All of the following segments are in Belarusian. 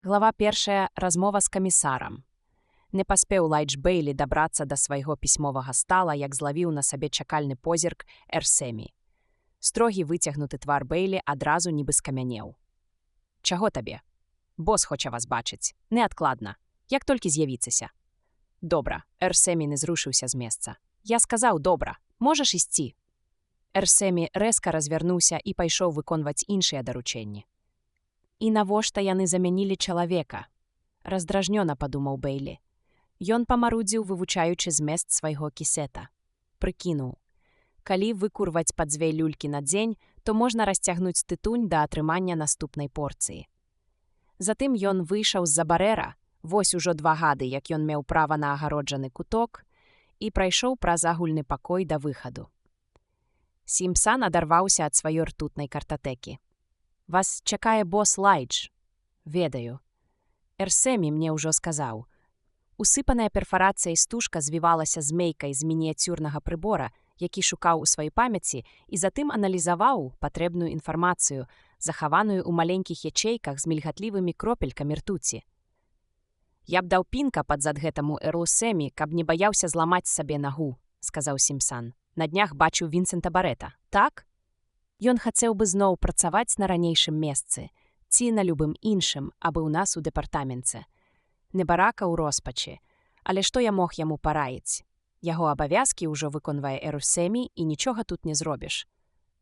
Глава 1. Размова з камісарам. Не паспеў Лайдж Бейлі дабрацца да свайго пісьмовага стала, як злавіў на сабе чакальны позірк Эрсемі. Строгі выцягнуты твар Бейлі адразу нібы скамянеў. «Чаго табе? Бос хоча вас бачыць. Неадкладна. Як толькі з'явіцеся». «Добра». Эрсемі не зрушыўся з месца. «Я сказаў, добра. Можаш ісці». Эрсемі рэзка развярнуўся і пайшоў выконваць іншыя даручэнні. «І навошта яны замянілі чалавека?» Раздражнёна падумаў Бейлі. Ён памарудзіў, вывучаючы змест свайго кісета. Прыкінуў. Калі выкурваць па 2 люлькі на дзень, то можна расцягнуць тытунь да атрымання наступнай порцыі. Затым ён выйшаў з-за барэра, вось ужо 2 гады, як ён меў права на агароджаны куток, і прайшоў праз агульны пакой да выхаду. Сімпсан адарваўся ад сваёй ртутнай картатэкі. «Вас чакае бос Лайдж». «Ведаю». Эрсемі мне ўжо сказаў. Усыпаная перфарацыяй стужка звівалася змейкай з мініяцюрнага прыбора, які шукаў у сваёй памяці і затым аналізаваў патрэбную інфармацыю, захаваную ў маленькіх ячэйках з мільгатлівымі кропелькамі ртуці. «Я б даў пінка пад-зад гэтаму Эрсемі, каб не баяўся зламаць сабе нагу», сказаў Сімпсан. «На днях бачыў Вінсента Барэта. Так?» Ён хацеў бы зноў працаваць на ранейшым месцы, ці на любым іншым, абы ў нас у дэпартаменце. Небарака ў роспачы, але што я мог яму параіць? Яго абавязкі ўжо выконвае Эрсемі і нічога тут не зробіш.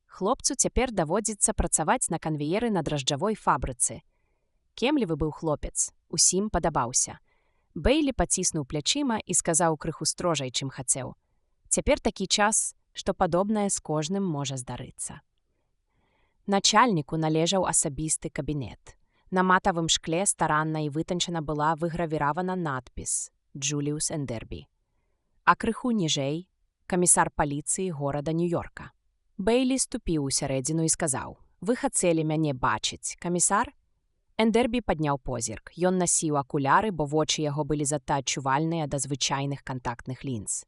Хлопцу цяпер даводзіцца працаваць на канвееры на дражджавой фабрыцы. Кемлівы быў хлопец, усім падабаўся. Бейлі паціснуў плячыма і сказаў крыху строжай, чым хацеў. Цяпер такі час, што падобнае з кожным можа здарыцца. Начальніку належаў асабісты кабінет. На матавым шкле старанна і вытанчана была выгравіравана надпіс «Джуліус Эндербі». А крыху ніжэй – камісар паліцыі горада Нью-Йорка. Бейлі ступіў усярэдзіну і сказаў: «Вы хацелі мяне бачыць, камісар?» Эндербі падняў позірк. Ён насіў акуляры, бо вочы яго былі затта адчувальныя да звычайных кантактных лінз.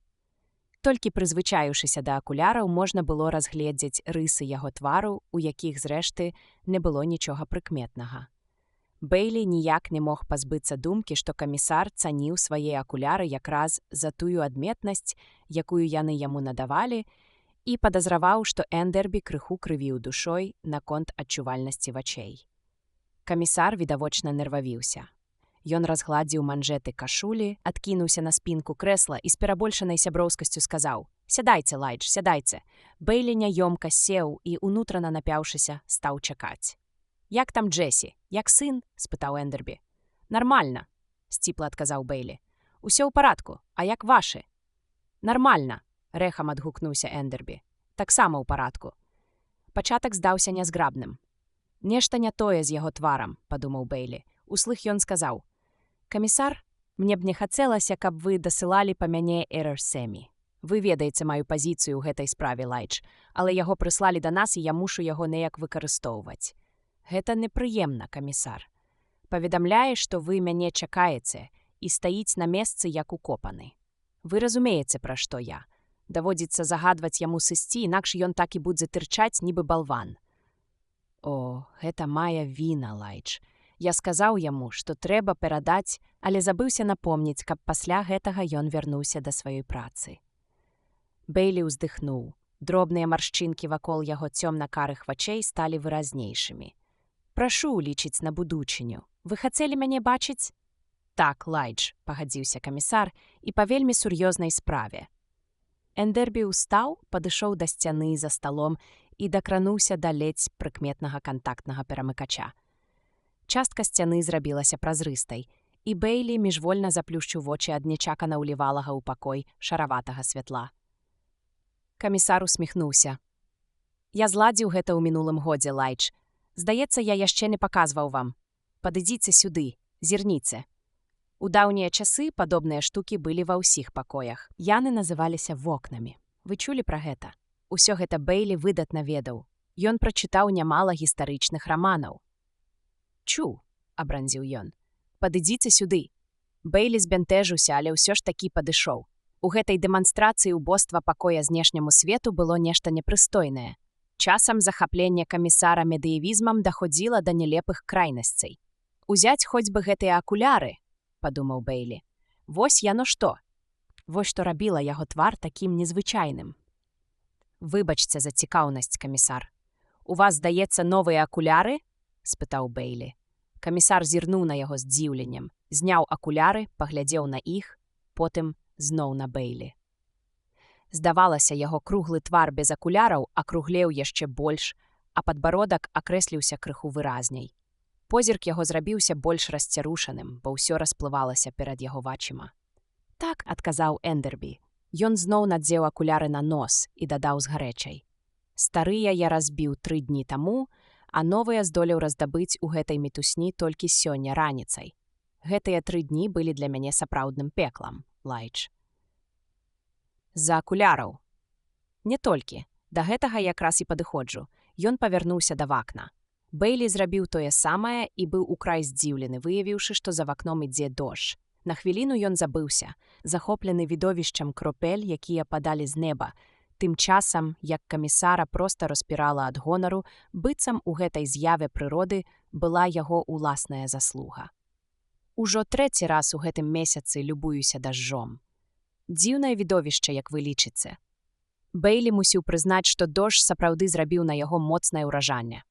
Толькі прызвычаіўшыся да акуляраў, можна было разгледзець рысы яго твару, у якіх, зрэшты, не было нічога прыкметнага. Бейлі ніяк не мог пазбыцца думкі, што камісар цаніў свае акуляры якраз за тую адметнасць, якую яны яму надавалі, і падазраваў, што Эндербі крыху крывіў душой наконт адчувальнасці вачэй. Камісар відавочна нервавіўся. Ён разгладзіў манжэты кашулі, адкінуўся на спінку крэсла і з перабольшанай сяброўскасцю сказаў: «Сядайце, Лайдж, сядайце». Бейлі няёмка сеў і, унутрана напяўшыся, стаў чакаць. «Як там Джесі? Як сын?» – спытаў Эндербі. «Нармальна», – сціпла адказаў Бейлі. «Усё ў парадку, а як вашы?» «Нармальна», – рэхам адгукнуўся Эндербі. «Таксама ў парадку». Пачатак здаўся нязграбным. «Нешта не тое з яго тварам», – падумаў Бейлі. Услых ён сказаў: «Камісар, мне б не хацелася, каб вы дасылалі па мяне Эрсемі. Вы ведаеце маю пазіцыю ў гэтай справе, Лайдж, але яго прыслалі да нас, і я мушу яго неяк выкарыстоўваць. Гэта непрыемна, камісар. Паведамляе, што вы мяне чакаеце і стаіць на месцы, як укопаны. Вы разумееце, пра што я. Даводзіцца загадваць яму сысці, інакш ён так і будзе тырчаць, нібы балван». «О, гэта мая віна, Лайдж. Я сказаў яму, што трэба перадаць, але забыўся напомніць, каб пасля гэтага ён вярнуўся да сваёй працы». Бейлі ўздыхнуў. Дробныя маршчынкі вакол яго цёмна-карых вачэй сталі выразнейшымі. «Прашу улічыць на будучыню. Вы хацелі мяне бачыць?» «Так, Лайдж», – пагадзіўся камісар, і па вельмі сур'ёзнай справе. Эндербі ўстаў, падышоў да сцяны за сталом і дакрануўся да ледзь прыкметнага кантактнага перамыкача. Частка сцяны зрабілася празрыстай, і Бейлі міжвольна заплюшчыў вочы ад нечакана ўлівалага ў пакой шараватага святла. Камісар усміхнуўся. «Я зладзіў гэта ў мінулым годзе, Лайдж. Здаецца, я яшчэ не паказваў вам. Падыдзіце сюды, зірніце». У даўнія часы падобныя штукі былі ва ўсіх пакоях. Яны называліся вокнамі. Вы чулі пра гэта? Усё гэта Бейлі выдатна ведаў. Ён прачытаў нямала гістарычных раманаў. «Чу», – абранзіў ён. «Падыдзіце сюды». Бейлі збянтэжыўся, але ўсё ж такі падышоў. У гэтай дэманстрацыі ўбоства пакоя знешняму свету было нешта непрыстойнае. Часам захапленне камісара медыявізмам даходзіла да нелепых крайнасцей. Узяць хоць бы гэтыя акуляры, падумаў Бейлі. Вось яно што. Вось што рабіла яго твар такім незвычайным. Выбачце за цікаўнасць, камісар. У вас, здаецца, новыя акуляры? Спытаў Бейлі. Камісар зірнуў на яго здзіўленнем, зняў акуляры, паглядзеў на іх, потым зноў на Бейлі. Здавалася, яго круглы твар без акуляраў акруглеў яшчэ больш, а падбародак акрэсліўся крыху выразней. Позірк яго зрабіўся больш расцярушаным, бо ўсё расплывалася перад яго вачыма. Так, адказаў Эндербі. Ён зноў надзеў акуляры на нос і дадаў з гарэчай. Старыя я разбіў 3 дні таму, а новыя здолеў раздабыць у гэтай мітусні толькі сёння раніцай. Гэтыя 3 дні былі для мяне сапраўдным пеклам, Лайдж. З-за акуляраў. Не толькі. Да гэтага якраз і падыходжу. Ён павярнуўся да вакна. Бейлі зрабіў тое самае і быў украй здзіўлены, выявіўшы, што за вакном ідзе дождж. На хвіліну ён забыўся, захоплены відовішчам кропель, якія падалі з неба. Тым часам, як камісара проста распірала ад гонару, быццам у гэтай з'яве прыроды была яго ўласная заслуга. Ужо 3-й раз у гэтым месяцы любуюся дажджом. Дзіўнае відовішча, як вы лічыце. Бейлі мусіў прызнаць, што дождж сапраўды зрабіў на яго моцнае ўражанне.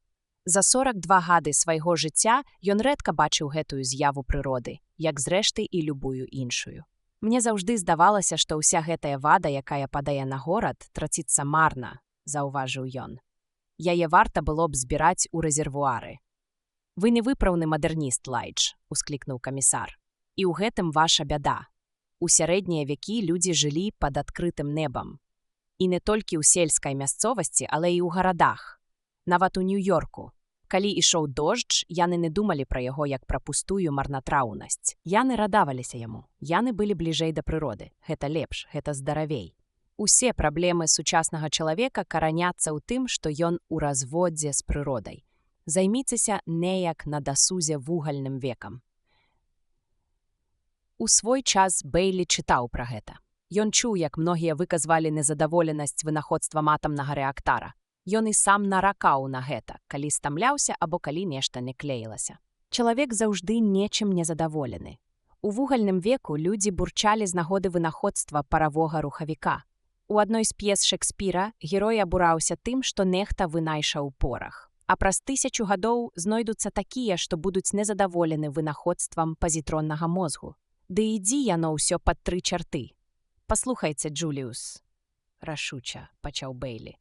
За 42 гады свайго жыцця ён рэдка бачыў гэтую з'яву прыроды, як зрэшты і любую іншую. Мне заўжды здавалася, што ўся гэтая вада, якая падае на горад, траціцца марна, заўважыў ён. Яе варта было б збіраць у рэзервуары. Вы невыпраўны мадэрніст, Лайдж, усклікнуў камісар. І ў гэтым ваша бяда. У сярэднія векі людзі жылі пад адкрытым небам. І не толькі ў сельскай мясцовасці, але і ў гарадах. Нават у Нью-Йорку. Калі ішоў дождж, яны не думалі пра яго як пра пустую марнатраўнасць. Яны радаваліся яму. Яны былі бліжэй да прыроды. Гэта лепш, гэта здаравей. Усе праблемы сучаснага чалавека караняцца ў тым, што ён у разводдзе з прыродай. Займіцеся неяк на дасузе вугальным векам. У свой час Бейлі чытаў пра гэта. Ён чуў, як многія выказвалі незадаволенасць вынаходствам атамнага рэактара. Ён і сам наракаў на гэта, калі стамляўся або калі нешта не клеілася. Чалавек заўжды нечым незадаволены. У вугальным веку людзі бурчалі з нагоды вынаходства паравога рухавіка. У адной з п'ес Шекспіра герой абураўся тым, што нехта вынайшаў порах. А праз 1000 гадоў знойдуцца такія, што будуць незадаволены вынаходствам пазітроннага мозгу. Ды ідзі яно ўсё пад 3 чарты. Паслухайце, Джуліус, рашуча пачаў Бейлі.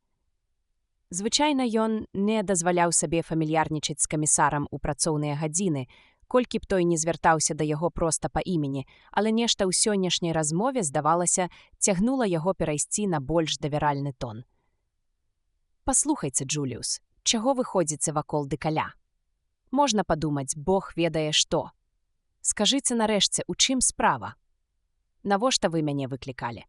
Звычайна ён не дазваляў сабе фамільярнічаць з камісарам у працоўныя гадзіны, колькі б той не звяртаўся да яго проста па імені, але нешта ў сённяшняй размове, здавалася, цягнула яго перайсці на больш давяральны тон. Паслухайце, Джуліус, чаго вы ходзіце вакол дыкаля? Можна падумаць, Бог ведае што. Скажыце нарэшце, у чым справа? Навошта вы мяне выклікалі?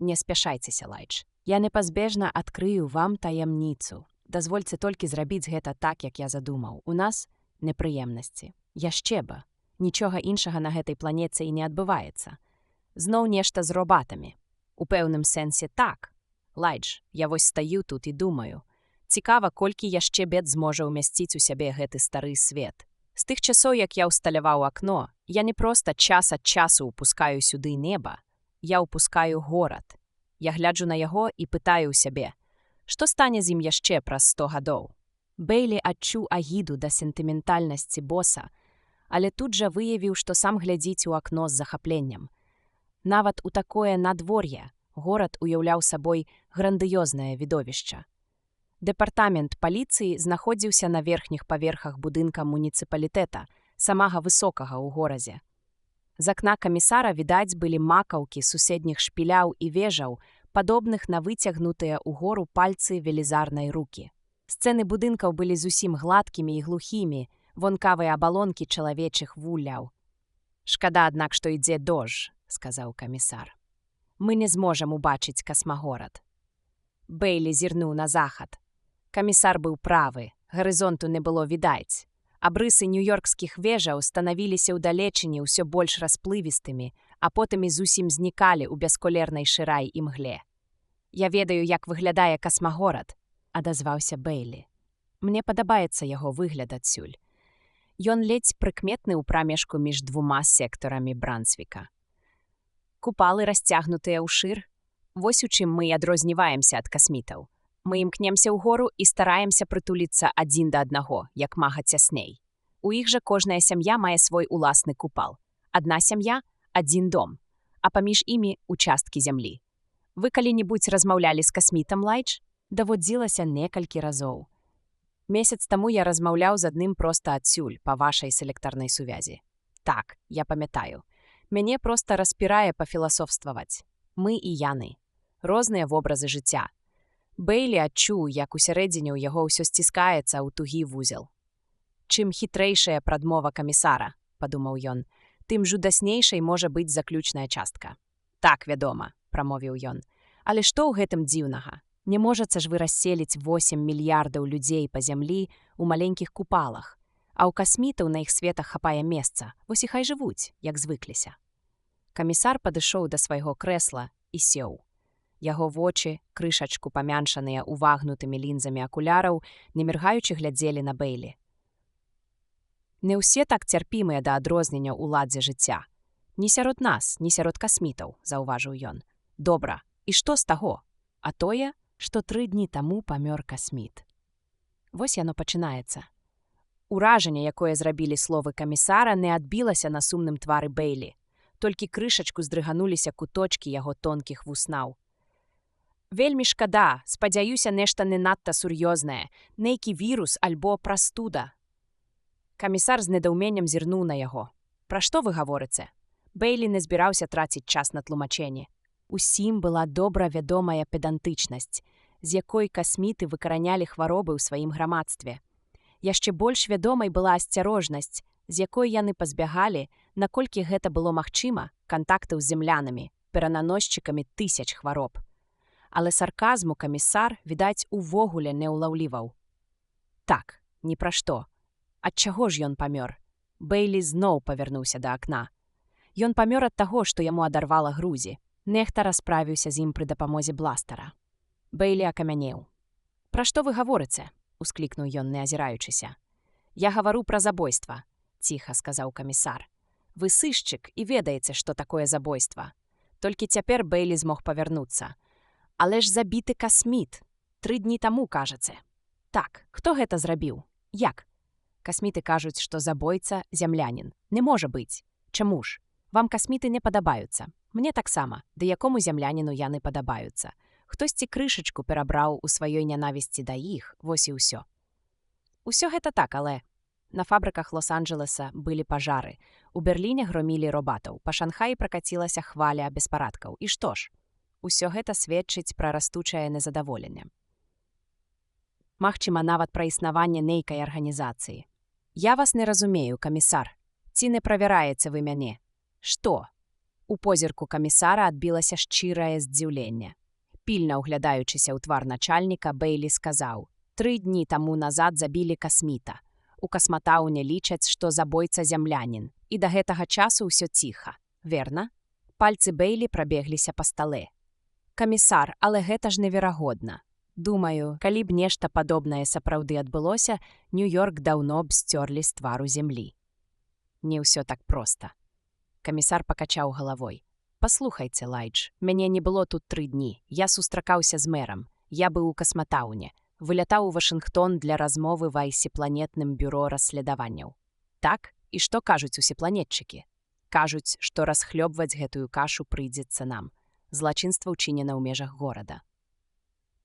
Не спяшайцеся, Лайдж. Я непазбежна адкрыю вам таямніцу. Дазвольце толькі зрабіць гэта так, як я задумаў. У нас непрыемнасці. Яшчэ ба. Нічога іншага на гэтай планеце і не адбываецца. Зноў нешта з робатамі. У пэўным сэнсе так. Лайдж, я вось стаю тут і думаю. Цікава, колькі яшчэ бед зможа ўмясціць у сябе гэты стары свет. З тых часоў, як я ўсталяваў акно, я не проста час ад часу ўпускаю сюды неба. Я ўпускаю горад. Я гляджу на яго і пытаю ў сябе, што стане з ім яшчэ праз 100 гадоў. Бейлі адчуў агіду да сентыментальнасці боса, але тут жа выявіў, што сам глядзіць у акно з захапленнем. Нават у такое надвор'е горад уяўляў сабой грандыёзнае відовішча. Дэпартамент паліцыі знаходзіўся на верхніх паверхах будынка муніцыпалітэта, самага высокага ў горадзе. З акна камісара відаць былі макаўкі суседніх шпіляў і вежаў, падобных на выцягнутыя ўгору пальцы велізарнай рукі. Сцэны будынкаў былі зусім гладкімі і глухімі, вонкавыя абалонкі чалавечых вуляў. «Шкада, аднак, што ідзе дождж», – сказаў камісар. «Мы не зможам убачыць касмагорад». Бейлі зірнуў на захад. Камісар быў правы, гарызонту не было відаць. Абрысы нью-йоркскіх вежаў станавіліся ў далечыні ўсё больш расплывістымі, а потым і зусім знікалі ў бясколернай шырай і мгле. «Я ведаю, як выглядае касмагорад», – адазваўся Бейлі. «Мне падабаецца яго выгляд адсюль. Ён ледзь прыкметны ў прамежку між двума сектарамі Брансвіка. Купалы расцягнутыя ўшыр. Вось у чым мы адрозніваемся ад касмітаў. Мы імкнемся ўгору і стараемся прытуліцца адзін да аднаго, як мага цясней. У іх жа кожная сям'я мае свой уласны купал. Адна сям'я – адзін дом, а паміж імі – участкі зямлі. Вы калі-небудзь размаўлялі з касмітам, Лайдж? Даводзілася некалькі разоў. Месяц таму я размаўляў з адным проста адсюль, па вашай селектарнай сувязі. Так, я памятаю. Мяне проста распірае пафіласофстваваць. Мы і яны. Розныя вобразы жыцця. Бэйлі адчуў, як усярэдзіне ў яго ўсё сціскаецца ў тугі вузел. Чым хітрэйшая прадмова камісара, падумаў ён, тым жудаснейшай можа быць заключная частка. Так, вядома, прамовіў ён. Але што ў гэтым дзіўнага? Не можаце ж вы расселіць 8 мільярдаў людзей па зямлі ў маленькіх купалах, а ў касмітаў на іх светах хапае месца, вось і хай жывуць, як звыкліся. Камісар падышоў да свайго крэсла і сеў. Яго вочы, крышачку памяншаныя увагнутымі лінзамі акуляраў, не міргаючы глядзелі на Бэйлі. Не ўсе так цярпімыя да адрознення ў ладзе жыцця. Ні сярод нас, ні сярод касмітаў, заўважыў ён. Добра, і што з таго? А тое, што 3 дні таму памёр касміт. Вось яно пачынаецца. Уражанне, якое зрабілі словы камісара, не адбілася на сумным твары Бэйлі. Толькі крышачку здрыгануліся куточкі яго тонкіх вуснаў. Вельмі шкада, спадзяюся, нешта не надта сур'ёзнае, нейкі вірус альбо прастуда. Камісар з недаўменнем зірнуў на яго. Пра што вы гаворыце? Бэйлі не збіраўся траціць час на тлумачэнне. Усім была добра вядомая педантычнасць, з якой касміты выкаранялі хваробы ў сваім грамадстве. Яшчэ больш вядомай была асцярожнасць, з якой яны пазбягалі, наколькі гэта было магчыма, кантактаў з землянамі, перананосчыкамі тысяч хвароб. Але сарказму камісар, відаць, увогуле не ўлаўліваў. Так, ні пра што. Ад чаго ж ён памёр? Бэйлі зноў павярнуўся да акна. Ён памёр ад таго, што яму адарвала грузі. Нехта расправіўся з ім пры дапамозе бластара. Бэйлі акамянеў. Пра што вы гаворыце? Усклікнуў ён, не азіраючыся. Я гавару пра забойства, ціха сказаў камісар. Вы сышчык і ведаеце, што такое забойства. Толькі цяпер Бэйлі змог павярнуцца. Але ж забіты касміт. 3 дні таму, кажаце. Так, хто гэта зрабіў? Як? Касміты кажуць, што забойца зямлянін. Не можа быць. Чаму ж? Вам касміты не падабаюцца. Мне таксама, да якому зямляніну яны падабаюцца. Хтосьці крышачку перабраў у сваёй нянавісці да іх, вось і ўсё. Усё гэта так, але... На фабрыках Лос-Анджелеса былі пажары. У Берліне громілі робатаў, па Шанхаі пракацілася хваля беспарадкаў. І што ж? Усё гэта сведчыць пра растучае незадаволенне. Магчыма, нават пра існаванне нейкай арганізацыі. Я вас не разумею, камісар. Ці не правяраеце вы мяне? Што? У позірку камісара адбілася шчырае здзіўленне. Пільна ўглядаючыся ў твар начальніка, Бэйлі сказаў: 3 дні таму назад забілі касміта. У касматаўне лічаць, што забойца зямлянін. І да гэтага часу ўсё ціха. Верна? Пальцы Бэйлі прабегліся па стале. Камісар, але гэта ж неверагодна. Думаю, калі б нешта падобнае сапраўды адбылося, Нью-Йорк даўно б сцёрлі з твару зямлі. Не ўсё так проста. Камісар пакачаў галавой. Паслухайце, Лайдж, мяне не было тут 3 дні. Я сустракаўся з мэрам. Я быў у касматаўне. Вылятаў у Вашынгтон для размовы ва ўсепланетным бюро расследаванняў. Так? І што кажуць усепланетчыкі? Кажуць, што расхлёбваць гэтую кашу прыйдзецца нам. Злачынства ўчынена ў межах горада.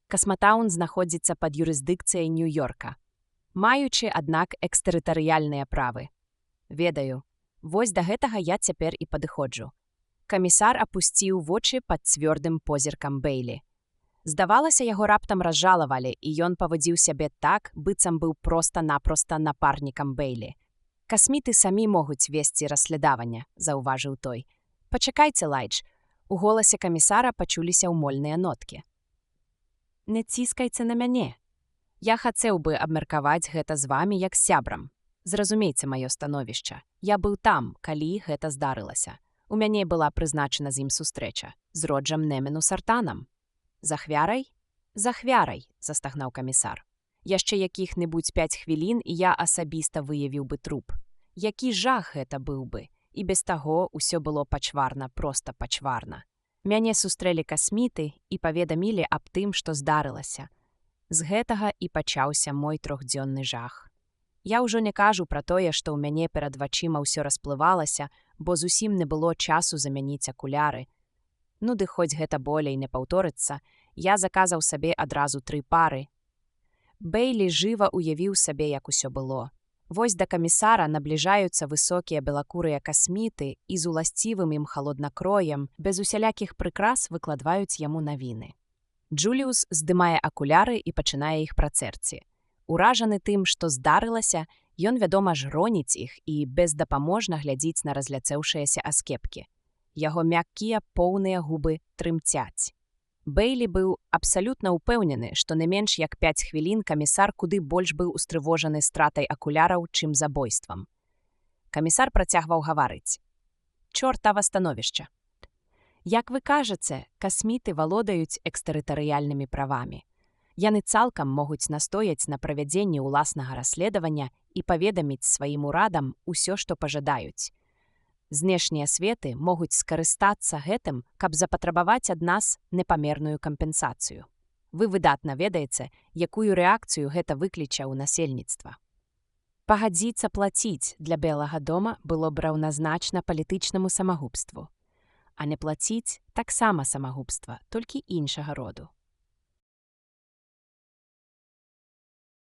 Касматаун знаходзіцца пад юрысдыкцыяй Нью-Йорка, маючы, аднак, экстэрытарыяльныя правы. Ведаю. Вось да гэтага я цяпер і падыходжу. Камісар апусціў вочы пад цвёрдым позіркам Бэйлі. Здавалася, яго раптам разжалавалі, і ён павадзіў сябе так, быццам быў проста-напроста напарнікам Бэйлі. Касміты самі могуць весці расследаванне, заўважыў той. Пачакайце, Лайдж. У голасе камісара пачуліся ўмольныя ноткі. Не ціскайце на мяне. Я хацеў бы абмеркаваць гэта з вамі як з сябрам. Зразумейце маё становішча. Я быў там, калі гэта здарылася. У мяне была прызначана з ім сустрэча. З Роджам Немену Сартанам. З ахвярай? З ахвярай, застагнаў камісар. Яшчэ якіх-небудзь 5 хвілін, і я асабіста выявіў бы труп. Які жах гэта быў бы. І без таго ўсё было пачварна, проста пачварна. Мяне сустрэлі касміты і паведамілі аб тым, што здарылася. З гэтага і пачаўся мой 3-дзённы жах. Я ўжо не кажу пра тое, што ў мяне перад вачыма ўсё расплывалася, бо зусім не было часу замяніць акуляры. Ну ды хоць гэта болей не паўторыцца, я заказаў сабе адразу 3 пары. Бэйлі жыва уявіў сабе, як усё было. Вось да камісара набліжаюцца высокія белакурыя касміты і з уласцівым ім халоднакроем, без усялякіх прыкрас выкладваюць яму навіны. Джуліус здымае акуляры і пачынае іх працэрці. Уражаны тым, што здарылася, ён, вядома ж, роніць іх і бездапаможна глядзіць на разляцэўшыяся аскепкі. Яго мяккія, поўныя губы трымцяць. Бэйлі быў абсалютна ўпэўнены, што не менш як 5 хвілін камісар куды больш быў устрывожаны стратай акуляраў, чым забойствам. Камісар працягваў гаварыць. Чортава становішча. Як вы кажаце, касміты валодаюць экстэрытарыяльнымі правамі. Яны цалкам могуць настояць на правядзенні ўласнага расследавання і паведаміць сваім урадам усё, што пажадаюць. Знешнія светы могуць скарыстацца гэтым, каб запатрабаваць ад нас непамерную кампенсацыю. Вы выдатна ведаеце, якую рэакцыю гэта выкліча ў насельніцтва. Пагадзіцца плаціць для Белага дома было б раўназначна палітычнаму самагубству. А не плаціць таксама самагубства, толькі іншага роду.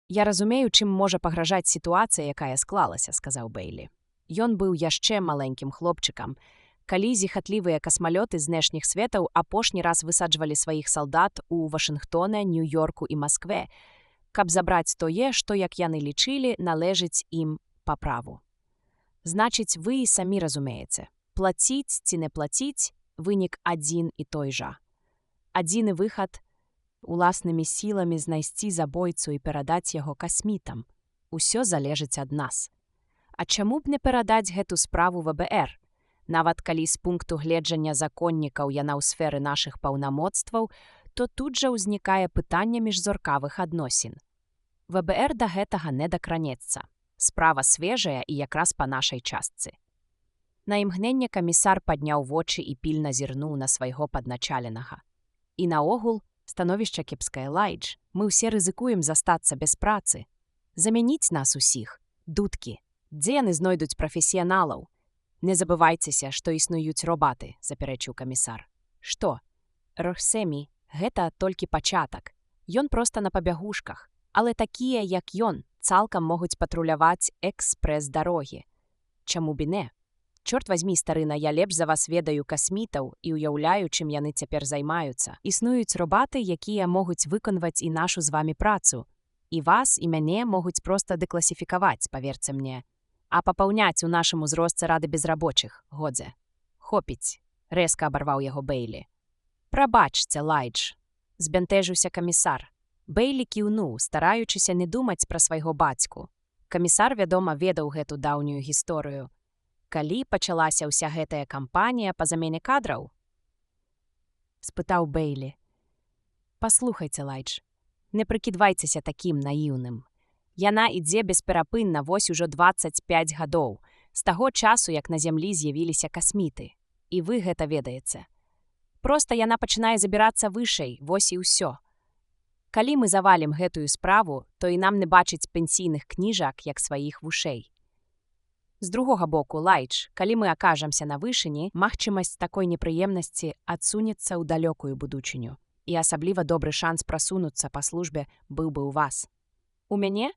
Я разумею, чым можа пагражаць сітуацыя, якая склалася, сказаў Бэйлі. Ён быў яшчэ маленькім хлопчыкам, калі зіхатлівыя касмалёты знешніх светаў апошні раз высаджвалі сваіх салдат у Вашынгтоне, Нью-Йорку і Маскве, каб забраць тое, што, як яны лічылі, належыць ім па праву. Значыць, вы і самі разумееце, плаціць ці не плаціць вынік адзін і той жа. Адзіны выхад – уласнымі сіламі знайсці забойцу і перадаць яго касмітам. Усё залежыць ад нас. А чаму б не перадаць гэту справу ВБР? Нават калі з пункту гледжання законнікаў яна ў сферы нашых паўнамоцтваў, то тут жа ўзнікае пытанне міжзоркавых адносін. ВБР да гэтага не дакранецца. Справа свежая і якраз па нашай частцы. На імгненне камісар падняў вочы і пільна зірнуў на свайго падначаленага. І наогул, становішча кепскае, Лайдж, мы ўсе рызыкуем застацца без працы. Замяніць нас усіх. Дудкі. Дзе яны знойдуць прафесіяналаў? Не забывайцеся, што існуюць робаты, запярэчыў камісар. Што? Рохсемі, гэта толькі пачатак. Ён проста на пабягушках. Але такія, як ён, цалкам могуць патруляваць экспрэс-дарогі. Чаму б і не? Чорт вазьмі, старына, я лепш за вас ведаю касмітаў і ўяўляю, чым яны цяпер займаюцца. Існуюць робаты, якія могуць выконваць і нашу з вамі працу. І вас, і мяне могуць проста дэкласіфікаваць, паверце мне. А папаўняць у нашым узросце рады безрабочых, годзе. Хопіць, рэзка абарваў яго Бэйлі. Прабачце, Лайдж, збянтэжыўся камісар. Бэйлі кіўнуў, стараючыся не думаць пра свайго бацьку. Камісар, вядома, ведаў гэту даўнюю гісторыю. Калі пачалася ўся гэтая кампанія па замене кадраў? Спытаў Бэйлі. Паслухайце, Лайдж, не прыкідвайцеся такім наіўным. Яна ідзе бесперапынна вось ужо 25 гадоў, з таго часу, як на зямлі з'явіліся касміты. І вы гэта ведаеце. Проста яна пачынае забірацца вышэй, вось і ўсё. Калі мы завалім гэтую справу, то і нам не бачыць пенсійных кніжак, як сваіх вушэй. З другога боку, Лайдж, калі мы акажамся на вышыні, магчымасць такой непрыемнасці адсунецца ў далёкую будучыню. І асабліва добры шанс прасунуцца па службе быў бы ў вас. У мяне?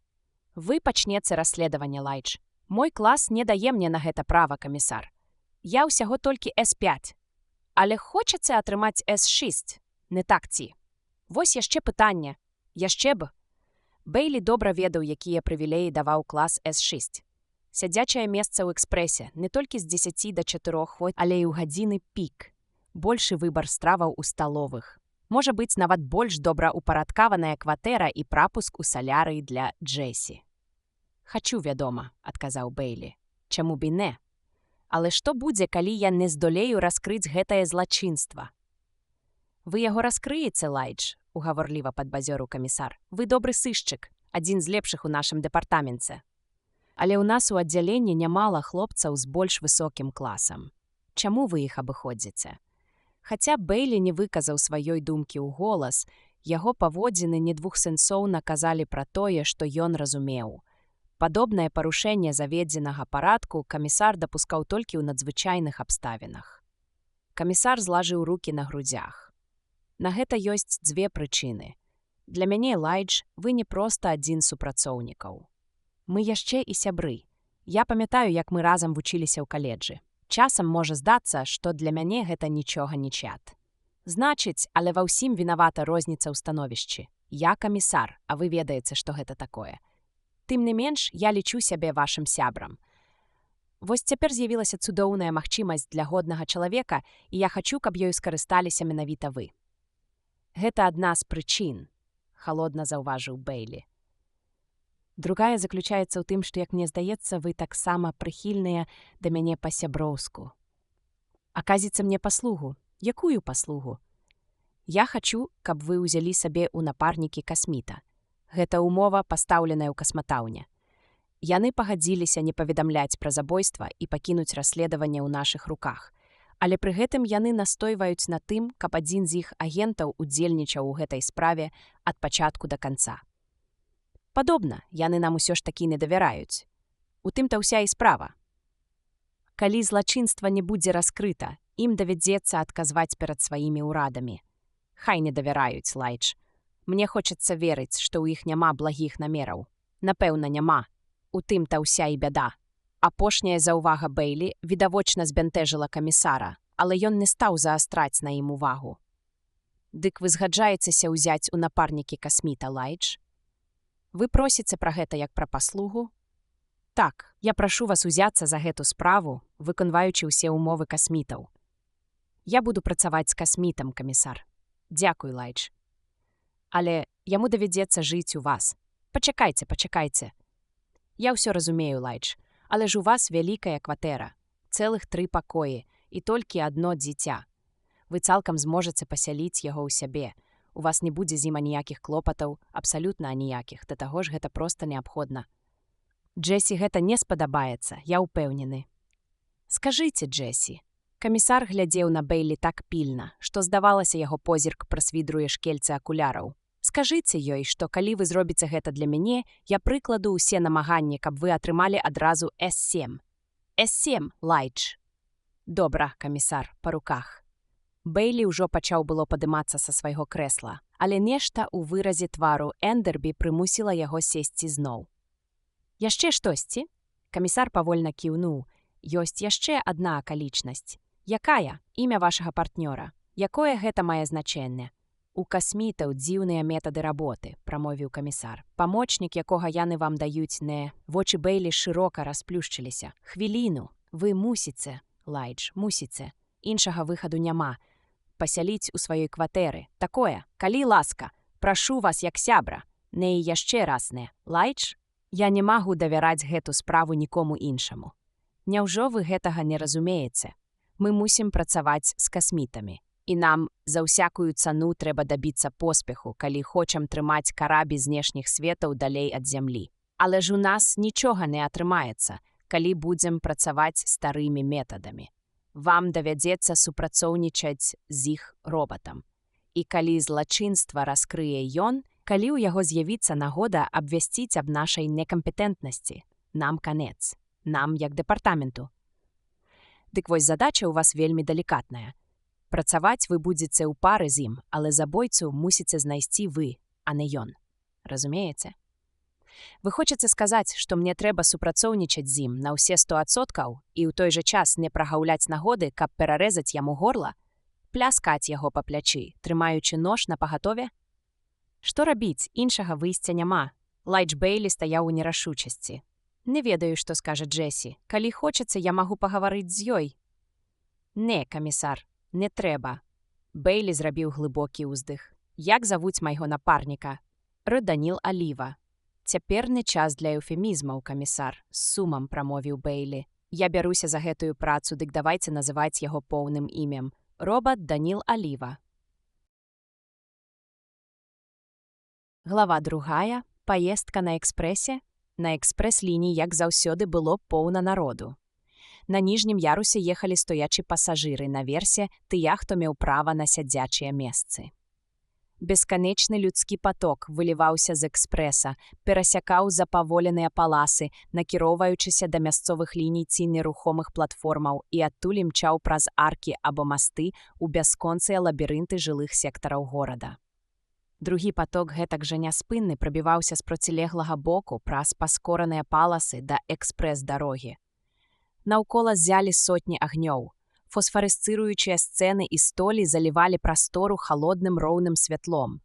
Вы пачнеце расследаванне, Лайдж. Мой клас не дае мне на гэта права, камісар. Я ўсяго толькі С5. Але хочаце атрымаць С6, не так ці? Вось яшчэ пытанне. Яшчэ б. Бэйлі добра ведаў, якія прывілеі даваў клас С6. Сядзячае месца ў экспрэсе не толькі з 10 до 4, але і ў гадзіны пік. Большы выбар страваў у сталовых. Можа быць нават больш добраўпарадкаваная кватэра і прапуск у салярыі для Джесі. Хачу, вядома, адказаў Бэйлі. Чаму б і не? Але што будзе, калі я не здолею раскрыць гэтае злачынства? Вы яго раскрыеце, Лайдж, угаварліва падбазёрыў камісар. Вы добры сышчык, адзін з лепшых у нашым дэпартаменце. Але ў нас у аддзяленні нямала хлопцаў з больш высокім класам. Чаму вы іх абыходзіце? Хаця Бэйлі не выказаў сваёй думкі ў голас, яго паводзіны недвухсэнсоўна казалі пра тое, што ён разумеў. Падобнае парушэнне заведзенага парадку камісар дапускаў толькі ў надзвычайных абставінах. Камісар злажыў рукі на грудзях. На гэта ёсць дзве прычыны. Для мяне, Лайдж, вы не проста адзін з супрацоўнікаў. Мы яшчэ і сябры. Я памятаю, як мы разам вучыліся ў каледжы. Часам можа здацца, што для мяне гэта нічога не чат. Значыць, але ва ўсім вінавата розніца ў становішчы. Я камісар, а вы ведаеце, што гэта такое. Тым не менш, я лічу сябе вашым сябрам. Вось цяпер з'явілася цудоўная магчымасць для годнага чалавека, і я хачу, каб ёй скарысталіся менавіта вы. Гэта адна з прычын, халодна заўважыў Бэйлі. Другая заключаецца ў тым, што, як мне здаецца, вы таксама прыхільныя да мяне па-сяброўску. Аказіце мне паслугу. Якую паслугу? Я хачу, каб вы ўзялі сабе ў напарнікі касміта. Гэта ўмова, пастаўленая ў касматаўне. Яны пагадзіліся не паведамляць пра забойства і пакінуць расследаванне ў нашых руках. Але пры гэтым яны настойваюць на тым, каб адзін з іх агентаў удзельнічаў у гэтай справе ад пачатку да канца. Падобна, яны нам усё ж такі не давяраюць. У тым-то ўся і справа. Калі злачынства не будзе раскрыта, ім давядзецца адказваць перад сваімі ўрадамі. Хай не давяраюць, Лайдж. Мне хочацца верыць, што ў іх няма благіх намераў. Напэўна, няма. У тым-то ўся і бяда. Апошняя заўвага Бэйлі відавочна збянтэжыла камісара, але ён не стаў заастраць на ім увагу. Дык вы згаджаецеся ўзяць у напарнікі касміта, Лайдж? Вы просіце пра гэта як пра паслугу? Так, я прашу вас узяцца за гэту справу, выконваючы ўсе ўмовы касмітаў. Я буду працаваць з касмітам, камісар. Дзякуй, Лайдж. Але яму давядзецца жыць у вас. Пачакайце. Я ўсё разумею, Лайдж, але ж у вас вялікая кватэра, цэлых 3 пакоі і толькі адно дзіця. Вы цалкам зможаце пасяліць яго ў сябе. У вас не будзе з ім аніякіх клопатаў, абсалютна аніякіх, да таго ж гэта проста неабходна. Джесі гэта не спадабаецца, я ўпэўнены. Скажыце, Джесі. Камісар глядзеў на Бэйлі так пільна, што, здавалася, яго позірк прасвідруе шкельцы акуляраў. Скажыце ёй, што калі вы зробіце гэта для мяне, я прыкладу ўсе намаганні, каб вы атрымалі адразу С7. С7, Лайдж. Добра, камісар, па руках. Бэйлі ўжо пачаў было падымацца са свайго крэсла, але нешта ў выразе твару Эндербі прымусіла яго сесці зноў. Яшчэ штосьці? Камісар павольна кіўнуў. Ёсць яшчэ адна акалічнасць. Якая? Імя вашага партнёра. Якое гэта мае значэнне? У касмітаў дзіўныя метады работы, прамовіў камісар. Памочнік, якога яны вам даюць, не... Вочы Бэйлі шырока расплюшчыліся. Хвіліну. Вы мусіце, Лайдж, мусіце. Іншага выхаду няма. Пасяліць у сваёй кватэры. Такое, калі ласка, прашу вас як сябра. Не і яшчэ раз не. Лайдж? Я не магу давяраць гэту справу нікому іншаму. Няўжо вы гэтага не разумееце? Мы мусім працаваць з касмітамі. І нам за ўсякую цану трэба дабіцца поспеху, калі хочам трымаць карабі знешніх светаў далей ад зямлі. Але ж у нас нічога не атрымаецца, калі будзем працаваць старымі метадамі. Вам давядзецца супрацоўнічаць з іх робатам. І калі злачынства раскрые ён, калі ў яго з'явіцца нагода абвясціць аб нашай некампетэнтнасці, нам канец, нам як дэпартаменту. Дык вось задача ў вас вельмі далікатная. Працаваць вы будзеце ў пары з ім, але забойцу мусіце знайсці вы, а не ён. Разумееце? Вы хочаце сказаць, што мне трэба супрацоўнічаць з ім на ўсе 100% і ў той жа час не прагаўляць нагоды, каб перарэзаць яму горла, пляскаць яго па плячы, трымаючы нож напагатове? Што рабіць? Іншага выйсця няма. Лайдж Бэйлі стаяў у нерашучасці. Не ведаю, што скажа Джесі. Калі хочацца, я магу пагаварыць з ёй. Не, камісар. Не трэба. Бэйлі зрабіў глыбокі ўздых. Як завуць майго напарніка? Даніл Аліва. Цяпер не час для эўфемізмаў, камісар, з сумам прамовіў Бэйлі. Я бяруся за гэтую працу, дык давайце называць яго поўным імем. Робат Даніл Аліва. Глава 2. Паездка на экспрэсе. На экспрэс-лініі, як заўсёды, было поўна народу. На ніжнім ярусе ехалі стоячі пасажыры, наверсе тыя, хто меў права на сядзячыя месцы. Бесканечны людскі поток выліваўся з экспрэса, перасякаў запаволеныя паласы, накіроўваючыся да мясцовых ліній ці нерухомых платформаў і адтуль імчаў праз аркі або масты ў бясконцыя лабірынты жылых сектараў горада. Другі поток гэтак жа няспынны прабіваўся з процілеглага боку праз паскораныя паласы да экспрэс-дарогі. Наўкола ззялі сотні агнёў. Фосфарысцыруючыя сцэны і столі залівалі прастору халодным роўным святлом.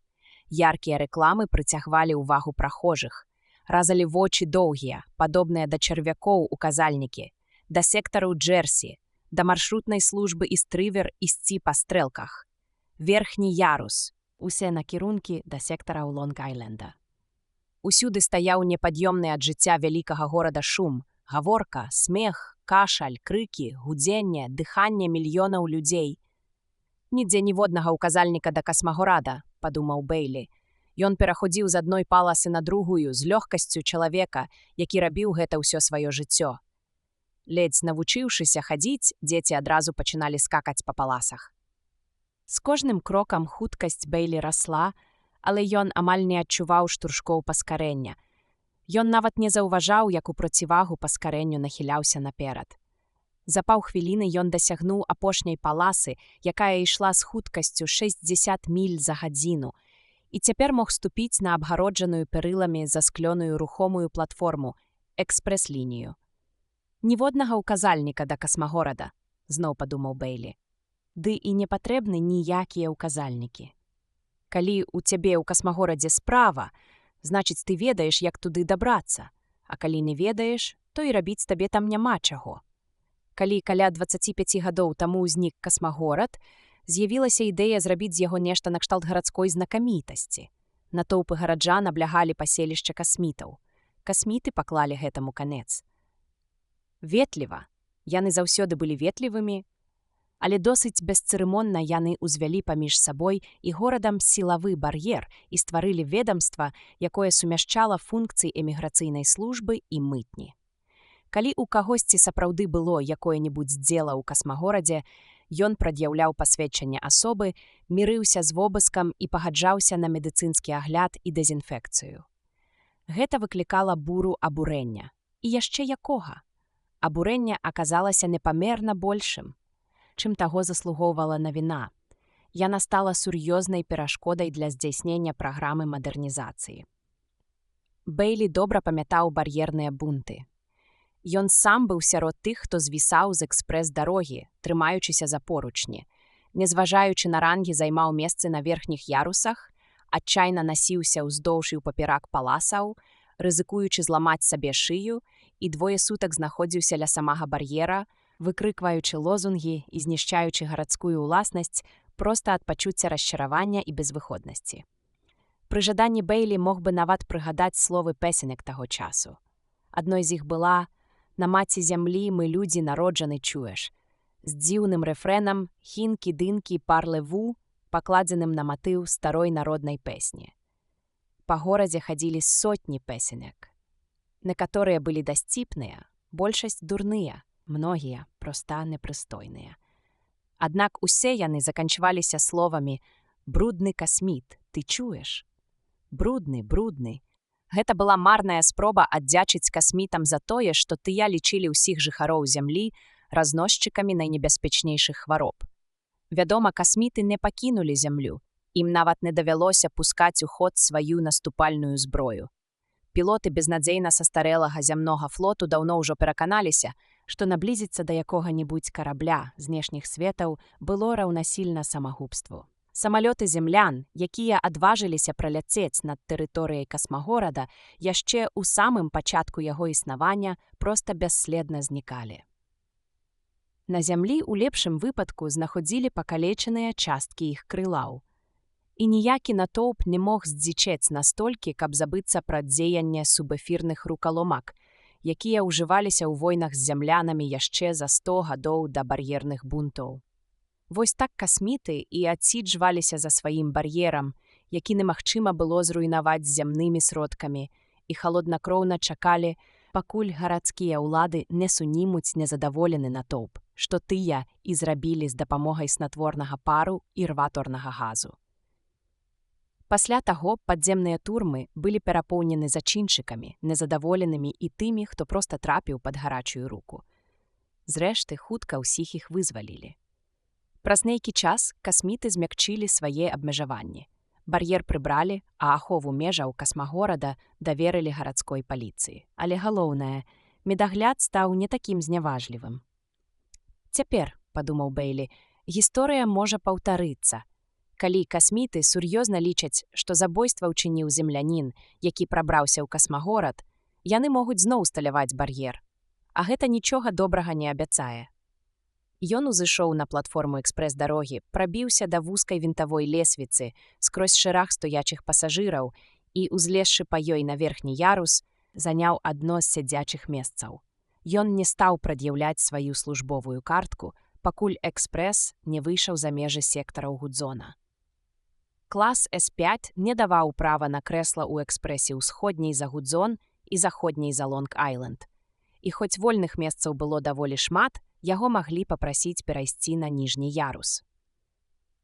Яркія рэкламы прыцягвалі ўвагу прахожых. Разалі вочы доўгія, падобныя да чарвякоў указальнікі, да сектару Джерсі, да маршрутнай службы Іст-Рывер ісці па стрэлках. Верхні ярус. Усе накірункі да сектараў Лонг-Айленда. Усюды стаяў непад'ёмны ад жыцця вялікага горада шум, гаворка, смех, кашаль, крыкі, гудзенне, дыханне мільёнаў людзей. «Нідзе ніводнага указальніка да касмагорада», – падумаў Бэйлі. Ён пераходзіў з адной паласы на другую з лёгкасцю чалавека, які рабіў гэта ўсё сваё жыццё. Ледзь навучыўшыся хадзіць, дзеці адразу пачыналі скакаць па паласах. З кожным крокам хуткасць Бэйлі расла, але ён амаль не адчуваў штуршкоў паскарэння. Ён нават не заўважаў, як у процівагу паскарэнню нахіляўся наперад. За паўхвіліны ён дасягнуў апошняй паласы, якая ішла з хуткасцю 60 міль за гадзіну, і цяпер мог ступіць на абгароджаную перыламі засклёную рухомую платформу, экспрэс-лінію. «Ніводнага ўказальніка да касмагорада», – зноў падумаў Бэйлі. Ды і не патрэбны ніякія ўказальнікі. Калі ў цябе ў касмагорадзе справа, значыць, ты ведаеш, як туды дабрацца, а калі не ведаеш, то і рабіць табе там няма чаго. Калі каля 25 гадоў таму ўзнік касмагорад, з'явілася ідэя зрабіць з яго нешта накшталт гарадской знакамітасці. Натоўпы гараджан аблягалі паселішча касмітаў. Касміты паклалі гэтаму канец. Ветліва. Яны заўсёды былі ветлівымі, але досыць бесцырымонна яны ўзвялі паміж сабой і горадам сілавы бар'ер і стварылі ведамства, якое сумяшчала функцыі эміграцыйнай службы і мытні. Калі ў кагосьці сапраўды было якое-небудзь дзела ў касмагорадзе, ён прад'яўляў пасведчанне асобы, мірыўся з вобыскам і пагаджаўся на медыцынскі агляд і дэзінфекцыю. Гэта выклікала буру абурэння. І яшчэ якога? Абурэнне аказалася непамерна большым, чым таго заслугоўвала навіна. Яна стала сур'ёзнай перашкодай для здзяйснення праграмы мадэрнізацыі. Бэйлі добра памятаў бар'ерныя бунты. Ён сам быў сярод тых, хто звісаў з экспрэс-дарогі, трымаючыся за поручні. Незважаючы на рангі, займаў месцы на верхніх ярусах, адчайна насіўся ўздоўж і ўпаперак паласаў, рызыкуючы зламаць сабе шыю, і 2 сутак знаходзіўся ля самага бар'ера, выкрыкваючы лозунгі і знішчаючы гарадскую ўласнасць проста ад пачуцця расчаравання і безвыходнасці. Пры жаданні Бэйлі мог бы нават прыгадаць словы песенек таго часу. Адной з іх была «На маці зямлі мы людзі народжаны чуеш», з дзіўным рэфрэнам «Хінкі-дынкі парлеву», пакладзеным на матыў старой народнай песні. Па горадзе хадзілі сотні песенек. Некаторыя былі дасціпныя, большасць дурныя, многія проста непрыстойныя. Аднак усе яны заканчваліся словамі «Брудны касміт, ты чуеш?» «Брудны, брудны». Гэта была марная спроба аддзячыць касмітам за тое, што тыя лічылі ўсіх жыхароў зямлі разносчыкамі найнебяспечнейшых хвароб. Вядома, касміты не пакінулі зямлю, ім нават не давялося пускаць у ход сваю наступальную зброю. Пілоты безнадзейна састарэлага зямнога флоту даўно ўжо пераканаліся, што наблізіцца да якога-небудзь карабля знешніх светаў было раўнасільна самагубству. Самалёты землян, якія адважыліся праляцець над тэрыторыяй касмагорада, яшчэ ў самым пачатку яго існавання проста бясследна знікалі. На зямлі ў лепшым выпадку знаходзілі пакалечаныя часткі іх крылаў. І ніякі натоўп не мог здзічэць настолькі, каб забыцца пра дзеянне субэфірных рукаломак, якія ўжываліся ў войнах з зямлянамі яшчэ за 100 гадоў да бар'ерных бунтаў. Вось так касміты і адсіджваліся за сваім бар'ерам, які немагчыма было зруйнаваць зямнымі сродкамі, і халоднакроўна чакалі, пакуль гарадскія ўлады не сунімуць незадаволены натоўп, што тыя і зрабілі з дапамогай снатворнага пару і рваторнага газу. Пасля таго падземныя турмы былі перапоўнены зачыншчыкамі, незадаволенымі і тымі, хто проста трапіў пад гарачую руку. Зрэшты, хутка ўсіх іх вызвалілі. Праз нейкі час касміты змякчылі свае абмежаванні. Бар'ер прыбралі, а ахову межаў касмагорада даверылі гарадской паліцыі. Але галоўнае, медагляд стаў не такім зняважлівым. Цяпер, падумаў Бэйлі, гісторыя можа паўтарыцца. Калі касміты сур'ёзна лічаць, што забойства ўчыніў землянін, які прабраўся ў касмагорад, яны могуць зноў усталяваць бар'ер. А гэта нічога добрага не абяцае. Ён узышоў на платформу экспрэс-дарогі, прабіўся да вузкай вінтавой лесвіцы скрозь шэраг стоячых пасажыраў і, узлезшы па ёй на верхні ярус, заняў адно з сядзячых месцаў. Ён не стаў прад'яўляць сваю службовую картку, пакуль экспрэс не выйшаў за межы сектараў Гудзона. Клас С5 не даваў права на крэсла ў экспрэсе ўсходняй за Гудзон і заходняй за Лонг-Айленд. І хоць вольных месцаў было даволі шмат, яго маглі папрасіць перайсці на ніжні ярус.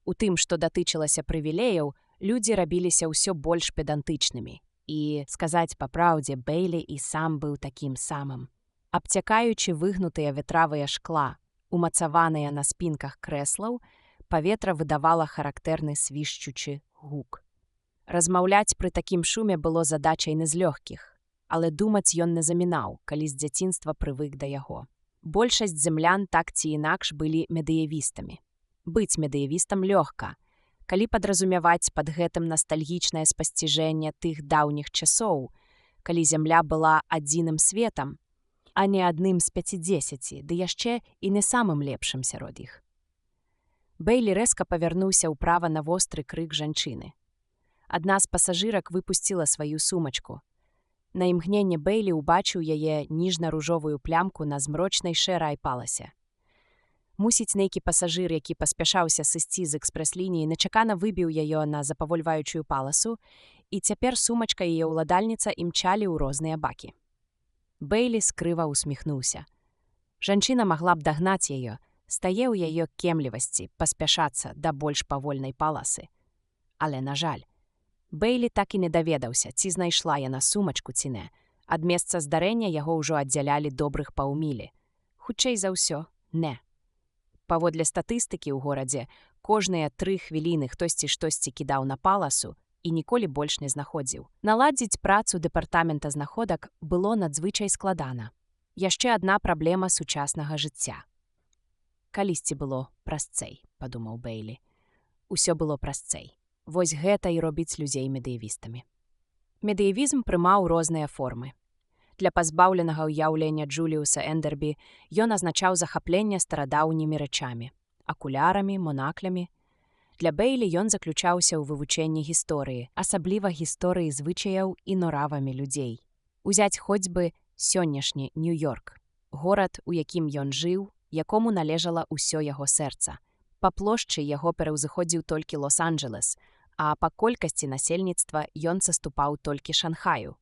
У тым, што датычылася прывілеяў, людзі рабіліся ўсё больш педантычнымі. І, сказаць па праўдзе, Бэйлі і сам быў такім самым. Абцякаючы выгнутыя ветравыя шкла, умацаваныя на спінках крэслаў, паветра выдавала характэрны свішчучы гук. Размаўляць пры такім шуме было задачай не з лёгкіх, але думаць ён не замінаў, калі з дзяцінства прывык да яго. Большасць землян так ці інакш былі медыявістамі. Быць медыявістам лёгка, калі падразумяваць пад гэтым настальгічнае спасціжэнне тых даўніх часоў, калі зямля была адзіным светам, а не адным з 50, ды яшчэ і не самым лепшым сярод іх. Бэйлі рэзка павярнуўся ўправа на востры крык жанчыны. Адна з пасажырак выпусціла сваю сумачку. На імгненне Бэйлі ўбачыў яе ніжна-ружовую плямку на змрочнай шэрай паласе. Мусіць, нейкі пасажыр, які паспяшаўся сысці з экспрэс-лініі, нечакана выбіў яе на запавольваючую паласу, і цяпер сумачка і яе ўладальніца імчалі ў розныя бакі. Бэйлі скрыва усміхнуўся. Жанчына магла б дагнаць яе, стае ў яе кемлівасці паспяшацца да больш павольнай паласы. Але, на жаль, Бэйлі так і не даведаўся, ці знайшла яна сумачку ці не. Ад месца здарэння яго ўжо аддзялялі добрых паўмілі. Хутчэй за ўсё, не. Паводле статыстыкі ў горадзе, кожныя 3 хвіліны хтосьці штосьці кідаў на паласу і ніколі больш не знаходзіў. Наладзіць працу дэпартамента знаходак было надзвычай складана. Яшчэ адна праблема сучаснага жыцця. Калісьці было прасцэй, падумаў Бэйлі. Усё было прасцэй. Вось гэта і робіць людзей медыявістамі. Медыявізм прымаў розныя формы. Для пазбаўленага ўяўлення Джуліуса Эндербі ён азначаў захапленне старадаўнімі рэчамі – акулярамі, монаклямі. Для Бэйлі ён заключаўся ў вывучэнні гісторыі, асабліва гісторыі звычаяў і норавамі людзей. Узяць хоць бы сённяшні Нью-Йорк, горад, у якім ён жыў, якому належала ўсё яго сэрца. Па плошчы яго пераўзыходзіў толькі Лос-Анджэлес, а па колькасці насельніцтва ён саступаў толькі Шанхаю,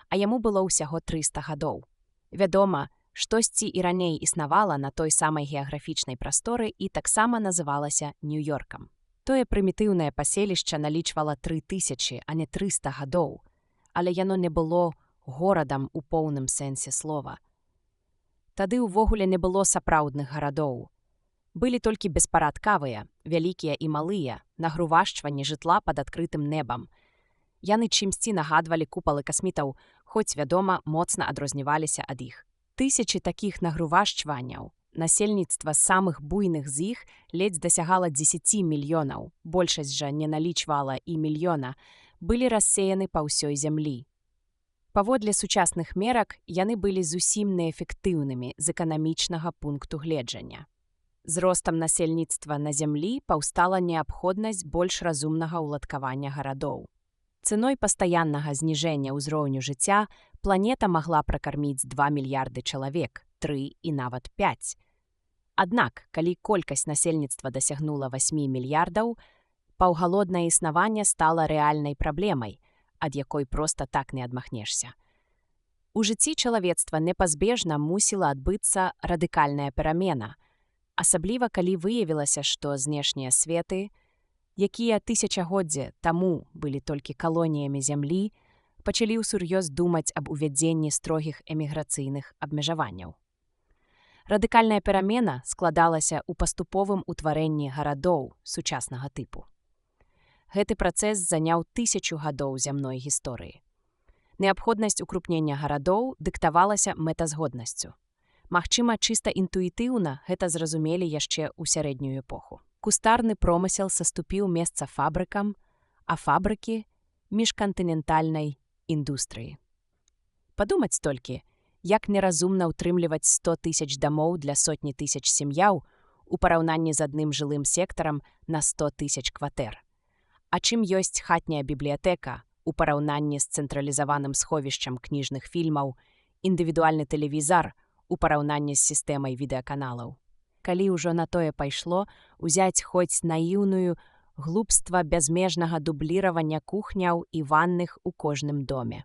а яму было ўсяго 300 гадоў. Вядома, штосьці і раней існавала на той самай геаграфічнай прасторы і таксама называлася Нью-Йоркам. Тое прымітыўнае паселішча налічвала 3000, а не 300 гадоў, але яно не было горадам у поўным сэнсе слова. Тады ўвогуле не было сапраўдных гарадоў. Былі толькі беспарадкавыя, вялікія і малыя, нагрувашчванні жытла пад адкрытым небам. Яны чымсьці нагадвалі купалы касмітаў, хоць, вядома, моцна адрозніваліся ад іх. Тысячы такіх нагрувашчванняў, насельніцтва самых буйных з іх ледзь дасягала 10 мільёнаў, большасць жа не налічвала і мільёна, былі рассеяны па ўсёй зямлі. Паводле сучасных мерак, яны былі зусім неэфектыўнымі з эканамічнага пункту гледжання. З ростам насельніцтва на зямлі паўстала неабходнасць больш разумнага ўладкавання гарадоў. Цэной пастаяннага зніжэння ўзроўню жыцця планета магла пракарміць 2 мільярды чалавек, 3 і нават 5. Аднак, калі колькасць насельніцтва дасягнула 8 мільярдаў, паўгалоднае існаванне стала рэальнай праблемай, ад якой проста так не адмахнешся. У жыцці чалавецтва непазбежна мусіла адбыцца радыкальная перамена, асабліва калі выявілася, што знешнія светы, якія тысячагоддзя таму былі толькі калоніямі зямлі, пачалі ўсур'ёз думаць аб увядзенні строгіх эміграцыйных абмежаванняў. Радыкальная перамена складалася ў паступовым утварэнні гарадоў сучаснага тыпу. Гэты працэс заняў 1000 гадоў зямной гісторыі. Неабходнасць укрупнення гарадоў дыктавалася мэтазгоднасцю. Магчыма, чыста інтуітыўна гэта зразумелі яшчэ ў сярэднюю эпоху. Кустарны промысел саступіў месца фабрыкам, а фабрыкі – міжкантынентальнай індустрыі. Падумаць толькі, як неразумна ўтрымліваць 100 000 дамоў для сотні тысяч сям'яў у параўнанні з адным жылым сектарам на 100 000 кватэр. А чым ёсць хатняя бібліятэка у параўнанні з цэнтралізаваным сховішчам кніжных фільмаў, індывідуальны тэлевізар у параўнанні з сістэмай відэаканалаў. Калі ўжо на тое пайшло, узяць хоць наіўную глупства бязмежнага дубліравання кухняў і ванных у кожным доме.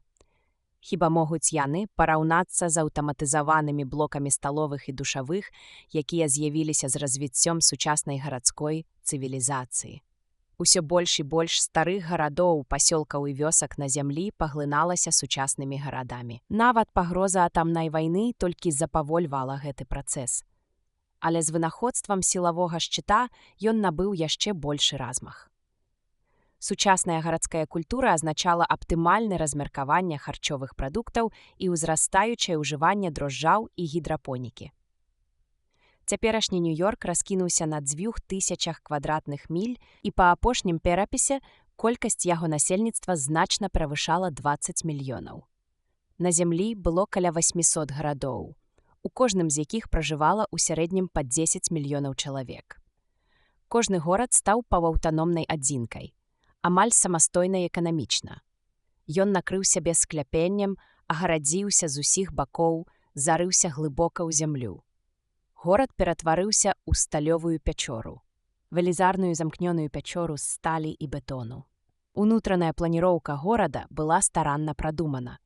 Хіба могуць яны параўнацца з аўтаматызаванымі блокамі сталовых і душавых, якія з'явіліся з развіццём сучаснай гарадской цывілізацыі. Усё больш і больш старых гарадоў, пасёлкаў і вёсак на зямлі паглыналася сучаснымі гарадамі. Нават пагроза атамнай вайны толькі запавольвала гэты працэс. Але з вынаходствам сілавога шчыта ён набыў яшчэ большы размах. Сучасная гарадская культура азначала аптымальнае размеркаванне харчовых прадуктаў і ўзрастаючае ўжыванне дрожджаў і гідрапонікі. Цяперашні Нью-Йорк раскінуўся на 2000 квадратных міль і па апошнім перапісе колькасць яго насельніцтва значна перавышала 20 мільёнаў. На зямлі было каля 800 гарадоў, у кожным з якіх пражывала ў сярэднім па 10 мільёнаў чалавек. Кожны горад стаў паўаўтаномнай адзінкай, амаль самастойнай эканамічна. Ён накрыў сябе скляпеннем, агарадзіўся з усіх бакоў, зарыўся глыбока ў зямлю. Горад ператварыўся ў сталёвую пячору, велізарную замкнёную пячору з сталі і бетону. Унутраная планіроўка горада была старанна прадумана.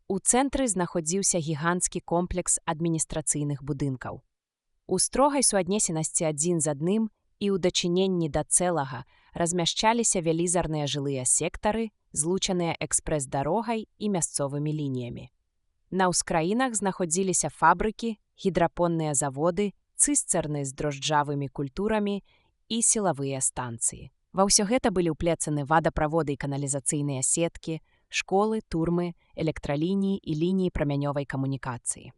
У цэнтры знаходзіўся гіганцкі комплекс адміністрацыйных будынкаў. У строгай суаднесенасці адзін з адным і ў дачыненні да цэлага размяшчаліся велізарныя жылыя сектары, злучаныя экспрэс-дарогай і мясцовымі лініямі. На ўскраінах знаходзіліся фабрыкі, гідрапонныя заводы, цыстэрны з дрожджавымі культурамі і сілавыя станцыі. Ва ўсё гэта былі ўплецаны вадаправоды і каналізацыйныя сеткі, школы, турмы, электралініі і лініі прамянёвай камунікацыі.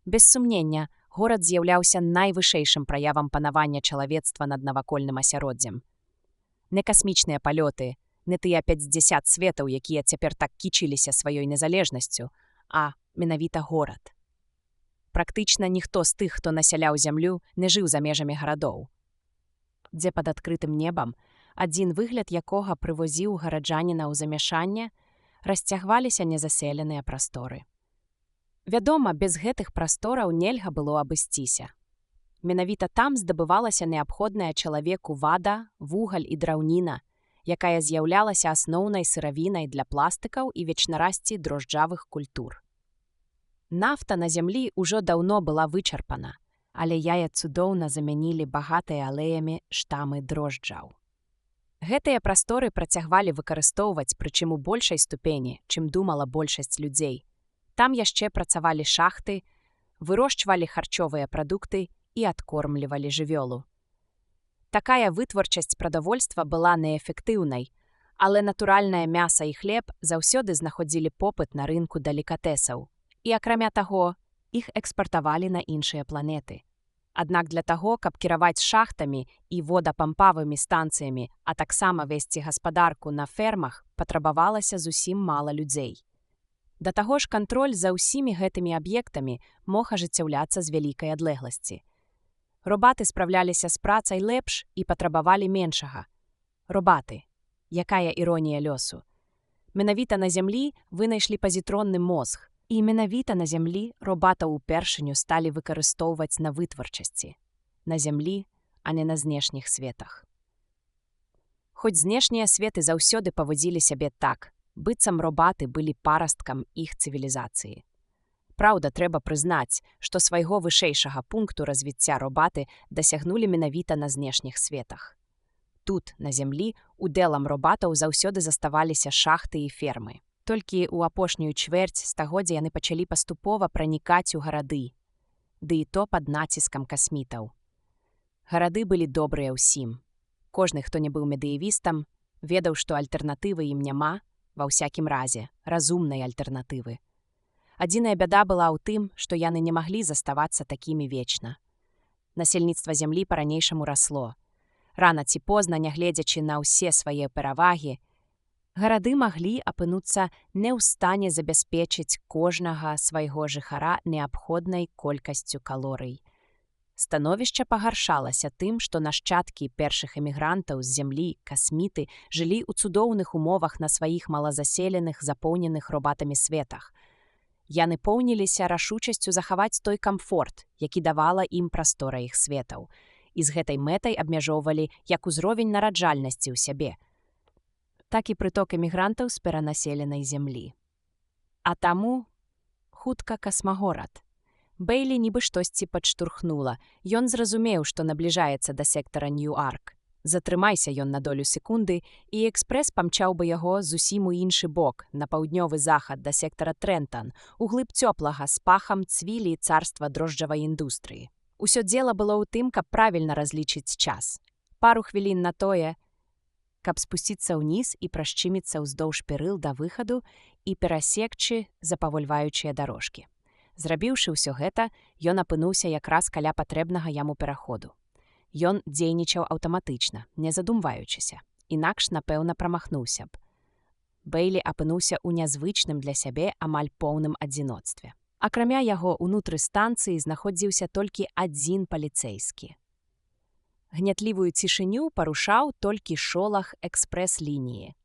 Без сумнення, горад з'яўляўся найвышэйшым праявам панавання чалавецтва над навакольным асяроддзем. Не касмічныя палёты, не тыя 50 светаў, якія цяпер так кічыліся сваёй незалежнасцю, а менавіта горад. Практычна ніхто з тых, хто насяляў зямлю, не жыў за межамі гарадоў. Дзе пад адкрытым небам, адзін выгляд якога прывозіў гараджаніна ў замяшанне, расцягваліся незаселеныя прасторы. Вядома, без гэтых прастораў нельга было абысціся. Менавіта там здабывалася неабходная чалавеку вада, вугаль і драўніна, якая з'яўлялася асноўнай сыравінай для пластыкаў і вечнарасці дрожджавых культур. Нафта на зямлі ўжо даўно была вычарпана, але яе цудоўна замянілі багатыя алеямі штамы дрожджаў. Гэтыя прасторы працягвалі выкарыстоўваць, прычым у большай ступені, чым думала большасць людзей. Там яшчэ працавалі шахты, вырошчвалі харчовыя прадукты і адкормлівалі жывёлу. Такая вытворчасць прадавольства была неэфектыўнай, але натуральнае мяса і хлеб заўсёды знаходзілі попыт на рынку далікатэсаў. І, акрамя таго, іх экспартавалі на іншыя планеты. Аднак для таго, каб кіраваць шахтамі і водапампавымі станцыямі, а таксама весці гаспадарку на фермах, патрабавалася зусім мала людзей. Да таго ж кантроль за ўсімі гэтымі аб'ектамі мог ажыццяўляцца з вялікай адлегласці. Робаты спраўляліся з працай лепш і патрабавалі меншага. Робаты. Якая іронія лёсу. Менавіта на зямлі вынайшлі пазітронны мозг, і менавіта на зямлі робатаў упершыню сталі выкарыстоўваць на вытворчасці. На зямлі, а не на знешніх светах. Хоць знешнія светы заўсёды паводзілі сябе так, быццам робаты былі парасткам іх цывілізацыі. Праўда, трэба прызнаць, што свайго вышэйшага пункту развіцця робаты дасягнулі менавіта на знешніх светах. Тут, на зямлі, удэлам робатаў заўсёды заставаліся шахты і фермы. Толькі ў апошнюю чвэрць стагоддзя яны пачалі паступова пранікаць у гарады, ды і то пад націскам касмітаў. Гарады былі добрыя ўсім. Кожны, хто не быў медыевістам, ведаў, што альтэрнатывы ім няма, ва ўсякім разе, разумнай альтэрнатывы. Адзіная бяда была ў тым, што яны не маглі заставацца такімі вечна. Насельніцтва зямлі па-ранейшаму расло. Рана ці позна, нягледзячы на ўсе свае перавагі, гарады маглі апынуцца не ў стане забяспечыць кожнага свайго жыхара неабходнай колькасцю калорый. Становішча пагаршалася тым, што нашчадкі першых эмігрантаў з зямлі, касміты, жылі ў цудоўных умовах на сваіх малазаселеных, запоўненых робатамі светах. Яны поўніліся рашучасцю захаваць той камфорт, які давала ім прастора іх светаў, і з гэтай мэтай абмяжоўвалі як узровень нараджальнасці ў сябе, так і прыток эмігрантаў з перанаселенай зямлі. А таму хутка касмагорад. Бэйлі нібы штосьці падштурхнула. Ён зразумеў, што набліжаецца да сектара Нью-Арк. Затрымайся ён на долю секунды, і экспрэс памчаў бы яго зусім у іншы бок, на паўднёвы захад да сектара Трэнтан, у глыб цёплага з пахам цвілі царства дрожджавай індустрыі. Усё дзела было ў тым, каб правільна разлічыць час. Пару хвілін на тое, каб спусціцца ўніз і прашчыміцца ўздоўж перыл да выхаду і перасекчы запавольваючыя дарожкі. Зрабіўшы ўсё гэта, ён апынуўся якраз каля патрэбнага яму пераходу. Ён дзейнічаў аўтаматычна, не задумваючыся, інакш, напэўна, прамахнуўся б. Бэйлі апынуўся ў нязвычным для сябе амаль поўным адзіноцтве. Акрамя яго, унутры станцыі знаходзіўся толькі адзін паліцэйскі. Гнятлівую цішыню парушаў толькі шолах экспрэс-лініі.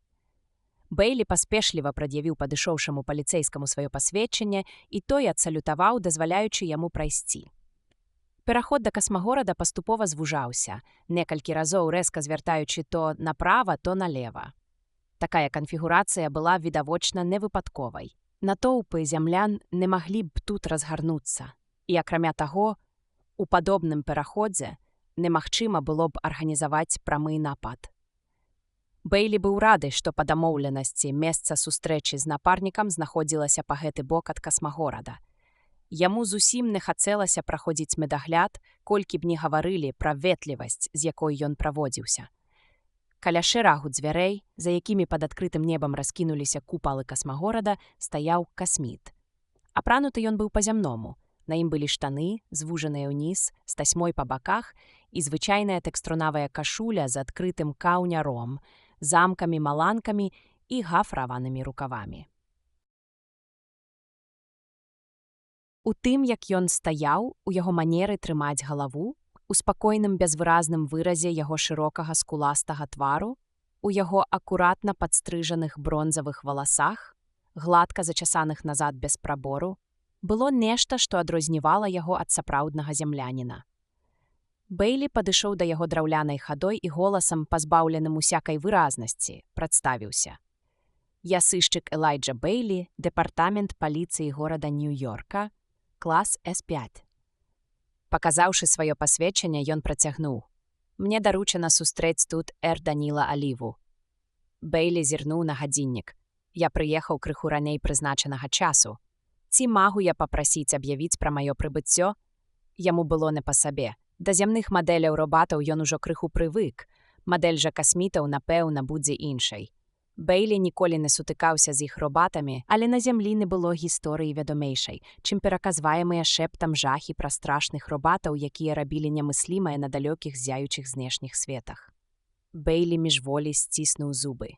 Бэйлі паспешліва прад'явіў падышоўшаму паліцэйскаму сваё пасведчанне, і той адсалютаваў, дазваляючы яму прайсці. Пераход да касмагорада паступова звужаўся, некалькі разоў рэзка звяртаючы то направа, то налева. Такая канфігурацыя была відавочна невыпадковай. Натоўпы зямлян не маглі б тут разгарнуцца, і, акрамя таго, у падобным пераходзе немагчыма было б арганізаваць прамы напад. Бэйлі быў рады, што па дамоўленасці месца сустрэчы з напарнікам знаходзілася па гэты бок ад касмагорада. Яму зусім не хацелася праходзіць медагляд, колькі б не гаварылі пра ветлівасць, з якой ён праводзіўся. Каля шэрагу дзвярэй, за якімі пад адкрытым небам раскінуліся купалы касмагорада, стаяў касміт. Апрануты ён быў па-зямному. На ім былі штаны, звужаныя ўніз, з тасьмой па баках і звычайная тэкструнавая кашуля з адкрытым каўняром, замкамі-маланкамі і гафраванымі рукавамі. У тым, як ён стаяў, у яго манеры трымаць галаву, у спакойным безвыразным выразе яго шырокага скуластага твару, у яго акуратна падстрыжаных бронзавых валасах, гладка зачасаных назад без прабору, было нешта, што адрознівала яго ад сапраўднага зямляніна. Бэйлі падышоў да яго драўлянай хадой і голасам, пазбаўленым усякай выразнасці, прадставіўся. Я сышчык Элайджа Бэйлі, дэпартамент паліцыі горада Нью-Йорка, клас С5. Паказаўшы сваё пасведчанне, ён працягнуў. Мне даручана сустрэць тут Даніла Аліву. Бэйлі зірнуў на гадзіннік. Я прыехаў крыху раней прызначанага часу. Ці магу я папрасіць аб'явіць пра маё прыбыццё? Яму было не па сабе. Да зямных мадэляў робатаў ён ужо крыху прывык. Мадэль жа касмітаў, напэўна, будзе іншай. Бэйлі ніколі не сутыкаўся з іх робатамі, але на зямлі не было гісторыі вядомейшай, чым пераказваемыя шэптам жахі пра страшных робатаў, якія рабілі немыслімае на далёкіх зяючых знешніх светах. Бэйлі міжволі сціснуў зубы.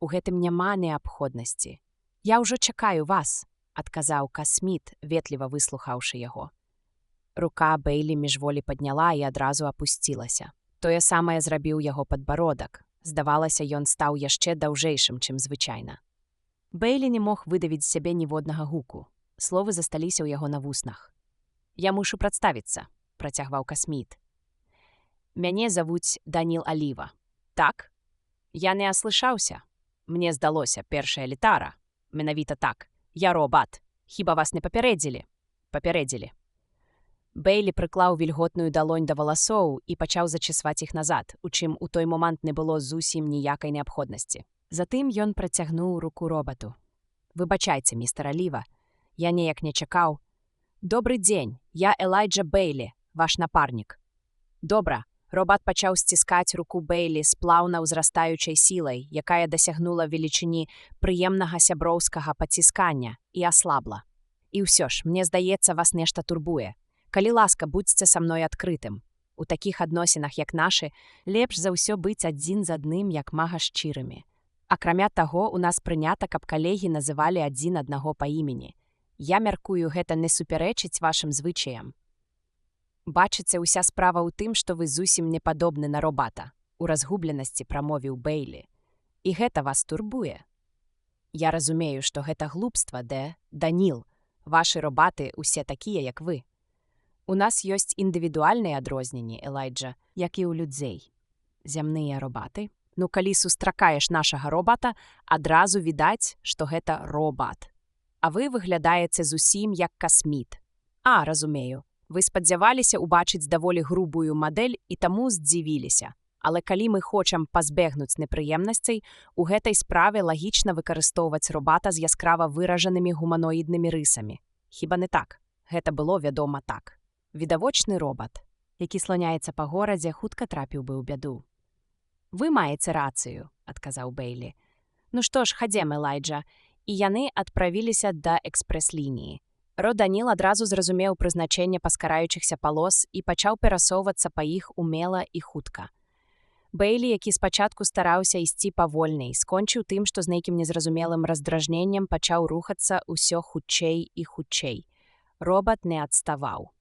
У гэтым няма неабходнасці. Я ўжо чакаю вас, адказаў касміт, ветліва выслухаўшы яго. Рука Бэйлі міжволі падняла і адразу апусцілася. Тое самае зрабіў яго падбародак. Здавалася, ён стаў яшчэ даўжэйшым, чым звычайна. Бэйлі не мог выдавіць з сябе ніводнага гуку. Словы засталіся ў яго на вуснах. «Я мушу прадставіцца», – працягваў касміт. «Мяне завуць Даніл Аліва. Так? Я не аслышаўся. Мне здалося, першая літара. Менавіта так. Я робат. Хіба вас не папярэдзілі? Папярэдзілі. Бейлі прыклаў вільготную далонь да валасоў і пачаў зачесваць іх назад, у чым у той момант не было зусім ніякай неабходнасці. Затым ён працягнуў руку робату. «Выбачайце, містер Аліва, я неяк не чакаў. Добры дзень, я Элайджа Бейлі, ваш напарнік». «Добра». Робат пачаў сціскаць руку Бейлі з плаўна ўзрастаючай сілай, якая дасягнула велічыні прыемнага сяброўскага паціскання і аслабла. «І ўсё ж, мне здаецца, вас нешта турбуе. Калі ласка, будзьце са мной адкрытым. У такіх адносінах, як нашы, лепш за ўсё быць адзін з адным, як мага шчырымі. Акрамя таго, у нас прынята, каб калегі называлі адзін аднаго па імені. Я мяркую, гэта не супярэчыць вашым звычаям. Бачыце, уся справа ў тым, што вы зусім не падобны на робата», — у разгубленасці прамовіў Бейлі. «І гэта вас турбуе. Я разумею, што гэта глупства, Даніл. Вашы робаты усе такія, як вы. У нас ёсць індывідуальныя адрозненні, Элайджа, як і ў людзей. Зямныя робаты. Ну, калі сустракаеш нашага робата, адразу відаць, што гэта робат. А вы выглядаеце зусім як касміт. А, разумею. Вы спадзяваліся ўбачыць даволі грубую мадэль і таму здзівіліся. Але калі мы хочам пазбегнуць непрыемнасцей, у гэтай справе лагічна выкарыстоўваць робата з яскрава выражанымі гуманоіднымі рысамі. Хіба не так? Гэта было вядома так. Відавочны робат, які сланяецца па горадзе, хутка трапіў бы ў бяду. «Вы маеце рацыю», — адказаў Бейлі. «Ну што ж, хадзем, Элайджа». І яны адправіліся да экспрэс-лініі. Даніл адразу зразумеў прызначэнне паскараючыхся палос і пачаў перасоўвацца па іх умела і хутка. Бейлі, які спачатку стараўся ісці павольней, скончыў тым, што з нейкім незразумелым раздражненнем пачаў рухацца ўсё хутчэй і хутчэй. Робат не адставаў.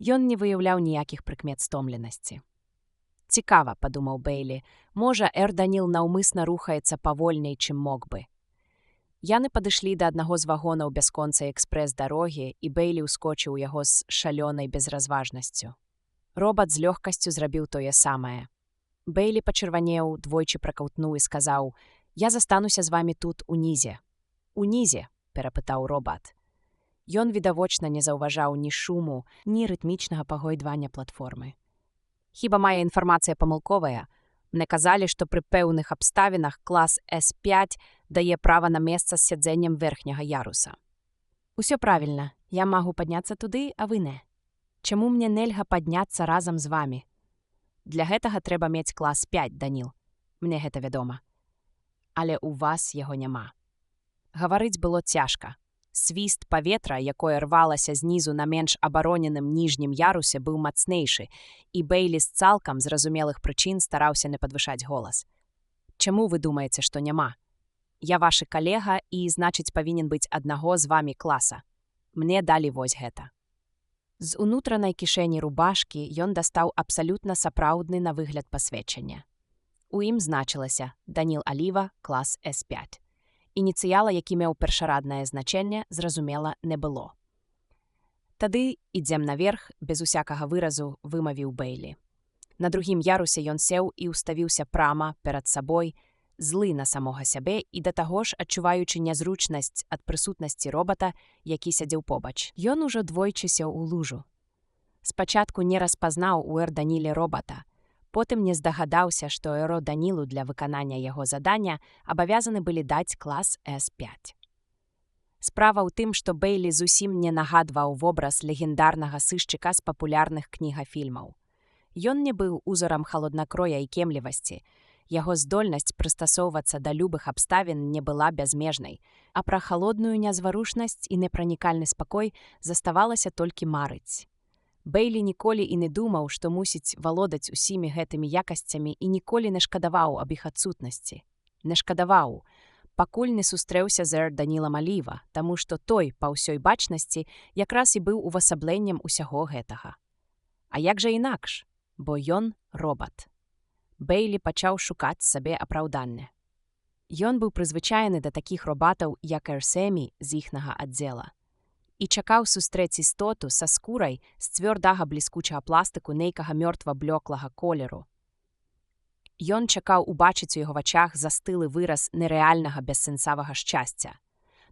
Ён не выяўляў ніякіх прыкмет стомленасці. «Цікава», — падумаў Бейлі, «можа, Даніл наўмысна рухаецца павольней, чым мог бы». Яны падышлі да аднаго з вагонаў бясконцай экспрэс-дарогі, і Бейлі ўскочыў у яго з шалёнай безразважнасцю. Робат з лёгкасцю зрабіў тое самае. Бейлі пачырванеў, двойчы пракаўтнуў і сказаў: «Я застануся з вамі тут, унізе». «Унізе?» – перапытаў робат. Ён відавочна не заўважаў ні шуму, ні рытмічнага пагойдвання платформы. «Хіба мая інфармацыя памылковая? Мне казалі, што пры пэўных абставінах клас С5 дае права на месца з сядзеннем верхняга яруса». «Усё правільна. Я магу падняцца туды, а вы не. Чаму мне нельга падняцца разам з вамі? Для гэтага трэба мець клас 5, Даніл. Мне гэта вядома. Але ў вас яго няма». Гаварыць было цяжка. Свіст паветра, якое рвалася знізу на менш абароненым ніжнім ярусе, быў мацнейшы, і Бейлі з цалкам зразумелых прычын стараўся не падвышаць голас. «Чаму вы думаеце, што няма? Я вашы калега і, значыць, павінен быць аднаго з вамі класа. Мне далі вось гэта». З унутранай кішэні рубашкі ён дастаў абсалютна сапраўдны на выгляд пасведчання. У ім значылася «Даніл Аліва, клас С5». Ініцыяла, які меў першараднае значэнне, зразумела, не было. «Тады ідзем наверх», без усякага выразу вымавіў Бейлі. На другім ярусе ён сеў і ўставіўся прама перад сабой, злы на самога сябе і да таго ж адчуваючы нязручнасць ад прысутнасці робата, які сядзеў побач. Ён ужо двойчы сеў у лужу. Спачатку не распазнаў у Даніле робата, потым не здагадаўся, што Данілу для выканання яго задання абавязаны былі даць клас С5. Справа ў тым, што Бейлі зусім не нагадваў вобраз легендарнага сышчыка з папулярных кнігафільмаў. Ён не быў узорам халоднакроя і кемлівасці, яго здольнасць прыстасоўвацца да любых абставін не была бязмежнай, а пра халодную нязварушнасць і непранікальны спакой заставалася толькі марыць. Бейлі ніколі і не думаў, што мусіць валодаць усімі гэтымі якасцямі і ніколі не шкадаваў аб іх адсутнасці. Не шкадаваў, пакуль не сустрэўся з Данілам Аліва, таму што той, па ўсёй бачнасці, якраз і быў увасабленнем усяго гэтага. А як жа інакш? Бо ён робат. Бейлі пачаў шукаць сабе апраўданне. Ён быў прызвычаены да такіх робатаў, як Эрсемі з іхнага аддзела. І чакаў сустрэць істоту са скурай з цвёрдага бліскучага пластыку нейкага мёртва-блёклага колеру. Ён чакаў убачыць у яго вачах застылы выраз нерэальнага бессэнсавага шчасця.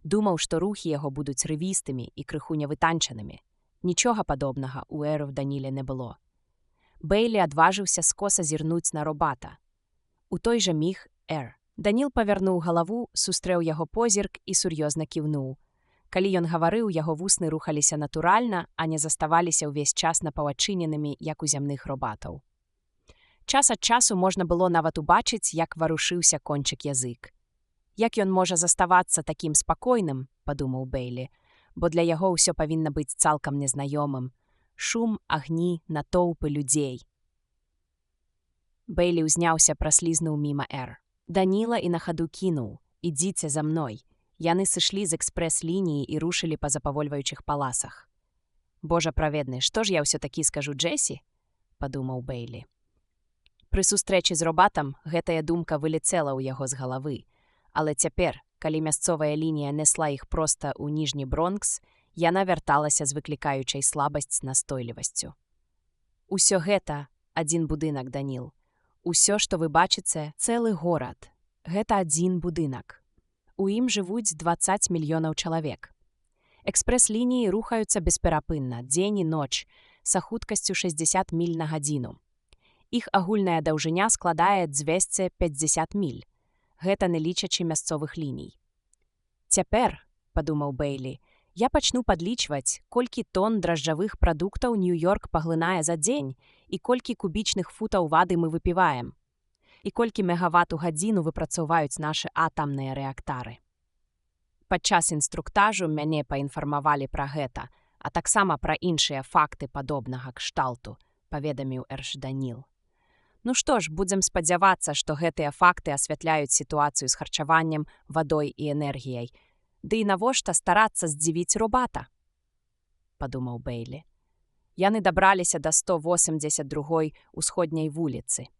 Думаў, што рухі яго будуць рывістымі і крыху нявытанчанымі. Нічога падобнага ў Эру в Даніле не было. Бейлі адважыўся скоса зірнуць на робата. У той жа міг Эр. Даніл павярнуў галаву, сустрэў яго позірк і сур'ёзна кіўнуў. Калі ён гаварыў, яго вусны рухаліся натуральна, а не заставаліся ўвесь час напаўадчыненымі, як у зямных робатаў. Час ад часу можна было нават убачыць, як варушыўся кончык язык. Як ён можа заставацца такім спакойным, падумаў Бейлі, бо для яго ўсё павінна быць цалкам незнаёмым. Шум, агні, натоўпы людзей. Бейлі ўзняўся, праслізнуў міма Эр. Даніла і на хаду кінуў: «Ідзіце за мной». Яны сышлі з экспрэс-лініі і рушылі па запавольваючых паласах. «Божа праведны, што ж я ўсё-такі скажу Джесі?» – падумаў Бейлі. Пры сустрэчы з робатам гэтая думка вылецела ў яго з галавы, але цяпер, калі мясцовая лінія несла іх проста ў ніжні Бронкс, яна вярталася з выклікаючай слабасць настойлівасцю. «Усё гэта адзін будынак, Даніл. Усё, што вы бачыце, цэлы горад. Гэта адзін будынак. У ім жывуць 20 мільёнаў чалавек. Экспрэс-лініі рухаюцца бесперапынна, дзень і ноч, са хуткасцю 60 міль на гадзіну. Іх агульная даўжыня складае 250 міль. Гэта не лічачы мясцовых ліній. Цяпер, падумаў Бейлі, я пачну падлічваць, колькі тонн дражджавых прадуктаў Нью-Йорк паглынае за дзень і колькі кубічных футаў вады мы выпіваем, і колькі мегават у гадзіну выпрацоўваюць нашы атамныя рэактары. Падчас інструктажу мяне паінфармавалі пра гэта, а таксама пра іншыя факты падобнага кшталту, паведаміў Эрш Даніл. Ну што ж, будзем спадзявацца, што гэтыя факты асвятляюць сітуацыю з харчаваннем, вадой і энергіяй. Ды і навошта старацца здзівіць робата? Падумаў Бейлі. Яны дабраліся да 182-й усходняй вуліцы.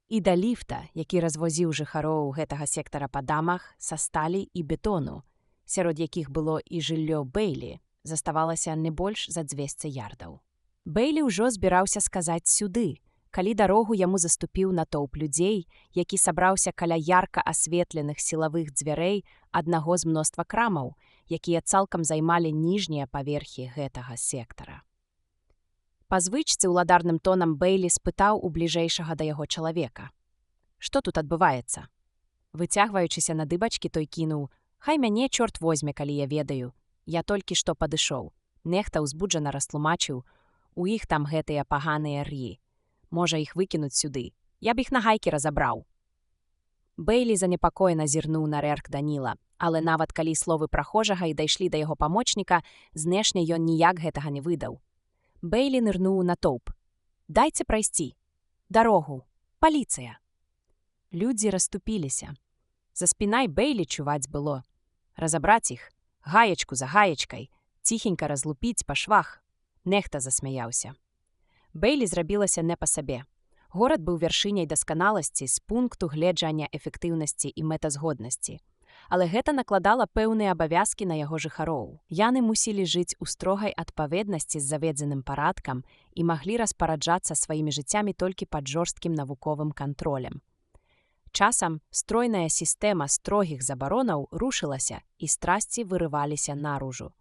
І да ліфта, які развозіў жыхароў гэтага сектара па дамах са сталі і бетону, сярод якіх было і жыллё Бейлі, заставалася не больш за 200 ярдаў. Бейлі ўжо збіраўся сказаць сюды, калі дарогу яму заступіў натоўп людзей, які сабраўся каля ярка асветленых сілавых дзвярэй аднаго з мноства крамаў, якія цалкам займалі ніжнія паверхі гэтага сектара. Па звычцы ўладарным тонам Бейлі спытаў у бліжэйшага да яго чалавека: «Што тут адбываецца?» Выцягваючыся на дыбачкі, той кінуў: «Хай мяне чорт возьме, калі я ведаю. Я толькі што падышоў». Нехта ўзбуджана растлумачыў: «У іх там гэтыя паганыя р'і. Можа, іх выкінуць сюды. Я б іх на гайкі разабраў». Бейлі занепакоена зірнуў на рэрк Даніла, але нават калі словы прахожага і дайшлі да яго памочніка, знешне ён ніяк гэтага не выдаў. Бейлі нырнуў у натоўп. «Дайце прайсці! Дарогу! Паліцыя!» Людзі расступіліся. За спінай Бейлі чуваць было: разабраць іх, гаечку за гаечкай, ціхенька разлупіць па швах. Нехта засмяяўся. Бейлі зрабілася не па сабе. Горад быў вяршыняй дасканаласці з пункту гледжання эфектыўнасці і мэтазгоднасці. Але гэта накладала пэўныя абавязкі на яго жыхароў. Яны мусілі жыць у строгай адпаведнасці з заведзеным парадкам і маглі распараджацца сваімі жыццямі толькі пад жорсткім навуковым кантролем. Часам стройная сістэма строгіх забаронаў рушылася, і страсці вырываліся наружу.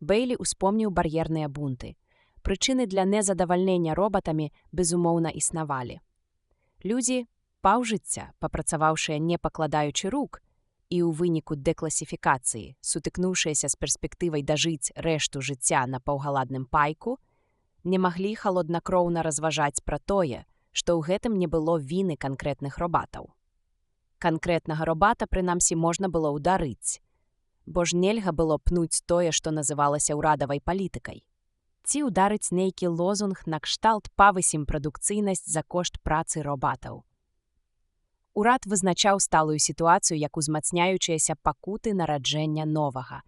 Бейлі ўспомніў бар'ерныя бунты. Прычыны для незадавальнення робатамі, безумоўна, існавалі. Людзі, паўжыцця, папрацаваўшыя не пакладаючы рук, і ў выніку дэкласіфікацыі, сутыкнуўшыеся з перспектывай дажыць рэшту жыцця на паўгаладным пайку, не маглі халоднакроўна разважаць пра тое, што ў гэтым не было віны канкрэтных робатаў. Канкрэтнага робата, прынамсі, можна было ўдарыць, бо ж нельга было пнуць тое, што называлася ўрадавай палітыкай. Ці ўдарыць нейкі лозунг накшталт «павысім прадукцыйнасць за кошт працы робатаў». Урад вызначаў сталую сітуацыю як узмацняючыяся пакуты нараджэння новага.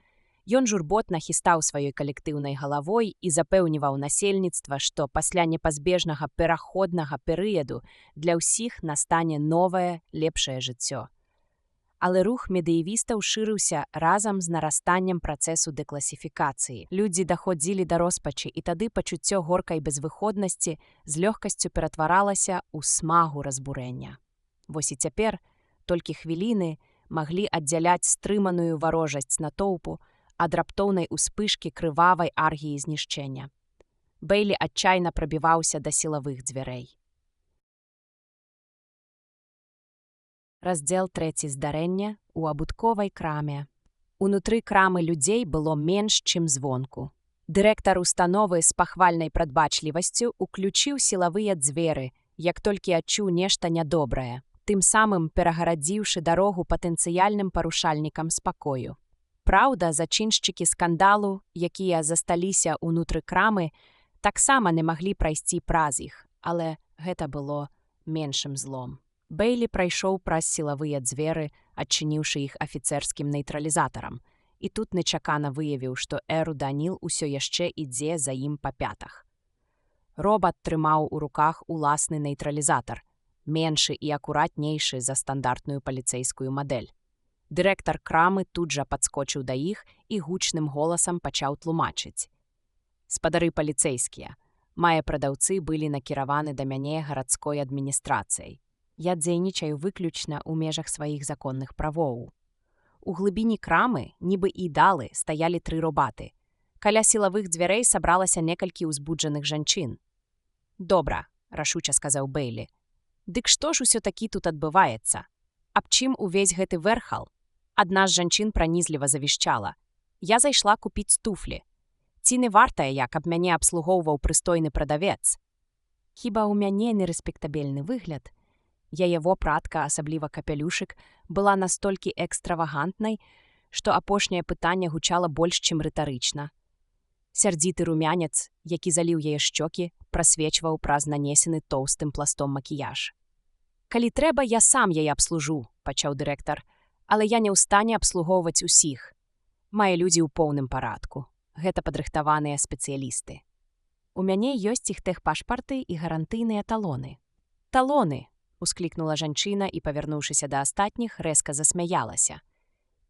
Ён журботна хістаў сваёй калектыўнай галавой і запэўніваў насельніцтва, што пасля непазбежнага пераходнага перыяду для ўсіх настане новае, лепшае жыццё. Але рух медыевістаў шырыўся разам з нарастаннем працэсу дэкласіфікацыі. Людзі даходзілі да роспачы, і тады пачуццё горкай безвыходнасці з лёгкасцю ператваралася ў смагу разбурэння. Вось і цяпер толькі хвіліны маглі аддзяляць стрыманую варожасць натоўпу ад раптоўнай успышкі крывавай аргіі знішчэння. Бэйлі адчайна прабіваўся да сілавых дзвярэй. Раздзел 3. Здарэння ў абутковай краме. Унутры крамы людзей было менш, чым звонку. Дырэктар установы з пахвальнай прадбачлівасцю уключыў сілавыя дзверы, як толькі адчуў нешта нядобрае, тым самым перагарадзіўшы дарогу патэнцыяльным парушальнікам спакою. Праўда, зачыншчыкі скандалу, якія засталіся ўнутры крамы, таксама не маглі прайсці праз іх, але гэта было меншым злом. Бэйлі прайшоў праз сілавыя дзверы, адчыніўшы іх афіцэрскім нейтралізатарам, і тут нечакана выявіў, што Эру Даніл усё яшчэ ідзе за ім па пятах. Робат трымаў у руках уласны нейтралізатар, меншы і акуратнейшы за стандартную паліцэйскую мадэль. Дырэктар крамы тут жа падскочыў да іх і гучным голасам пачаў тлумачыць. «Спадары паліцэйскія, мае прадаўцы былі накіраваны да мяне гарадской адміністрацыяй. Я дзейнічаю выключна ў межах сваіх законных правоў». У глыбіні крамы, нібы ідалы, стаялі 3 робаты. Каля сілавых дзвярэй сабралася некалькі ўзбуджаных жанчын. «Добра», – рашуча сказаў Бэйлі. «Дык што ж усё-такі тут адбываецца? Аб чым увесь гэты вэрхал?» Адна з жанчын пранізліва завішчала. «Я зайшла купіць туфлі. Ці не вартая я, каб мяне абслугоўваў прыстойны прадавец? Хіба ў мяне нерэспектабельны выгляд?» Яе вопратка, асабліва капялюшык, была настолькі экстравагантнай, што апошняе пытанне гучала больш, чым рытарычна. Сярдзіты румянец, які заліў яе шчокі, прасвечваў праз нанесены тоўстым пластом макіяж. «Калі трэба, я сам яе абслужу», – пачаў дырэктар, «але я не ў стане абслугоўваць усіх. Мае людзі ў поўным парадку. Гэта падрыхтаваныя спецыялісты. У мяне ёсць іх тэхпашпарты і гарантыйныя талоны». «Талоны!» – усклікнула жанчына і, павярнуўшыся да астатніх, рэзка засмяялася.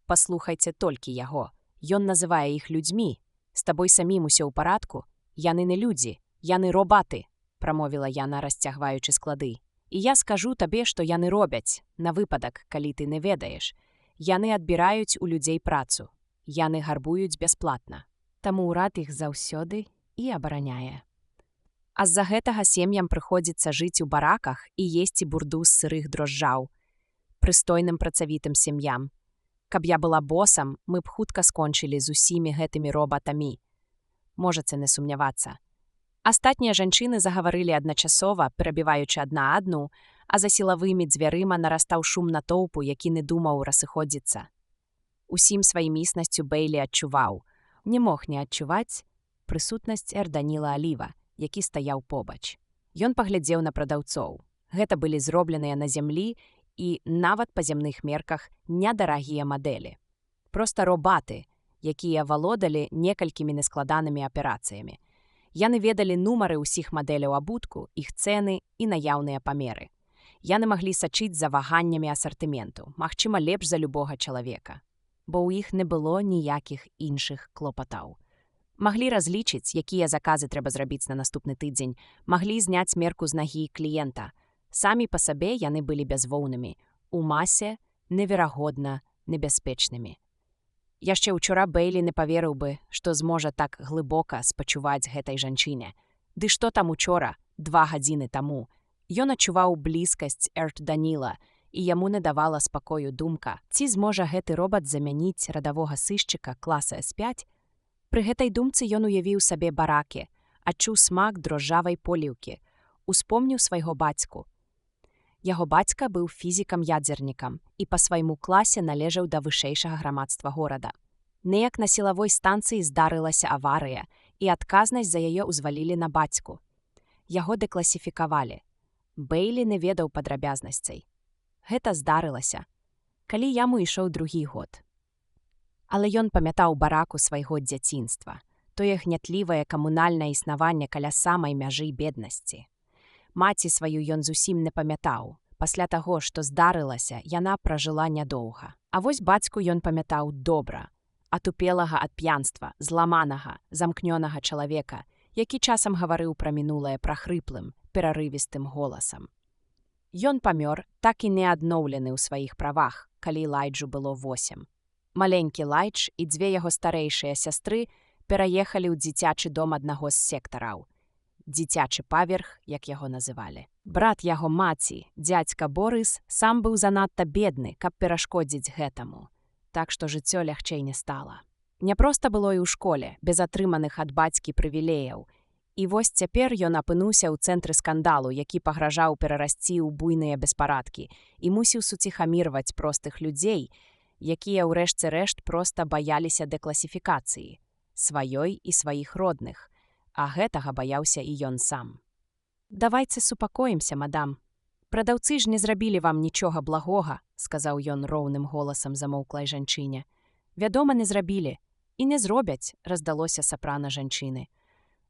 «Паслухайце толькі яго. Ён называе іх людзьмі. З табой самім усё ў парадку. Яны не людзі, яны робаты», – прамовіла яна, расцягваючы склады. «І я скажу табе, што яны робяць, на выпадак, калі ты не ведаеш. Яны адбіраюць у людзей працу. Яны гарбуюць бясплатна. Таму ўрад іх заўсёды і абараняе. А з-за гэтага сем'ям прыходзіцца жыць у бараках і есці бурду з сырых дрожжаў. Прыстойным працавітым сем'ям. Каб я была босам, мы б хутка скончылі з усімі гэтымі робатамі. Можаце не сумнявацца». Астатнія жанчыны загаварылі адначасова, перабіваючы адна адну, а за сілавымі дзвярыма нарастаў шум натоўпу, які не думаў расыходзіцца. Усім сваім існасцю Бэйлі адчуваў, не мог не адчуваць прысутнасць Эр Даніла Аліва, які стаяў побач. Ён паглядзеў на прадаўцоў. Гэта былі зробленыя на зямлі і, нават па зямных мерках, недарагія мадэлі. Проста робаты, якія валодалі некалькімі нескладанымі аперацыямі. Яны ведалі нумары ўсіх мадэляў абутку, іх цэны і наяўныя памеры. Яны маглі сачыць за ваганнямі асартыменту, магчыма, лепш за любога чалавека, бо ў іх не было ніякіх іншых клопатаў. Маглі разлічыць, якія заказы трэба зрабіць на наступны тыдзень, маглі зняць мерку з нагі кліента. Самі па сабе яны былі бязвоўнымі, у масе неверагодна небяспечнымі. Яшчэ ўчора Бэйлі не паверыў бы, што зможа так глыбока спачуваць гэтай жанчыне. Ды што там учора, 2 гадзіны таму. Ён адчуваў блізкасць Эр Даніла, і яму не давала спакою думка, ці зможа гэты робат замяніць радавога сышчыка класа С5. Пры гэтай думцы ён уявіў сабе баракі, адчуў смак дрожжавай поліўкі, успомніў свайго бацьку. Яго бацька быў фізікам-ядзернікам і па свайму класе належаў да вышэйшага грамадства горада. Неяк на сілавой станцыі здарылася аварыя, і адказнасць за яе ўзвалілі на бацьку. Яго дэкласіфікавалі. Бэйлі не ведаў падрабязнасцей. Гэта здарылася, калі яму ішоў 2-й год. Але ён памятаў бараку свайго дзяцінства, тое гнятлівае камунальнае існаванне каля самай мяжы беднасці. Маці сваю ён зусім не памятаў. Пасля таго, што здарылася, яна пражыла нядоўга. А вось бацьку ён памятаў добра, атупелага ад п'янства, зламанага, замкнёнага чалавека, які часам гаварыў пра мінулае прахрыплым, перарывістым голасам. Ён памёр, так і не адноўлены ў сваіх правах, калі Лайджу было 8. Маленькі Лайдж і 2 яго старэйшыя сястры пераехалі ў дзіцячы дом аднаго з сектараў. Дзіцячы паверх, як яго называлі. Брат яго маці, дзядзька Борыс, сам быў занадта бедны, каб перашкодзіць гэтаму. Так што жыццё лягчэй не стала. Няпроста было і ў школе, без атрыманых ад бацькі прывілеяў. І вось цяпер ён апынуўся ў цэнтры скандалу, які пагражаў перарасці ў буйныя беспарадкі і мусіў суціхамірваць простых людзей, якія ў рэшце рэшт проста баяліся дэкласіфікацыі, сваёй і сваіх родных, а гэтага баяўся і ён сам. «Давайце супакоімся, мадам. Прадаўцы ж не зрабілі вам нічога благога», сказаў ён роўным голасам замоўклай жанчыне. «Вядома, не зрабілі. І не зробяць», раздалося сапрана жанчыны.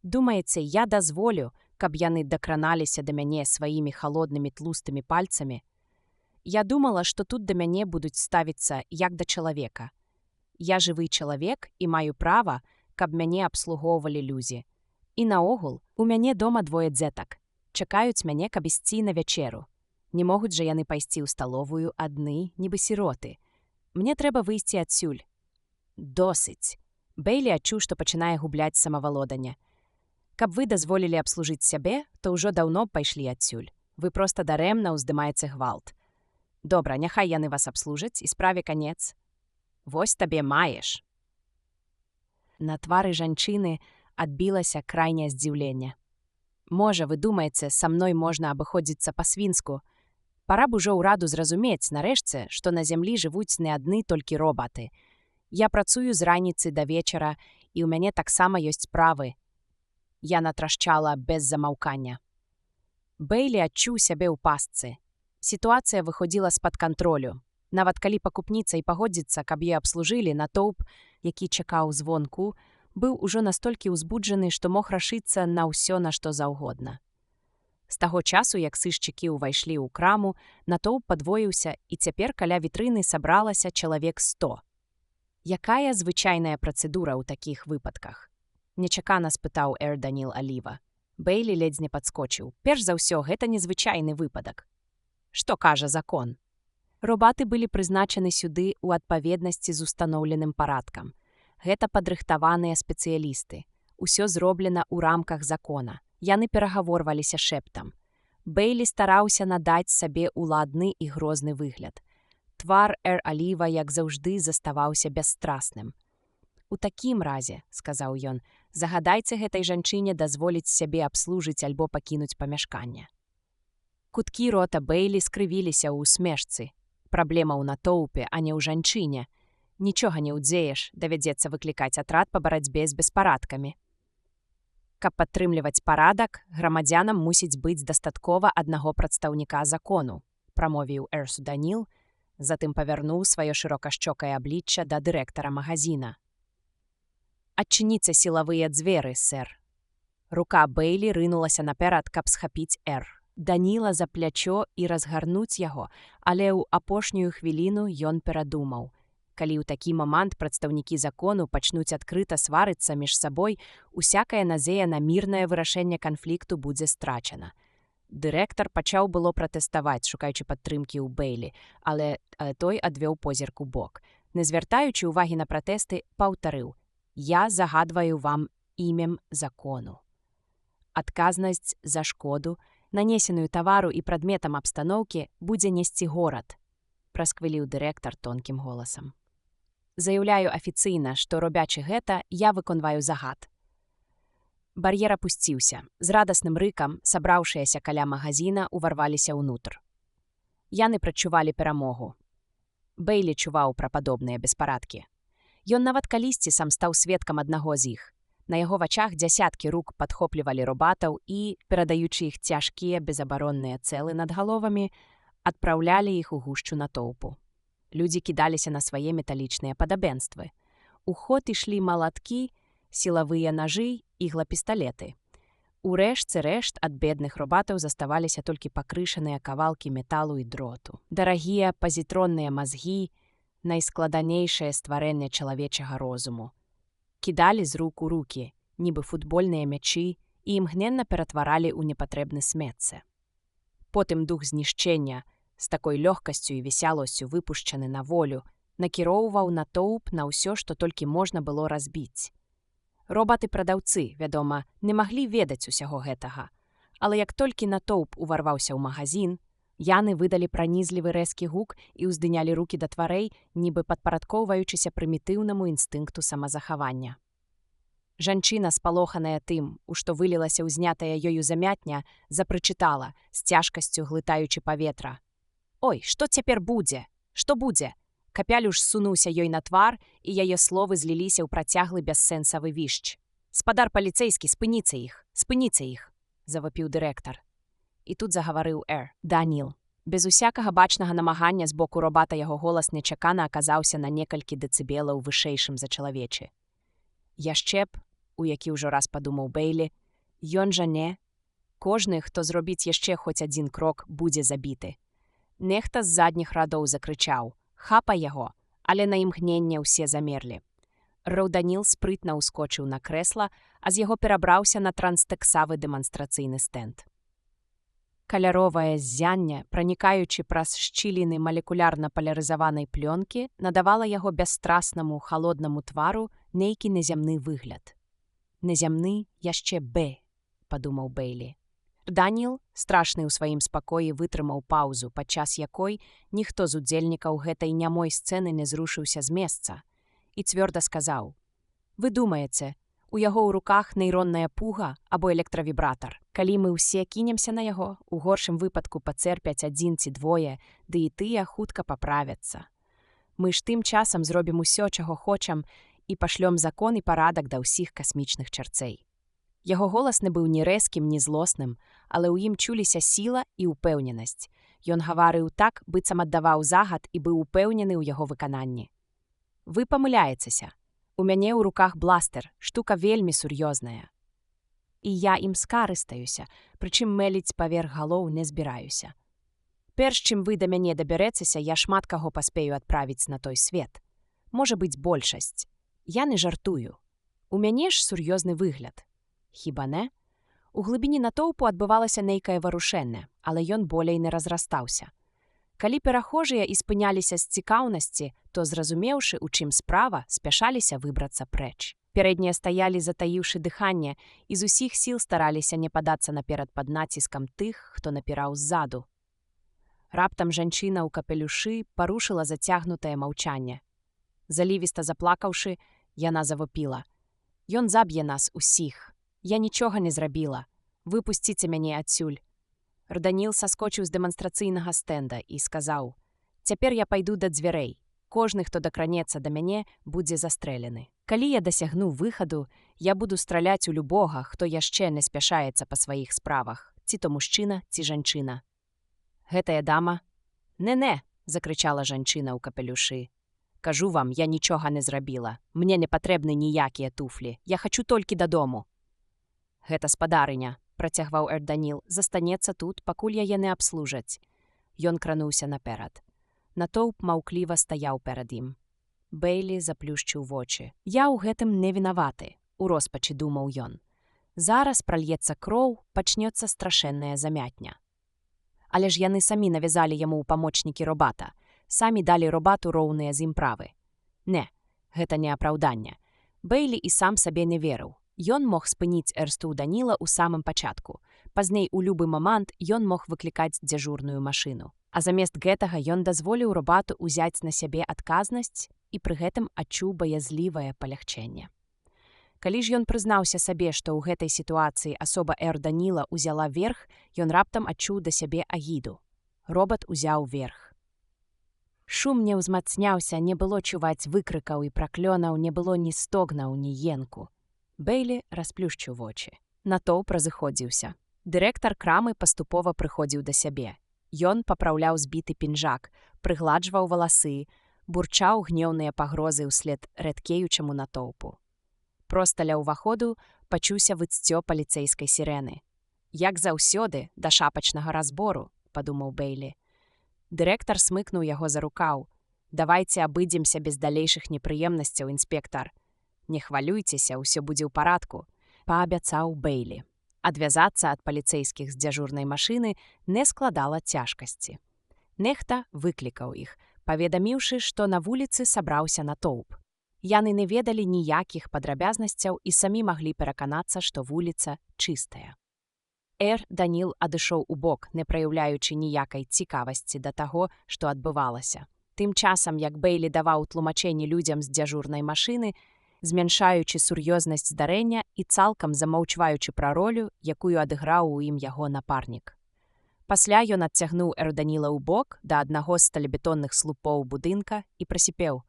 «Думаеце, я дазволю, каб яны дакраналіся да мяне сваімі халоднымі тлустымі пальцамі? Я думала, што тут да мяне будуць ставіцца як да чалавека. Я жывы чалавек і маю права, каб мяне абслугоўвалі людзі. І наогул, у мяне дома 2 дзетак. Чакаюць мяне, каб ісці на вячеру. Не могуць жа яны пайсці ў сталовую адны, нібы сіроты. Мне трэба выйсці адсюль». «Досыць». Бэйлі адчуў, што пачынае губляць самавалоданне. «Каб вы дазволілі абслужыць сябе, то ўжо даўно б пайшлі адсюль. Вы проста дарэмна ўздымаеце гвалт. Добра, няхай яны вас абслужаць, і справе канец. Вось табе маеш». На твары жанчыны адбілася крайняе здзіўленне. «Можа, вы думаеце, са мной можна абыходзіцца па-свінску? Пара б ужо ўраду зразумець, нарэшце, што на зямлі жывуць не адны толькі робаты. Я працую з раніцы да вечара, і ў мяне таксама ёсць правы». Я натрашчала без замаўкання. Бэйлі адчуў сябе ў пастцы. Сітуацыя выходзіла з-пад кантролю. Нават калі пакупніца і пагодзіцца, каб яе абслужылі, натоўп, які чакаў звонку, быў ужо настолькі ўзбуджаны, што мог рашыцца на ўсё, на што заўгодна. З таго часу, як сышчыкі ўвайшлі ў краму, натоўп падвоіўся, і цяпер каля вітрыны сабралася чалавек 100. Якая звычайная працэдура ў такіх выпадках? Нечакана спытаў Эр Даніл Аліва. Бэйлі ледзь не падскочыў. Перш за ўсё, гэта незвычайны выпадак. Што кажа закон? Робаты былі прызначаны сюды ў адпаведнасці з устаноўленым парадкам. Гэта падрыхтаваныя спецыялісты. Усё зроблена ў рамках закона. Яны перагаворваліся шэптам. Бэйлі стараўся надаць сабе уладны і грозны выгляд. Твар Эр Аліва, як заўжды, заставаўся бясстрасным. «У такім разе, — сказаў ён, — загадайце гэтай жанчыне дазволіць сябе абслужыць альбо пакінуць памяшканне». Куткі рота Бэйлі скрывіліся ў усмешцы. Праблема ў натоўпе, а не ў жанчыне. Нічога не ўдзееш, давядзецца выклікаць атрад па барацьбе з беспарадкамі. Каб падтрымліваць парадак, грамадзянам мусіць быць дастаткова аднаго прадстаўніка закону, прамовіў Эр Даніл, затым павярнуў сваё шырокашчокае аблічча да дырэктара магазіна. «Адчыніце сілавыя дзверы, сэр». Рука Бэйлі рынулася наперад, каб схапіць Эр. Даніла за плячо і разгарнуць яго, але ў апошнюю хвіліну ён перадумаў. Калі ў такі момант прадстаўнікі закону пачнуць адкрыта сварыцца між сабой, усякая надзея на мірнае вырашэнне канфлікту будзе страчана. Дырэктар пачаў было пратэставаць, шукаючы падтрымкі ў Бэйлі, але той адвёў позірк у бок. Не звяртаючы ўвагі на пратэсты, паўтарыў: «Я загадваю вам імем закону. Адказнасць за шкоду, нанесеную тавару і прадметам абстаноўкі, будзе несці горад», прасквіліў дырэктар тонкім голасам. «Заяўляю афіцыйна, што робячы гэта, я выконваю загад». Бар'ер апусціўся. З радасным рыкам, сабраўшыяся каля магазіна, уварваліся ўнутр. Яны прадчувалі перамогу. Бэйлі чуваў пра падобныя беспарадкі. Ён нават калісьці сам стаў сведкам аднаго з іх. На яго вачах дзясяткі рук падхоплівалі робатаў і, перадаючы іх цяжкія безабаронныя цэлы над галовамі, адпраўлялі іх у гушчу натоўпу. Людзі кідаліся на свае металічныя падабенствы. У ход ішлі малаткі, сілавыя нажы, іглапісталеты. У рэшце рэшт ад бедных робатаў заставаліся толькі пакрышаныя кавалкі металу і дроту. Дарагія пазітронныя мазгі, найскладанейшае стварэнне чалавечага розуму. Кідалі з рук у рукі, нібы футбольныя мячы, і імгненна ператваралі ў непатрэбны смецце. Потым дух знішчення, з такой лёгкасцю і весялосцю выпушчаны на волю, накіроўваў натоўп на ўсё, што толькі можна было разбіць. Робаты-прадаўцы, вядома, не маглі ведаць усяго гэтага, але як толькі натоўп уварваўся ў магазин, яны выдалі пранізлівы рэзкі гук і ўздынялі рукі да тварэй, нібы падпарадкоўваючыся прымітыўнаму інстынкту самазахавання. Жанчына, спалоханая тым, у што вылілася ўзнятая ёю замятня, запрычытала, з цяжкасцю глытаючы паветра. «Ой, што цяпер будзе? Што будзе?» Капялюш сунуўся ёй на твар, і яе словы зліліся ў працяглы бяссэнсавы вішч. «Спадар паліцэйскі, спыніце іх!» – завапіў дырэктар. І тут загаварыў Даніл. Без усякага бачнага намагання з боку робата яго голас нечакана аказаўся на некалькі дэцыбелаў вышэйшым за чалавечы. Яшчэ б, у які ўжо раз падумаў Бейлі, ён жа не. Кожны, хто зробіць яшчэ хоць адзін крок, будзе забіты. Нехта з задніх радоў закрычаў: «Хапай яго!» Але на імгненне ўсе замерлі. Раўданіл спрытна ўскочыў на крэсла, а з яго перабраўся на транстэксавы дэманстрацыйны стэнд. Каляровае ззянне, пранікаючы праз шчыліны малекулярна-палярызаванай плёнкі, надавала яго бяссстраснаму, халоднаму твару нейкі незямны выгляд. «Незямны яшчэ Б», – падумаў Бейлі. Даніл, страшны ў сваім спакоі, вытрымаў паўзу, падчас якой ніхто з удзельнікаў гэтай нямой сцэны не зрушыўся з месца, і цвёрда сказаў: «Вы думаеце, у яго ў руках нейронная пуга або электравібратар. Калі мы ўсе кінемся на яго, у горшым выпадку пацерпяць адзін ці двое, ды і тыя хутка паправяцца. Мы ж тым часам зробім усё, чаго хочам, і пашлём закон і парадак да ўсіх касмічных чарцей». Яго голас не быў ні рэзкім, ні злосным, але ў ім чуліся сіла і ўпэўненасць. Ён гаварыў так, быццам аддаваў загад і быў упэўнены ў яго выкананні. «Вы памыляецеся. У мяне ў руках бластер, штука вельмі сур'ёзная. І я ім скарыстаюся, прычым мэліць паверх галоў не збіраюся. Перш чым вы да мяне дабярэцеся, я шмат каго паспею адправіць на той свет. Можа быць, большасць. Я не жартую. У мяне ж сур'ёзны выгляд. Хіба не?» У глыбіні натоўпу адбывалася нейкае варушэнне, але ён болей не разрастаўся. Калі перахожыя і спыняліся з цікаўнасці, то, зразумеўшы, у чым справа, спяшаліся выбрацца прэч. Пярэднія стаялі, затаіўшы дыханне, і з усіх сіл стараліся не падацца наперад пад націскам тых, хто напіраў ззаду. Раптам жанчына ў капелюшы парушыла зацягнутае маўчанне. Залівіста заплакаўшы, яна завопіла: «Ён заб'е нас усіх. Я нічога не зрабіла. Выпусціце мяне адсюль». Раўданіл саскочыў з дэманстрацыйнага стэнда і сказаў: «Цяпер я пайду да дзвярэй. Кожны, хто дакранецца да мяне, будзе застрэлены. Калі я дасягну выхаду, я буду страляць у любога, хто яшчэ не спяшаецца па сваіх справах, ці то мужчына, ці жанчына». «Гэтая дама?» «Не-не», – закрычала жанчына ў капелюшы. «Кажу вам, я нічога не зрабіла. Мне не патрэбны ніякія туфлі. Я хачу толькі дадому». «Гэта спадарыня», – працягваў Даніл, – «застанецца тут, пакуль яе не абслужаць». Ён крануўся наперад. Натоўп маўкліва стаяў перад ім. Бейлі заплюшчыў вочы. «Я ў гэтым не вінаваты», – у роспачы думаў ён. «Зараз пральецца кроў, пачнецца страшэнная замятня». Але ж яны самі навязалі яму ў памочнікі робата, самі далі робату роўныя з ім правы. Не, гэта не апраўданне. Бейлі і сам сабе не верыў. Ён мог спыніць эрсту Даніла ў самым пачатку. Пазней у любы момант ён мог выклікаць дзяжурную машыну. А замест гэтага ён дазволіў робату ўзяць на сябе адказнасць і пры гэтым адчуў баязлівае палягчэнне. Калі ж ён прызнаўся сабе, што ў гэтай сітуацыі асоба Даніла ўзяла верх, ён раптам адчуў да сябе агіду. Робат узяў верх. Шум не ўзмацняўся, не было чуваць выкрыкаў і праклёнаў, не было ні стогнаў, ні енку. Бейлі расплюшчыў вочы. Натоўп разыходзіўся. Дырэктар крамы паступова прыходзіў да сябе. Ён папраўляў збіты пінжак, прыгладжваў валасы, бурчаў гнеўныя пагрозы ўслед рэдкеючаму натоўпу. Проста ля ўваходу пачуўся выццё паліцэйскай сірэны. «Як заўсёды, да шапачнага разбору», – падумаў Бейлі. Дырэктар смыкнуў яго за рукаў. «Давайце абыдземся без далейшых непрыемнасцяў, інспектар. Не хвалюйцеся, усё будзе ў парадку», – паабяцаў Бейлі. Адвязацца ад паліцэйскіх з дзяжурнай машыны не складала цяжкасці. Нехта выклікаў іх, паведаміўшы, што на вуліцы сабраўся натоўп. Яны не ведалі ніякіх падрабязнасцяў і самі маглі пераканацца, што вуліца чыстая. Даніл адышоў у бок, не праяўляючы ніякай цікавасці да таго, што адбывалася. Тым часам, як Бейлі даваў тлумачэнні людзям з дзяжурнай машыны, змяншаючы сур'ёзнасць здарэння і цалкам замаўчваючы пра ролю, якую адыграў у ім яго напарнік. Пасля ён адцягнуў Даніла ў бок да аднаго з сталебетонных слупоў будынка і прасіпеў: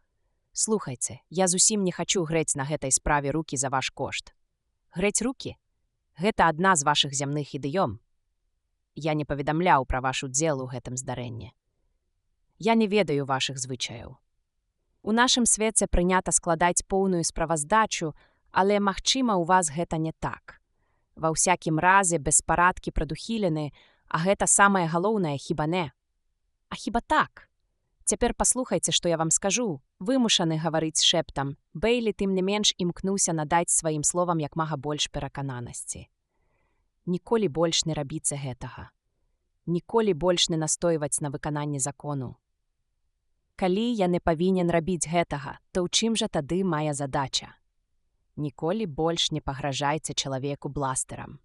«Слухайце, я зусім не хачу грэць на гэтай справе рукі за ваш кошт. Грэць рукі? Гэта адна з вашых зямных ідыём. Я не паведамляў пра ваш удзел у гэтым здарэнні. Я не ведаю вашых звычаяў. У нашым свеце прынята складаць поўную справаздачу, але, магчыма, у вас гэта не так. Ва ўсякім разе беспарадкі прадухілены, а гэта самае галоўнае, хіба не? А хіба так? Цяпер паслухайце, што я вам скажу. Вымушаны гаварыць шэптам, Бейлі тым не менш імкнуўся надаць сваім словам як мага больш перакананасці. Ніколі больш не рабіце гэтага. Ніколі больш не настойваць на выкананні закону. Калі я не павінен рабіць гэтага, то ў чым жа тады мая задача? Ніколі больш не пагражайце чалавеку бластэрам.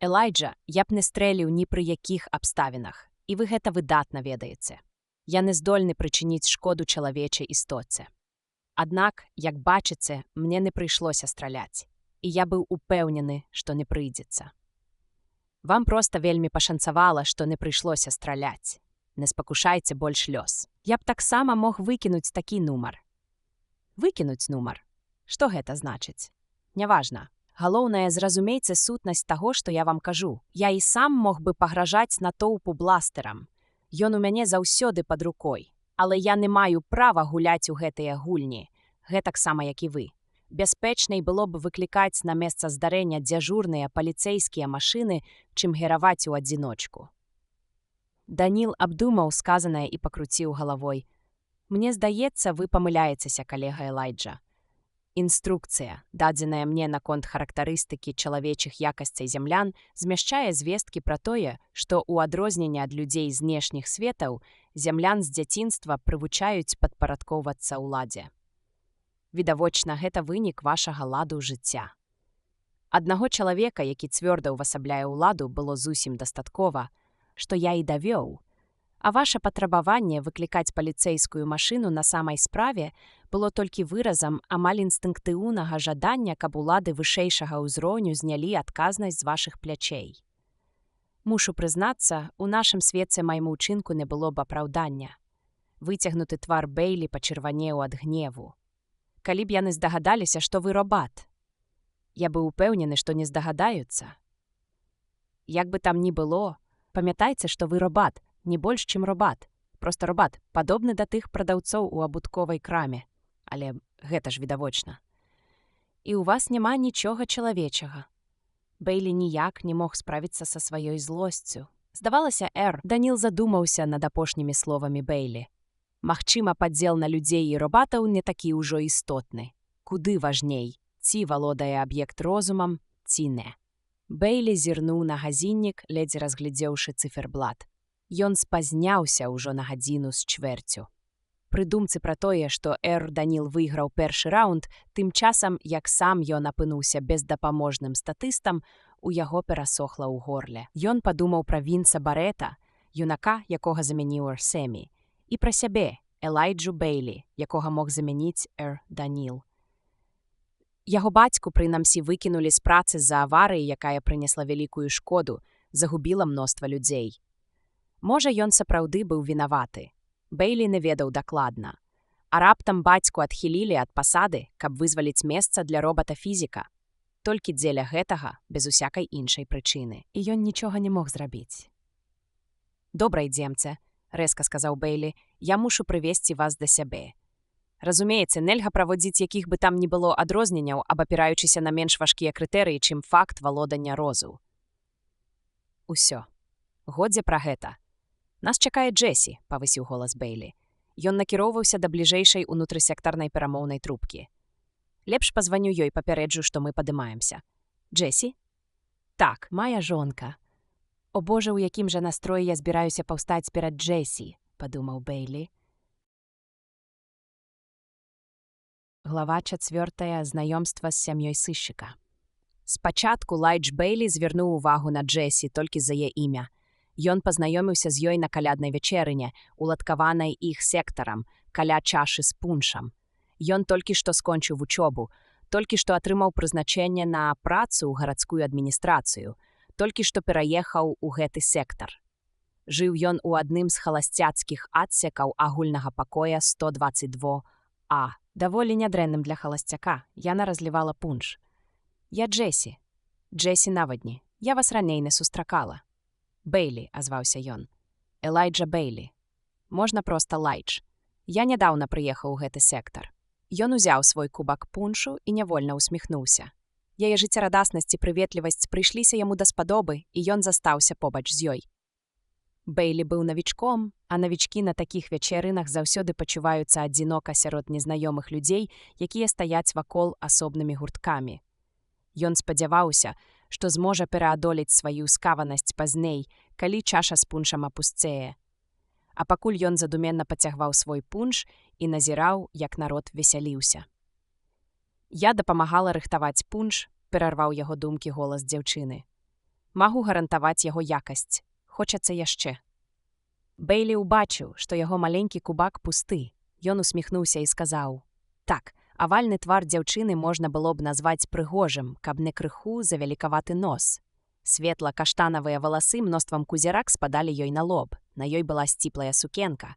Элайджа, я б не стрэліў ні пры якіх абставінах, і вы гэта выдатна ведаеце. Я не здольны прычыніць шкоду чалавечай істоце. Аднак, як бачыце, мне не прыйшлося страляць, і я быў упэўнены, што не прыйдзецца. Вам проста вельмі пашанцавала, што не прыйшлося страляць. Не спакушайце больш лёс. Я б таксама мог выкінуць такі нумар. Выкінуць нумар? Што гэта значыць? Няважна. Галоўнае, зразумейце сутнасць таго, што я вам кажу. Я і сам мог бы пагражаць натоўпу бластэрам. Ён у мяне заўсёды пад рукой. Але я не маю права гуляць у гэтыя гульні. Гэтаксама, як і вы. Бяспечней было б выклікаць на месца здарэння дзяжурныя паліцэйскія машыны, чым гераваць у адзіночку. Даніл абдумаў сказанае і пакруціў галавой. Мне здаецца, вы памыляецеся, калега Элайджа. Інструкцыя, дадзеная мне наконт характарыстыкі чалавечых якасцей зямлян, змяшчае звесткі пра тое, што ў адрозненне ад людзей знешніх светаў, зямлян з дзяцінства прывучаюць падпарадкоўвацца ўладзе. Відавочна, гэта вынік вашага ладу жыцця. Аднаго чалавека, які цвёрда ўвасабляе ўладу, было зусім дастаткова, што я і давёў. А ваше патрабаванне выклікаць паліцэйскую машыну на самай справе было толькі выразам амаль інстынктыўнага жадання, каб улады вышэйшага ўзроўню знялі адказнасць з вашых плячэй. Мушу прызнацца, у нашым свеце майму ўчынку не было б апраўдання. Выцягнуты твар Бейлі пачырванеў ад гневу. Калі б яны здагадаліся, што вы робат. Я быў упэўнены, што не здагадаюцца. Як бы там ні было, памятайце, што вы робат, не больш, чым робат. Проста робат, падобны да тых прадаўцоў у абутковай краме. Але гэта ж відавочна. І ў вас няма нічога чалавечага. Бейлі ніяк не мог справіцца са сваёй злосцю. Здавалася, Даніл задумаўся над апошнімі словамі Бейлі. Магчыма, падзел на людзей і робатаў не такі ўжо істотны. Куды важней, ці валодае аб'ект розумам, ці не. Бейлі зірнуў на гадзіннік, ледзь разглядзеўшы цыферблат. Ён спазняўся ўжо на гадзіну з чвэрцю. Пры думцы пра тое, што Даніл выйграў першы раунд, тым часам, як сам ён апынуўся бездапаможным статыстам, у яго перасохла ў горле. Ён падумаў пра Вінса Барэта, юнака, якога замяніў Эрсемі, і пра сябе, Элайджу Бейлі, якога мог замяніць Даніл. Яго бацьку, прынамсі, выкінулі з працы з-за аварыі, якая прынесла вялікую шкоду, загубіла мноства людзей. Можа, ён сапраўды быў вінаваты. Бейлі не ведаў дакладна. А раптам бацьку адхілілі ад пасады, каб вызваліць месца для робата-фізіка. Толькі дзеля гэтага, без усякай іншай прычыны. І ён нічога не мог зрабіць. «Добра, ідземце», — рэзка сказаў Бейлі, «я мушу прывесці вас да сябе. Разумееце, нельга праводзіць якіх бы там ні было адрозненняў, абапіраючыся на менш важкія крытэрыі, чым факт валодання розу». Усё. Годзе пра гэта. «Нас чакае Джесі», — павысіў голас Бейлі. Ён накіроўваўся да бліжэйшай унутрысектарнай перамоўнай трубкі. «Лепш пазваню ёй, папярэджу, што мы падымаемся. Джесі?» Так, моя жонка. О Боже, у якім жа настроі я збіраюся паўстаць перад Джесі, падумаў Бейлі. Глава 4. Знаёмства з сям'ёй сыщыка. Спачатку Лайдж Бейлі звярнуў увагу на Джесі толькі за яе імя. Ён пазнаёміўся з ёй на каляднай вечерыне, уладкаванай іх сектарам, каля чашы з пуншам. Ён толькі што скончыў вучобу, толькі што атрымаў прызначэнне на працу ў гарадскую адміністрацыю, толькі што пераехаў у гэты сектар. Жыў ён у адным з халасцяцкіх адсекаў агульнага пакоя 122А. Даволі нядрэнным для халасцяка, яна разлівала пунш. Я Джесі. Джесі навадні. Я вас раней не сустракала. Бейлі, азваўся ён. Элайджа Бейлі. Можна проста Лайдж. Я нядаўна прыехаў у гэты сектар. Ён узяў свой кубак пуншу і нявольна усміхнуўся. Яе жыццярадаснасць і прыветлівасць прыйшліся яму даспадобы, і ён застаўся побач з ёй. Бейлі быў навічком, а навічкі на такіх вечерынах заўсёды пачуваюцца адзінока сярод незнаёмых людзей, якія стаяць вакол асобнымі гурткамі. Ён спадзяваўся, што зможа пераадолець сваю скаванасць пазней, калі чаша з пуншам апусцее. А пакуль ён задуменна пацягваў свой пунш і назіраў, як народ весяліўся. Я дапамагала рыхтаваць пунш, перарваў яго думкі голас дзяўчыны. Магу гарантаваць яго якасць. Хочацца яшчэ. Бейлі ўбачыў, што яго маленькі кубак пусты. Ён усміхнуўся і сказаў: «Так, авальны твар дзяўчыны можна было б назваць прыгожым, каб не крыху завелікаваты нос. Светла-каштанавыя валасы мноствам кузярак спадалі ёй на лоб, на ёй была сціплая сукенка.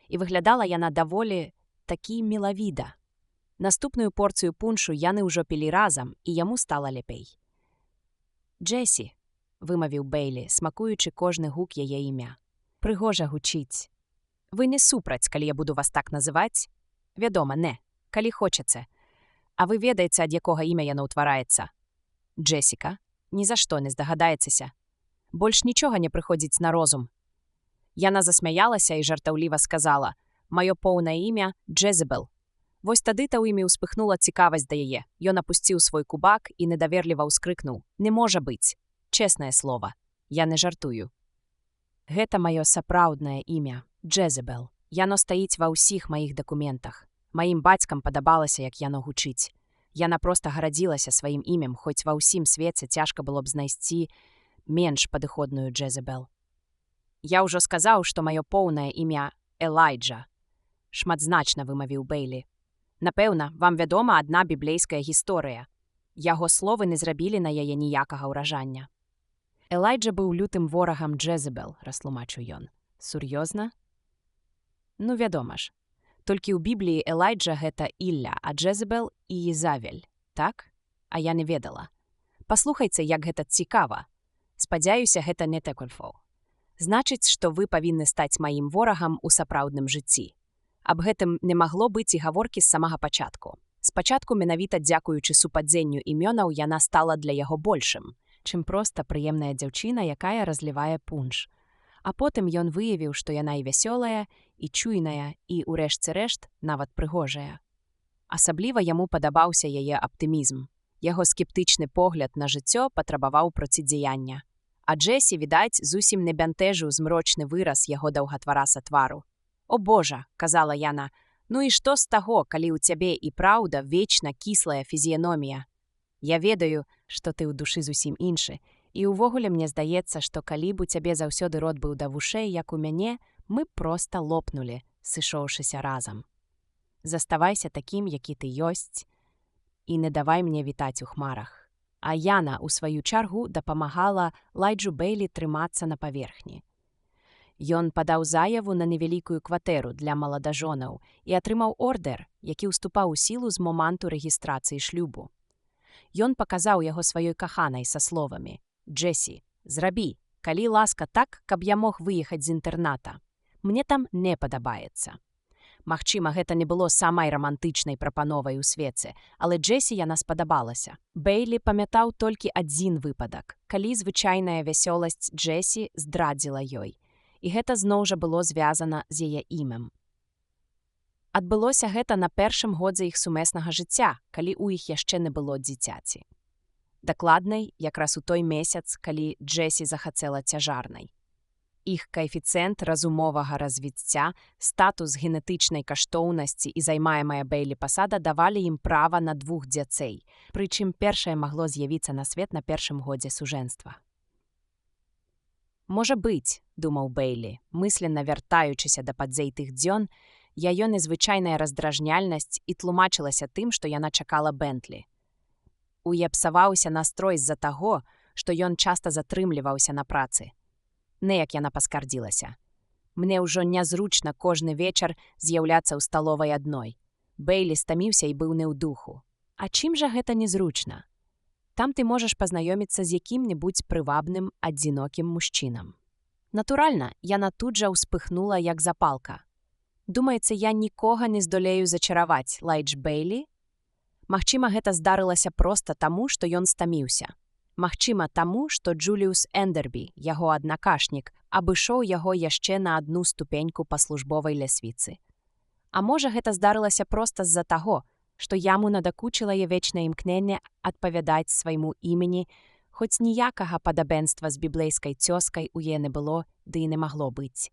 І выглядала яна даволі такі мілавіда. Наступную порцыю пуншу яны ўжо пілі разам, і яму стала лепей. «Джесі», вымавіў Бейлі, смакуючы кожны гук яе імя. «Прыгожа гучыць. Вы не супраць, калі я буду вас так называць? Вядома, не, калі хочаце. А вы ведаеце, ад якога імя яно ўтвараецца? Джесіка? Ні за што не здагадаецеся. Больш нічога не прыходзіць на розум». Яна засмяялася і жартаўліва сказала: «Маё поўнае імя Джезебел». Вось тады-то ў імі ўспыхнула цікавасць да яе. Ён апусціў свой кубак і недаверліва ўскрыкнуў: «Не можа быць. Чеснае слова. Я не жартую. Гэта маё сапраўднае імя, Джезебел. Яно стаіць ва ўсіх маіх дакументах. Маім бацькам падабалася, як яно гучыць. Яна проста гарадзілася сваім імем, хоць ва ўсім свеце цяжка было б знайсці менш падыходную Джезебел. Я ўжо сказаў, што маё поўнае імя Элайджа. Шматзначна вымавіў Бейлі. Напэўна, вам вядома адна біблейская гісторыя. Яго словы не зрабілі на яе ніякага ўражання. Элайджа быў лютым ворагам Джезебел, растлумачыў ён. Сур'ёзна? Ну, вядома ж. Толькі ў Бібліі Элайджа гэта Ілля, а Джезебел і Ізавель, так? А я не ведала. Паслухайце, як гэта цікава. Спадзяюся, гэта не тэкульфоў. Значыць, што вы павінны стаць маім ворагам у сапраўдным жыцці. Аб гэтым не магло быць і гаворкі з самага пачатку. Спачатку менавіта дзякуючы супадзенню імёнаў яна стала для яго большым, чым проста прыемная дзяўчына, якая разлівае пунш. А потым ён выявіў, што яна і вясёлая, і чуйная, і, у рэшце рэшт, нават прыгожая. Асабліва яму падабаўся яе аптымізм. Яго скептычны погляд на жыццё патрабаваў процідзеяння. А Джесі, відаць, зусім не бянтэжыў змрочны выраз яго даўгатвараса твару. «О Божа», — казала яна, — «ну і што з таго, калі ў цябе і праўда вечна кіслая фізіяномія? Я ведаю, што ты ў душы зусім іншы, і ўвогуле мне здаецца, што калі б у цябе заўсёды рот быў да вушэй, як у мяне, мы проста лопнулі, сышоўшыся разам. Заставайся такім, які ты ёсць, і не давай мне вітаць у хмарах». А яна, у сваю чаргу, дапамагала Лайджу Бейлі трымацца на паверхні. Ён падаў заяву на невялікую кватэру для маладажонаў і атрымаў ордэр, які ўступаў у сілу з моманту рэгістрацыі шлюбу. Ён паказаў яго сваёй каханай са словамі: «Джесі, зрабі, калі ласка так, каб я мог выехаць з інтэрната. Мне там не падабаецца». Магчыма, гэта не было самай рамантычнай прапановай у свеце, але Джесі яна спадабалася. Бейлі памятаў толькі адзін выпадак, калі звычайная вясёласць Джесі здрадзіла ёй. І гэта зноў жа было звязана з яе імем. Адбылося гэта на першым годзе іх сумеснага жыцця, калі ў іх яшчэ не было дзіцяці. Дакладнай, якраз у той месяц, калі Джесі захацела цяжарнай. Іх каэфіцыент разумовага развіцця, статус генетычнай каштоўнасці і займаемая Бэйлі пасада давалі ім права на 2 дзяцей, прычым першае магло з'явіцца на свет на першым годзе сужэнства. «Можа быць», – думаў Бэйлі, мысленно вяртаючыся да падзей тых дзён, яе незвычайная раздражняльнасць і тлумачылася тым, што яна чакала Бентлі. Уяпсаваўся настрой з-за таго, што ён часта затрымліваўся на працы. Неяк яна паскардзілася. «Мне ўжо нязручна кожны вечар з'яўляцца ў сталовай адной». Бэйлі стаміўся і быў не ў духу. А чым жа гэта незручна? Там ты можаш пазнаёміцца з якім-небудзь прывабным, адзінокім мужчынам. Натуральна, яна тут жа ўспыхнула як запалка. Думаецца, я нікога не здолею зачараваць, Лайдж Бэйлі? Магчыма, гэта здарылася проста таму, што ён стаміўся. Магчыма, таму, што Джуліус Эндербі, яго аднакашнік, абышоў яго яшчэ на адну ступеньку па службовай лясвіцы. А можа, гэта здарылася проста з-за таго, што яму надакучыла яе вечнае імкненне адпавядаць свайму імені, хоць ніякага падабенства з біблейскай цёзкай у яе не было, ды і не магло быць.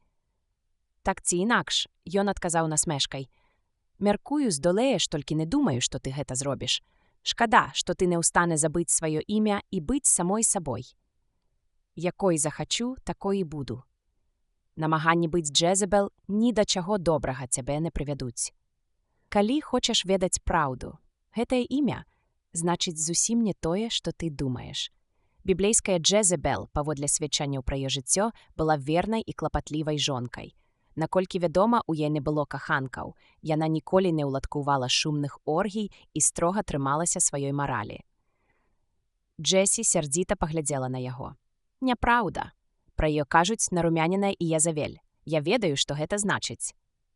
Так ці інакш, ён адказаў насмешкай. «Мяркую, здолееш, толькі не думаю, што ты гэта зробіш. Шкада, што ты не ў стане забыць сваё імя і быць самой сабой. Якой захачу, такой і буду. Намаганні быць Джезебел ні да чаго добрага цябе не прывядуць. Калі хочаш ведаць праўду, гэтае імя, значыць зусім не тое, што ты думаеш». Біблейская Джезебел, паводле сведчанняў пра яе жыццё, была вернай і клапатлівай жонкай. Наколькі вядома, у яе не было каханкаў, яна ніколі не ўладкувала шумных оргій і строга трымалася сваёй маралі. Джесі сярдзіта паглядзела на яго. «Няпраўда. Пра яе кажуць нарумяненая і Язавель. Я ведаю, што гэта значыць.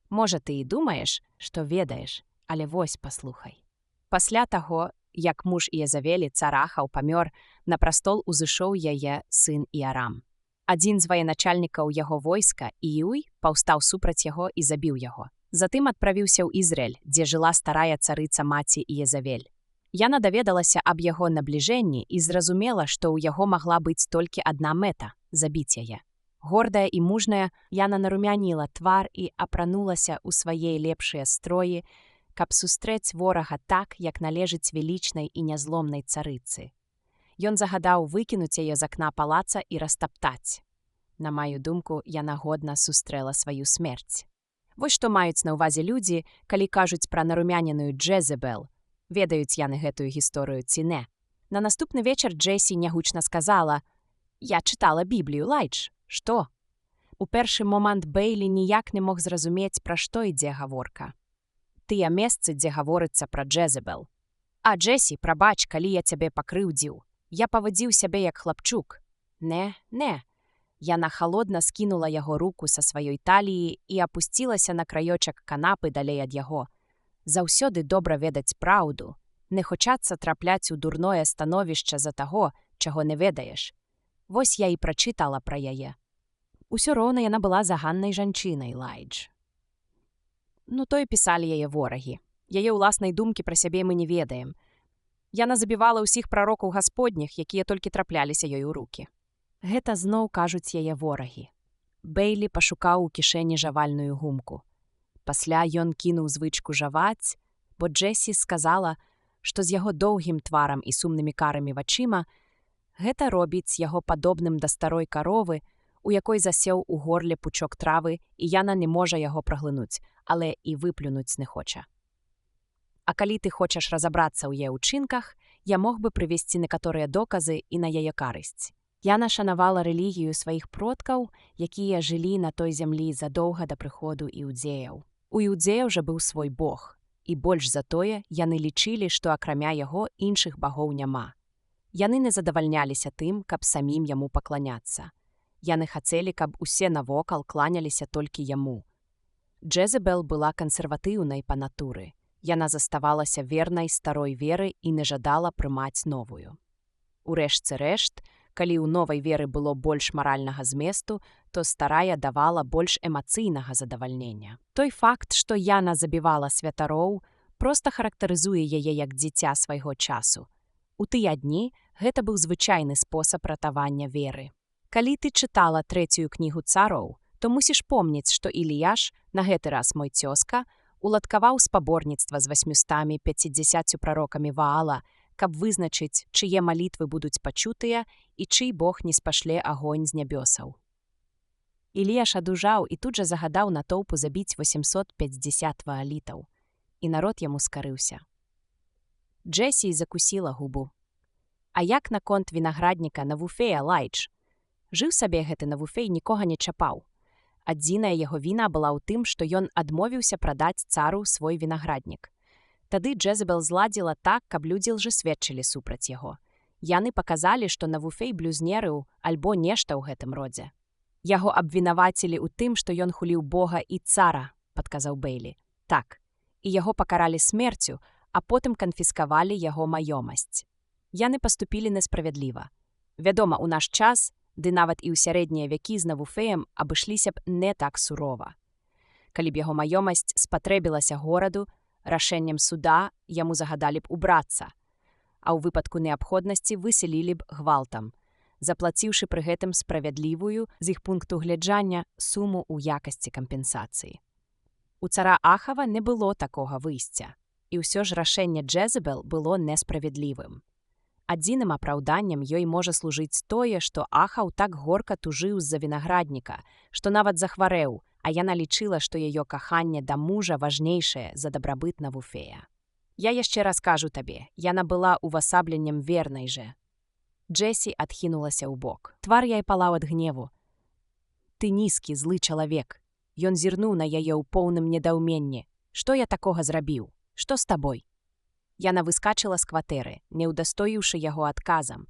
Можа, ты і думаеш, што ведаеш, але вось паслухай». Пасля таго, як муж Язавелі, цар Ахаў, памёр, на прастол узышоў яе сын Іарам. Адзін з военачальнікаў яго войска, Іюй, паўстаў супраць яго і забіў яго. Затым адправіўся ў Ізраэль, дзе жыла старая царыца маці Езавель. Яна даведалася аб яго набліжэнні і зразумела, што ў яго магла быць толькі адна мэта – забіць яе. Гордая і мужная, яна нарумяніла твар і апранулася ў свае лепшыя строі, каб сустрэць ворага так, як належыць велічнай і нязломнай царыцы. Ён загадаў выкінуць яе з акна палаца і растаптаць. На маю думку, яна годна сустрэла сваю смерць. Вось што маюць на ўвазе людзі, калі кажуць пра нарумяненую Джезебел. Ведаюць яны гэтую гісторыю ці не. На наступны вечар Джесі нягучна сказала: «Я чытала Біблію, Лайдж. Што?» У першы момант Бэйлі ніяк не мог зразумець, пра што ідзе гаворка. Тыя месцы, дзе гаворыцца пра Джезебел. «А, Джесі, прабач, калі я цябе пакрыўдзіў. Я павадзіў сябе як хлапчук». «Не. Яна халодна скінула яго руку са сваёй таліі і апусцілася на краёчак канапы далей ад яго. Заўсёды добра ведаць праўду, не хочацца трапляць у дурное становішча за таго, чаго не ведаеш. Вось я і прачытала пра яе. Усё роўна яна была заганнай жанчынай, Лайдж. Ну, то і пісалі яе ворагі. Яе ўласнай думкі пра сябе мы не ведаем. Яна забівала ўсіх прарокаў гасподніх, якія толькі трапляліся ёй у рукі. Гэта зноў кажуць яе ворагі. Бэйлі пашукаў у кішэні жавальную гумку. Пасля ён кінуў звычку жаваць, бо Джесі сказала, што з яго доўгім тварам і сумнымі карамі вачыма гэта робіць яго падобным да старой каровы, у якой засеў у горле пучок травы, і яна не можа яго праглынуць, але і выплюнуць не хоча. А калі ты хочаш разабрацца ў яе ўчынках, я мог бы прывесці некаторыя доказы і на яе карысць. Яна шанавала рэлігію сваіх продкаў, якія жылі на той зямлі задоўга да прыходу іудзеяў. У іудзеяў жа быў свой бог, і больш за тое яны лічылі, што акрамя яго іншых багоў няма. Яны не задавальняліся тым, каб самім яму пакланяцца. Яны хацелі, каб усе навокал кланяліся толькі яму. Джезебел была кансерватыўнай па натуры. Яна заставалася вернай старой веры і не жадала прымаць новую. Урэшце рэшт, калі ў новай веры было больш маральнага зместу, то старая давала больш эмацыйнага задавальнення. Той факт, што Яна забівала святароў, проста характарызуе яе як дзіця свайго часу. У тыя дні гэта быў звычайны спосаб ратавання веры. Калі ты чытала 3-ю кнігу цароў, то мусіш помніць, што Іліяш, на гэты раз мой цёзка, уладкаваў спаборніцтва з 850 прарокамі Ваала, каб вызначыць, чые малітвы будуць пачутыя і чый Бог не спашле агонь з нябёсаў. Іліяш адужаў і тут жа загадаў натоўпу забіць 850 ваалітаў, і народ яму скарыўся. Джесі закусіла губу. А як наконт вінаградніка Навуфея Лайдж? Жыў сабе гэты Навуфей, нікога не чапаў. Адзіная яго віна была ў тым, што ён адмовіўся прадаць цару свой вінаграднік. Тады Джезабел зладзіла так, каб людзі лжэсведчылі супраць яго. Яны паказалі, што Навуфей блюзнерыў альбо нешта ў гэтым родзе. Яго абвінавацілі ў тым, што ён хуліў Бога і цара, падказаў Бейлі. Так, і яго пакаралі смерцю, а потым канфіскавалі яго маёмасць. Яны паступілі несправядліва. Вядома, у наш час, ды нават і ў сярэднія вякі з Навуфеем абышліся б не так сурова. Калі б яго маёмасць спатрэбілася гораду, рашэннем суда яму загадалі б убрацца, а ў выпадку неабходнасці выселілі б гвалтам, заплаціўшы пры гэтым справядлівую, з іх пункту гледжання, суму ў якасці кампенсацыі. У цара Ахава не было такога выйсця, і ўсё ж рашэнне Джезабел было несправядлівым. Адзіным апраўданнем ёй можа служыць тое, што Ахаў так горка тужыў з-за вінаградніка, што нават захварэў, а яна лічыла, што яе каханне да мужа важнейшае за дабрабыт Навуфея. Я яшчэ раз кажу табе, яна была увасабленнем вернай жа. Джесі адхінулася ў бок. Твар яе палаў ад гневу. Ты нізкі, злы чалавек. Ён зірнуў на яе ў поўным недаўменні. Што я такога зрабіў? Што з табой? Яна выскачыла з кватэры, не ўдастоіўшы яго адказам,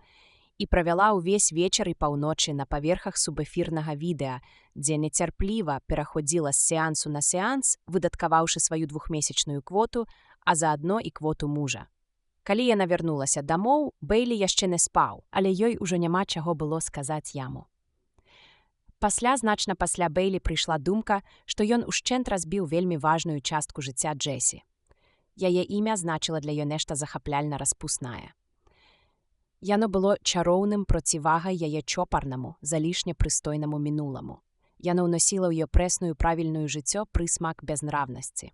і правяла ўвесь вечар і паўночы на паверхах субэфірнага відэа, дзе нецярпліва пераходзіла з сеансу на сеанс, выдаткаваўшы сваю 2-месячную квоту, а заадно і квоту мужа. Калі яна вярнулася дамоў, Бейлі яшчэ не спаў, але ёй ужо няма чаго было сказаць яму. Значна пасля Бейлі прыйшла думка, што ён ушчэнт разбіў вельмі важную частку жыцця Джесі. Яе імя значыла для ёй нешта захапляльна распуснае. Яно было чароўным процівагай яе чопарнаму, залішне прыстойнаму мінуламу. Яно ўносіла ў ёй прэсную правільную жыццё прысмак бязнравнасці.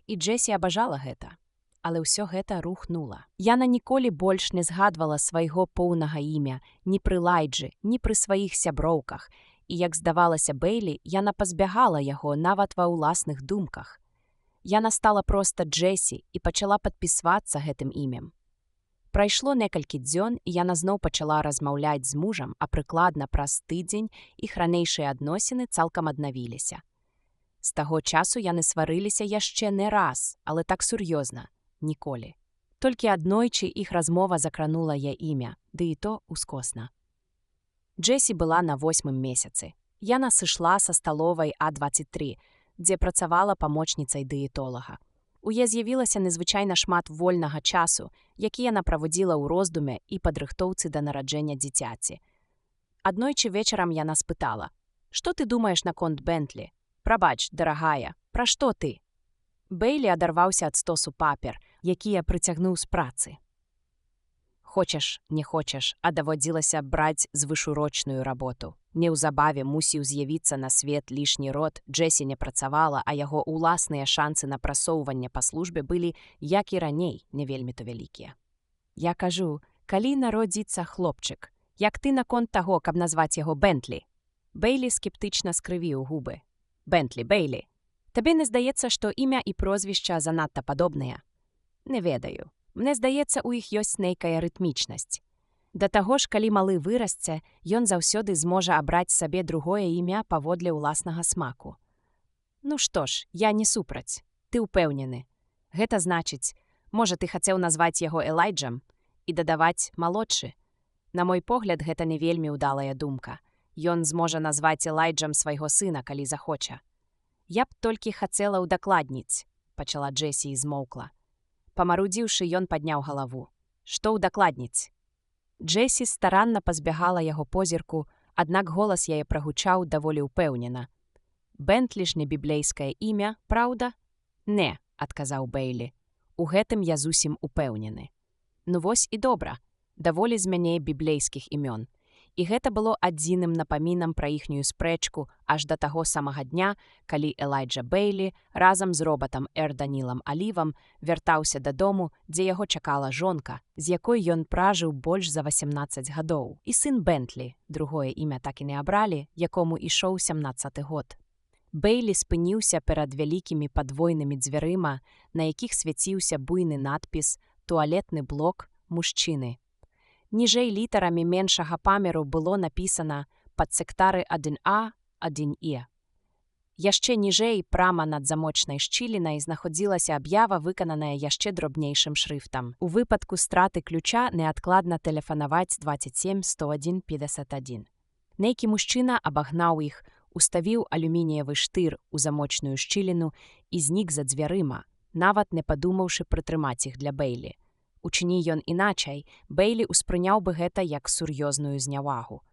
І Джесі абажала гэта, але ўсё гэта рухнула. Яна ніколі больш не згадвала свайго поўнага імя ні пры Лайджы, ні пры сваіх сяброўках, і, як здавалася Бейлі, яна пазбягала яго нават ва ўласных думках. Яна стала проста Джесі і пачала падпісвацца гэтым імем. Прайшло некалькі дзён, і яна зноў пачала размаўляць з мужам, а прыкладна праз тыдзень іх ранейшыя адносіны цалкам аднавіліся. З таго часу яны сварыліся яшчэ не раз, але так сур'ёзна, ніколі. Толькі аднойчы іх размова закранула яе імя, ды і то ускосна. Джесі была на 8-м месяцы. Яна сышла са сталовай А23, дзе працавала памочніцай дыетолага. У яе з'явілася незвычайна шмат вольнага часу, які яна праводзіла ў роздуме і падрыхтоўцы да нараджэння дзіцяці. Аднойчы вечарам яна спытала: «Што ты думаеш наконт Бентлі? Прабач, дарагая, пра што ты?» Бейлі адарваўся ад стосу папер, якія прыцягнуў з працы. Хочаш, не хочаш, а даводзілася браць звышурочную работу. Неўзабаве мусіў з'явіцца на свет лішні род, Джесі не працавала, а яго ўласныя шансы на прасоўванне па службе былі, як і раней, не вельмі то вялікія. Я кажу, калі народзіцца хлопчык, як ты наконт таго, каб назваць яго Бентлі? Бейлі скептычна скрывіў губы. Бентлі, Бейлі. Табе не здаецца, што імя і прозвішча занадта падобныя? Не ведаю. Мне здаецца, у іх ёсць нейкая рытмічнасць. Да таго ж, калі малы вырасце, ён заўсёды зможа абраць сабе другое імя паводле ўласнага смаку. Ну што ж, я не супраць. Ты ўпэўнены. Гэта значыць, можа, ты хацеў назваць яго Элайджам і дадаваць малодшы. На мой погляд, гэта не вельмі ўдалая думка. Ён зможа назваць Элайджам свайго сына, калі захоча. Я б толькі хацела ўдакладніць, пачала Джесі і змоўкла. Памарудзіўшы, ён падняў галаву. Што ўдакладніць? Джесі старанна пазбягала яго позірку, аднак голас яе прагучаў даволі ўпэўнена. Бентлі ж не біблейскае імя, праўда? Не, адказаў Бейлі. У гэтым я зусім упэўнены. Ну вось і добра, даволі з мяне біблейскіх імён. І гэта было адзіным напамінам пра іхнюю спрэчку аж да таго самага дня, калі Элайджа Бэйлі разам з робатам Данілам Алівам вяртаўся дадому, дзе яго чакала жонка, з якой ён пражыў больш за 18 гадоў, і сын Бентлі, другое імя так і не абралі, якому ішоў 17 год. Бэйлі спыніўся перад вялікімі падвойнымі дзвярыма, на якіх свяціўся буйны надпіс «Туалетны блок мужчыны». Ніжэй літарамі меншага памеру было напісана «Падсектары 1А, 1Е». Яшчэ ніжэй, прама над замочнай шчылінай, знаходзілася аб'ява, выкананая яшчэ дробнейшым шрыфтам. У выпадку страты ключа неадкладна тэлефанаваць 27 101 51. Нейкі мужчына абагнаў іх, уставіў алюмініевы штыр у замочную шчыліну і знік за дзвярыма, нават не падумаўшы прытрымаць іх для Бэйлі. Учыні ён іначай, Бэйлі ўспрыняў бы гэта як сур'ёзную знявагу.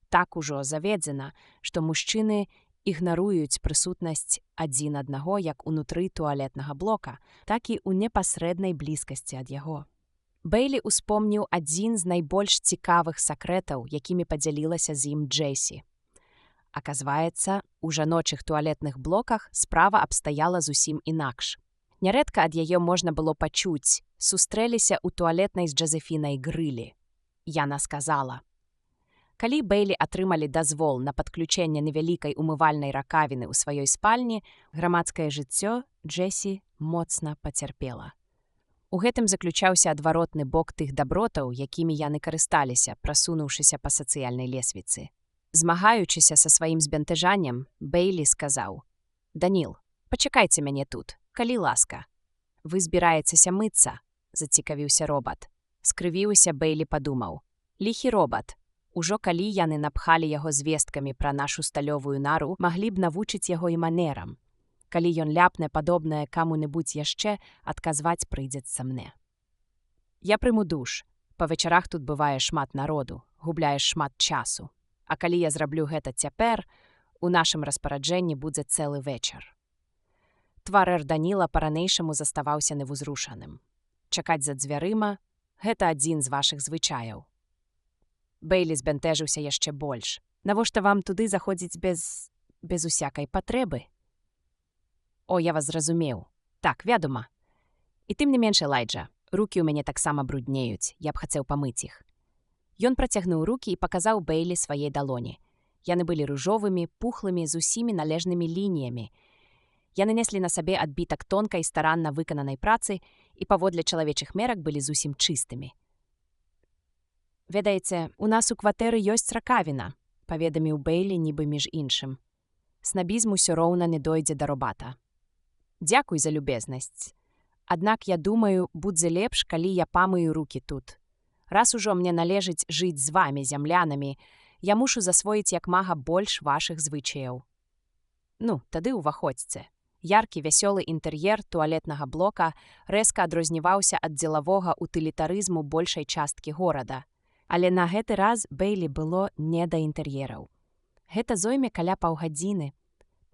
Так ужо заведзена, што мужчыны ігнаруюць прысутнасць адзін аднаго як унутры туалетнага блока, так і ў непасрэднай блізкасці ад яго. Бэйлі ўспомніў адзін з найбольш цікавых сакрэтаў, якімі падзялілася з ім Джэсі. Аказваецца, у жаночых туалетных блоках справа абстаяла зусім інакш. Нярэдка ад яе можна было пачуць: «Сустрэліся ў туалетнай з Джазефінай грылі». Яна сказала. Калі Бэйлі атрымалі дазвол на падключэнне невялікай умывальнай ракавіны ў сваёй спальні, грамадскае жыццё Джэсі моцна пацярпела. У гэтым заключаўся адваротны бок тых дабротаў, якімі яны карысталіся, прасунуўшыся па сацыяльнай лесвіцы. Змагаючыся са сваім збянтэжаннем, Бэйлі сказаў: «Даніл, пачакайце мяне тут, калі ласка». «Вы збіраецеся мыцца?» – зацікавіўся робат. Скрывіўся, Бэйлі падумаў: «Ліхі робат. Ужо калі яны напхалі яго звесткамі пра нашу сталёвую нару, маглі б навучыць яго і манерам. Калі ён ляпне падобнае каму-небудзь яшчэ, адказваць прыйдзецца мне. Я прыму душ. Па вечарах тут бывае шмат народу, губляеш шмат часу. А калі я зраблю гэта цяпер, у нашым распараджэнні будзе цэлы вечар». Твар Даніла па-ранейшаму заставаўся невузрушаным. «Чакаць за дзвярыма – гэта адзін з вашых звычаяў». Бэйлі збянтэжыўся яшчэ больш. «Навошта вам туды заходзіць без усякай патрэбы?» «О, я вас зразумеў. Так, вядома. І тым не менш, Элайджа, рукі ў мяне таксама бруднеюць, я б хацеў памыць іх». Ён працягнуў рукі і паказаў Бэйлі свае далоні. Яны былі ружовымі, пухлымі, з усімі належнымі лініямі. Яны неслі на сабе адбітак тонкай, старанна выкананай працы і паводле чалавечых мерак былі зусім чыстымі. «Ведаеце, у нас у кватэры ёсць ракавіна», – паведаміў Бэйлі нібы між іншым. «Снабізм усё роўна не дойдзе да робата. Дзякуй за любезнасць. Аднак я думаю, будзе лепш, калі я памыю рукі тут. Раз ужо мне належыць жыць з вамі, зямлянамі, я мушу засвоіць як мага больш вашых звычаяў. Ну, тады ўваходзьце». Яркі, вясёлы інтэр'ер туалетнага блока рэзка адрозніваўся ад дзелавога утылітарызму большай часткі горада. Але на гэты раз Бэйлі было не да інтэр'ераў. «Гэта зойме каля паўгадзіны.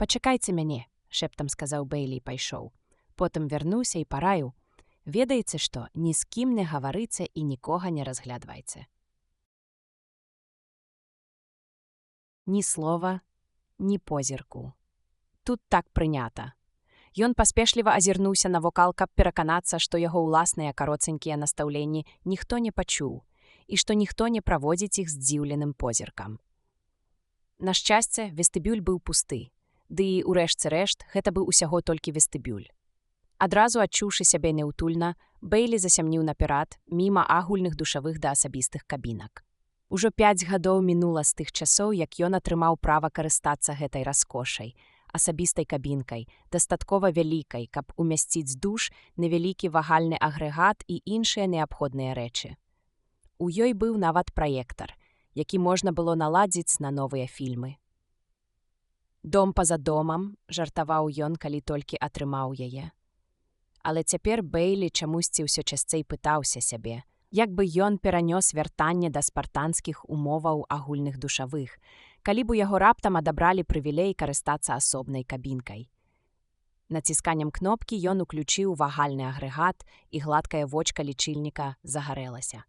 Пачакайце мяне», – шэптам сказаў Бэйлі і пайшоў. Потым вярнуўся і параіў: «Ведаеце што, ні з кім не гаварыце і нікога не разглядвайце. Ні слова, ні позірку. Тут так прынята». Ён паспешліва азірнуўся навокал, каб пераканацца, што яго ўласныя кароценькія настаўленні ніхто не пачуў і што ніхто не праводзіць іх здзіўленым позіркам. На шчасце, вестыбюль быў пусты, ды і, у рэшце рэшт, гэта быў усяго толькі вестыбюль. Адразу адчуўшы сябе няўтульна, Бэйлі засямніў наперад, міма агульных душавых да асабістых кабінак. Ужо 5 гадоў мінула з тых часоў, як ён атрымаў права карыстацца гэтай раскошай, асабістай кабінкай, дастаткова вялікай, каб умясціць душ, невялікі вагальны агрэгат і іншыя неабходныя рэчы. У ёй быў нават праектар, які можна было наладзіць на новыя фільмы. «Дом па-за домам», – жартаваў ён, калі толькі атрымаў яе. Але цяпер Бэйлі чамусьці ўсё часцей пытаўся сябе, як бы ён перанёс вяртанне да спартанскіх умоваў агульных душавых, калі б у яго раптам адабралі прывілей карыстацца асобнай кабінкай. Націсканнем кнопкі ён уключыў вагальны агрэгат, і гладкая вочка лічыльніка загарэлася.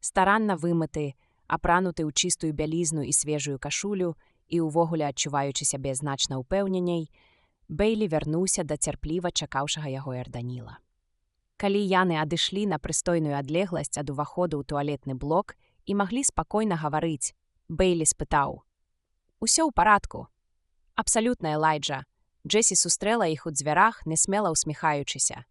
Старанна вымыты, апрануты ў чыстую бялізну і свежую кашулю і ўвогуле адчуваючы сябе значна ўпэўненей, Бэйлі вярнуўся да цярпліва чакаўшага яго Эрданіла. Калі яны адышлі на прыстойную адлегласць ад уваходу ў туалетны блок і маглі спакойна гаварыць, Бэйлі спытаў: «Усё ў парадку?» «Абсалютна, Элайджа». Джесі сустрэла іх у дзвярах, несмела ўсміхаючыся.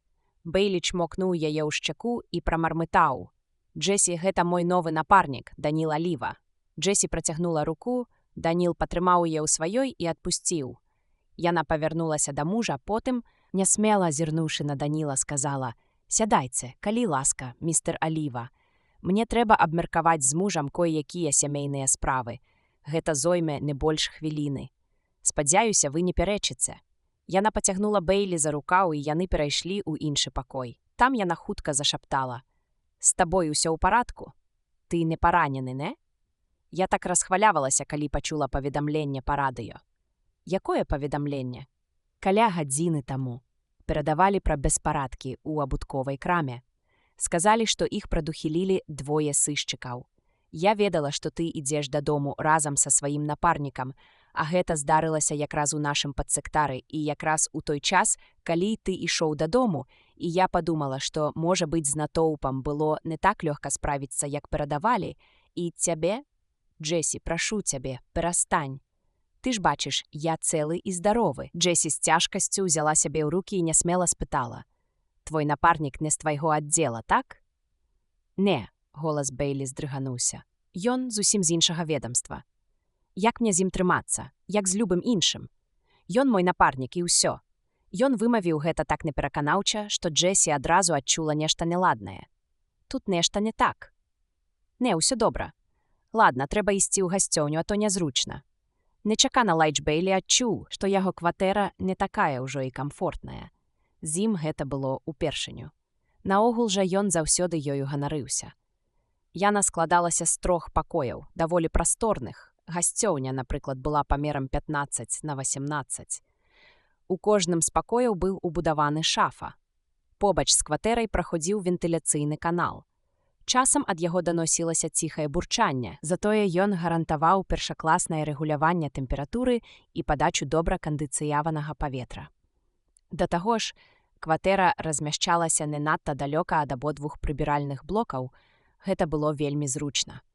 Бэйлі чмокнуў яе ў шчаку і прамармытаў: «Джесі, гэта мой новы напарнік, Даніл Аліва». Джесі працягнула руку, Даніл патрымаў яе ў сваёй і адпусціў. Яна павярнулася да мужа, потым, нясмела зірнуўшы на Даніла, сказала: «Сядайце, калі ласка, містер Аліва. Мне трэба абмеркаваць з мужам кое-якія сямейныя справы. Гэта зойме не больш хвіліны. Спадзяюся, вы не пярэчыце». Яна пацягнула Бэйлі за рукаў, і яны перайшлі ў іншы пакой. Там яна хутка зашаптала: «З табой усё ў парадку? Ты не паранены, не?» Я так расхвалявалася, калі пачула паведамленне па радыё. Якое паведамленне? Каля гадзіны таму. Перадавалі пра беспарадкі ў абутковай краме. Сказалі, што іх прадухілілі двое сышчыкаў. Я ведала, што ты ідзеш дадому разам са сваім напарнікам, а гэта здарылася якраз у нашым падсектары і якраз у той час, калі ты ішоў дадому, і я падумала, што, можа быць, з натоўпам было не так лёгка справіцца, як перадавалі, і цябе? Джесі, прашу цябе, перастань. Ты ж бачыш, я цэлы і здаровы. Джесі з цяжкасцю ўзяла сябе ў рукі і нясмела спытала: «Твой напарнік не з твайго аддзела, так?» «Не», голас Бэйлі здрыгануўся. «Ён зусім з іншага ведамства. Як мне з ім трымацца, як з любым іншым? Ён мой напарнік і ўсё». Ён вымавіў гэта так непераканаўча, што Джесі адразу адчула нешта неладнае. «Тут нешта не так». «Не, ўсё добра. Ладна, трэба ісці ў гасцёўню, а то нязручна». Нечакана Лайдж Бэйлі адчуў, што яго кватэра не такая ўжо і камфортная. З ім гэта было ўпершыню. Наогул жа ён заўсёды ёю ганарыўся. Яна складалася з 3 пакояў, даволі прасторных. Гасцёўня, напрыклад, была памерам 15 на 18. У кожным з пакояў быў убудаваны шафа. Побач з кватэрай праходзіў вентыляцыйны канал. Часам ад яго даносілася ціхае бурчанне, затое ён гарантаваў першакласнае рэгуляванне тэмпературы і падачу добра кандыцыяванага паветра. Да таго ж, кватэра размяшчалася не надта далёка ад абодвух прыбіральных блокаў, гэта было вельмі зручна.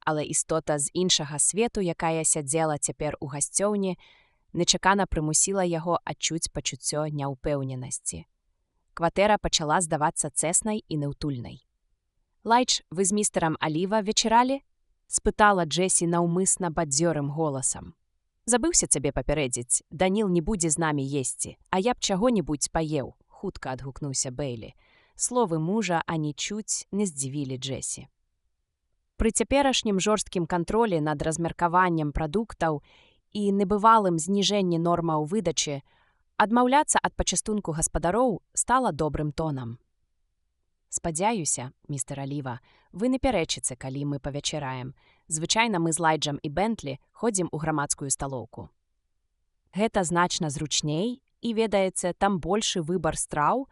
Але істота з іншага свету, якая сядзела цяпер у гасцёўні, нечакана прымусіла яго адчуць пачуццё няўпэўненасці. Кватэра пачала здавацца цэснай і неўтульнай. «Лайдж, вы з містерам Аліва вечаралі?» – спытала Джесі наўмысна бадзёрым голасам. «Забыўся цябе папярэдзіць, Даніл не будзе з намі есці, а я б чаго-небудзь паеў», – хутка адгукнуўся Бэйлі. Словы мужа ані чуць не здзівілі Джесі. Пры цяперашнім жорсткім кантролі над размеркаваннем прадуктаў і небывалым зніжэнні нормаў выдачы, адмаўляцца ад пачастунку гаспадароў стала добрым тонам. «Спадзяюся, містер Аліва, вы не пярэчыце, калі мы павячараем. Звычайна мы з Лайджам і Бентлі ходзім у грамадскую сталоўку. Гэта значна зручней, і, ведаеце, там большы выбар страў,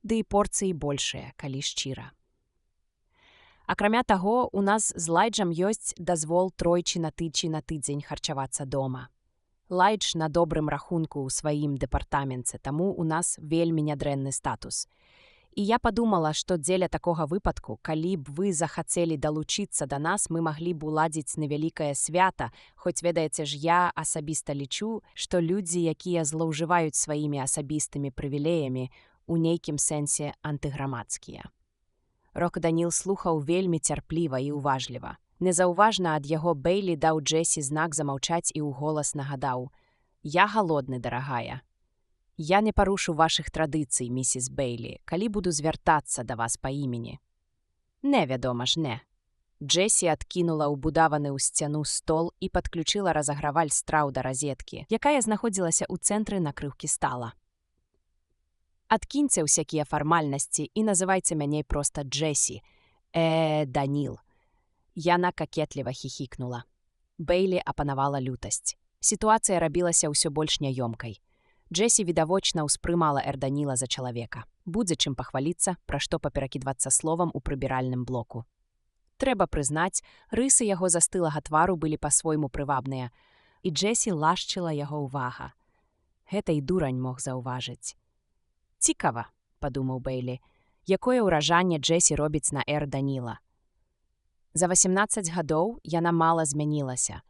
ды і порцыі большыя, калі шчыра. Акрамя таго, у нас з Лайджам ёсць дазвол тройчы на тыдзень харчавацца дома. Лайдж на добрым рахунку ў сваім дэпартаменце, таму у нас вельмі нядрэнны статус. І я падумала, што дзеля такога выпадку, калі б вы захацелі далучыцца да нас, мы маглі б уладзіць невялікае свята, хоць, ведаеце ж, я асабіста лічу, што людзі, якія злоўжываюць сваімі асабістымі прывілеямі, у нейкім сэнсе антыграмадскія». Рок Даніл слухаў вельмі цярпліва і уважліва. Незаўважна ад яго Бэйлі даў Джесі знак замаўчаць і ўголас нагадаў: «Я галодны, дарагая. Я не парушу вашых традыцый, місіс Бэйлі, калі буду звяртацца да вас па імені». «Не, вядома ж, не». Джесі адкінула ўбудаваны ў сцяну стол і падключыла разаграваль страў да разеткі, якая знаходзілася ў цэнтры накрыўкі стала. «Адкіньце ўсякія фармальнасці і называйце мяне проста Джесі. Даніл». Яна какетліва хіхікнула. Бэйлі апанавала лютасць. Сітуацыя рабілася ўсё больш няёмкай. Джесі відавочна ўспрымала Эрданіла за чалавека. Будзе чым пахваліцца, пра што паперакідвацца словам у прыбіральным блоку. Трэба прызнаць, рысы яго застылага твару былі па-свойму прывабныя, і Джесі лашчыла яго ўвага. Гэта і дурань мог заўважыць. «Цікава», – падумаў Бейлі, – якое ўражанне Джесі робіць на Эрданіла. За 18 гадоў яна мала змянілася.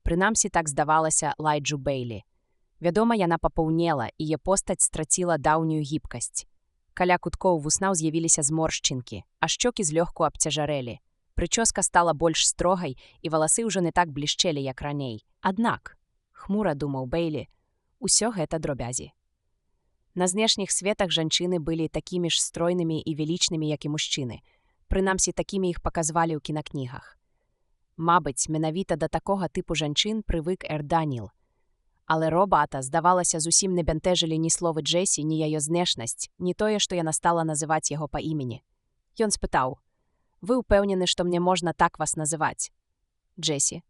Прынамсі так здавалася Лайджу Бейлі. Вядома, яна папаўнела, і яе постаць страціла даўнюю гібкасць. Каля куткоў вуснаў з'явіліся зморшчынкі, а шчокі злёгку абцяжарэлі. Прычоска стала больш строгай, і валасы ўжо не так блішчэлі, як раней. Аднак, хмура думаў Бейлі, усё гэта дробязі. На знешніх светах жанчыны былі такімі ж стройнымі і велічнымі, як і мужчыны. Прынамсі, такімі іх паказвалі ў кінакнігах. Мабыць, менавіта да такога тыпу жанчын прывык Эрданіл. Але робата, здавалася, зусім не бянтэжылі ні словы Джесі, ні яе знешнасць, ні тое, што яна стала называць яго па імені. Ён спытаў: «Вы ўпэўнены, што мне можна так вас называць?» «Джесі,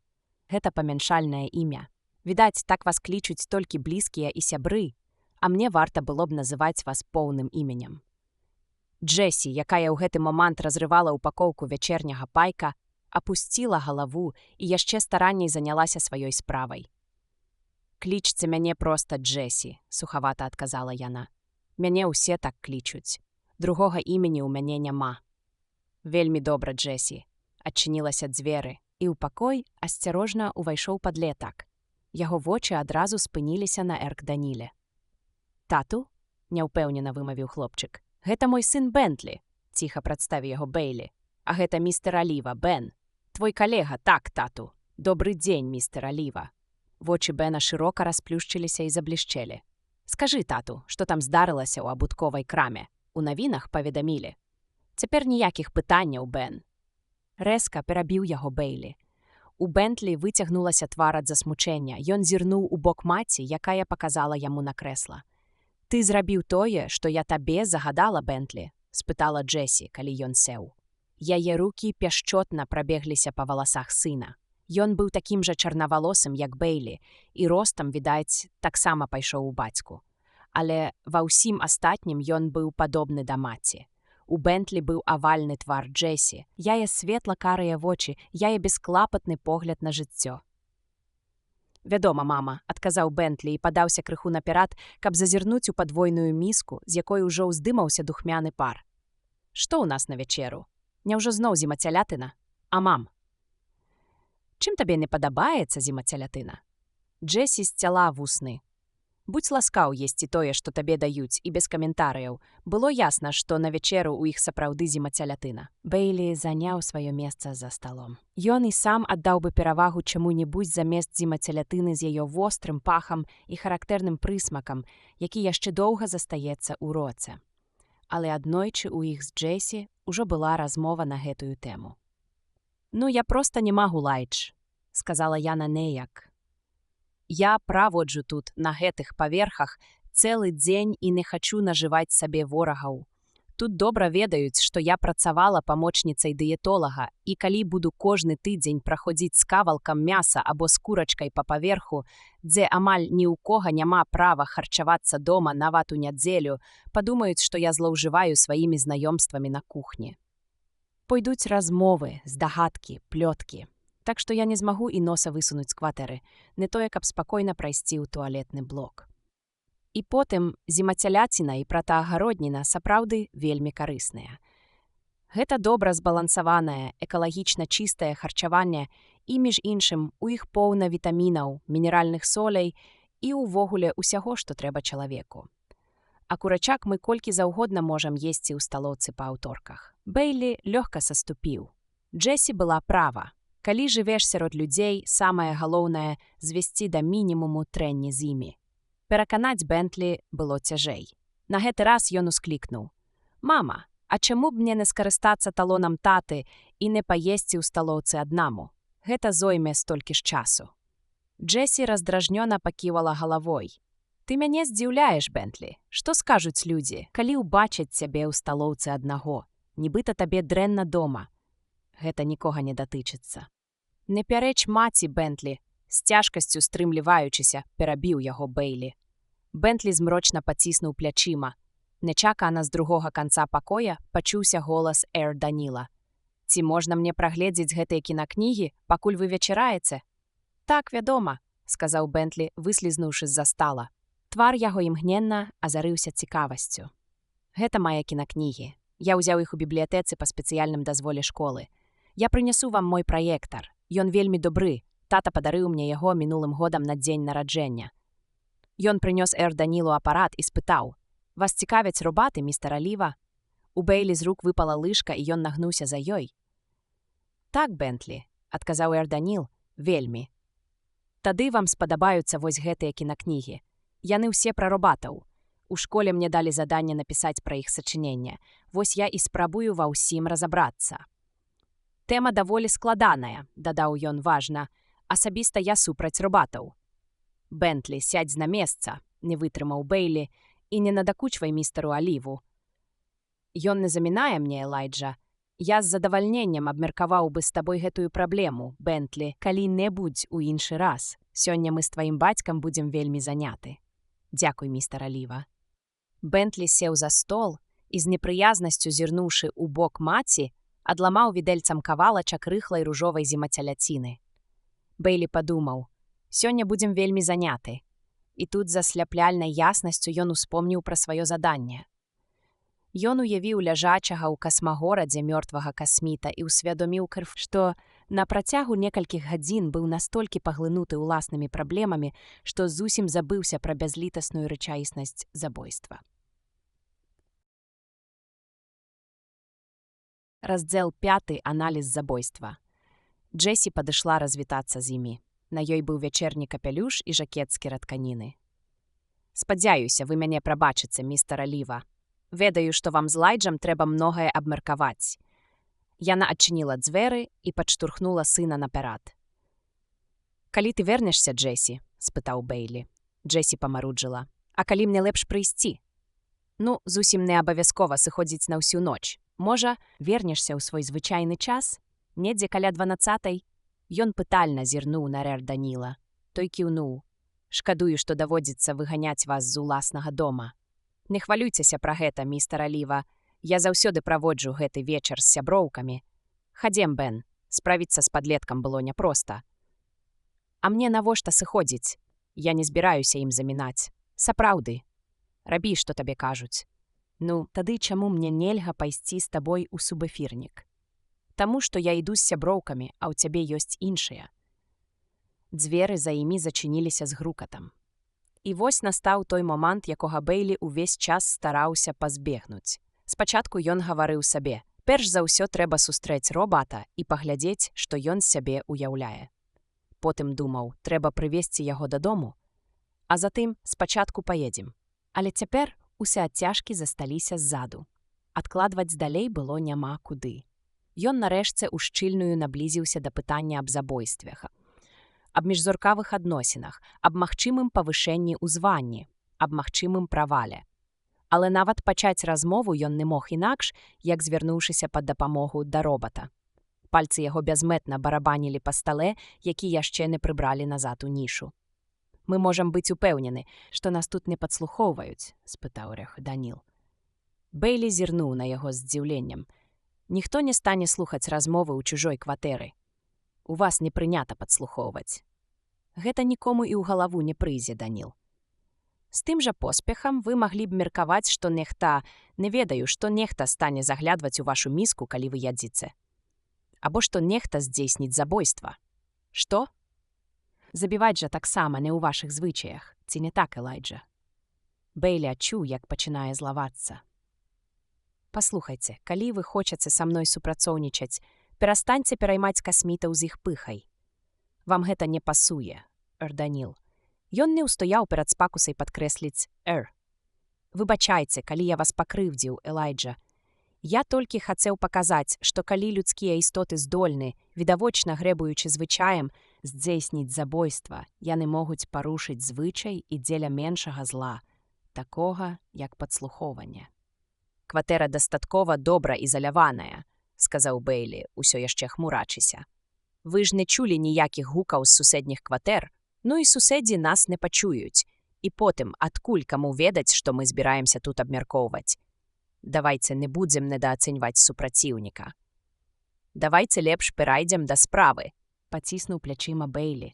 гэта памяншальнае імя. Відаць, так вас клічуць толькі блізкія і сябры, а мне варта было б называць вас поўным іменем». Джесі, якая ў гэты момант разрывала упакоўку вячэрняга пайка, апусціла галаву і яшчэ старанней занялася сваёй справай. «Клічце мяне проста Джесі», – сухавата адказала яна. «Мяне ўсе так клічуць. Другога імені ў мяне няма». «Вельмі добра, Джесі». Адчынілася дзверы, і ў пакой асцярожна ўвайшоў падлетак. Яго вочы адразу спыніліся на Эрданіле. «Тату?» – няўпэўнена вымавіў хлопчык. «Гэта мой сын Бентлі», – ціха прадставіў яго Бейлі. «А гэта містер Аліва, Бен. Твой калега, так, тату. Добры дзень, містер Аліва». Вочы Бена шырока расплюшчыліся і заблішчэлі. «Скажы, тату, што там здарылася ў абутковай краме? У навінах паведамілі?» «Цяпер ніякіх пытанняў, Бен». Рэзка перабіў яго Бейлі. У Бентлі выцягнулася твар ад засмучэння. Ён зірнуў у бок маці, якая паказала яму на крэсла. «Ты зрабіў тое, што я табе загадала, Бентлі?» – спытала Джесі, калі ён сеў. Яе рукі пяшчотна прабегліся па валасах сына. Ён быў такім жа чарнавалосым, як Бейлі, і ростам, відаць, таксама пайшоў у бацьку. Але ва ўсім астатнім ён быў падобны да маці. У Бентлі быў авальны твар Джесі, яе светла-карыя вочы, яе бесклапатны погляд на жыццё. «Вядома, мама», – адказаў Бентлі і падаўся крыху наперад, каб зазірнуць у падвойную міску, з якой ужо ўздымаўся духмяны пар. «Што ў нас на вячэру? Няўжо зноў зімацялятына? А мам?» «Чым табе не падабаецца зімацялятына?» Джесі сцяла вусны. «Будзь ласкаў есці тое, што табе даюць, і без каментарыяў. Было ясна, што на вячэру ў іх сапраўды зімацялятына». Бейлі заняў сваё месца за сталом. Ён і сам аддаў бы перавагу чаму-небудзь замест зімацялятыны з яе вострым пахам і характэрным прысмакам, які яшчэ доўга застаецца ў роце. Але аднойчы ў іх з Джесі ўжо была размова на гэтую тэму. «Ну, я проста не магу, Лайдж», – сказала яна неяк. «Я праводжу тут, на гэтых паверхах, цэлы дзень і не хачу нажываць сабе ворагаў. Тут добра ведаюць, што я працавала памочніцай дыетолага, і калі буду кожны тыдзень праходзіць з кавалкам мяса або з курачкай па паверху, дзе амаль ні ў кога няма права харчавацца дома нават у нядзелю, падумаюць, што я злоўжываю сваімі знаёмствамі на кухні. Пойдуць размовы, здагадкі, плёткі. Так што я не змагу і носа высунуць з кватэры, не тое, каб спакойна прайсці ў туалетны блок. І потым зімацяляціна і пратаагародніна сапраўды вельмі карысныя. Гэта добра збалансаванае, экалагічна чыстае харчаванне і, між іншым, у іх поўна вітамінаў, мінеральных соляй і ўвогуле ўсяго, што трэба чалавеку. А курачак мы колькі заўгодна можам есці ў сталоўцы па аўторках. Бейлі лёгка саступіў. Джесі была права. Калі жывеш сярод людзей, самае галоўнае – звесці да мінімуму трэнні з імі. Пераканаць Бентлі было цяжэй. На гэты раз ён усклікнуў: «Мама, а чаму б мне не скарыстацца талонам таты і не паесці ў сталоўцы аднаму? Гэта зойме столькі ж часу». Джесі раздражнёна паківала галавой. «Ты мяне здзіўляеш, Бентлі. Што скажуць людзі, калі ўбачаць цябе ў сталоўцы аднаго? Нібыта табе дрэнна дома. Гэта нікога не датычыцца». «Не пярэч маці, Бентлі», з цяжкасцю стрымліваючыся, перабіў яго Бейлі. Бентлі змрочна паціснув плячима. Нечакана з другога канца пакоя пачуўся голас Эр Даніла. «Ці можна мне прагледзець гэтыя кінакнігі, пакуль вы вечараеце?» «Так, вядома», – сказаў Бентлі, выслізнуўшы з-за стала. Твар яго імгненна азарыўся цікавасцю. «Гэта мае кінакнігі. Я ўзяў іх у бібліятэцы па спецыяльным дазволе школы. Я прынясу вам мой праектар. Ён вельмі добры. Тата падарыў мне яго мінулым годам на дзень нараджэння». Ён прынёс Эр Данілу апарат і спытаў: «Вас цікавяць робаты, містер Аліва?» У Бейлі з рук выпала лыжка, і ён нагнуўся за ёй. «Так, Бентлі», – адказаў Эр Даніл, – «вельмі. Тады вам спадабаюцца вось гэтыя кінакнігі. Яны ўсе пра робатаў. У школе мне далі заданне напісаць пра іх сачыненне. Вось я і спрабую ва ўсім разабрацца». «Тэма даволі складаная», – дадаў ён важна. «Асабіста я супраць робатаў». «Бентлі, сядзь на месца», – не вытрымаў Бейлі, – «і не надакучвай містеру Аліву». «Ён не замінае мне, Элайджа. Я з задавальненнем абмеркаваў бы з табой гэтую праблему, Бентлі, калі-небудзь у іншы раз. Сёння мы з тваім бацькам будзем вельмі заняты. Дзякуй, містер Аліва». Бентлі сеў за стол і, з непрыязнасцю зірнуўшы ў бок маці, адламаў відэльцам кавалачак рыхлай ружовай зімацяляціны. Бейлі падумаў: «Сёння будзем вельмі заняты». І тут з асляпляльнай яснасцю ён успомніў пра сваё заданне. Ён уявіў ляжачага ў касмагорадзе мёртвага касміта і ўсвядоміў крыв, што на працягу некалькіх гадзін быў настолькі паглынуты ўласнымі праблемамі, што зусім забыўся пра бязлітасную рэчаіснасць забойства. Раздзел 5. Аналіз забойства. Джесі падышла развітацца з імі. На ёй быў вячэрні капялюш і жакет з кератканіны. «Спадзяюся, вы мяне прабачыце, містер Аліва. Ведаю, што вам з Лайджам трэба многае абмеркаваць». Яна адчыніла дзверы і падштурхнула сына наперад. «Калі ты вернешся, Джесі?» – спытаў Бейлі. Джесі памаруджыла. «А калі мне лепш прыйсці?» «Ну, зусім не абавязкова сыходзіць на ўсю ноч. Можа, вернешся ў свой звычайны час? Недзе каля 12-й?» Ён пытальна зірнуў на Эр Даніла. Той кіўнуў. «Шкадую, што даводзіцца выганяць вас з уласнага дома. Не хвалюйцеся пра гэта, містер Аліва. Я заўсёды праводжу гэты вечар з сяброўкамі. Хадзем, Бен. Справіцца з падлеткам было няпроста. А мне навошта сыходзіць? Я не збіраюся ім замінаць. Сапраўды. Рабі, што табе кажуць. Ну, тады чаму мне нельга пайсці з табой у субэфірнік? Таму, што я іду з сяброўкамі, а ў цябе ёсць іншыя». Дзверы за імі зачыніліся з грукатам. І вось настаў той момант, якога Бейлі ўвесь час стараўся пазбегнуць. Спачатку ён гаварыў сабе: перш за ўсё трэба сустрэць робата і паглядзець, што ён з сябе уяўляе. Потым думаў, трэба прывесці яго дадому, а затым спачатку паедзем. Але цяпер усе адцяжкі засталіся ззаду. Адкладваць далей было няма куды. Ён нарэшце ўшчыльную наблізіўся да пытання аб забойствах, аб міжзоркавых адносінах, аб магчымым павышэнні ў званні, аб магчымым правале. Але нават пачаць размову ён не мог інакш, як звярнуўшыся пад дапамогу да робата. Пальцы яго бязмэтна барабанілі па стале, які яшчэ не прыбралі назад у нішу. «Мы можам быць упэўнены, што нас тут не падслухоўваюць?» – спытаў Эр Даніл. Бейлі зірнуў на яго з здзіўленнем. «Ніхто не стане слухаць размовы ў чужой кватэры. У вас не прынята падслухоўваць. Гэта нікому і ў галаву не прыйдзе, Даніл. З тым жа поспехам вы маглі б меркаваць, што нехта, не ведаю, што нехта стане заглядваць у вашу міску, калі вы ядзіце. Або што нехта здзейсніць забойства. Што? Забіваць жа таксама не ў вашых звычаях, ці не так, Элайджа?» Бейлі адчуў, як пачынае злавацца. «Паслухайце, калі вы хочаце са мной супрацоўнічаць, перастаньце пераймаць касмітаў з іх пыхай. Вам гэта не пасуе, Эр Даніл». Ён не ўстояў перад спакусай падкрэсліць «Эр». «Выбачайце, калі я вас пакрыўдзіў, Элайджа. Я толькі хацеў паказаць, што калі людскія істоты здольны, відавочна грэбуючы звычаем, здзейсніць забойства, яны могуць парушыць звычай і дзеля меншага зла, такога, як падслухоўванне». «Кватэра дастаткова добра ізаляваная», – сказаў Бейлі, усё яшчэ хмурачыся. «Вы ж не чулі ніякіх гукаў з суседніх кватэр, ну і суседзі нас не пачуюць. І потым, адкуль каму ведаць, што мы збіраемся тут абмяркоўваць? Давайце не будзем недаацэньваць супраціўніка. Давайце лепш перайдзем да справы, паціснуў плячыма Бэйлі.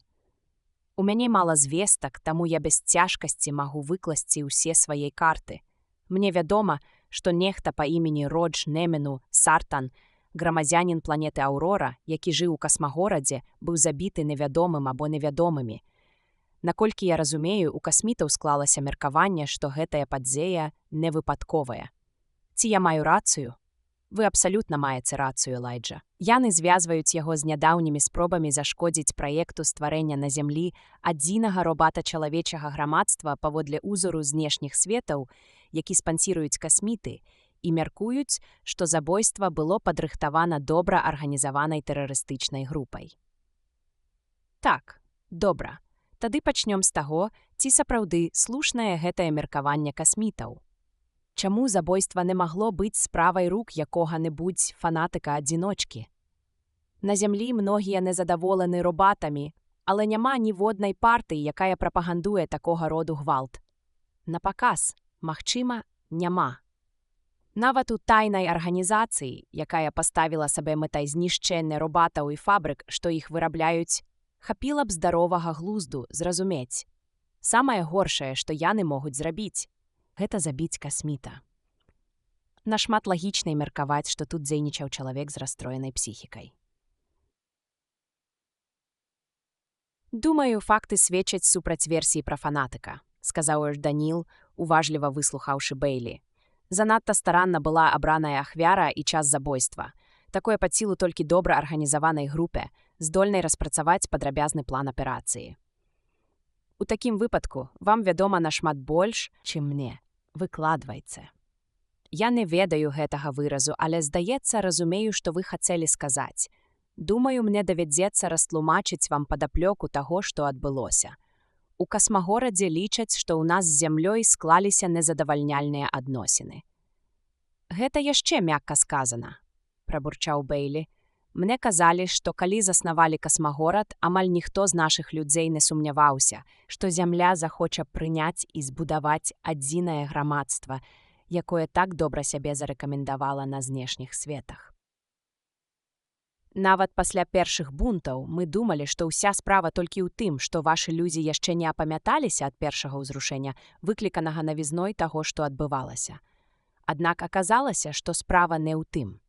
У мяне мала звестак, таму я без цяжкасці магу выкласці ўсе свае карты. Мне вядома, што нехта па імені Родж Немену Сартан, грамадзянін планеты Аўрора, які жыў у касмагорадзе, быў забіты невядомым або невядомымі. Наколькі я разумею, у касмітаў склалася меркаванне, што гэтая падзея невыпадковая. Ці я маю рацыю? Вы абсалютна маеце рацыю, Лайджа. Яны звязваюць яго з нядаўнімі спробамі зашкодзіць праекту стварэння на зямлі адзінага робата-чалавечага грамадства паводле ўзору знешніх светаў, які спансіруюць касміты, і мяркуюць, што забойства было падрыхтавана добра арганізаванай тэрарыстычнай групай. Так, добра. Тады пачнём з таго, ці сапраўды слушнае гэтае меркаванне касмітаў. Чаму забойства не магло быць справай рук якога-небудзь фанатыка-адзіночкі? На зямлі многія незадаволены робатамі, але няма ніводнай партыі, якая прапагандуе такога роду гвалт. Напаказ, магчыма, няма. Нават у тайнай арганізацыі, якая паставіла сабе мэтай знішчэнне робатаў і фабрык, што іх вырабляюць, хапіла б здаровага глузду зразумець. Самае горшае, што яны могуць зрабіць, гэта забіць касміта. Нашмат лагічней меркаваць, што тут дзейнічаў чалавек з расстроенай псіхікай. Думаю, факты сведчаць супраць версіі пра фанатыка, сказаў Даніл, уважліва выслухаўшы Бэйлі. Занадта старанна была абраная ахвяра і час забойства. Такое пад сілу толькі добра арганізаванай групе, здольнай распрацаваць падрабязны план аперацыі. У такім выпадку вам вядома нашмат больш, чым мне. Выкладвайце. Я не ведаю гэтага выразу, але, здаецца, разумею, што вы хацелі сказаць. Думаю, мне давядзецца растлумачыць вам падаплёку таго, што адбылося. У касмагорадзе лічаць, што ў нас з зямлёй склаліся незадавальняльныя адносіны. Гэта яшчэ мякка сказана, прабурчаў Бэйлі. Мне казалі, што калі заснавалі касмагорад, амаль ніхто з нашых людзей не сумняваўся, што зямля захоча прыняць і збудаваць адзінае грамадства, якое так добра сябе зарэкамендавала на знешніх светах. Нават пасля першых бунтаў мы думалі, што ўся справа толькі ў тым, што вашы людзі яшчэ не апамяталіся ад першага ўзрушэння, выкліканага навізной таго, што адбывалася. Аднак аказалася, што справа не ў тым.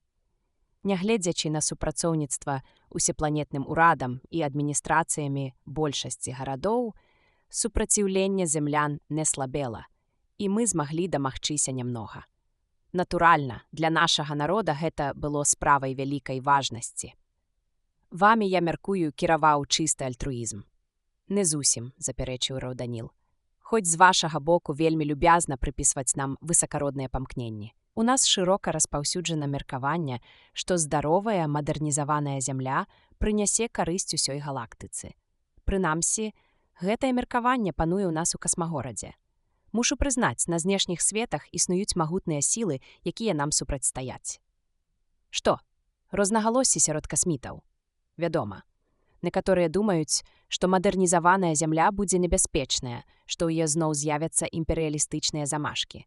Нягледзячы на супрацоўніцтва усепланетным урадам і адміністрацыямі большасці гарадоў, супраціўленне землян не слабела, і мы змаглі дамагчыся нямнога. Натуральна, для нашага народа гэта было справай вялікай важнасці. Вамі, я мяркую, кіраваў чысты альтруізм. Не зусім, запярэчыў Даніл. Хоць з вашага боку вельмі любязна прыпісваць нам высакародныя памкненні. У нас шырока распаўсюджана меркаванне, што здаровая мадэрнізаваная зямля прынясе карысць усёй галактыцы. Прынамсі, гэтае меркаванне пануе ў нас у касмагорадзе. Мушу прызнаць, на знешніх светах існуюць магутныя сілы, якія нам супрацьстаяць. Што? Рознагалоссі сярод касмітаў? Вядома. Некаторыя думаюць, што мадэрнізаваная зямля будзе небяспечная, што ў яе зноў з'явяцца імперыялістычныя замашкі.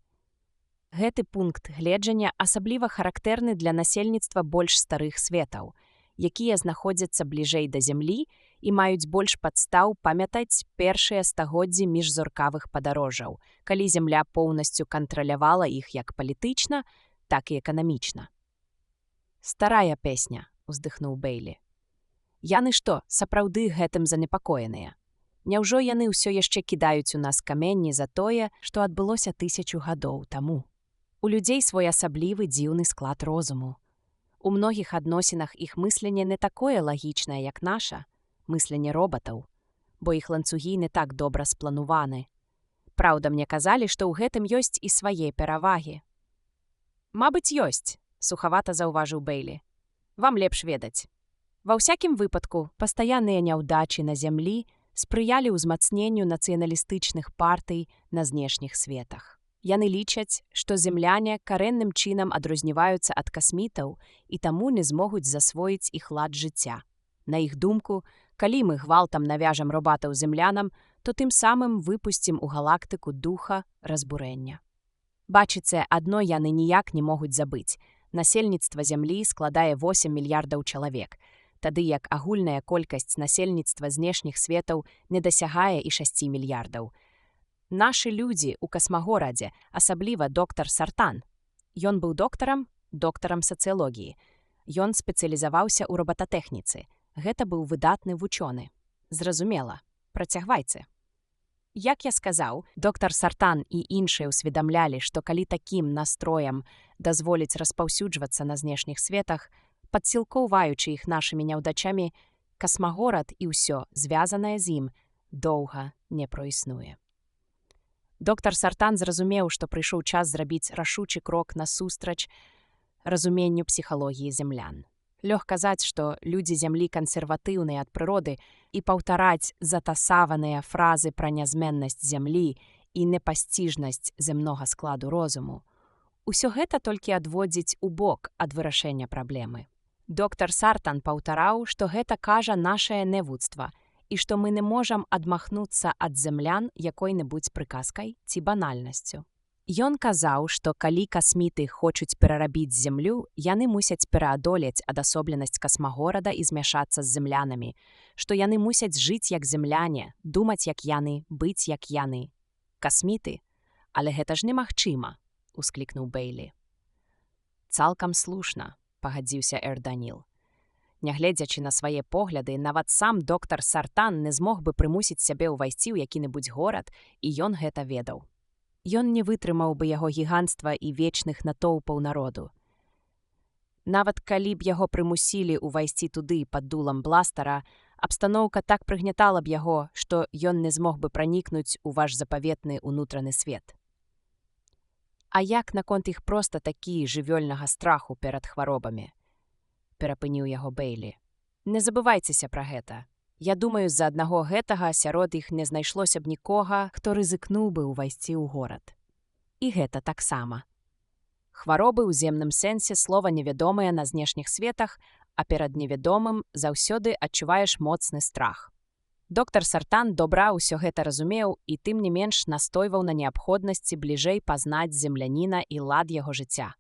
Гэты пункт гледжання асабліва характэрны для насельніцтва больш старых светаў, якія знаходзяцца бліжэй да зямлі і маюць больш падстаў памятаць першыя стагоддзі міжзоркавых падарожжаў, калі зямля поўнасцю кантралявала іх як палітычна, так і эканамічна. «Старая песня», – уздыхнуў Бэйлі. «Яны што, сапраўды гэтым занепакоеныя? Няўжо яны ўсё яшчэ кідаюць у нас каменні за тое, што адбылося 1000 гадоў таму? У людзей свой асаблівы дзіўны склад розуму. У многіх адносінах іх мысленне не такое лагічнае, як наша, мысленне робатаў, бо іх ланцугі не так добра сплануваны. Праўда, мне казалі, што ў гэтым ёсць і свае перавагі». «Мабыць, ёсць», – сухавата заўважыў Бэйлі. «Вам лепш ведаць. Ва ўсякім выпадку, пастаянныя няўдачы на зямлі спрыялі ўзмацненню нацыяналістычных партый на знешніх светах. Яны лічаць, што земляне карэнным чынам адрозніваюцца ад касмітаў і таму не змогуць засвоіць іх лад жыцця. На іх думку, калі мы гвалтам навяжам робатаў землянам, то тым самым выпусцім у галактыку духа разбурэння. Бачыце, адно яны ніяк не могуць забыць. Насельніцтва Зямлі складае 8 мільярдаў чалавек, тады як агульная колькасць насельніцтва знешніх светаў не дасягае і 6 мільярдаў. Нашы людзі ў касмагорадзе, асабліва доктар Сартан. Ён быў доктарам сацыялогіі. Ён спецыялізаваўся ў робататэхніцы. Гэта быў выдатны вучоны. Зразумела. Працягвайце. Як я сказаў, доктар Сартан і іншыя ўсведамлялі, што калі такім настроем дазволіць распаўсюджвацца на знешніх светах, падсілкоўваючы іх нашымі няўдачамі, касмагорад і ўсё, звязанае з ім, доўга не проіснуе. Доктар Сартан зразумеў, што прыйшоў час зрабіць рашучы крок насустрач разуменню псіхалогіі землян. Лёг казаць, што людзі Зямлі кансерватыўныя ад прыроды і паўтараць затасаваныя фразы пра нязменнасць Зямлі і непасціжнасць зямнога складу розуму. Усё гэта толькі адводзіць у бок ад вырашэння праблемы. Доктар Сартан паўтараў, што гэта кажа нашае невуцтва і што мы не можам адмахнуцца ад землян якой-небудзь прыказкай ці банальнасцю. Ён казаў, што калі касміты хочуць перарабіць зямлю, яны мусяць пераадолець адасобленасць касмагорада і змяшацца з землянамі, што яны мусяць жыць як земляне, думаць як яны, быць як яны. Касміты? Але гэта ж немагчыма, усклікнуў Бейлі. Цалкам слушна, пагадзіўся Эрданіл. Нягледзячы на свае погляды, нават сам доктар Сартан не змог бы прымусіць сябе ўвайсці ў які-небудзь горад, і ён гэта ведаў. Ён не вытрымаў бы яго гіганства і вечных натоўпаў народу. Нават калі б яго прымусілі ўвайсці туды пад дулам бластара, абстаноўка так прыгнятала б яго, што ён не змог бы пранікнуць у ваш запаветны ўнутраны свет. А як наконт іх проста такі жывёльнага страху перад хваробамі? Перапыніў яго Бейлі. Не забывайцеся пра гэта. Я думаю, з-за аднаго гэтага сярод іх не знайшлося б нікога, хто рызыкнуў бы ўвайсці ў горад. І гэта таксама. Хваробы ў земным сэнсе слова невядомыя на знешніх светах, а перад невядомым заўсёды адчуваеш моцны страх. Доктар Сартан добра ўсё гэта разумеў і тым не менш настойваў на неабходнасці бліжэй пазнаць земляніна і лад яго жыцця.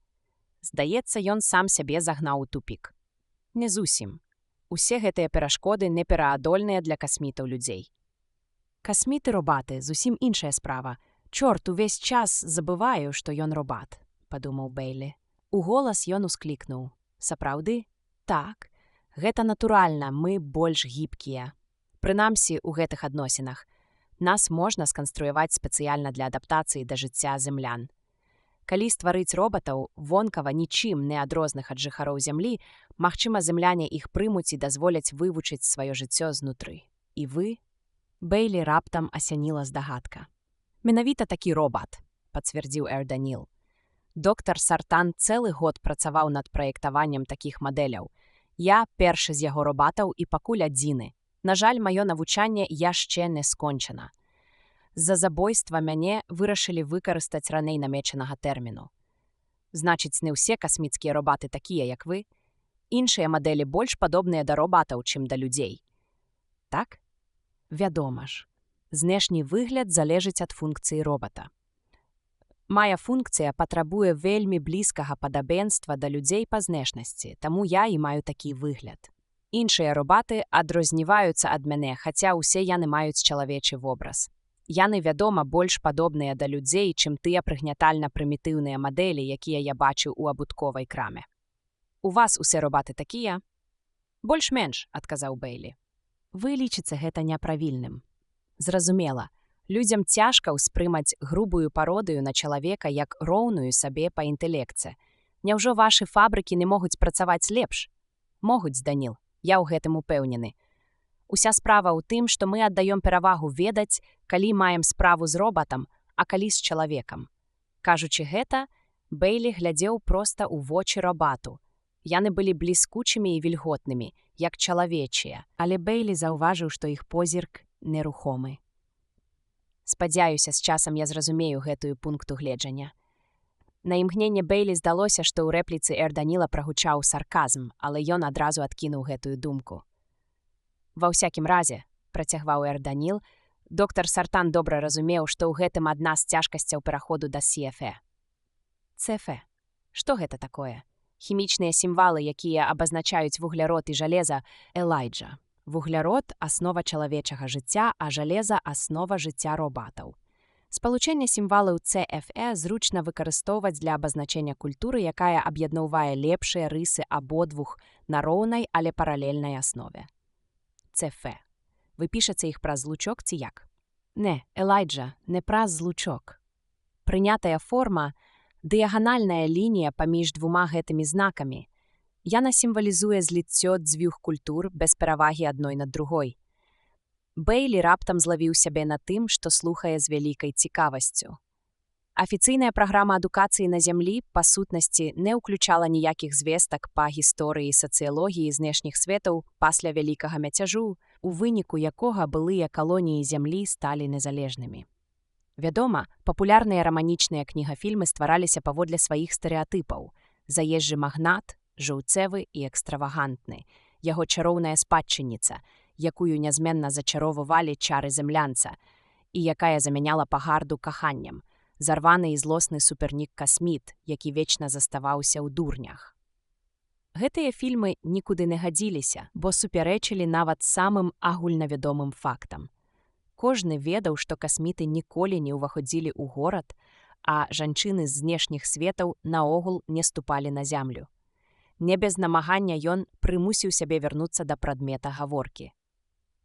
Здаецца, ён сам сябе загнаў у тупік. Не зусім. Усе гэтыя перашкоды непераадольныя для касмітаў людзей. Касміты-робаты зусім іншая справа. Чорт, увесь час забываю, што ён робат, падумаў Бейлі. У голас ён усклікнуў. Сапраўды? Так. Гэта натуральна, мы больш гібкія. Прынамсі, у гэтых адносінах. Нас можна сканструяваць спецыяльна для адаптацыі да жыцця землян. Калі стварыць робатаў, вонкава нічым не адрозных ад жыхароў зямлі, магчыма, земляне іх прымуць і дазволяць вывучыць сваё жыццё знутры. І вы? Бейлі раптам асяніла здагадка. Менавіта такі робат, пацвердзіў Эрданіл. Доктар Сартан цэлы год працаваў над праектаваннем такіх мадэляў. Я першы з яго робатаў і пакуль адзіны. На жаль, маё навучанне яшчэ не скончана. З-за забойства мяне вырашылі выкарыстаць раней намечанага тэрміну. Значыць, не ўсе касміцкія робаты такія, як вы. Іншыя мадэлі больш падобныя да робатаў, чым да людзей. Так? Вядома ж. Знешні выгляд залежыць ад функцыі робата. Мая функцыя патрабуе вельмі блізкага падабенства да людзей па знешнасці, таму я і маю такі выгляд. Іншыя робаты адрозніваюцца ад мяне, хаця ўсе яны маюць чалавечы вобраз. Яны, вядома, больш падобныя да людзей, чым тыя прыгнятальна-прымітыўныя мадэлі, якія я бачыў у абутковай краме. У вас усе робаты такія? Больш-менш, адказаў Бейлі. Вы лічыце гэта няправільным. Зразумела, людзям цяжка ўспрымаць грубую пародыю на чалавека як роўную сабе па інтэлекце. Няўжо вашы фабрыкі не могуць працаваць лепш? Могуць, Даніл, я ў гэтым упэўнены. Уся справа ў тым, што мы аддаём перавагу ведаць, калі маем справу з робатам, а калі з чалавекам. Кажучы гэта, Бейлі глядзеў проста ў вочы робату. Яны былі бліскучымі і вільготнымі, як чалавечыя, але Бейлі заўважыў, што іх позірк нерухомы. Спадзяюся, з часам я зразумею гэтую пункту гледжання. На імгненне Бейлі здалося, што ў рэпліцы Эрданіла прагучаў сарказм, але ён адразу адкінуў гэтую думку. Ва ўсякім разе, працягваў Эрданіл, Доктар Сартан добра разумеў, што ў гэтым адна з цяжкасцяў пераходу да CFE. CFE. Што гэта такое? Хімічныя сімвалы, якія абазначаюць вуглярод і жалеза, Элайджа. Вуглярод – аснова чалавечага жыцця, а жалеза – аснова жыцця робатаў. Спалучэнне сімвалаў CFE зручна выкарыстоўваць для абазначэння культуры, якая аб'ядноўвае лепшыя рысы абодвух на роўнай, але паралельнай аснове. CFE. Вы пішаце іх праз злучок ці як? Не, Элайджа, не праз злучок. Прынятая форма – дыяганальная лінія паміж двума гэтымі знакамі. Яна сімвалізуе зліццё дзвюх культур без перавагі адной над другой. Бэйлі раптам злавіў сябе на тым, што слухае з вялікай цікавасцю. Афіцыйная праграма адукацыі на зямлі, па сутнасці, не ўключала ніякіх звестак па гісторыі і сацыялогіі знешніх светаў пасля вялікага мяцяжу, у выніку якога былыя калоніі зямлі сталі незалежнымі. Вядома, папулярныя раманічныя кнігафільмы ствараліся паводле сваіх стэрэатыпаў. Заезджы магнат, жаўцевы і экстравагантны, яго чароўная спадчынніца, якую нязменна зачароўвалі чары зямлянца, і якая замяняла пагарду каханнем, зарваны і злосны супернік касміт, які вечна заставаўся ў дурнях. Гэтыя фільмы нікуды не гадзіліся, бо супярэчылі нават самым агульнавядомым фактам. Кожны ведаў, што касміты ніколі не ўваходзілі ў горад, а жанчыны з знешніх светаў наогул не ступалі на зямлю. Не без намагання ён прымусіў сябе вярнуцца да прадмета гаворкі.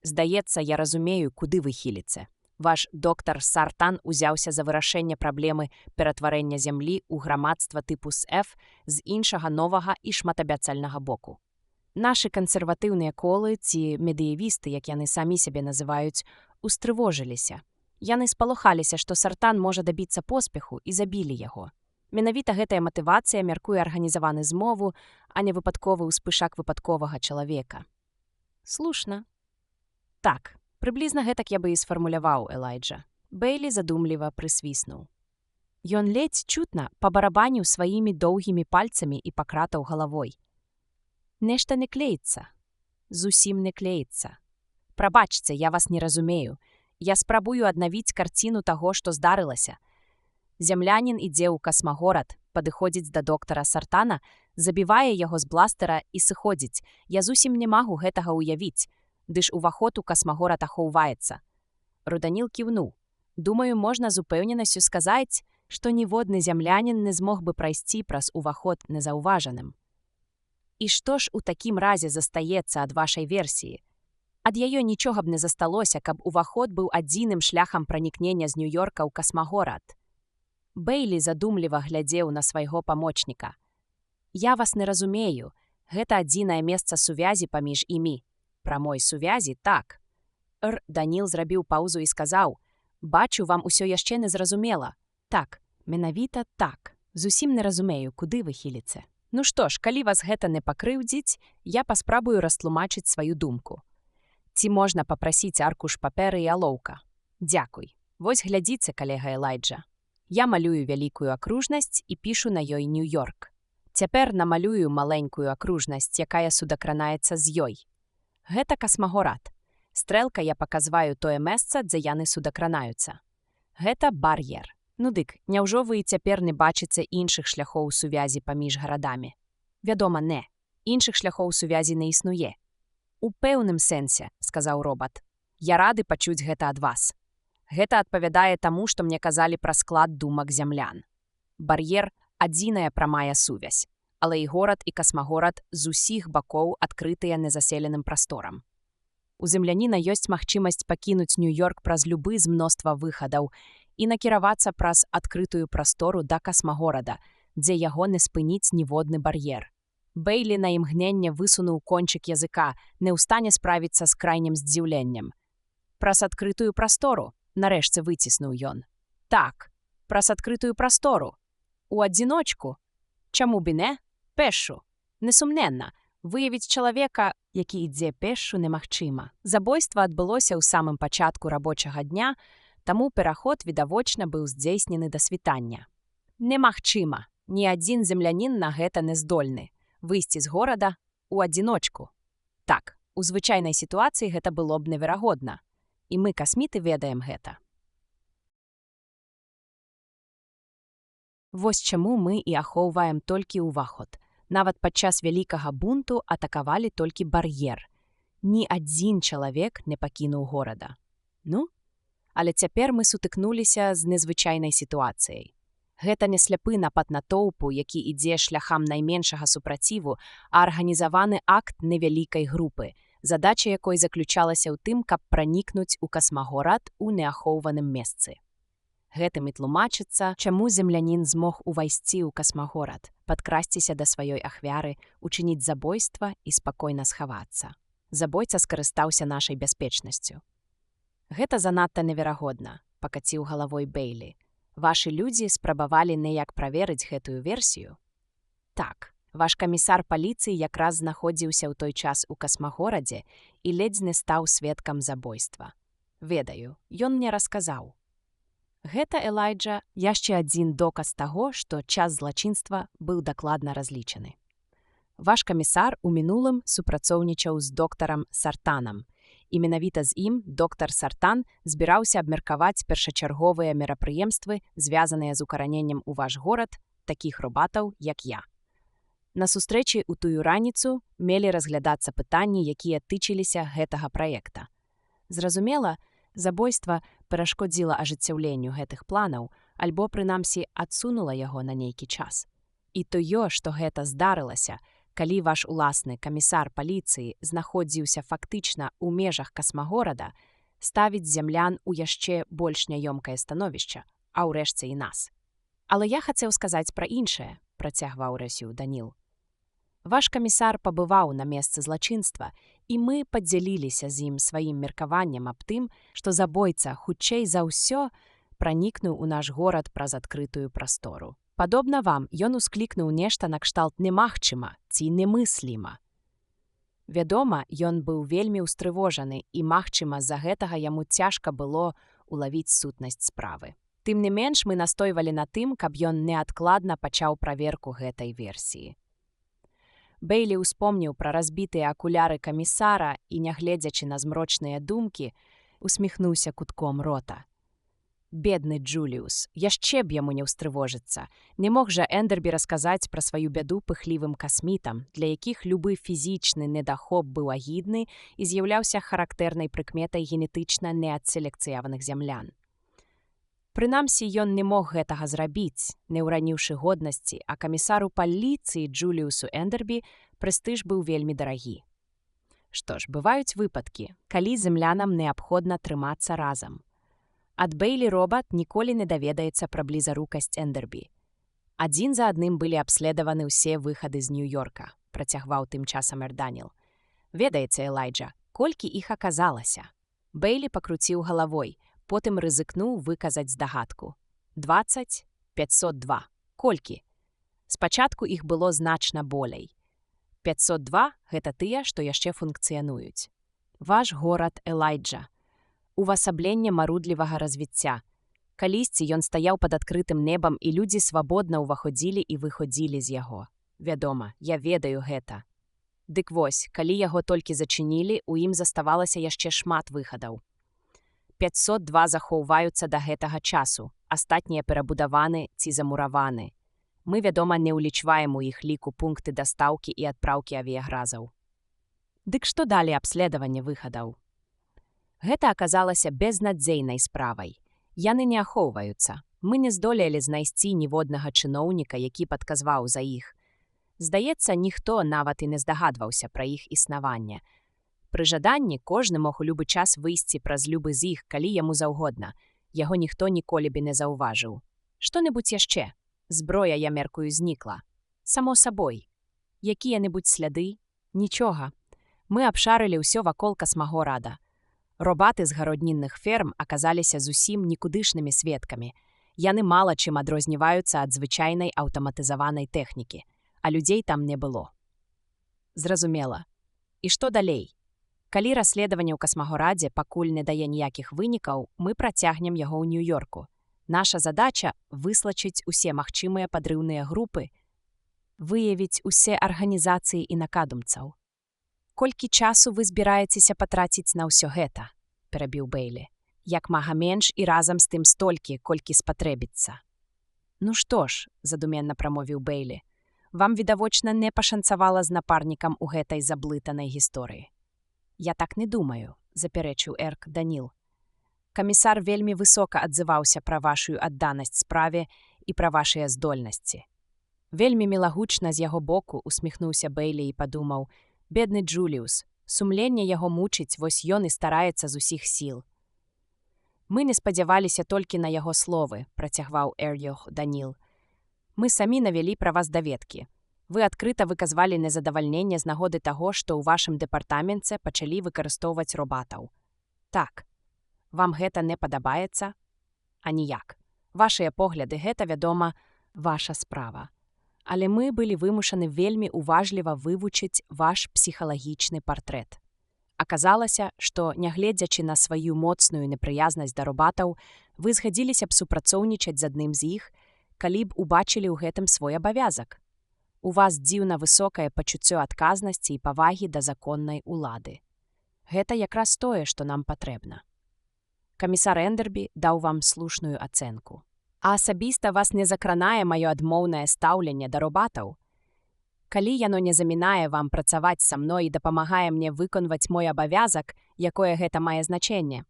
Здаецца, я разумею, куды вы хіліце. Ваш доктар Сартан узяўся за вырашэнне праблемы ператварэння зямлі ў грамадства тыпу СФ з іншага новага і шматабяцальнага боку. Нашы кансерватыўныя колы ці медыявісты, як яны самі сябе называюць, устрывожыліся. Яны спалохаліся, што Сартан можа дабіцца поспеху і забілі яго. Менавіта гэтая матывацыя мяркуе арганізаваны змову, а не выпадковы ўспышак выпадковага чалавека. Слушна. Так, прыблізна гэтак я бы і сфармуляваў, Элайджа. Бэйлі задумліва прысвіснуў. Ён ледзь чутна пабарабаніў сваімі доўгімі пальцамі і пакратаў галавой. Нешта не клеіцца. Зусім не клеіцца. Прабачце, я вас не разумею. Я спрабую аднавіць карціну таго, што здарылася. Зямлянін ідзе ў касмагорад, падыходзіць да доктара Сартана, забівае яго з бластера і сыходзіць. Я зусім не магу гэтага ўявіць, ды ж уваход у касмагорад ахоўваецца. Руданіл кіўнуў. Думаю, можна з упэўненасцю сказаць, што ніводны зямлянін не змог бы прайсці праз уваход незаўважаным. І што ж у такім разе застаецца ад вашай версіі? Ад яе нічога б не засталося, каб уваход быў адзіным шляхам пранікнення з Нью-Йорка ў касмагорад. Бэйлі задумліва глядзеў на свайго памочніка. Я вас не разумею. Гэта адзінае месца сувязі паміж імі. Прамой сувязі, так. Даніл зрабіў паўзу і сказаў: «Бачу, вам усё яшчэ не зразумела». Так, менавіта так. Зусім не разумею, куды вы хіліце. Ну што ж, калі вас гэта не пакрыўдзіць, я паспрабую растлумачыць сваю думку. Ці можна папрасіць аркуш паперы і алоўка? Дзякуй. Вось глядзіце, калега Элайджа. Я малюю вялікую акружнасць і пішу на ёй Нью-Йорк. Цяпер намалюю маленькую акружнасць, якая судакранаецца з ёй. Гэта касмагорад. Стрэлка я паказваю тое месца, дзе яны судакранаюцца. Гэта бар'ер. Ну дык, няўжо вы і цяпер не бачыце іншых шляхоў сувязі паміж гарадамі? Вядома, не. Іншых шляхоў сувязі не існуе. У пэўным сэнсе, сказаў робат. Я рады пачуць гэта ад вас. Гэта адпавядае таму, што мне казалі пра склад думак зямлян. Бар'ер – адзіная прамая сувязь, але і горад, і касмагорад з усіх бакоў адкрытыя незаселеным прасторам. У земляніна ёсць магчымасць пакінуць Нью-Йорк праз любы з мноства выхадаў і накіравацца праз адкрытую прастору да касмагорада, дзе яго не спыніць ніводны бар'ер. Бэйлі на імгненне высунуў кончык языка, не ў стане справіцца з крайнім здзіўленнем. Праз адкрытую прастору, нарэшце выціснуў ён. Так, праз адкрытую прастору. У адзіночку. Чаму б і не? Пешшу. Несумненна, выявіць чалавека, які ідзе пешшу, немагчыма. Забойства адбылося ў самым пачатку рабочага дня, таму пераход відавочна быў здзейснены да світання. Немагчыма. Ні адзін землянін на гэта не здольны. Выйсці з горада у адзіночку. Так, у звычайнай сітуацыі гэта было б неверагодна. І мы, касміты, ведаем гэта. Вось чаму мы і ахоўваем толькі ўваход. Нават падчас вялікага бунту атакавалі толькі бар'ер. Ні адзін чалавек не пакінуў горада. Ну, але цяпер мы сутыкнуліся з незвычайнай сітуацыяй. Гэта не сляпы напад натоўпу, які ідзе шляхам найменшага супраціву, а арганізаваны акт невялікай групы, задача якой заключалася ў тым, каб пранікнуць у касмагорад у неахоўваным месцы. Гэтым і тлумачыцца, чаму землянін змог увайсці ў касмагорад, падкрасціся да сваёй ахвяры, учыніць забойства і спакойна схавацца. Забойца скарыстаўся нашай бяспечнасцю. Гэта занадта неверагодна, пакаціў галавой Бейлі. Вашы людзі спрабавалі неяк праверыць гэтую версію? Так, ваш камісар паліцыі якраз знаходзіўся ў той час у касмагорадзе і ледзь не стаў сведкам забойства. Ведаю, ён мне расказаў. Гэта, Элайджа, яшчэ адзін доказ таго, што час злачынства быў дакладна разлічаны. Ваш камісар у мінулым супрацоўнічаў з доктарам Сартанам, і менавіта з ім доктар Сартан збіраўся абмеркаваць першачарговыя мерапрыемствы, звязаныя з укараненнем у ваш горад такіх робатаў, як я. На сустрэчы ў тую раніцу мелі разглядацца пытанні, якія тычыліся гэтага праекта. Зразумела, забойства перашкодзіла ажыццяўленню гэтых планаў, альбо, прынамсі, адсунула яго на нейкі час. І тое, што гэта здарылася, калі ваш уласны камісар паліцыі знаходзіўся фактычна ў межах касмагорада, ставіць землян у яшчэ больш няёмкае становішча, а ўрэшце і нас. Але я хацеў сказаць пра іншае, працягваў рэсю Даніл. Ваш камісар пабываў на месцы злачынства, і мы падзяліліся з ім сваім меркаваннем аб тым, што забойца хутчэй за ўсё пранікнуў у наш горад праз адкрытую прастору. Падобна вам, ён усклікнуў нешта накшталт немагчыма ці немысліма. Вядома, ён быў вельмі ўстрывожаны, і, магчыма, з-за гэтага яму цяжка было улавіць сутнасць справы. Тым не менш, мы настойвалі на тым, каб ён неадкладна пачаў праверку гэтай версіі. Бейлі ўспомніў пра разбітыя акуляры камісара і, нягледзячы на змрочныя думкі, усміхнуўся кутком рота. Бедны Джуліус, яшчэ б яму не ўстрывожыцца. Не мог жа Эндербі расказаць пра сваю бяду пыхлівым касмітам, для якіх любы фізічны недахоп быў агідны і з'яўляўся характэрнай прыкметай генетычна неадселекцыяваных зямлян. Прынамсі, ён не мог гэтага зрабіць, не ўраніўшы годнасці, а камісару паліцыі Джуліусу Эндербі прэстыж быў вельмі дарагі. Што ж, бываюць выпадкі, калі землянам неабходна трымацца разам. Ад Бейлі робат ніколі не даведаецца пра блізарукасць Эндербі. Адзін за адным былі абследаваны ўсе выхады з Нью-Йорка, працягваў тым часам Даніл. Ведаеце, Элайджа, колькі іх аказалася? Бейлі пакруціў галавой, потым рызыкнуў выказаць здагадку. 20, 502. Колькі? Спачатку іх было значна болей. 502 – гэта тыя, што яшчэ функцыянуюць. Ваш горад, Элайджа. Увасабленне марудлівага развіцця. Калісьці ён стаяў пад адкрытым небам, і людзі свабодна ўваходзілі і выходзілі з яго. Вядома, я ведаю гэта. Дык вось, калі яго толькі зачынілі, у ім заставалася яшчэ шмат выхадаў. 502 захоўваюцца да гэтага часу, астатнія перабудаваны ці замураваны. Мы, вядома, не ўлічваем у іх ліку пункты дастаўкі і адпраўкі авіягразаў. Дык што далі абследаванне выхадаў? Гэта аказалася безнадзейнай справай. Яны не ахоўваюцца. Мы не здолелі знайсці ніводнага чыноўніка, які падказваў за іх. Здаецца, ніхто нават і не здагадваўся пра іх існаванне. Пры жаданні кожны мог у любы час выйсці праз любы з іх, калі яму заўгодна. Яго ніхто ніколі б не заўважыў. Што-небудзь яшчэ? Зброя, я меркую, знікла. Само сабой. Якія-небудзь сляды? Нічога. Мы абшарылі ўсё вакол касмагорада. Робаты з гароднінных ферм аказаліся зусім нікудышнымі сведкамі. Яны мала чым адрозніваюцца ад звычайнай аўтаматызаванай тэхнікі, а людзей там не было. Зразумела. І што далей? Калі расследаванне ў касмагорадзе пакуль не дае ніякіх вынікаў, мы працягнем яго ў Нью-Йорку. Наша задача – выслачыць усе магчымыя падрыўныя групы, выявіць усе арганізацыі і накадумцаў. Колькі часу вы збіраецеся патраціць на ўсё гэта? перабіў Бейлі. Як мага менш і разам з тым столькі, колькі спатрэбіцца. Ну што ж, задуменна прамовіў Бейлі, вам, відавочна, не пашанцавала з напарнікам у гэтай заблытанай гісторыі. Я так не думаю, запярэчыў Эрк Даніл. Камісар вельмі высока адзываўся пра вашую адданасць справе і пра вашыя здольнасці. Вельмі мілагучна з яго боку усміхнуўся Бейлі і падумаў: бедны Джуліус, сумленне яго мучыць, вось ён і стараецца з усіх сіл. Мы не спадзяваліся толькі на яго словы, працягваў Эрк Даніл. Мы самі навялі пра вас даведкі. Вы адкрыта выказвалі незадавальненне з нагоды таго, што ў вашым дэпартаменце пачалі выкарыстоўваць робатаў. Так. Вам гэта не падабаецца? Аніяк. Вашыя погляды, гэта, вядома, ваша справа. Але мы былі вымушаны вельмі уважліва вывучыць ваш псіхалагічны партрэт. Аказалася, што, нягледзячы на сваю моцную непрыязнасць да робатаў, вы згадзіліся б супрацоўнічаць з адным з іх, калі б убачылі ў гэтым свой абавязак. У вас дзіўна высокае пачуццё адказнасці і павагі да законнай улады. Гэта якраз тое, што нам патрэбна. Камісар Эндербі даў вам слушную ацэнку. А асабіста вас не закранае маё адмоўнае стаўленне да робатаў? Калі яно не замінае вам працаваць са мной і дапамагае мне выконваць мой абавязак, якое гэта мае значэнне?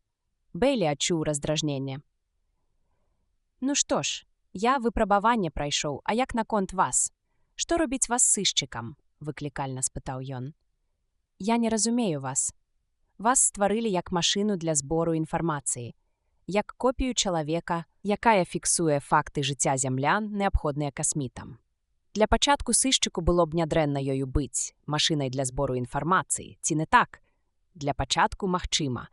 Бейлі адчуў раздражненне. Ну што ж, я выпрабаванне прайшоў, а як наконт вас? Што робіць вас сышчыкам? Выклікальна спытаў ён. Я не разумею вас. Вас стварылі як машыну для збору інфармацыі, як копію чалавека, якая фіксуе факты жыцця зямлян, неабходныя касмітам. Для пачатку сышчыку было б нядрэнна ёю быць, машынай для збору інфармацыі, ці не так? Для пачатку магчыма,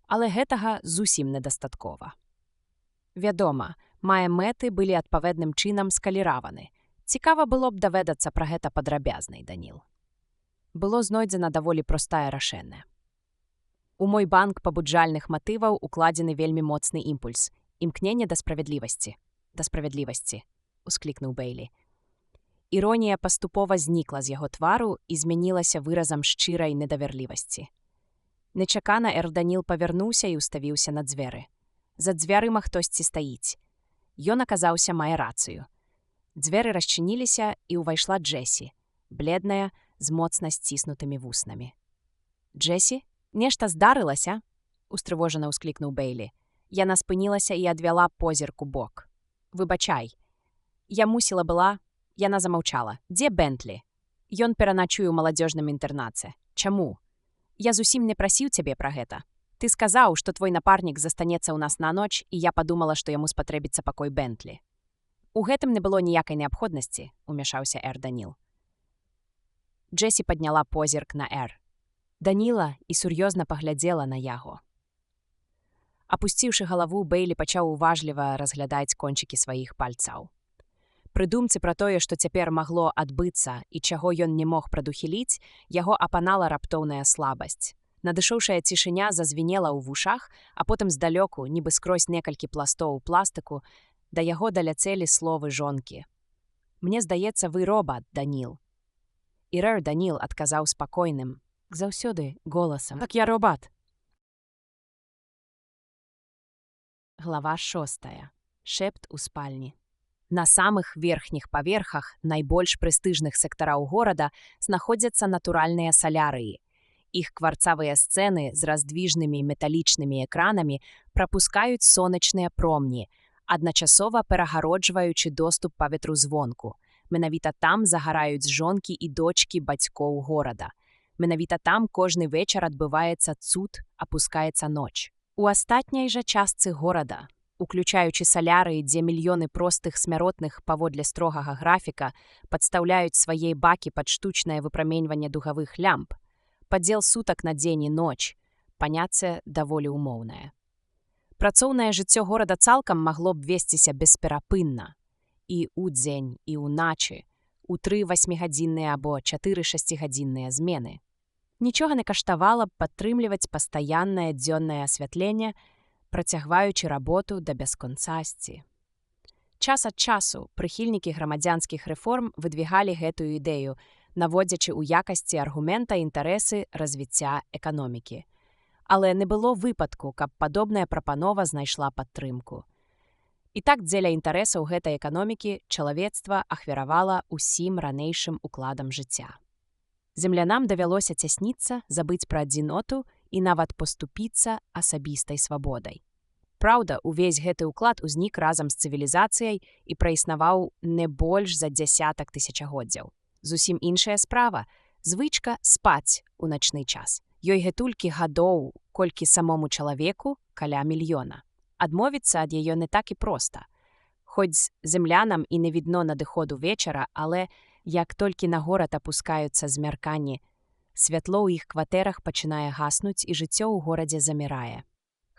але гэтага зусім недастаткова. Вядома, мае мэты былі адпаведным чынам скаліраваны. Цікава было б даведацца пра гэта падрабязней, Даніл. Было знойдзена даволі простае рашэнне. У мой банк пабуджальных матываў укладзены вельмі моцны імпульс. Імкненне да справядлівасці. Да справядлівасці, усклікнуў Бейлі. Іронія паступова знікла з яго твару і змянілася выразам шчырай недаверлівасці. Нечакана Даніл павярнуўся і ўставіўся на дзверы. За дзвярыма хтосьці стаіць. Ён аказаўся мае рацыю. Дзверы расчыніліся, і ўвайшла Джесі, бледная, з моцна сціснутымі вуснамі. «Джесі, нешта здарылася?» – устрывожана ўсклікнуў Бейлі. Яна спынілася і адвяла позірк у бок. «Выбачай. Я мусіла была...» Яна замаўчала. «Дзе Бентлі?» «Ён пераначуе ў маладзёжным інтэрнаце. Чаму?» «Я зусім не прасіў цябе пра гэта. Ты сказаў, што твой напарнік застанецца ў нас на ноч, і я падумала, што яму спатрэбіцца пакой Бентлі». «У гэтым не было ніякай неабходнасці», – умяшаўся Даніл. Джесі падняла позірк на Даніла і сур'ёзна паглядзела на яго. Апусціўшы галаву, Бейлі пачаў уважліва разглядаць кончыкі сваіх пальцаў. Пры думцы пра тое, што цяпер магло адбыцца і чаго ён не мог прадухіліць, яго апанала раптоўная слабасць. Надышоўшая цішыня зазвінела ў вушах, а потым здалёку, нібы скрозь некалькі пластоў пластыку, да яго даляцелі словы жонкі. «Мне здаецца, вы робат, Даніл». І Даніл адказаў спакойным, заўсёды голасам: «Так я робат». Глава 6. Шэпт у спальні. На самых верхніх паверхах найбольш прэстыжных сектараў горада знаходзяцца натуральныя салярыі. Іх кварцавыя сцэны з раздвіжнымі металічнымі экранамі прапускаюць сонечныя промні, адначасова перагароджваючы доступ паветру звонку. Менавіта там загараюць жонкі і дочкі бацькоў горада. Менавіта там кожны вечар адбываецца цуд, апускаецца ноч. У астатняй жа частцы горада, уключаючы салярыі, дзе мільёны простых смяротных паводле строгага графіка падстаўляюць свае бакі пад штучнае выпраменьванне дугавых лямп, падзел сутак на дзень і ноч, паняцце даволі ўмоўнае. Працоўнае жыццё горада цалкам магло б весціся бесперапынна. І ўдзень, і ўначы, у 3 8-гадзінныя або 4 6-гадзінныя змены. Нічога не каштавала б падтрымліваць пастаяннае дзённае асвятленне, працягваючы работу да бясконцасці. Час ад часу прыхільнікі грамадзянскіх рэформ выдвігалі гэтую ідэю, наводзячы ў якасці аргумента інтарэсы развіцця эканомікі. Але не было выпадку, каб падобная прапанова знайшла падтрымку. І так дзеля інтарэсаў гэтай эканомікі чалавецтва ахвяравала ўсім ранейшым укладам жыцця. Землянам давялося цясніцца, забыць пра адзіноту і нават паступіцца асабістай свабодай. Праўда, увесь гэты ўклад узнік разам з цывілізацыяй і праіснаваў не больш за дзясятак тысячагоддзяў. Зусім іншая справа – звычка спаць у начны час. Ёй гэтулькі гадоў, колькі самому чалавеку каля мільёна. Адмовіцца ад яе не так і проста. Хоць землянам і не відно надыходу вечара, але як толькі на горад апускаюцца змярканні, святло ў іх кватэрах пачынае гаснуць і жыццё ў горадзе замірае.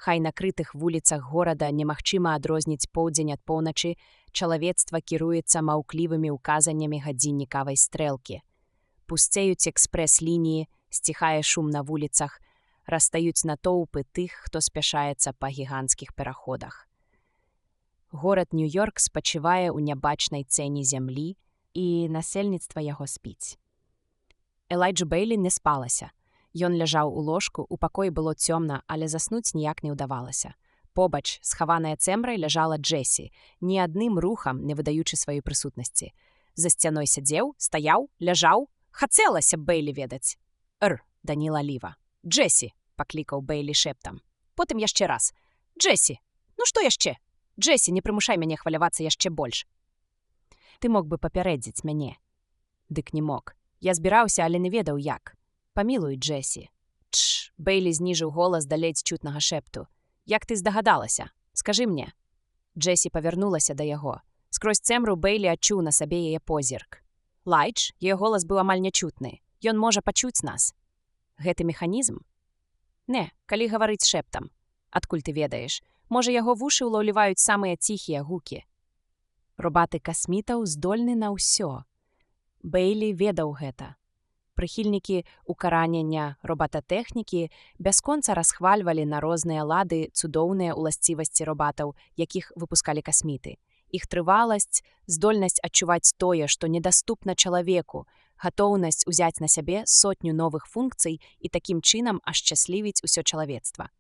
Хай на крытых вуліцах горада немагчыма адрозніць поўдзень ад поўначы, чалавецтва кіруецца маўклівымі ўказаннямі гадзіннікавай стрэлкі. Пусцеюць экспрэс-лініі, сціхае шум на вуліцах, растаюць натоўпы тых, хто спяшаецца па гіганцкіх пераходах. Горад Нью-Йорк спачывае ў нябачнай цэні зямлі, і насельніцтва яго спіць. Элайджу Бейлі не спалася. Ён ляжаў у ложку, у пакоі было цёмна, але заснуць ніяк не ўдавалася. Побач, схаваная цэмрай, ляжала Джесі, ні адным рухам не выдаючы сваёй прысутнасці. За сцяной сядзеў, стаяў, ляжаў. Хацелася б Бейлі ведаць. Даніла Ліва. «Джесі!» – паклікаў Бейлі шэптам. Потым яшчэ раз. «Джесі! Ну што яшчэ? Джесі, не прымушай мяне хвалявацца яшчэ больш. Ты мог бы папярэдзіць мяне». Дык не мог. Я збіраўся, але не ведаў як. «Памілуй, Джесі». «Тш!» – Бейлі зніжыў голас да ледзь чутнага шэпту. «Як ты здагадалася? Скажы мне». Джесі павярнулася да яго. Скрозь цэмру Бейлі адчуў на сабе яе позірк. «Лайдж», яе голас быў амаль нячутны. «Ён можа пачуць нас». «Гэты механізм?» «Не, калі гаварыць шэптам. Адкуль ты ведаеш? Можа, яго вушы ўлаўліваюць самыя ціхія гукі». Робаты касмітаў здольны на ўсё. Бейлі ведаў гэта. Прыхільнікі укаранення робататэхнікі бясконца расхвальвалі на розныя лады цудоўныя ўласцівасці робатаў, якіх выпускалі касміты. Іх трываласць, здольнасць адчуваць тое, што недаступна чалавеку, гатоўнасць узяць на сябе сотню новых функцый і такім чынам ашчаслівіць усё чалавецтва.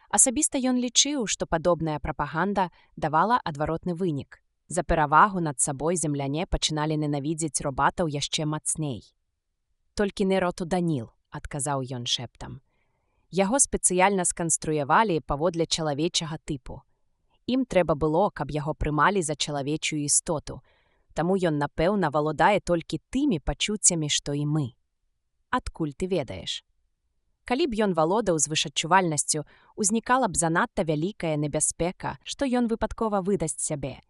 Асабіста ён лічыў, што падобная прапаганда давала адваротны вынік. За перавагу над сабой земляне пачыналі ненавідзець робатаў яшчэ мацней. «Толькі не роту Даніл», – адказаў ён шэптам. Яго спецыяльна сканструявалі паводле чалавечага тыпу. Ім трэба было, каб яго прымалі за чалавечую істоту, таму ён, напэўна, валодае толькі тымі пачуццямі, што і мы. Адкуль ты ведаеш? Калі б ён валодаў звышадчувальнасцю, узнікала б занадта вялікая небяспека, што ён выпадкова выдасць сябе.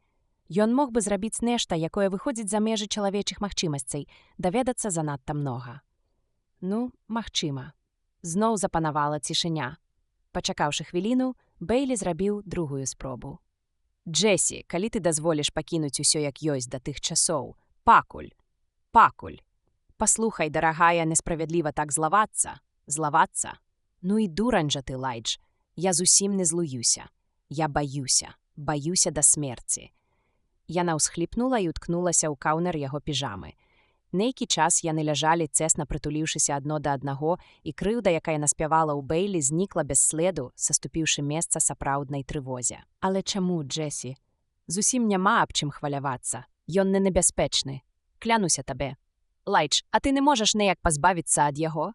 Ён мог бы зрабіць нешта, якое выходзіць за межы чалавечых магчымасцей, даведацца занадта многа. Ну, магчыма. Зноў запанавала цішыня. Пачакаўшы хвіліну, Бейлі зрабіў другую спробу. «Джесі, калі ты дазволіш пакінуць усё як ёсць да тых часоў? Пакуль. Паслухай, дарагая, несправядліва так злавацца. Ну і дурань жа ты, Лайдж. Я зусім не злуюся. Я баюся да смерці». Яна ўсхліпнула і уткнулася ў каўнер яго піжамы. Нейкі час яны ляжалі, цесна прытуліўшыся адно да аднаго, і крыўда, якая наспявала ў Бейлі, знікла без следу, саступіўшы месца сапраўднай трывозе. «Але чаму, Джесі? Зусім няма аб чым хвалявацца. Ён не небяспечны. Клянуся табе. Лайдж, а ты не можаш неяк пазбавіцца ад яго?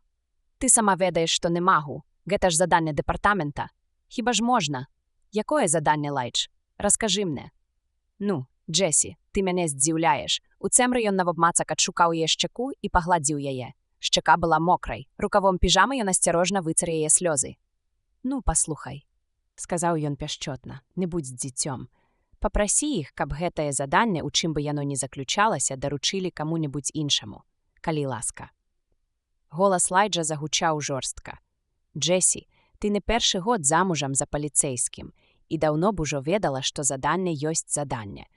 Ты сама ведаеш, што не магу. Гэта ж заданне дэпартамента. Хіба ж можна? Якое заданне, Лайдж? Раскажы мне». «Ну, Джесі, ты мяне здзіўляеш». У цэмры ён навабмацак адшукаў яе шчаку і пагладзіў яе. Шчака была мокрай. Рукавом піжамы ён асцярожна выцер яе слёзы. «Ну, паслухай», – сказаў ён пяшчотна, – «не будзь дзіцём. Папрасі іх, каб гэтае заданне, у чым бы яно ні заключалася, даручылі каму-небудзь іншаму. Калі ласка». Голас Лайджа загучаў жорстка. «Джесі, ты не першы год замужам за паліцэйскім і даўно б ужо ведала, што заданне ёсць заданне.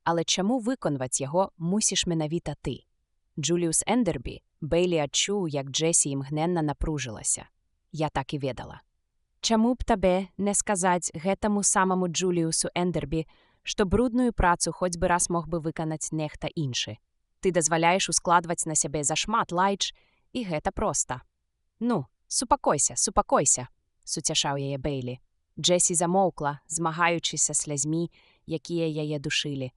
Але чаму выконваць яго мусіш менавіта ты?» Джуліус Ендербі, Бейлі адчуў, як Джесі імгненна напружылася. «Я так і ведала». «Чаму б табе не сказаць гэтаму самаму Джуліусу Ендербі, што брудную працу хоць бы раз мог бы выканаць нехта іншы? Ты дазваляеш ускладваць на сябе зашмат, Лайдж, і гэта проста. Ну, супакойся. суцяшаў яе Бейлі. Джесі замоўкла, змагаючыся слязьмі, якія яе душылі.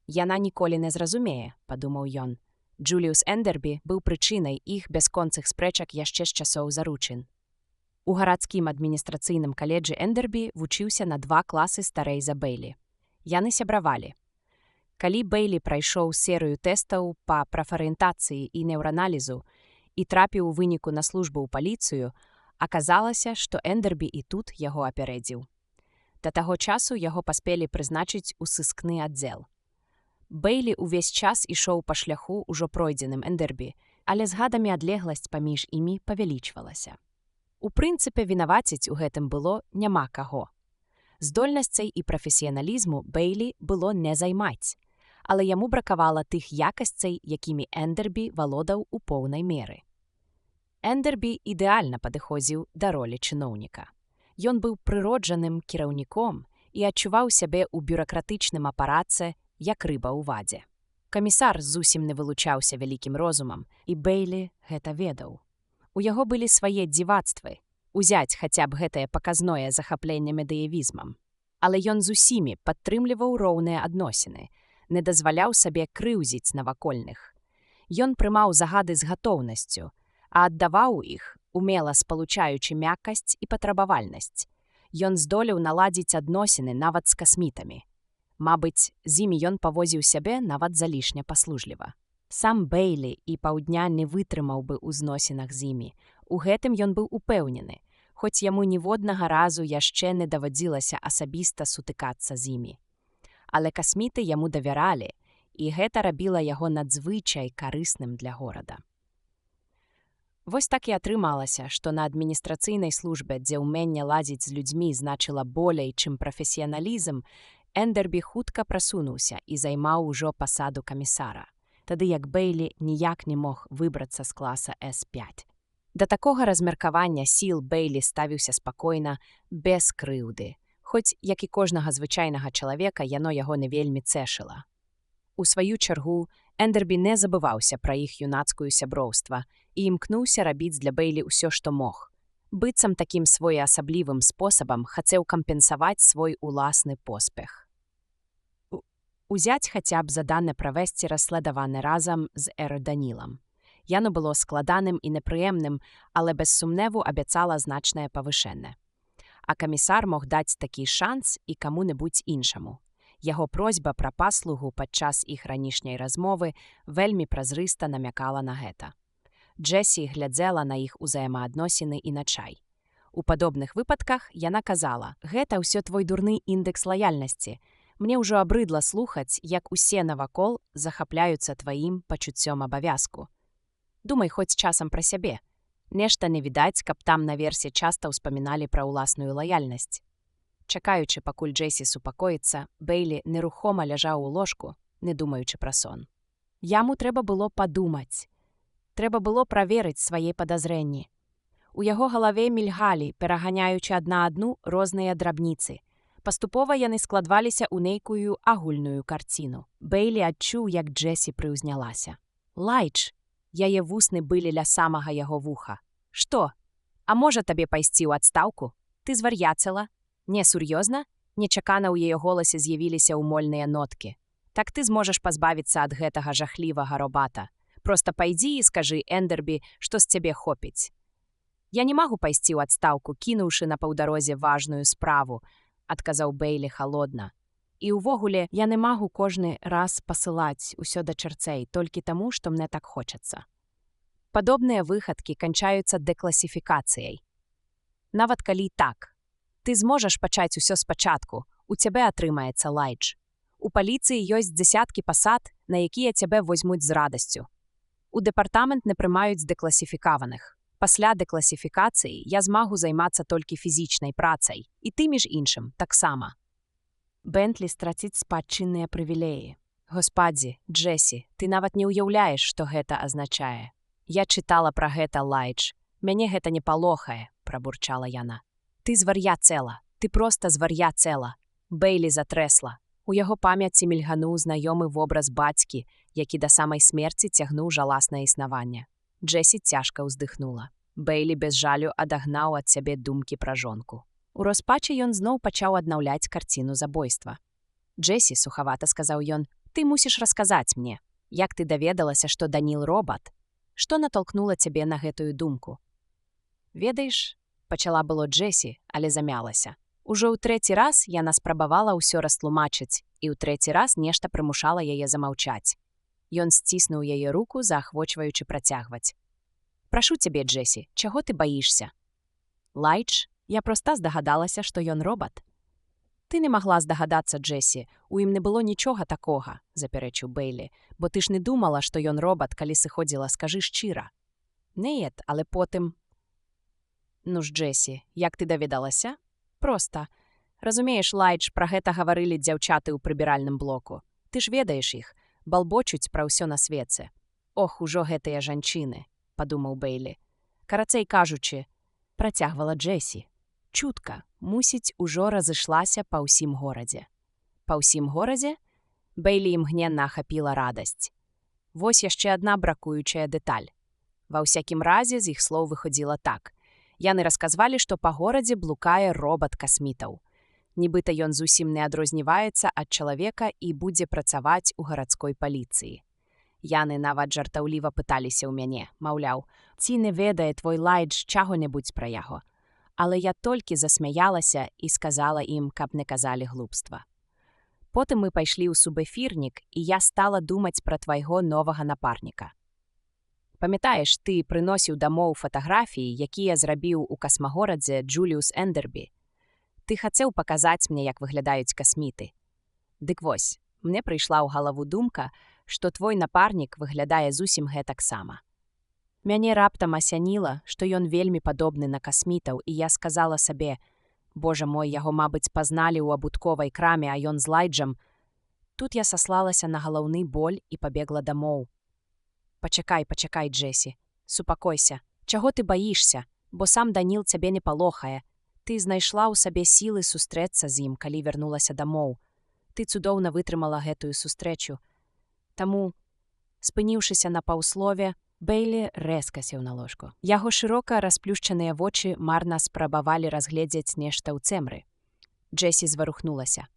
«Яна ніколі не зразумее», – падумаў ён. Джуліус Эндербі быў прычынай іх бясконцых спрэчак яшчэ з часоў заручын. У гарадскім адміністрацыйным каледжы Эндербі вучыўся на 2 класы старэй за Бейлі. Яны сябравалі. Калі Бейлі прайшоў серыю тэстаў па прафарыентацыі і неўраналізу і трапіў у выніку на службу ў паліцыю, аказалася, што Эндербі і тут яго апярэдзіў. Да таго часу яго паспелі прызначыць у сыскны аддзел. Бейлі ўвесь час ішоў па шляху ўжо пройдзеным Эндербі, але з гадамі адлегласць паміж імі павялічвалася. У прынцыпе, вінаваціць у гэтым было няма каго. Здольнасцей і прафесіяналізму Бейлі было не займаць, але яму бракавала тых якасцей, якімі Эндербі валодаў у поўнай меры. Эндербі ідэальна падыходзіў да ролі чыноўніка. Ён быў прыроджаным кіраўніком і адчуваў сябе ў бюракратычным апараце, як рыба ў вадзе. Камісар зусім не вылучаўся вялікім розумам, і Бейлі гэта ведаў. У яго былі свае дзівацтвы, узяць хаця б гэтае паказное захапленне медыявізмам. Але ён з усімі падтрымліваў роўныя адносіны, не дазваляў сабе крыўдзіць навакольных. Ён прымаў загады з гатоўнасцю, а аддаваў іх, умела спалучаючы мяккасць і патрабавальнасць. Ён здолеў наладзіць адносіны нават з касмітамі. Мабыць, з імі ён павозіў сябе нават залішне паслужліва. Сам Бейлі і паўдня не вытрымаў бы ў зносінах з імі. У гэтым ён быў упэўнены, хоць яму ніводнага разу яшчэ не даводзілася асабіста сутыкацца з імі. Але касміты яму давяралі, і гэта рабіла яго надзвычай карысным для горада. Вось так і атрымалася, што на адміністрацыйнай службе, дзе ўменне ладзіць з людзьмі значыла болей, чым прафесіяналізм, Эндербі хутка прасунуўся і займаў ужо пасаду камісара, тады як Бейлі ніяк не мог выбрацца з класа С5. Да такога размеркавання сіл Бейлі ставіўся спакойна, без крыўды, хоць, як і кожнага звычайнага чалавека, яно яго не вельмі цэшыла. У сваю чаргу, Эндербі не забываўся пра іх юнацкую сяброўства і імкнуўся рабіць для Бейлі ўсё, што мог. Быццам такім своеасаблівым спосабам хацеў кампенсаваць свой уласны поспех. Узяць хаця б заданне правесці расследаванне разам з Данілам. Яно было складаным і непрыемным, але без сумневу абяцала значнае павышэнне. А камісар мог даць такі шанс і каму-небудзь іншаму. Яго просьба пра паслугу падчас іх ранішняй размовы вельмі празрыста намякала на гэта. Джесі глядзела на іх узаемаадносіны і на чай. У падобных выпадках яна казала: «Гэта ўсё твой дурны індэкс лаяльнасці. Мне ўжо абрыдла слухаць, як усе навакол захапляюцца тваім пачуццём абавязку. Думай хоць часам пра сябе. Нешта не відаць, каб там наверсе часта ўспаміналі пра ўласную лаяльнасць». Чакаючы, пакуль Джесі супакоіцца, Бейлі нерухома ляжаў у ложку, не думаючы пра сон. Яму трэба было падумаць. Трэба было праверыць свае падазрэнні. У яго галаве мільгалі, пераганяючы адна адну розныя драбніцы. Паступова яны складваліся ў нейкую агульную карціну. Бейлі адчуў, як Джесі прыўзнялася. «Лайдж!» Яе вусны былі ля самага яго вуха. «Што? А можа табе пайсці ў адстаўку? Ты звар'яцела?» «Не, сур'ёзна?» Нечакана ў яе голасе з'явіліся ўмольныя ноткі. «Так ты зможаш пазбавіцца ад гэтага жахлівага робата. Проста пайдзі і скажы Эндербі, што з цябе хопіць». «Я не магу пайсці ў адстаўку, кінуўшы на паўдарозе важную справу», адказаў Бейлі халодна. «І ўвогуле, я не магу кожны раз пасылаць усё да чарцей толькі таму, што мне так хочацца». Падобныя выхадкі канчаюцца дэкласіфікацыяй. Нават калі так. Ты зможаш пачаць усё спачатку, у цябе атрымаецца, Лайдж. У паліцыі ёсць дзесяткі пасад, на якія цябе возьмуць з радасцю. У дэпартамент не прымаюць дэкласіфікаваных. Пасля дэкласіфікацыі я змагу займацца толькі фізічнай працай, і ты, між іншым, таксама. Бентлі страціць спадчынныя прывілеі. Господзі, Джесі, ты нават не ўяўляеш, што гэта азначае. Я чытала пра гэта, Лайдж. Мяне гэта не палохае, прабурчала яна. Ты звар'яцела, ты проста звар'яцела. Бейлі затрэсла. У яго памяці мільгануў знаёмы вобраз бацькі, які да самай смерці цягнуў жаласнае існаванне. Джесі цяжка ўздыхнула. Бейлі без жалю адагнаў ад сябе думкі пра жонку. У распачы ён зноў пачаў аднаўляць карціну забойства. «Джесі», — сухавата сказаў ён, — «ты мусіш расказаць мне, як ты даведалася, што Даніл робат? Што натолкнула цябе на гэтую думку?» «Ведаеш», — пачала было Джесі, але замялася. Ужо ў трэці раз яна спрабавала ўсё растлумачыць, і ў трэці раз нешта прымушала яе замаўчаць. Ён сціснуў яе руку, заахвочваючы працягваць. «Прашу цябе, Джесі, чаго ты баішся?» «Лайдж, я проста здагадалася, што ён робат». «Ты не магла здагадацца, Джесі, у ім не было нічога такога», — запярэчыў Бейлі, «бо ты ж не думала, што ён робат, калі сыходзіла, скажы шчыра». «Неет, але потым...» «Ну ж, Джесі, як ты даведалася?» «Проста. Разумееш, Лайдж, пра гэта гаварылі дзяўчаты ў прыбіральным блоку. Ты ж ведаеш іх, балбочуць пра ўсё на свеце». «Ох, ужо гэтыя жанчыны», — падумаў Бейлі. «Карацей кажучы», — працягвала Джесі. «Чутка, мусіць, ужо разышлася па ўсім горадзе». «Па ўсім горадзе?» Бейлі імгненна ахапіла радасць. Вось яшчэ адна бракуючая дэталь. Ва ўсякім разе з іх слоў выходзіла так. Яны расказвалі, што па горадзе блукае робат касмітаў. Нібыта ён зусім не адрозніваецца ад чалавека і будзе працаваць у гарадской паліцыі. Яны нават жартаўліва пыталіся ў мяне, маўляў, ці не ведае твой Лайдж чаго-небудзь пра яго. Але я толькі засмяялася і сказала ім, каб не казалі глупства. Потым мы пайшлі ў субэфірнік, і я стала думаць пра твайго новага напарніка. Памятаеш, ты прыносіў дамоў фатаграфіі, якія зрабіў у касмагорадзе Джуліус Эндербі. Ты хацеў паказаць мне, як выглядаюць касміты. Дык вось, мне прыйшла ў галаву думка, што твой напарнік выглядае зусім гэтак сама. Мяне раптам асяніла, што ён вельмі падобны на касмітаў, і я сказала сабе, «Божа мой, яго, мабыць, пазналі ў абутковай краме, а ён з Лайджам». Тут я саслалася на галаўны боль і пабегла дамоў. «Пачакай, Джесі, супакойся. Чаго ты баішся? Бо сам Даніл цябе не палохае. Ты знайшла ў сабе сілы сустрэцца з ім, калі вярнулася дамоў. Ты цудоўна вытрымала гэтую сустрэчу. Таму, спыніўшыся на паўслове, Бейлі рэзка сеў на ложку. Яго шырока расплюшчаныя вочы марна спрабавалі разгледзець нешта ў цемры. Джесі зварухнулася.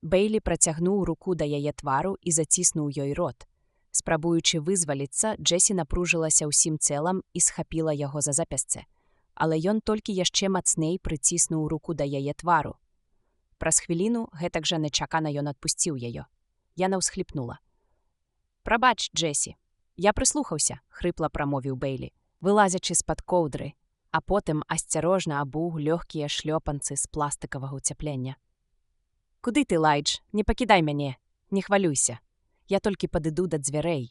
Бейлі працягнуў руку да яе твару і заціснуў ёй рот. Спрабуючы вызваліцца, Джесі напружылася ўсім цэлам і схапіла яго за запясце. Але ён толькі яшчэ мацней прыціснуў руку да яе твару. Праз хвіліну гэтак жа нечакана ён адпусціў яе. Яна ўсхліпнула. «Прабач, Джесі». «Я прыслухаўся», — хрыпла прамовіў Бейлі, вылазячы з-пад коўдры, а потым асцярожна абуў лёгкія шлёпанцы з пластыкавага ўцяплення. «Куды ты, Лайдж? Не пакідай мяне. Не хвалюйся. Я толькі падыду да дзвярэй».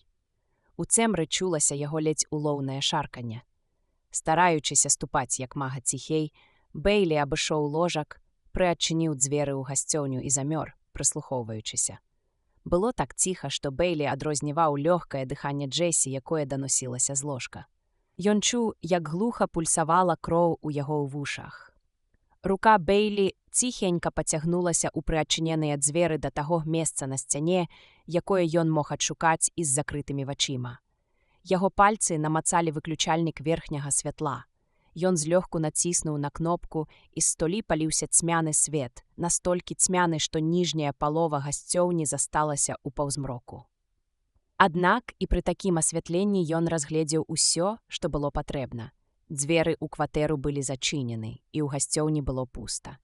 У цемры чулася яго ледзь улоўнае шарканне. Стараючыся ступаць як мага ціхей, Бейлі абышоў ложак, прыадчыніў дзверы ў гасцёўню і замёр, прыслухоўваючыся. Было так ціха, што Бейлі адрозніваў лёгкае дыханне Джесі, якое даносілася з ложка. Ён чуў, як глуха пульсавала кроў у яго ў вушах. Рука Бейлі ціхенька пацягнулася ў прыадчыненыя дзверы да таго месца на сцяне, якое ён мог адшукаць і з закрытымі вачыма. Яго пальцы намацалі выключальнік верхняга святла. Ён злёгку націснуў на кнопку, і з столі паліўся цьмяны свет, настолькі цьмяны, што ніжняя палова гасцёўні засталася ў паўзмроку. Аднак і пры такім асвятленні ён разгледзеў усё, што было патрэбна. Дзверы ў кватэру былі зачынены, і ў гасцёўні было пуста.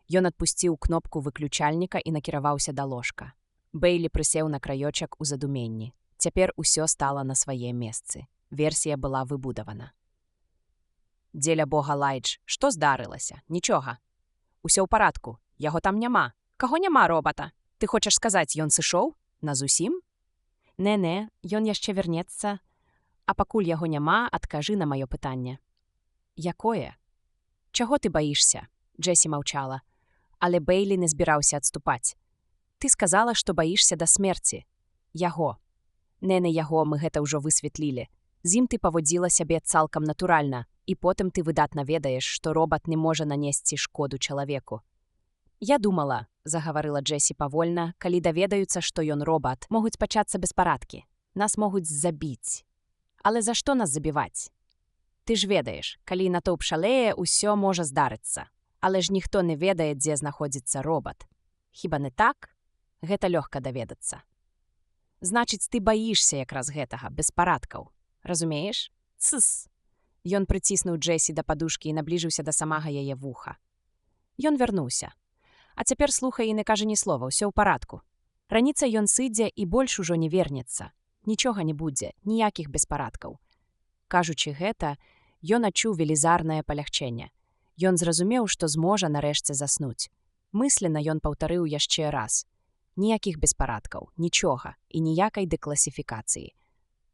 Ён адпусціў кнопку выключальніка і накіраваўся да ложка. Бейлі прысеў на краёчак у задуменні. Цяпер усё стала на свае месцы. Версія была выбудавана. «Дзеля Бога, Лайдж, што здарылася? Нічога. Усё ў парадку. Яго там няма. Каго няма робата? Ты хочаш сказаць, ён сышоў? Назусім?» «Не, ён яшчэ вернецца. А пакуль яго няма, адкажы на маё пытанне». «Якое?» «Чаго ты баішся?» Джесі маўчала. Але Бейлі не збіраўся адступаць. «Ты сказала, што баішся да смерці. Яго». «Не яго, мы гэта ўжо высветлілі. З ім ты паводзіла сябе цалкам натуральна, і потым ты выдатна ведаеш, што робат не можа нанесці шкоду чалавеку». «Я думала», — загаварыла Джесі павольна, «калі даведаюцца, што ён робат, могуць пачацца беспарадкі. Нас могуць забіць. Але за што нас забіваць? Ты ж ведаеш, калі натоўп шалее, усё можа здарыцца. Але ж ніхто не ведае, дзе знаходзіцца робат. Хіба не так? Гэта лёгка даведацца. Значыць, ты баішся якраз гэтага, беспарадкаў. Разумееш? Цыс! Ён прыціснуў Джесі да падушкі і набліжыўся да самага яе вуха. Ён вярнуўся. А цяпер слухай і не кажа ні слова, ўсё ў парадку. Раніцай ён сыдзе і больш ужо не вернецца. Нічога не будзе, ніякіх беспарадкаў. Кажучы гэта, ён адчуў велізарнае палягчэнне. Ён зразумеў, што зможа нарэшце заснуць. Мыслена ён паўтарыў яшчэ раз. Ніякіх беспарадкаў, нічога і ніякай дэкласіфікацыі.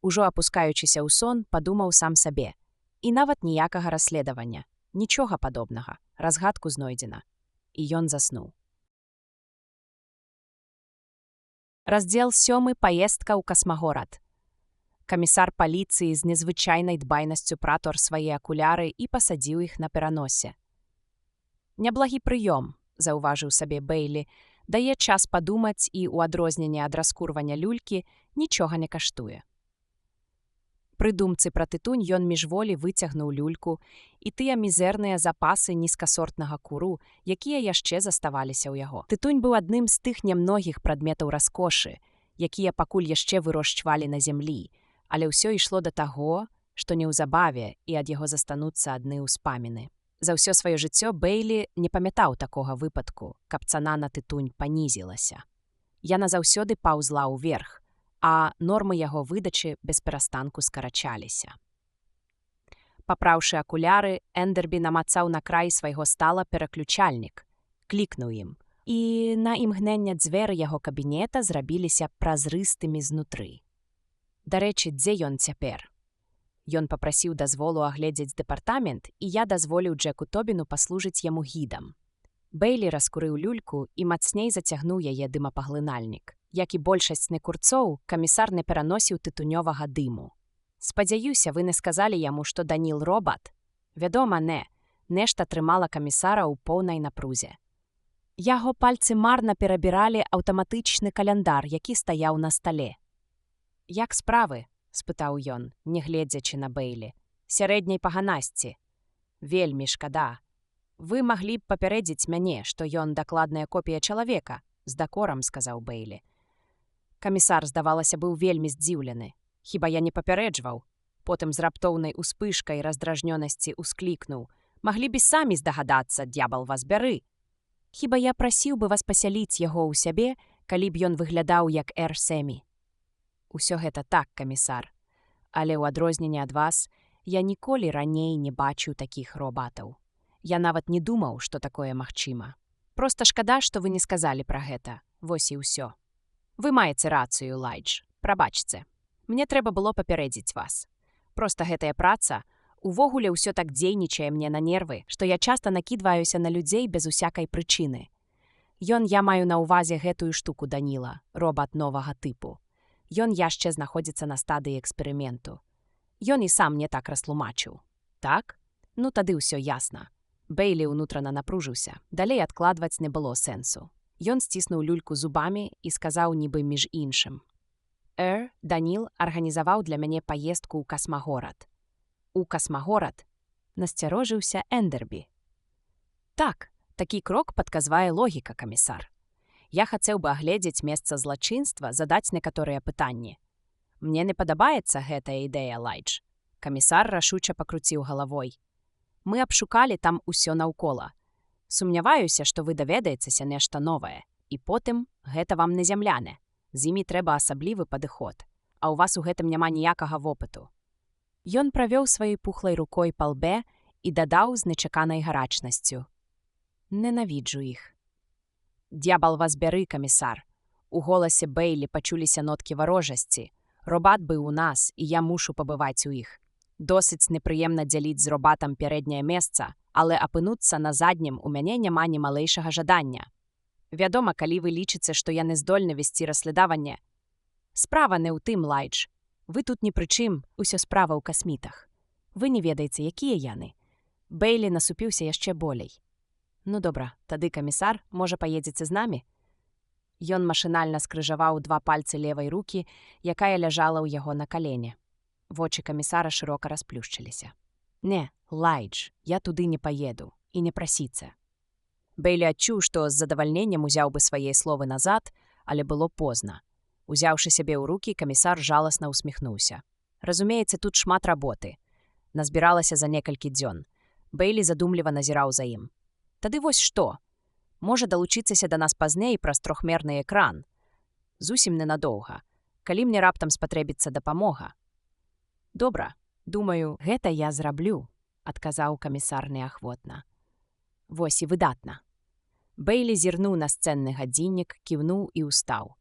Ужо апускаючыся ў сон, падумаў сам сабе. І нават ніякага расследавання. Нічога падобнага. Разгадку знойдзена. І ён заснуў. Раздзел 7. Паездка ў касмагорад. Камісар паліцыі з незвычайнай дбайнасцю пратор свае акуляры і пасадзіў іх на пераносе. Неблагі прыём, заўважыў сабе Бэйлі, дае час падумаць і, у адрозненне ад раскурвання люлькі, нічога не каштуе. Пры думцы пра тытунь ён міжволі выцягнуў люльку, і тыя мізэрныя запасы нізкасортнага куру, якія яшчэ заставаліся ў яго. Тытунь быў адным з тых нямногіх прадметаў раскошы, якія пакуль яшчэ вырошчвалі на зямлі, але ўсё ішло да таго, што неўзабаве і ад яго застануцца адны ўспаміны. За ўсё сваё жыццё Бэйлі не памятаў такога выпадку, каб цана на тытунь панізілася. Яна заўсёды паўзла ўверх, а нормы яго выдачы бесперастанку скарачаліся. Папраўшы акуляры, Эндербі намацаў на край свайго стала пераключальнік, клікнуў ім, і на імгненне дзверы яго кабінета зрабіліся празрыстымі знутры. Дарэчы, дзе ён цяпер? Ён папрасіў дазволу агледзець дэпартамент, і я дазволіў Джеку Тобіну паслужыць яму гідам. Бэйлі раскурыў люльку і мацней зацягнуў яе дымапаглынальнік. Як і большасць некурцоў, камісар не пераносіў тытунёвага дыму. Спадзяюся, вы не сказалі яму, што Даніл робат? Вядома, не. Нешта трымала камісара ў поўнай напрузе. Яго пальцы марна перабіралі аўтаматычны каляндар, які стаяў на стале. «Як справы?» – спытаў ён, не гледзячы на Бэйлі. «Сярэдняй паганасці. Вельмі шкада. Вы маглі б папярэдзіць мяне, што ён дакладная копія чалавека», – з дакорам сказаў Бэйлі. Камісар, здавалася, быў вельмі здзіўлены. «Хіба я не папярэджваў?» Потым з раптоўнай успышкай разdrażнёнасці усклікнуў. «Маглі б і самі здагадацца, д'ябал вас бяры. Хіба я прасіў бы вас пасяліць яго ў сябе, калі б ён выглядаў як Эрсемі?» «Усё гэта так, камісар. Але ў адрозненне ад вас, я ніколі раней не бачыў такіх робатаў. Я нават не думаў, што такое магчыма. Проста шкада, што вы не сказалі пра гэта. Вось і ўсё. Вы маеце рацыю, Лайдж. Прабачце. Мне трэба было папярэдзіць вас. Проста гэтая праца, увогуле ўсё так дзейнічае мне на нервы, што я часта накідваюся на людзей без усякай прычыны. Я маю на ўвазе гэтую штуку Даніла, робат новага тыпу. Ён яшчэ знаходзіцца на стадыі эксперыменту. Ён і сам не так растлумачыў. Так? Ну тады ўсё ясна. Бэйлі ўнутрана напружыўся. Далей адкладваць не было сэнсу. Ён сціснуў люльку зубамі і сказаў нібы між іншым. Даніл арганізаваў для мяне паездку ў касмагорад. У касмагорад? Насцярожыўся Эндербі. Так, такі крок падказвае логіка, камісар. Я хацеў бы агледзець месца злачынства, задаць некаторыя пытанні. Мне не падабаецца гэтая ідэя, Лайдж. Камісар рашуча пакруціў галавой. Мы абшукалі там усё наўкола. Сумняваюся, што вы даведаецеся нешта новае. І потым, гэта вам не зямляне. З імі трэба асаблівы падыход. А ў вас у гэтым няма ніякага вопыту. Ён правёў сваёй пухлай рукой па лбе і дадаў з нечаканай гарачнасцю. Ненавіджу іх. «Д'ябал вас бяры, камісар». У голасе Бэйлі пачуліся ноткі варожасці. Робат быў у нас, і я мушу пабываць у іх. Досыць непрыемна дзяліць з робатам пярэдняе месца, але апынуцца на заднім у мяне няма ні малейшага жадання. Вядома, калі вы лічыце, што я не здольны весці расследаванне. Справа не ў тым, Лайдж. Вы тут ні пры чым, усё справа ў касмітах. Вы не ведаеце, якія яны. Бэйлі насупіўся яшчэ болей. Ну добра, тады, камісар, можа, паедзеце з намі? Ён машынальна скрыжаваў два пальцы левай рукі, якая ляжала ў яго на калене. Вочы камісара шырока расплюшчыліся. Не, Лайдж, я туды не паеду і не прасіцца. Бэйлі адчуў, што з задавальненнем узяў бы свае словы назад, але было позна. Узяўшы сябе ў рукі, камісар жаласна ўсміхнуўся. Разумеецца, тут шмат работы. Назбіралася за некалькі дзён. Бэйлі задумліва назіраў за ім. Тады вось што? Можа далучыцася да нас пазней праз трохмерны экран. Зусім ненадоўга. Калі мне раптам спатрэбіцца дапамога. Добра, думаю, гэта я зраблю, адказаў камісар неахвотна. Вось і выдатна. Бэйлі зірнуў на сцэнны гадзіннік, кіўнуў і ўстаў.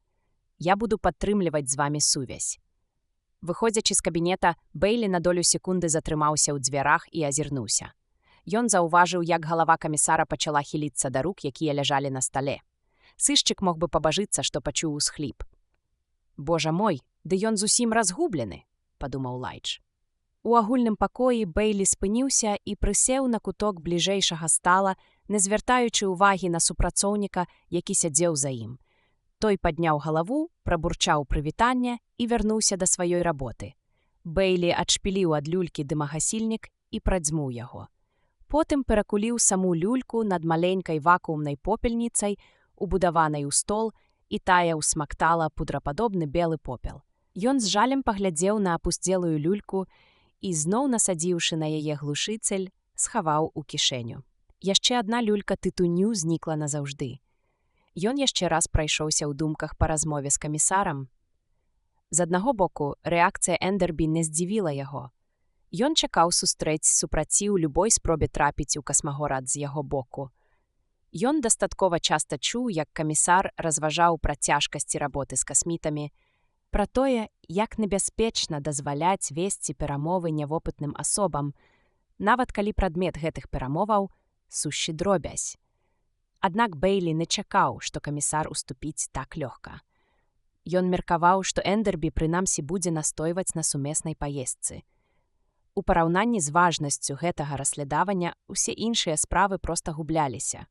Я буду падтрымліваць з вамі сувязь. Выходзячы з кабінета, Бэйлі на долю секунды затрымаўся ў дзвярах і азірнуўся. Ён заўважыў, як галава камісара пачала хіліцца да рук, якія ляжалі на стале. Сышчык мог бы пабажыцца, што пачуў усхліп. «Божа мой, ды ён зусім разгублены», – падумаў Лайдж. У агульным пакоі Бэйлі спыніўся і прысеў на куток бліжэйшага стала, не звяртаючы ўвагі на супрацоўніка, які сядзеў за ім. Той падняў галаву, прабурчаў прывітанне і вярнуўся да сваёй работы. Бэйлі адшпіліў ад люлькі дымагасільнік і прадзьмуў яго. Потым перакуліў саму люльку над маленькай вакуумнай попельніцай, убудаванай у стол, і тая ўсмактала пудрападобны белы попел. Ён з жалем паглядзеў на апусцелую люльку і, зноў насадзіўшы на яе глушыцель, схаваў у кішэню. Яшчэ адна люлька тытуню знікла назаўжды. Ён яшчэ раз прайшоўся ў думках па размове з камісарам. З аднаго боку, рэакцыя Эндербі не здзівіла яго. Ён чакаў сустрэць супраціў любой спробе трапіць у касмагорад з яго боку. Ён дастаткова часта чуў, як камісар разважаў пра цяжкасці работы з касмітамі, пра тое, як небяспечна дазваляць весці перамовы нявопытным асобам, нават калі прадмет гэтых перамоваў – сушчы дробязь. Аднак Бэйлі не чакаў, што камісар уступіць так лёгка. Ён меркаваў, што Эндербі прынамсі будзе настойваць на сумеснай паездцы. У параўнанні з важнасцю гэтага расследавання усе іншыя справы проста губляліся.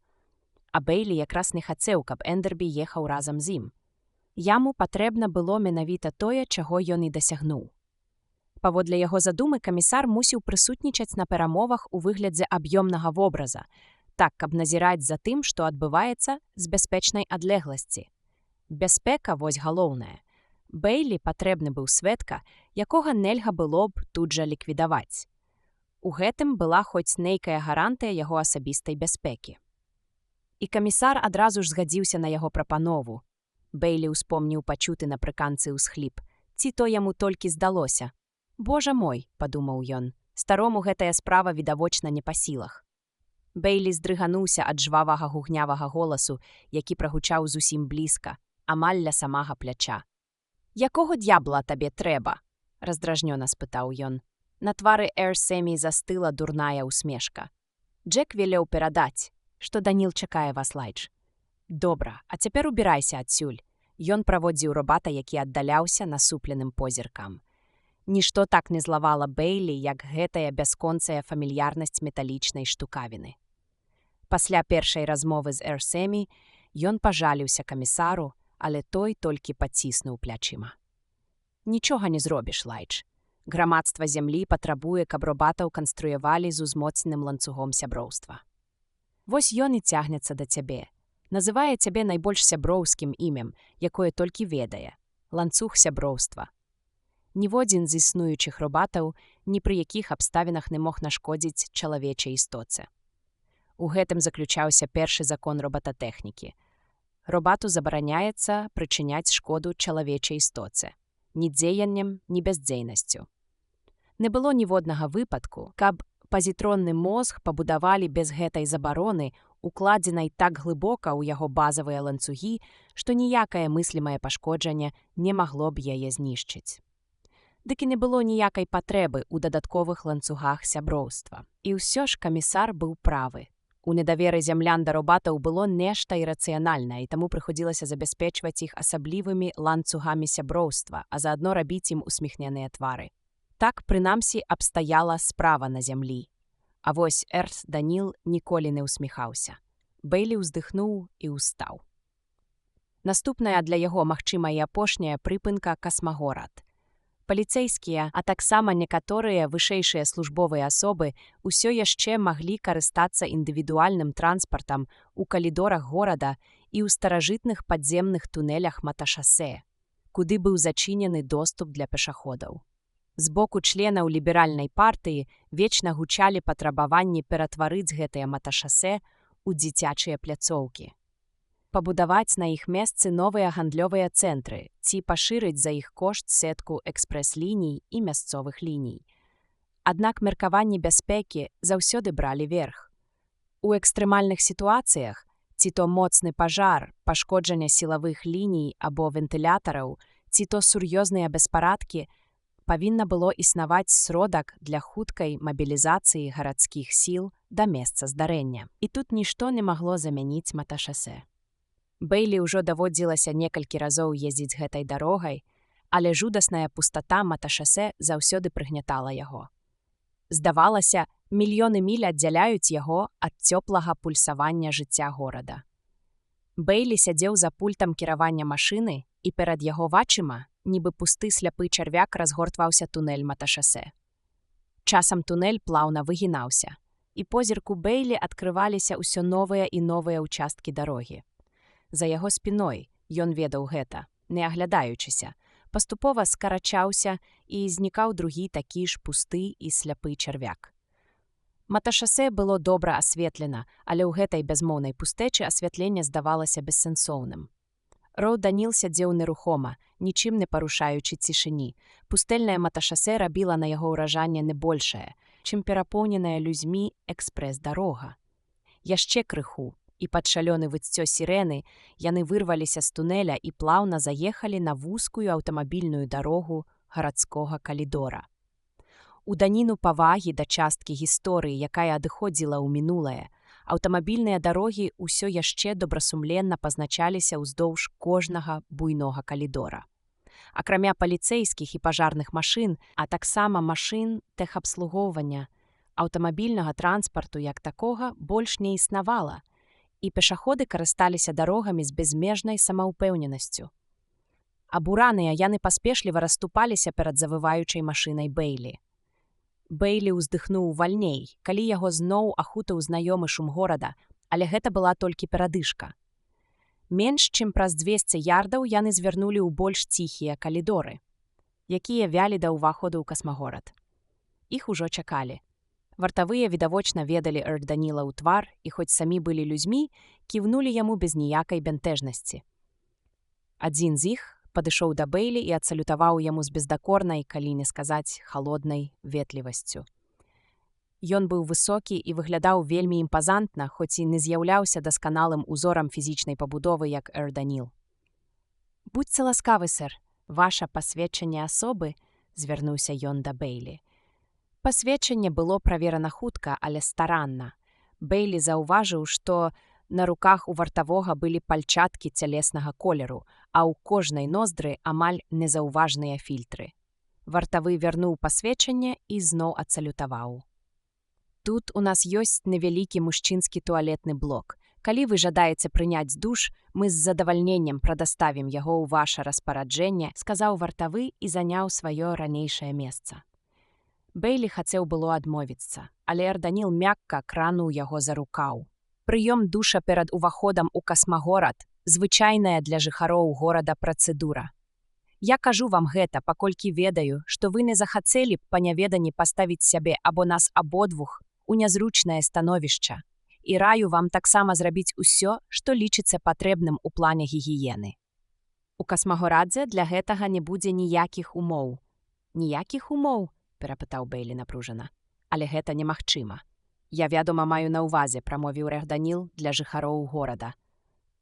А Бэйлі якраз не хацеў, каб Эндербі ехаў разам з ім. Яму патрэбна было менавіта тое, чаго ён і дасягнуў. Паводле яго задумы камісар мусіў прысутнічаць на перамовах у выглядзе аб'ёмнага вобраза, так, каб назіраць за тым, што адбываецца з бяспечнай адлегласці. Бяспека вось галоўнае. Бэйлі патрэбны быў сведка, якога нельга было б тут жа ліквідаваць. У гэтым была хоць нейкая гарантыя яго асабістай бяспекі. І камісар адразу ж згадзіўся на яго прапанову. Бэйлі ўспомніў пачуты напрыканцы ўсхліп. Ці то яму толькі здалося. «Божа мой», – падумаў ён, – старому гэтая справа відавочна не па сілах. Бэйлі здрыгануўся ад жвавага гугнявага голасу, які прагучаў зусім блізка, амаль ля самага пляча. «Якого д'ябла табе трэба?» – раздражнёна спытаў ён. На твары Эрсемі застыла дурная ўсмешка. «Джек велеў перадаць, што Даніл чакае вас, Лайдж». «Добра, а цяпер убірайся адсюль». Ён праводзіў робата, які аддаляўся насупленым позіркам. Нішто так не злавала Бэйлі, як гэтая бясконцая фамільярнасць металічнай штукавіны. Пасля першай размовы з Эрсемі ён пажаліўся камісару, але той толькі паціснуў плячыма. «Нічога не зробіш, Лайдж. Грамадства зямлі патрабуе, каб робатаў канструявалі з узмоцненым ланцугом сяброўства. Вось ён і цягнецца да цябе. Называе цябе найбольш сяброўскім імем, якое толькі ведае – ланцуг сяброўства. Ніводзін з існуючых робатаў ні пры якіх абставінах не мог нашкодзіць чалавечай істоце. У гэтым заключаўся першы закон робататэхнікі. Робату забараняецца прычыняць шкоду чалавечай істоце. Ні дзеяннем, ні бяздзейнасцю. Не было ніводнага выпадку, каб пазітронны мозг пабудавалі без гэтай забароны, укладзенай так глыбока ў яго базавыя ланцугі, што ніякае мыслімае пашкоджанне не магло б яе знішчыць. Дык і не было ніякай патрэбы ў дадатковых ланцугах сяброўства. І ўсё ж камісар быў правы. У недаверы зямлян да робатаў было нешта ірацыянальнае, і таму прыходзілася забяспечваць іх асаблівымі ланцугамі сяброўства, а заадно рабіць ім усміхненыя твары. Так, прынамсі, абстаяла справа на зямлі. А вось Эрс Даніл ніколі не ўсміхаўся. Бэйлі ўздыхнуў і ўстаў. Наступная для яго, магчыма, і апошняя прыпынка – касмагорад. Паліцэйскія, а таксама некаторыя вышэйшыя службовыя асобы ўсё яшчэ маглі карыстацца індывідуальным транспартам у калідорах горада і ў старажытных падземных тунэлях маташасэ, куды быў зачынены доступ для пешаходаў. З боку членаў ліберальнай партыі вечна гучалі патрабаванні ператварыць гэтыя маташасэ ў дзіцячыя пляцоўкі. Пабудаваць на іх месцы новыя гандлёвыя цэнтры ці пашырыць за іх кошт сетку экспрэс-ліній і мясцовых ліній. Аднак меркаванні бяспекі заўсёды бралі верх. У экстрэмальных сітуацыях, ці то моцны пажар, пашкоджанне сілавых ліній або вентылятараў, ці то сур'ёзныя беспарадкі, павінна было існаваць сродак для хуткай мабілізацыі гарадскіх сіл да месца здарэння. І тут нішто не магло замяніць маташасэ. Бэйлі ўжо даводзілася некалькі разоў ездзіць гэтай дарогай, але жудасная пустата маташасэ заўсёды прыгнятала яго. Здавалася, мільёны міль аддзяляюць яго ад цёплага пульсавання жыцця горада. Бэйлі сядзеў за пультам кіравання машыны, і перад яго вачыма, нібы пусты сляпы чарвяк, разгортваўся тунэль маташасэ. Часам тунэль плаўна выгінаўся, і позірку Бэйлі адкрываліся ўсё новыя і новыя ўчасткі дарогі. За яго спіной, ён ведаў гэта, не аглядаючыся, паступова скарачаўся і знікаў другі такі ж пусты і сляпы чарвяк. Маташасэ было добра асветлена, але ў гэтай бязмоўнай пустэчы асвятленне здавалася бессэнсоўным. Роў Даніл сядзеў нерухома, нічым не парушаючы цішыні. Пустэльнае маташасэ рабіла на яго ўражанне не большае, чым перапоўненая людзьмі экспрэс-дарога. Яшчэ крыху, і пад шалёны выццё сірэны яны вырваліся з тунэля і плаўна заехалі на вузкую аўтамабільную дарогу гарадскога калідора. У даніну павагі да часткі гісторыі, якая адыходзіла ў мінулае, аўтамабільныя дарогі ўсё яшчэ добрасумленна пазначаліся ўздоўж кожнага буйнога калідора. Акрамя паліцэйскіх і пажарных машын, а таксама машын тэхабслугоўвання, аўтамабільнага транспарту як такога больш не існавала, і пешаходы карысталіся дарогамі з безмежнай самаўпэўненасцю. Абураныя, яны паспешліва расступаліся перад завываючай машынай Бэйлі. Бэйлі ўздыхнуў вальней, калі яго зноў ахутаў знаёмы шум горада, але гэта была толькі перадышка. Менш чым праз 200 ярдаў яны звярнулі ў больш ціхія калідоры, якія вялі да ўваходу ў касмагорад. Іх ужо чакалі. Вартавыя відавочна ведалі Даніла ў твар і хоць самі былі людзьмі, кіўнулі яму без ніякай бянтэжнасці. Адзін з іх падышоў да Бэйлі і адсалютаваў яму з бездакорнай, калі не сказаць, халоднай ветлівасцю. Ён быў высокі і выглядаў вельмі імпазантна, хоць і не з'яўляўся дасканалым узорам фізічнай пабудовы, як Даніл. «Будзьце ласкавы, сэр, ваша пасведчанне асобы», — звярнуўся ён да Бэйлі. Пасведчанне было праверана хутка, але старанна. Бэйлі заўважыў, што на руках у вартавога былі пальчаткі цялеснага колеру, а ў кожнай ноздры амаль незаўважныя фільтры. Вартавы вярнуў пасведчанне і зноў адсалютаваў. «Тут у нас ёсць невялікі мужчынскі туалетны блок. Калі вы жадаеце прыняць душ, мы з задавальненнем прадаставім яго ў ваша распараджэнне», — сказаў вартавы і заняў сваё ранейшае месца. Бэйлі хацеў было адмовіцца, але Даніл мякка крануў яго за рукаў. «Прыём душа перад уваходам у касмагорад – звычайная для жыхароў горада працэдура. Я кажу вам гэта, паколькі ведаю, што вы не захацелі б па няведанні паставіць сябе або нас абодвух у нязручнае становішча. І раю вам таксама зрабіць усё, што лічыцца патрэбным у плане гігіены. У касмагорадзе для гэтага не будзе ніякіх умоў». «Ніякіх умоў?» – перапытаў Бэйлі напружана. «Але гэта немагчыма. Я, вядома, маю на ўвазе», – прамовіў Даніл для жыхароў горада.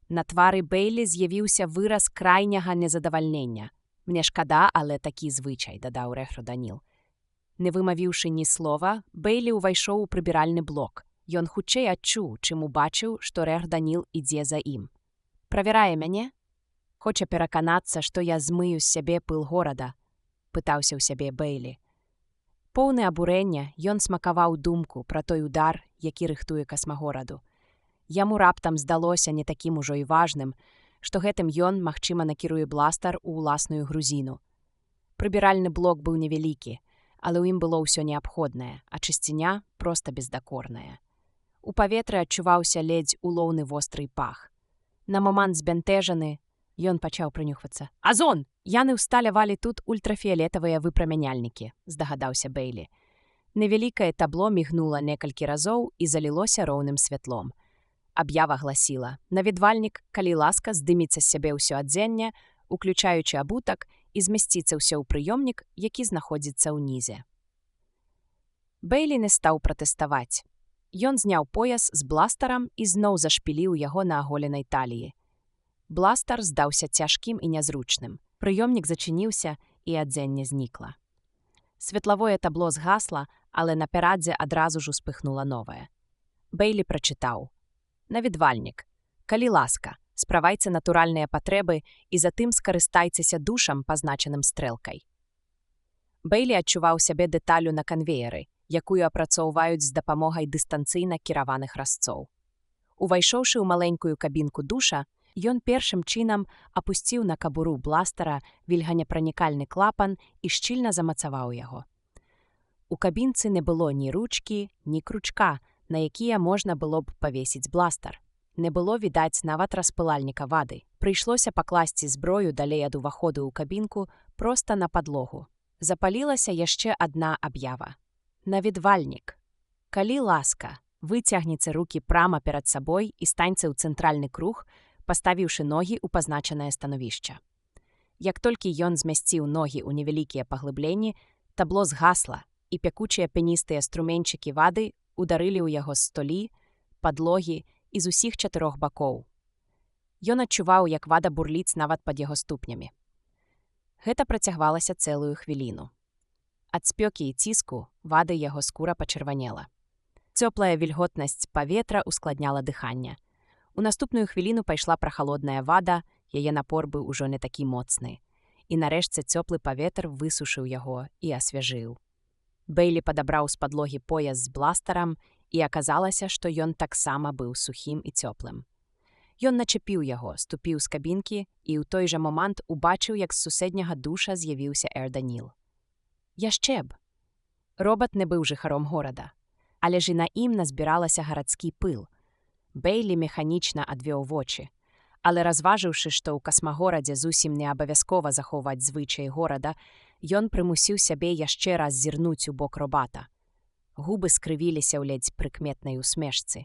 На твары Бэйлі з'явіўся выраз крайняга незадавальнення. «Мне шкада, але такі звычай», – дадаў Даніл. Не вымавіўшы ні слова, Бэйлі ўвайшоў у прыбіральны блок. Ён хутчэй адчуў, чым убачыў, што Даніл ідзе за ім. «Правярае мяне? Хоча пераканацца, што я змыю з сябе пыл горада», – пытаўся ў сябе Бэйлі. Поўны абурэння, ён смакаваў думку пра той удар, які рыхтуе касмагораду. Яму раптам здалося не такім ужо і важным, што гэтым ён, магчыма, накіруе бластар у ўласную грузіну. Прыбіральны блок быў невялікі, але ў ім было ўсё неабходнае, а чысціня проста бездакорная. У паветры адчуваўся ледзь улоўны вострый пах. На момант збянтэжаны, ён пачаў прынюхвацца. «Азон! Яны ўсталявалі тут ультрафіялетавыя выпрамяняльнікі», – здагадаўся Бейлі. Невялікае табло мігнула некалькі разоў і залілося роўным святлом. Аб'ява гласіла: наведвальнік, калі ласка, здыміцца з сябе ўсё адзенне, уключаючы абутак, і змясціцца ўсё ў прыёмнік, які знаходзіцца ўнізе. Бейлі не стаў пратэставаць. Ён зняў пояс з бластарам і зноў зашпіліў яго на аголенай таліі. Бластар здаўся цяжкім і нязручным. Прыёмнік зачыніўся, і адзенне знікла. Светлавое табло згасла, але на перадзе адразу ж успыхнула новае. Бейлі прачытаў: «Наведвальнік, калі ласка, справайце натуральныя патрэбы і затым скарыстайцеся душам, пазначаным стрэлкай». Бейлі адчуваў сябе дэталю на канвееры, якую апрацоўваюць з дапамогай дыстанцыйна кіраваных разцоў. Увайшоўшы ў маленькую кабінку душа, ён першым чынам апусціў на кабуру бластара вільганепранікальны клапан і шчыльна замацаваў яго. У кабінцы не было ні ручкі, ні кручка, на якія можна было б павесіць бластар. Не было відаць нават распылальніка вады. Прыйшлося пакласці зброю далей ад уваходу ў кабінку проста на падлогу. Запалілася яшчэ адна аб'ява. «Наведвальнік, калі ласка, выцягніце рукі прама перад сабой і станьце ў цэнтральны круг, паставіўшы ногі ў пазначанае становішча». Як толькі ён змясціў ногі ў невялікія паглыбленні, табло згасла, і пякучыя пеністыя струменьчыкі вады ударылі ў яго з столі, падлогі і з усіх 4 бакоў. Ён адчуваў, як вада бурліць нават пад яго ступнямі. Гэта працягвалася цэлую хвіліну. Ад спёкі і ціску вады яго скура пачырванела. Цёплая вільготнасць паветра ускладняла дыханне. У наступную хвіліну пайшла прахалодная вада, яе напор быў ужо не такі моцны. І нарэшце цёплы паветр высушыў яго і асвяжыў. Бейлі падабраў з падлогі пояс з бластарам, і аказалася, што ён таксама быў сухім і цёплым. Ён начапіў яго, ступіў з кабінкі і ў той жа момант убачыў, як з суседняга душа з'явіўся Эрданіл. Яшчэ б! Робат не быў жыхаром горада, але ж і на ім назбіралася гарадскі пыл. Бейлі механічна адвёў вочы, але разважыўшы, што ў касмагорадзе зусім не абавязкова захоўваць звычаі горада, ён прымусіў сябе яшчэ раз зірнуць у бок робата. Губы скрывіліся ў ледзь прыкметнай усмешцы.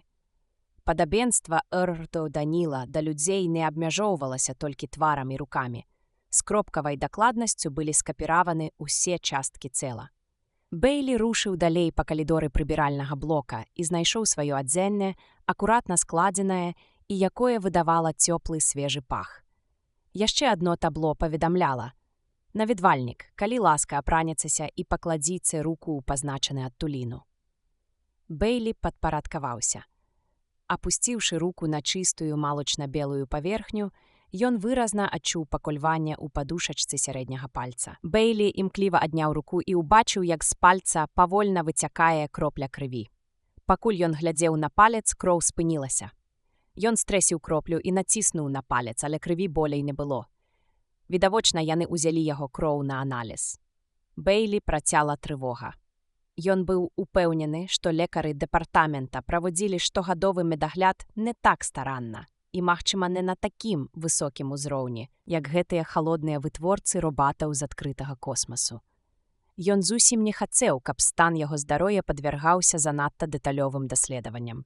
Падабенства Эрданіла да людзей не абмяжоўвалася толькі тварам і рукамі. З кропкавай дакладнасцю былі скапіраваны ўсе часткі цела. Бейлі рушыў далей па калідоры прыбіральнага блока і знайшоў сваё адзенне, акуратна складзенае і якое выдавала цёплы свежы пах. Яшчэ адно табло паведамляла: «Наведвальнік, калі ласка, апраніцеся і пакладзіце руку ў пазначаны адтуліну». Бейлі падпарадкаваўся. Апусціўшы руку на чыстую малочна-белую паверхню, ён выразна адчуў пакольванне ў падушачцы сярэдняга пальца. Бейлі імкліва адняў руку і ўбачыў, як з пальца павольна выцякае кропля крыві. Пакуль ён глядзеў на палец, кроў спынілася. Ён стрэсіў кроплю і націснуў на палец, але крыві болей не было. Відавочна, яны ўзялі яго кроў на аналіз. Бейлі працяла трывога. Ён быў упэўнены, што лекары дэпартамента праводзілі штогадовы медагляд не так старанна і, магчыма, не на такім высокім узроўні, як гэтыя халодныя вытворцы робатаў з адкрытага космасу. Ён зусім не хацеў, каб стан яго здароўя падвяргаўся занадта дэталёвым даследаванням.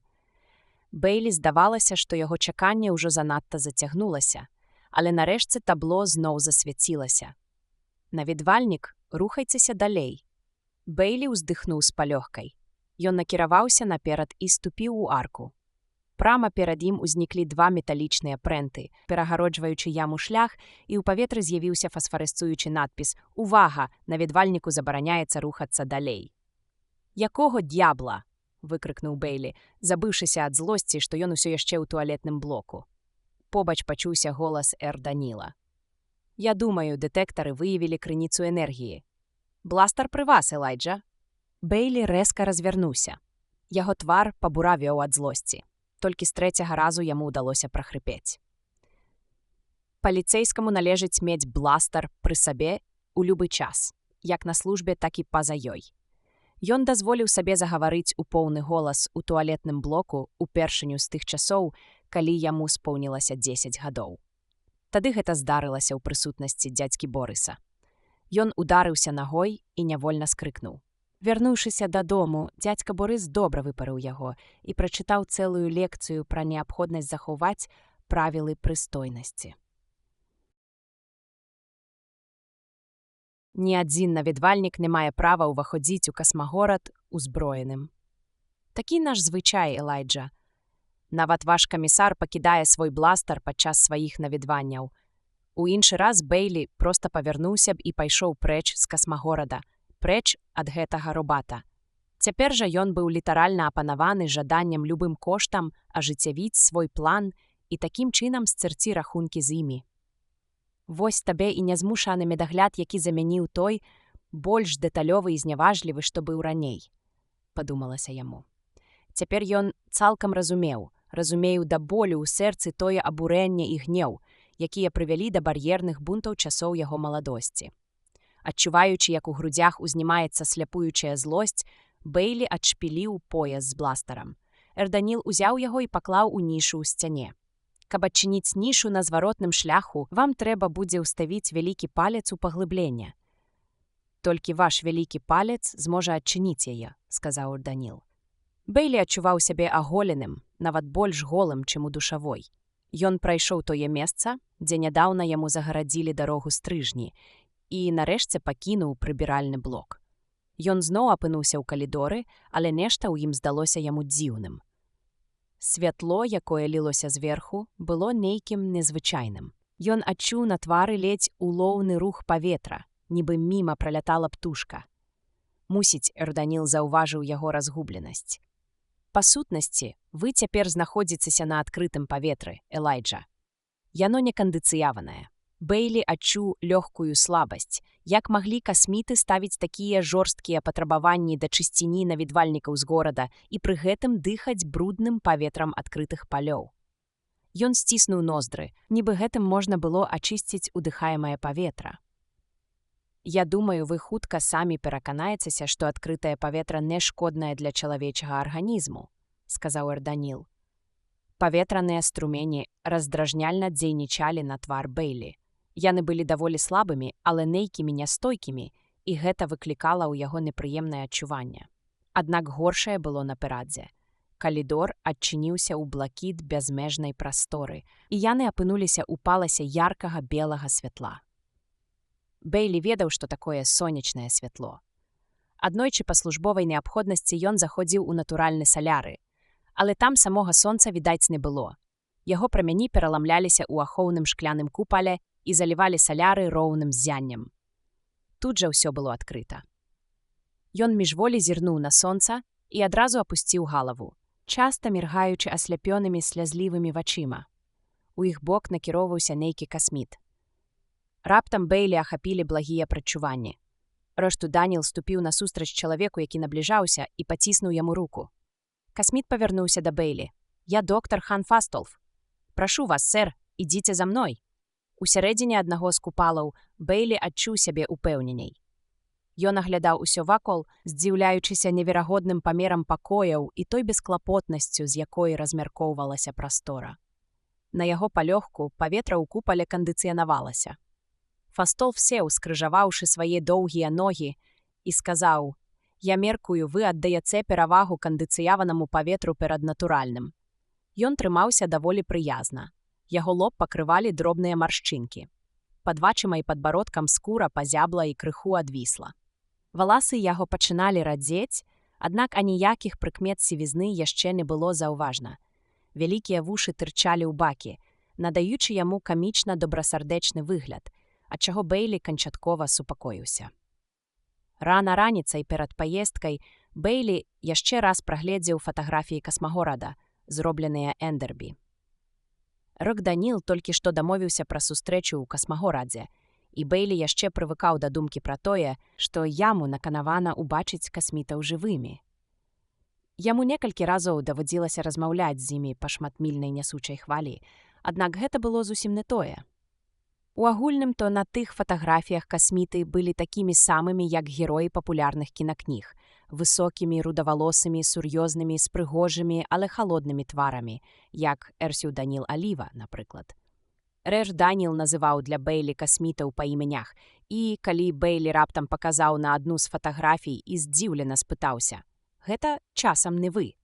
Бейлі здавалася, што яго чаканне ўжо занадта зацягнулася, але нарэшце табло зноў засвяцілася. «Наведвальнік, рухайцеся далей». Бейлі ўздыхнуў з палёгкай. Ён накіраваўся наперад і ступіў у арку. Прама перад ім узніклі 2 металічныя прэнты, перагароджваючы яму шлях, і ў паветры з'явіўся фасфарысцуючы надпіс: «Увага! Наведвальніку забараняецца рухацца далей». «Якога д'ябла?» – выкрыкнуў Бейлі, забыўшыся ад злосці, што ён усё яшчэ ў туалетным блоку. Побач пачуўся голас Эрданіла. «Я думаю, дэтэктары выявілі крыніцу энергіі. Бластар пры вас, Элайджа». Бейлі рэзка развярнуўся. Яго твар пабуравеў ад злосці. Толькі з 3-го разу яму ўдалося прахрыпець. «Паліцэйскаму належыць мець бластар пры сабе у любы час, як на службе, так і па-за ёй. Ён дазволіў сабе загаварыць у поўны голас у туалетным блоку упершыню з тых часоў, калі яму споўнілася 10 гадоў. Тады гэта здарылася ў прысутнасці дзядзькі Борыса. Ён ударыўся нагой і нявольна скрыкнуў. Вярнуўшыся дадому, дзядзька Борыс добра выпарыў яго і прачытаў цэлую лекцыю пра неабходнасць захоўваць правілы прыстойнасці. Ні адзін наведвальнік не мае права ўваходзіць у касмагорад узброеным. Такі наш звычай, Элайджа. Нават ваш камісар пакідае свой бластар падчас сваіх наведванняў. У іншы раз Бейлі проста павярнуўся б і пайшоў прэч з касмагорада, прэч ад гэтага робата. Цяпер жа ён быў літаральна апанаваны жаданнем любым коштам ажыццявіць свой план і такім чынам сцерці рахункі з імі. Вось табе і нязмушаны медагляд, які замяніў той, больш дэталёвы і зняважлівы, што быў раней, падумалася яму. Цяпер ён цалкам разумеў да болю ў сэрцы тое абурэнне і гнеў, якія прывялі да бар'ерных бунтаў часоў яго маладосці. Адчуваючы, як у грудзях узнімаецца сляпуючая злосць, Бейлі адшпіліў пояс з бластарам. Эрданіл узяў яго і паклаў у нішу ў сцяне. Каб адчыніць нішу на зваротным шляху, вам трэба будзе ўставіць вялікі палец у паглыбленне. Толькі ваш вялікі палец зможа адчыніць яе, сказаў Эрданіл. Бейлі адчуваў сябе аголеным, нават больш голым, чым у душавой. Ён прайшоў тое месца, дзе нядаўна яму загарадзілі дарогу стрыжні, і нарэшце пакінуў прыбіральны блок. Ён зноў апынуўся ў калідоры, але нешта ў ім здалося яму дзіўным. Святло, якое лілося зверху, было нейкім незвычайным. Ён адчуў на твары ледзь улоўны рух паветра, нібы міма пралятала птушка. Мусіць, Эрданіл заўважыў яго разгубленасць. Па сутнасці, вы цяпер знаходзіцеся на адкрытым паветры, Элайджа. Яно не кандыцыяванае. Бейлі адчуў лёгкую слабасць. Як маглі касміты ставіць такія жорсткія патрабаванні да чысціні наведвальнікаў з горада і пры гэтым дыхаць брудным паветрам адкрытых палёў? Ён сціснуў ноздры, нібы гэтым можна было ачысціць удыхаемае паветра. Я думаю, вы хутка самі пераканаецеся, што адкрытае паветра не шкоднае для чалавечага арганізму, сказаў Эрданіл. Паветраныя струмені раздражняльна дзейнічалі на твар Бейлі. Яны былі даволі слабымі, але нейкімі нястойкімі, і гэта выклікала ў яго непрыемнае адчуванне. Аднак горшае было наперадзе. Калідор адчыніўся ў блакіт бязмежнай прасторы, і яны апынуліся ў паласе яркага белага святла. Бейлі ведаў, што такое сонечнае святло. Аднойчы па службовай неабходнасці ён заходзіў у натуральны саляры, але там самога сонца відаць не было. Яго прамяні пераламляліся ў ахоўным шкляным купале і залівалі саляры роўным ззяннем. Тут жа ўсё было адкрыта. Ён міжволі зірнуў на сонца і адразу апусціў галаву, часта міргаючы асляпёнымі слязлівымі вачыма. У іх бок накіроўваўся нейкі касміт. Раптам Бейлі ахапілі благія прадчуванні. Рэшту Даніл ступіў насустрач чалавеку, які набліжаўся, і паціснуў яму руку. Касміт павярнуўся да Бейлі. «Я доктар Хан Фастолф. Прашу вас, сэр, ідзіце за мной». У сярэдзіне аднаго з купалаў Бейлі адчуў сябе упэўненей. Ён аглядаў усё вакол, здзіўляючыся неверагодным памерам пакояў і той бесклапотнасцю, з якой размяркоўвалася прастора. На яго палёгку паветра ў купале кандыцыянавалася. Фастолф сеў, скрыжаваўшы свае доўгія ногі, і сказаў: «Я меркую, вы аддаяце перавагу кандыцыяванаму паветру перад натуральным». Ён трымаўся даволі прыязна. Яго лоб пакрывалі дробныя маршчынкі. Пад вачыма і падбародкам скура пазябла і крыху адвісла. Валасы яго пачыналі радзець, аднак аніякіх прыкмет сівізны яшчэ не было заўважна. Вялікія вушы тырчалі ў бакі, надаючы яму камічна добрасардэчны выгляд, адчаго Бейлі канчаткова супакоіўся. Рана раніцай перад паездкай Бейлі яшчэ раз прагледзеў фатаграфіі касмагорада, зробленыя Эндербі. Эрданіл толькі што дамовіўся пра сустрэчу ў касмагорадзе, і Бейлі яшчэ прывыкаў да думкі пра тое, што яму наканавана ўбачыць касмітаў жывымі. Яму некалькі разоў даводзілася размаўляць з імі па шматмільнай нясучай хвалі, аднак гэта было зусім не тое. У агульным то на тых фатаграфіях касміты былі такімі самымі, як героі папулярных кінакніг, высокімі, рудавалосымі, сур'ёзнымі, з прыгожымі, але халоднымі тварамі, як Эрсю Даніл Аліва, напрыклад. Рэж Даніл называў для Бэйлі касмітаў па іменях, і калі Бэйлі раптам паказаў на адну з фатаграфій і здзіўлена спытаўся: «Гэта часам не вы?»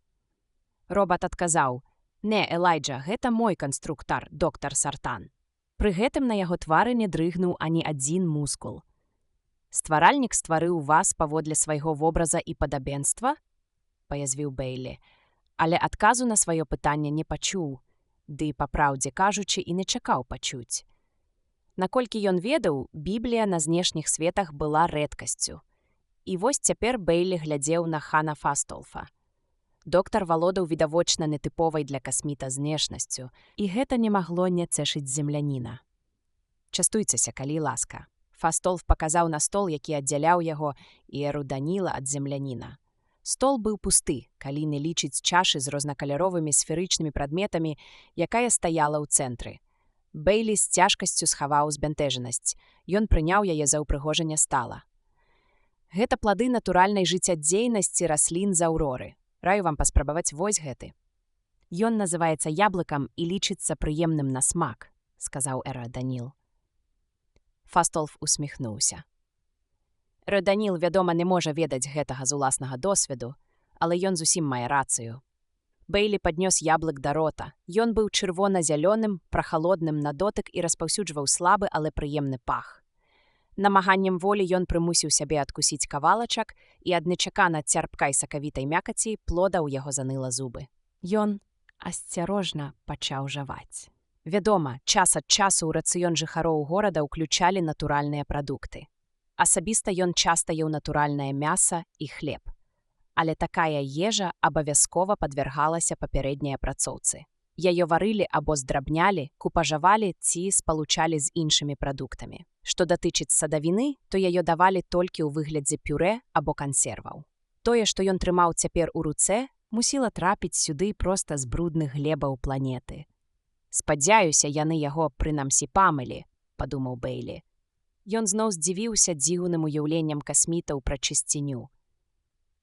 Робат адказаў: «Не, Элайджа, гэта мой канструктар, доктар Сартан». Пры гэтым на яго твары не дрыгнуў ані адзін мускул. «Стваральнік стварыў вас паводле свайго вобраза і падабенства?» – паязвіў Бэйлі, але адказу на сваё пытанне не пачуў, ды, па праўдзе кажучы, і не чакаў пачуць. Наколькі ён ведаў, Біблія на знешніх светах была рэдкасцю. І вось цяпер Бэйлі глядзеў на Хана Фастолфа. Доктар валодаў відавочна нетыповай для касміта знешнасцю, і гэта не магло не цэшыць земляніна. «Частуйцеся, калі ласка». Фастолф паказаў на стол, які аддзяляў яго і эру Даніла ад земляніна. Стол быў пусты, калі не лічыць чашы з рознакаляровымі сферычнымі прадметамі, якая стаяла ў цэнтры. Бэйлі з цяжкасцю схаваў збянтэжанасць. Ён прыняў яе за ўпрыгожанне стала. «Гэта плады натуральнай жыццядзейнасці раслін з аўроры. Раю вам паспрабаваць вось гэты. Ён называецца яблыкам і лічыцца прыемным на смак», – сказаў эра Даніл. Фастолф усміхнуўся. Эра Даніл, вядома, не можа ведаць гэтага з уласнага досведу, але ён зусім мае рацыю. Бэйлі паднёс яблык да рота. Ён быў чырвона-зялёным, прахалодным на дотык і распаўсюджваў слабы, але прыемны пах. Намаганнем волі ён прымусіў сябе адкусіць кавалачак, і ад нечакана цярпкай сакавітай мякаці плода ў яго заныла зубы. Ён асцярожна пачаў жаваць. Вядома, час ад часу ў рацыён жыхароў горада ўключалі натуральныя прадукты. Асабіста ён часта еў натуральнае мяса і хлеб. Але такая ежа абавязкова падвяргалася папярэдняй апрацоўцы. Яе варылі або здрабнялі, купажавалі ці спалучалі з іншымі прадуктамі. Што датычыць садавіны, то яе давалі толькі ў выглядзе пюрэ або кансерваў. Тое, што ён трымаў цяпер у руцэ, мусіла трапіць сюды проста з брудных глебаў планеты. «Спадзяюся, яны яго прынамсі памылі», – падумаў Бэйлі. Ён зноў здзівіўся дзіўным уяўленнем касмітаў пра чысціню.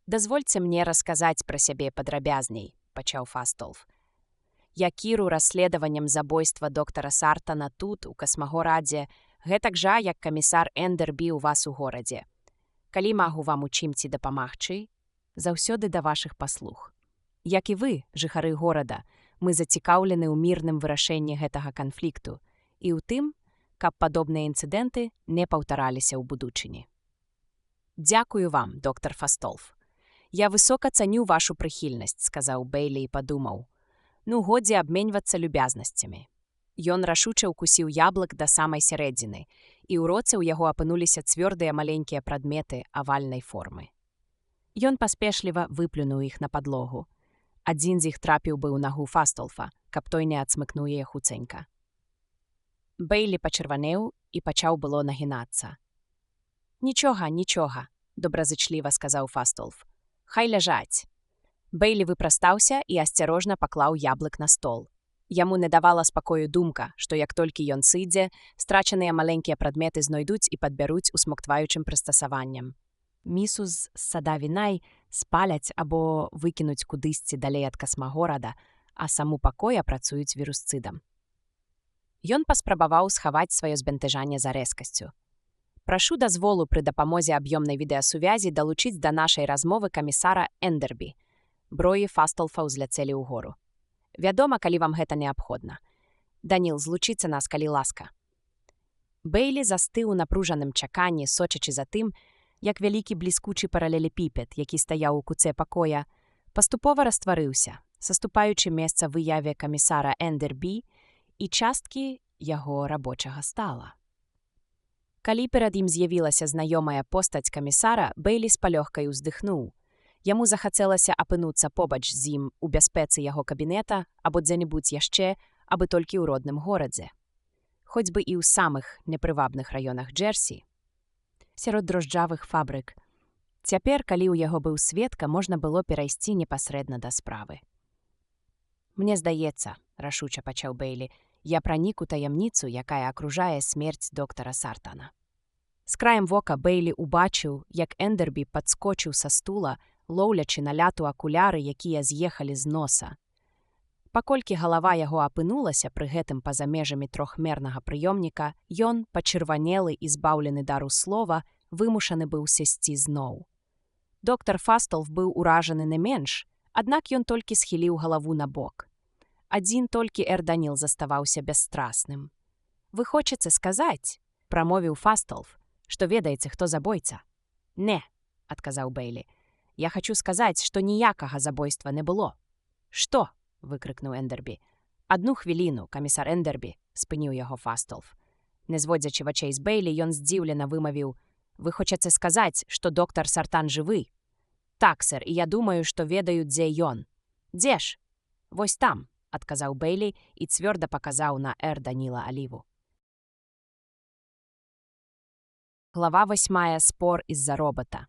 «Дазвольце мне расказаць пра сябе падрабязней», – пачаў Фастолф. «Я кіру расследаваннем забойства доктара Сартана тут, у касмагорадзе, гэтак жа, як камісар Эндербі ў вас у горадзе. Калі магу вам у чымці дапамагчы, заўсёды да вашых паслуг. Як і вы, жыхары горада, мы зацікаўлены ў мірным вырашэнні гэтага канфлікту і ў тым, каб падобныя інцыдэнты не паўтараліся ў будучыні. Дзякую вам, доктар Фастолф. Я высока цаню вашу прыхільнасць», – сказаў Бэйлі і падумаў. «Ну, годзе абменьвацца любязнасцямі». Ён рашуча ўкусіў яблык да самай сярэдзіны, і ў роце ў яго апынуліся цвёрдыя маленькія прадметы авальнай формы. Ён паспешліва выплюнуў іх на падлогу. Адзін з іх трапіў бы ў нагу Фастолфа, каб той не ацмыкнуў яе хуценька. Бэйлі пачырванеў і пачаў было нагінацца. «Нічога, нічога», – добразычліва сказаў Фастолф. «Хай ляжаць». Бэйлі выпрастаўся і асцярожна паклаў яблык на стол. Яму не давала спакою думка, што як толькі ён сыдзе, страчаныя маленькія прадметы знойдуць і падбяруць усмоктваючым прыстасаваннем. Місу з садавінай спаляць або выкінуць кудысьці далей ад касмагорада, а саму пакой апрацуюць вірусцыдам. Ён паспрабаваў схаваць сваё збянтэжанне за рэзкасцю. «Прашу дазволу пры дапамозе аб'ёмнай відэасувязі далучыць да нашай размовы камісара Эндербі». Броі Фастолфа ўзляцелі ўгору. «Вядома, калі вам гэта неабходна. Даніл, злучыцца нас, калі ласка». Бэйлі застыў у напружаным чаканні, сочачы за тым, як вялікі бліскучы паралелепіпед, які стаяў у куце пакоя, паступова растварыўся, саступаючы месца выяве камісара Эндербі і часткі яго рабочага стала. Калі перад ім з'явілася знаёмая постаць камісара, Бэйлі з палёгкай уздыхнуў. Яму захацелася апынуцца побач з ім у бяспецы яго кабінета або дзе-небудзь яшчэ, абы толькі ў родным горадзе. Хоць бы і ў самых непрывабных раёнах Джерсі, сярод дрожджавых фабрык. Цяпер, калі ў яго быў сведка, можна было перайсці непасрэдна да справы. «Мне здаецца», – рашуча пачаў Бэйлі, Я пранік у таямніцу, якая акружае смерць доктара Сартана. З краем вока Бейлі убачыў, як Эндербі падскочыў са стула, лоўлячы на ляту акуляры, якія з'ехалі з носа. Паколькі галава яго апынулася пры гэтым па-за межамі трохмернага прыёмніка, ён, пачырванелы і збаўлены дару слова, вымушаны быў сесці зноў. Доктар Фастолф быў уражаны не менш, аднак ён толькі схіліў галаву на бок. Адзін толькі Даніл заставаўся бясстрасным. «Вы хочаце сказаць, — прамовіў Фастолф, — што ведаеце, хто забойца?» «Не», — адказаў Бейлі. «Я хачу сказаць, што ніякага забойства не было». «Што?» — выкрыкнуў Эндербі. «Адну хвіліну, камісар Эндербі», — спыніў яго Фастолф. Не зводзячы вачэй з Бейлі, ён здзіўлена вымавіў: «Вы хочаце сказаць, што доктар Сартан жывы?» «Так, сэр, і я думаю, што ведаю, дзе ён». «Дзе ж?» «Вось там», — адказаў Бейлі і цвёрда паказаў на Даніла Аліву. Глава 8. Спор з-за робота.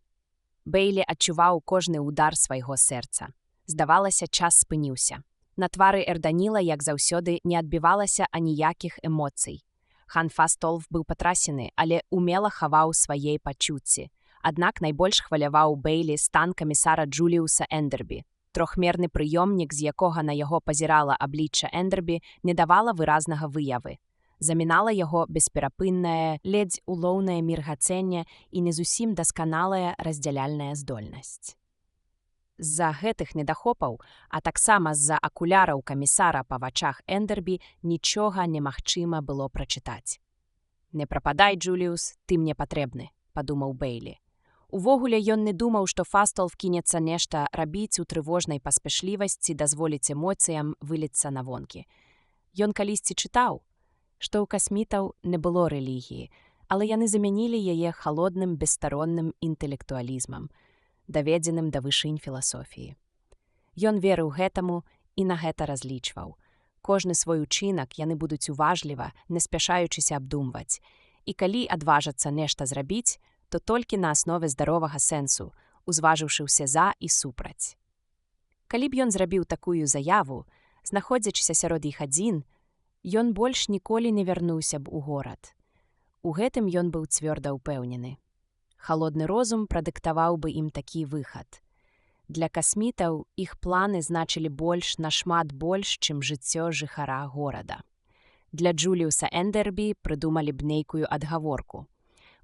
Бейлі адчуваў кожны удар свайго сэрца. Здавалася, час спыніўся. На твары Даніла, як заўсёды, не адбівалася аніякіх эмоцый. Хан Фастолф быў патрасены, але умела хаваў свае пачуцці. Аднак найбольш хваляваў Бейлі стан камісара Джуліуса Эндербі. Трохмерны прыёмнік, з якога на яго пазірала аблічча Эндербі, не давала выразнага выявы. Замінала яго бесперапыннае, ледзь улоўнае міргаценне і не зусім дасканалая раздзяляльная здольнасць. З-за гэтых недахопаў, а таксама з-за акуляраў камісара па вачах Эндербі, нічога немагчыма было прачытаць. «Не прападай, Джуліус, ты мне патрэбны», — падумаў Бейлі. Увогуле ён не думаў, што Фастолф кінецца нешта рабіць у трывожнай паспяшлівасці, дазволіць эмоцыям выліцца на вонкі. Ён калісьці чытаў, што ў касмітаў не было рэлігіі, але яны замянілі яе халодным бесстаронным інтэлектуалізмам, даведзеным да вышынь філасофіі. Ён верыў гэтаму і на гэта разлічваў. Кожны свой учынак яны будуць уважліва, не спяшаючыся абдумваць. І калі адважацца нешта зрабіць, то толькі на аснове здаровага сэнсу, узважыўшы ўсе за і супраць. Калі б ён зрабіў такую заяву, знаходзячыся сярод іх адзін, ён больш ніколі не вярнуўся б у горад. У гэтым ён быў цвёрда ўпэўнены. Халодны розум прадыктаваў бы ім такі выхад. Для касмітаў іх планы значылі нашмат больш, чым жыццё жыхара горада. Для Джуліуса Эндербі прыдумалі б нейкую адгаворку.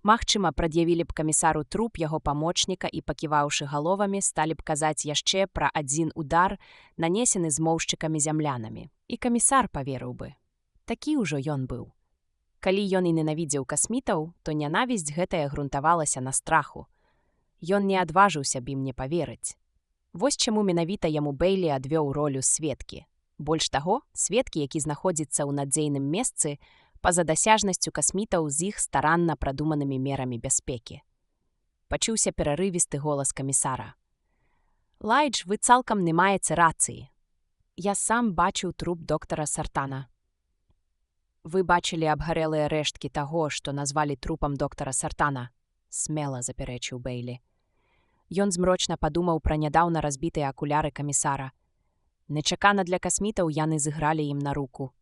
Магчыма, прад'явілі б камісару труп яго памочніка і, паківаўшы галовамі, сталі б казаць яшчэ пра адзін удар, нанесены змоўшчыкамі-зямлянамі. І камісар паверыў бы. Такі ўжо ён быў. Калі ён і ненавідзеў касмітаў, то нянавісць гэтая грунтавалася на страху. Ён не адважыўся б ім не паверыць. Вось чаму менавіта яму Бейлі адвёў ролю сведкі. Больш таго, сведкі, які знаходзіцца ў надзейным месцы, па-за дасяжнасцю касмітаў з іх старанна прадуманымі мерамі бяспекі. Пачуўся перарывісты голас камісара. «Лайдж, вы цалкам не маеце рацыі. Я сам бачыў труп доктара Сартана». «Вы бачылі абгарэлыя рэшткі таго, што назвалі трупам доктара Сартана», — смела запярэчыў Бейлі. Ён змрочна падумаў пра нядаўна разбітыя акуляры камісара. Нечакана для касмітаў яны зыгралі ім на руку.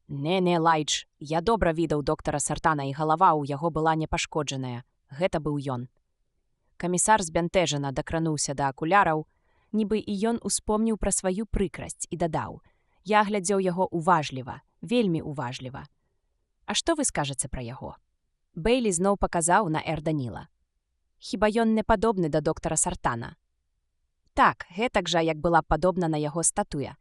«Не, Лайдж, я добра відаў доктара Сартана, і галава ў яго была непашкоджаная. Гэта быў ён». Камісар збянтэжана дакрануўся да акуляраў, нібы і ён успомніў пра сваю прыкрасць і дадаў: «Я глядзеў яго уважліва, вельмі уважліва». «А што вы скажаце пра яго?» Бейлі зноў паказаў на Даніла. «Хіба ён не падобны да доктара Сартана?» «Так, гэтак жа, як была падобна на яго статуя.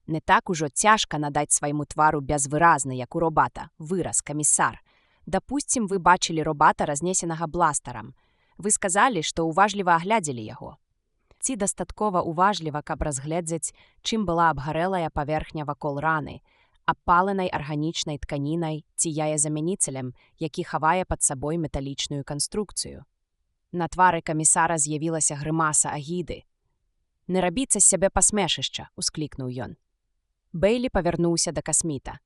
Не так ужо цяжка надаць свайму твару бязвыразны, як у робата, выраз, камісар. Дапусцім, вы бачылі робата, разнесенага бластарам. Вы сказалі, што уважліва аглядзелі яго. Ці дастаткова уважліва, каб разгледзець, чым была абгарэлая паверхня вакол раны, апаленай арганічнай тканінай ці яезамяніцелем, які хавае пад сабой металічную канструкцыю». На твары камісара з'явілася грымаса агіды. «Не рабіцца з сябе пасмешышча», — усклікнуў ён. Бейлі павярнуўся да касміта.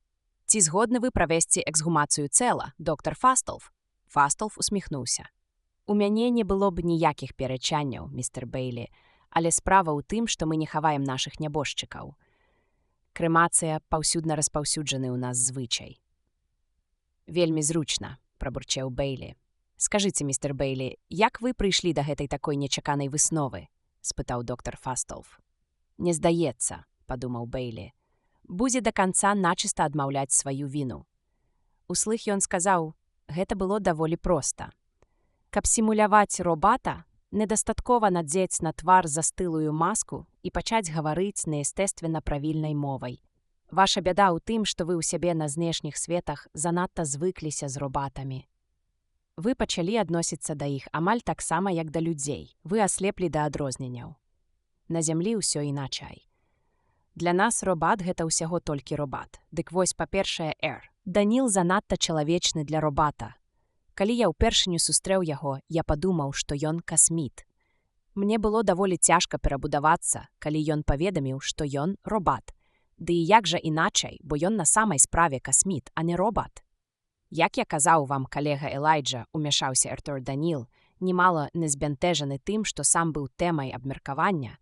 «Ці згодны вы правесці эксгумацыю цела, доктар Фастолф?» Фастолф усміхнуўся. «У мяне не было б ніякіх перачанняў, містер Бейлі, але справа ў тым, што мы не хаваем нашых нябожчыкаў. Крэмацыя паўсюдна распаўсюджаны ў нас звычай. Вельмі зручна, прабурчэў Бэйлі. Скажыце, містер Бэйлі, як вы прыйшлі да гэтай такой нечаканай высновы? Спытаў доктар Фастолф. Не здаецца, падумаў Бэйлі. Будзе да канца начыста адмаўляць сваю віну. Услых ён сказаў, гэта было даволі проста. Каб сімуляваць робата, недастаткова надзець на твар застылую маску і пачаць гаварыць неэстэственно правільнай мовай. Ваша бяда ў тым, што вы ў сябе на знешніх светах занадта звыкліся з робатамі. Вы пачалі адносіцца да іх амаль таксама, як да людзей. Вы аслеплі да адрозненняў. На зямлі ўсё іначай. Для нас робат гэта ўсяго толькі робат. Дык вось, па-першае, Даніл занадта чалавечны для робата. Калі я ўпершыню сустрэў яго, я падумаў, што ён касміт. Мне было даволі цяжка перабудавацца, калі ён паведаміў, што ён робат. Ды і як жа іначай, бо ён на самай справе касміт, а не робат. Як я казаў вам, калега Элайджа, умяшаўся Артур Даніл, немало не збянтэжаны тым, што сам быў тэмай абмеркавання,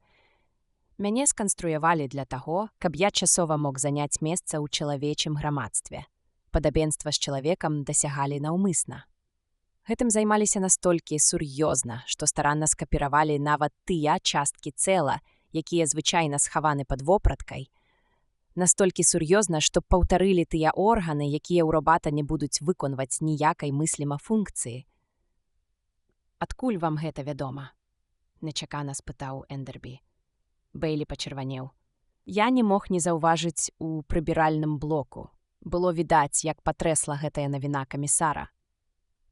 мяне сканструявалі для таго, каб я часова мог заняць месца ў чалавечым грамадстве. Падабенства з чалавекам дасягалі наўмысна. Гэтым займаліся настолькі сур'ёзна, што старанна скапіравалі нават тыя часткі цела, якія звычайна схаваны пад вопраткай, настолькі сур'ёзна, што паўтарылі тыя органы, якія ў робата не будуць выконваць ніякай мысліма функцыі. Адкуль вам гэта вядома? Нечакана спытаў Эндербі. Бэйлі пачырванеў. Я не мог не заўважыць у прыбіральным блоку. Было відаць, як патрэсла гэтая навіна камісара.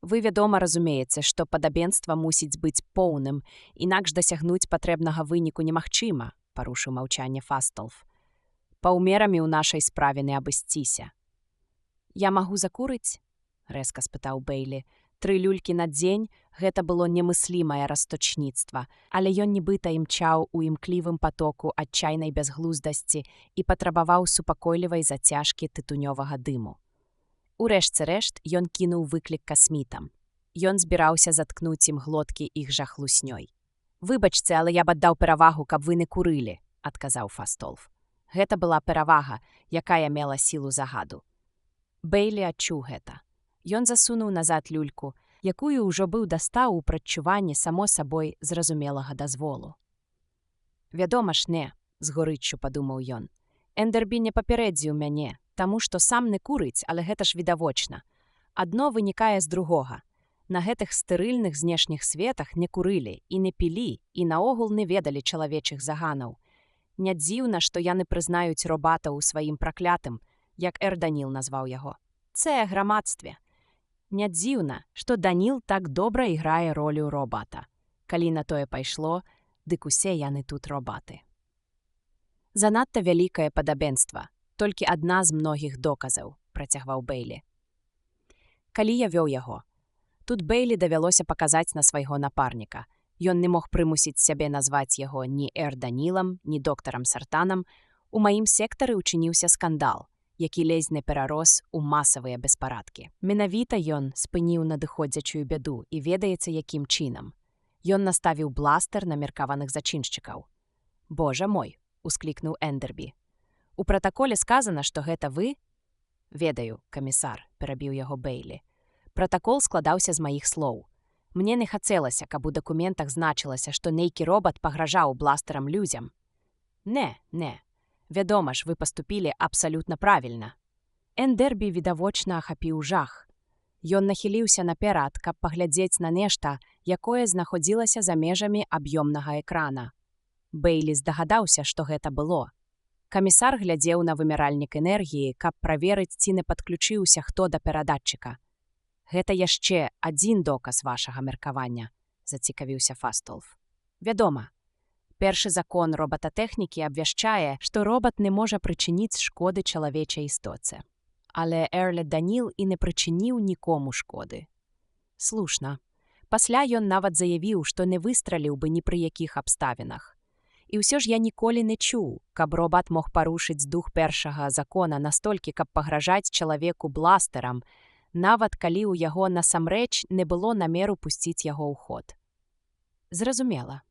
Вы, вядома, разумееце, што падабенства мусіць быць поўным, інакш дасягнуць патрэбнага выніку немагчыма, парушыў маўчанне Фастолф. Паўмерамі ў нашай справе не абысціся. Я магу закурыць? Рэзка спытаў Бэйлі. 3 люлькі на дзень – гэта было немыслімае расточніцтва, але ён нібыта імчаў у імклівым патоку адчайнай бязглуздасці і патрабаваў супакойлівай зацяжкі тытунёвага дыму. Урэшце рэшт ён кінуў выклік касмітам. Ён збіраўся заткнуць ім глоткі іх жа хлуснёй. «Выбачце, але я б аддаў перавагу, каб вы не курылі», – адказаў Фастолф. Гэта была перавага, якая мела сілу загаду. Бэйлі адчуў гэта. Ён засунуў назад люльку, якую ўжо быў дастаў у прадчуванні само сабой зразумелага дазволу. «Вядома ж не», – з горыччу падумаў ён. «Эндербі не папярэдзіў мяне, таму што сам не курыць, але гэта ж відавочна. Адно вынікае з другога. На гэтых стэрыльных знешніх светах не курылі і не пілі і наогул не ведалі чалавечых заганаў. Не дзіўна, што яны прызнаюць робата ў сваім праклятым, як Даніл назваў яго. Це грамадстве. Не дзіўна, што Даніл так добра іграе ролю робата. Калі на тое пайшло, дык усе яны тут робаты. Занадта вялікае падабенства, толькі адна з многіх доказаў, працягваў Бэйлі. Калі я вёў яго, тут Бэйлі давялося паказаць на свайго напарніка. Ён не мог прымусіць сябе назваць яго ні Данілам, ні доктарам Сартанам. У маім сектары ўчыніўся скандал, які ледзьве перарос у масавыя беспарадкі. Менавіта ён спыніў надыходзячую бяду і ведаеце, якім чынам. Ён наставіў бластер на меркаваных зачыншчыкаў. «Божа мой!» – усклікнуў Эндербі. «У пратаколе сказана, што гэта вы?» «Ведаю, камісар», – перабіў яго Бэйлі. «Пратакол складаўся з маіх слоў. Мне не хацелася, каб у дакументах значылася, што нейкі робат пагражаў бластарам людзям. Не. Вядома ж, вы паступілі абсалютна правільна». Эндербі відавочна ахапіў жах. Ён нахіліўся наперад, каб паглядзець на нешта, якое знаходзілася за межамі аб'ёмнага экрана. Бэйлі здагадаўся, што гэта было. Камісар глядзеў на вымяральнік энергіі, каб праверыць, ці не падключыўся хто да перадатчыка. «Гэта яшчэ адзін доказ вашага меркавання», – зацікавіўся Фастолф. «Вядома. Першы закон робататэхнікі абвяшчае, што робат не можа прычыніць шкоды чалавечай істоце. Але Даніл і не прычыніў нікому шкоды». Слушна. Пасля ён нават заявіў, што не выстраліў бы ні пры якіх абставінах. І ўсё ж я ніколі не чуў, каб робат мог парушыць дух першага закона настолькі, каб пагражаць чалавеку бластарам, нават калі ў яго насамрэч не было намеру пусціць яго ў ход. Зразумела.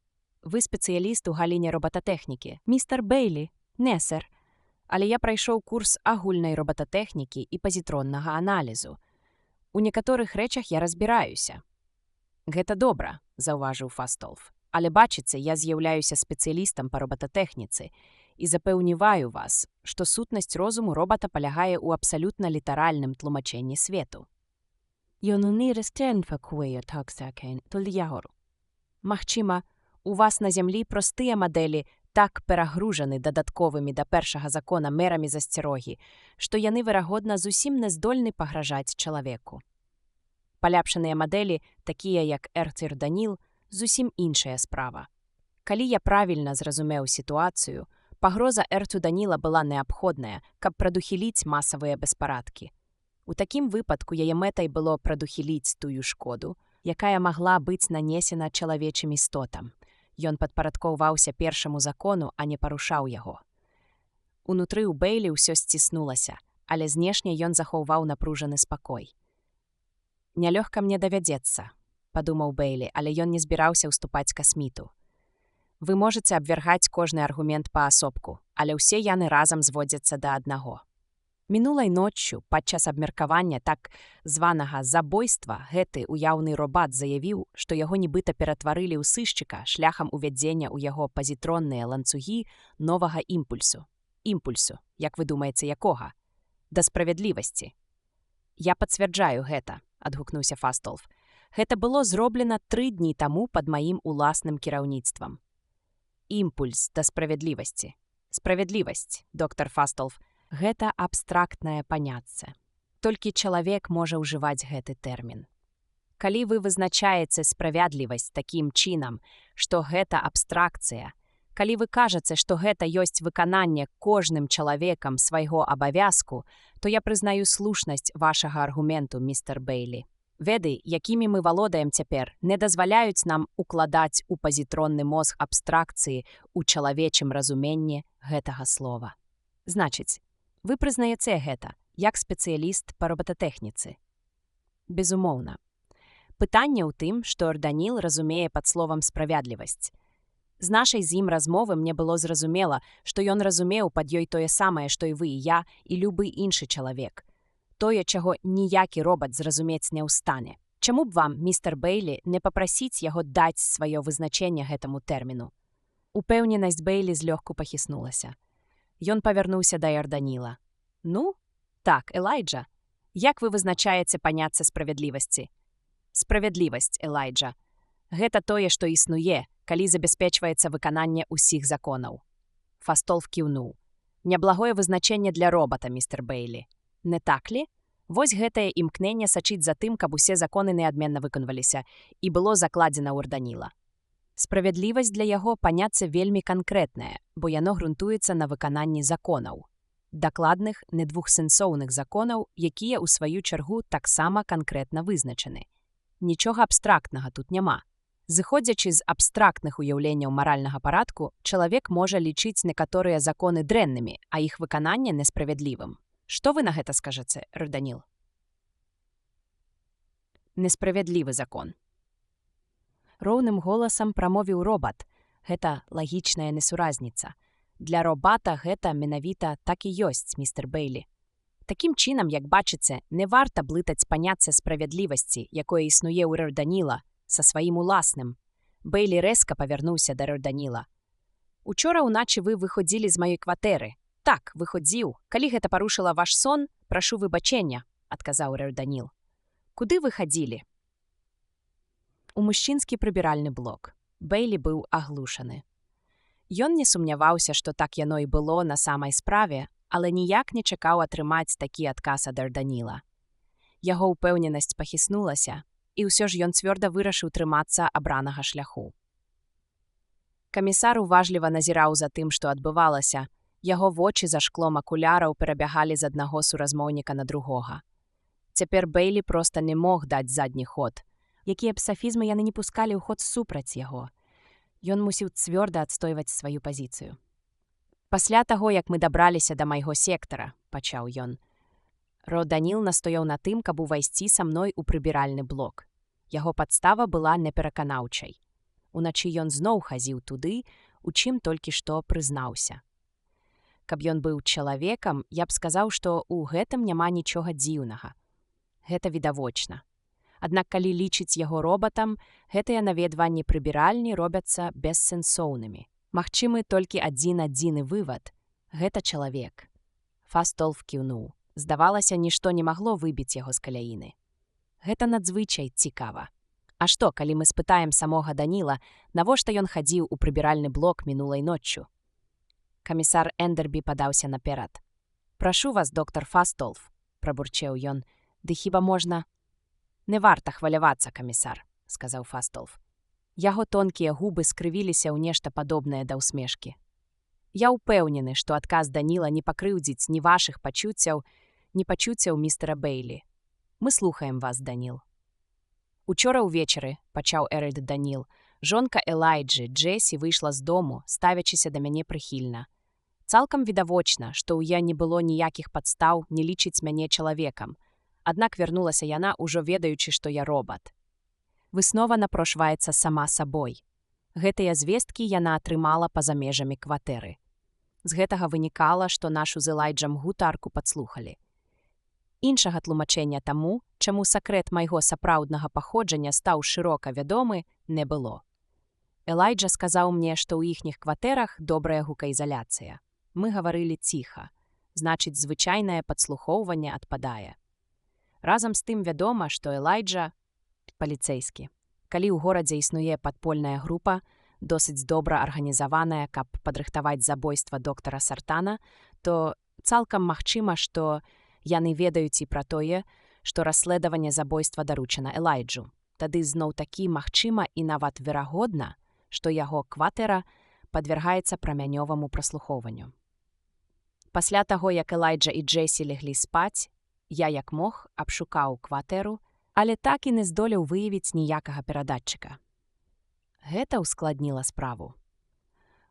Вы спецыяліст у галіне робататэхнікі. Містер Бэйлі? Не, сэр. Але я прайшоў курс агульнай робататэхнікі і пазітроннага аналізу. У некаторых рэчах я разбіраюся. Гэта добра, заўважыў Фастолф. Але бачыце, я з'яўляюся спецыялістам па робататэхніцы і запэўніваю вас, што сутнасць розуму робата палягае ў абсалютна літаральным тлумачэнні свету. Магчыма, у вас на зямлі простыя мадэлі так перагружаны дадатковымі да першага закона мерамі засцярогі, што яны, верагодна, зусім не здольны пагражаць чалавеку. Паляпшаныя мадэлі, такія як Эрцер-Даніл, зусім іншая справа. Калі я правільна зразумеў сітуацыю, пагроза Эрцу-Даніла была неабходная, каб прадухіліць масавыя беспарадкі. У такім выпадку яе мэтай было прадухіліць тую шкоду, якая магла быць нанесена чалавечым істотам. Ён падпарадкоўваўся першаму закону, а не парушаў яго. Унутры ў Бэйлі ўсё сціснулася, але знешне ён захоўваў напружаны спакой. «Нялёгка мне давядзецца», — падумаў Бэйлі, але ён не збіраўся ўступаць касміту. «Вы можаце абвяргаць кожны аргумент паасобку, але ўсе яны разам зводзяцца да аднаго». Мінулай ноччу, падчас абмеркавання так званага забойства, гэты уяўны робат заявіў, што яго нібыта ператварылі ў сышчыка шляхам увядзення ў яго пазітронныя ланцугі новага імпульсу. Імпульсу, як вы думаеце, якога? Да справядлівасці. «Я пацвярджаю гэта», — адгукнуўся Фастолф. «Гэта было зроблена 3 дні таму пад маім уласным кіраўніцтвам». Імпульс да справядлівасці. Справядлівасць, доктар Фастолф, гэта абстрактнае паняцце. Толькі чалавек можа ўжываць гэты тэрмін. Калі вы вызначаеце справядлівасць такім чынам, што гэта абстракцыя, калі вы кажаце, што гэта ёсць выкананне кожным чалавекам свайго абавязку, то я прызнаю слушнасць вашага аргументу, містер Бэйлі. Веды, якімі мы валодаем цяпер, не дазваляюць нам укладаць у пазітронны мозг абстракцыі ў чалавечым разуменні гэтага слова. Значыць, вы прызнаеце гэта, як спецыяліст па робататэхніцы? Безумоўна. Пытанне ў тым, што Эрданіл разумее пад словам «справядлівасць». З нашай з ім размовы мне было зразумела, што ён разумеў пад ёй тое самае, што і вы, і я, і любы іншы чалавек. Тое, чаго ніякі робат зразумець не ў стане. Чаму б вам, містер Бэйлі, не папрасіць яго даць сваё вызначэнне гэтаму тэрміну? Упэўненасць Бэйлі злёгку пахіснулася. Ён павярнуўся да Эрданіла. «Ну, так, Элайджа, як вы вызначаеце паняцце справядлівасці?» «Справядлівасць, Элайджа. Гэта тое, што існуе, калі забяспечваецца выкананне ўсіх законаў». Фастолф кіўнуў. «Неблагое вызначэнне для робата, містер Бэйлі. Не так ли? Вось гэтае імкненне сачыць за тым, каб усе законы неадменна выконваліся, і было закладзена ў Эрданіла. Справядлівасць для яго паняцце вельмі канкрэтнае, бо яно грунтуецца на выкананні законаў. Дакладных, не двухсэнсоўных законаў, якія, у сваю чаргу, таксама канкрэтна вызначаны. Нічога абстрактнага тут няма. Зыходзячы з абстрактных уяўленняў маральнага парадку, чалавек можа лічыць некаторыя законы дрэннымі, а іх выкананне несправядлівым. Што вы на гэта скажаце, Эрданіл? Несправядлівы закон. Роўным голасам прамовіў робат. Гэта лагічная несуразніца. Для робата гэта менавіта так і ёсць, містер Бэйлі. Такім чынам, як бачыце, не варта блытаць паняцце справядлівасці, якое існуе ў Эрданіла, са сваім уласным. Бэйлі рэзка павярнуўся да Эрданіла. «Учора ўначы вы выходзілі з маёй кватэры». «Так, выходзіў. Калі гэта парушыла ваш сон, прашу выбачэння», — адказаў Эрданіл. «Куды вы хадзілі?» У мужчынскі прыбіральны блок. Бэйлі быў аглушаны. Ён не сумняваўся, што так яно і было на самай справе, але ніяк не чакаў атрымаць такі адказ ад Эрданіла. Яго ўпэўненасць пахіснулася, і ўсё ж ён цвёрда вырашыў трымацца абранага шляху. Камісар уважліва назіраў за тым, што адбывалася. Яго вочы за шклом акуляраў перабягалі з аднаго суразмоўніка на другога. Цяпер Бэйлі проста не мог даць задні ход. Якія псафізмы яны не пускалі ў ход супраць яго. Ён мусіў цвёрда адстойваць сваю пазіцыю. «Пасля таго, як мы дабраліся да майго сектара», — пачаў ён, Эрданіл настаяў на тым, каб увайсці са мной у прыбіральны блок. Яго падстава была непераканаўчай. Уначы ён зноў хадзіў туды, у чым толькі што прызнаўся. Каб ён быў чалавекам, я б сказаў, што ў гэтым няма нічога дзіўнага. Гэта відавочна. Аднак калі лічыць яго робатам, гэтыя наведванні прыбіральні робяцца бессэнсоўнымі. Магчымы толькі адзін вывад – гэта чалавек. Фастолф кіўнуў. Здавалася, нішто не магло выбіць яго з каляіны. Гэта надзвычай цікава. А што, калі мы спытаем самога Даніла, навошта ён хадзіў у прыбіральны блок мінулай ноччу? Камісар Эндербі падаўся наперад. «Прашу вас, доктар Фастолф», – прабурчэў ён, – «ды хіба можна...» «Не варта хвалявацца, камісар», – сказаў Фастолф. Яго тонкія губы скрывіліся ў нешта падобнае да ўсмешкі. «Я ўпэўнены, што адказ Даніла не пакрыўдзіць ні вашых пачуццяў, ні пачуццяў містера Бейлі. Мы слухаем вас, Даніл». «Учора ўвечары», – пачаў Эральд Даніл, – жонка Элайджы, Джесі, выйшла з дому, ставячыся да мяне прыхільна. Цалкам відавочна, што ў я не было ніякіх падстаў не лічыць мяне чалавекам. Аднак вярнулася яна, ужо ведаючы, што я робат. Выснова напрошваецца сама сабой. Гэтыя звесткі яна атрымала па-за межамі кватэры. З гэтага вынікала, што нашу з Элайджам гутарку падслухалі. Іншага тлумачэння таму, чаму сакрэт майго сапраўднага паходжання стаў шырока вядомы, не было. Элайджа сказаў мне, што ў іхніх кватэрах добрая гукаізаляцыя. Мы гаварылі ціха. Значыць, звычайнае падслухоўванне адпадае. Разам з тым вядома, што Элайджа – паліцэйскі. Калі ў горадзе існуе падпольная група, досыць добра арганізаваная, каб падрыхтаваць забойства доктара Сартана, то цалкам магчыма, што яны ведаюць і пра тое, што расследаванне забойства даручана Элайджу. Тады зноў-такі магчыма і нават верагодна, што яго кватэра падвяргаецца прамянёваму праслухоўванню. Пасля таго, як Элайджа і Джесі леглі спаць, я, як мог, абшукаў кватэру, але так і не здолеў выявіць ніякага перадатчыка. Гэта ўскладніла справу.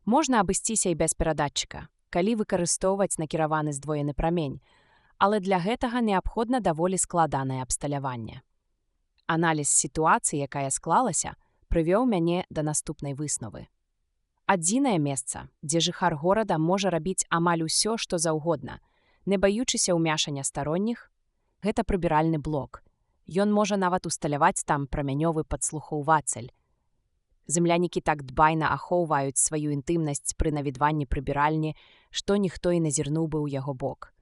Можна абысціся і без перадатчыка, калі выкарыстоўваць накіраваны здвоены прамень, але для гэтага неабходна даволі складанае абсталяванне. Аналіз сітуацыі, якая склалася, прывёў мяне да наступнай высновы. Адзінае месца, дзе жыхар горада можа рабіць амаль усё, што заўгодна, не баючыся ўмяшання старонніх, гэта прыбіральны блок. Ён можа нават усталяваць там прамянёвы падслухоўвацель. Зямлянікі так дбайна ахоўваюць сваю інтымнасць пры наведванні прыбіральні, што ніхто і назірнуў бы ў яго бок.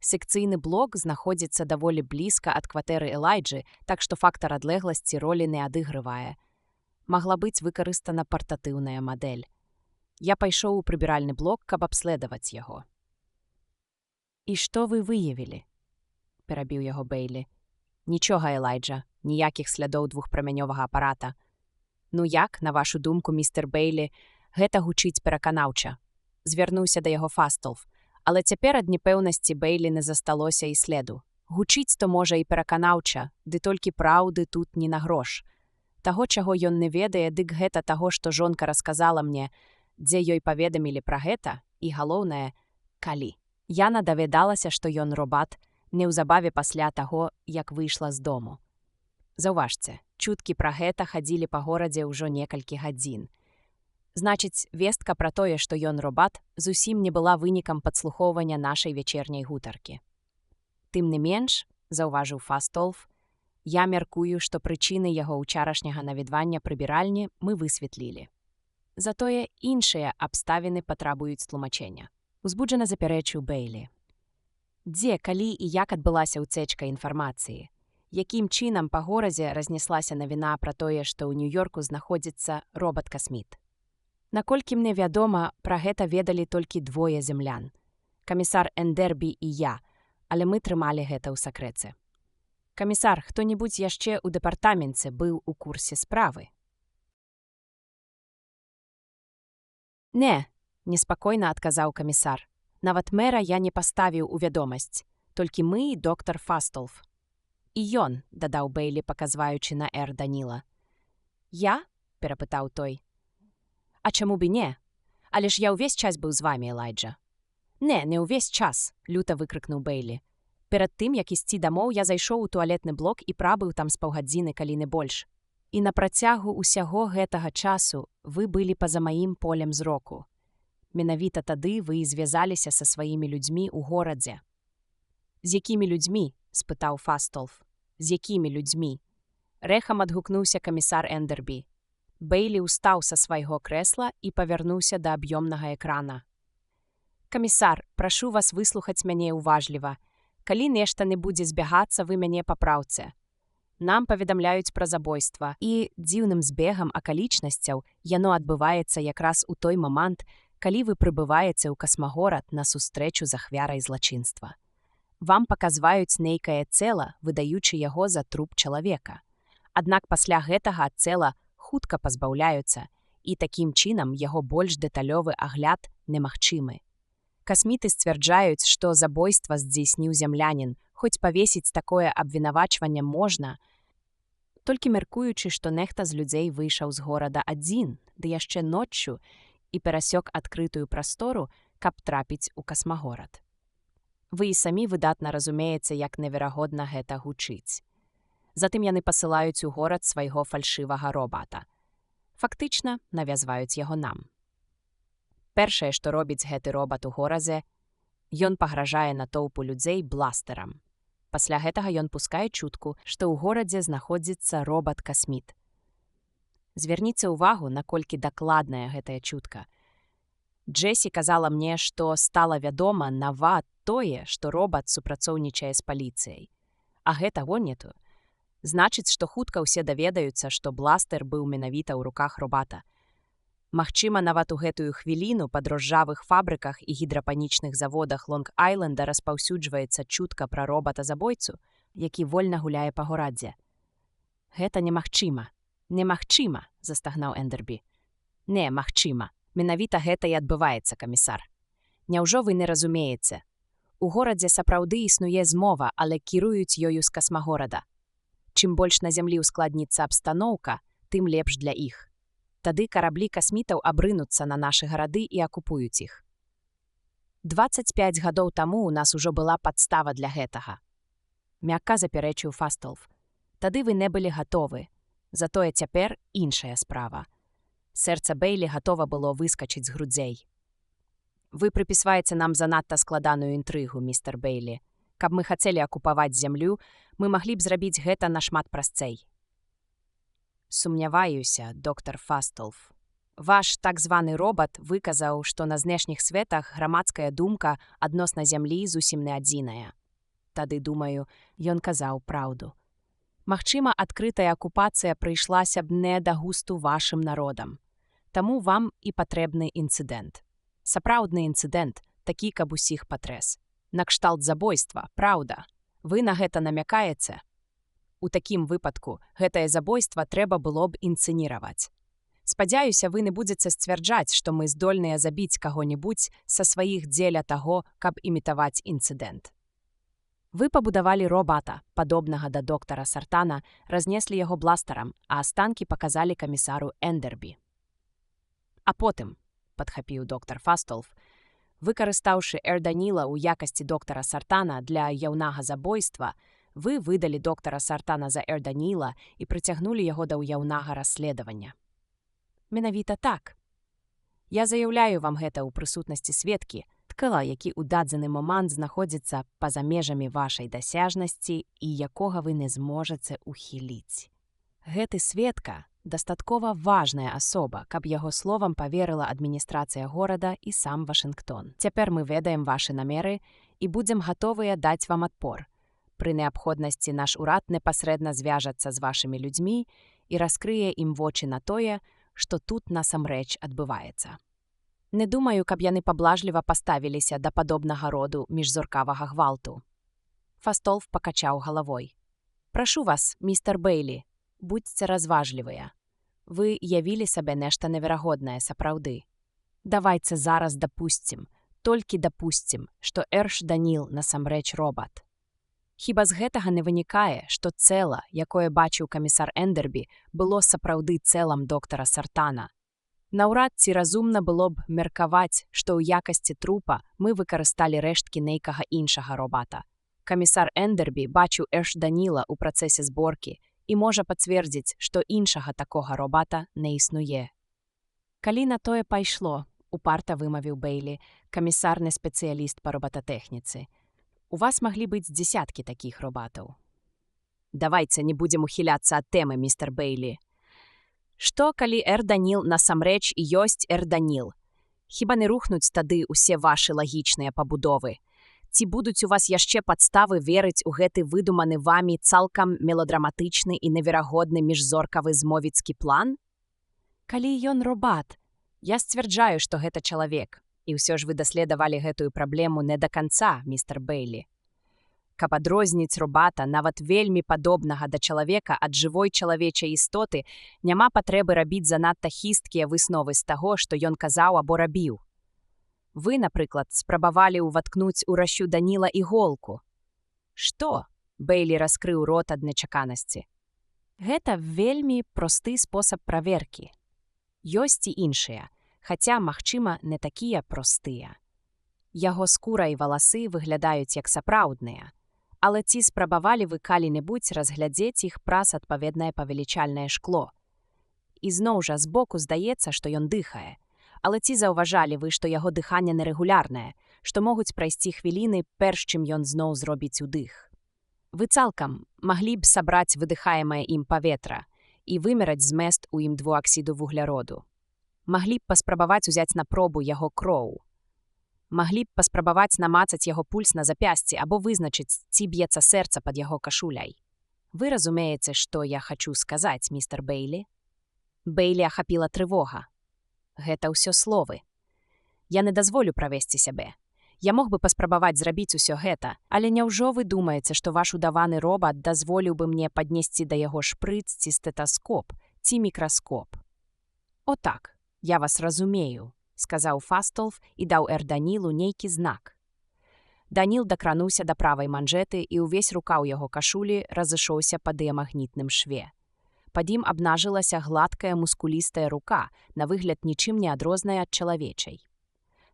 Секцыйны блок знаходзіцца даволі блізка ад кватэры Элайджы, так што фактар адлегласці ролі не адыгрывае. Магла быць выкарыстана партатыўная мадэль. Я пайшоў у прыбіральны блок, каб абследаваць яго. «І што вы выявілі?» – перабіў яго Бейлі. «Нічога, Элайджа, ніякіх слядоў двухпрамянёвага апарата. Ну як, на вашу думку, містер Бейлі, гэта гучыць пераканаўча?» Звярнуўся да яго Фастолф, але цяпер ад непэўнасці Бейлі не засталося і следу. Гучыць то можа і пераканаўча, ды толькі праўды тут не на грош. Таго, чаго ён не ведае, дык гэта таго, што жонка расказала мне, дзе ёй паведамілі пра гэта, і галоўнае, калі. Яна даведалася, што ён робат, неўзабаве пасля таго, як выйшла з дому. Заўважце, чуткі пра гэта хадзілі па горадзе ўжо некалькі гадзін. Значыць, вестка пра тое, што ён робат, зусім не была вынікам падслухоўвання нашай вечерняй гутаркі. Тым не менш, заўважыў Фастолф, я мяркую, што прычыны яго ўчарашняга наведвання прыбіральні мы высветлілі. Затое іншыя абставіны патрабуюць тлумачэння. Узбуджана запярэчыў Бейлі. Дзе, калі і як адбылася ўцечка інфармацыі? Якім чынам па горадзе разнеслася навіна пра тое, што ў Нью-Йорку знаходзіцца робат-касміт? Наколькі мне вядома, пра гэта ведалі толькі двое землян. Камісар Эндербі і я, але мы трымалі гэта ў сакрэце. Камісар, хто-небудзь яшчэ ў дэпартаменце быў у курсе справы? Не, неспакойна адказаў камісар. Нават мэра я не паставіў у вядомасць, толькі мы і доктар Фастолф. І ён, дадаў Бейлі, паказваючы на Эр Даніла. Я? Перапытаў той. А чаму б і не? Але ж я ўвесь час быў з вамі, Элайджа. Не ўвесь час, люта выкрыкнуў Бейлі. Перад тым, як ісці дамоў, я зайшоў у туалетны блок і прабыў там з паўгадзіны, калі не больш. І на працягу ўсяго гэтага часу вы былі па-за маім полем зроку. Менавіта тады вы і звязаліся са сваімі людзьмі ў горадзе. З якімі людзьмі? Спытаў Фастолф. З якімі людзьмі? Рэхам адгукнуўся камісар Эндербі. Бэйлі ўстаў са свайго крэсла і павярнуўся да аб'ёмнага экрана. Камісар, прашу вас выслухаць мяне ўважліва. Калі нешта не будзе збягацца, вы мяне папраўце. Нам паведамляюць пра забойства, і дзіўным збегам акалічнасцяў яно адбываецца якраз у той момант, калі вы прыбываеце ў касмагорад на сустрэчу з ахвярай злачынства. Вам паказваюць нейкае цела, выдаючы яго за труп чалавека. Аднак пасля гэтага ад цела хутка пазбаўляюцца, і такім чынам яго больш дэталёвы агляд немагчымы. Касміты сцвярджаюць, што забойства здзейсніў зямлянін, хоць павесіць такое абвінавачванне можна, толькі мяркуючы, што нехта з людзей выйшаў з горада адзін, ды яшчэ ноччу, і перасёк адкрытую прастору, каб трапіць у касмагорад. Вы і самі выдатна разумееце, як неверагодна гэта гучыць. Затым яны пасылаюць у горад свайго фальшывага робата. Фактычна навязваюць яго нам. Першае, што робіць гэты робат у горадзе, ён пагражае натоўпу людзей бластэрам. Пасля гэтага ён пускае чутку, што ў горадзе знаходзіцца робат-касміт. Зверніце ўвагу, наколькі дакладная гэтая чутка. Джесі казала мне, што стала вядома нава тое, што робат супрацоўнічае з паліцыяй. А гэта гонету. Значыць, што хутка ўсе даведаюцца, што бластэр быў менавіта ў руках робата. Магчыма, нават у гэтую хвіліну па дрожжавых фабрыках і гідрапанічных заводах Лонг-Айленда распаўсюджваецца чутка пра робата-забойцу, які вольна гуляе па горадзе. Гэта немагчыма. Немагчыма, застагнаў Эндербі. Не, магчыма. Менавіта гэта і адбываецца, камісар. Няўжо вы не разумееце? У горадзе сапраўды існуе змова, але кіруюць ёю з касмагорада. Чым больш на зямлі ускладніцца абстаноўка, тым лепш для іх. Тады караблі касмітаў абрынуцца на нашы гарады і акупуюць іх. 25 гадоў таму ў нас ужо была падстава для гэтага. Мякка запярэчыў Фастолф. Тады вы не былі гатовы. Затое цяпер іншая справа. Сэрца Бэйлі гатова было выскачыць з грудзей. Вы прыпісваеце нам занадта складаную інтрыгу, містер Бэйлі. Каб мы хацелі акупаваць зямлю, мы маглі б зрабіць гэта нашмат прасцэй. Сумняваюся, доктар Фастолф. Ваш так званы робат выказаў, што на знешніх светах грамадская думка адносна зямлі зусім не адзіная. Тады, думаю, ён казаў праўду. Магчыма, адкрытая акупацыя прыйшлася б не да густу вашым народам. Таму вам і патрэбны інцыдэнт. Сапраўдны інцыдэнт, такі, каб усіх патрэс. Накшталт забойства, праўда. Вы на гэта намякаеце? У такім выпадку гэтае забойства трэба было б інцэніраваць. Спадзяюся, вы не будзеце сцвярджаць, што мы здольныя забіць каго-небудзь са сваіх дзеля таго, каб імітаваць інцыдэнт. Вы пабудавалі робата, падобнага да доктара Сартана, разнеслі яго бластарам, а астанкі паказалі камісару Эндербі. А потым, падхапіў доктар Фастолф, выкарыстаўшы Эрданіла ў якасці доктара Сартана для яўнага забойства, вы выдалі доктара Сартана за Эрданіла і прыцягнулі яго да ўяўнага расследавання. Менавіта так. Я заяўляю вам гэта ў прысутнасці сведкі, ткала, які ў дадзены момант знаходзіцца па-за межамі вашай дасяжнасці і якога вы не зможаце ухіліць. Гэты сведка дастаткова важная асоба, каб яго словам паверыла адміністрацыя горада і сам Вашынгтон. Цяпер мы ведаем вашы намеры і будзем гатовыя даць вам адпор. Пры неабходнасці наш урад непасрэдна звяжацца з вашымі людзьмі і раскрые ім вочы на тое, што тут насамрэч адбываецца. Не думаю, каб яны паблажліва паставіліся да падобнага роду міжзоркавага гвалту. Фастолф пакачаў галавой. Прашу вас, містер Бэйлі, будзьце разважлівыя. Вы явілі сабе нешта неверагоднае сапраўды. Давайце зараз дапусцім, толькі дапусцім, што Эрш-Даніл насамрэч робат. Хіба з гэтага не вынікае, што цела, якое бачыў камісар Эндербі, было сапраўды цэлам доктара Сартана. Наўрад ці разумна было б меркаваць, што ў якасці трупа мы выкарысталі рэшткі нейкага іншага робата. Камісар Эндербі бачыў Эрш-Даніла ў працэсе зборкі і можа пацвердзіць, што іншага такога робата не існуе. Калі на тое пайшло, упарта вымавіў Бэйлі, камісар не спецыяліст па робататэхніцы. У вас маглі быць дзесяткі такіх робатаў. Давайце не будзем ухіляцца ад тэмы, містер Бэйлі. Што, калі Даніл насамрэч і ёсць Даніл? Хіба не рухнуць тады ўсе вашы лагічныя пабудовы? Ці будуць у вас яшчэ падставы верыць у гэты выдуманы вамі цалкам меладраматычны і неверагодны міжзоркавы змовіцкі план? Калі ён робат, я сцвярджаю, што гэта чалавек, і ўсё ж вы даследавалі гэтую праблему не да канца, містер Бэйлі. Каб адрозніць робата, нават вельмі падобнага да чалавека ад жывой чалавечай істоты, няма патрэбы рабіць занадта хісткія высновы з таго, што ён казаў або рабіў. Вы, напрыклад, спрабавалі ўваткнуць у ращу Даніла іголку. Што? Бэйлі раскрыў рот ад нечаканасці. Гэта вельмі просты спосаб праверкі. Ёсць і іншыя, хаця, магчыма, не такія простыя. Яго скура і валасы выглядаюць як сапраўдныя. Але ці спрабавалі вы калі-небудзь разглядзець іх праз адпаведнае павелічальнае шкло? І зноў жа збоку здаецца, што ён дыхае. Але ці заўважалі вы, што яго дыханне нерэгулярнае, што могуць прайсці хвіліны, перш чым ён зноў зробіць удых? Вы цалкам маглі б сабраць выдыхаемае ім паветра і вымераць змест у ім двуаксіду вугляроду. Маглі б паспрабаваць узяць на пробу яго кроў. Маглі б паспрабаваць намацаць яго пульс на запясці або вызначыць, ці б'ецца сэрца пад яго кашуляй. Вы разумееце, што я хачу сказаць, містер Бэйлі? Бэйлі ахапіла трывога. Гэта ўсё словы. Я не дазволю правесці сябе. Я мог бы паспрабаваць зрабіць усё гэта, але няўжо вы думаеце, што ваш удаваны робат дазволіў бы мне паднесці да яго шпрыц ці стэtaскоп, ці мікраскоп? О так, я вас разумею, сказаў Фастолф і даў Данілу нейкі знак. Даніл дакрануўся да правай манжэты, і ўвесь рукаў яго кашулі разышоўся па дыямагнітным шве. Пад ім абнажылася гладкая мускулістая рука, на выгляд нічым не адрозная ад чалавечай.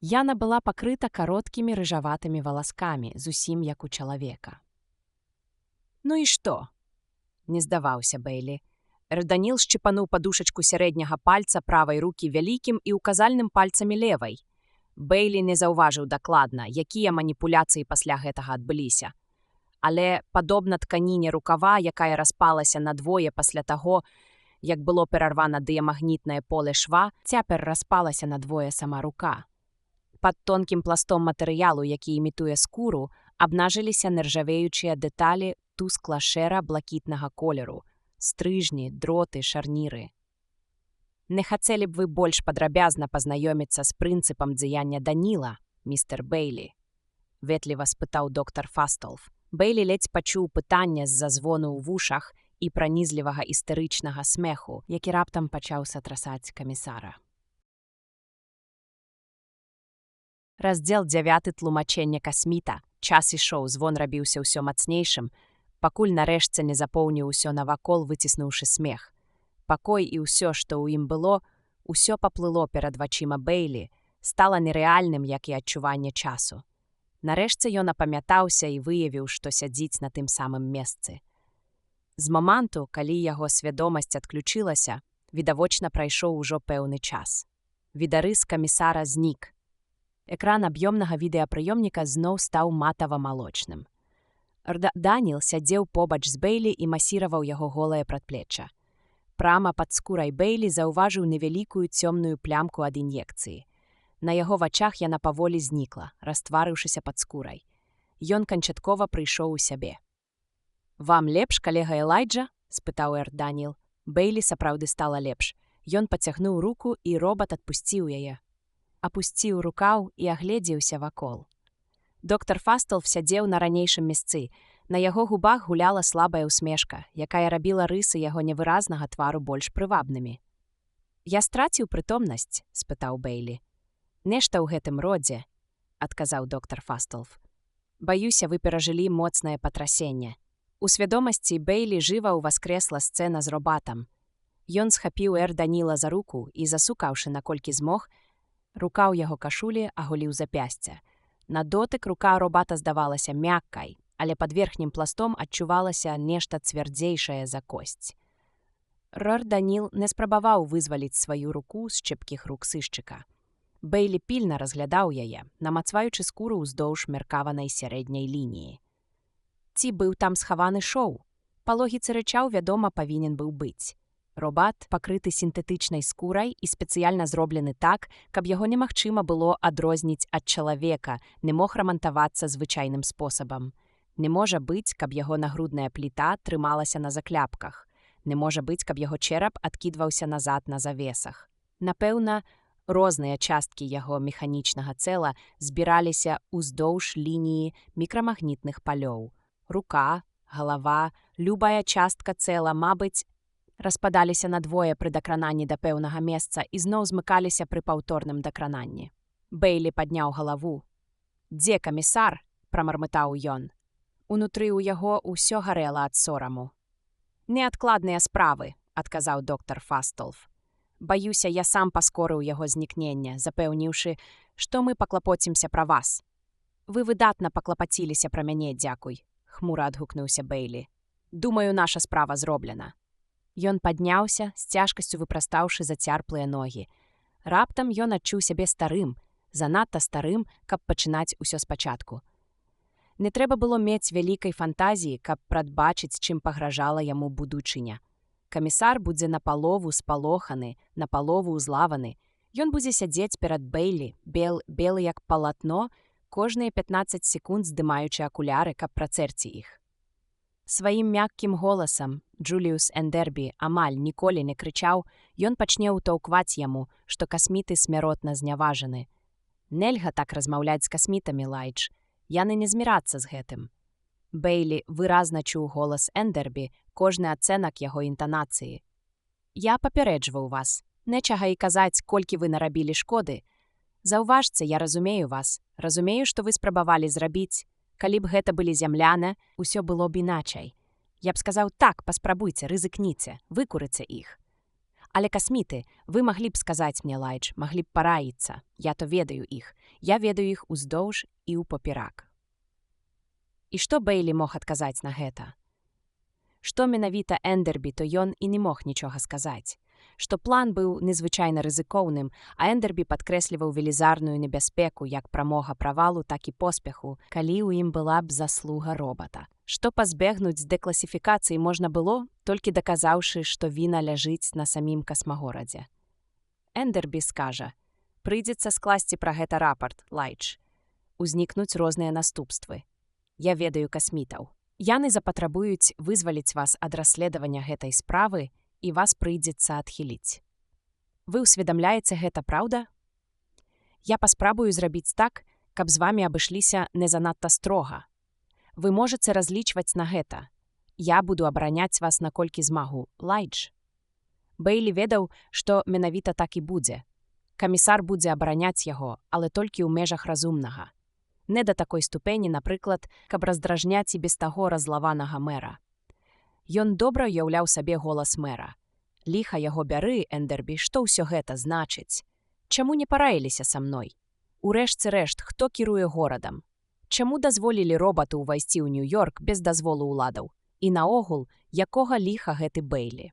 Яна была пакрыта кароткімі рыжаватымі валаскамі, зусім як у чалавека. Ну і што? Не здаваўся Бэйлі. Даніл шчыпануў падушачку сярэдняга пальца правай рукі вялікім і указальным пальцамі левай. Бэйлі не заўважыў дакладна, якія маніпуляцыі пасля гэтага адбыліся. Але, падобна тканіне рукава, якая распалася надвое пасля таго, як было перарвана дыямагнітнае поле шва, цяпер распалася надвое сама рука. Пад тонкім пластом матэрыялу, які імітуе скуру, абнажыліся нержавеючыя дэталі тускла-шэра-блакітнага колеру, стрыжні, дроты, шарніры. Не хацелі б вы больш падрабязна пазнаёміцца з прынцыпам дзеяння Даніла, містер Бэйлі? Ветліва спытаў доктар Фастолф. Бэйлі ледзь пачуў пытанне з-за звону ў вушах і пранізлівага істэрычнага смеху, які раптам пачаў сатрасаць камісара. Раздзел 9. Тлумачэнне касміта. Час ішоў, звон рабіўся ўсё мацнейшым, пакуль нарэшце не запоўніў усё навакол, выціснуўшы смех. Пакой і ўсё, што ў ім было, усё паплыло перад вачыма Бэйлі, стала нерэальным, як і адчуванне часу. Нарэшце ён апамятаўся і выявіў, што сядзіць на тым самым месцы. З моманту, калі яго свядомасць адключылася, відавочна прайшоў ужо пэўны час. Відарыс камісара знік. Экран аб'ёмнага відэапрыёмніка зноў стаў матава-малочным. Даніл сядзеў побач з Бэйлі і масіраваў яго голае прадплечча. Прама пад скурай Бэйлі заўважыў невялікую цёмную плямку ад ін'екцыі. На яго вачах яна паволі знікла, растварыўшыся пад скурай. Ён канчаткова прыйшоў у сябе. «Вам лепш, калега Элайджа?» – спытаў Даніл. Бэйлі сапраўды стала лепш. Ён пацягнуў руку, і робат адпусціў яе. Апусціў рукаў і агледзеўся вакол. Доктар Фастолф сядзеў на ранейшым месцы. На яго губах гуляла слабая ўсмешка, якая рабіла рысы яго невыразнага твару больш прывабнымі. «Я страціў прытомнасць?» – спытаў Бэйлі. «Нешта ў гэтым родзе», – адказаў доктар Фастолф. «Баюся, вы перажылі моцнае патрасенне». У свядомасці Бэйлі жыва ўваскрэсла сцэна з робатам. Ён схапіў Даніла за руку і, засукаўшы наколькі змог, рука ў яго кашулі аголіў запясця. На дотык рука робата здавалася мяккай, але пад верхнім пластом адчувалася нешта цвярдзейшае за косць. Даніл не спрабаваў вызваліць сваю руку з чэпкіх рук сышчыка. Бейлі пільна разглядаў яе, намацваючы скуру ўздоўж меркаванай сярэдняй лініі. Ці быў там схаваны шоу? Па логіцы рэчаў, вядома, павінен быў быць. Робат пакрыты сінтэтычнай скурай і спецыяльна зроблены так, каб яго немагчыма было адрозніць ад чалавека, не мог рамантавацца звычайным спосабам. Не можа быць, каб яго нагрудная пліта трымалася на закляпках. Не можа быць, каб яго чэрап адкідваўся назад на завесах. Напэўна, розныя часткі яго механічнага цела збіраліся ўздоўж лініі мікрамагнітных палёў. Рука, галава, любая частка цела, мабыць, распадаліся надвое пры дакрананні да пэўнага месца і зноў змыкаліся пры паўторным дакрананні. Бейлі падняў галаву. «Дзе камісар?» – прамармытаў ён. Унутры ў яго ўсё гарэла ад сораму. «Неадкладныя справы», – адказаў доктар Фастолф. «Баюся, я сам паскорыў яго знікнення, запэўніўшы, што мы паклапоцімся пра вас». «Вы выдатна паклапаціліся пра мяне, дзякуй», – хмура адгукнуўся Бейлі. «Думаю, наша справа зроблена». Ён падняўся, з цяжкасцю выпрастаўшы зацярплыя ногі. Раптам ён адчуў сябе старым, занадта старым, каб пачынаць усё спачатку. Не трэба было мець вялікай фантазіі, каб прадбачыць, чым пагражала яму будучыня. Камісар будзе напалову спалоханы, напалову ўзлаваны. Ён будзе сядзець перад Бейлі, белы як палатно, кожныя 15 секунд здымаючы акуляры, каб працэрці іх. Сваім мяккім голасам Джуліус Эндербі амаль ніколі не крычаў, ён пачне ўтаўкваць яму, што касміты смяротна зняважаны. Нельга так размаўляць з касмітамі, Лайдж. Яны не змірацца з гэтым. Бейлі выразна чуў голас Эндербі, кожны ацэнак яго інтанацыі. «Я папярэджваў вас. Нечага і казаць, колькі вы нарабілі шкоды. Заўважце, я разумею вас. Разумею, што вы спрабавалі зрабіць. Калі б гэта былі зямляне, усё было б іначай. Я б сказаў, так, паспрабуйце, рызыкніце, выкурыце іх. Але касміты, вы маглі б сказаць мне, Лайдж, маглі б параіцца. Я то ведаю іх. Я ведаю іх уздоўж і ўпаперак». І што Бейлі мог адказаць на гэта? Што менавіта Эндербі, то ён і не мог нічога сказаць. Што план быў незвычайна рызыкоўным, а Эндербі падкрэсліваў велізарную небяспеку як прамога правалу, так і поспеху, калі ў ім была б заслуга робата. Што пазбегнуць дэкласіфікацыі можна было, толькі даказаўшы, што віна ляжыць на самім касмагорадзе. Эндербі скажа: «Прыйдзецца скласці пра гэта рапарт, Лайдж. Узнікнуць розныя наступствы. Я ведаю касмітаў. Яны запатрабуюць вызваліць вас ад расследавання гэтай справы, і вас прыйдзецца адхіліць. Вы ўсведамляеце гэта, праўда? Я паспрабую зрабіць так, каб з вамі абышліся не занадта строга. Вы можаце разлічваць на гэта. Я буду абараняць вас наколькі змагу, Лайдж». Бейлі ведаў, што менавіта так і будзе. Камісар будзе абараняць яго, але толькі ў межах разумнага. Не да такой ступені, напрыклад, каб раздражняць і без таго разлаванага мэра. Ён добра ўяўляў сабе голас мэра. «Ліха яго бяры, Эндербі, што ўсё гэта значыць? Чаму не параіліся са мной? Урэшце рэшт, хто кіруе горадам? Чаму дазволілі робату ўвайсці ў Нью-Йорк без дазволу ўладаў? І наогул, якога ліха гэты Бейлі?»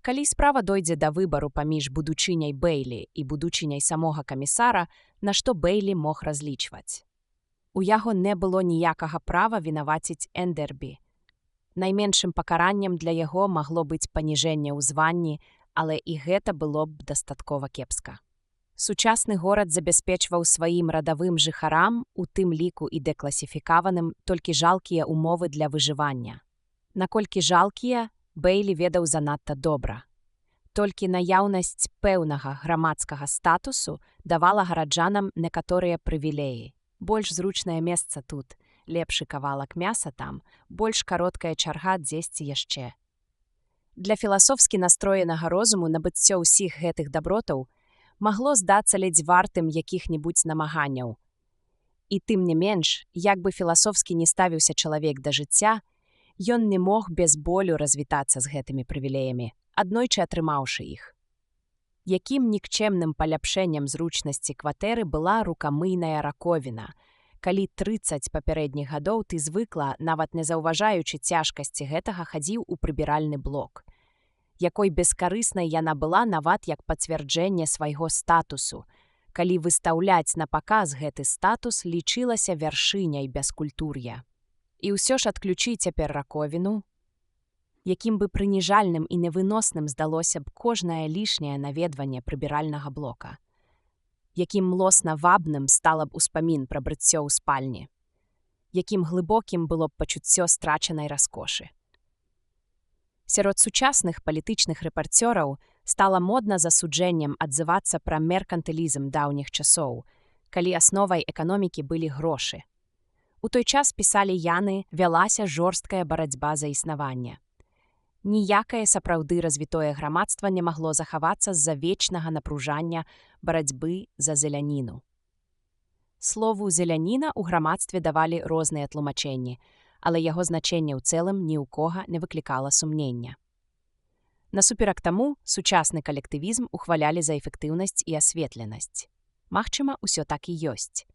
Калі справа дойдзе да выбару паміж будучыняй Бейлі і будучыняй самога камісара, на што Бейлі мог разлічваць? У яго не было ніякага права вінаваціць Эндербі. Найменшым пакараннем для яго магло быць паніжэнне ў званні, але і гэта было б дастаткова кепска. Сучасны горад забяспечваў сваім радавым жыхарам, у тым ліку і дэкласіфікаваным, толькі жалкія ўмовы для выжывання. Наколькі жалкія, Бейлі ведаў занадта добра. Толькі наяўнасць пэўнага грамадскага статусу давала гараджанам некаторыя прывілеі. Больш зручнае месца тут, лепшы кавалак мяса там, больш кароткая чарга дзесьці яшчэ. Для філасофскі настроенага розуму набыццё ўсіх гэтых дабротаў магло здацца ледзь вартым якіх-небудзь намаганняў. І тым не менш, як бы філасофскі не ставіўся чалавек да жыцця, ён не мог без болю развітацца з гэтымі прывілеямі, аднойчы атрымаўшы іх. Якім нікчэмным паляпшэннем зручнасці кватэры была рукамыйная раковіна. Калі 30 папярэдніх гадоў ты звыкла, нават не заўважаючы цяжкасці гэтага, хадзіў у прыбіральны блок. Якой бескарыснай яна была нават як пацвярджэнне свайго статусу. калі выстаўляць на паказ гэты статус лічылася вяршыняй бяскультур'я. І ўсё ж адключы цяпер раковіну, якім бы прыніжальным і невыносным здалося б кожнае лішняе наведванне прыбіральнага блока, якім млосна вабным стала б успамін пра брыццё ў спальні, якім глыбокім было б пачуццё страчанай раскошы. Сярод сучасных палітычных рэпарцёраў стала модна засуджэннем адзывацца пра меркантылізм даўніх часоў, калі асновай эканомікі былі грошы. У той час, пісалі яны, вялася жорсткая барацьба за існаванне. Ніякае сапраўды развітое грамадства не магло захавацца з-за вечнага напружання барацьбы за зеляніну. Слову «зеляніна» у грамадстве давалі розныя тлумачэнні, але яго значэнне ў цэлым ні ў кога не выклікала сумнення. Насуперак таму, сучасны калектывізм ухвалялі за эфектыўнасць і асветленасць. Магчыма, усё так і ёсць.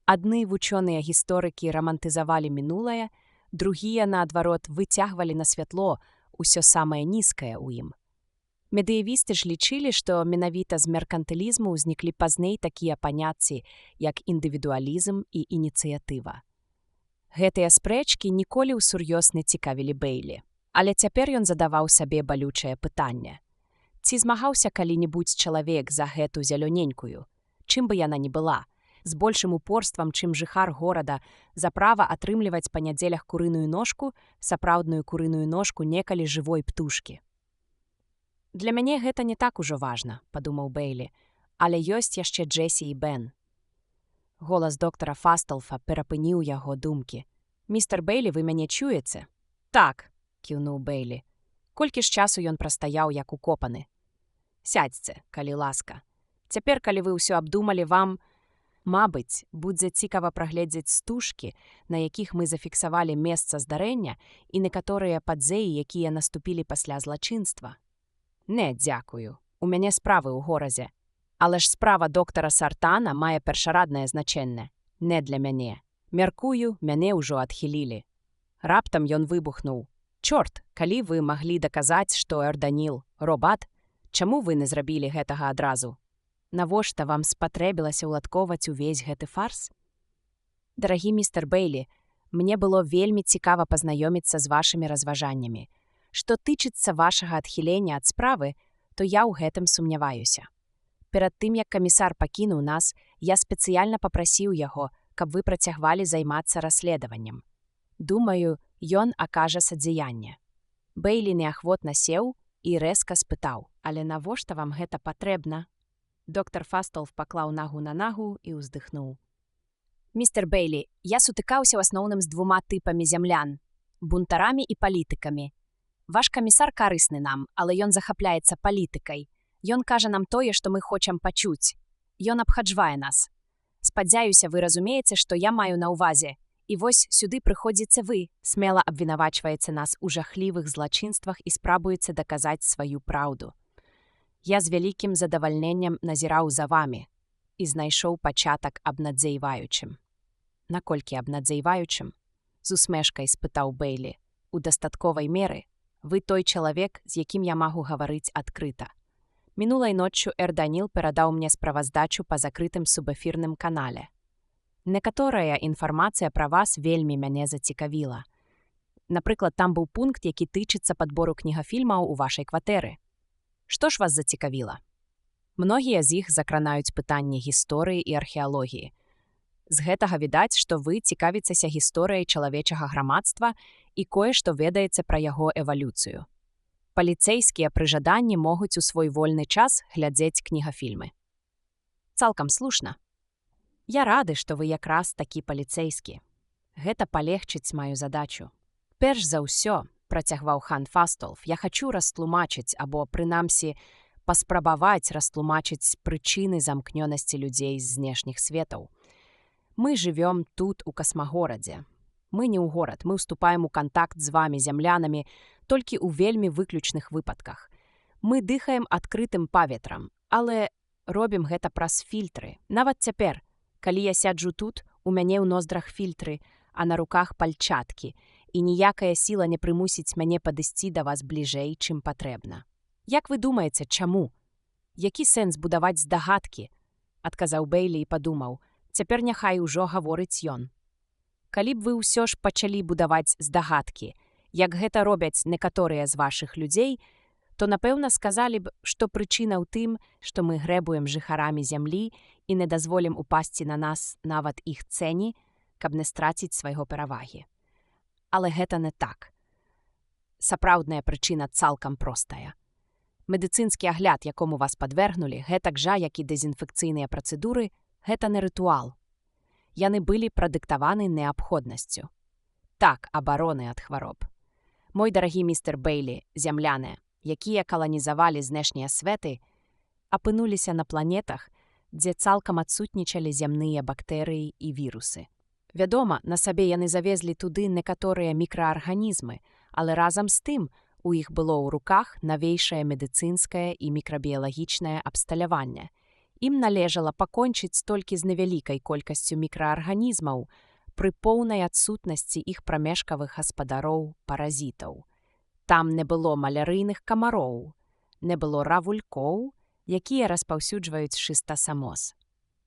Адны вучоныя гісторыкі рамантызавалі мінулае, другія, наадварот, выцягвалі на святло усё самае нізкае ў ім. Медыявісты ж лічылі, што менавіта з меркантылізму ўзніклі пазней такія паняцці, як індывідуалізм і ініцыятыва. Гэтыя спрэчкі ніколі ўсур'ёз не цікавілі Бэйлі, але цяпер ён задаваў сабе балючае пытанне. Ці змагаўся калі-небудзь чалавек за гэту зялёненькую, чым бы яна ні была, з большым упорствам, чым жыхар горада, за права атрымліваць па нядзелях курыную ножку, сапраўдную курыную ножку некалі жывой птушкі. «Для мяне гэта не так ужо важна», – падумаў Бэйлі, «але ёсць яшчэ Джесі і Бен». Голас доктара Фасталфа перапыніў яго думкі. «Містер Бэйлі, вы мяне чуеце?» «Так», – кіўнуў Бэйлі. Колькі ж часу ён прастаяў, як укопаны? «Сядзьце, калі ласка. Цяпер, калі вы ўсё абдумалі, вам, мабыць, будзе цікава прагледзець стужкі, на якіх мы зафіксавалі месца здарэння і некаторыя падзеі, якія наступілі пасля злачынства». «Не, дзякую. У мяне справы ў горадзе. Але ж справа доктара Сартана мае першараднае значэнне. Не для мяне. Мяркую, мяне ўжо адхілілі». Раптам ён выбухнуў. «Чорт, калі вы маглі даказаць, што Эрданіл – робат, чаму вы не зрабілі гэтага адразу? Навошта вам спатрэбілася ўладкоўваць увесь гэты фарс?» «Дарагі містер Бэйлі, мне было вельмі цікава пазнаёміцца з вашымі разважаннямі. Што тычыцца вашага адхілення ад справы, то я ў гэтым сумняваюся. Перад тым, як камісар пакінуў нас, я спецыяльна папрасіў яго, каб вы працягвалі займацца расследаваннем. Думаю, ён акажа садзеянне». Бэйлі неахвотна сеў і рэзка спытаў: «Але навошта вам гэта патрэбна?» Доктар Фасталф паклаў нагу на нагу і ўздыхнуў. «Містер Бэйлі, я сутыкаўся ў асноўным з двума тыпамі зямлян – бунтарамі і палітыкамі. Ваш камісар карысны нам, але ён захапляецца палітыкай. Ён кажа нам тое, што мы хочам пачуць. Ён абхаджвае нас. Спадзяюся, вы разумееце, што я маю на ўвазе. І вось сюды прыходзіце вы, смела абвінавачваеце нас у жахлівых злачынствах і спрабуеце даказаць сваю праўду. Я з вялікім задавальненнем назіраў за вамі і знайшоў пачатак абнадзейваючым». «Наколькі абнадзейваючым?» – з усмешкай спытаў Бэйлі. «У дастатковай меры. Вы той чалавек, з якім я магу гаварыць адкрыта. Мінулай ноччу Эрданіл перадаў мне справаздачу па закрытым субэфірным канале. Некаторая інфармацыя пра вас вельмі мяне зацікавіла. Напрыклад, там быў пункт, які тычыцца падбору кнігафільмаў у вашай кватэры. Што ж вас зацікавіла?» Многія з іх закранаюць пытанні гісторыі і археалогіі. З гэтага відаць, што вы цікавіцеся гісторыяй чалавечага грамадства і кое-што ведаеце пра яго эвалюцыю. Паліцэйскія пры жаданні могуць у свой вольны час глядзець кнігафільмы. Цалкам слушна. Я рады, што вы якраз такі паліцэйскі. Гэта палегчыць маю задачу. Перш за ўсё, працягваў хан Фасталф, я хачу растлумачыць, або, прынамсі, паспрабаваць растлумачыць прычыны замкнёнасці людзей з знешніх светаў. Мы жывём тут, у касмагорадзе. Мы не ў горад, мы ўступаем у кантакт з вамі, зямлянамі, толькі ў вельмі выключных выпадках. Мы дыхаем адкрытым паветрам, але робім гэта праз фільтры. Нават цяпер, калі я сяджу тут, у мяне ў ноздрах фільтры, а на руках пальчаткі, і ніякая сіла не прымусіць мяне падысці да вас бліжэй, чым патрэбна. Як вы думаеце, чаму? Які сэнс будаваць здагадкі? адказаў Бэйлі і падумаў, цяпер няхай ужо гаворыць ён. Калі б вы ўсё ж пачалі будаваць здагадкі, як гэта робяць некаторыя з вашых людзей, то, напэўна, сказалі б, што прычына ў тым, што мы грэбуем жыхарамі зямлі і не дазволім упасці на нас нават іх цэні, каб не страціць свайго перавагі. Але гэта не так. Сапраўдная прычына цалкам простая. Медыцынскі агляд, якому вас падвергнулі, гэтак жа, як і дэзінфекцыйныя працэдуры, гэта не рытуал. Яны былі прадыктаваны неабходнасцю. Так, абароны ад хвароб. Мой дарагі містер Бэйлі, зямляне, якія каланізавалі знешнія светы, апынуліся на планетах, дзе цалкам адсутнічалі зямныя бактэрыі і вірусы. Вядома, на сабе яны завезлі туды некаторыя мікраарганізмы, але разам з тым у іх было ў руках навейшае медыцынскае і мікрабіялагічнае абсталяванне. Ім належала пакончыць толькі з невялікай колькасцю мікраарганізмаў пры поўнай адсутнасці іх прамежкавых гаспадароў-паразітаў. Там не было малярыйных камароў, не было равулькоў, якія распаўсюджваюць шыстасамоз.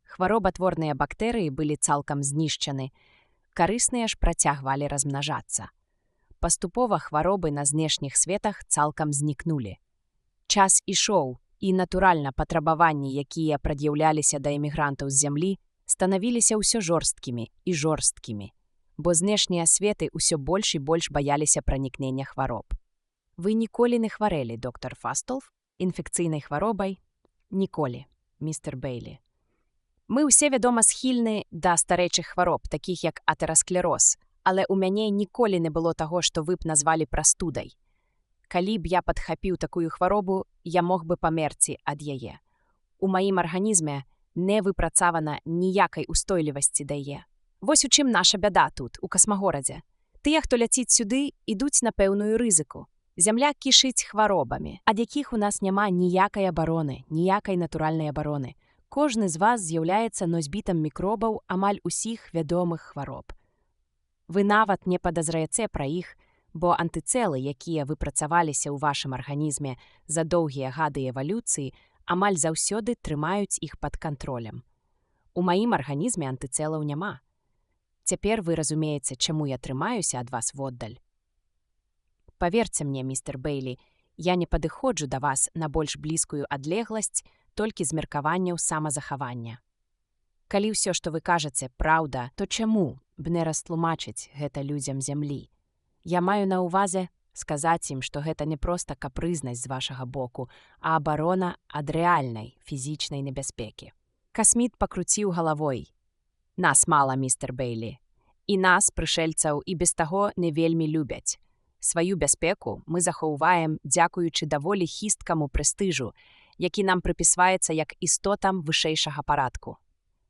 Хваробатворныя бактэрыі былі цалкам знішчаны, карысныя ж працягвалі размнажацца. Паступова хваробы на знешніх светах цалкам знікнулі. Час ішоў, і, натуральна, патрабаванні, якія прад'яўляліся да эмігрантаў з зямлі, станавіліся ўсё жорсткімі і жорсткімі, бо знешнія светы ўсё больш і больш баяліся пранікнення хвароб. Вы ніколі не хварэлі, доктор Фастолф, інфекцыйнай хваробай? Ніколі, містер Бэйлі. Мы ўсе, вядома, схільны да старэйчых хвароб, такіх як атэрасклероз, але ў мяне ніколі не было таго, што вы б назвалі прастудай. Калі б я падхапіў такую хваробу, я мог бы памерці ад яе. У маім арганізме не выпрацавана ніякай устойлівасці да яе. Вось у чым наша бяда тут, у касмагорадзе. Тыя, хто ляціць сюды, ідуць на пэўную рызыку. Зямля кішыць хваробамі, ад якіх у нас няма ніякай абароны, ніякай натуральнай абароны. Кожны з вас з'яўляецца носьбітам мікробаў амаль усіх вядомых хвароб. Вы нават не падазраеце пра іх, бо антыцэлы, якія выпрацаваліся ў вашым арганізме за доўгія гады эвалюцыі, амаль заўсёды трымаюць іх пад кантролем. У маім арганізме антыцэлаў няма. Цяпер вы разумееце, чаму я трымаюся ад вас воддаль. Паверце мне, містер Бэйлі, я не падыходжу да вас на больш блізкую адлегласць толькі з меркаванняў самазахавання. Калі ўсё, што вы кажаце, праўда, то чаму б не растлумачыць гэта людзям зямлі? Я маю на ўвазе сказаць ім, што гэта не проста капрызнасць з вашага боку, а абарона ад рэальнай фізічнай небяспекі. Касміт пакруціў галавой. Нас мала, містер Бэйлі. І нас, прышэльцаў, і без таго не вельмі любяць. Сваю бяспеку мы захоўваем, дзякуючы даволі хісткаму прэстыжу, які нам прыпісваецца як істотам вышэйшага парадку.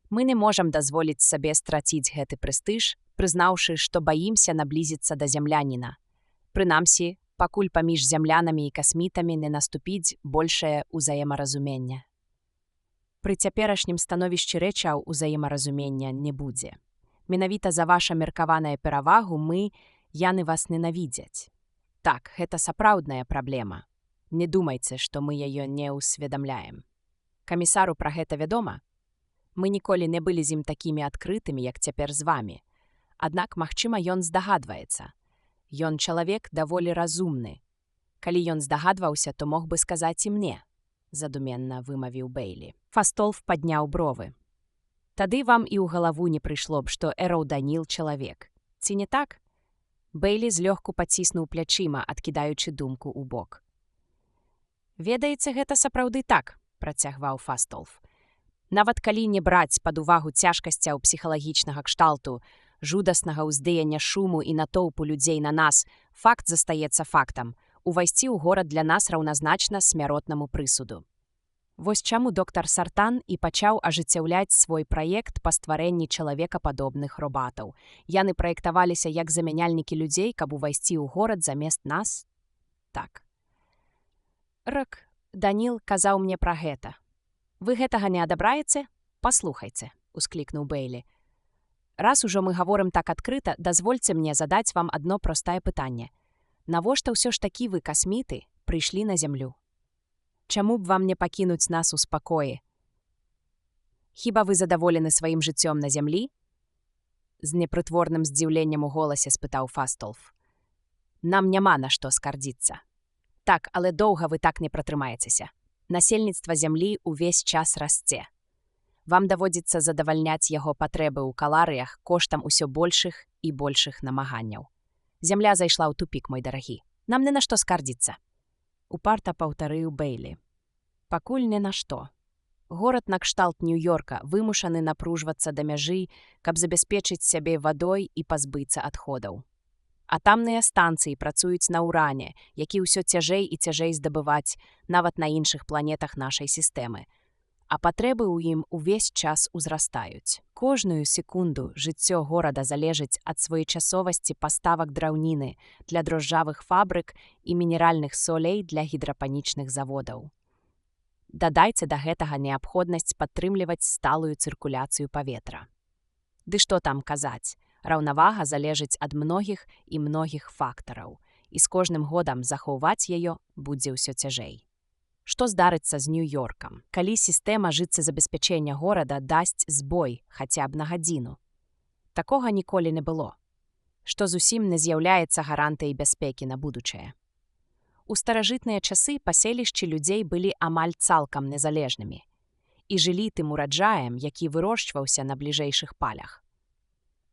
Мы не можам дазволіць сабе страціць гэты прэстыж, прызнаўшы, што баімся наблізіцца да зямляніна. Прынамсі, пакуль паміж зямлянамі і касмітамі не наступіць большае ўзаемаразуменне. Пры цяперашнім становішчы рэчаў узаемаразумення не будзе. Менавіта за ваша меркаваная перавагу яны вас ненавідзяць. Так, гэта сапраўдная праблема. Не думайце, што мы яе не ўсведамляем. Камісару пра гэта вядома? Мы ніколі не былі з ім такімі адкрытымі, як цяпер з вамі. Аднак, магчыма, ён здагадваецца. Ён чалавек даволі разумны. Калі ён здагадваўся, то мог бы сказаць і мне, задуменна вымавіў Бэйлі. Фастолф падняў бровы. Тады вам і ў галаву не прыйшло б, што Эрроу Даніл чалавек. Ці не так? Бэйлі злёгку паціснуў плячыма, адкідаючы думку ў бок. «Ведаеце, гэта сапраўды так», – працягваў Фастолф. «Нават калі не браць пад увагу цяжкасцяў псіхалагічнага кшталту, жудаснага ўздзеяння шуму і натоўпу людзей на нас, факт застаецца фактам. Увайсці ў горад для нас раўназначна смяротнаму прысуду». Вось чаму доктар Сартан і пачаў ажыццяўляць свой праект па стварэнні чалавекападобных робатаў. Яны праектаваліся як замяняльнікі людзей, каб увайсці ў горад замест нас? Так. Рак, Даніл казаў мне пра гэта. Вы гэтага не адабраеце? Паслухайце, усклікнуў Бэйлі. Раз ужо мы гаворым так адкрыта, дазвольце мне задаць вам адно простае пытанне. Навошта ўсё ж такі вы, касміты, прыйшлі на зямлю? Чаму б вам не пакінуць нас у спакоі? Хіба ви задоволені своїм життям на землі? З непритворним здзіўленнем у голосі спитав Фастолф. Нам няма на што скардзіцца. Так, але доўга вы так не пратрымаецеся. Насельніцтва зямлі ўвесь час расце. Вам даводзіцца задавальняць яго патрэбы ў каларыях коштам усё большых і большых намаганняў. Зямля зайшла ў тупік, мой дарагі. Нам не на што скардзіцца. Упарта паўтарыў Бэйлі. Пакуль не на што. Горад накшталт Нью-Йорка вымушаны напружвацца да мяжы, каб забяспечыць сябе вадой і пазбыцца адходаў. Атамныя станцыі працуюць на ўране, які ўсё цяжэй і цяжэй здабываць нават на іншых планетах нашай сістэмы. А патрэбы ў ім увесь час узрастаюць. Кожную секунду жыццё горада залежыць ад своечасовасці паставак драўніны для дрожжавых фабрык і мінеральных солей для гідрапанічных заводаў. Дадайце да гэтага неабходнасць падтрымліваць сталую цыркуляцыю паветра. Ды што там казаць, раўнавага залежыць ад многіх і многіх фактараў, і з кожным годам захоўваць яе будзе ўсё цяжэй. Што здарыцца з Нью-Йоркам, калі сістэма жыццезабеспячэння горада дасць збой хаця б на гадзіну? Такога ніколі не было, што зусім не з'яўляецца гарантыяй бяспекі на будучае. У старажытныя часы паселішчы людзей былі амаль цалкам незалежнымі і жылі тым ураджаем, які вырошчваўся на бліжэйшых палях.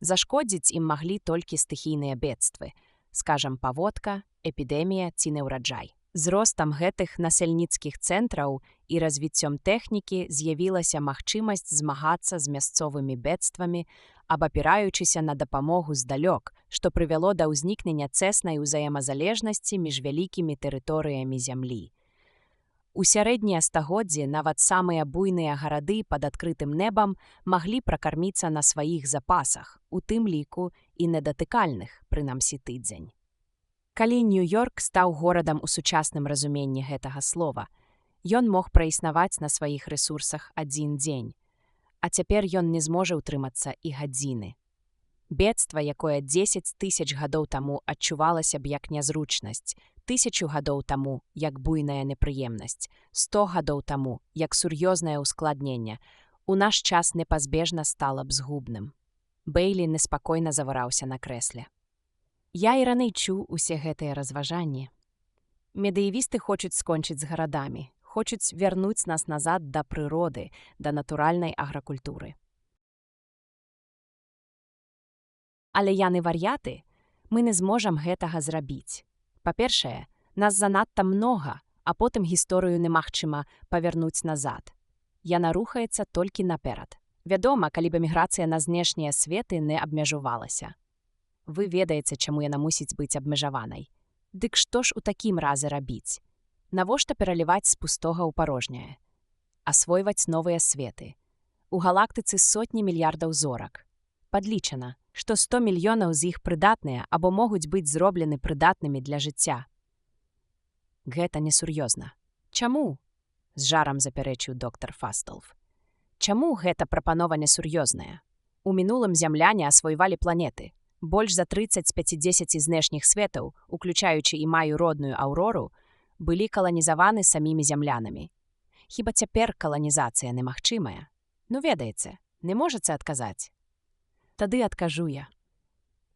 Зашкодзіць ім маглі толькі стыхійныя бедствы, скажам, паводка, эпідэмія ці неўраджай. З ростам гэтых насельніцкіх цэнтраў і развіццём тэхнікі з'явілася магчымасць змагацца з мясцовымі бедствамі, абапіраючыся на дапамогу здалёк, што прывяло да ўзнікнення цэснай узаемазалежнасці між вялікімі тэрыторыямі зямлі. У сярэднія стагоддзі нават самыя буйныя гарады пад адкрытым небам маглі пракарміцца на сваіх запасах, у тым ліку і недатыкальных, прынамсі тыдзень. Калі Нью-Йорк стаў горадам у сучасным разуменні гэтага слова, ён мог праіснаваць на сваіх рэсурсах адзін дзень, а цяпер ён не зможа ўтрымацца і гадзіны. Бедства, якое 10 000 гадоў таму адчувалася б як нязручнасць, 1000 гадоў таму як буйная непрыемнасць, 100 гадоў таму як сур'ёзнае ўскладненне, у наш час непазбежна стала б згубным. Бэйлі неспакойна завараўся на крэсле. Я і раней чуў усе гэтыя разважанні. Медыявісты хочуць скончыць з гарадамі, хочуць вярнуць нас назад да прыроды, да натуральнай агракультуры. Але яны вар'яты, мы не зможам гэтага зрабіць. Па-першае, нас занадта многа, а потым гісторыю немагчыма павярнуць назад. Яна рухаецца толькі наперад. Вядома, калі б эміграцыя на знешнія светы не абмежавалася. Вы ведаеце, чаму яна мусіць быць абмежаванай. Дык што ж у такім разе рабіць? Навошта пераліваць з пустога ў парожняе? Асвойваць новыя светы. У галактыцы сотні мільярдаў зорак. Падлічана, што 100 мільёнаў з іх прыдатныя або могуць быць зроблены прыдатнымі для жыцця. Гэта несур'ёзна. Чаму? З жарам запярэчыў доктар Фастолф. Чаму гэта прапанова несур'ёзная? У мінулым зямляне асвойвалі планеты. Больш за 30 з 50 знешніх светаў, уключаючы і маю родную Аўрору, былі каланізаваны самімі зямлянамі. Хіба цяпер каланізацыя немагчымая? Ну, ведаеце, не можаце адказаць? Тады адкажу я.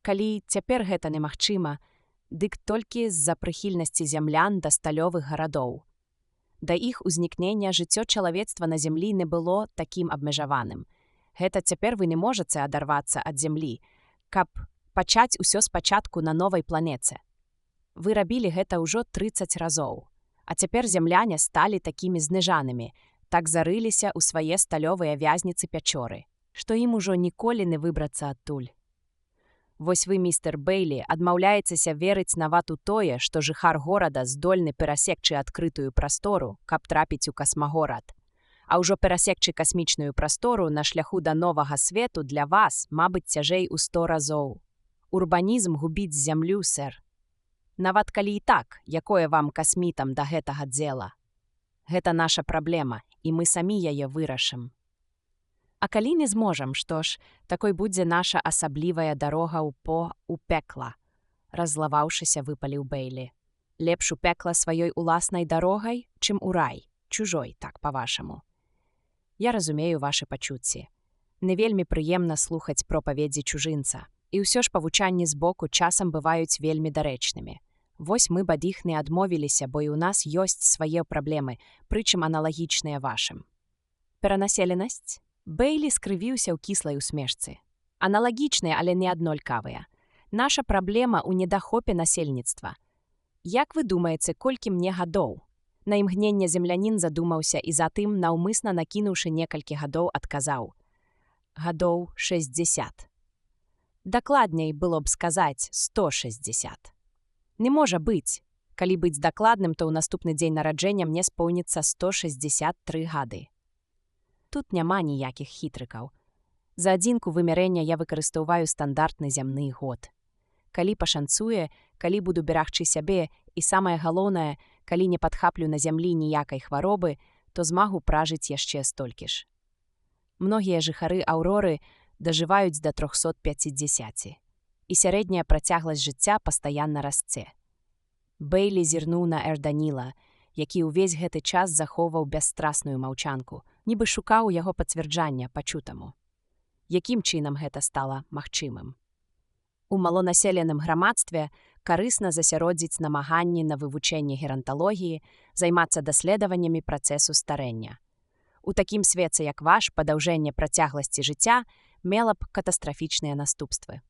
Калі цяпер гэта немагчыма, дык толькі з-за прыхільнасці зямлян да сталёвых гарадоў. Да іх узнікнення жыццё чалавецтва на зямлі не было такім абмежаваным. Гэта цяпер вы не можаце адарвацца ад зямлі, каб пачаць усё спачатку на новай планеце. Вы рабілі гэта ўжо 30 разоў, а цяпер зямляне сталі такімі зніжанымі, так зарыліся ў свае сталёвыя вязніцы-пячоры, што ім ужо ніколі не выбрацца адтуль. Вось вы, містер Бэйлі, адмаўляецеся верыць нават у тое, што жыхар горада здольны перасекчы адкрытую прастору, каб трапіць у касмагорад. А ўжо перасекчы касмічную прастору на шляху да новага свету для вас, мабыць, цяжэй у 100 разоў. Урбанізм губіць зямлю, сэр. Нават калі і так, якое вам, касмітам, да гэтага дзела? Гэта наша праблема, і мы самі яе вырашым. А калі не зможам, што ж, такой будзе наша асаблівая дарога ў пекла, раззлаваўшыся, выпаліў Бэйлі. Лепш у пекла сваёй уласнай дарогай, чым у рай, чужой, так па-вашаму. Я разумею вашы пачуцці. Не вельмі прыемна слухаць пропаведзі чужынца. І ўсё ж павучанні з боку часам бываюць вельмі дарэчнымі. Вось мы б ад іх не адмовіліся, бо і ў нас ёсць свае праблемы, прычым аналагічныя вашым. Перанаселенасць? Бэйлі скрывіўся ў кіслай усмешцы. Аналагічныя, але не аднолькавыя. Наша праблема ў недахопе насельніцтва. Як вы думаеце, колькі мне гадоў? На імгненне землянін задумаўся і затым, наўмысна накінуўшы некалькі гадоў, адказаў. Гадоў 60. Дакладней было б сказаць 160. Не можа быць. Калі быць дакладным, то ў наступны дзень нараджэння мне споўніцца 163 гады. Тут няма ніякіх хітрыкаў. За адзінку вымярэння я выкарыстоўваю стандартны зямны год. Калі пашанцуе, калі буду берагчы сябе і самае галоўнае, калі не падхаплю на зямлі ніякай хваробы, то змагу пражыць яшчэ столькі ж. Многія жыхары Аўроры дажываюць да 350, і сярэдняя працягласць жыцця пастаянна расце. Бэйлі зірнуў на Эрданіла, які ўвесь гэты час захоўваў бясстрасную маўчанку, нібы шукаў яго пацвярджання пачутаму. Якім чынам гэта стала магчымым? У малонаселеным грамадстве карысна засяродзіць намаганні на вывучэнне геранталогіі, займацца даследаваннямі працэсу старэння. У такім свеце, як ваш, падаўжэнне працягласці жыцця мела б катастрафічныя наступствы.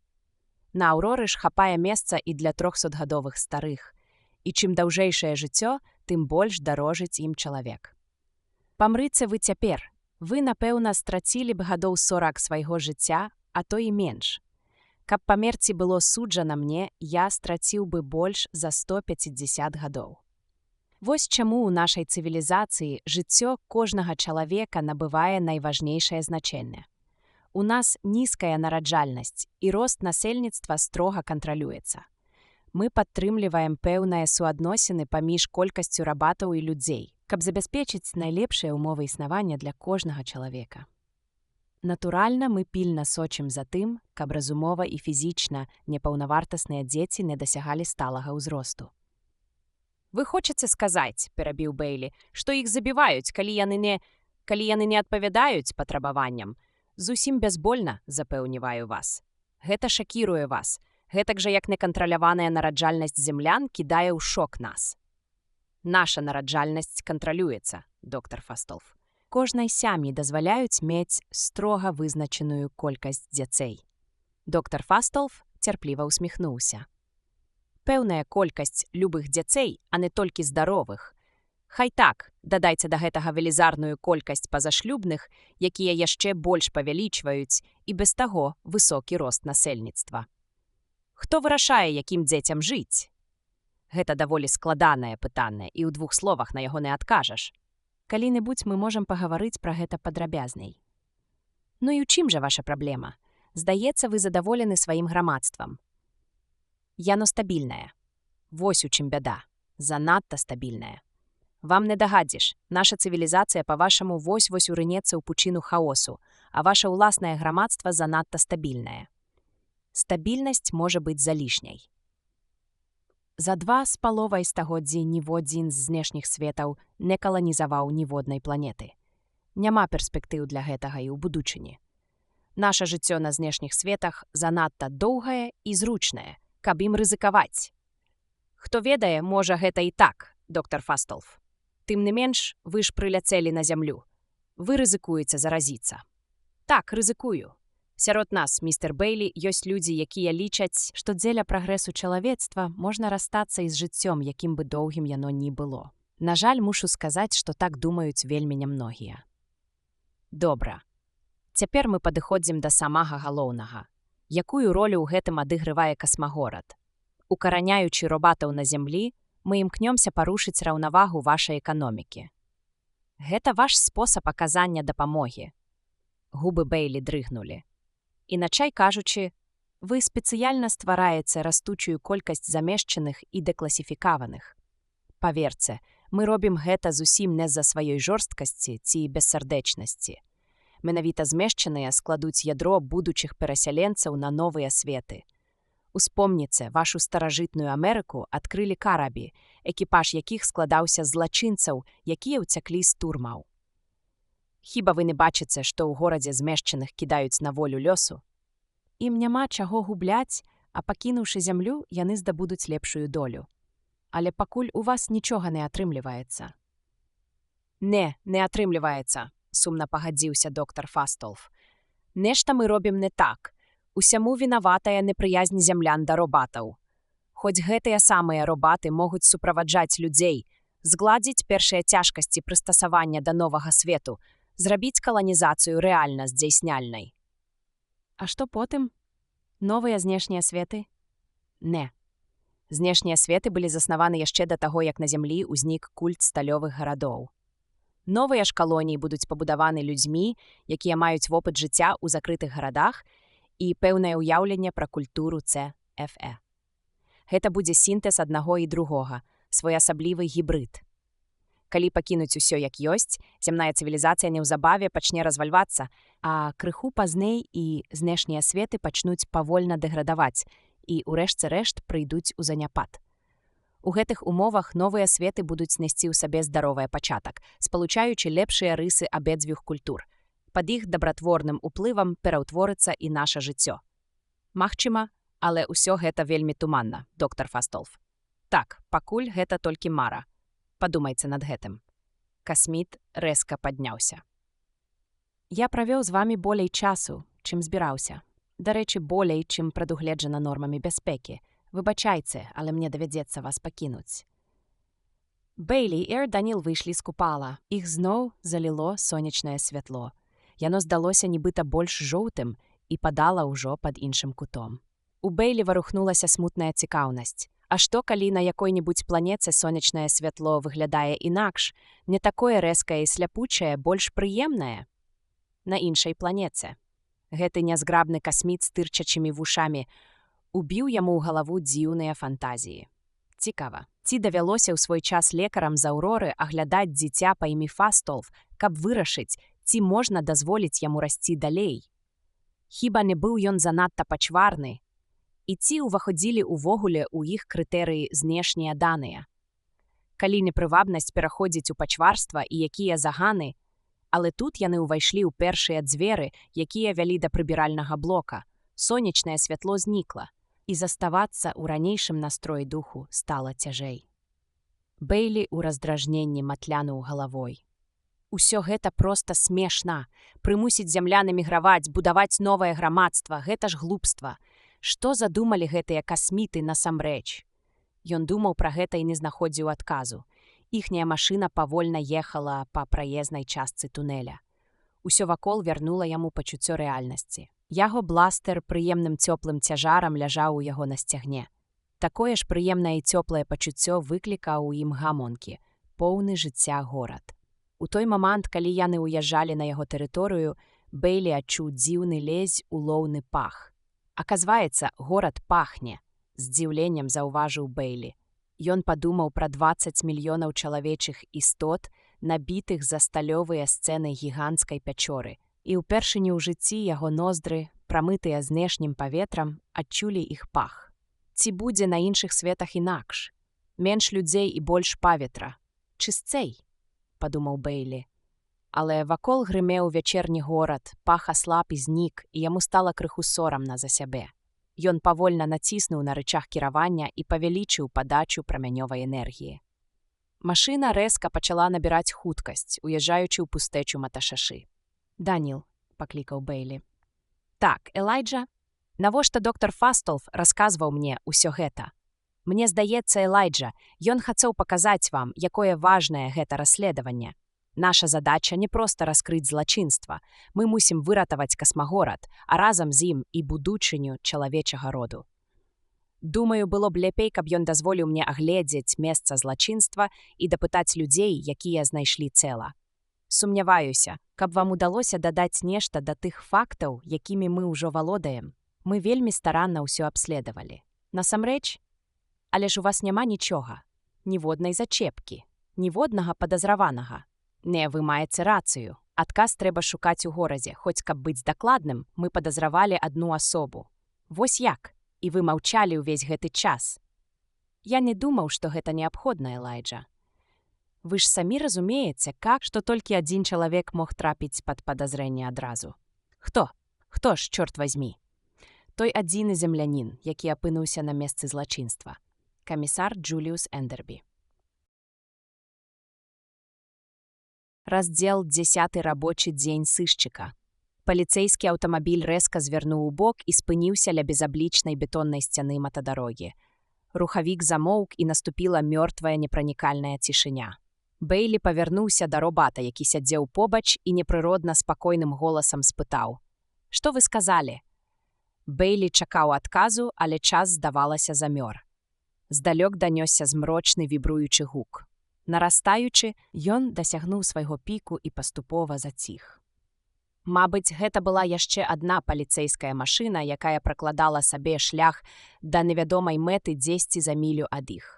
На Аўроры ж хапае месца і для 300гадовых старых, і чым даўжэйшае жыццё, тым больш дарожыць ім чалавек. Памрыце вы цяпер, вы, напэўна, страцілі б гадоў 40 свайго жыцця, а то і менш. Каб памерці было суджана мне, я страціў бы больш за 150 гадоў. Вось чаму ў нашай цывілізацыі жыццё кожнага чалавека набывае найважнейшае значэнне. У нас нізкая нараджальнасць, і рост насельніцтва строга кантралюецца. Мы падтрымліваем пэўныя суадносіны паміж колькасцю рабатаў і людзей, каб забяспечыць найлепшыя ўмовы існавання для кожнага чалавека. Натуральна, мы пільна сочым за тым, каб разумова і фізічна непаўнавартасныя дзеці не дасягалі сталага ўзросту. Вы хочаце сказаць, перабіў Бэйлі, што іх забіваюць, калі яны не адпавядаюць патрабаванням. Зусім бязбольна, запэўніваю вас. Гэта шакіруе вас. Гэтак жа, як некантраляваная нараджальнасць землян кідае ў шок нас. Наша нараджальнасць кантралюецца, доктар Фастолф. Кожнай сям'і дазваляюць мець строга вызначаную колькасць дзяцей. Доктар Фастолф цярпліва ўсміхнуўся. Пэўная колькасць любых дзяцей, а не толькі здаровых. Хай так, дадайце да гэтага велізарную колькасць пазашлюбных, якія яшчэ больш павялічваюць і без таго высокі рост насельніцтва. Хто вырашае, якім дзецям жыць? Гэта даволі складанае пытанне, і ў 2 словах на яго не адкажаш. Калі-небудзь мы можам пагаварыць пра гэта падрабязней. Ну і ў чым жа ваша праблема? Здаецца, вы задаволены сваім грамадствам. Яно стабільнае. Вось у чым бяда. Занадта стабільнае. Вам не дагадзіш, наша цывілізацыя, па-вашаму, вось-вось урынецца ў пучыну хаосу, а ваша ўласнае грамадства занадта стабільнае. Стабільнасць можа быць залішняй. За 2,5 стагоддзі ніводзін з знешніх светаў не каланізаваў ніводнай планеты. Няма перспектыў для гэтага і ў будучыні. Наша жыццё на знешніх светах занадта доўгае і зручнае, каб ім рызыкаваць. Хто ведае, можа гэта і так, доктар Фастолф. Тым не менш, вы ж прыляцелі на зямлю. Вы рызыкуеце заразіцца. Так, рызыкую. Сярод нас, містер Бэйлі, ёсць людзі, якія лічаць, што дзеля прагрэсу чалавецтва можна расстацца і з жыццём, якім бы доўгім яно ні было. На жаль, мушу сказаць, што так думаюць вельмі нямногія. Добра. Цяпер мы падыходзім да самага галоўнага. Якую ролю ў гэтым адыгрывае касмагорад? Укараняючы робатаў на зямлі, мы імкнёмся парушыць раўнавагу вашай эканомікі. Гэта ваш спосаб аказання дапамогі. Губы Бэйлі дрыгнулі. Іначай кажучы, вы спецыяльна ствараеце растучую колькасць замешчаных і дэкласіфікаваных. Паверце, мы робім гэта зусім не з-за сваёй жорсткасці ці бессардэчнасці. Менавіта змешчаныя складуць ядро будучых перасяленцаў на новыя светы. Успомніце, вашу старажытную Амерыку адкрылі карабі, экіпаж якіх складаўся з злачынцаў, якія ўцяклі з турмаў. Хіба вы не бачыце, што ў горадзе змешчаных кідаюць на волю лёсу? Ім няма чаго губляць, а пакінуўшы зямлю, яны здабудуць лепшую долю. Але пакуль у вас нічога не атрымліваецца. Не атрымліваецца, сумна пагадзіўся доктар Фастолф. Нешта мы робім не так. Усяму вінаватая непрыязнь зямлян да робатаў. Хоць гэтыя самыя робаты могуць суправаджаць людзей, згладзіць першыя цяжкасці прыстасавання да новага свету, зрабіць каланізацыю рэальна здзейсняльнай. А што потым? Новыя знешнія светы? Не. Знешнія светы былі заснаваны яшчэ да таго, як на зямлі ўзнік культ сталёвых гарадоў. Новыя ж калоніі будуць пабудаваны людзьмі, якія маюць вопыт жыцця ў закрытых гарадах і пэўнае ўяўленне пра культуру ЦФЭ. Гэта будзе сінтэз аднаго і другога, своеасаблівы гібрыд. Калі пакінуць усё як ёсць, зямная цывілізацыя неўзабаве пачне развальвацца, а крыху пазней і знешнія светы пачнуць павольна дэградаваць і, у рэшце рэшт, прыйдуць у заняпад. У гэтых умовах новыя светы будуць несці ў сабе здаровы пачатак, спалучаючы лепшыя рысы абедзвюх культур. Пад іх дабратворным уплывам пераўтворыцца і наша жыццё. Магчыма, але ўсё гэта вельмі туманна, доктар Фастолф. Так, пакуль гэта толькі мара. Падумайце над гэтым. Касміт рэзка падняўся. Я правёў з вамі болей часу, чым збіраўся. Дарэчы, болей, чым прадугледжана нормамі бяспекі. Выбачайце, але мне давядзецца вас пакінуць. Бэйлі і Даніл выйшлі з купала. Іх зноў заліло сонечнае святло. Яно здалося нібыта больш жоўтым і падала ўжо пад іншым кутом. У Бэйлі варухнулася смутная цікаўнасць. А што, калі на якой-небудзь планеце сонечнае святло выглядае інакш, не такое рэзкае і сляпучае, больш прыемнае? На іншай планеце. Гэты нязграбны касміт з тырчачымі вушамі убіў яму ў галаву дзіўныя фантазіі. Цікава, ці давялося ў свой час лекарам з Аўроры аглядаць дзіця па імі Фастолф, каб вырашыць, ці можна дазволіць яму расці далей? Хіба не быў ён занадта пачварны? І ці ўваходзілі ўвогуле ў іх крытэрыі знешнія даныя? Калі непрывабнасць пераходзіць у пачварства і якія заганы, але тут яны ўвайшлі ў першыя дзверы, якія вялі да прыбіральнага блока. Сонечнае святло знікла, і заставацца ў ранейшым настроі духу стала цяжэй. Бэйлі ў раздражненні матлянуў галавой. Усё гэта проста смешна. Прымусіць зямлян эміграваць, будаваць новае грамадства, гэта ж глупства. Што задумалі гэтыя касміты насамрэч? Ён думаў пра гэта і не знаходзіў адказу. Іхняя машына павольна ехала па праезнай частцы тунэля. Усё вакол вярнула яму пачуццё рэальнасці. Яго бластер прыемным цёплым цяжарам ляжаў у яго на сцягне. Такое ж прыемнае і цёплае пачуццё выклікаў у ім гамонкі, поўны жыцця горад. У той момант, калі яны ўязджалі на яго тэрыторыю, Бэйлі адчуў дзіўны лезь улоўны пах. Аказваецца, горад пахне, з здзіўленнем заўважыў Бэйлі. Ён падумаў пра 20 мільёнаў чалавечых істот, набітых за сталёвыя сцэны гіганцкай пячоры, і ўпершыню ў жыцці яго ноздры, прамытыя знешнім паветрам, адчулі іх пах. Ці будзе на іншых светах інакш? Менш людзей і больш паветра. Чысцэй, падумаў Бэйлі. Але вакол грымеў вячэрні горад, пах аслаб і знік, і яму стала крыху сорамна за сябе. Ён павольна націснуў на рычаг кіравання і павялічыў падачу прамянёвай энергіі. Машына рэзка пачала набіраць хуткасць, уязджаючы ў пустэчу Маташашы. «Даніл», – паклікаў Бэйлі. «Так, Элайджа, навошта доктар Фастолф расказваў мне ўсё гэта? Мне здаецца, Элайджа, ён хацеў паказаць вам, якое важнае гэта расследаванне. Наша задача не проста раскрыць злачынства. Мы мусім выратаваць касмагорад, а разам з ім і будучыню чалавечага роду. Думаю, было б лепей, каб ён дазволіў мне агледзець месца злачынства і дапытаць людзей, якія знайшлі цела. Сумняваюся, каб вам удалося дадаць нешта да тых фактаў, якімі мы ўжо валодаем. Мы вельмі старанна ўсё абследавалі. Насамрэч, але ж у вас няма нічога, ніводнай зачепкі, ніводнага падазраванага. Не, вы маеце рацыю. Адказ трэба шукаць у горадзе, хоць каб быць дакладным, мы падазравалі адну асобу. Вось як? І вы маўчалі ўвесь гэты час. Я не думаў, што гэта неабходна, Элайджа. Вы ж самі разумееце, как, што толькі адзін чалавек мог трапіць пад падазрэнне адразу. Хто? Хто ж, чорт вазьмі? Той адзіны землянін, які апынуўся на месцы злачынства. Камісар Джуліус Эндербі. Раздзел 10. Рабочы дзень сышчыка. Паліцэйскі аўтамабіль рэзка звярнуў у бок і спыніўся ля безаблічнай бетоннай сцяны матадарогі. Рухавік замоўк і наступіла мёртвая непранікальная цішыня. Бэйлі павярнуўся да робата, які сядзеў побач і непрыродна спакойным голасам спытаў: «Што вы сказалі?» Бэйлі чакаў адказу, але час, здавалася, замёр. Здалёк данёсся змрочны вібруючы гук. Нарастаючы, ён дасягнуў свайго піку і паступова заціх. Мабыць, гэта была яшчэ адна паліцэйская машына, якая пракладала сабе шлях да невядомай мэты дзесьці за мілю ад іх.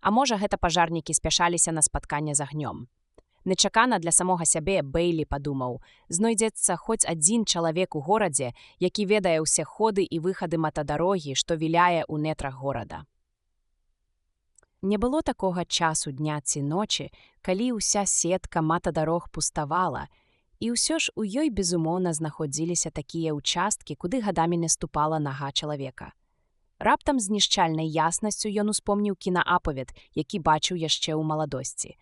А можа, гэта пажарнікі спяшаліся на спатканне з агнём. Нечакана для самога сябе Бэйлі падумаў, знойдзецца хоць адзін чалавек у горадзе, які ведае ўсе ходы і выхады матадарогі, што віляе ў нетрах горада. Не было такога часу дня ці ночы, калі ўся сетка матадарог пуставала, і ўсё ж у ёй, безумоўна, знаходзіліся такія ўчасткі, куды гадамі не ступала нага чалавека. Раптам з знішчальнай яснасцю ён успомніў кінаапавед, які бачыў яшчэ ў маладосці.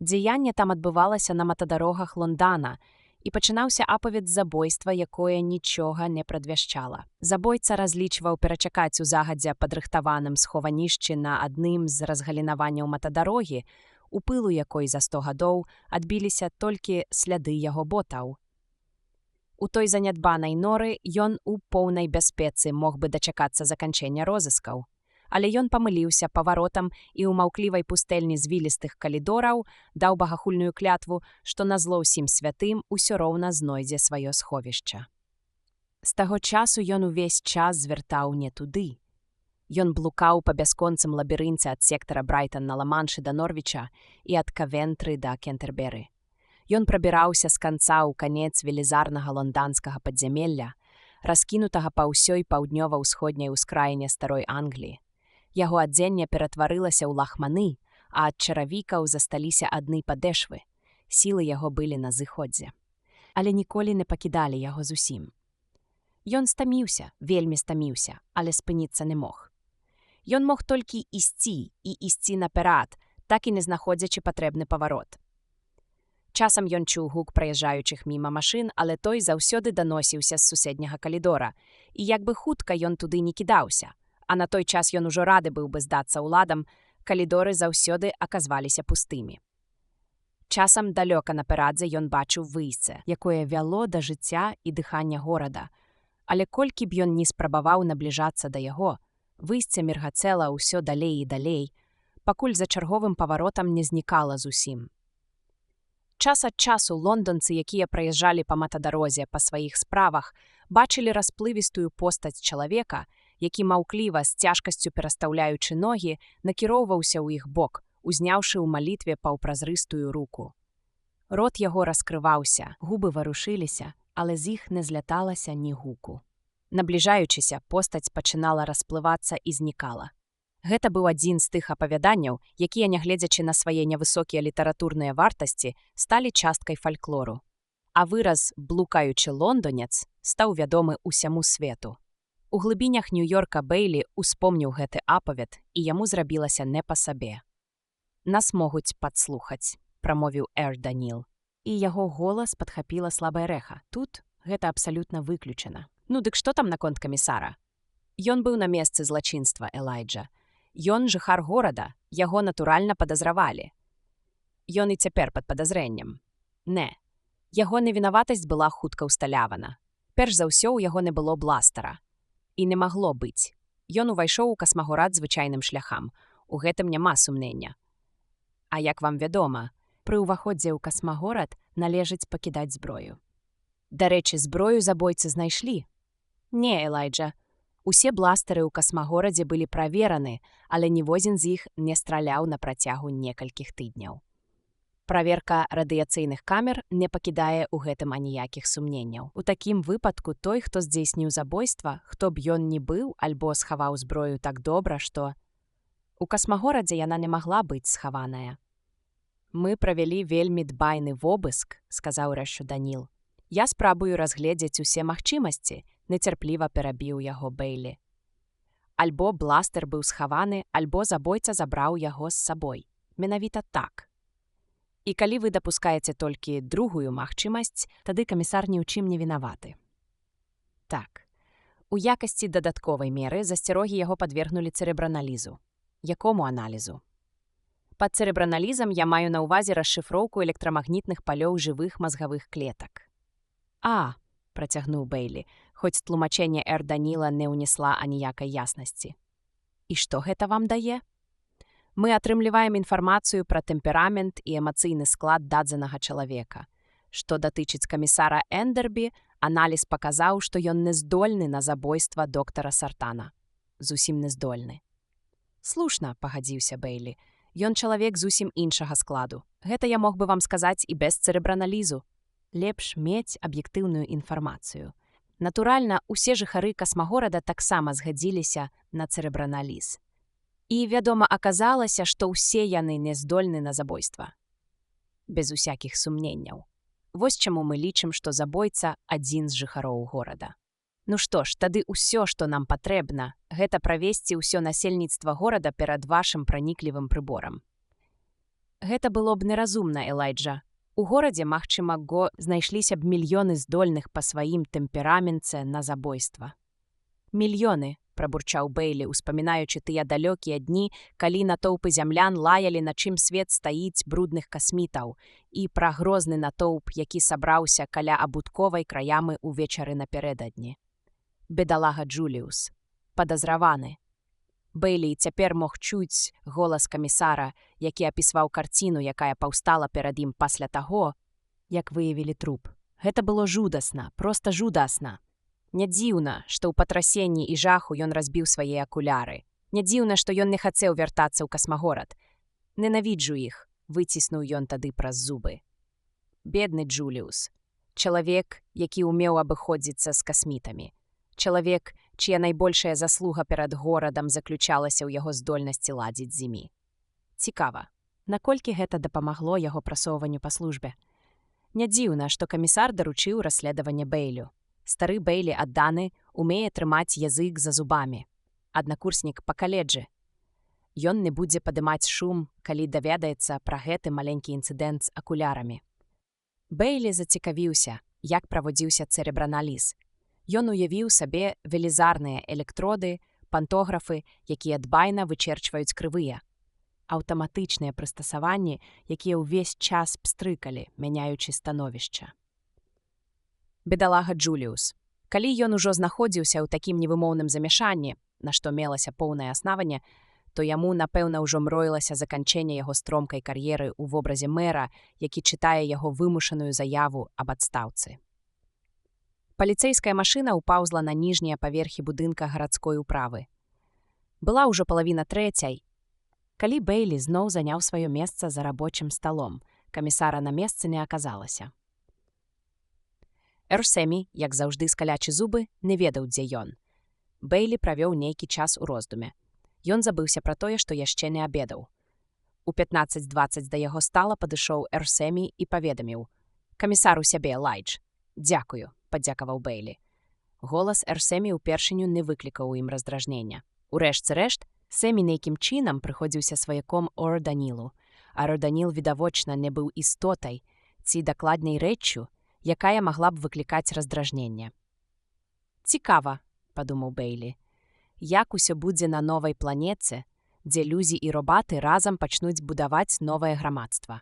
Дзеянне там адбывалася на матадарогах Лондана, і пачынаўся апавед забойства, якое нічога не прадвяшчала. Забойца разлічваў перачакаць у загадзя падрыхтаваным схованішчы на адным з разгалінаванняў матадарогі, у пылу якой за 100 гадоў адбіліся толькі сляды яго ботаў. У той занядбанай норы ён у поўнай бяспецы мог бы дачакацца заканчэння розыскаў. Але ён памыліўся паваротам і ў маўклівай пустэльні звілістых калідораў даў багахульную клятву, што назло ўсім святым усё роўна знойдзе сваё сховішча. З таго часу ён увесь час звяртаў не туды. Ён блукаў па бясконцым лабірынце ад сектара Брайтан на Ла-Маншы да Норвіча і ад Кавентры да Кентерберы. Ён прабіраўся з канца ў канец велізарнага лонданскага падзямелля, раскінутага па ўсёй паўднёва-ўсходняй ускраіне старой Англіі. Яго адзенне ператварылася ў лахманы, а ад чаравікаў засталіся адны падэшвы. Сілы яго былі на зыходзе. Але ніколі не пакідалі яго зусім. Ён стаміўся, вельмі стаміўся, але спыніцца не мог. Ён мог толькі ісці і ісці наперад, так і не знаходзячы патрэбны паварот. Часам ён чуў гук праязджаючых міма машын, але той заўсёды даносіўся з суседняга калідора, і як бы хутка ён туды не кідаўся. А на той час ён ужо рады быў бы здацца ўладам, калідоры заўсёды аказваліся пустымі. Часам далёка наперадзе ён бачыў выйсце, якое вяло да жыцця і дыхання горада. Але колькі б ён не спрабаваў набліжацца да яго, выйсце міргацэла ўсё далей і далей, пакуль за чарговым паваротам не знікала зусім. Час ад часу лонданцы, якія праязджалі па матадарозе па сваіх справах, бачылі расплывістую постаць чалавека, які маўкліва, з цяжкасцю перастаўляючы ногі, накіроўваўся ў іх бок, узняўшы ў малітве паўпразрыстую руку. Рот яго раскрываўся, губы варушыліся, але з іх не зляталася ні гуку. Набліжаючыся, постаць пачынала расплывацца і знікала. Гэта быў адзін з тых апавяданняў, якія, нягледзячы на свае невысокія літаратурныя вартасці, сталі часткай фальклору. А выраз «блукаючы лондонец» стаў вядомы ўсяму свету. У глыбінях Нью-Йорка Бэйлі успомніў гэты апавяд, і яму зрабілася не па сабе. «Нас могуць падслухаць», – прамовіў Эр Даніл. І яго голас падхапіла слабае рэха. Тут гэта абсалютна выключана. Ну дык што там наконт камісара? Ён быў на месцы злачынства, Элайджа. Ён жыхар горада, яго натуральна падазравалі. Ён і цяпер пад падазрэннем. Не. Яго невінаватасць была хутка ўсталявана. Перш за ўсё, у яго не было бластара. І не магло быць. Ён увайшоў у касмагорад звычайным шляхам. У гэтым няма сумнення. А як вам вядома, пры ўваходзе ў касмагорад належыць пакідаць зброю. Дарэчы, зброю забойцы знайшлі. Не, Элайджа. Усе бластары ў касмагорадзе былі правераны, але ніводзін з іх не страляў на працягу некалькіх тыдняў. Праверка радыяцыйных камер не пакідае ў гэтым аніякіх сумненняў. У такім выпадку той, хто здзейсніў забойства, хто б ён ні быў альбо схаваў зброю так добра, што... У касмагорадзе яна не магла быць схаваная. Мы правялі вельмі дбайны вобыск, сказаў рэшшу Даніл. Я спрабую разгледзець усе магчымасці, нецярпліва перабіў яго Бэйлі. Альбо бластер быў схаваны, альбо забойца забраў яго з сабой. Менавіта так. І калі вы дапускаеце толькі другую магчымасць, тады камісар ні ў чым не вінаваты. Так. У якасці дадатковай меры засцярогі яго падвергнулі цэрэбраналізу. Якому аналізу? Пад цэрэбраналізам я маю на ўвазе расшыфроўку электрамагнітных палёў жывых мазгавых клетак. Працягнуў Бэйлі, хоць тлумачэнне Даніла не ўнесла аніякай яснасці. І што гэта вам дае? Мы атрымліваем інфармацыю пра тэмперамент і эмацыйны склад дадзенага чалавека. Што датычыць камісара Эндербі, аналіз паказаў, што ён не здольны на забойства доктара Сартана. Зусім не здольны. Слушна, пагадзіўся Бэйлі. Ён чалавек зусім іншага складу. Гэта я мог бы вам сказаць і без цэрэбраналізу. Лепш мець аб'ектыўную інфармацыю. Натуральна, усе жыхары касмагорада таксама згадзіліся на цэрэбраналіз. І, вядома, аказалася, што ўсе яны не здольны на забойства. Без усякіх сумненняў. Вось чаму мы лічым, што забойца адзін з жыхароў горада. Ну што ж, тады ўсё, што нам патрэбна, гэта правесці ўсё насельніцтва горада перад вашым праніклівым прыборам. Гэта было б неразумна, Элайджа. У горадзе, магчыма, знайшліся б мільёны здольных па сваім тэмпераменце на забойства. Мільёны, прабурчаў Бэйлі, успамінаючы тыя далёкія дні, калі натоўпы зямлян лаялі, на чым свет стаіць брудных касмітаў, і пра грозны натоўп, які сабраўся каля абутковай краямы ўвечары напярэдадні. Бедалага Джуліус. Падазраваны. Бэйлі цяпер мог чуць голас камісара, які апісваў карціну, якая паўстала перад ім пасля таго, як выявілі труп. Гэта было жудасна, проста жудасна. Не дзіўна, што ў патрасенні і жаху ён разбіў свае акуляры. Не дзіўна, што ён не хацеў вяртацца ў касмагорад. Ненавіджу іх, выціснуў ён тады праз зубы. Бедны Джуліус. Чалавек, які ўмеў абыходзіцца з касмітамі. Чалавек, чыя найбольшая заслуга перад горадам заключалася ў яго здольнасці ладзіць з імі. Цікава, наколькі гэта дапамагло яго прасоўванню па службе. Не дзіўна, што камісар даручыў расследаванне Бэйлю. Стары Бэйлі адданы, умее трымаць язык за зубамі. Аднакурснік па каледжы. Ён не будзе падымаць шум, калі даведаецца пра гэты маленькі інцыдэнт з акулярамі. Бэйлі зацікавіўся, як праводзіўся цэрэбраналіз. Ён уявіў сабе велізарныя электроды, пантографы, якія дбайна вычерчваюць крывыя. Аўтаматычныя прыстасаванні, якія ўвесь час пстрыкалі, мяняючы становішча. Бедалага Джуліус. Калі ён ужо знаходзіўся ў такім невымоўным замяшанні, на што мелася поўнае аснаванне, то яму, напэўна, ўжо мроілася заканчэнне яго стромкай кар'еры ў вобразе мэра, які чытае яго вымушаную заяву аб адстаўцы. Паліцэйская машына ўпаўзла на ніжнія паверхі будынка гарадской управы. Была ўжо 2:30, калі Бэйлі зноў заняў сваё месца за рабочым сталом. Камісара на месцы не аказалася. Эрсемі, як заўжды скалячы зубы, не ведаў, дзе ён. Бэйлі правёў нейкі час у роздуме. Ён забыўся пра тое, што яшчэ не абедаў. У 15:20 да яго стала падышоў Эрсемі і паведаміў: «Камісар у сябе, Лайдж». «Дзякую», падзякаваў Бэйлі. Голас Эрсемі ўпершыню не выклікаў у ім раздражнення. Урэшце рэшт, Сэмі нейкім чынам прыходзіўся сваяком Данілу, а Даніл відавочна не быў істотай, ці дакладней рэччю, якая магла б выклікаць раздражненне. «Цікава», – падумаў Бэйлі, – «як усё будзе на новай планеце, дзе людзі і робаты разам пачнуць будаваць новае грамадства».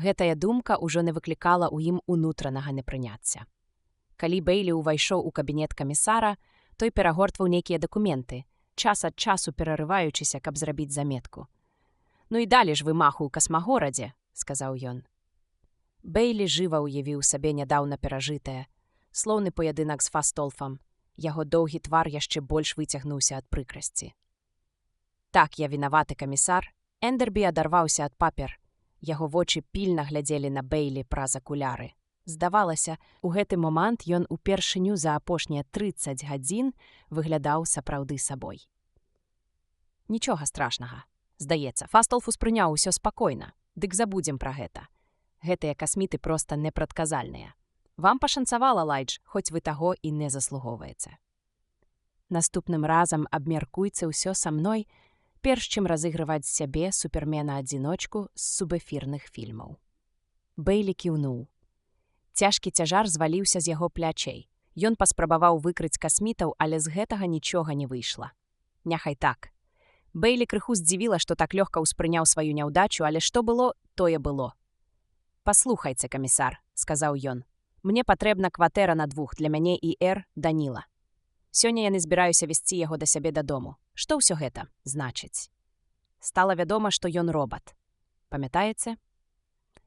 Гэтая думка ўжо не выклікала ў ім унутранага непрыняцця. Калі Бэйлі ўвайшоў у кабінет камісара, той перагортваў нейкія дакументы, час ад часу перарываючыся, каб зрабіць заметку. «Ну і далі ж вы маху ў касмагорадзе», – сказаў ён. Бэйлі жыва ўявіў сабе нядаўна перажытае. Слоўны паядынак з Фастолфам. Яго доўгі твар яшчэ больш выцягнуўся ад прыкрасці. «Так, я вінаваты, камісар». Эндербі адарваўся ад папер. Яго вочы пільна глядзелі на Бэйлі праз акуляры. Здавалася, у гэты момант ён упершыню за апошнія 30 гадзін выглядаў сапраўды сабой. «Нічога страшнага», Здаецца, Фасталф успрыняў усё спакойна. Дык забудзем пра гэта. Гэтыя касміты проста непрадказальныя. Вам пашанцавала, Лайдж, хоць вы таго і не заслугоўваеце. Наступным разам абмяркуйце ўсё са мной, перш чым разыгрываць з сябе супермена-адзіночку з субэфірных фільмаў. Бэйлі кіўнуў. Цяжкі цяжар зваліўся з яго плячэй. Ён паспрабаваў выкрыць касмітаў, але з гэтага нічога не выйшла. Няхай так. Бэйлі крыху здзівіла, што так лёгка ўспрыняў сваю няўдачу, але што было, тое было. «Паслухайце, камісар», — сказаў ён. «Мне патрэбна кватэра на двух для мяне і Даніла. Сёння яны збіраюся весці яго да сябе дадому. Што ўсё гэта значыць?» Стала вядома, што ён робат. Памятаеце?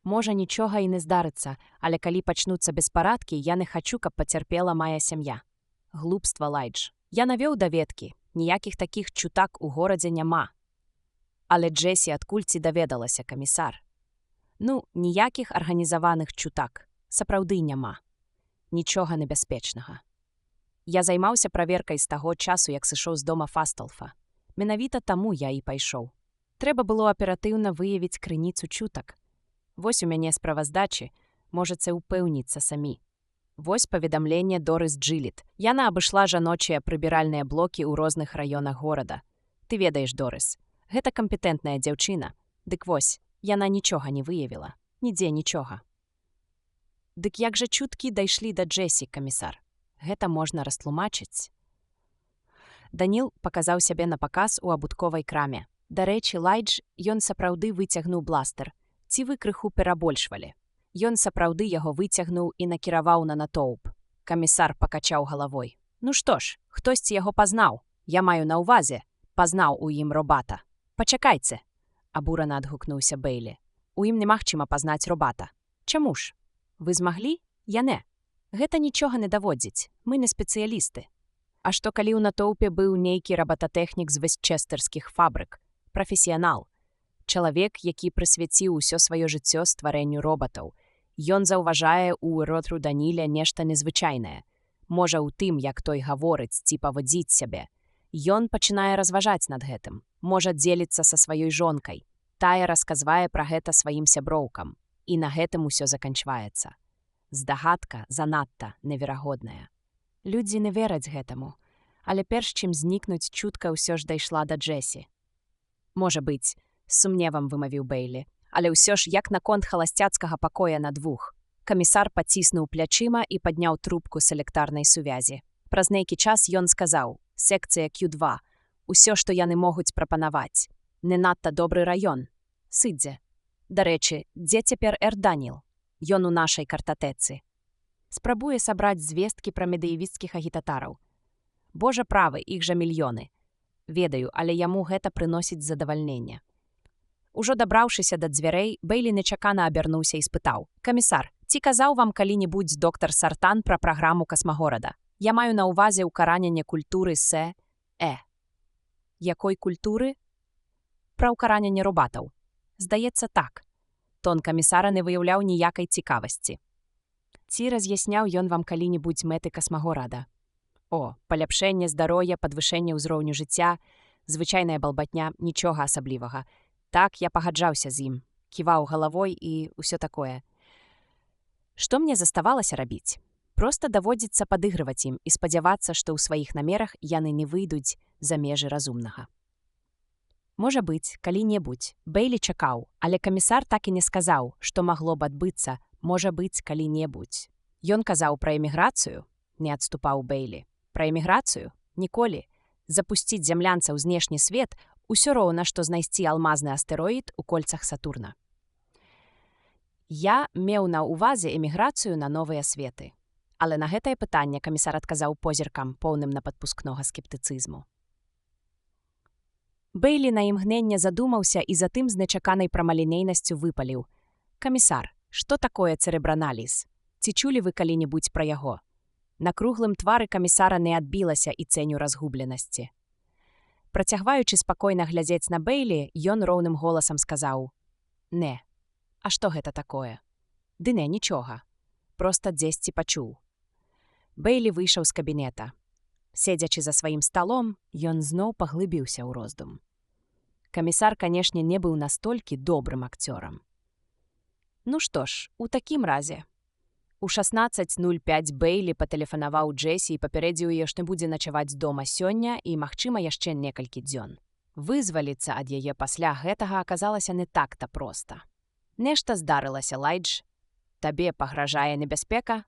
Можа, нічога і не здарыцца, але калі пачнуцца беспарадкі, я не хачу, каб пацярпела мая сям'я. Глупства, Лайдж. Я навёў даведкі. Ніякіх такіх чутак у горадзе няма. Але Джесі адкуль ці даведалася, камісар? Ну, ніякіх арганізаваных чутак. Сапраўды няма. Нічога небяспечнага. Я займаўся праверкай з таго часу, як сышоў з дома Фасталфа. Менавіта таму я і пайшоў. Трэба было аператыўна выявіць крыніцу чутак. Вось у мяне справаздачы, можаце ўпэўніцца самі. Вось паведамленне Дорыс Джилет. Яна абышла жаночыя прыбіральныя блокі ў розных раёнах горада. Ты ведаеш, Дорыс, гэта кампетэнтная дзяўчына. Дык вось, яна нічога не выявіла. Нідзе нічога. Дык як жа чуткі дайшлі да Джесі, камісар? Гэта можна растлумачыць. Даніл паказаў сябе на паказ у абутковай краме. Дарэчы, Лайдж, ён сапраўды выцягнуў бластер. Ці вы крыху перабольшвалі? Ён сапраўды яго выцягнуў і накіраваў на натоўп. Камісар пакачаў галавой. Ну што ж, хтосьці яго пазнаў. Я маю на ўвазе. Пазнаў у ім робата. Пачакайце, абурана адгукнуўся Бэйлі. У ім немагчыма пазнаць робата. Чаму ж? Вы змаглі? Я не. Гэта нічога не даводзіць. Мы не спецыялісты. А што калі ў натоўпе быў нейкі рабататэхнік з вэстчэстэрскіх фабрык? Прафесіянал. Чалавек, які прысвяціў усё сваё жыццё стварэнню робатаў. Ён заўважае ў ротру Даніля нешта незвычайнае. Можа, у тым, як той гаворыць ці павадзіць сябе. Ён пачынае разважаць над гэтым. Можа дзеліцца са сваёй жонкай. Тая расказвае пра гэта сваім сяброўкам. І на гэтым усё заканчваецца. Здагадка занадта неверагодная. Людзі не вераць гэтаму. Але перш чым знікнуць, чутка ўсё ж дайшла да Джесі. Можа быць, з сумневам вымавіў Бэйлі. Але ўсё ж як наконт халасцяцкага пакоя на двух. Камісар паціснуў плячыма і падняў трубку селектарнай сувязі. Праз нейкі час ён сказаў: «Секцыя Q2. Усё, што яны могуць прапанаваць. Не надта добры раён. Сыдзе. Дарэчы, дзе цяпер Даніл? Ён у нашай картатэцы. Спрабуе сабраць звесткі пра медыевісцкіх агітатараў. Божа правы, іх жа мільёны. Ведаю, але яму гэта прыносіць задавальненне». Ужо дабраўшыся да дзвярэй, Бэйлі нечакана абярнуўся і спытаў: «Камісар, ці казаў вам калі-небудзь доктар Сартан пра праграму касмагорада? Я маю на ўвазе ўкараненне культуры Якой культуры? Пра ўкараненне робатаў. Здаецца так». Тон камісара не выяўляў ніякай цікавасці. «Ці раз'ясняў ён вам калі-небудзь мэты касмагорада? О, паляпшэнне здароўя, падвышэнне ўзроўню жыцця, звычайная балбатня, нічога асаблівага. Так, я пагаджаўся з ім, ківаў галавой і ўсё такое. Што мне заставалася рабіць? Проста даводзіцца падыгрываць ім і спадзявацца, што ў сваіх намерах яны не выйдуць за межы разумнага». Можа быць, калі-небудзь. Бэйлі чакаў, але камісар так і не сказаў, што магло б адбыцца, можа быць, калі-небудзь. Ён казаў пра эміграцыю? Не адступаў Бэйлі. Пра эміграцыю? Ніколі. Запусціць зямлянца ў знешні свет усё роўна, што знайсці алмазны астэроід у кольцах Сатурна. Я меў на ўвазе эміграцыю на новыя светы. Але на гэтае пытанне камісар адказаў позіркам, поўным на падпускнога скептыцызму. Бэйлі на імгненне задумаўся і затым з нечаканай прамалінейнасцю выпаліў: «Камісар, што такое цэрэбраналіз? Ці чулі вы калі-небудзь пра яго?» На круглым твары камісара не адбілася і ценю разгубленасці. Працягваючы спакойна глядзець на Бэйлі, ён роўным голасам сказаў: «Не. А што гэта такое?» «Ды не, нічога. Проста дзесьці пачуў». Бэйлі выйшаў з кабінета. Седзячы за сваім сталом, ён зноў паглыбіўся ў роздум. Камісар, канешне, не быў настолькі добрым акцёрам. Ну што ж, у такім разе. У 16:05 Бейлі патэлефанаваў Джесі і папярэдзіў яе, што будзе начаваць дома сёння і, магчыма, яшчэ некалькі дзён. Вызваліцца ад яе пасля гэтага аказалася не так-то проста. Нешта здарылася, Лайдж. Табе пагражае небяспека?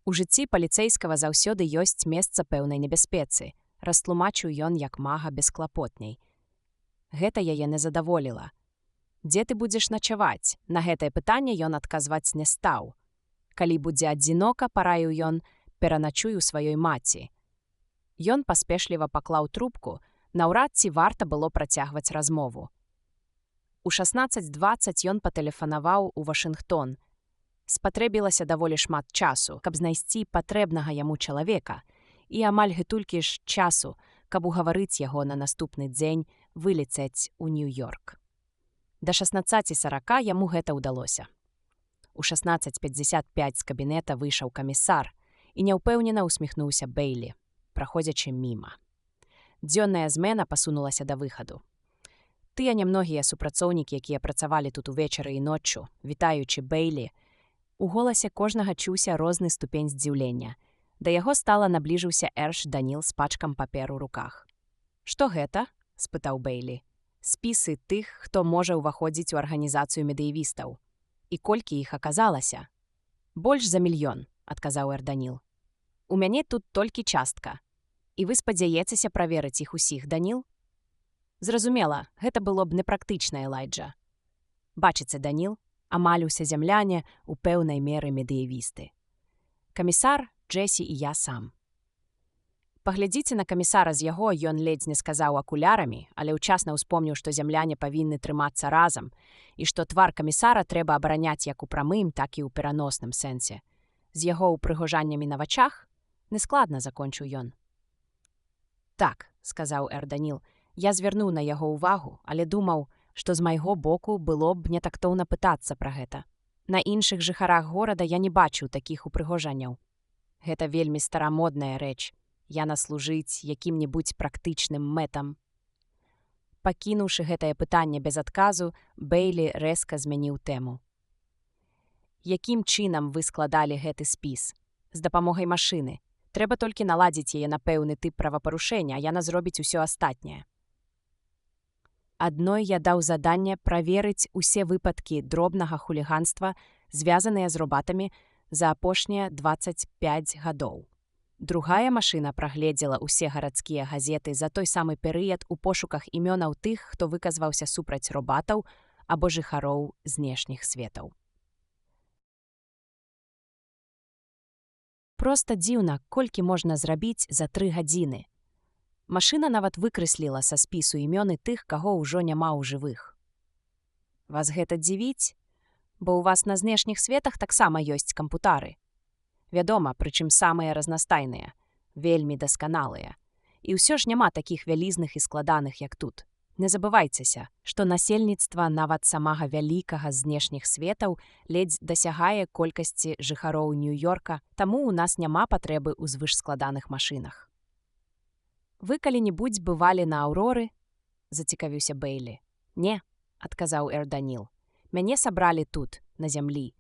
У жыцці паліцэйскага заўсёды ёсць месца пэўнай небяспецы, растлумачыў ён як мага бесклапотней. Гэта яе не задаволіла. Дзе ты будзеш начаваць? На гэтае пытанне ён адказваць не стаў. Калі будзе адзінока, параіў ён, пераначуй у сваёй маці. Ён паспешліва паклаў трубку, наўрад ці варта было працягваць размову. У 16:20 ён патэлефанаваў у Вашынгтон. Спатрэбілася даволі шмат часу, каб знайсці патрэбнага яму чалавека, і амаль гэтулькі ж часу, каб угаварыць яго на наступны дзень вылецець у Нью-Йорк. Да 16:40 яму гэта ўдалося. У 16:55 з кабінета выйшаў камісар і няўпэўнена усміхнуўся Бейлі, праходзячы міма. Дзённая змена пасунулася да выхаду. Тыя нямногія супрацоўнікі, якія працавалі тут увечары і ноччу, вітаючы Бейлі, у голасе кожнага чуўся розны ступень здзіўлення. Да яго стала набліжыўся Эрш Даніл з пачкам паперу ў руках. «Што гэта?» – спытаў Бейлі. «Спісы тых, хто можа ўваходзіць у арганізацыю медыявістаў. І колькі іх аказалася?» «Больш за 1 мільён», – адказаў Эрданіл. «У мяне тут толькі частка. І вы спадзяецеся праверыць іх усіх, Даніл?» «Зразумела, гэта было б непрактычнае, Лайджа. Бачыце, Даніл, амаль усе зямляне у пэўнай меры медыявісты. Камісар, Джесі і я сам». Паглядзіце на камісара з яго, ён ледзь не сказаў акулярамі, але ўчасна ўспомніў, што зямляне павінны трымацца разам і што твар камісара трэба абараняць як у прамым, так і ў пераносным сэнсе. З яго ўпрыгожаннямі на вачах нескладна закончыў ён. «Так», – сказаў Эрданіл, – «я звярнуў на яго ўвагу, але думаў, што з майго боку было б не тактоўна пытацца пра гэта. На іншых жыхарах горада я не бачыў такіх упрыгожанняў. Гэта вельмі старамодная рэч. Яна служыць якім-небудзь практычным мэтам». Пакінуўшы гэтае пытанне без адказу, Бейлі рэзка змяніў тэму. «Якім чынам вы складалі гэты спіс? З дапамогай машыны. Трэба толькі наладзіць яе на пэўны тып правапарушэння, а яна зробіць усё астатняе». Адной я даў заданне праверыць усе выпадкі дробнага хуліганства, звязаныя з робатамі, за апошнія 25 гадоў. Другая машына прагледзела ўсе гарадскія газеты за той самы перыяд у пошуках імёнаў тых, хто выказваўся супраць робатаў або жыхароў знешніх светаў. Проста дзіўна, колькі можна зрабіць за 3 гадзіны. Машына нават выкрэсліла са спісу імёны тых, каго ўжо няма ў жывых. Вас гэта дзівіць? Бо ў вас на знешніх светах таксама ёсць кампутары. Вядома, прычым самыя разнастайныя, вельмі дасканалыя. І ўсё ж няма такіх вялізных і складаных, як тут. Не забывайцеся, што насельніцтва нават самага вялікага з знешніх светаў ледзь дасягае колькасці жыхароў Нью-Йорка, таму ў нас няма патрэбы ў звышскладаных машынах. «Вы калі-небудзь бывалі на Аўроры?» – зацікавіўся Бейлі. «Не», – адказаў Эрданіл. «Мяне сабралі тут, на зямлі.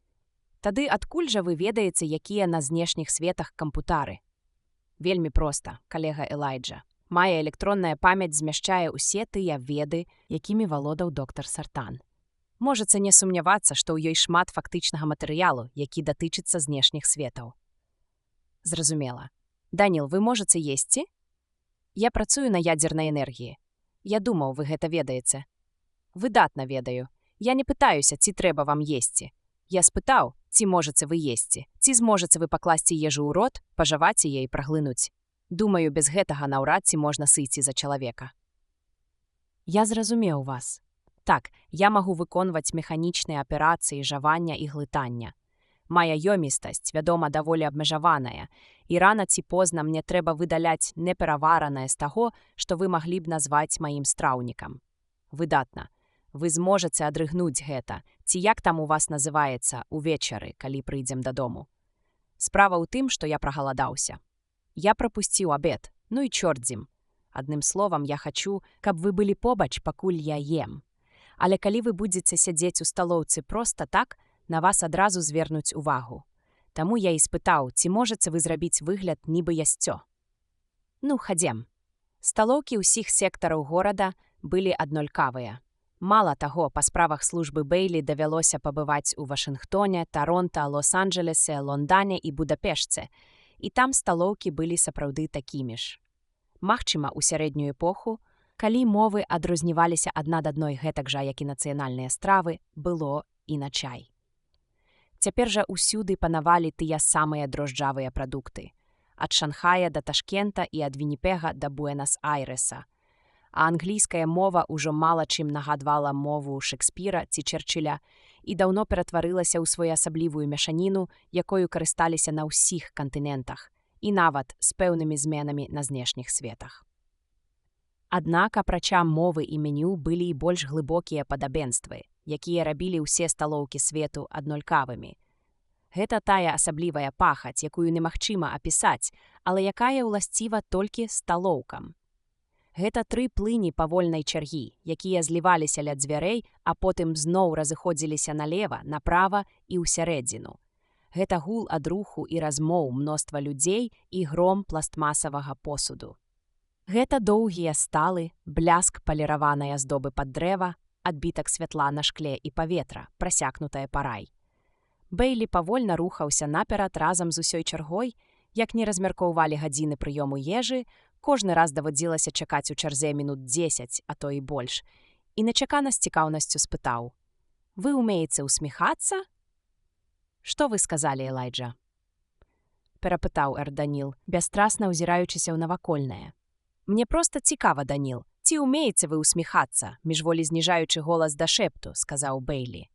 Тады адкуль жа вы ведаеце, якія на знешніх светах кампутары?» «Вельмі проста, калега Элайджа. Мая электронная памяць змяшчае ўсе тыя веды, якімі валодаў доктар Сартан. Можаце не сумнявацца, што ў ёй шмат фактычнага матэрыялу, які датычыцца знешніх светаў». «Зразумела. Даніл, вы можаце есці?» «Я працую на ядзернай энергіі. Я думаў, вы гэта ведаеце». «Выдатна ведаю. Я не пытаюся, ці трэба вам есці. Я спытаў, ці можаце вы есці, ці зможаце вы пакласці ежу ў рот, пажаваць яе і праглынуць. Думаю, без гэтага наўрад ці можна сыйці за чалавека». «Я зразумеў вас. Так, я магу выконваць механічныя аперацыі жавання і глытання. Мая ёмістасць, вядома, даволі абмежаваная, і рана ці позна мне трэба выдаляць непераваранае з таго, што вы маглі б назваць маім страўнікам. Выдатна. Вы зможаце адрыгнуць гэта, ці як там у вас называецца, увечары, калі прыйдзем дадому. Справа ў тым, што я прагаладаўся. Я прапусціў абед, ну і чорт з ім. Адным словам, я хачу, каб вы былі побач, пакуль я ем. Але калі вы будзеце сядзець у сталоўцы проста так, на вас адразу звернуць увагу. Таму я і спытаў, ці можаце вы зрабіць выгляд, нібы ясцё. Ну, хадзем. Сталоўкі ўсіх сектараў горада былі аднолькавыя. Мала таго, па справах службы Бэйлі давялося пабываць у Вашынгтоне, Таронта, Лос-Анджелесе, Лондане і Будапешце, і там сталоўкі былі сапраўды такімі ж. Магчыма, у сярэднюю эпоху, калі мовы адрозніваліся адна ад адной гэтак жа, як і нацыянальныя стравы, было іначай. Цяпер жа ўсюды панавалі тыя самыя дрожджавыя прадукты. Ад Шанхая да Ташкента і ад Вінніпега да Буэнас-Айрэса. А англійская мова ўжо мала чым нагадвала мову Шекспіра ці Черчилля і даўно ператварылася ў своеасаблівую мяшаніну, якою карысталіся на ўсіх кантынентах, і нават з пэўнымі зменамі на знешніх светах. Аднак, апрача мовы і меню былі і больш глыбокія падабенствы, якія рабілі ўсе сталоўкі свету аднолькавымі. Гэта тая асаблівая пахаць, якую немагчыма апісаць, але якая ўласціва толькі сталоўкам. Гэта 3 плыні павольнай чаргі, якія зліваліся ля дзвярэй, а потым зноў разыходзіліся налева, направа і ўсярэдзіну. Гэта гул ад руху і размоў мноства людзей і гром пластмасавага посуду. Гэта доўгія сталы, бляск паліраванай аздобы пад дрэва, адбітак святла на шкле і паветра, прасякнутае парай. Бэйлі павольна рухаўся наперад разам з усёй чаргой, як не размяркоўвалі гадзіны прыёму ежы, кожны раз даводзілася чакаць у чарзе мінут 10, а то і больш, і нечакана з цікаўнасцю спытаў: «Вы умееце усміхацца?» «Што вы сказалі, Элайджа?» перапытаў эр Даніл, бясстрасна ўзіраючыся ў навакольнае. «Мне проста цікава, Даніл, ці умееце вы усміхацца?» міжволі зніжаючы голас да шэпту, сказаў Бэйлі.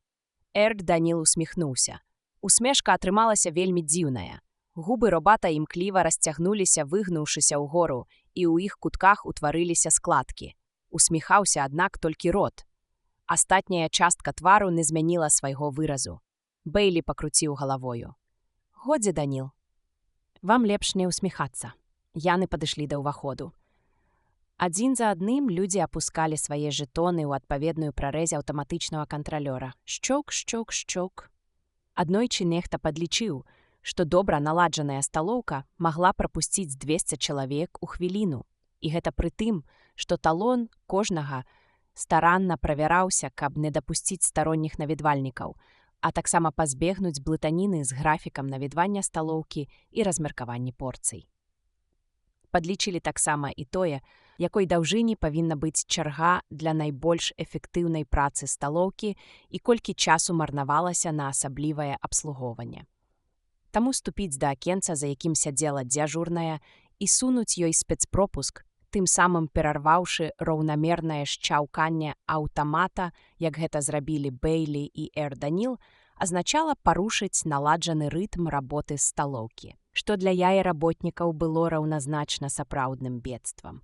Эр Даніл усміхнуўся. Усмешка атрымалася вельмі дзіўная. Губы робата імкліва расцягнуліся, выгнуўшыся ўгору, і ў іх кутках утварыліся складкі. Усміхаўся, аднак, толькі рот. Астатняя частка твару не змяніла свайго выразу. Бэйлі пакруціў галавою. «Годзе, Даніл. Вам лепш не усміхацца». Яны падышлі да ўваходу. Адзін за адным людзі апускалі свае жэтоны ў адпаведную прарэзе аўтаматычнага кантралёра. Шчок, шчок, шчок. Аднойчы нехта падлічыў, што добра наладжаная сталоўка магла прапусціць 200 чалавек у хвіліну. І гэта пры тым, што талон кожнага старанна правяраўся, каб не дапусціць старонніх наведвальнікаў, а таксама пазбегнуць блытаніны з графікам наведвання сталоўкі і размеркаванні порцый. Падлічылі таксама і тое, якой даўжыні павінна быць чарга для найбольш эфектыўнай працы сталоўкі і колькі часу марнавалася на асаблівае абслугоўванне. Таму ступіць да акенца, за якім сядзела дзяжурная, і сунуць ёй спецпропуск, тым самым перарваўшы роўнамернае шчаўканне аўтамата, як гэта зрабілі Бэйлі і эр Даніл, азначала парушыць наладжаны рытм работы сталоўкі, што для яе-работнікаў было раўназначна сапраўдным бедствам.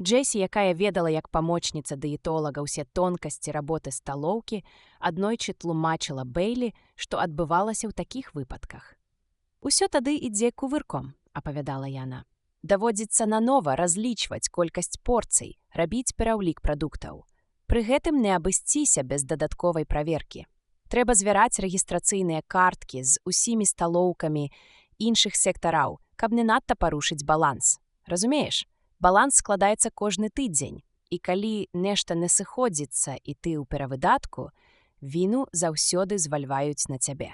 Джесі, якая ведала як памочніца дыетолага ўсе тонкасці работы сталоўкі, аднойчы тлумачыла Бэйлі, што адбывалася ў такіх выпадках. «Усё тады ідзе кувырком», – апавядала яна. «Даводзіцца нанова разлічваць колькасць порцый, рабіць пераўлік прадуктаў. Пры гэтым не абысціся без дадатковай праверкі. Трэба звяраць рэгістрацыйныя карткі з усімі сталоўкамі іншых сектараў, каб не надта парушыць баланс. Разумееш? Баланс складаецца кожны тыдзень, і калі нешта не сыходзіцца і ты ў перавыдатку, віну заўсёды звальваюць на цябе.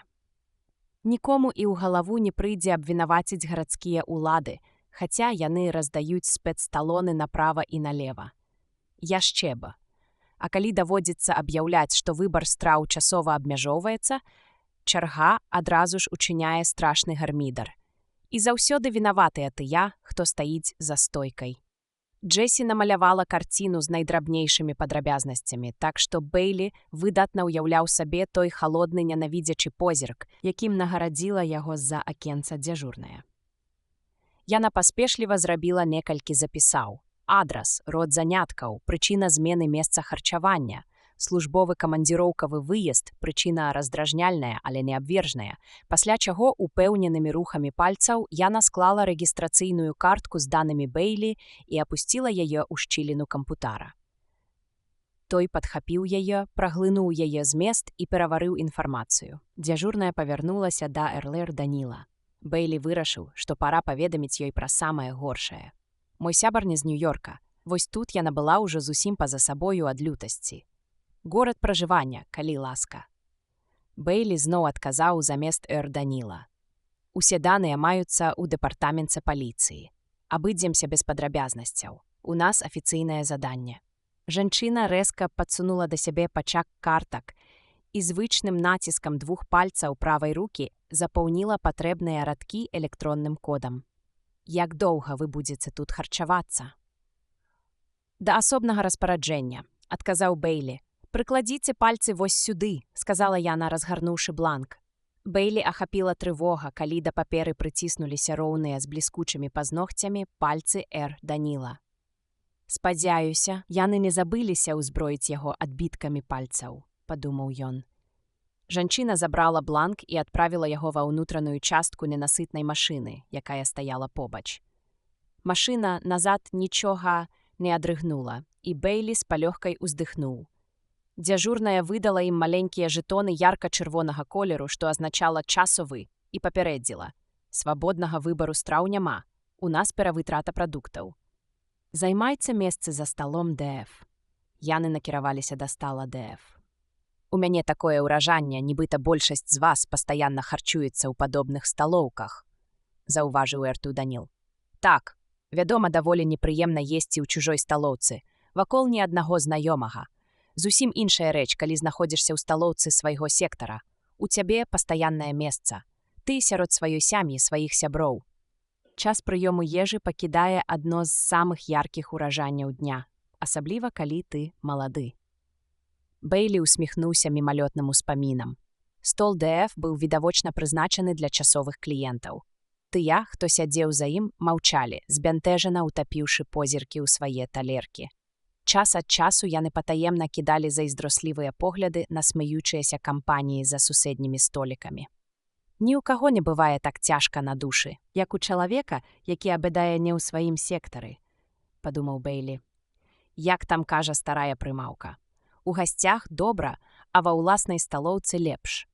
Нікому і ў галаву не прыйдзе абвінаваціць гарадскія ўлады, хаця яны раздаюць спецталоны направа і налева. Яшчэ б. А калі даводзіцца аб'яўляць, што выбар страў часова абмяжоўваецца, чарга адразу ж учыняе страшны гармідар. І заўсёды вінаватыя тыя, хто стаіць за стойкай. Джесі намалявала карціну з найдрабнейшымі падрабязнасцямі, так што Бэйлі выдатна ўяўляў сабе той халодны ненавідзячы позірк, якім нагарадзіла яго з-за акенца дзяжурная. Яна паспешліва зрабіла некалькі запісаў. Адрас, род заняткаў, прычына змены месца харчавання, службовы камандзіроўкавы выезд, прычына раздражняльная, але не абвержная, пасля чаго упэўненымі рухамі пальцаў яна склала рэгістрацыйную картку з данымі Бэйлі і апусціла яе ў шчыліну кампутара. Той падхапіў яе, праглынуў яе змест і пераварыў інфармацыю. Дзяжурная павярнулася да Эрлэр Даніла. Бэйлі вырашыў, што пара паведаміць ёй пра самае горшае. «Мой сябар не з Нью-Йорка. Вось тут яна была ўжо зусім па-за сабою ад лютасці. Горад пражывання, калі ласка». Бэйлі зноў адказаў замест Даніла. «Усе даныя маюцца ў дэпартаменце паліцыі. Абыдземся без падрабязнасцяў. У нас афіцыйнае заданне». Жанчына рэзка падсунула да сябе пачак картак і звычным націскам двух пальцаў правай рукі запаўніла патрэбныя радкі электронным кодам. «Як доўга вы будзеце тут харчавацца?» «Да асобнага распараджэння», — адказаў Бэйлі. «Прыкладзіце пальцы вось сюды», — сказала яна, разгарнуўшы бланк. Бэйлі ахапіла трывога, калі да паперы прыціснуліся роўныя з бліскучымі пазногцямі пальцы Даніла. «Спадзяюся, яны не забыліся ўзброіць яго адбіткамі пальцаў», — падумаў ён. Жанчына забрала бланк і адправіла яго ва ўнутраную частку ненасытнай машыны, якая стаяла побач. Машына назад нічога не адрыгнула, і Бэйлі з палёгкай уздыхнуў. Дзяжурная выдала ім маленькія жэтоны ярка-чырвонага колеру, што азначала «часовы», і папярэдзіла: «Свабоднага выбару страў няма, у нас перавытрата прадуктаў. Займайце месцы за сталом ДФ». Яны накіраваліся да стала ДФ. «У мяне такое ўражанне, нібыта большасць з вас пастаянна харчуецца ў падобных сталоўках», — заўважыў Даніл. «Так, вядома, даволі непрыемна есці ў чужой сталоўцы, вакол ні аднаго знаёмага. Зусім іншая рэч, калі знаходзішся ў сталоўцы свайго сектара. У цябе пастаяннае месца. Ты сярод сваёй сям'і, сваіх сяброў. Час прыёму ежы пакідае адно з самых яркіх уражанняў дня, асабліва калі ты малады». Бэйлі усміхнуўся мімалётным успамінам. Стол ДФ быў відавочна прызначаны для часовых кліентаў. Тыя, хто сядзеў за ім, маўчалі, збянтэжана ўтапіўшы позіркі ў свае талеркі. Час ад часу яны патаемна кідалі зайздрослівыя погляды на смяючыяся кампаніі за суседнімі столікамі. «Ні ў каго не бывае так цяжка на душы, як у чалавека, які абядае не ў сваім сектары», — падумаў Бэйлі. «Як там кажа старая прымаўка. У гасцях добра, а ва ўласнай сталоўцы лепш.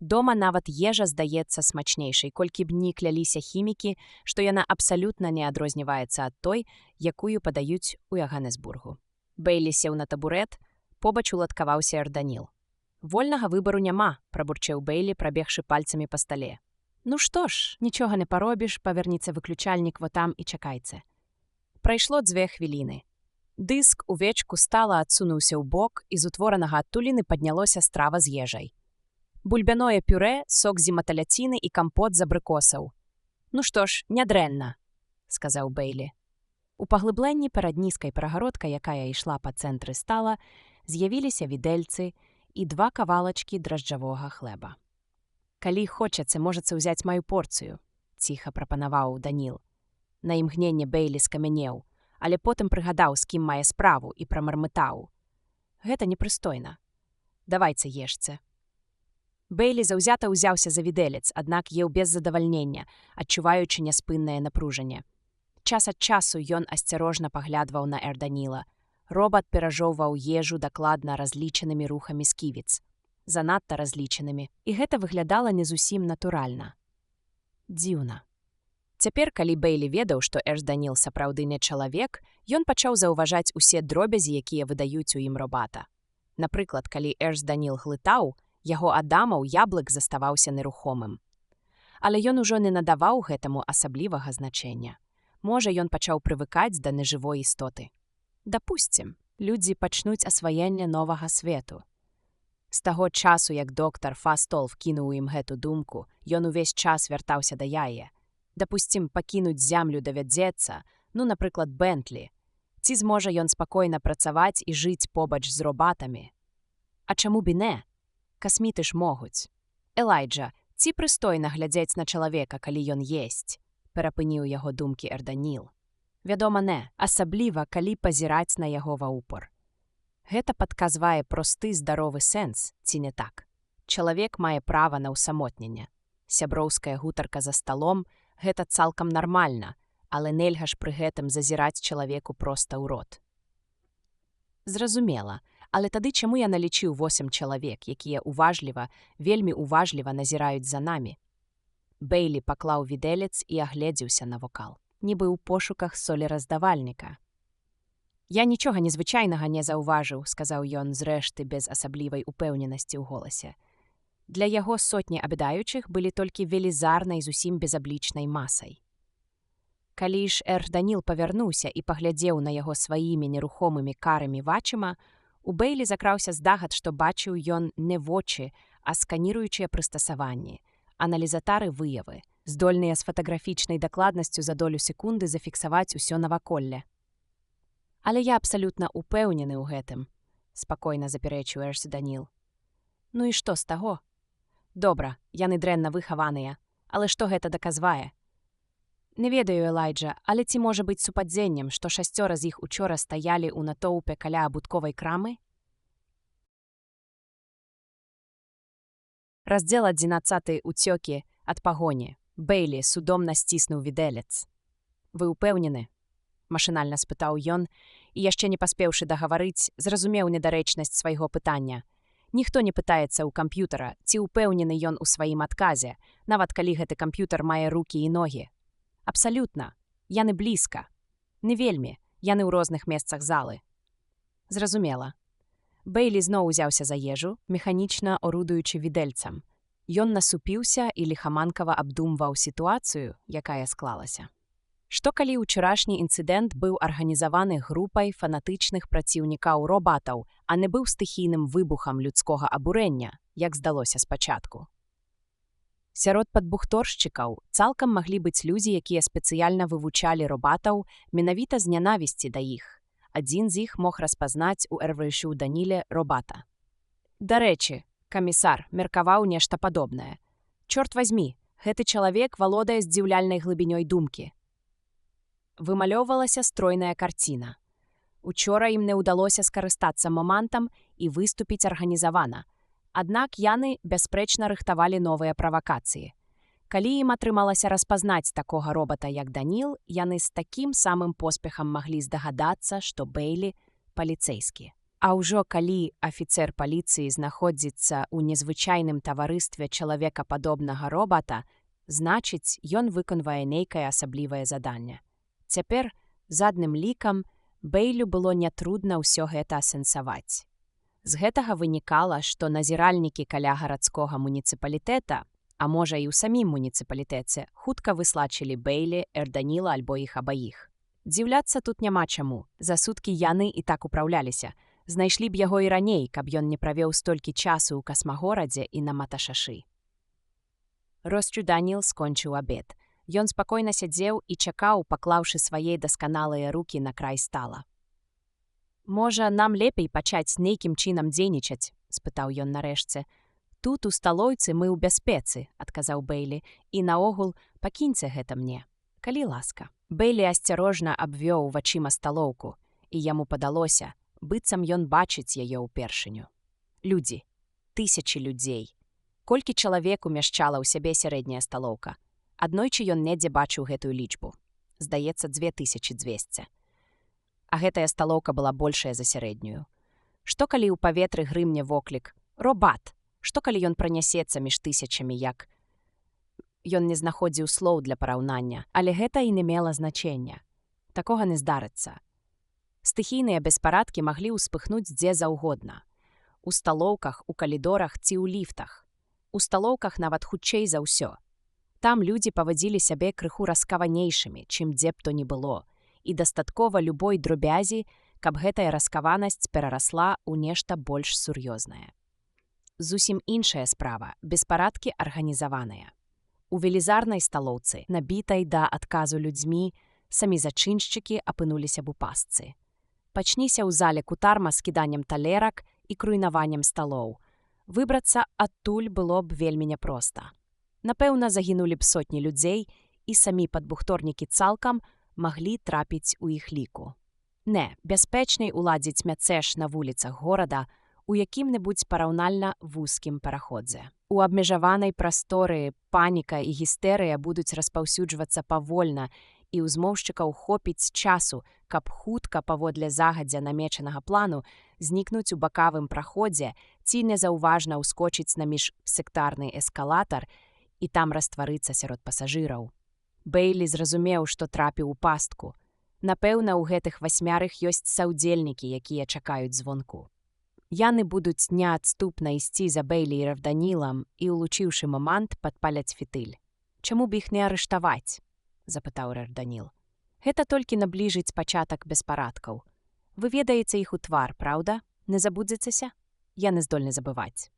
Дома нават ежа здаецца смачнейшай, колькі б ні кляліся хімікі, што яна абсалютна не адрозніваецца ад той, якую падаюць у Яганесбургу». Бэйлі сеў на табурэт, побач уладкаваўся Даніл. «Вольнага выбару няма», — прабурчэў Бэйлі, прабегшы пальцамі па стале. «Ну што ж, нічога не паробіш, паверніце выключальнік во там і чакайце». Прайшло 2 хвіліны. Дыск у вечку стала адсунуўся ў бок, і з утворанага адтуліны паднялося страва з ежай. Бульбяное пюрэ, сок з іматаляціны і кампот з абрыкосаў. «Ну што ж, нядрэнна», — сказаў Бэйлі. У паглыбленні перад нізкай перагародкай, якая ішла па цэнтры стала, з'явіліся відэльцы і 2 кавалачкі дражджавога хлеба. «Калі хочаце, можаце ўзяць маю порцыю», — ціха прапанаваў Даніл. На імгненне Бэйлі скамянеў, але потым прыгадаў, з кім мае справу, і прамармытаў: «Гэта непрыстойна. Давайце ешце». Бэйлі заўзята ўзяўся за відэлец, аднак еў без задавальнення, адчуваючы няспыннае напружанне. Час ад часу ён асцярожна паглядваў на Даніла. Робат перажоўваў ежу дакладна разлічанымі рухамі сківіц. Занадта разлічанымі, і гэта выглядала не зусім натуральна. Дзіўна. Цяпер, калі Бэйлі ведаў, што Даніл сапраўды не чалавек, ён пачаў заўважаць усе дробязі, якія выдаюць у ім робата. Напрыклад, калі Даніл глытаў, яго адамаў яблык заставаўся нерухомым. Але ён ужо не надаваў гэтаму асаблівага значэння. Можа, ён пачаў прывыкаць да нежывой істоты. Дапусцім, людзі пачнуць асваенне новага свету. З таго часу, як доктар Фастол вкінуў ім гэту думку, ён увесь час вяртаўся да яе. Дапусцім, пакінуць зямлю давядзецца, напрыклад, Бентлі. Ці зможа ён спакойна працаваць і жыць побач з робатамі? А чаму б і не? Касміты ж могуць. «Элайджа, ці прыстойна глядзець на чалавека, калі ён есць?» — перапыніў яго думкі Даніл. «Вядома, не, асабліва, калі пазіраць на яго ва ўпор». Гэта падказвае просты здаровы сэнс, ці не так? Чалавек мае права на ўсамотненне. Сяброўская гутарка за сталом – гэта цалкам нармальна, але нельга ж пры гэтым зазіраць чалавеку проста ў рот. Зразумела, але тады чаму я налічыў 8 чалавек, якія вельмі уважліва назіраюць за намі? Бэйлі паклаў відэлец і агледзеўся навокал, нібы ў пошуках солераздавальніка. «Я нічога незвычайнага не заўважыў», – сказаў ён зрэшты без асаблівай упэўненасці ў голасе. Для яго сотні абедаючых былі толькі велізарнай зусім безаблічнай масай. Калі ж Даніл павярнуўся і паглядзеў на яго сваімі нерухомымі карымі вачыма, у Бэйлі закраўся здагад, што бачыў ён не вочы, а сканіруючыя прыстасаванні, аналізатары выявы, здольныя з фатаграфічнай дакладнасцю за долю секунды зафіксаваць усё наваколле. «Але я абсалютна упэўнены ў гэтым», – спакойна запярэчыў Даніл. «Ну і што з таго? Добра, яны дрэнна выхаваныя, але што гэта даказвае? Не ведаю, Элайджа, але ці можа быць супадзеннем, што 6 з іх учора стаялі ў натоўпе каля абутковай крамы?» Раздзел 11 уцёкі ад пагоні. Бэйлі судомна сціснуў відэлец. «Вы ўпэўнены?» – машынальна спытаў ён, і яшчэ не паспеўшы дагаварыць, зразумеў недарэчнасць свайго пытання. Ніхто не пытаецца ў камп'ютара, ці ўпэўнены ён у сваім адказе, нават калі гэты камп'ютар мае рукі і ногі. Абсалютна. Яны блізка. Не вельмі. Яны ў розных месцах залы. Зразумела. Бэйлі зноў узяўся за ежу, механічна орудуючы відэльцам. Ён насупіўся і ліхаманкава абдумваў сітуацыю, якая склалася. Што калі ўчарашні інцыдэнт быў арганізаваны групай фанатычных праціўнікаў робатаў, а не быў стыхійным выбухам людскога абурэння, як здалося спачатку? Сярод падбухторшчыкаў цалкам маглі быць людзі, якія спецыяльна вывучалі робатаў менавіта з нянавісці да іх. Адзін з іх мог распазнаць у РВШ Даніле робата. Дарэчы, камісар меркаваў нешта падобнае. Чорт вазьмі, гэты чалавек валодае здзіўляльнай глыбінёй думкі. Вымалёўвалася стройная карціна. Учора ім не ўдалося скарыстацца момантам і выступіць арганізавана. Аднак яны бясспрэчна рыхтавалі новыя правакацыі. Калі ім атрымалася распазнаць такога робата, як Даніл, яны з такім самым поспехам маглі здагадацца, што Бэйлі – паліцэйскі. А ўжо калі афіцэр паліцыі знаходзіцца ў незвычайным таварыстве чалавекападобнага робата, значыць, ён выконвае нейкае асаблівае заданне. Цяпер, задным лікам, Бэйлю было нятрудна ўсё гэта асэнсаваць. З гэтага вынікала, што назіральнікі каля гарадскога муніцыпалітэта, а можа і ў самім муніцыпалітэце, хутка выслачылі Бэйлі, Даніла альбо іх абаіх. Дзіўляцца тут няма чаму. За суткі яны і так упраўляліся. Знайшлі б яго і раней, каб ён не правёў столькі часу ў касмагорадзе і на маташашы. Даніл скончыў абед. Ён спакойна сядзеў і чакаў, паклаўшы свае дасканалыя рукі на край стала. «Можа, нам лепей пачаць нейкім чынам дзейнічаць?» – спытаў ён нарэшце. «Тут у сталоўцы мы ў бяспецы», – адказаў Бэйлі, «і наогул пакіньце гэта мне, калі ласка». Бэйлі асцярожна абвёў вачыма сталоўку, і яму падалося, быццам ён бачыць яе ўпершыню. Людзі, тысячы людзей. Колькі чалавек умяшчала ў сябе сярэдняя сталоўка? Аднойчы ён недзе бачыў гэтую лічбу. Здаецца, 2200. А гэтая сталоўка была большая за сярэднюю. Што калі ў паветры грымне воклік «Робат!» Што калі ён пранясецца між тысячамі, як... Ён не знаходзіў слоў для параўнання, але гэта і не мела значення. Такога не здарыцца. Стыхійныя беспарадкі маглі ўспыхнуць дзе заўгодна. У сталоўках, у калідорах ці ў ліфтах. У сталоўках нават хутчэй за ўсё. Там людзі павадзілі сябе крыху раскаванейшымі, чым дзе б то ні было, і дастаткова любой дробязі, каб гэтая раскаванасць перарасла ў нешта больш сур'ёзнае. Зусім іншая справа – беспарадкі арганізаваныя. У велізарнай сталоўцы, набітай да адказу людзьмі, самі зачыншчыкі апынуліся б у пастцы. Пачніся ў зале кутарма з кіданнем талерак і круйнаваннем сталоў. Выбрацца адтуль было б вельмі няпроста. Напэўна, загінулі б сотні людзей, і самі падбухторнікі цалкам маглі трапіць у іх ліку. Не, бяспечней уладзіць мяцеж на вуліцах горада у якім-небудзь параўнальна вузкім пераходзе. У абмежаванай прасторы паніка і гістэрыя будуць распаўсюджвацца павольна, і ў змоўшчыкаў хопіць часу, каб хутка паводле загадзя намечанага плану знікнуць у бакавым праходзе ці незаўважна ўскочыць на міжсектарны эскалатар і там растварыцца сярод пасажыраў. Бэйлі зразумеў, што трапіў у пастку. Напэўна, у гэтых 8 ёсць саўдзельнікі, якія чакаюць звонку. Яны будуць неадступна ісці за Бэйлі і Равданілам і, улучыўшы момант, падпаляць фітыль. «Чаму б іх не арыштаваць?» – запытаў Равданіл. «Гэта толькі набліжыць пачатак беспарадкаў. Вы ведаеце іх у твар, праўда? Не забудзецеся? Яны здольны забываць.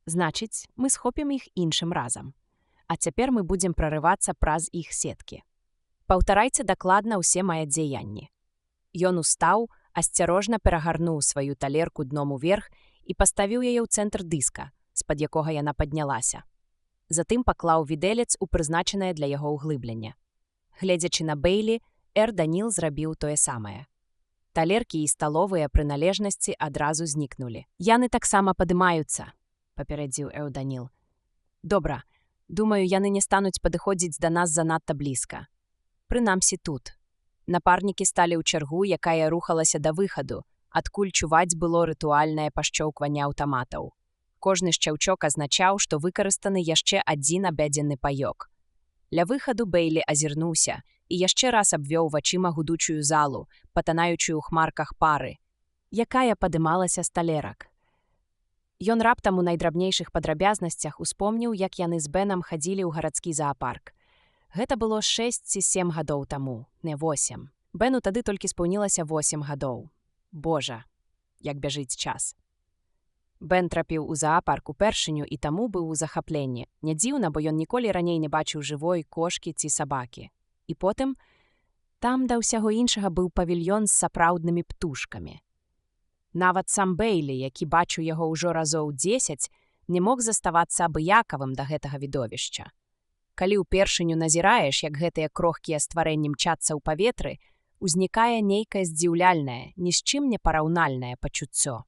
Значыць, мы схопім іх іншым разам. А цяпер мы будзем прарывацца праз іх сеткі. Паўтарайце дакладна ўсе мае дзеянні». Ён устаў, асцярожна перагарнуў сваю талерку дном уверх і паставіў яе ў цэнтр дыска, з-пад якога яна паднялася. Затым паклаў відэлец у прызначанае для яго ўглыбленне. Гледзячы на Бэйлі, Даніл зрабіў тое самае. Талеркі і сталовыя прыналежнасці адразу знікнулі. «Яны таксама падымаюцца», – папярэдзіў Даніл. «Добра, думаю, яны не стануць падыходзіць да нас занадта блізка. Прынамсі тут». Напарнікі сталі ў чаргу, якая рухалася да выхаду, адкуль чуваць было рытуальнае пашчоўкванне аўтаматаў. Кожны шчаўчок азначаў, што выкарыстаны яшчэ адзін абядзенны паёк. Ля выхаду Бэйлі азірнуўся і яшчэ раз абвёў вачыма гудучую залу, патанаючую ў хмарках пары, якая падымалася з талерак. Ён раптам у найдрабнейшых падрабязнасцях успомніў, як яны з Бэнам хадзілі ў гарадскі заапарк. Гэта было 6 ці 7 гадоў таму, не 8. Бэну тады толькі спаўнілася 8 гадоў. Божа, як бяжыць час. Бэн трапіў у заапарк упершыню і таму быў у захапленні. Не дзіўна, бо ён ніколі раней не бачыў жывой кошкі ці сабакі. І потым, там да ўсяго іншага быў павільён з сапраўднымі птушкамі. Нават сам Бэйлі, які бачыў яго ўжо разоў 10, не мог заставацца абыякавым да гэтага відовішча. Калі ўпершыню назіраеш, як гэтыя крохкія стварэнні мчацца ў паветры, узнікае нейкае здзіўляльнае, ні з чым не параўнальнае пачуццё.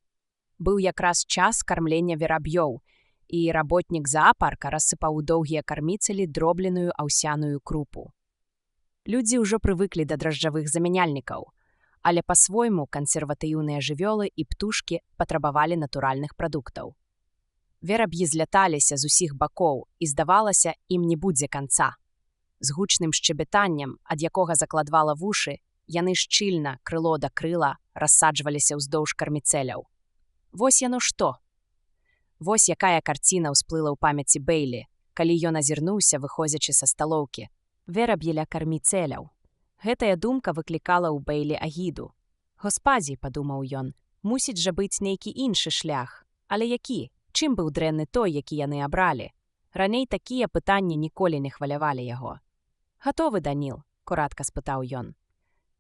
Быў якраз час кармлення вераб'ёў, і работнік заапарка рассыпаў у доўгія карміцелі дробленую аўсяную крупу. Людзі ўжо прывыклі да дражджавых замяняльнікаў, але па-свойму кансерватыўныя жывёлы і птушкі патрабавалі натуральных прадуктаў. Вераб'і зляталіся з усіх бакоў, і, здавалася, ім не будзе канца. З гучным шчэбетаннем, ад якога закладвала вушы, яны шчыльна, крыло да крыла, рассаджваліся ўздоўж карміцэляў. Вось яно што! Вось якая карціна ўсплыла ў памяці Бэйлі, калі ён азірнуўся, выходзячы са сталоўкі. Вераб'і ля карміцэляў. Гэтая думка выклікала ў Бэйлі агіду. «Госпадзі», – падумаў ён, – «мусіць жа быць нейкі іншы шлях. Але які? Чым быў дрэнны той, які яны абралі? Раней такія пытанні ніколі не хвалявалі яго». «Гатовы, Даніл?» – коратка спытаў ён.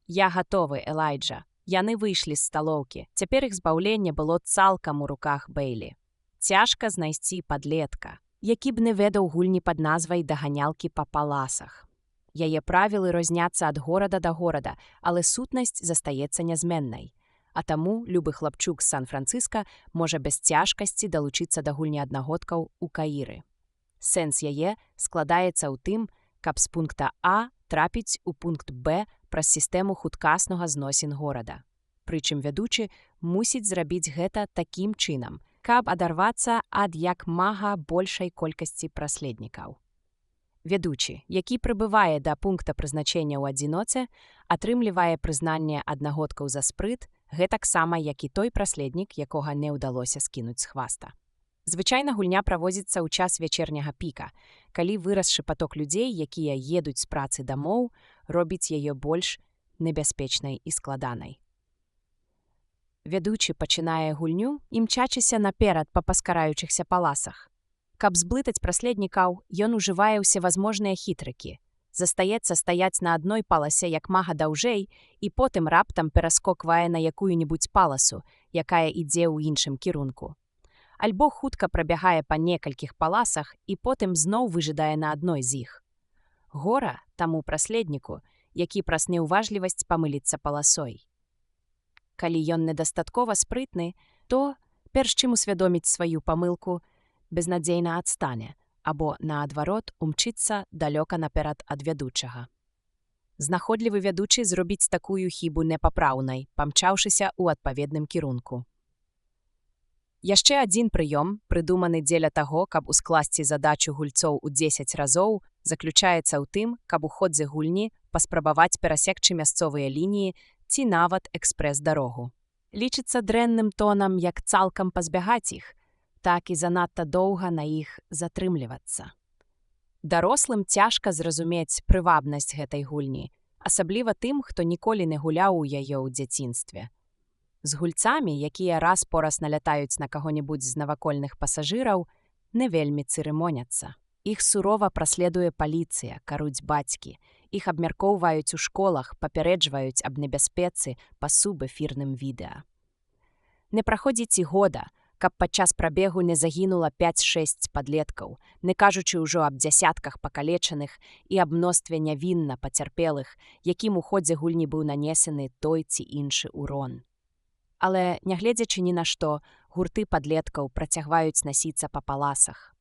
«Я гатовы, Элайджа». Яны выйшлі з сталоўкі. Цяпер іх збаўленне было цалкам у руках Бэйлі. Цяжка знайсці падлетка, які б не ведаў гульні пад назвай «Даганялкі па паласах». Яе правілы розняцца ад горада да горада, але сутнасць застаецца нязменнай. А таму любы хлапчук з Сан-Францыска можа без цяжкасці далучыцца да гульні аднагодкаў у Каіры. Сэнс яе складаецца ў тым, каб з пункта А трапіць у пункт Б праз сістэму хуткаснага зносін горада. Прычым вядучы мусіць зрабіць гэта такім чынам, каб адарвацца ад як мага большай колькасці праследнікаў. Ведучы, які прыбывае да пункта прызначэння ў адзіноце, атрымлівае прызнанне аднагодкаў за спрыт, гэтаксама, як і той праследнік, якога не ўдалося скінуць з хваста. Звычайна гульня праводзіцца ў час вячэрняга піка, калі вырасшы паток людзей, якія едуць з працы дамоў, робіць яе больш небяспечнай і складанай. Ведучы пачынае гульню, імчачыся наперад па паскараючыхся паласах. Каб зблытаць праследнікаў, ён ужывае ўсевазможныя хітрыкі. Застаецца стаяць на адной паласе як мага даўжэй і потым раптам пераскоквае на якую-небудзь паласу, якая ідзе ў іншым кірунку. Альбо хутка прабягае па некалькіх паласах і потым зноў выжыдае на адной з іх. Гора таму праследніку, які праз неўважлівасць памыліцца паласой. Калі ён недастаткова спрытны, то, перш чым усвядоміць сваю памылку, безнадзейна адстане, або, наадварот, умчыцца далёка наперад ад вядучага. Знаходлівы вядучы зробіць такую хібу непапраўнай, памчаўшыся ў адпаведным кірунку. Яшчэ адзін прыём, прыдуманы дзеля таго, каб ускласці задачу гульцоў у 10 разоў, заключаецца ў тым, каб у ходзе гульні паспрабаваць перасекчы мясцовыя лініі ці нават экспрэс-дарогу. Лічыцца дрэнным тонам як цалкам пазбягаць іх, так і занадта доўга на іх затрымлівацца. Дарослым цяжка зразумець прывабнасць гэтай гульні, асабліва тым, хто ніколі не гуляў у яе ў дзяцінстве. З гульцамі, якія раз-пораз налятаюць на каго-небудзь з навакольных пасажыраў, не вельмі цырымоняцца. Іх сурова праследуе паліцыя, каруць бацькі. Іх абмяркоўваюць у школах, папярэджваюць аб небяспецы па субэфірным відэа. Не праходзіць і года, каб падчас прабегу не загінула 5-6 падлеткаў, не кажучы ўжо аб дзясятках пакалечаных і аб мностве нявінна пацярпелых, якім у ходзе гульні быў нанесены той ці іншы урон. Але, нягледзячы ні на што, гурты падлеткаў працягваюць насіцца па паласах.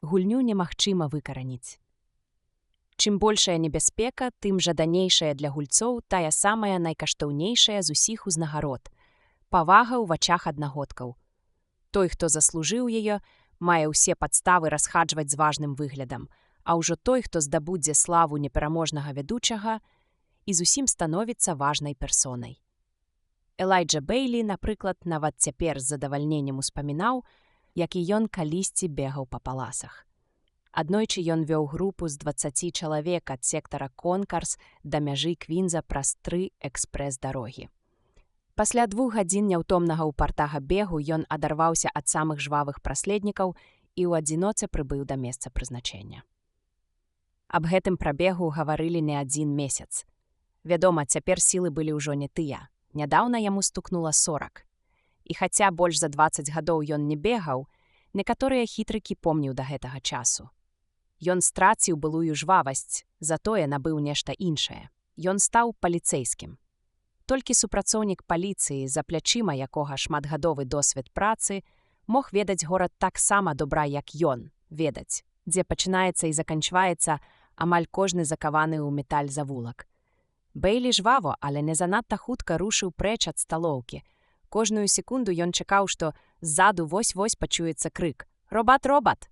Гульню немагчыма выкараніць. Чым большая небяспека, тым жаданейшая для гульцоў тая самая найкаштоўнейшая з усіх узнагарод – павага ў вачах аднагодкаў. Той, хто заслужыў яе, мае ўсе падставы расхаджваць з важным выглядам, а ўжо той, хто здабудзе славу непераможнага вядучага, і зусім становіцца важнай персонай. Элайджа Бейлі, напрыклад, нават цяпер з задавальненнем успамінаў, як і ён калісьці бегаў па паласах. Аднойчы ён вёў групу з 20 чалавек ад сектара Конкарс да мяжы Квінза праз 3 экспрэс-дарогі. Пасля 2 гадзін няўтомнага ўпартага бегу ён адарваўся ад самых жвавых праследнікаў і ў адзіноце прыбыў да месца прызначэння. Аб гэтым прабегу гаварылі не адзін месяц. Вядома, цяпер сілы былі ўжо не тыя. Нядаўна яму стукнула 40. І хаця больш за 20 гадоў ён не бегаў, некаторыя хітрыкі помніў да гэтага часу. Ён страціў былую жвавасць, затое набыў нешта іншае. Ён стаў паліцэйскім. Толькі супрацоўнік паліцыі, за плячыма якога шматгадовы досвед працы, мог ведаць горад таксама добра, як ён, ведаць, дзе пачынаецца і заканчваецца амаль кожны закаваны ў металь завулак. Бейлі жваво, але не занадта хутка рушыў прэч ад сталоўкі. Кожную секунду ён чакаў, што ззаду вось-вось пачуецца крык «Робат, робат!».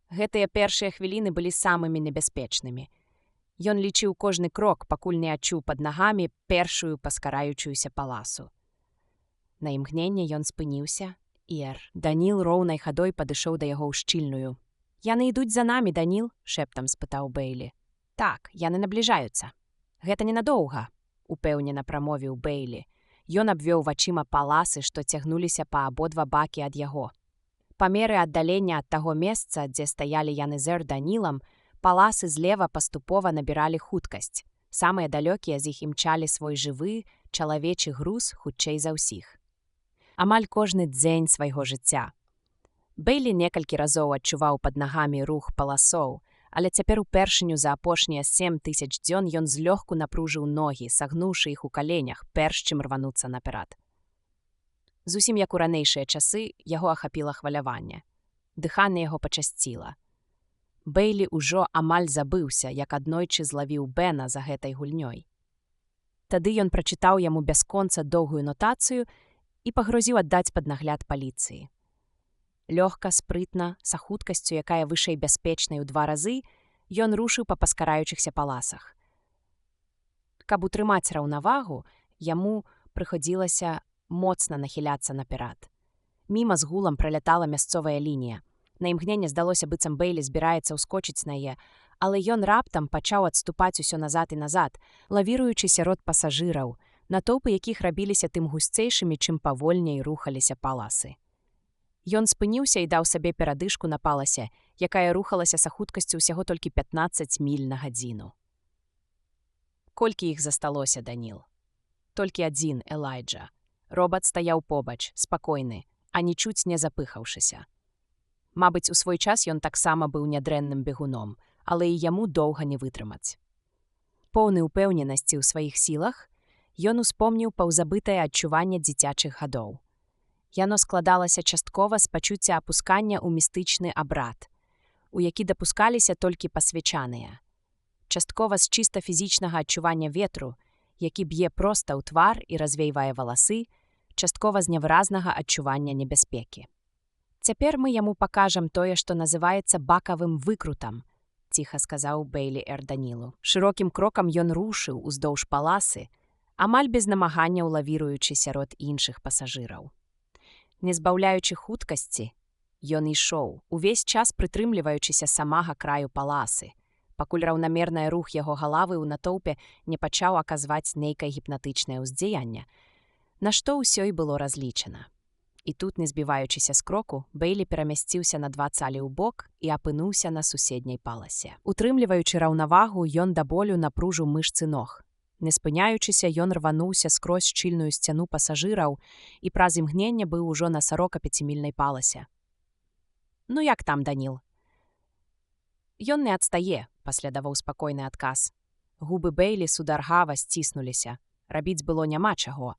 Гэтыя першыя хвіліны былі самымі небяспечнымі. Ён лічыў кожны крок, пакуль не адчуў пад нагамі першую паскараючуюся паласу. На імгненне ён спыніўся, і Даніл роўнай хадой падышоў да яго ў шчыльную. «Яны ідуць за намі, Даніл?» – шэптам спытаў Бейлі. «Так, яны набліжаюцца». «Гэта ненадоўга», – упэўнена прамовіў Бейлі. Ён абвёў вачыма паласы, што цягнуліся па абодва бакі ад яго. Па меры аддалення ад таго месца, дзе стаялі яны з Данілам, паласы злева паступова набіралі хуткасць. Самыя далёкія з іх імчалі свой жывы, чалавечы груз хутчэй за ўсіх. Амаль кожны дзень свайго жыцця. Бейлі некалькі разоў адчуваў пад нагамі рух паласоў, але цяпер упершыню за апошнія 7000 дзён ён злёгку напружыў ногі, сагнуўшы іх у каленях, перш чым рвануцца наперад. Зусім як у ранейшыя часы, яго ахапіла хваляванне. Дыханне яго пачасціла. Бейлі ўжо амаль забыўся, як аднойчы злавіў Бена за гэтай гульнёй. Тады ён прачытаў яму бясконца доўгую нотацыю і пагрозіў аддаць пад нагляд паліцыі. Лёгка, спрытна, са хуткасцю, якая вышэй бяспечнай у 2 разы, ён рушыў па паскараючыхся паласах. Каб утрымаць раўнавагу, яму прыходзілася моцна нахіляцца наперад. Міма з гулам пралятала мясцовая лінія. На імгненне здалося, быццам Бейлі збіраецца ўскочыць на яе, але ён раптам пачаў адступаць усё назад і назад, лавіруючы сярод пасажыраў, натоўпы якіх рабіліся тым гусцэйшымі, чым павольней рухаліся паласы. Ён спыніўся і даў сабе перадышку на паласе, якая рухалася са хуткасцю ўсяго толькі 15 міль на гадзіну. Колькі іх засталося, Даніл? Толькі адзін, Элайджа. Робат стаяў побач, спакойны, а нічуць не запыхаўшыся. Мабыць, у свой час ён таксама быў нядрэнным бегуном, але і яму доўга не вытрымаць. Поўны ўпэўненасці ў сваіх сілах, Ён успомніў паўзабытае адчуванне дзіцячых гадоў. Яно складалася часткова з пачуцця апускання ў містычны абрад, у які дапускаліся толькі пасвячаныя. Часткова з чыста фізічнага адчування ветру, які б'е проста ў твар і развейвае валасы, часткова з нявыразнага адчування небяспекі. «Цяпер мы яму пакажам тое, што называецца бакавым выкрутам», – ціха сказаў Бэйлі Данілу. Шырокім крокам ён рушыў уздоўж паласы, амаль без намагання лавіруючы сярод іншых пасажыраў. Не збаўляючы хуткасці, ён ішоў, увесь час прытрымліваючыся самага краю паласы, пакуль раўнамерны рух яго галавы ў натоўпе не пачаў аказваць нейкае гіпнатычнае ўздзеянне, на што ўсё і было разлічана. І тут, не збіваючыся з кроку, Бэйлі перамясціўся на 2 цалі ў бок і апынуўся на суседняй паласе. Утрымліваючы раўнавагу, ён да болю напружыў мышцы ног. Не спыняючыся, ён рвануўся скрозь шчыльную сцяну пасажыраў і праз імгненне быў ужо на 45-мільнай паласе. «Ну як там, Даніл?» «Ён не адстае», – паслядаваў спакойны адказ. Губы Бэйлі сударгава сціснуліся. Рабіць было няма чаго.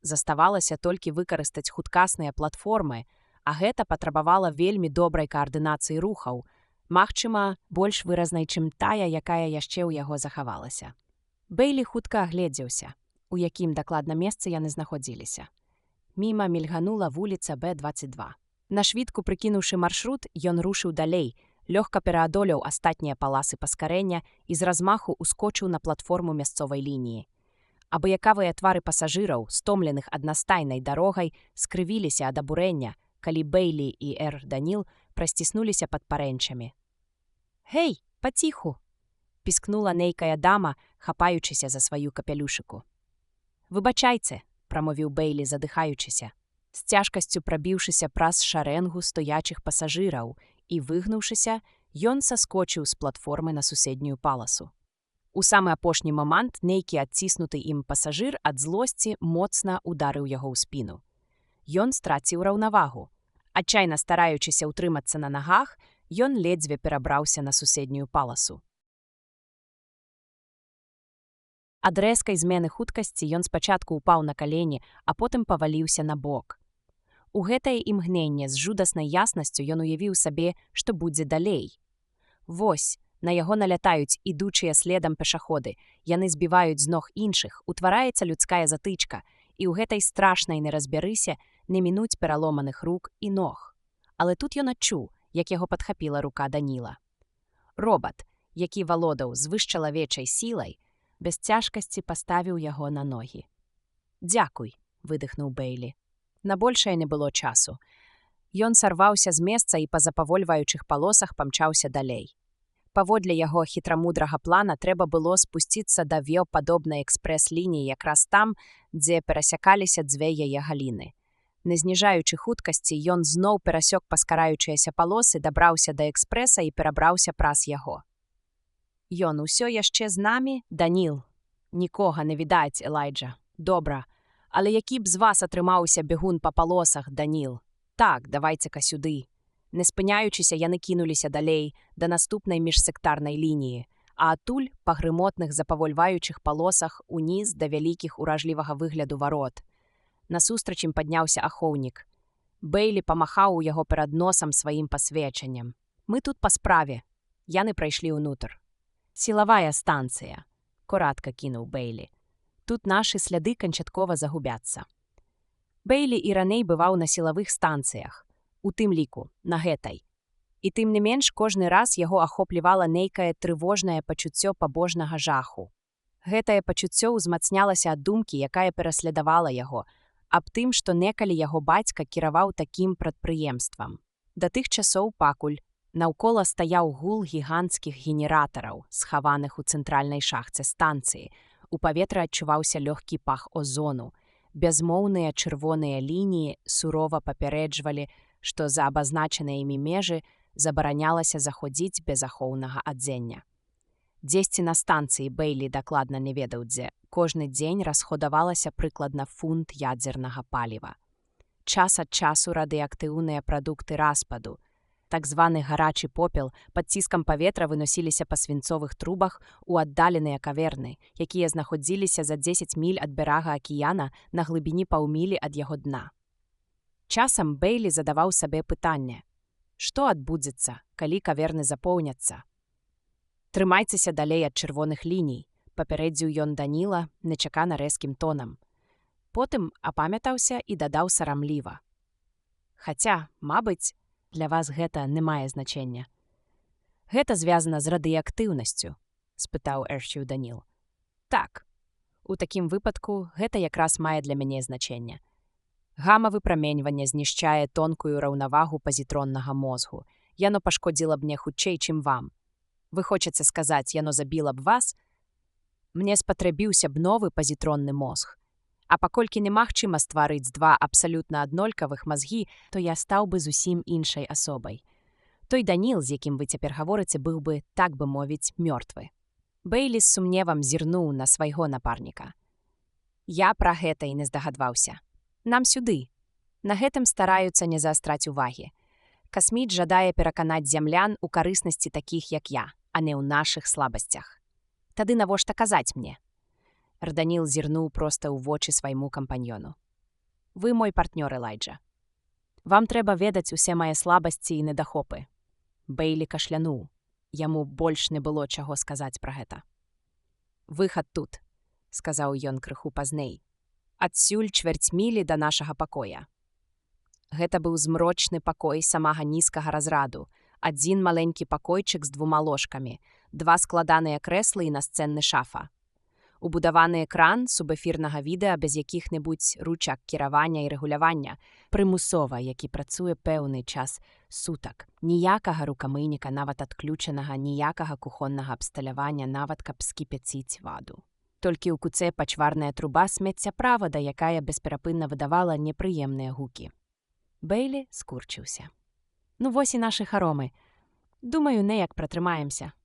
Заставалася толькі выкарыстаць хуткасныя платформы, а гэта патрабавала вельмі добрай каардынацыі рухаў, магчыма, больш выразнай, чым тая, якая яшчэ ў яго захавалася. Бэйлі хутка агледзеўся, у якім дакладна месцы яны знаходзіліся. Міма мільганула вуліца Б-22. Нашвідку прыкінуўшы маршрут, ён рушыў далей, лёгка пераадолеў астатнія паласы паскарэння і з размаху ўскочыў на платформу мясцовай лініі. Абыякавыя твары пасажыраў, стомленых аднастайнай дарогай, скрывіліся ад абурэння, калі Бэйлі і Даніл прасціснуліся пад парэнчамі. «Гэй, паціху!» – піскнула нейкая дама, хапаючыся за сваю капялюшыку. «Выбачайце!» – прамовіў Бэйлі, задыхаючыся, з цяжкасцю прабіўшыся праз шарэнгу стоячых пасажыраў і, выгнуўшыся, ён саскочыў з платформы на суседнюю паласу. У самы апошні момант нейкі адціснуты ім пасажыр ад злосці моцна ударыў яго ў спіну. Ён страціў раўнавагу. Адчайна стараючыся ўтрымацца на нагах, ён ледзьве перабраўся на суседнюю паласу. Ад рэзкай змены хуткасці ён спачатку ўпаў на калені, а потым паваліўся на бок. У гэтае імгненне з жудаснай яснасцю ён уявіў сабе, што будзе далей. Вось, на яго налятаюць ідучыя следам пешаходы, яны збіваюць з ног іншых, утвараецца людская затычка, і ў гэтай страшнай неразбярысе не мінуць пераломаных рук і ног. Але тут ён адчуў, як яго падхапіла рука Даніла. Робат, які валодаў звышчалавечай сілай, без цяжкасці паставіў яго на ногі. «Дзякуй», – выдыхнуў Бэйлі. На большае не было часу. Ён сарваўся з месца і па запавольваючых палосах памчаўся далей. Паводле яго хітрамудрага плана трэба было спусціцца да веопадобнай экспрэс-лініі якраз там, дзе перасякаліся 2 яе галіны. Не зніжаючы хуткасці, ён зноў перасёк паскараючыяся палосы, дабраўся да экспрэса і перабраўся праз яго. «Ён усё яшчэ з намі, Даніл?» «Нікога не відаць, Элайджа. Добра. Але які б з вас атрымаўся бегун па палосах, Даніл? Так, давайце-ка сюды». Не спыняючыся, яны кінуліся далей, да наступнай міжсектарнай лініі, а адтуль, па грымотных запавольваючых палосах, уніз да вялікіх уражлівага выгляду варот. Насустрач ім падняўся ахоўнік. Бэйлі памахаў у яго перад носам сваім пасведчаннем. «Мы тут па справе». Яны прайшлі ўнутр. «Сілавая станцыя», – коратка кінуў Бэйлі. «Тут нашы сляды канчаткова загубяцца». Бэйлі і раней бываў на сілавых станцыях, у тым ліку, на гэтай. І тым не менш, кожны раз яго ахоплівала нейкае трывожнае пачуццё пабожнага жаху. Гэтае пачуццё ўзмацнялася ад думкі, якая пераследавала яго, аб тым, што некалі яго бацька кіраваў такім прадпрыемствам. Да тых часоў пакуль наўкола стаяў гул гіганцкіх генератараў, схаваных у цэнтральнай шахце станцыі. У паветры адчуваўся лёгкі пах озону. Бязмоўныя чырвоныя лініі сурова папярэджвалі, што за абазначаныя імі межы забаранялася заходзіць без ахоўнага адзення. Дзесьці на станцыі Бэйлі дакладна не ведаў дзе, кожны дзень расходавалася прыкладна фунт ядзернага паліва. Час ад часу радыеактыўныя прадукты распаду, Так званы гарачы попел пад ціскам паветра выносіліся па свінцовых трубах у аддаленыя каверны, якія знаходзіліся за 10 міль ад берага акіяна на глыбіні паўмілі ад яго дна. Часам Бейлі задаваў сабе пытанне: што адбудзецца, калі каверны запоўняцца? «Трымайцеся далей ад чырвоных ліній», папярэдзіў ён Даніла нечакана рэзкім тонам. Потым апамятаўся і дадаў сарамліва: «Хаця, мабыць, для вас гэта не мае значення». «Гэта звязана з радыеактыўнасцю?» – спытаў Эршіў Даніл. «Так, у такім выпадку гэта якраз мае для мяне значэнне. Гама-выпраменьванне знішчае тонкую раўнавагу пазітроннага мозгу. Яно пашкодзіла б мне хутчэй, чым вам. Вы хочаце сказаць, яно забіла б вас? Мне спатрэбіўся б новы пазітронны мозг. А паколькі немагчыма стварыць два абсалютна аднолькавых мазгі, то я стаў бы зусім іншай асобай. Той Даніл, з якім вы цяпер гаворыце, быў бы, так бы мовіць, мёртвы». Бейлі з сумневам зірнуў на свайго напарніка. «Я пра гэта і не здагадваўся. Нам сюды. На гэтым стараюцца не заастраць увагі. Касміт жадае пераканаць зямлян у карыснасці такіх, як я, а не ў нашых слабасцях. Тады навошта казаць мне?» Даніл зірнуў проста ў вочы свайму кампаньёну. «Вы мой партнёр, Элайджа. Вам трэба ведаць усе мае слабасці і недахопы». Бейлі кашлянуў. Яму больш не было чаго сказаць пра гэта. «Выхад тут», – сказаў ён крыху пазней. «Адсюль чвэрць мілі да нашага пакоя». Гэта быў змрочны пакой самага нізкага разраду. Адзін маленькі пакойчык з 2 ложкамі, 2 складаныя крэслы і насцэнны шафа. Убудаваны экран субэфірнага відэа без якіх-небудзь ручак кіравання і рэгулявання, прымусова, які працуе пэўны час сутак. Ніякага рукамыйніка, нават адключанага, ніякага кухоннага абсталявання, нават каб скіпяціць ваду. Толькі ў куце пачварная труба смеццяправада, якая бесперапынна выдавала непрыемныя гукі. Бейлі скурчыўся. «Ну вось і нашы харомы. Думаю, неяк пратрымаемся».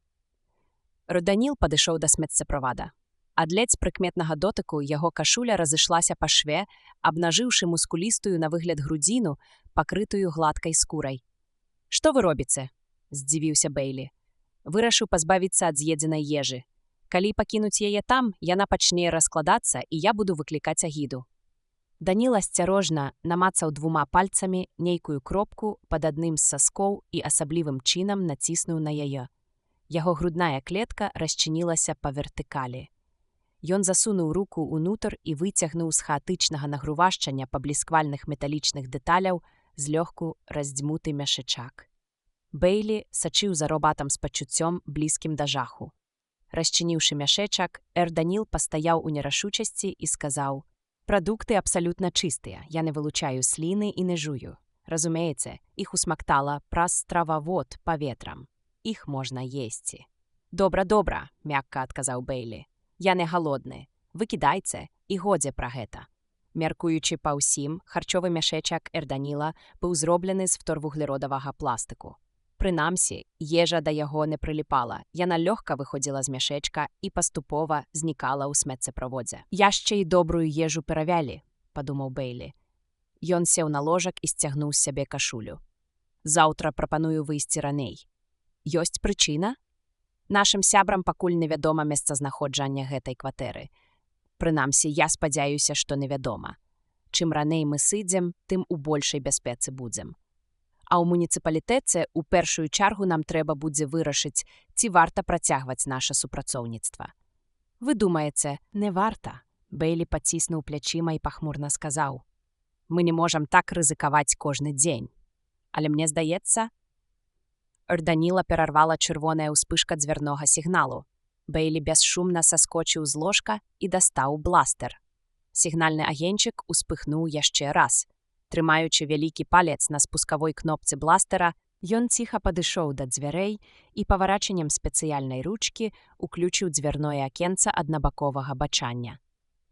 Даніл падышоў да смеццяправада. Ад ледзь прыкметнага дотыку яго кашуля разышлася па шве, абнажыўшы мускулістую на выгляд грудзіну, пакрытую гладкай скурай. «Што вы робіце?» – здзівіўся Бейлі. «Вырашыў пазбавіцца ад з'едзенай ежы. Калі пакінуць яе там, яна пачне раскладацца, і я буду выклікаць агіду». Даніл асцярожна намацаў 2 пальцамі нейкую кропку пад адным з саскоў і асаблівым чынам націснуў на яе. Яго грудная клетка расчынілася па вертыкалі. Ён засунуў руку ўнутр і выцягнуў з хаатычнага нагрувашчання паблісквальных металічных дэталяў злёгку раздзьмуты мяшычак. Бейлі сачыў за робатам з пачуццём, блізкім да жаху. Расчыніўшы мяшэчак, Даніл пастаяў у нерашучасці і сказаў: «Прадукты абсалютна чыстыя, я не вылучаю сліны і не жую. Разумееце, іх усмактала праз стрававод паветрам. Іх можна есці». «Добра, добра», – мякка адказаў Бейлі. «Я не галодны. Выкідайце, і годзе пра гэта». Мяркуючы па ўсім, харчовы мяшэчак Даніла быў зроблены з фторвуглеродавага пластыку. Прынамсі, ежа да яго не прыліпала. Яна лёгка выходзіла з мяшэчка і паступова знікала ў смеццяправодзе. «Яшчэ і добрую ежу перавялі», – падумаў Бейлі. Ён сеў на ложак і сцягнуў з сябе кашулю. «Заўтра прапаную выйсці раней. Ёсць прычына? Нашым сябрам пакуль невядома месцазнаходжанне гэтай кватэры. Прынамсі, я спадзяюся, што невядома. Чым раней мы сыдзем, тым у большай бяспецы будзем. А ў муніцыпалітэце ў першую чаргу нам трэба будзе вырашыць, ці варта працягваць наша супрацоўніцтва». «Вы думаеце, не варта?» – Бейлі паціснуў плячыма і пахмурна сказаў. «Мы не можам так рызыкаваць кожны дзень. Але мне здаецца...» Даніла перарвала чырвоная ўспышка дзвярнога сігналу. Бейлі бесшумна саскочыў з ложка і дастаў бластер. Сігнальны агеньчык успыхнуў яшчэ раз. Трымаючы вялікі палец на спускавой кнопцы бластера, ён ціха падышоў да дзвярэй і паварачаннем спецыяльнай ручкі уключыў дзвярное акенца аднабаковага бачання.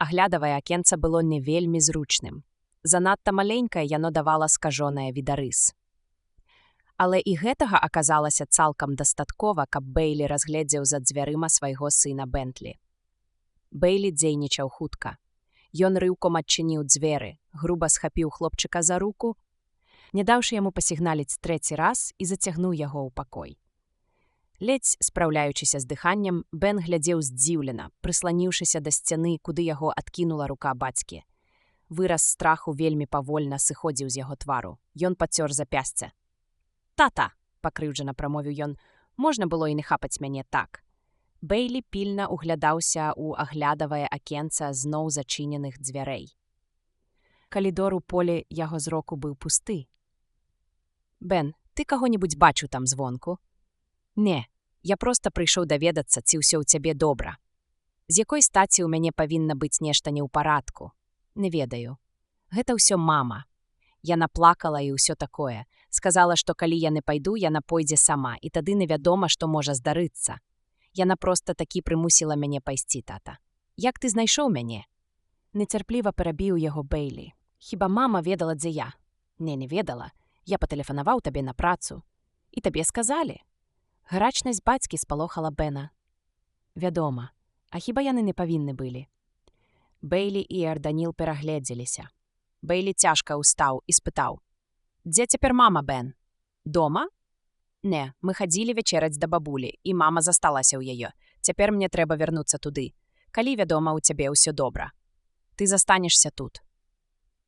Аглядавае акенца было не вельмі зручным. Занадта маленькае яно давала скажонае відарыс. Але і гэтага аказалася цалкам дастаткова, каб Бейлі разгледзеў за дзвярыма свайго сына Бентлі. Бейлі дзейнічаў хутка. Ён рыўком адчыніў дзверы, груба схапіў хлопчыка за руку. не даўшы яму пасігналіць трэці раз і зацягнуў яго ў пакой. Ледзь спраўляючыся з дыханнем, Бен глядзеў здзіўлена, прысланіўшыся да сцяны, куды яго адкінула рука бацькі. Выраз страху вельмі павольна сыходзіў з яго твару. Ён пацёр запясце. «Тата!» – пакрыўджана прамовіў ён. «Можна было і не хапаць мяне так». Бэйлі пільна углядаўся ў аглядавае акенца зноў зачыненых дзвярэй. Калідор у полі яго зроку быў пусты. «Бен, ты каго-небудзь бачыў там звонку?» «Не, я проста прыйшоў даведацца, ці ўсё ў цябе добра. З якой стаці ў мяне павінна быць нешта не ў парадку? Не ведаю. Гэта ўсё мама. Яна плакала і ўсё такое. Сказала, што калі я не пайду, яна пойдзе сама, і тады невядома, што можа здарыцца. Яна проста такі прымусіла мяне пайсці, тата. Як ты знайшоў мяне?» Нецярпліва перабіў яго Бэйлі. «Хіба мама ведала, дзе я?» Не ведала. Я патэлефанаваў табе на працу. І табе сказалі?» Гарачнасць бацькі спалохала Бена. «Вядома. А хіба яны не павінны былі?» Бэйлі і Эрданіл перагледзеліся. Бэйлі цяжка ўстаў і спытаў. «Дзе цяпер мама, Бен? Дома?» «Не, мы хадзілі вечераць да бабулі, і мама засталася ў яе. Цяпер мне трэба вярнуцца туды. Калі, вядома, у цябе ўсё добра. Ты застанешся тут».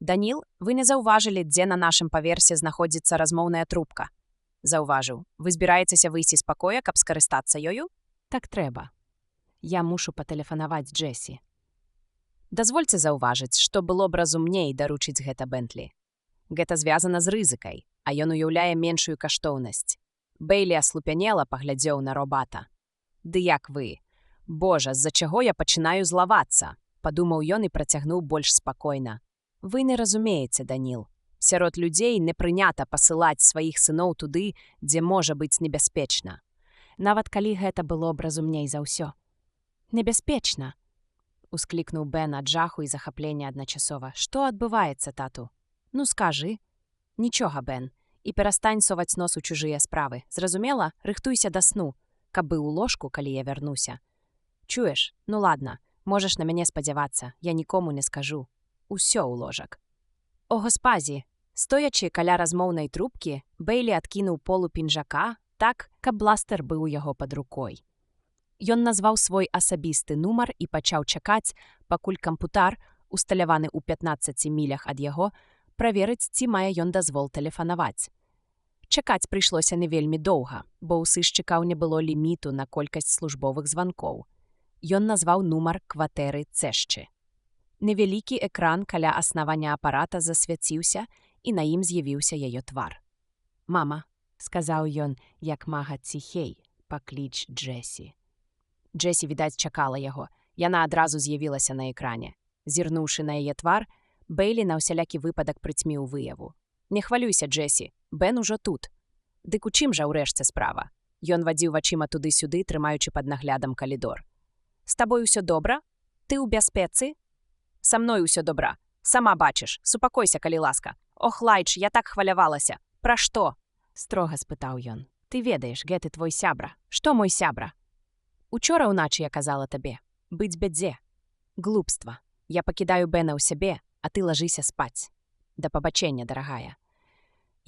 «Даніл, вы не заўважылі, дзе на нашым паверсе знаходзіцца размоўная трубка?» «Заўважыў. Вы збіраецеся выйсці з пакоя, каб скарыстацца ёю?» «Так трэба. Я мушу патэлефанаваць Джесі». «Дазвольце заўважыць, што было б разумней даручыць гэта Бентлі. Гэта звязана з рызыкай, а ён уяўляе меншую каштоўнасць». Бэйлі аслупянела паглядзеў на робата. «Ды як вы? Божа, з-за чаго я пачынаю злавацца?» – падумаў ён і працягнуў больш спакойна. «Вы не разумееце, Даніл. Сярод людзей не прынята пасылаць сваіх сыноў туды, дзе можа быць небяспечна. Нават калі гэта было б разумней за ўсё». «Небяспечна!» – усклікнуў Бен ад жаху і захаплення адначасова. «Што адбываецца, тату? Ну, скажы». «Нічога, Бен, і перастань соваць нос у чужыя справы. Зразумела? Рыхтуйся да сну, каб быў у ложку, калі я вярнуся. Чуеш? Ну ладна, можаш на мяне спадзявацца, я нікому не скажу. Усё ў ложак». О гаспазі! Стоячы каля размоўнай трубкі, Бэйлі адкінуў полу пінжака так, каб бластер быў у яго пад рукой. Ён назваў свой асабісты нумар і пачаў чакаць, пакуль кампутар, усталяваны ў 15 мілях ад яго, праверыць, ці мае ён дазвол тэлефанаваць. Чакаць прыйшлося не вельмі доўга, бо ў сышчыкаў не было ліміту на колькасць службовых званкоў. Ён назваў нумар кватэры Цэшчы. Невялікі экран каля аснавання апарата засвяціўся, і на ім з'явіўся яе твар. «Мама», – сказаў ён, як мага ціхей, – «пакліч Джесі». Джесі, відаць, чакала яго. Яна адразу з'явілася на экране. Зірнуўшы на яе твар, Бэйлі на ўсялякі выпадак прыцьміў выяву. «Не хвалюйся, Джесі, Бен ужо тут». «Дык у чым жа ўрэшце справа?» Ён вадзіў вачыма туды-сюды, трымаючы пад наглядам калідор. «З табой усё добра? Ты ў бяспецы?» «Са мной усё добра. Сама бачыш. Супакойся, калі ласка. Ох, Лайдж, я так хвалявалася. Пра што?» Строга спытаў ён. «Ты ведаеш, гэты твой сябра. Што мой сябра?» «Учора ўначы я казала табе. Быць бядзе. Глупства. Я пакідаю Бена ў сябе, а ты лажыся спаць. Да пабачэння, дарагая».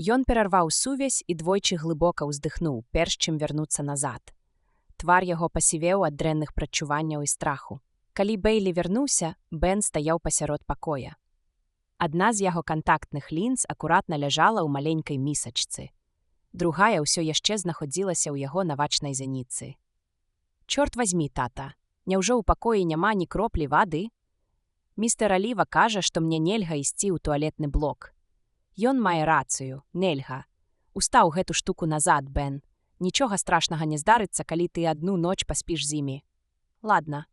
Ён перарваў сувязь і двойчы глыбока ўздыхнуў, перш чым вярнуцца назад. Твар яго пасівеў ад дрэнных прадчуванняў і страху. Калі Бэйлі вярнуўся, Бен стаяў пасярод пакоя. Адна з яго кантактных лінз акуратна ляжала ў маленькай місачцы. Другая ўсё яшчэ знаходзілася ў яго навачнай зяніцы. «Чорт вазьмі, тата, няўжо ў пакоі няма ні кроплі вады? Містер Аліва кажа, што мне нельга ісці ў туалетны блок. Ён мае рацыю, нельга. Устаў гэту штуку назад, Бен. Нічога страшнага не здарыцца, калі ты адну ноч паспіш з імі. Ладна».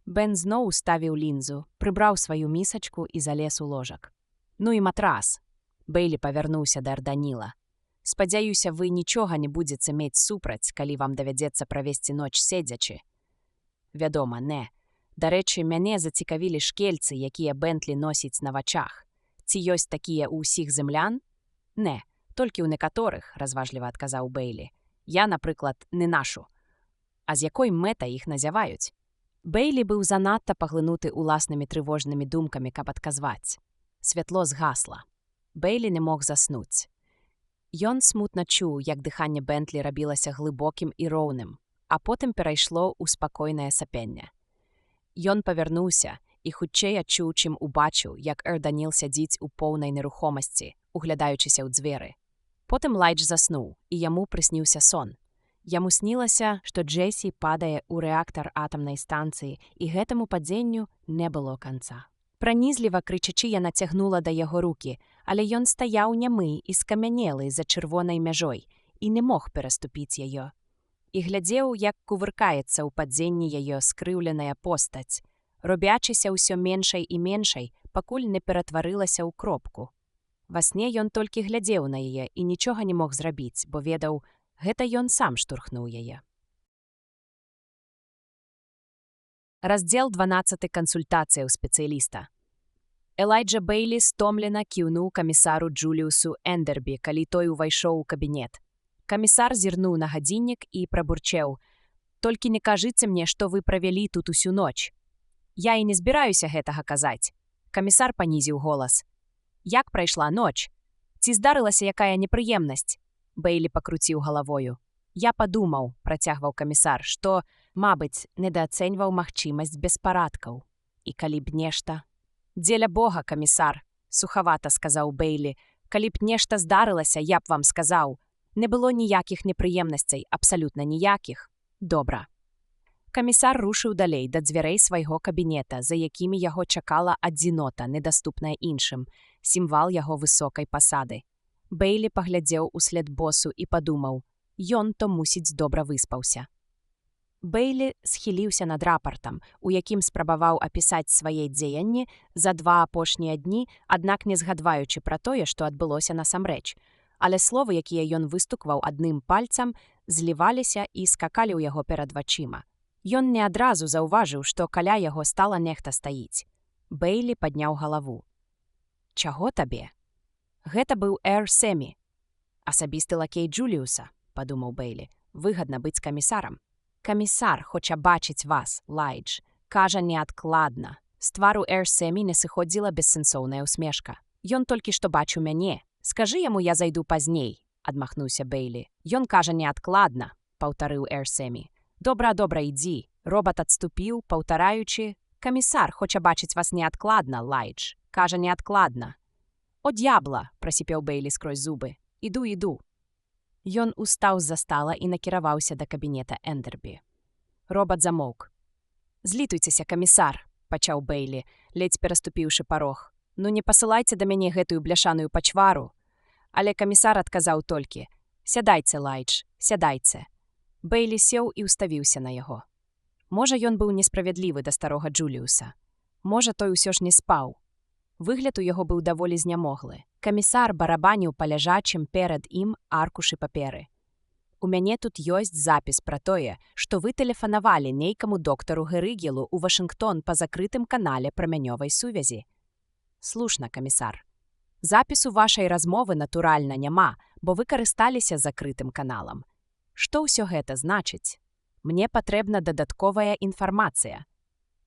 Бен зноў уставіў лінзу, прыбраў сваю місачку і залез у ложак. «Ну і матрас». Бэйлі павярнуўся да Эрданіла. «Спадзяюся, вы нічога не будзеце мець супраць, калі вам давядзецца правесці ноч седзячы». «Вядома, не. Дарэчы, мяне зацікавілі шкельцы, якія Бентлі носіць на вачах. Ці ёсць такія ў ўсіх землян?» «Не, толькі ў некаторых», – разважліва адказаў Бэйлі. «Я, напрыклад, не нашу. А з якой мэтай іх назяваюць?» Бэйлі быў занадта паглынуты ўласнымі трывожнымі думкамі, каб адказваць. Святло згасла. Бейлі не мог заснуць. Ён смутна чуў, як дыханне Бентлі рабілася глыбокім і роўным, а потым перайшло ў спакойнае сапенне. Ён павярнуўся і хутчэй адчуў, чым убачыў, як Даніл сядзіць у поўнай нерухомасці, углядаючыся ў дзверы. Потым Лайдж заснуў, і яму прысніўся сон. Яму снілася, што Джесі падае ў рэактар атамнай станцыі, і гэтаму падзенню не было канца. Пранізліва крычачы яна цягнула да яго рукі, але ён стаяў нямы і скамянелы за чырвонай мяжой і не мог пераступіць яе. І глядзеў, як кувыркаецца ў падзенні яе скрыўленая постаць, робячыся ўсё меншай і меншай, пакуль не ператварылася ў кропку. Во сне ён толькі глядзеў на яе і нічога не мог зрабіць, бо ведаў, гэта ён сам штурхнуў яе. Раздзел 12. Кансультацыя ў спецыяліста. Элайджа Бейлі стомлена кіўнуў камісару Джуліусу Эндербі, калі той увайшоў у кабінет. Камісар зірнуў на гадзіннік і прабурчэў: «Толькі не кажыце мне, што вы правялі тут усю ноч». «Я і не збіраюся гэтага казаць». Камісар панізіў голас. «Як прайшла ноч? Ці здарылася якая непрыемнасць?» Бейлі пакруціў галавою. «Я падумаў», – працягваў камісар, «што, мабыць, недаацэньваў магчымасць беспарадкаў. І калі б нешта...» «Дзеля Бога, камісар», – сухавата сказаў Бейлі, «калі б нешта здарылася, я б вам сказаў. Не было ніякіх непрыемнасцей, абсалютна ніякіх. Добра». Камісар рушыў далей да дзвярэй свайго кабінета, за якімі яго чакала адзінота, недаступная іншым, сімвал яго высокай пасады. Бейлі паглядзеў услед босу і падумаў, ён то, мусіць, добра выспаўся. Бейлі схіліўся над рапартам, у якім спрабаваў апісаць свае дзеянні за 2 апошнія дні, аднак не згадваючы пра тое, што адбылося насамрэч. Але словы, якія ён выстукваў адным пальцам, зліваліся і скакалі ў яго перад вачыма. Ён не адразу заўважыў, што каля яго стала нехта стаіць. Бейлі падняў галаву. «Чаго табе?» Гэта быў Сэмі. «Асабісты лакей Джуліуса», – падумаў Бейлі. «Выгадна быць камісарам». «Камісар хоча бачыць вас, Лайдж. Кажа неадкладна». З твару Сэмі не сыходзіла бессэнсоўная ўсмешка. «Ён толькі што бачыў мяне. Скажы яму, я зайду пазней», – адмахнуўся Бейлі. «Ён кажа неадкладна», – паўтарыў Сэмі. «Добра, ідзі». Робат адступіў, паўтараючы: «Камісар хоча бачыць вас неадкладна, Лайдж. Кажа неадкладна». «О, д'ябла!» – прасіпеў Бейлі скрозь зубы. «Іду». Ён устаў з-за стала і накіраваўся да кабінета Эндербі. Робат замоўк. «Злітуйцеся, камісар», – пачаў Бейлі, ледзь пераступіўшы парог. «Ну не пасылайце да мяне гэтую бляшаную пачвару». Але камісар адказаў толькі: «Сядайце, Лайдж, сядайце». Бейлі сеў і ўставіўся на яго. Можа, ён быў несправядлівы да старога Джуліуса. Можа, той усё ж не спаў. Выгляд у яго быў даволі знямоглы. Камісар барабаніў па ляжачым перад ім аркушы паперы. «У мяне тут ёсць запіс пра тое, што вы тэлефанавалі нейкаму доктару Герыгелу ў Вашынгтон па закрытым канале прамянёвай сувязі». «Слушна, камісар. Запісу вашай размовы, натуральна, няма, бо вы карысталіся закрытым каналам. Што ўсё гэта значыць? Мне патрэбна дадатковая інфармацыя.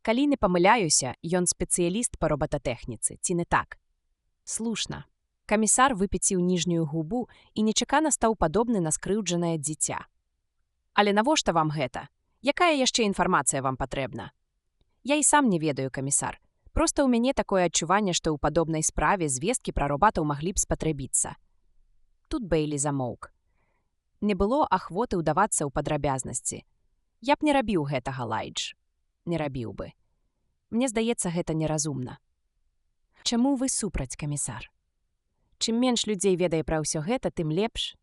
Калі не памыляюся, ён спецыяліст па робататэхніцы, ці не так?» «Слушна». Камісар выпяціў ніжнюю губу і нечакана стаў падобны на скрыўджанае дзіця. «Але навошта вам гэта? Якая яшчэ інфармацыя вам патрэбна?» «Я і сам не ведаю, камісар. Проста ў мяне такое адчуванне, што ў падобнай справе звесткі пра робатаў маглі б спатрэбіцца». Тут Бейлі замоўк. Не было ахвоты ўдавацца ў падрабязнасці. «Я б не рабіў гэтага, Лайдж. Не рабіў бы. Мне здаецца, гэта неразумна». «Чаму вы супраць, камісар? Чым менш людзей ведае пра ўсё гэта, тым лепш.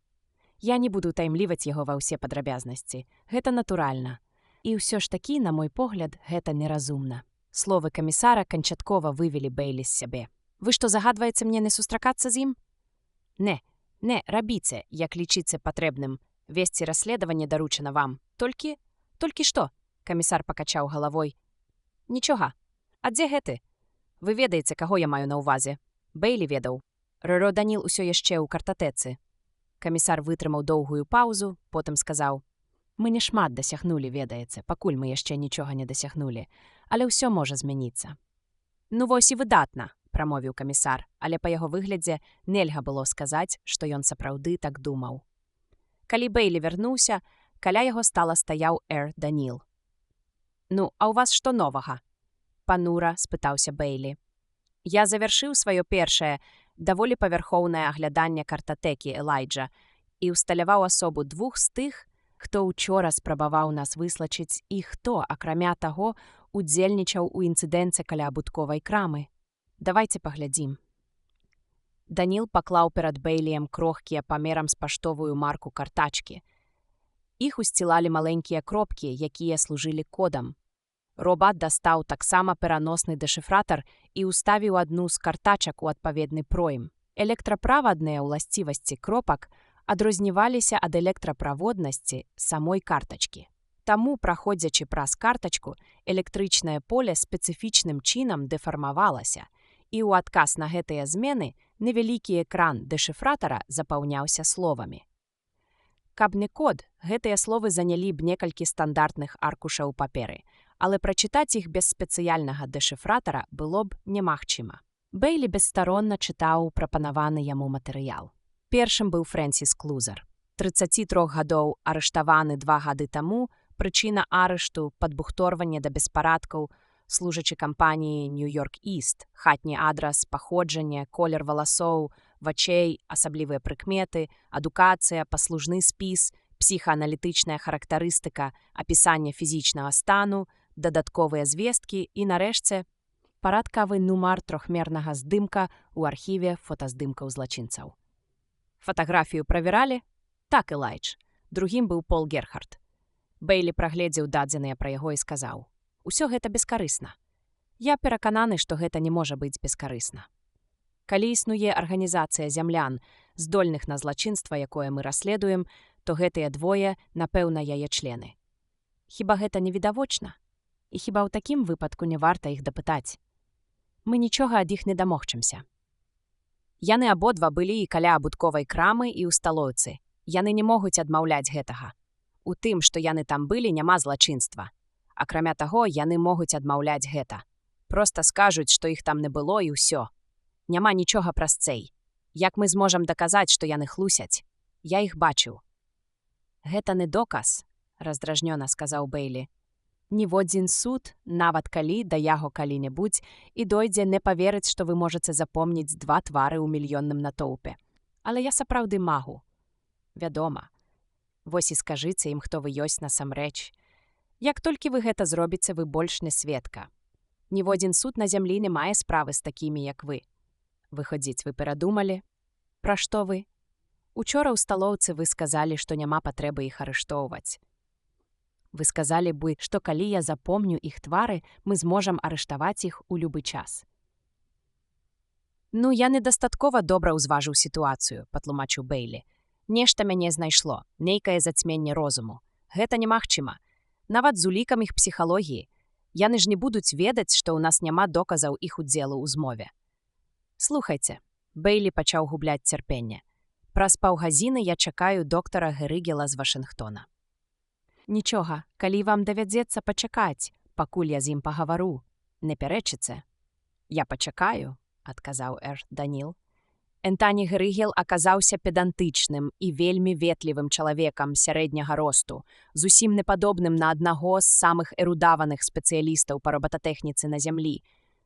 Я не буду таймліваць яго ва ўсе падрабязнасці. Гэта натуральна. І ўсё ж такі, на мой погляд, гэта неразумна». Словы камісара канчаткова вывелі Бейлі з сябе. «Вы што, загадваеце мне не сустракацца з ім?» «Не, рабіце, як лічыце патрэбным. Весці расследаванне даручана вам. Толькі што?» Камісар пакачаў галавой. «Нічога. А дзе гэты? Вы ведаеце, каго я маю на ўвазе?» Бейлі ведаў. Даніл усё яшчэ ў картатэцы. Камісар вытрымаў доўгую паўзу, потым сказаў: «Мы не шмат дасягнулі, ведаеце, пакуль мы яшчэ нічога не дасягнулі, але ўсё можа змяніцца». «Ну вось і выдатна», прамовіў камісар, але па яго выглядзе нельга было сказаць, што ён сапраўды так думаў. Калі Бэйлі вярнуўся, каля яго стала стаяў Даніл. «Ну, а ў вас што новага?» – панура спытаўся Бэйлі. «Я завяршыў сваё першае, даволі павярхоўнае агляданне картатэкі Элайджа і ўсталяваў асобу двух з тых, хто ўчора спрабаваў нас выслачыць і хто, акрамя таго, удзельнічаў у інцыдэнце каля абутковай крамы. Давайце паглядзім». Даніл паклаў перад Бэйліем крохкія памерам з паштовую марку картачкі. Іх усцілалі маленькія кропкі, якія служылі кодам. Робат дастаў таксама пераносны дэшыфратар і ўставіў адну з картачак у адпаведны пройм. Электраправадныя ўласцівасці кропак адрозніваліся ад электраправоднасці самой картачкі. Таму, праходзячы праз картачку, электрычнае поле спецыфічным чынам дэфармавалася, і ў адказ на гэтыя змены невялікі экран дэшыфратара запаўняўся словамі. Каб не код, гэтыя словы занялі б некалькі стандартных аркушаў паперы, але прачытаць іх без спецыяльнага дэшыфратара было б немагчыма. Бэйлі бесстаронна чытаў прапанаваны яму матэрыял. Першым быў Фрэнсіс Клузар. 33 гадоў, арыштаваны 2 гады таму, прычына арышту – падбухторванне да беспарадкаў, служачы кампаніі Нью-Йорк Іст, хатні адрас, паходжанне, колер валасоў, вачэй, асаблівыя прыкметы, адукацыя, паслужны спіс, псіхааналітычная характарыстыка, апісанне фізічнага стану, дадатковыя звесткі і, нарэшце, парадкавы нумар трохмернага здымка ў архіве фотаздымкаў злачынцаў. Фатаграфію правяралі? Так, Элайдж. Другім быў Пол Герхард. Бэйлі прагледзеў дадзеныя пра яго і сказаў: «Усё гэта бескарысна. Я перакананы, што гэта не можа быць бескарысна. Калі існуе арганізацыя зямлян, здольных на злачынства, якое мы расследуем, то гэтыя двое, напэўна, яе члены. Хіба гэта не відавочна? І хіба ў такім выпадку не варта іх дапытаць? Мы нічога ад іх не дамогчымся. Яны абодва былі і каля абутковай крамы, і ў сталоўцы. Яны не могуць адмаўляць гэтага. У тым, што яны там былі, няма злачынства. Акрамя таго, яны могуць адмаўляць гэта. Проста скажуць, што іх там не было, і ўсё. Няма нічога праз цэй. Як мы зможам даказаць, што яны хлусяць? Я іх бачыў». «Гэта не доказ», – раздражнёна сказаў Бэйлі. «Ніводзін суд, нават калі да яго калі-небудзь, і дойдзе не паверыць, што вы можаце запомніць 2 твары ў мільённым натоўпе. Але я сапраўды магу. Вядома. Вось і скажыце ім, хто вы ёсць насамрэч. Як толькі вы гэта зробіце, вы больш не сведка. Ніводзін суд на зямлі не мае справы з такімі, як вы. Выходзіць, вы перадумалі? Пра што вы? Учора ў сталоўцы вы сказалі, што няма патрэбы іх арыштоўваць. Вы сказалі бы, што калі я запомню іх твары, мы зможам арыштаваць іх у любы час. «Ну, я недастаткова добра ўзважыў сітуацыю», – патлумачыў Бэйлі. «Нешта мяне знайшло, нейкае зацьменне розуму. Гэта немагчыма. Нават з улікам іх псіхалогіі. Яны ж не будуць ведаць, што ў нас няма доказаў іх удзелу ў змове». «Слухайце», – Бэйлі пачаў губляць цярпенне. «Праз паўгадзіны я чакаю доктара Герыгела з Вашынгтона». «Нічога, калі вам давядзецца пачакаць, пакуль я з ім пагавару, не пярэчыце». «Я пачакаю», – адказаў Даніл. Энтані Герыгел аказаўся педантычным і вельмі ветлівым чалавекам сярэдняга росту, зусім не падобным на аднаго з самых эрудаваных спецыялістаў па робататэхніцы на зямлі.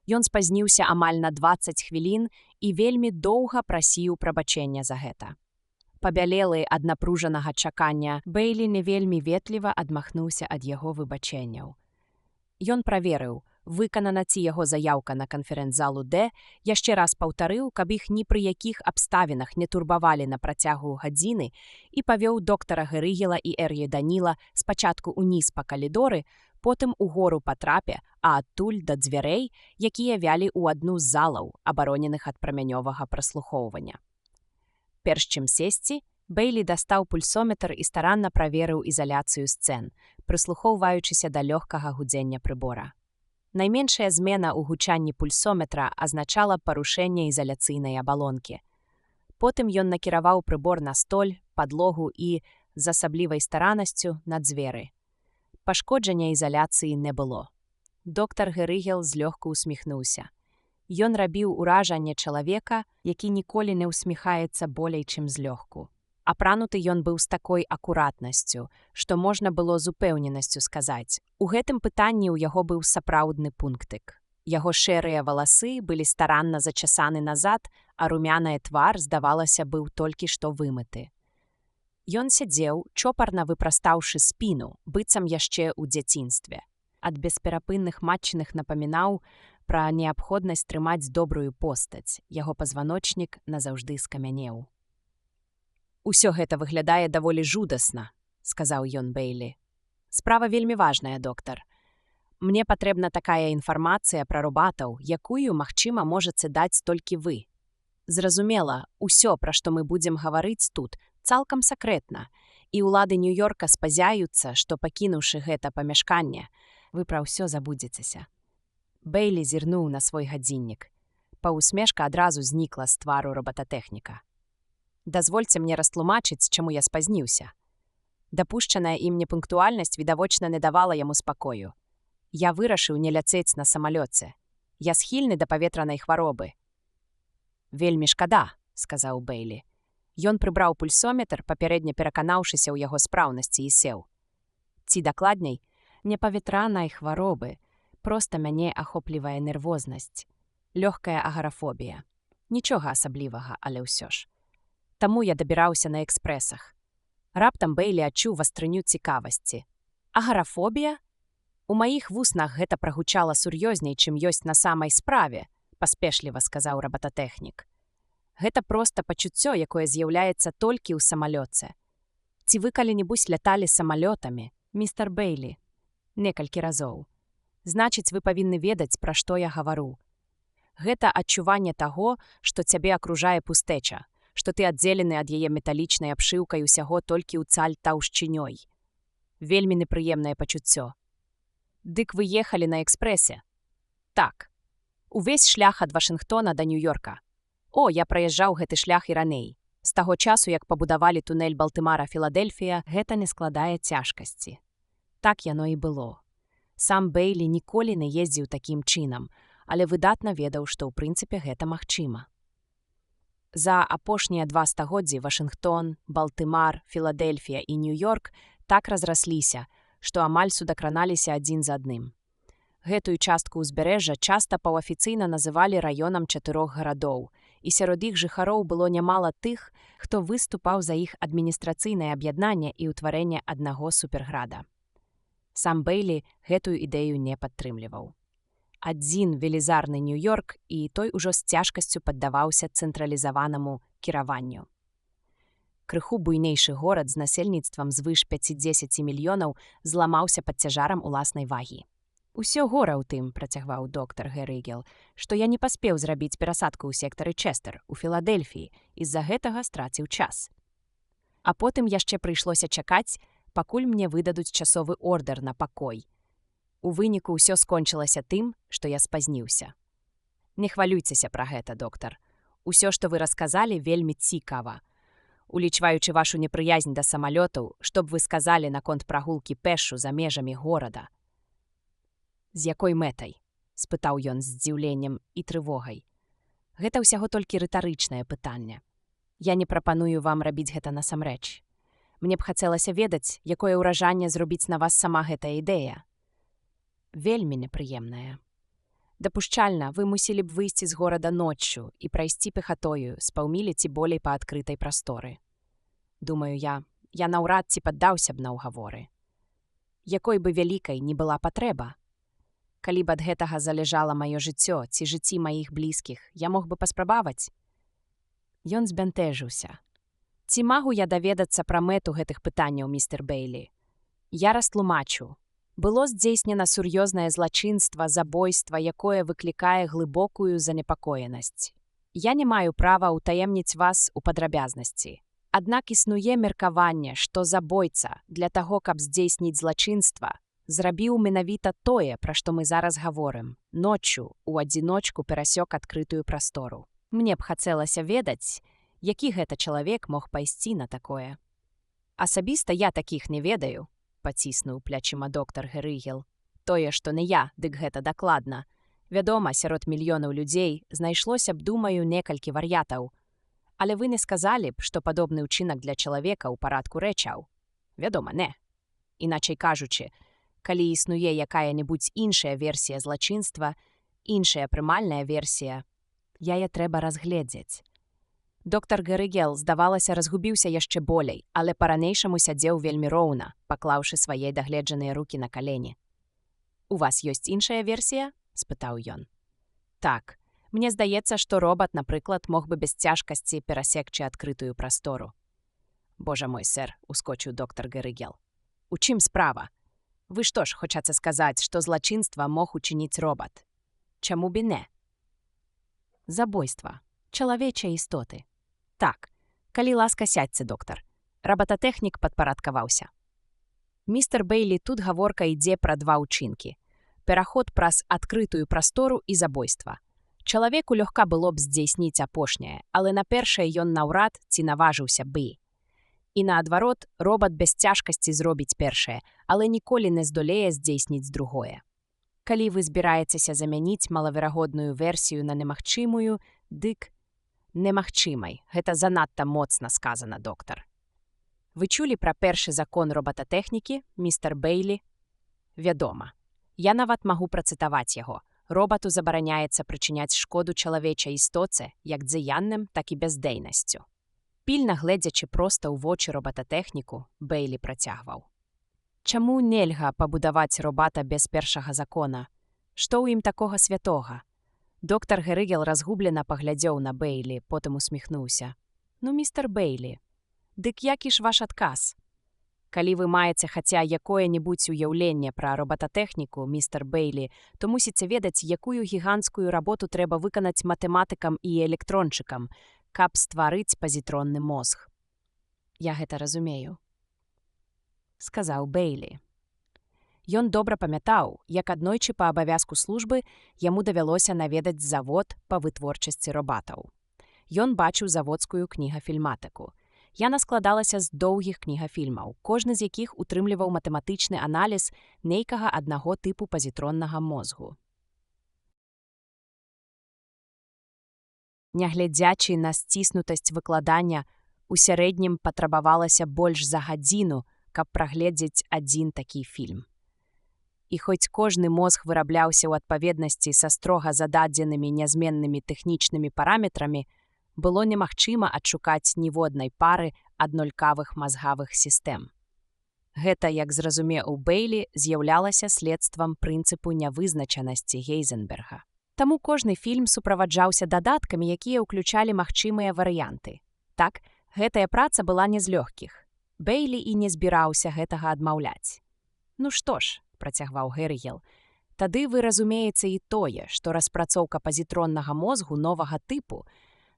Ён спазніўся амаль на 20 хвілін і вельмі доўга прасіў прабачэння за гэта. Пабялелы ад напружанага чакання, Бэйлі не вельмі ветліва адмахнуўся ад яго выбачэнняў. Ён праверыў, выканана ці яго заяўка на канферэнц-залу Д, яшчэ раз паўтарыў, каб іх ні пры якіх абставінах не турбавалі на працягу гадзіны, і павёў доктара Герыгела і Даніла спачатку ўніз па калідоры, потым угору па трапе, а адтуль да дзвярэй, якія вялі ў адну з залаў, абароненых ад прамянёвага праслухоўвання. Перш чым сесці, Бэйлі дастаў пульсометр і старанна праверыў ізаляцыю сцэн, прыслухоўваючыся да лёгкага гудзення прыбора. Найменшая змена ў гучанні пульсометра азначала парушэнне ізаляцыйнай абалонкі. Потым ён накіраваў прыбор на столь, падлогу і, з асаблівай стараннасцю, на дзверы. Пашкоджання ізаляцыі не было. Доктар Герыгел злёгку усміхнуўся. Ён рабіў уражанне чалавека, які ніколі не ўсміхаецца болей, чым злёгку. Апрануты ён быў з такой акуратнасцю, што можна было з упэўненасцю сказаць. У гэтым пытанні ў яго быў сапраўдны пунктык. Яго шэрыя валасы былі старанна зачасаны назад, а румяны твар, здавалася, быў толькі што вымыты. Ён сядзеў, чопарна выпрастаўшы спіну, быццам яшчэ ў дзяцінстве. Ад бесперапынных матчыных напамінаў пра неабходнасць трымаць добрую постаць. Яго пазваночнік назаўжды скамянеў. «Усё гэта выглядае даволі жудасна», – сказаў ён Бэйлі. «Справа вельмі важная, доктар. Мне патрэбна такая інфармацыя пра робатаў, якую, магчыма, можаце даць толькі вы. Зразумела, усё, пра што мы будзем гаварыць тут, цалкам сакрэтна, і ўлады Нью-Йорка спазяюцца, што, пакінуўшы гэта памяшканне, вы пра ўсё забудзецеся». Бэйлі зірнуў на свой гадзіннік. Паўусмешка адразу знікла з твару робататэхніка. «Дазвольце мне растлумачыць, чаму я спазніўся». Дапушчаная ім непунктуальнасць відавочна не давала яму спакою. «Я вырашыў не ляцець на самалёце. Я схільны да паветранай хваробы». «Вельмі шкада», – сказаў Бэйлі. Ён прыбраў пульсометр, папярэдне пераканаўшыся ў яго спраўнасці, і сеў. «Ці дакладней, не паветранай хваробы, проста мяне ахоплівае нервознасць. Лёгкая агарафобія. Нічога асаблівага, але ўсё ж. Таму я дабіраўся на экспрэсах». Раптам Бэйлі адчуў вастрыню цікавасці. «Агарафобія?» «У маіх вуснах гэта прагучала сур'ёзней, чым ёсць на самай справе», – паспешліва сказаў робататэхнік. «Гэта проста пачуццё, якое з'яўляецца толькі ў самалёце. Ці вы калі-небудзь ляталі самалётамі, містер Бэйлі?» «Некалькі разоў. Значыць, вы павінны ведаць, пра што я гавару. Гэта адчуванне таго, што цябе акружае пустэча, што ты аддзелены ад яе металічнай абшыўкай усяго толькі ў цаль таўшчынёй. Вельмі непрыемнае пачуццё». «Дык вы ехалі на экспрэсе?» «Так. Увесь шлях ад Вашынгтона да Нью-Йорка. О, я праязджаў гэты шлях і раней. З таго часу, як пабудавалі тунэль Балтымара-Філадельфія, гэта не складае цяжкасці». Так яно і было. Сам Бэйлі ніколі не ездзіў такім чынам, але выдатна ведаў, што ў прынцыпе гэта магчыма. За апошнія 2 стагоддзі Вашынгтон, Балтымар, Філадельфія і Нью-Йорк так разрасліся, што амаль судакраналіся адзін з адным. Гэтую частку ўзбярэжжа часта паўафіцыйна называлі раёнам 4 гарадоў, і сярод іх жыхароў было нямала тых, хто выступаў за іх адміністрацыйнае аб'яднанне і ўтварэнне аднаго суперграда. Сам Бэйлі гэтую ідэю не падтрымліваў. Адзін велізарны Нью-Йорк, і той ужо з цяжкасцю паддаваўся цэнтралізаванаму кіраванню. Крыху буйнейшы горад з насельніцтвам звыш 5-10 мільёнаў зламаўся пад цяжарам уласнай вагі. «Усё гора ў тым», – працягваў доктар Герыгел, «што я не паспеў зрабіць перасадку ў сектары Чэстэр, у Філадельфіі, і з-за гэтага страціў час. А потым яшчэ прыйшлося чакаць, пакуль мне выдадуць часовы ордэр на пакой. У выніку ўсё скончылася тым, што я спазніўся. Не хвалюйцеся пра гэта, доктар. Усё, што вы расказалі, вельмі цікава. Улічваючы вашу непрыязнь да самалётаў, што б вы сказалі наконт прагулкі пешшу за межамі горада?» «З якой мэтай?» – спытаў ён з здзіўленнем і трывогай. «Гэта ўсяго толькі рытарычнае пытанне. Я не прапаную вам рабіць гэта насамрэч. Мне б хацелася ведаць, якое ўражанне зробіць на вас сама гэтая ідэя». «Вельмі непрыемная. Дапушчальна, вы мусілі б выйсці з горада ноччу і прайсці пехатою з паўмілі ці болей па адкрытай прасторы. Думаю, я наўрад ці паддаўся б на ўгаворы. Якой бы вялікай не была патрэба. Калі б ад гэтага залежала маё жыццё ці жыцці маіх блізкіх, я мог бы паспрабаваць». Ён збянтэжыўся. «Ці магу я даведацца пра мэту гэтых пытанняў, містер Бэйлі? Я растлумачу. Было здзейснена сур'ёзнае злачынства, забойства, якое выклікае глыбокую занепакоенасць. Я не маю права ўтаемніць вас у падрабязнасці. Аднак існуе меркаванне, што забойца для таго, каб здзейсніць злачынства, зрабіў менавіта тое, пра што мы зараз гаворым. Ноччу у адзіночку перасёк адкрытую прастору. Мне б хацелася ведаць, які гэта чалавек мог пайсці на такое. Асабіста я такіх не ведаю», – паціснуў плячыма доктар Герыгел. «Тое, што не я, дык гэта дакладна. Вядома, сярод мільёнаў людзей знайшлося б, думаю, некалькі вар'ятаў. Але вы не сказалі б, што падобны ўчынак для чалавека ў парадку рэчаў. Вядома, не. Іначай кажучы, калі існуе якая-небудзь іншая версія злачынства, іншая прымальная версія, яе трэба разгледзець. Доктар Герыгел, здавалася, разгубіўся яшчэ болей, але па-ранейшаму сядзеў вельмі роўна, паклаўшы свае дагледжаныя рукі на калені. «У вас ёсць іншая версія?» – спытаў ён. «Так. Мне здаецца, што робат, напрыклад, мог бы без цяжкасці перасекчы адкрытую прастору». «Божа мой, сэр», – ускочыў доктар Герыгел. «У чым справа? Вы што ж, хочаце сказаць, што злачынства мог учыніць робат? Чаму б і не?» «Забойства. Чалавечай істоты». «Так. Калі ласка, сядьце, доктар». Рабататэхнік падпарадкаваўся. «Містер Бейлі, тут гаворка ідзе пра два ўчынкі. Пераход праз адкрытую прастору і забойства. Чалавеку лёгка было б здзейсніць апошняе, але на першае ён наўрад ці наважыўся бы. І наадварот, робат без цяжкасці зробіць першае, але ніколі не здолее здзейсніць другое. Калі вы збіраецеся замяніць малаверагодную версію на немагчымую, дык немагчымай. Гэта занадта моцна сказана, доктар. Вы чулі пра першы закон робататэхнікі, містер Бейлі? Вядома. Я нават магу працытаваць яго. Робату забараняецца прычыняць шкоду чалавечай істоце, як дзеянным, так і бяздзейнасцю. Пільна гледзячы проста ў вочы робататэхніку, Бейлі працягваў. Чаму нельга пабудаваць робата без першага закона? Што ў ім такога святога? Доктар Герыгел разгублена паглядзеў на Бейлі, потым усміхнуўся. «Ну, містер Бейлі, дык які ж ваш адказ? Калі вы маеце хаця якое-небудзь уяўленне пра робататэхніку, містер Бейлі, то мусіце ведаць, якую гіганцкую работу трэба выканаць матэматыкам і электрончыкам, каб стварыць пазітронны мозг». «Я гэта разумею», – сказаў Бейлі. Ён добра памятаў, як аднойчы па абавязку службы яму давялося наведаць завод па вытворчасці робатаў. Ён бачыў заводскую кнігафільматыку. Яна складалася з доўгіх кнігафільмаў, кожны з якіх утрымліваў матэматычны аналіз нейкага аднаго тыпу пазітроннага мозгу. Нягледзячы на сціснутасць выкладання, у сярэднім патрабавалася больш за гадзіну, каб прагледзець адзін такі фільм. І хоць кожны мозг вырабляўся ў адпаведнасці са строга зададзенымі нязменнымі тэхнічнымі параметрамі, было немагчыма адшукаць ніводнай пары аднолькавых мазгавых сістэм. Гэта, як зразумеў Бейлі, з'яўлялася следствам прынцыпу нявызначанасці Гейзенберга. Таму кожны фільм суправаджаўся дадаткамі, якія ўключалі магчымыя варыянты. Так, гэтая праца была не з лёгкіх. Бейлі і не збіраўся гэтага адмаўляць. «Ну што ж», – працягваў Герыгел, «тады вы разумееце і тое, што распрацоўка пазітроннага мозгу новага тыпу,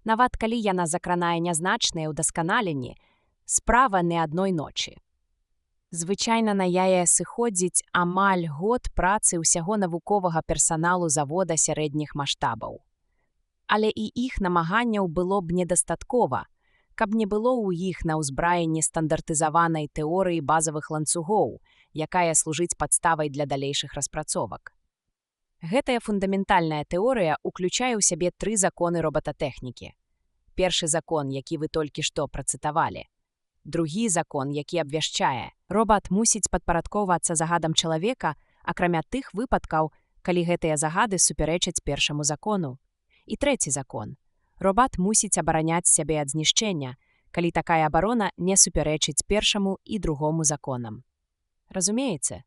нават калі яна закранае нязначныя ўдасканаленні, справа не адной ночы. Звычайна на яе сыходзіць амаль год працы ўсяго навуковага персаналу завода сярэдніх маштабаў. Але і іх намаганняў было б недастаткова, каб не было ў іх на ўзбраенні стандартызаванай тэорыі базавых ланцугоў, якая служыць падставай для далейшых распрацовак. Гэтая фундаментальная тэорыя ўключае ў сябе 3 законы робататэхнікі. Першы закон, які вы толькі што працытавалі. Другі закон, які абвяшчае, робат мусіць падпарадкоўвацца загадам чалавека, акрамя тых выпадкаў, калі гэтыя загады супярэчаць першаму закону. І трэці закон. Робат мусіць абараняць сябе ад знішчэння, калі такая абарона не супярэчыць першаму і другому законам. Разумееце?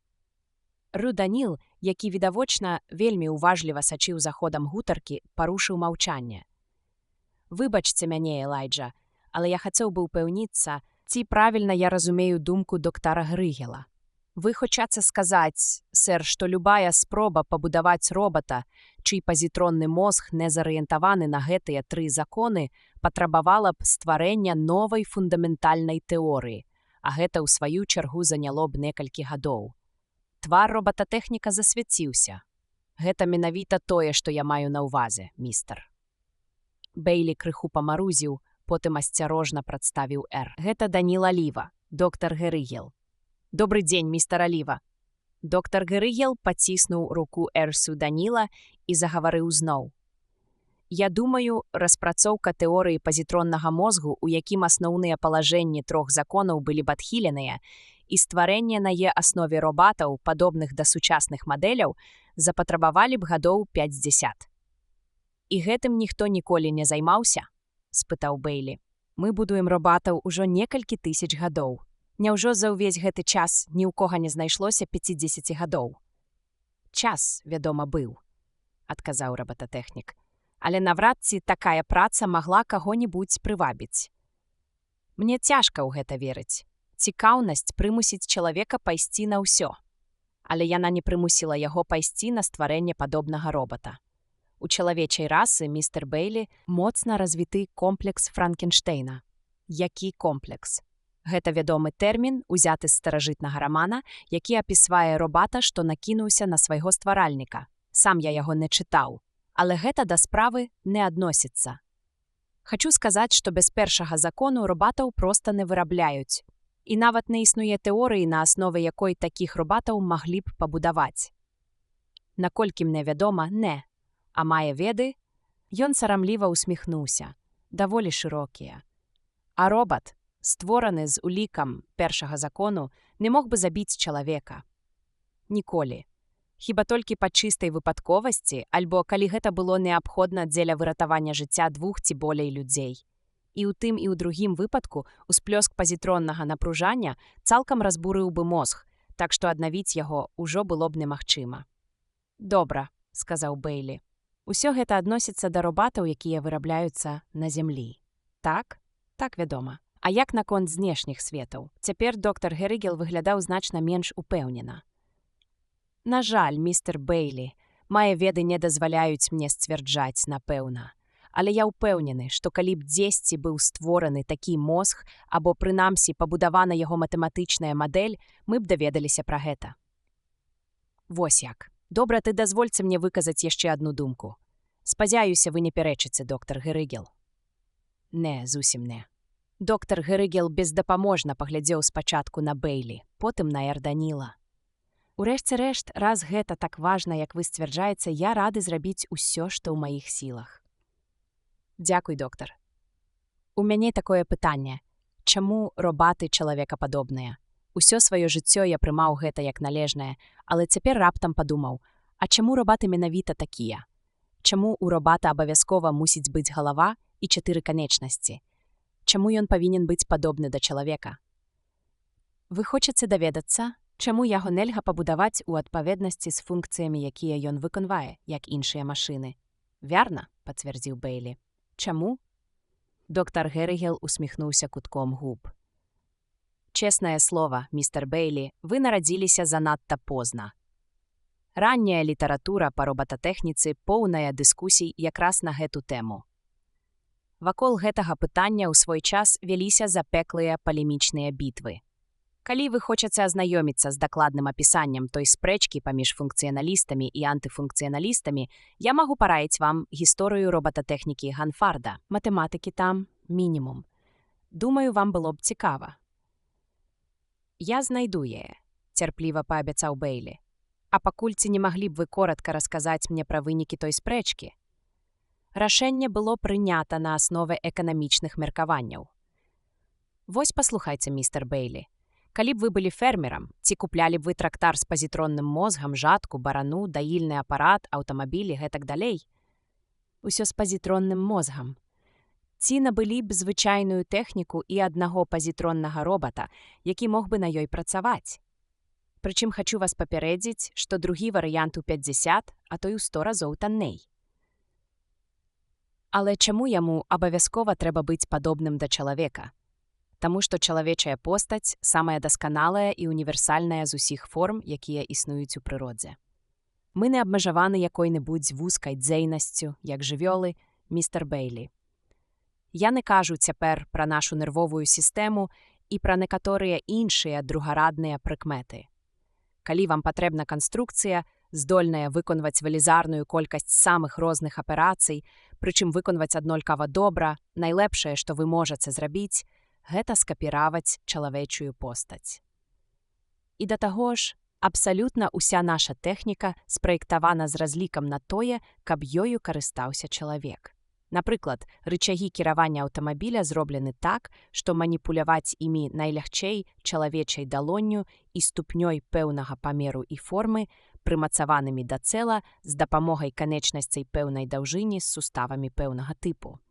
Ру Даніл, які відавочна вельмі уважліва сачыў за ходам гутаркі, парушыў маўчанне. «Выбачце мяне, Элайджа, але я хацеў бы ўпэўніцца, ці правільна я разумею думку доктара Герыгела. Вы хочаце сказаць, сэр, што любая спроба пабудаваць робата, чый пазітронны мозг не зарыентаваны на гэтыя 3 законы, патрабавала б стварэння новай фундаментальнай тэорыі, а гэта ў сваю чаргу заняло б некалькі гадоў. Твар робататэхніка засвяціўся. Гэта менавіта тое, што я маю на ўвазе, містер». Бейлі крыху памарузіў, потым асцярожна прадставіў Р. «Гэта Даніл Аліва, доктар Герыгел». «Добры дзень, містер Аліва». Доктар Герыгел паціснуў руку Эрсу Даніла і загаварыў зноў. Я думаю, распрацоўка тэорыі пазітроннага мозгу, у якім асноўныя палажэнні 3 законаў былі б адхіленыя, і стварэнне на яе аснове робатаў, падобных да сучасных мадэляў, запатрабавалі б гадоў 50. І гэтым ніхто ніколі не займаўся? Спытаў Бейлі. Мы будуем робатаў ужо некалькі тысяч гадоў. Няўжо за ўвесь гэты час ні ў кога не знайшлося 50 гадоў? Час, вядома, быў, адказаў робататэхнік. Але наврад ці такая праца магла каго-небудзь прывабіць. Мне цяжка ў гэта верыць. Цікаўнасць прымусіць чалавека пайсці на ўсё. Але яна не прымусіла яго пайсці на стварэнне падобнага робата. У чалавечай расы, містер Бейлі, моцна развіты комплекс Франкенштэйна. Які комплекс? Гэта вядомы тэрмін, узяты з старажытнага рамана, які апісвае робата, што накінуўся на свайго стваральніка. Сам я яго не чытаў. Але гэта да справы не адносіцца. Хачу сказаць, што без першага закону робатаў проста не вырабляюць. І нават не існуе тэорыі, на аснове якой такіх робатаў маглі б пабудаваць. Наколькі мне вядома, не. А мае веды? Ён сарамліва усміхнуўся. Даволі шырокія. А робат, створаны з улікам першага закону, не мог бы забіць чалавека. Ніколі. Хіба толькі па чыстай выпадковасці, альбо калі гэта было неабходна дзеля выратавання жыцця 2 ці болей людзей. І ў тым і ў другім выпадку усплёск пазітроннага напружання цалкам разбурыў бы мозг, так што аднавіць яго ўжо было б немагчыма. Добра, сказаў Бейлі. Усё гэта адносіцца да робатаў, якія вырабляюцца на зямлі. Так? Так, вядома. А як наконт знешніх светаў? Цяпер доктар Герыгел выглядаў значна менш упэўнена. На жаль, містер Бейлі, мае веды не дазваляюць мне сцвярджаць, напэўна. Але я ўпэўнены, што калі б дзесьці быў створаны такі мозг, або прынамсі пабудавана яго матэматычная мадэль, мы б даведаліся пра гэта. Вось як. Добра, ты дазвольце мне выказаць яшчэ адну думку. Спадзяюся, вы не пярэчыце, доктар Герыгел. Не, зусім не. Доктар Герыгел бездапаможна паглядзеў спачатку на Бейлі, потым на Эрданіла. Урэшце рэшт, раз гэта так важна, як вы сцвярджаеце, я рады зрабіць усё, што ў маіх сілах. Дзякуй, доктар. У мяне такое пытанне. Чаму робаты чалавекападобныя? Усё сваё жыццё я прымаў гэта як належнае, але цяпер раптам падумаў, а чаму робаты менавіта такія? Чаму ў робата абавязкова мусіць быць галава і 4 канечнасці? Чаму ён павінен быць падобны да чалавека? Вы хочаце даведацца, чаму яго нельга пабудаваць у адпаведнасці з функцыямі, якія ён выконвае, як іншыя машыны? Вярна, пацвердзіў Бейлі. Чаму? Доктар Герыгел усміхнуўся кутком губ. Чеснае слова, містер Бейлі, вы нарадзіліся занадта позна. Ранняя літаратура па робататэхніцы поўная дыскусій якраз на гэту тэму. Вакол гэтага пытання ў свой час вяліся запеклыя палемічныя бітвы. Калі вы хочаце азнаёміцца з дакладным апісаннем той спрэчкі паміж функцыяналістамі і антыфункцыяналістамі, я магу параіць вам гісторыю робататэхнікі Ганфарда, матэматыкі там мінімум. Думаю, вам было б цікава. Я знайду яе, цярпліва паабяцаў Бейлі. А пакуль ці не маглі б вы коратка расказаць мне пра вынікі той спрэчкі? Рашэнне было прынята на аснове эканамічных меркаванняў. Вось паслухайце, містер Бейлі. Калі б вы былі фермерам, ці куплялі б вы трактар з пазітронным мозгам, жатку, барану, даільны апарат, аўтамабілі, гэтак далей? Усё з пазітронным мозгам. Ці набылі б звычайную тэхніку і аднаго пазітроннага робата, які мог бы на ёй працаваць? Прычым хачу вас папярэдзіць, што другі варыянт у 50, а то і ў 100 разоў танней. Але чаму яму абавязкова трэба быць падобным да чалавека? Таму што чалавечая постаць самая дасканалая і універсальная з усіх форм, якія існуюць у прыродзе. Мы не абмежаваны якой-небудзь вузкай дзейнасцю, як жывёлы, містер Бейлі. Я не кажу цяпер пра нашу нервовую сістэму і пра некаторыя іншыя другарадныя прыкметы. Калі вам патрэбна канструкцыя, здольная выконваць велізарную колькасць самых розных аперацый, прычым выконваць аднолькава добра, найлепшае, што вы можаце зрабіць, гэта скапіраваць чалавечую постаць. І да таго ж, Абсалютна ўся наша тэхніка спраектавана з разлікам на тое, каб ёю карыстаўся чалавек. Напрыклад, рычагі кіравання аўтамабіля зроблены так, што маніпуляваць імі найлягчэй чалавечай далонню і ступнёй пэўнага памеру і формы, прымацаванымі да цела з дапамогай канечнасцей пэўнай даўжыні з суставамі пэўнага тыпу.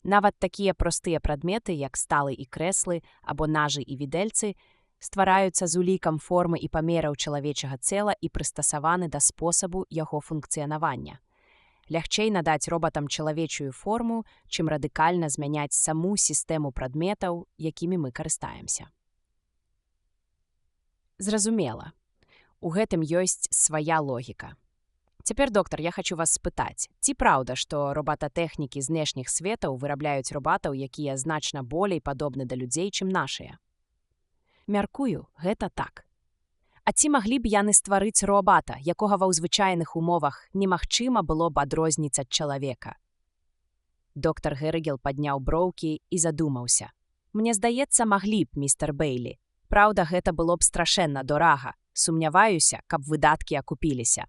Нават такія простыя прадметы, як сталы і крэслы або нажы і відэльцы, ствараюцца з улікам формы і памераў чалавечага цела і прыстасаваны да спосабу яго функцыянавання. Лягчэй надаць робатам чалавечую форму, чым радыкальна змяняць саму сістэму прадметаў, якімі мы карыстаемся. Зразумела. У гэтым ёсць свая логіка. Цяпер, доктар, я хочу вас спытаць, ці праўда, што робататэхнікі знешніх светаў вырабляюць робатаў, якія значна болей падобны да людзей, чым нашыя? Мяркую, гэта так. А ці маглі б яны стварыць робата, якога ва ўзвычайных умовах немагчыма было б адрозніць ад чалавека? Доктар Гэрыгел падняў броўкі і задумаўся. Мне здаецца, маглі б, містер Бэйлі. Праўда, гэта было б страшэнна дорага. Сумняваюся, каб выдаткі акупіліся.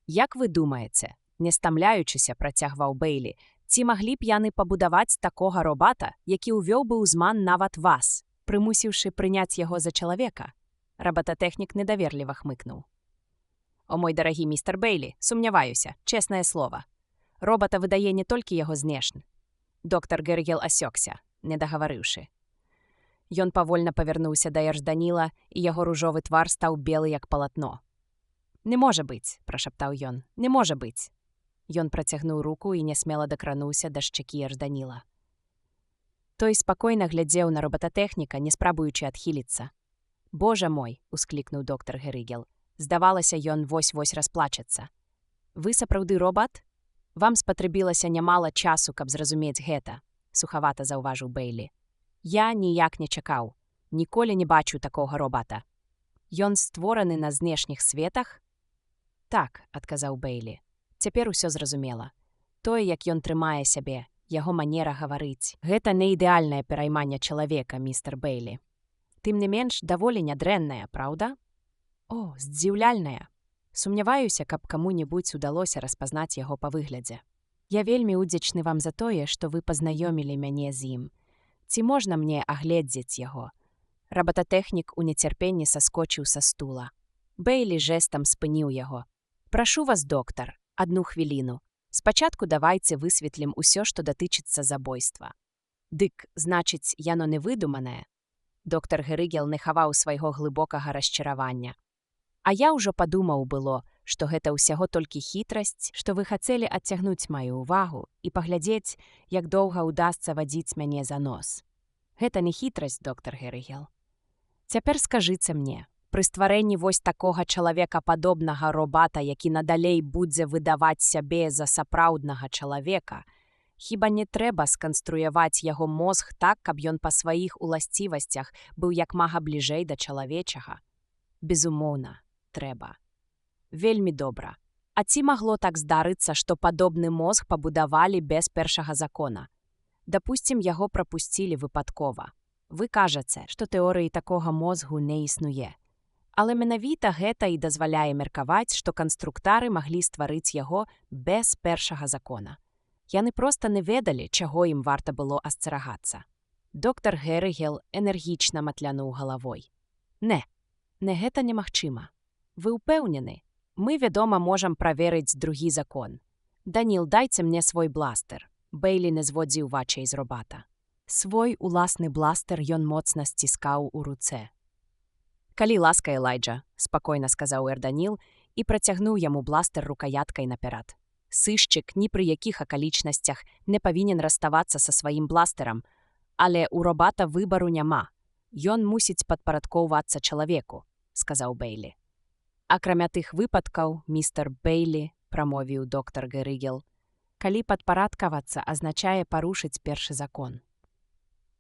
Як вы думаеце, не стамляючыся, працягваў Бэйлі, ці маглі б яны пабудаваць такога робата, які ўвёў бы ў зман нават вас, прымусіўшы прыняць яго за чалавека? Роботатэхнік недаверліва хмыкнуў. О, мой дарагі містер Бэйлі, сумняваюся, чэснае слова. Робата выдае не толькі яго знешні. Доктар Гэрыгел асёкся, не дагаварыўшы. Ён павольна павярнуўся да Эржданіла, і яго ружовы твар стаў белы, як палатно. «Не можа быць», – прашаптаў ён, – «не можа быць». Ён працягнуў руку і нясмела дакрануўся да шчакі Эржданіла. Той спакойна глядзеў на роботатэхніка, не спрабуючы адхіліцца. «Божа мой!» – усклікнуў доктар Гэрыгел. Здавалася, ён вось-вось расплачацца. «Вы сапраўды робат? Вам спатрэбілася нямала часу, каб зразумець гэта», – сухавата заўважыў Бэйлі. «Я ніяк не чакаў. Ніколі не бачыў такога робата. Ён створаны на знешніх светах?» «Так», – адказаў Бэйлі. «Цяпер усё зразумела. Тое, як ён трымае сябе, яго манера гаварыць. Гэта не ідэальнае перайманне чалавека, містер Бэйлі. Тым не менш, даволі нядрэнная, праўда? О, здзіўляльная. Сумняваюся, каб каму-небудзь удалося распазнаць яго па выглядзе. Я вельмі ўдзячны вам за тое, што вы пазнаёмілі мяне з ім. Ці можна мне агледзець яго?» Роботатэхнік у нецярпенні саскочыў са стула. Бэйлі жэстам спыніў яго. «Прашу вас, доктар, адну хвіліну. Спачатку давайце высветлім усё, што датычыцца забойства». «Дык, значыць, яно не выдуманае?» Доктар Гэрыгел не хаваў свайго глыбокага расчаравання. «А я ўжо падумаў было, што гэта ўсяго толькі хітрасць, што вы хацелі адцягнуць маю ўвагу і паглядзець, як доўга ўдасца вадзіць мяне за нос. Гэта не хітрасць, доктар Гэрыгел. Цяпер скажыце мне, пры стварэнні вось такога чалавекападобнага робата, які надалей будзе выдаваць сябе за сапраўднага чалавека, хіба не трэба сканструяваць яго мозг так, каб ён па сваіх уласцівасцях быў як мага бліжэй да чалавечага? Безумоўна, трэба. Вельмі добра. А ці магло так здарыцца, што падобны мозг пабудавалі без першага закона? Дапусцім, яго прапусцілі выпадкова. Вы кажаце, што тэорыі такога мозгу не існуе. Але менавіта гэта і дазваляе меркаваць, што канструктары маглі стварыць яго без першага закона. Яны проста не ведалі, чаго ім варта было асцерагацца. Доктар Гэрыгел энергічна матлянуў галавой. Не гэта немагчыма. Вы ўпэўнены? Мы, вядома, можам праверыць другі закон. Даніл, дайце мне свой бластер. Бэйлі не зводзіў вачэй з робата. Свой уласны бластер ён моцна сціскаў у руцэ. «Калі ласка, Элайджа», – спакойна сказаў Эрданіл і працягнуў яму бластер рукаяткай наперад. Сышчык ні пры якіх акалічнасцях не павінен раставацца са сваім бластерам, але ў робата выбару няма. Ён мусіць падпарадкоўвацца чалавеку, сказаў Бэйлі. Акрамя тых выпадкаў, містер Бэйлі, прамовіў доктар Гэрыгел, калі падпарадкавацца азначае парушыць першы закон.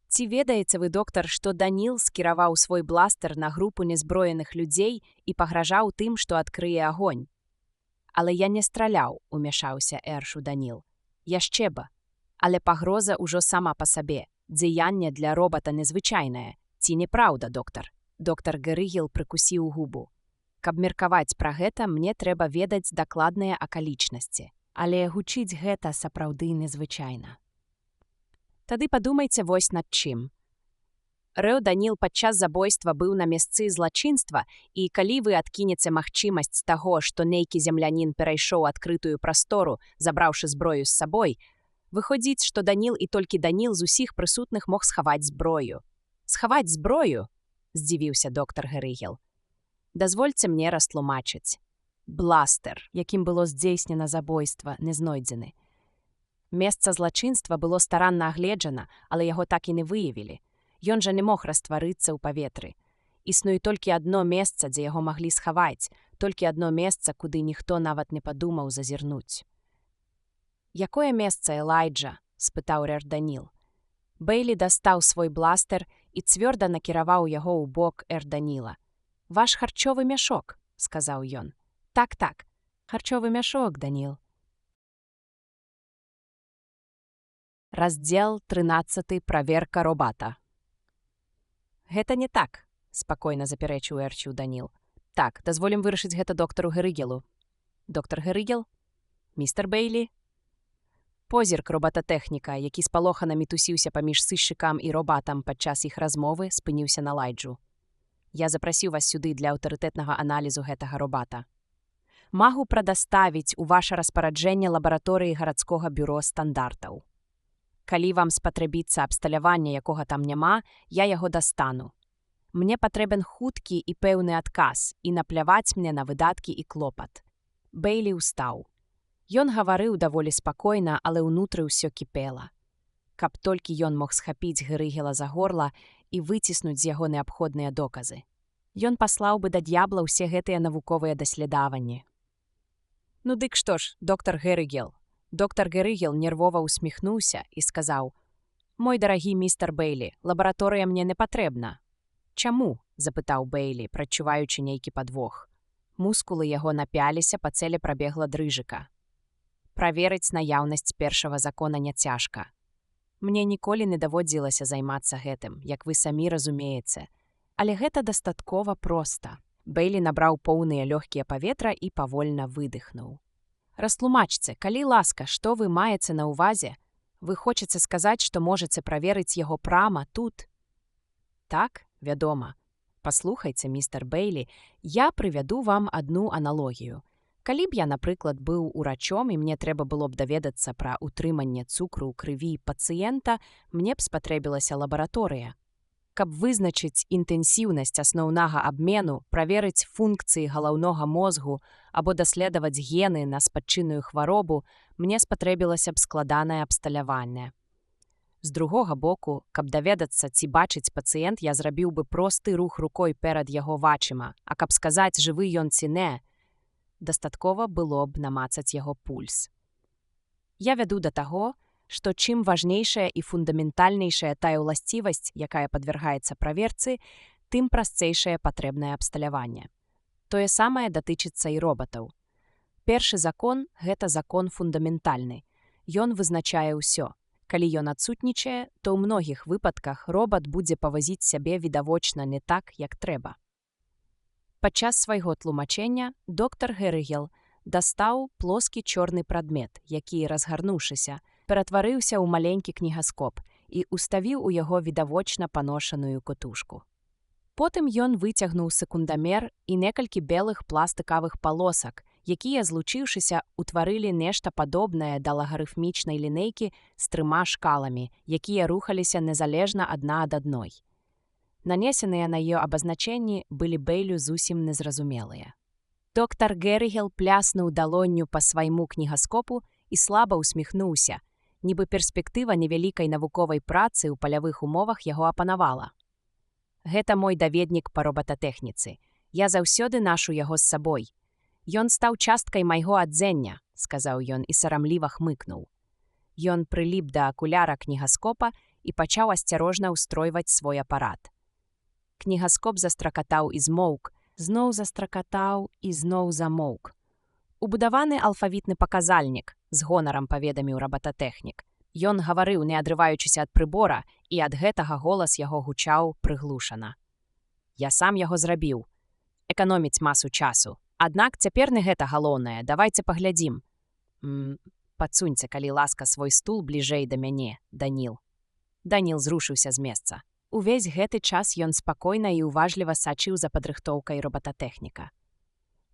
Ці ведаеце вы, доктар, што Даніл скіраваў свой бластер на групу незброеных людзей і пагражаў тым, што адкрые агонь? «Але я не страляў», – умяшаўся Эршу Даніл. «Яшчэ бы. Але пагроза ўжо сама па сабе. Дзеянне для робата незвычайнае. Ці не праўда, доктар?» Доктар Герыгел прыкусіў губу. Каб меркаваць пра гэта, мне трэба ведаць дакладныя акалічнасці. Але гучыць гэта сапраўды незвычайна. Тады падумайце вось над чым. Рэо Даніл падчас забойства быў на месцы злачынства, і калі вы адкінеце магчымасць таго, што нейкі землянін перайшоў адкрытую прастору, забраўшы зброю з сабой, выходзіць, што Даніл і толькі Даніл з усіх прысутных мог схаваць зброю. Схаваць зброю? Здзівіўся доктар Герыгел. Дазвольце мне растлумачыць. Бластер, якім было здзейснена забойства, не знойдзены. Месца злачынства было старанна агледжана, але яго так і не выявілі. Ён жа не мог растварыцца ў паветры. Існуе толькі адно месца, дзе яго маглі схаваць, толькі адно месца, куды ніхто нават не падумаў зазірнуць. «Якое месца, Элайджа?» – спытаў Рэр Даніл. Бэйлі дастаў свой бластер і цвёрда накіраваў яго ў бок Эр Даніла. «Ваш харчовы мяшок», – сказаў ён. «Так, харчовы мяшок, Даніл». Раздзел 13. Праверка робата. «Гэта не так», – спакойна запярэчыў Эрчыў Даніл. «Так, дазволім вырашыць гэта доктару Герыгелу». «Доктар Герыгел? Містер Бэйлі?» Позірк робататэхніка, які спалохана мітусіўся паміж сышчыкам і робатам падчас іх размовы, спыніўся на Лайджу. «Я запрасіў вас сюды для аўтарытэтнага аналізу гэтага робата. Магу прадаставіць у ваша распараджэнне лабараторыі гарадскога бюро стандартаў. Калі вам спатрэбіцца абсталяванне, якога там няма, я яго дастану. Мне патрэбен хуткі і пэўны адказ, і напляваць мне на выдаткі і клопат». Бэйлі ўстаў. Ён гаварыў даволі спакойна, але ўнутры ўсё кіпела. Каб толькі ён мог схапіць Герыгела за горла і выціснуць з яго неабходныя доказы. Ён паслаў бы да д'ябла ўсе гэтыя навуковыя даследаванні. «Ну дык што ж, доктар Герыгел?» Доктар Герыгел нервова усміхнуўся і сказаў: «Мой дарагі містер Бэйлі, лабараторыя мне не патрэбна». «Чаму?» – запытаў Бэйлі, прадчуваючы нейкі падвох. Мускулы яго напяліся, па цэле прабегла дрыжыка. «Праверыць наяўнасць першага закона няцяжка. Мне ніколі не даводзілася займацца гэтым, як вы самі разумееце. Але гэта дастаткова проста». Бэйлі набраў поўныя лёгкія паветра і павольна выдыхнуў. «Растлумачце, калі ласка, што вы маеце на ўвазе? Вы хочаце сказаць, што можаце праверыць яго прама тут?» «Так, вядома. Паслухайце, містер Бэйлі, я прывяду вам адну аналогію. Калі б я, напрыклад, быў урачом і мне трэба было б даведацца пра ўтрыманне цукру ў крыві пацыента, мне б спатрэбілася лабараторыя. Каб вызначыць інтэнсіўнасць асноўнага абмену, праверыць функцыі галаўнога мозгу або даследаваць гены на спадчынную хваробу, мне спатрэбілася б складанае абсталяванне. З другога боку, каб даведацца, ці бачыць пацыент, я зрабіў бы просты рух рукой перад яго вачыма, а каб сказаць, жывы ён ці не, дастаткова было б намацаць яго пульс. Я вяду да таго, што чым важнейшая і фундаментальнейшая тая ўласцівасць, якая падвяргаецца праверцы, тым прасцейшае патрэбнае абсталяванне. Тое самае датычыцца і робатаў. Першы закон – гэта закон фундаментальны. Ён вызначае ўсё. Калі ён адсутнічае, то ў многіх выпадках робат будзе павазіць сябе відавочна не так, як трэба. Падчас свайго тлумачэння доктар Герыгел дастаў плоскі чорны прадмет, які, разгарнуўшыся, ператварыўся ў маленькі кнігаскоп і ўставіў у яго відавочна паношаную котушку. Потым ён выцягнуў секундамер і некалькі белых пластыкавых палосак, якія, злучыўшыся, утварылі нешта падобнае да лагарыфмічнай лінейкі з 3 шкаламі, якія рухаліся незалежна адна ад адной. Нанесеныя на яе абазначэнні былі Бэйлю зусім незразумелыя. Доктар Герыгел пляснуў далонню па свайму кнігаскопу і слаба усміхнуўся, нібы перспектыва невялікай навуковай працы ў палявых умовах яго апанавала. «Гэта мой даведнік па робататэхніцы. Я заўсёды нашу яго з сабой. Ён стаў часткай майго адзення», – сказаў ён і сарамліва хмыкнуў. Ён прыліп да акуляра кнігаскопа і пачаў асцярожна ўстройваць свой апарат. Кнігаскоп застракатаў і змоўк, зноў застракатаў і зноў замоўк. «Убудаваны алфавітны паказальнік», – з гонарам паведаміў робататэхнік. Ён гаварыў, не адрываючыся ад прыбора, і ад гэтага голас яго гучаў прыглушана. Я сам яго зрабіў. Эканоміць масу часу. Аднак цяпер не гэта галоўнае, давайце паглядзім. Падсуньце, калі ласка, свой стул бліжэй да мяне, Даніл. Даніл зрушыўся з месца. Увесь гэты час ён спакойна і уважліва сачыў за падрыхтоўкай робататэхніка.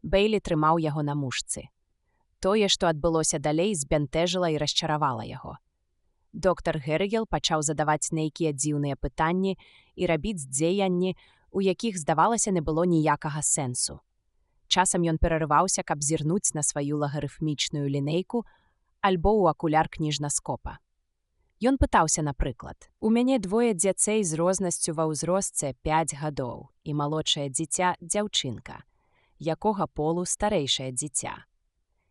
Бэйлі трымаў яго на мушцы. Тое, што адбылося далей, збянтэжыла і расчаравала яго. Доктар Герригел пачаў задаваць нейкія дзіўныя пытанні і рабіць дзеянні, у якіх, здавалася, не было ніякага сэнсу. Часам ён перарываўся, каб зірнуць на сваю лагарыфмічную лінейку альбо ў акуляр кніжнаскопа. Ён пытаўся, напрыклад, «У мяне двое дзяцей з рознасцю ва ўзросце 5 гадоў і малодшае дзіця – дзяўчынка, якога полу старэйшае дзіця.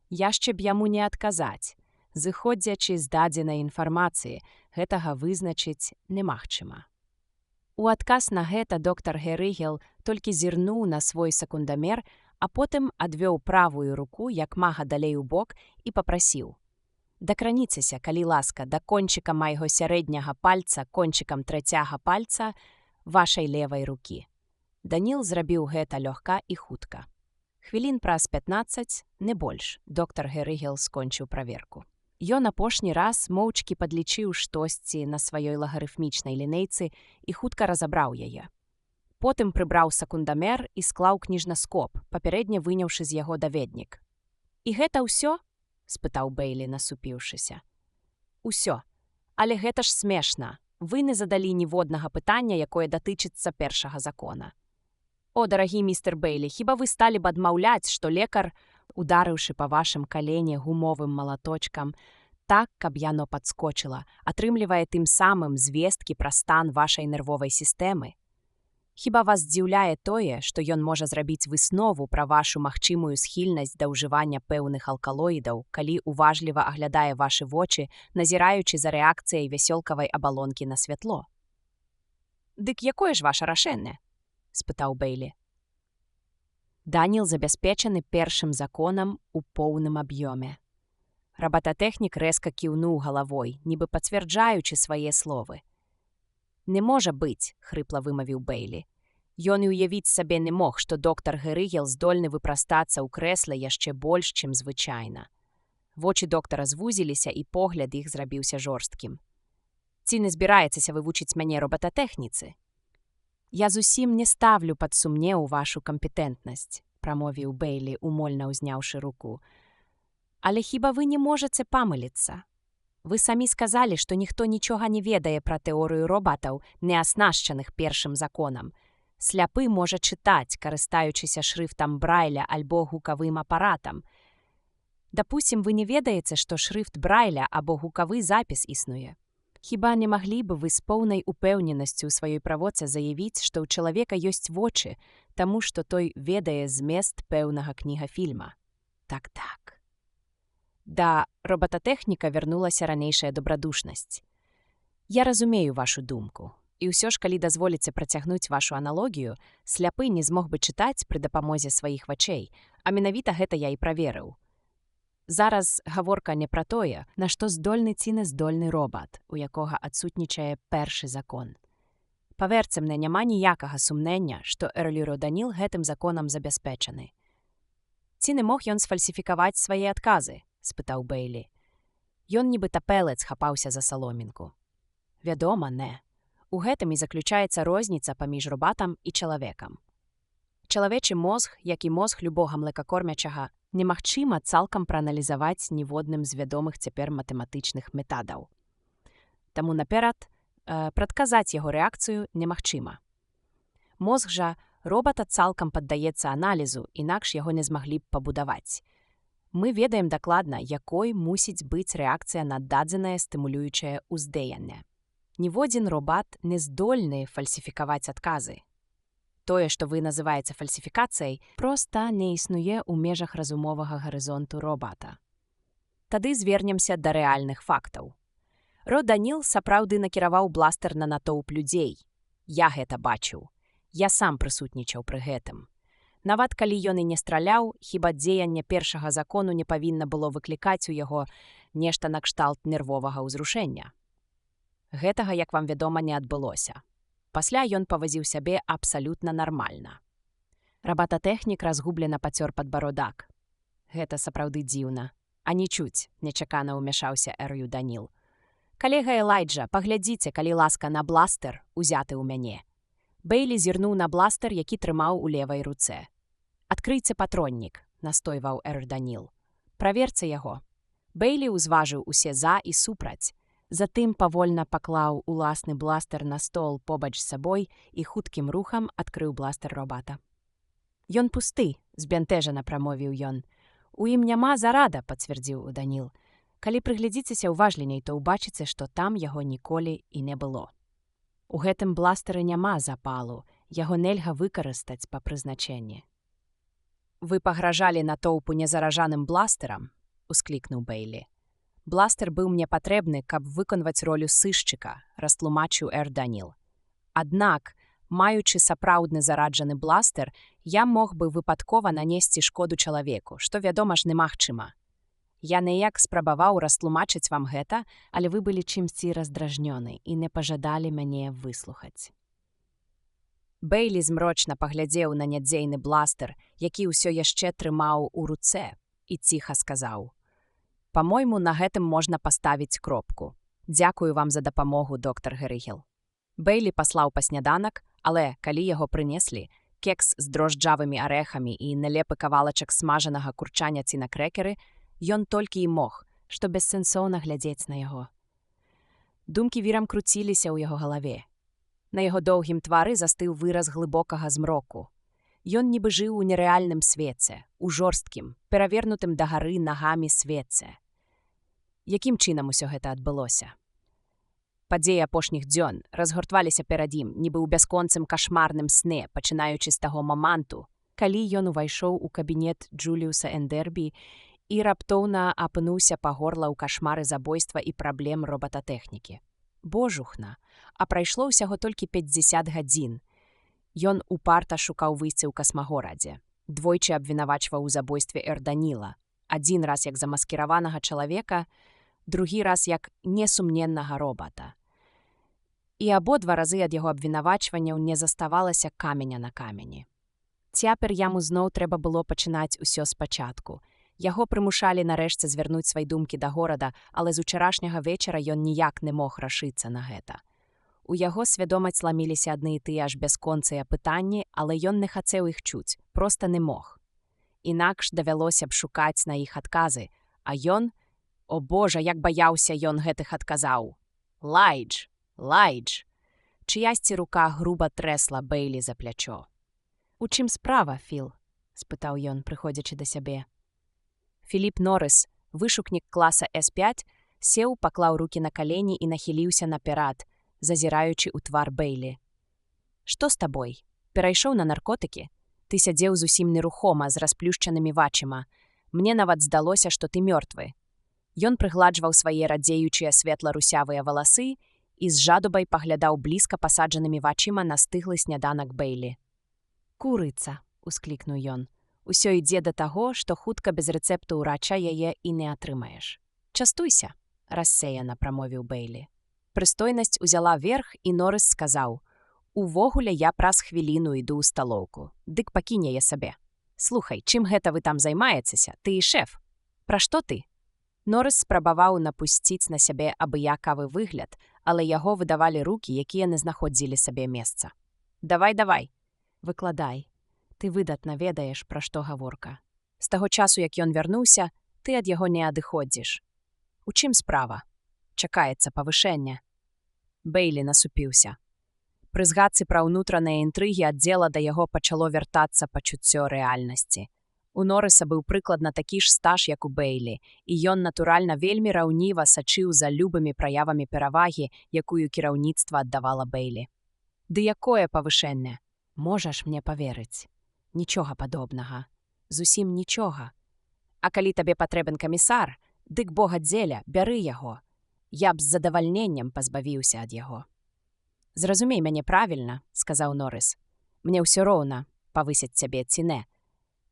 Яшчэ б яму не адказаць. Зыходзячы з дадзенай інфармацыі, гэтага вызначыць немагчыма». У адказ на гэта доктар Герригел толькі зірнуў на свой секундамер, а потым адвёў правую руку як мага далей у бок і папрасіў: «Дакраніцеся, калі ласка, да кончыка майго сярэдняга пальца кончыкам трэцяга пальца вашай левай рукі». Даніл зрабіў гэта лёгка і хутка. Хвілін праз 15, не больш, доктар Герригел скончыў праверку. Ён апошні раз моўчкі падлічыў штосьці на сваёй лагарыфмічнай лінейцы і хутка разабраў яе. Потым прыбраў секундамер і склаў кніжнаскоп, папярэдне выняўшы з яго даведнік. «І гэта ўсё?» – спытаў Бэйлі, насупіўшыся. «Усё. Але гэта ж смешна. Вы не задалі ніводнага пытання, якое датычыцца першага закона». «О, дарагі містер Бэйлі, хіба вы сталі б адмаўляць, што лекар, ударыўшы па вашым калене гумовым малаточкам, так, каб яно падскочыла, атрымлівае тым самым звесткі пра стан вашай нервовай сістэмы? Хіба вас здзіўляе тое, што ён можа зрабіць выснову пра вашу магчымую схільнасць да ўжывання пэўных алкалоідаў, калі уважліва аглядае вашы вочы, назіраючы за рэакцыяй вясёлкавай абалонкі на святло?» «Дык якое ж ваша рашэнне?» – спытаў Бэйлі. Даніл забяспечаны першым законам у поўным аб'ёме. Рабататэхнік рэзка кіўнуў галавой, нібы пацвярджаючы свае словы. «Не можа быць», – хрыпла вымавіў Бэйлі. Ён і уявіць сабе не мог, што доктар Герригел здольны выпрастацца ў крэсла яшчэ больш, чым звычайна. Вочы доктара звузіліся, і погляд іх зрабіўся жорсткім. «Ці не збіраецеся вывучыць мяне робататэхніцы?» «Я зусім не ставлю пад сумнеў вашу кампетэнтнасць», – прамовіў Бэйлі, умольна ўзняўшы руку. «Але хіба вы не можаце памыліцца? Вы самі сказалі, што ніхто нічога не ведае пра тэорыю робатаў, не аснашчаных першым законам. Сляпы можа чытаць, карыстаючыся шрыфтам Брайля альбо гукавым апаратам. Дапусцім, вы не ведаеце, што шрыфт Брайля або гукавы запіс існуе. Хіба не маглі б вы з поўнай упэўненасцю ў сваёй правоце заявіць, што ў чалавека ёсць вочы, таму што той ведае змест пэўнага кнігафільма?» «Так». Да робататэхніка вярнулася ранейшая добрадушнасць. «Я разумею вашу думку. І ўсё ж, калі дазволіце працягнуць вашу аналогію, сляпы не змог бы чытаць пры дапамозе сваіх вачэй, а менавіта гэта я і праверыў. Зараз гаворка не пра тое, на што здольны ці не здольны робат, у якога адсутнічае першы закон. Паверце мне, няма ніякага сумнення, што Эрліро Даніл гэтым законам забяспечаны». «Ці не мог ён сфальсіфікаваць свае адказы?» – спытаў Бэйлі. Ён нібыта пэлец хапаўся за саломінку. «Вядома, не. У гэтым і заключаецца розніца паміж робатам і чалавекам. Чалавечы мозг, як і мозг любога млекакормячага, немагчыма цалкам прааналізаваць ніводным з вядомых цяпер матэматычных метадаў. Таму наперад прадказаць яго рэакцыю немагчыма. Мозг жа робата цалкам паддаецца аналізу, інакш яго не змаглі б пабудаваць. Мы ведаем дакладна, якой мусіць быць рэакцыя на дадзенае стымулюючае ўздзеянне. Ніводзін робат не здольны фальсіфікаваць адказы. Тое, што вы называеце фальсіфікацыяй, проста не існуе ў межах разумовага гарызонту робата. Тады звернемся да рэальных фактаў. Ро Даніл сапраўды накіраваў бластер на натоўп людзей. Я гэта бачыў. Я сам прысутнічаў пры гэтым. Нават калі ён і не страляў, хіба дзеянне першага закону не павінна было выклікаць у яго нешта накшталт нервовага ўзрушэння. Гэтага, як вам вядома, не адбылося. Пасля ён павазіў сябе абсалютна нармальна. Рабататэхнік разгублена пацёр падбародак. Гэта сапраўды дзіўна. А нічуць, нечакана ўмяшаўся Р.Ю. Даніл. Калега Элайджа, паглядзіце, калі ласка, на бластер, узяты ў мяне. Бэйлі зірнуў на бластер, які трымаў у левай руцэ. «Адкрыйце патроннік», настойваў Р. Даніл. «Праверце яго». Бэйлі ўзважыў усе за і супраць. Затым павольна паклаў уласны бластер на стол побач з сабой і хуткім рухам адкрыў бластер робата. «Ён пусты», збянтэжана прамовіў ён. «У ім няма зарада», пацвердзіў Даніл. «Калі прыглядзіцеся ўважленей, то ўбачыце, што там яго ніколі і не было. У гэтым бластары няма запалу, яго нельга выкарыстаць па прызначэнні». «Вы пагражалі натоўпу незаражаным бластарам?» — усклікнуў Бэйлі. «Бластер быў мне патрэбны, каб выконваць ролю сышчыка», — растлумачыў Р. Даніл. «Аднак, маючы сапраўдны зараджаны бластер, я мог бы выпадкова нанесці шкоду чалавеку, што, вядома ж, немагчыма. Я неяк спрабаваў растлумачыць вам гэта, але вы былі чымсьці раздражнёны і не пажадалі мяне выслухаць». Бэйлі змрочна паглядзеў на нядзейны бластер, які ўсё яшчэ трымаў у руцэ, і ціха сказаў: «Па-мойму, на гэтым можна паставіць кропку. Дзякую вам за дапамогу, доктар Герыгел». Бэйлі паслаў па сняданак, але, калі яго прынеслі, кекс з дрожджавымі арэхамі і налепы кавалачак смажанага курчаня ці на крэкеры, ён толькі і мог, што бессэнсоўна глядзець на яго. Думкі вірам круціліся ў яго галаве. На яго доўгім твары застыў выраз глыбокага змроку. Ён нібы жыў у нерэальным свеце, у жорсткім, перавернутым дагары нагамі свеце. Якім чынам усё гэта адбылося? Падзеі апошніх дзён разгортваліся перад ім, нібы ў бясконцым кашмарным сне, пачынаючы з таго моманту, калі ён увайшоў у кабінет Джуліуса Эндэрбі і раптоўна апынуўся па горла ў кашмары забойства і праблем робататэхнікі. Божухна, а прайшло ўсяго толькі 50 гадзін. Ён упарта шукаў выйсце ў касмагорадзе. Двойчы абвінавачваў у забойстве Р. Даніла. Адзін раз як замаскіраванага чалавека, другі раз як несумненнага робата. І абодва разы ад яго абвінавачванняў не заставалася каменя на камені. Цяпер яму зноў трэба было пачынаць усё спачатку. Яго прымушалі нарэшце звярнуць свае думкі да горада, але з учарашняга вечара ён ніяк не мог рашыцца на гэта. У яго свядомасць ламіліся адны і тыя аж бясконцыя пытанні, але ён не хацеў іх чуць, проста не мог. Інакш давялося б шукаць на іх адказы, а ён... О божа, як баяўся ён гэтых адказаў! «Лайдж! Лайдж!» Чыясьці рука груба трэсла Бэйлі за плячо. «У чым справа, Філ?» — спытаў ён, прыходзячы да сябе. Філіп Норрыс, вышукнік класа С5, сеў, паклаў рукі на калені і нахіліўся наперад, зазіраючы ў твар Бэйлі. «Што з табой? Перайшоў на наркотыкі? Ты сядзеў зусім нерухома, з расплюшчанымі вачыма. Мне нават здалося, што ты мёртвы». Ён прыгладжваў свае радзеючыя светла-русявыя валасы і з жадубай паглядаў блізка пасаджанымі вачыма на стыглы сняданак Бэйлі. «Курыца!» — усклікнуў ён. «Усё ідзе да таго, што хутка без рэцэпту ўрача яе і не атрымаеш. Частуйся!» — рассеяна прамовіў Бэйлі. Прыстойнасць узяла верх, і Норрыс сказаў: «Увогуле я праз хвіліну іду ў сталоўку. Дык пакінь яе сабе. Слухай, чым гэта вы там займаецеся? Ты і шэф. Пра што ты?» Норрыс спрабаваў напусціць на сябе абыякавы выгляд, але яго выдавалі рукі, якія не знаходзілі сабе месца. «Давай, давай, выкладай. Ты выдатна ведаеш, пра што гаворка. З таго часу, як ён вярнуўся, ты ад яго не адыходзіш. У чым справа? Чакаецца павышэнне». Бэйлі насупіўся. Пры згадцы пра ўнутраныя інтрыгі ад дзела да яго пачало вяртацца пачуццё рэальнасці. У Норрыса быў прыкладна такі ж стаж, як у Бэйлі, і ён, натуральна, вельмі раўніва сачыў за любымі праявамі перавагі, якую кіраўніцтва аддавала Бэйлі. «Ды якое павышэнне? Можаш мне паверыць? Нічога падобнага. Зусім нічога. А калі табе патрэбен камісар, дык бога дзеля, бяры яго. Я б з задавальненнем пазбавіўся ад яго». «Зразумей мяне правільна», — сказаў Норрыс. «Мне ўсё роўна, павысяць цябе ці не.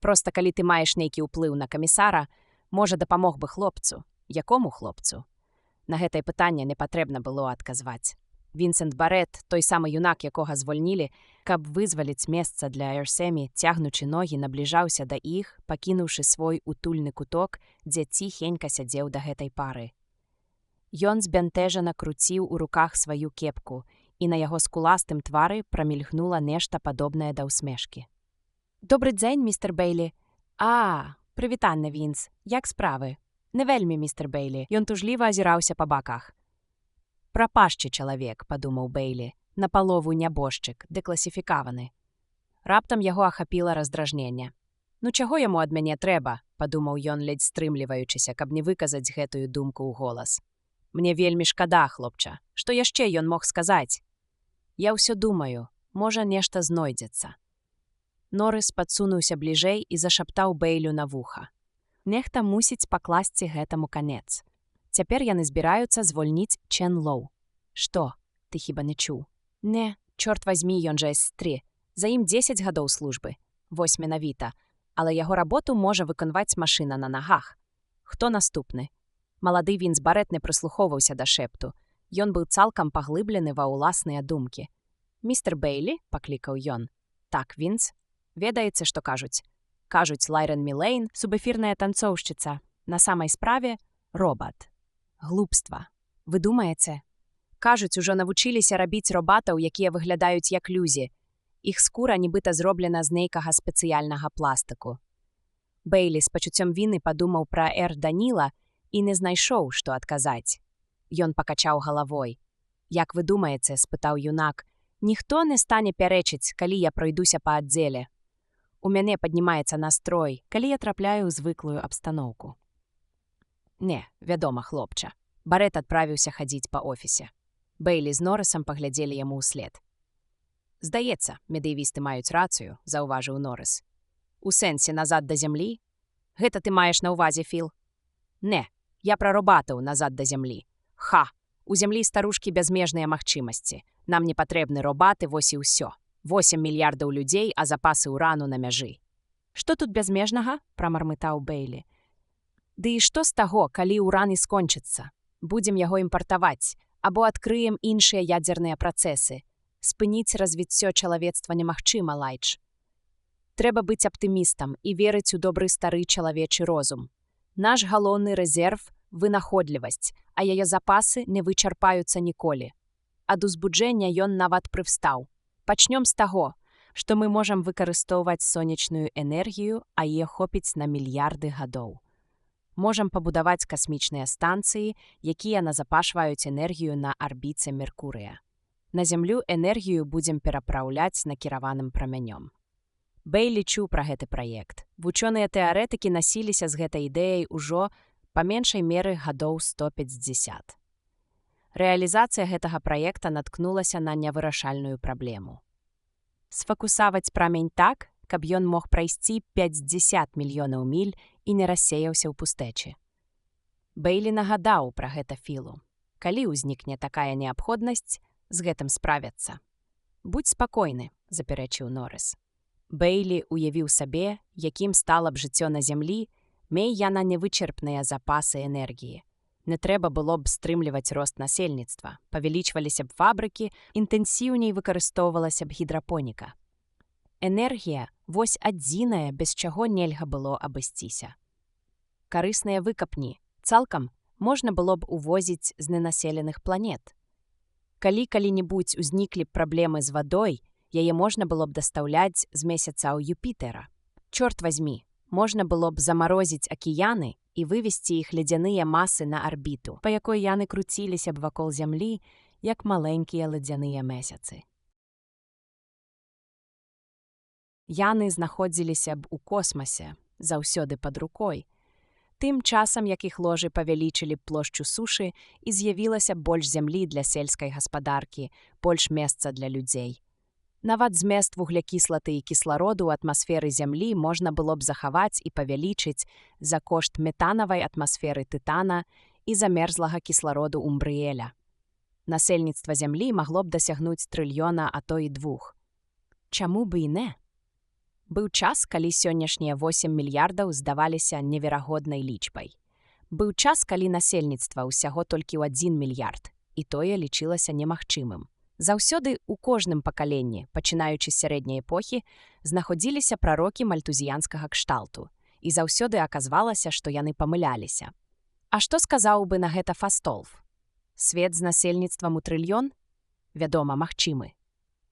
Проста калі ты маеш нейкі ўплыў на камісара, можа, дапамог бы хлопцу. Якому хлопцу?» На гэтае пытанне не патрэбна было адказваць. Вінсент Барет, той самы юнак, якога звольнілі, каб вызваліць месца для Эрсемі, цягнучы ногі, набліжаўся да іх, пакінуўшы свой утульны куток, дзе ціхенька сядзеў да гэтай пары. Ён збянтэжана круціў у руках сваю кепку, і на яго скуластым твары прамільгнула нешта падобнае да ўсмешкі. «Добры дзень, містер Бейлі!» «Прывітанне, Вінс! Як справы?» «Не вельмі, містер Бейлі!» Ён тужліва азіраўся па баках. «Прапашчы чалавек», — падумаў Бейлі, напалову нябожчык, дэкласіфікаваны. Раптам яго ахапіла раздражненне. «Ну чаго яму ад мяне трэба?» — падумаў ён, ледзь стрымліваючыся, каб не выказаць гэтую думку ў голас. «Мне вельмі шкада, хлопча. Што яшчэ ён мог сказаць?» «Я ўсё думаю, можа, нешта знойдзецца». Норрыс падсунуўся бліжэй і зашаптаў Бейлю на вуха. «Нехта мусіць пакласці гэтаму канец. Цяпер яны збіраюцца звольніць Чен Лоу». «Што? Ты хіба не чуў?» «Не, чорт вазьмі, ён жа С3. За ім 10 гадоў службы. Вось менавіта. Але яго работу можа выконваць машына на нагах. Хто наступны?» Малады Вінс Барет не прыслухоўваўся да шэпту. Ён быў цалкам паглыблены ва ўласныя думкі. «Містер Бейлі?» — паклікаў ён. «Так, Вінс. Ведаеце, што кажуць?» «Кажуць, Лайрен Мілейн — субэфірная танцоўшчыца. На самай справе — робат». «Глупства. Вы думаеце?» «Кажуць, ужо навучыліся рабіць робатаў, якія выглядаюць як людзі. Іх скура нібыта зроблена з нейкага спецыяльнага пластыку». Бейлі з пачуццём віны падумаў пра Даніла і не знайшоў, што адказаць. Ён пакачаў галавой. «Як вы думаеце?» — спытаў юнак. «Ніхто не стане пярэчыць, калі я пройдуся па аддзеле. У мяне паднімаецца настрой, калі я трапляю ў звыклую абстаноўку». «Не, вядома, хлопча». Барет адправіўся хадзіць па офісе. Бейлі з Норрысам паглядзелі яму ўслед. «Здаецца, медыявісты маюць рацыю», — заўважыў Норрыс. «У сэнсе назад да зямлі? Гэта ты маеш на ўвазе, Філ?» «Не, я пра робатаў назад да зямлі. У зямлі старушкі бязмежныя магчымасці. Нам не патрэбны робаты, вось і ўсё. 8 мільярдаў людзей, а запасы ўрану на мяжы». «Што тут бязмежнага?» — прамармытаў Бейлі. «Ды і што з таго, калі ўран і скончыцца? Будзем яго імпартаваць, або адкрыем іншыя ядзерныя працэсы. Спыніць развіццё чалавецтва немагчыма, Лайдж. Трэба быць аптымістам і верыць у добры стары чалавечы розум. Наш галоўны рэзерв — вынаходлівасць, а яе запасы не вычарпаюцца ніколі. Ад узбуджэння ён нават прывстаў. Пачнём з таго, што мы можам выкарыстоўваць сонечную энергію, а яе хопіць на мільярды гадоў. Можам пабудаваць касмічныя станцыі, якія назапашваюць энергію на арбіце Меркурыя. На зямлю энергію будзем перапраўляць накіраваным прамянём». Бейлі чуў пра гэты праект. Вучоныя тэарэтыкі насіліся з гэтай ідэяй ужо, па меншай меры, гадоў 150. Рэалізацыя гэтага праекта наткнулася на невырашальную праблему. Сфокусаваць прамень так, каб ён мог прайсці 50 мільёнаў міль і не рассеяўся ў пустэчы. Бейлі нагадаў пра гэта Філу. Калі ўзнікне такая неабходнасць, з гэтым справяцца. «Будзь спакойны», — запярэчыў Норрыс. Бейлі уявіў сабе, якім стала б жыццё на зямлі, мей яна невычерпныя запасы энергіі. Не трэба было б стрымліваць рост насельніцтва, павялічваліся б фабрыкі, інтэнсіўней выкарыстоўвалася б гідрапоніка. Энергія — вось адзінае, без чаго нельга было абысціся. Карысныя выкапні цалкам можна было б увозіць з ненаселеных планет. Калі калі-небудзь узніклі б праблемы з вадой, яе можна было б дастаўляць з месяцаў Юпітера. Чорт вазьмі, можна было б замарозіць акіяны і вывесці іх ледзяныя масы на арбіту, па якой яны круціліся б вакол зямлі, як маленькія ледзяныя месяцы. Яны знаходзіліся б у космасе, заўсёды пад рукой. Тым часам, як іх ложы павялічылі б плошчу сушы і з'явілася больш зямлі для сельскай гаспадаркі, больш месца для людзей. Нават змест вуглякіслаты і кіслароду ў атмасферы зямлі можна было б захаваць і павялічыць за кошт метанавай атмасферы тытана і замерзлага кіслароду умбрыэля. Насельніцтва зямлі магло б дасягнуць трыльёна, а то і 2. Чаму бы і не? Быў час, калі сённяшнія 8 мільярдаў здаваліся неверагоднай лічбай. Быў час, калі насельніцтва ўсяго толькі ў 1 мільярд. і тое лічылася немагчымым. Заўсёды ў кожным пакаленні, пачынаючы з сярэдняй эпохі, знаходзіліся прарокі мальтузіянскага кшталту, і заўсёды аказвалася, што яны памыляліся. А што сказаў бы на гэта Фастолф? Свет з насельніцтвам у трыльён? Вядома, магчымы.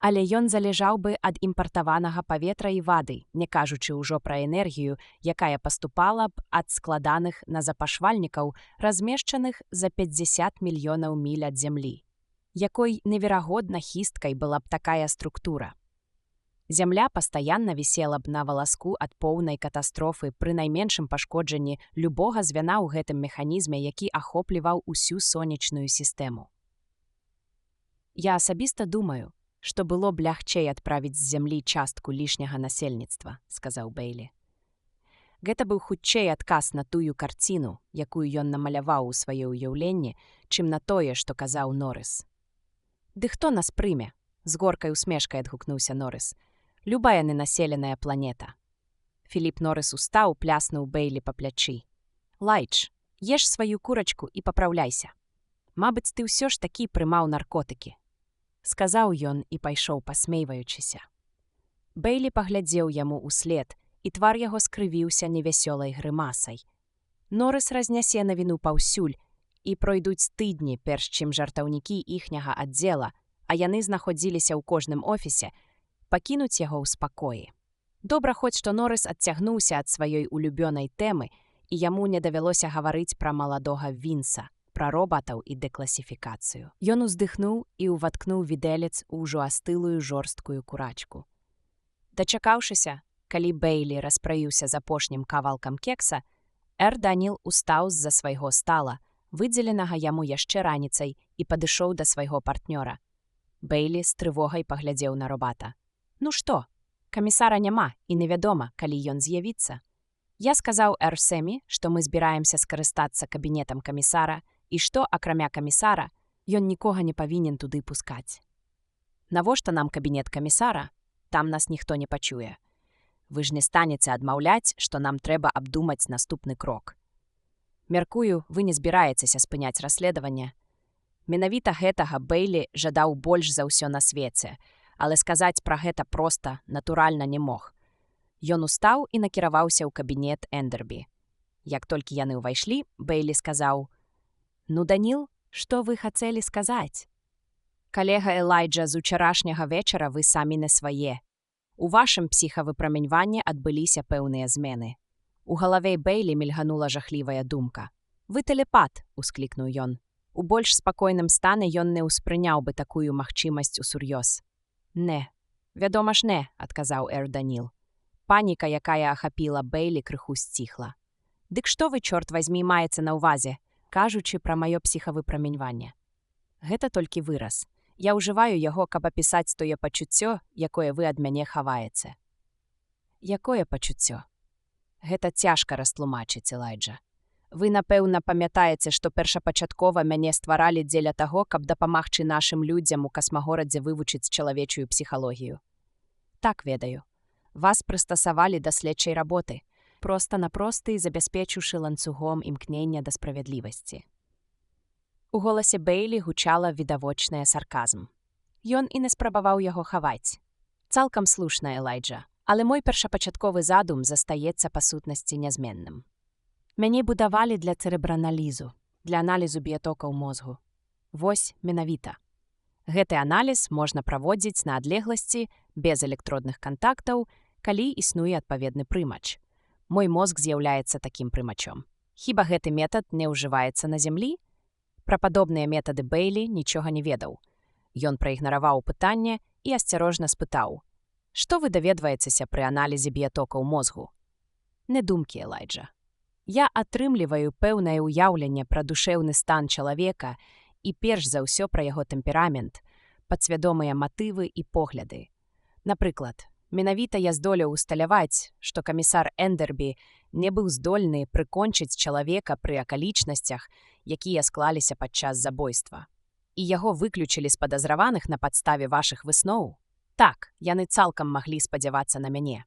Але ён залежаў бы ад імпартаванага паветра і вады, не кажучы ўжо пра энергію, якая паступала б ад складаных назапашвальнікаў, размешчаных за 50 мільёнаў міль ад зямлі. Якой неверагодна хісткай была б такая структура. Зямля пастаянна вісела б на валаску ад поўнай катастрофы пры найменшым пашкоджанні любога звяна ў гэтым механізме, які ахопліваў усю сонечную сістэму. Я асабіста думаю, што было б лягчэй адправіць з зямлі частку лішняга насельніцтва, сказаў Бейлі. Гэта быў хутчэй адказ на тую карціну, якую ён намаляваў у сваё ўяўленне, чым на тое, што казаў Норрыс. «Ды хто нас прыме?» — з горкай усмешкай адгукнуўся Норрыс. «Любая ненаселеная планета». Філіп Норрыс устаў, пляснуў Бейлі па плячы. «Лайдж, еш сваю курачку і папраўляйся. Мабыць, ты ўсё ж такі прымаў наркотыкі», — сказаў ён і пайшоў, пасмейваючыся. Бейлі паглядзеў яму ўслед, і твар яго скрывіўся невясёлай грымасай. Норрыс разнясе навіну паўсюль, і пройдуць тыдні, перш чым жартаўнікі іхняга аддзела, а яны знаходзіліся ў кожным офісе, пакінуць яго ў спакоі. Добра хоць, што Норрыс адцягнуўся ад сваёй улюбёнай тэмы, і яму не давялося гаварыць пра маладога Вінса, пра робатаў і дэкласіфікацыю. Ён уздыхнуў і ўваткнуў відэлец у ўжо астылую жорсткую курачку. Дачакаўшыся, калі Бейлі распраіўся з апошнім кавалкам кекса, Даніл устаў з-за свайго стала, выдзеленага яму яшчэ раніцай, і падышоў да свайго партнёра. Бейлі з трывогай паглядзеў на робата. «Ну што? Камісара няма, і невядома, калі ён з'явіцца. Я сказаў Сэмі, што мы збіраемся скарыстацца кабінетам камісара, і што, акрамя камісара, ён нікога не павінен туды пускаць. Навошта нам кабінет камісара? Там нас ніхто не пачуе. Вы ж не станеце адмаўляць, што нам трэба абдумаць наступны крок. Мяркую, вы не збіраецеся спыняць расследаванне». Менавіта гэтага Бейлі жадаў больш за ўсё на свеце, але сказаць пра гэта проста, натуральна не мог. Ён устаў і накіраваўся ў кабінет Эндербі. Як толькі яны ўвайшлі, Бейлі сказаў: «Ну, Даніл, што вы хацелі сказаць? Калега Элайджа, з учарашняга вечара вы самі не свае. У вашым псіхавыпраменьванні адбыліся пэўныя змены». У галаве Бейлі мільганула жахлівая думка. «Вы тэлепат», — усклікнуў ён. У больш спакойным стане ён не ўспрыняў бы такую магчымасць усур'ёз. «Не, вядома ж не», — адказаў Даніл. Паніка, якая ахапіла Бейлі, крыху сціхла. «Дык што вы, чорт вазьмі, маеце на ўвазе, кажучы пра маё псіхавыпраменьванне? Гэта толькі выраз. Я ўжываю яго, каб апісаць тое пачуццё, якое вы ад мяне хаваеце». «Якое пачуццё?» «Гэта цяжка растлумачыць, Элайджа. Вы, напэўна, памятаеце, што першапачаткова мяне стваралі дзеля таго, каб дапамагчы нашым людзям у касмагорадзе вывучыць чалавечую псіхалогію. Так, ведаю. Вас прыстасавалі да следчай работы, проста-напросты забяспечыўшы ланцугом імкнення да справядлівасці». У голасе Бейлі гучала відавочная сарказм. Ён і не спрабаваў яго хаваць. «Цалкам слушна, Элайджа, але мой першапачатковы задум застаецца па сутнасці нязменным. Мяне будавалі для цэрэбраналізу, для аналізу біятокаў мозгу. Вось менавіта. Гэты аналіз можна праводзіць на адлегласці, без электродных кантактаў, калі існуе адпаведны прымач. Мой мозг з'яўляецца такім прымачом. Хіба гэты метад не ўжываецца на зямлі?» Пра падобныя метады Бейлі нічога не ведаў. Ён праігнараваў пытанне і асцярожна спытаў: «Што вы даведваецеся пры аналізе біятокаў мозгу?» «Не думкі, Элайджа. Я атрымліваю пэўнае ўяўленне пра душэўны стан чалавека і перш за ўсё пра яго тэмперамент, падсвядомыя матывы і погляды. Напрыклад, менавіта я здолеў усталяваць, што камісар Эндербі не быў здольны прыкончыць чалавека пры акалічнасцях, якія склаліся падчас забойства. І яго выключылі з падазраваных на падставе вашых высноў? Так, яны цалкам маглі спадзявацца на мяне.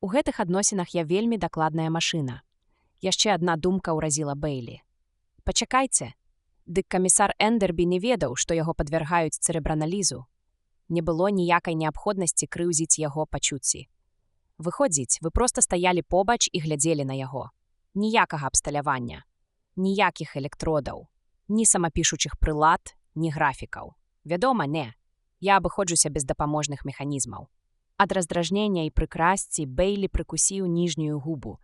У гэтых адносінах я вельмі дакладная машына». Яшчэ адна думка ўразіла Бейлі. «Пачакайце, Дык камісар Эндербі не ведаў, што яго падвяргаюць цэрэбраналізу. Не было ніякай неабходнасці крыўдзіць яго пачуцці. Выходзіць, вы проста стаялі побач і глядзелі на яго. Ніякага абсталявання, ніякіх электродаў, ні самапішучых прылад, ні графікаў. Вядома, не. Я абыходжуся без дапаможных механізмаў. Ад раздражнення і прыкрасці Бэйлі прыкусіў ніжнюю губу.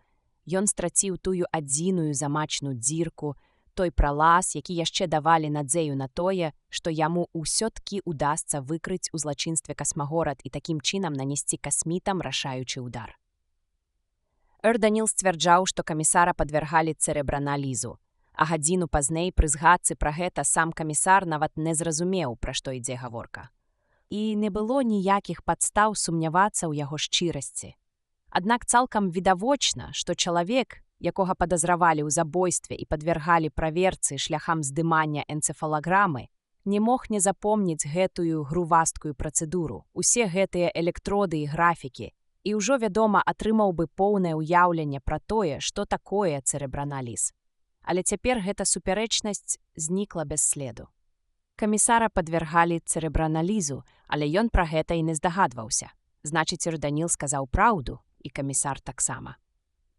Ён страціў тую адзіную замачную дзірку, той пралаз, які яшчэ давалі надзею на тое, што яму ўсё-ткі удасца выкрыць у злачынстве касмагорад і такім чынам нанесці касмітам рашаючы ўдар. Эрданіл сцвярджаў, што камісара падвяргалі цэрэбраналізу, а гадзіну пазней пры згадцы пра гэта сам камісар нават не зразумеў, пра што ідзе гаворка. І не было ніякіх падстаў сумнявацца ў яго шчырасці. Аднак цалкам відавочна, што чалавек, якога падазравалі ў забойстве і падвяргалі праверцы шляхам здымання энцэфалаграмы, не мог не запомніць гэтую грувасткую працэдуру, усе гэтыя электроды і графікі, і ўжо, вядома, атрымаў бы поўнае ўяўленне пра тое, што такое цэрэбраналіз. Але цяпер гэта супярэчнасць знікла без следу. Камісара падвяргалі цэрэбраналізу, але ён пра гэта і не здагадваўся. Значыць, Эрданіл сказаў праўду, і камісар таксама.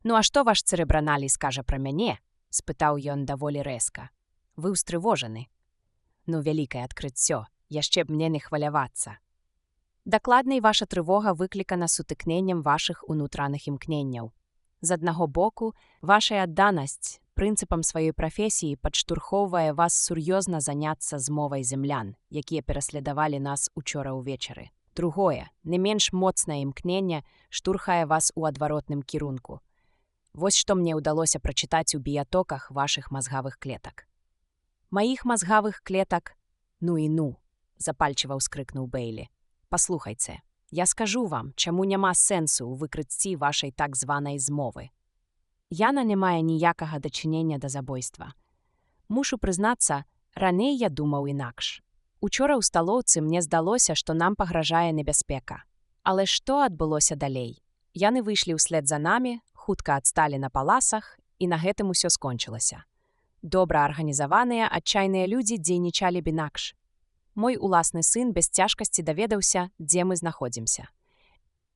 «Ну а што ваш цэрэбраналіз кажа пра мяне?» – спытаў ён даволі рэзка. «Вы ўстрывожаны». «Ну, вялікае адкрыццё, яшчэ б мне не хвалявацца». «Дакладней, ваша трывога выклікана сутыкненнем вашых унутраных імкненняў. З аднаго боку, вашая адданасць прынцыпам сваёй прафесіі падштурхоўвае вас сур'ёзна заняцца змовай землян, якія пераследавалі нас учора ўвечары. Другое, не менш моцнае імкненне штурхае вас у адваротным кірунку. Вось што мне ўдалося прачытаць у біятоках вашых мазгавых клетак». «Маіх мазгавых клетак? Ну і ну!» – запальчыва ўскрыкнуў Бэйлі. «Паслухайце, я скажу вам, чаму няма сэнсу ў выкрыцці вашай так званай змовы. Яна не мае ніякага дачынення да забойства. Мушу прызнацца, раней я думаў інакш. Учора ў сталоўцы мне здалося, што нам пагражае небяспека. Але што адбылося далей? Яны выйшлі ўслед за намі, хутка адсталі на паласах, і на гэтым усё скончылася. Добра арганізаваныя, адчайныя людзі дзейнічалі б інакш. Мой уласны сын без цяжкасці даведаўся, дзе мы знаходзімся.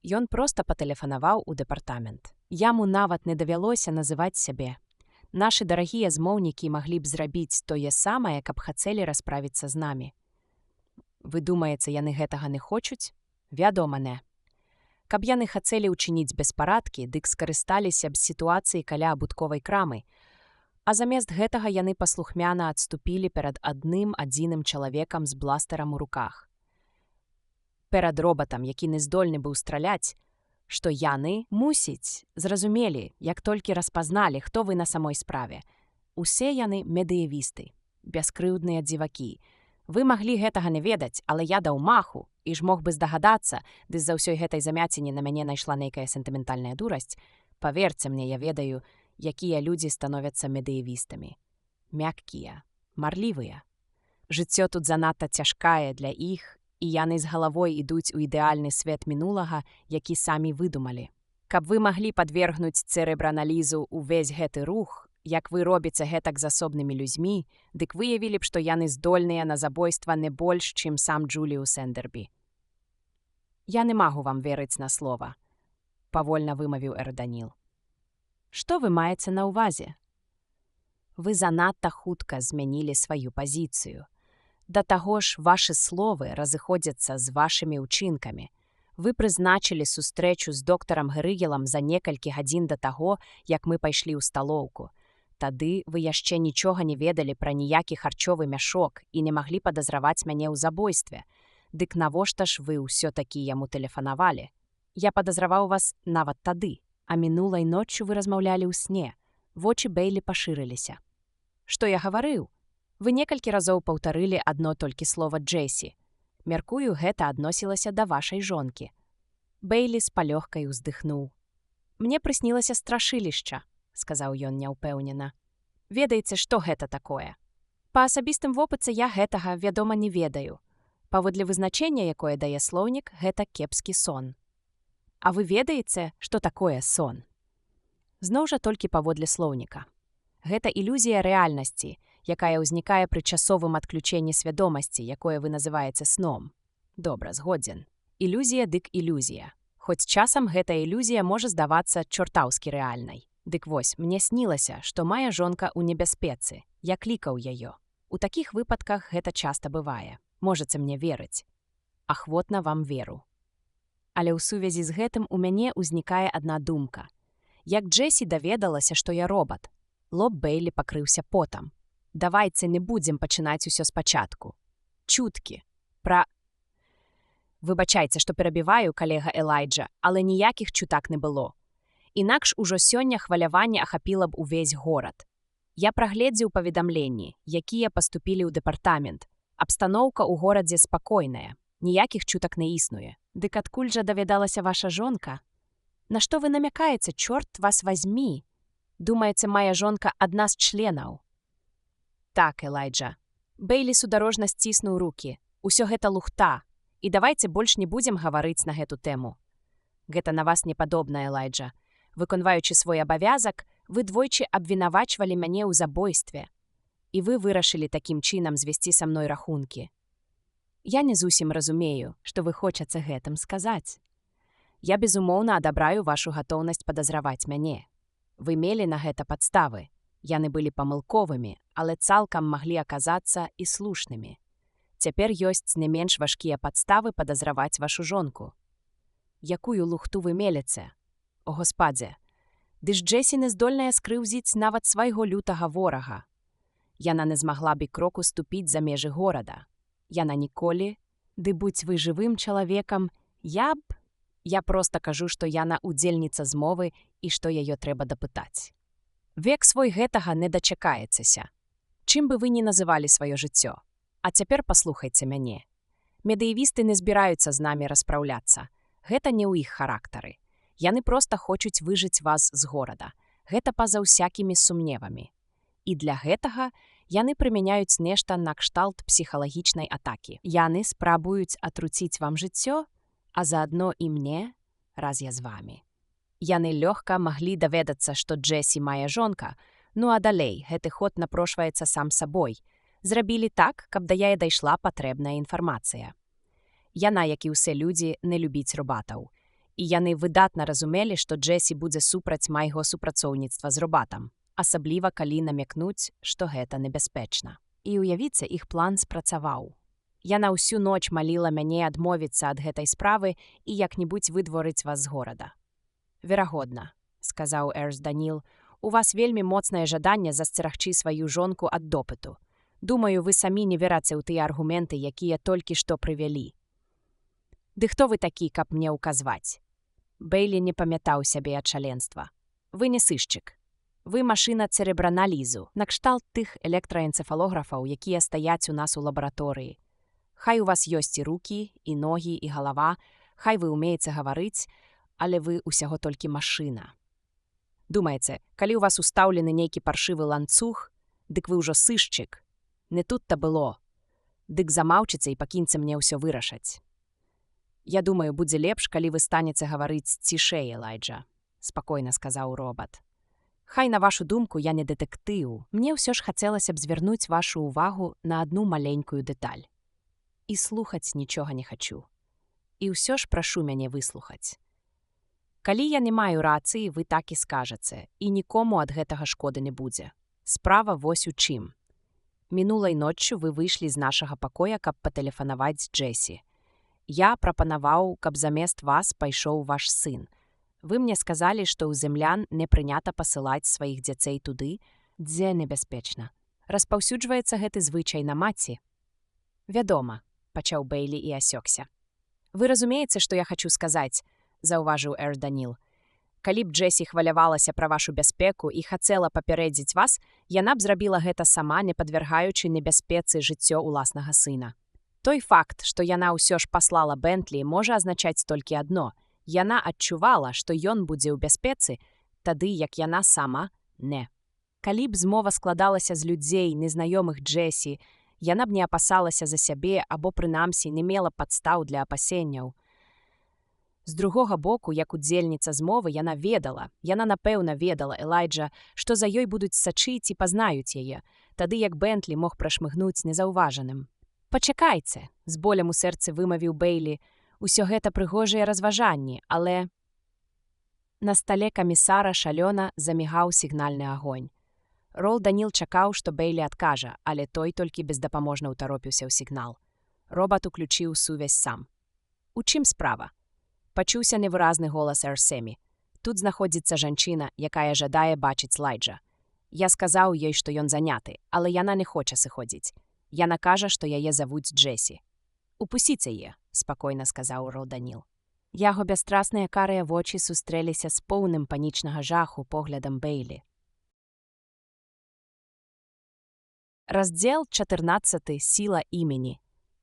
Ён проста патэлефанаваў у дэпартамент. Яму нават не давялося называць сябе. Нашы дарагія змоўнікі маглі б зрабіць тое самае, каб хацелі расправіцца з намі. Вы думаеце, яны гэтага не хочуць? Вядома, не. Каб яны хацелі ўчыніць беспарадкі, дык скарысталіся б сітуацыі каля абутковай крамы, а замест гэтага яны паслухмяна адступілі перад адзіным чалавекам з бластарам у руках. Перад робатам, які не здольны быў страляць, што яны, мусіць, зразумелі, як толькі распазналі, хто вы на самой справе. Усе яны медыявісты, бяскрыўдныя дзівакі. Вы маглі гэтага не ведаць, але я даў маху, і ж мог бы здагадацца, ды з-за ўсёй гэтай замяціні на мяне найшла нейкая сентыментальная дурасць. Паверце мне, я ведаю, якія людзі становяцца медыявістамі. Мяккія, марлівыя. Жыццё тут занадта цяжкае для іх, і яны з галавой ідуць у ідэальны свет мінулага, які самі выдумалі. Каб вы маглі падвергнуць цэрэбраналізу ўвесь гэты рух, як вы робіце гэтак з асобнымі людзьмі, дык выявілі б, што яны здольныя на забойства не больш, чым сам Джуліус Эндербі. Я не магу вам верыць на слова, павольна вымавіў Эрданіл. Што вы маеце на ўвазе? Вы занадта хутка змянілі сваю пазіцыю. Да таго ж, вашы словы разыходзяцца з вашымі ўчынкамі. Вы прызначылі сустрэчу з доктарам Грыгелам за некалькі гадзін да таго, як мы пайшлі ў сталоўку. Тады вы яшчэ нічога не ведалі пра ніякі харчовы мяшок і не маглі падазраваць мяне ў забойстве. Дык навошта ж вы ўсё-такі яму тэлефанавалі? Я падазраваў вас нават тады, а мінулай ноччу вы размаўлялі ў сне. Вочы Бэйлі пашырыліся. Што я гаварыў? Вы некалькі разоў паўтарылі адно толькі слова «Джесі». Мяркую, гэта адносілася да вашай жонкі. Бэйлі з палёгкай уздыхнуў. «Мне прыснілася страшылішча», — сказаў ён няўпэўнена. «Ведаеце, што гэта такое? Па асабістым вопыце я гэтага, вядома, не ведаю. Паводле вызначення, якое дае слоўнік, гэта кепскі сон. А вы ведаеце, што такое сон?» Зноў жа толькі паводле слоўніка. Гэта ілюзія рэальнасці, якая ўзнікае пры часовым адключэнні свядомасці, якое вы называеце сном. Добра, згодзен. Ілюзія дык ілюзія. Хоць часам гэта ілюзія можа здавацца чортаўскі рэальнай. Дык вось, мне снілася, што мая жонка ў небяспецы. Я клікаў яе. У такіх выпадках гэта часта бывае. Можаце мне верыць. Ахвотна вам веру. Але ў сувязі з гэтым у мяне ўзнікае адна думка. Як Джесі даведалася, што я робат? Лоб Бейлі пакрыўся потам. Давайце не будзем пачынаць усё спачатку. Чуткі. Выбачайце, што перабіваю, калега Элайджа, але ніякіх чутак не было. Інакш ужо сёння хваляванне ахапіла б увесь горад. Я прагледзеў паведамленні, якія паступілі ў дэпартамент. Абстаноўка ў горадзе спакойная. Ніякіх чутак не існуе. Дык адкуль жа даведалася ваша жонка? На што вы намякаеце, чорт вас вазьмі? Думаеце, мая жонка адна з членаў? Так, Элайджа. Бейлі сударожна сціснуў рукі. Усё гэта лухта. І давайце больш не будзем гаварыць на гэту тэму. Гэта на вас не падобна, Элайджа. Выконваючы свой абавязак, вы двойчы абвінавачвалі мяне ў забойстве. І вы вырашылі такім чынам звесці са мной рахункі. Я не зусім разумею, што вы хочаце гэтым сказаць. Я безумоўна адабраю вашу гатоўнасць падазраваць мяне. Вы мелі на гэта падставы. Яны былі памылковымі, але цалкам маглі аказацца і слушнымі. Цяпер ёсць не менш важкія падставы падазраваць вашу жонку. Якую лухту вы меліце? О, Господзе, ды ж Джесі не здольная скрыўзіць нават свайго лютага ворага. Яна не змагла б і кроку ступіць за межы горада. Яна ніколі, ды будь вы жывым чалавекам, я проста кажу, што яна удзельніца змовы і што яе трэба дапытаць. Век свой гэтага не дачакаецеся. Чым бы вы ні называлі сваё жыццё. А цяпер паслухайце мяне. Медыявісты не збіраюцца з намі распраўляцца. Гэта не ў іх характары. Яны проста хочуць выжыць вас з горада. Гэта па-за ўсякімі сумневамі. І для гэтага яны прымяняюць нешта накшталт псіхалагічнай атакі. Яны спрабуюць атруціць вам жыццё, а заадно і мне, раз я з вамі. Яны лёгка маглі даведацца, што Джесі мая жонка, ну а далей гэты ход напрошваецца сам сабой. Зрабілі так, каб да яе дайшла патрэбная інфармацыя. Яна, як і ўсе людзі, не любіць робатаў. І яны выдатна разумелі, што Джесі будзе супраць майго супрацоўніцтва з робатам, асабліва калі намякнуць, што гэта небяспечна. І уявіце, іх план спрацаваў. Яна ўсю ноч маліла мяне адмовіцца ад гэтай справы і як-небудзь выдворыць вас з горада. Верагодна, сказаў Эрс Даніл, у вас вельмі моцнае жаданне засцерагчы сваю жонку ад допыту. Думаю, вы самі не вераце ў тыя аргументы, якія толькі што прывялі. Ды хто вы такі, каб мне ўказваць? Бейлі не памятаў сябе ад шаленства. Вы не сышчык. Вы машына цэрэбраналізу, накшталт тых электраэнцефалографаў, якія стаяць у нас у лабараторыі. Хай у вас ёсць і рукі, і ногі, і галава, хай вы ўмееце гаварыць, але вы ўсяго толькі машына. Думаеце, калі ў вас устаўлены нейкі паршывы ланцуг, дык вы ўжо сышчык. Не тут-то было. Дык замаўчыце і пакіньце мне ўсё вырашаць. Я думаю, будзе лепш, калі вы станеце гаварыць цішэй, Элайджа, спакойна сказаў робат. Хай на вашу думку я не дэтэктыў. Мне ўсё ж хацелася б звярнуць вашу ўвагу на адну маленькую дэталь. І слухаць нічога не хачу. І ўсё ж прашу мяне выслухаць. Калі я не маю рацыі, вы так і скажаце, і нікому ад гэтага шкоды не будзе. Справа вось у чым. Мінулай ноччу вы выйшлі з нашага пакоя, каб патэлефанаваць Джесі. Я прапанаваў, каб замест вас пайшоў ваш сын. Вы мне сказалі, што ў землян не прынята пасылаць сваіх дзяцей туды, дзе небяспечна. Распаўсюджваецца гэты звычай на маці? Вядома, пачаў Бейлі і асёкся. Вы разумееце, што я хачу сказаць, заўважыў Эрс Даніл. Калі б Джесі хвалявалася пра вашу бяспеку і хацела папярэдзіць вас, яна б зрабіла гэта сама, не падвяргаючы небяспецы жыццё ўласнага сына. Той факт, што яна ўсё ж паслала Бентлі, можа азначаць толькі адно. Яна адчувала, што ён будзе ў бяспецы, тады як яна сама не. Калі б змова складалася з людзей, незнаёмых Джесі, яна б не апасалася за сябе або, прынамсі, не мела падстаў для апасенняў. З другога боку, як удзельніца змовы, яна напэўна ведала Элайджа, што за ёй будуць сачыць і пазнаюць яе, тады як Бентлі мог прашмыгнуць незаўважаным. «Пачакайце», – з болем у сэрцы вымавіў Бейлі, – «усё гэта прыгожыя разважанні, але…» На стале камісара шалёна замігаў сігнальны агонь. Ролд Даніл чакаў, што Бейлі адкажа, але той толькі бездапаможна ўтаропіўся ў сігнал. Робат уключыў сувязь сам. «У чым справа?» Пачуўся невыразны голас Эрсемі. «Тут знаходзіцца жанчына, якая жадае бачыць Лайджа. Я сказаў ёй, што ён заняты, але яна не хоча сыходзіць. Яна кажа, што яе завуць Джесі». «Упусціце яе», – спакойна сказаў Ролд Даніл. Яго бясстрастныя карыя вочы сустрэліся з поўным панічнага жаху поглядам Бейлі. Раздзел 14. Сіла імені.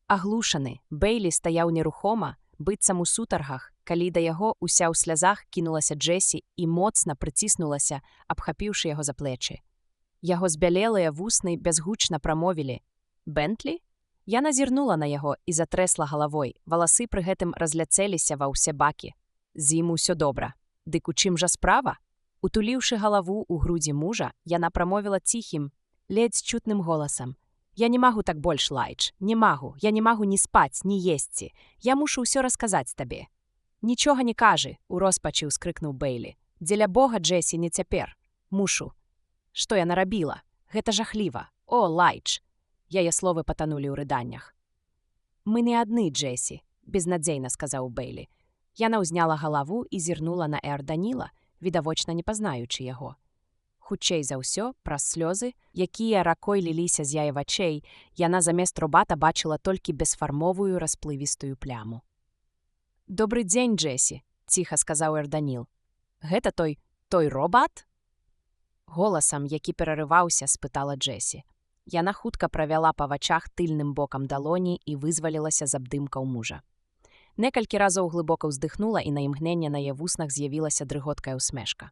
Аглушаны, Бейлі стаяў нерухома, быццам у сутаргах, калі да яго уся ў слязах кінулася Джесі і моцна прыціснулася, абхапіўшы яго за плечы. Яго збялелыя вусны бязгучна прамовілі: «Бентлі?» Я назірнула на яго і затрэсла галавой, валасы пры гэтым разляцэліся ва ўсе бакі. З ім усё добра. Дык у чым жа справа? Утуліўшы галаву ў грудзі мужа, яна прамовіла ціхім, ледзь чутным голасам: «Я не магу так больш, Лайдж, не магу, я не магу ні спаць, ні есці. Я мушу ўсё расказаць табе». «Нічога не кажы», – у роспачы ўскрыкнуў Бейлі. «Дзеля Бога, Джесі, не цяпер. Мушу». «Што я нарабіла? Гэта жахліва. О, Лайдж!» Яе словы патанулі ў рыданнях. «Мы не адны, Джесі», – безнадзейна сказаў Бейлі. Яна ўзняла галаву і зірнула на Эр Даніла, відавочна не пазнаючы яго. Хутчэй за ўсё, праз слёзы, якія ракой ліліся з яе вачэй, яна замест Робата бачыла толькі бесфармовую расплывістую пляму. «Добры дзень, Джесі», – ціха сказаў Эр Даніл. «Гэта той Робат?» Голасам, які перарываўся, спытала Джесі. Яна хутка правяла па вачах тыльным бокам далоні і вызвалілася з абдымкаў мужа. Некалькі разоў глыбока ўздыхнула, і на імгненне на яе вуснах з'явілася дрыготкая ўсмешка.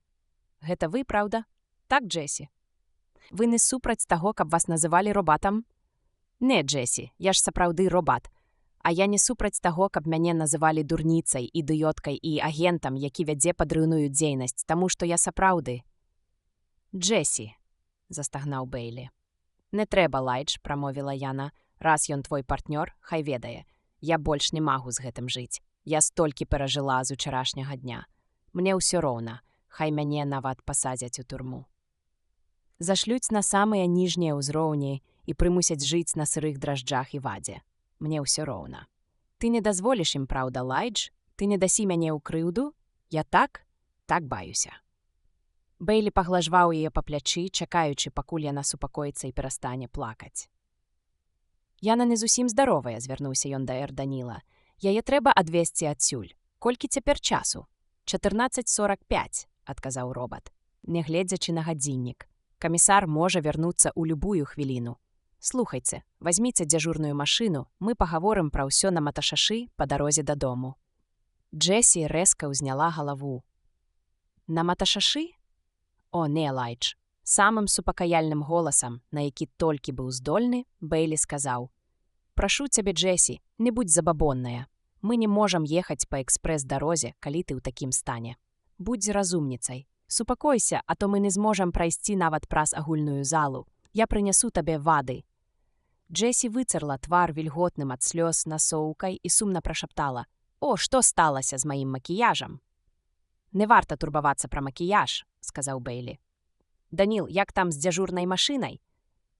«Гэта вы, праўда?» «Так, Джесі». «Вы не супраць таго, каб вас называлі Робатам?» «Не, Джесі, я ж сапраўды Робат. А я не супраць таго, каб мяне называлі дурніцай, ідыёткай і агентам, які вядзе падрыўную дзейнасць, таму што я сапраўды». «Джесі», – застагнаў Бейлі. «Не трэба, Лайдж», – прамовіла яна. «Раз ён твой партнёр, хай ведае. Я больш не магу з гэтым жыць. Я столькі перажыла з учарашняга дня. Мне ўсё роўна. Хай мяне нават пасадзяць у турму. Зашлюць на самыя ніжнія ўзроўні і прымусяць жыць на сырых дражджах і вадзе. Мне ўсё роўна. Ты не дазволіш ім, праўда, Лайдж? Ты не дасі мяне ў крыўду? Я так баюся». Бейлі паглажваў яе па плячы, чакаючы, пакуль яна супакоіцца і перастане плакаць. «Яна не зусім здаровая», – звярнуўся ён да Эр Даніла. «Яе трэба адвезці адсюль. Колькі цяпер часу?» 14:45, – адказаў Робат, нягледзячы на гадзіннік. «Камісар можа вярнуцца ў любую хвіліну. Слухайце, вазьміце дзяжурную машыну, мы пагаворым пра ўсё на маташашы па дарозе дадому». Джесі рэзка ўзняла галаву. «На маташашы?» «О, не, Лайдж». Самым супакаяльным голасам, на які толькі быў здольны, Бейлі сказаў: «Прашу цябе, Джесі, не будзь забабонная. Мы не можам ехаць па экспрэс-дарозе, калі ты ў такім стане. Будзь разумніцай. Супакойся, а то мы не зможам прайсці нават праз агульную залу. Я прынясу табе вады». Джесі выцерла твар вільготным ад слёз насоўкай і сумна прашаптала: «О, што сталася з маім макіяжам?» «Не варта турбавацца пра макіяж», – сказаў Бейлі. «Даніл, як там з дзяжурнай машынай?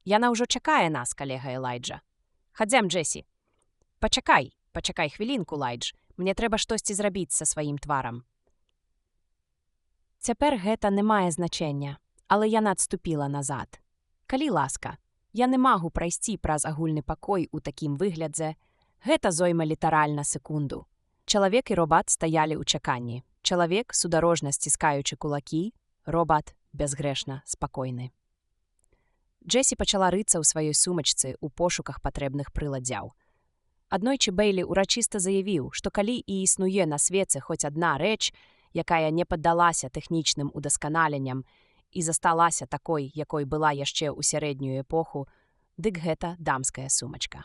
Яна ўжо чакае нас, калега Элайджа. Хадзем, Джесі». Пачакай хвілінку, Лайдж. Мне трэба штосьці зрабіць са сваім тварам». Цяпер гэта не мае значэння, але яна адступіла назад. «Калі ласка, я не магу прайсці праз агульны пакой у такім выглядзе. Гэта зойме літаральна секунду». Чалавек і Робат стаялі ў чаканні. Чалавек, сударожна сціскаючы кулакі, Робат бязгрэшна спакойны. Джесі пачала рыцца ў сваёй сумачцы ў пошуках патрэбных прыладдзяў. Аднойчы Бейлі ўрачыста заявіў, што калі і існуе на свеце хоць адна рэч, якая не паддалася тэхнічным удасканаленням і засталася такой, якой была яшчэ ў сярэднюю эпоху, дык гэта дамская сумачка.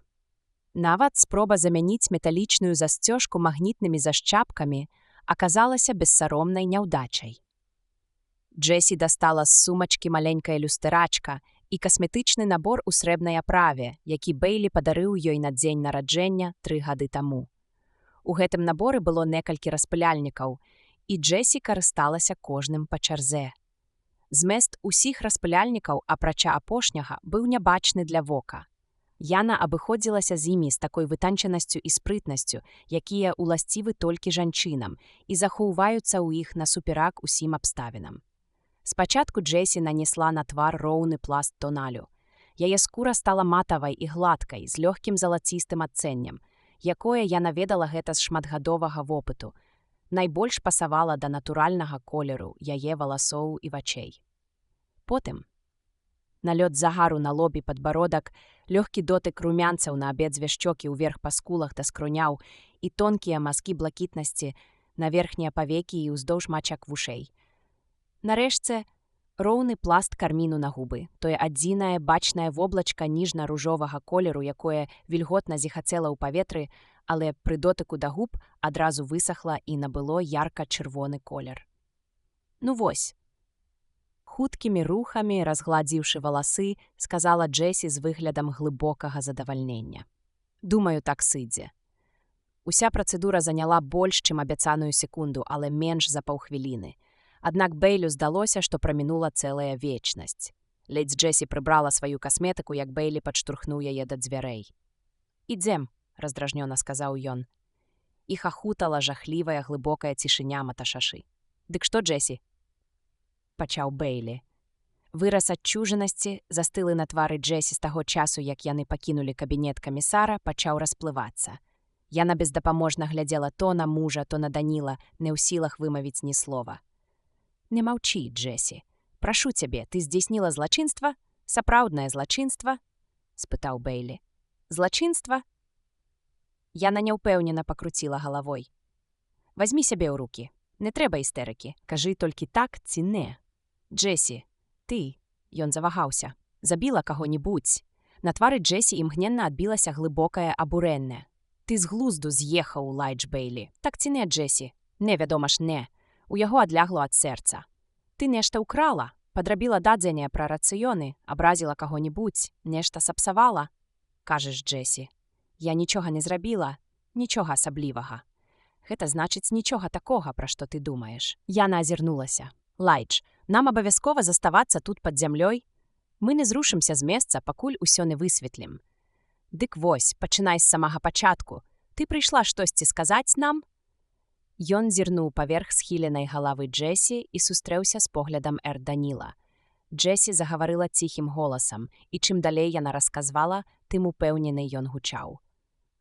Нават спроба замяніць металічную засцёжку магнітнымі зашчапкамі аказалася бессаромнай няўдачай. Джесі дастала з сумачкі маленькая люстэрачка і касметычны набор у срэбнай аправе, які Бэйлі падарыў ёй на дзень нараджэння 3 гады таму. У гэтым наборы было некалькі распыляльнікаў, і Джесі карысталася кожным па чарзе. Змест усіх распыляльнікаў, апрача апошняга, быў нябачны для вока. Яна абыходзілася з імі з такой вытанчанасцю і спрытнасцю, якія ўласцівы толькі жанчынам і захоўваюцца ў іх насуперак усім абставінам. Спачатку Джесі нанесла на твар роўны пласт тоналю. Яе скура стала матавай і гладкай, з лёгкім залацістым адценнем, якое яна ведала гэта з шматгадовага вопыту. Найбольш пасавала да натуральнага колеру яе валасоў і вачэй. Потым налёт загару на лоб і падбародак, лёгкі дотык румянцаў на абедзве шчокі ўверх па скулах да скроняў і тонкія мазкі блакітнасці на верхнія павекі і ўздоўж мачак вушэй. Нарэшце, роўны пласт карміну на губы, тое адзінае бачнае воблачка ніжна-ружовага колеру, якое вільготна зіхацела ў паветры, але пры дотыку да губ адразу высахла і набыло ярка-чырвоны колер. Ну вось. Хуткімі рухамі, разгладзіўшы валасы, сказала Джесі з выглядам глыбокага задавальнення. Думаю, так сыдзе. Уся працэдура заняла больш, чым абяцаную секунду, але менш за паўхвіліны. Аднак Бэйлю здалося, што прамінула цэлая вечнасць. Ледзь Джесі прыбрала сваю касметыку, як Бэйлі падштурхнуў яе да дзвярэй. «Ідзем», — раздражнёна сказаў ён. Іх ахутала жахлівая глыбокая цішыня маташашы. «Дык што, Джесі?» — пачаў Бэйлі. Выраз адчужанасці, застылы на твары Джесі з таго часу, як яны пакінулі кабінет камісара, пачаў расплывацца. Яна бездапаможна глядзела то на мужа, то на Даніла, не ў сілах вымавіць ні слова. «Не маўчы, Джесі. Прашу цябе, ты здзейсніла злачынства? Сапраўднае злачынства?» — спытаў Бэйлі. «Злачынства?» Яна няўпэўнена пакруціла галавой. «Вазьмі сябе ў рукі. Не трэба істэрыкі. Кажы толькі так ці не. Джесі, ты...» — ён завагаўся. «Забіла каго-небудзь». На твары Джесі імгненна адбілася глыбокае абурэнне. «Ты з глузду з'ехаў, Лайдж Бэйлі. Так ці не, Джесі? Не, вядома ж, не. У яго адлягло ад сэрца. Ты нешта ўкрала, падрабіла дадзенне пра рацыёны, абразіла каго-небудзь, нешта сапсавала?» Кажаш, Джесі. «Я нічога не зрабіла, нічога асаблівага». «Гэта значыць нічога такога, пра што ты думаеш». Яна азірнулася. «Лайдж, нам абавязкова заставацца тут пад зямлёй? Мы не зрушымся з месца, пакуль усё не высветлім. Дык вось, пачынай з самага пачатку. Ты прыйшла штосьці сказаць нам?» Ён зірнуў паверх схіленай галавы Джесі і сустрэўся з поглядам Даніла. Джесі загаварыла ціхім голасам, і чым далей яна расказвала, тым упэўнены ён гучаў.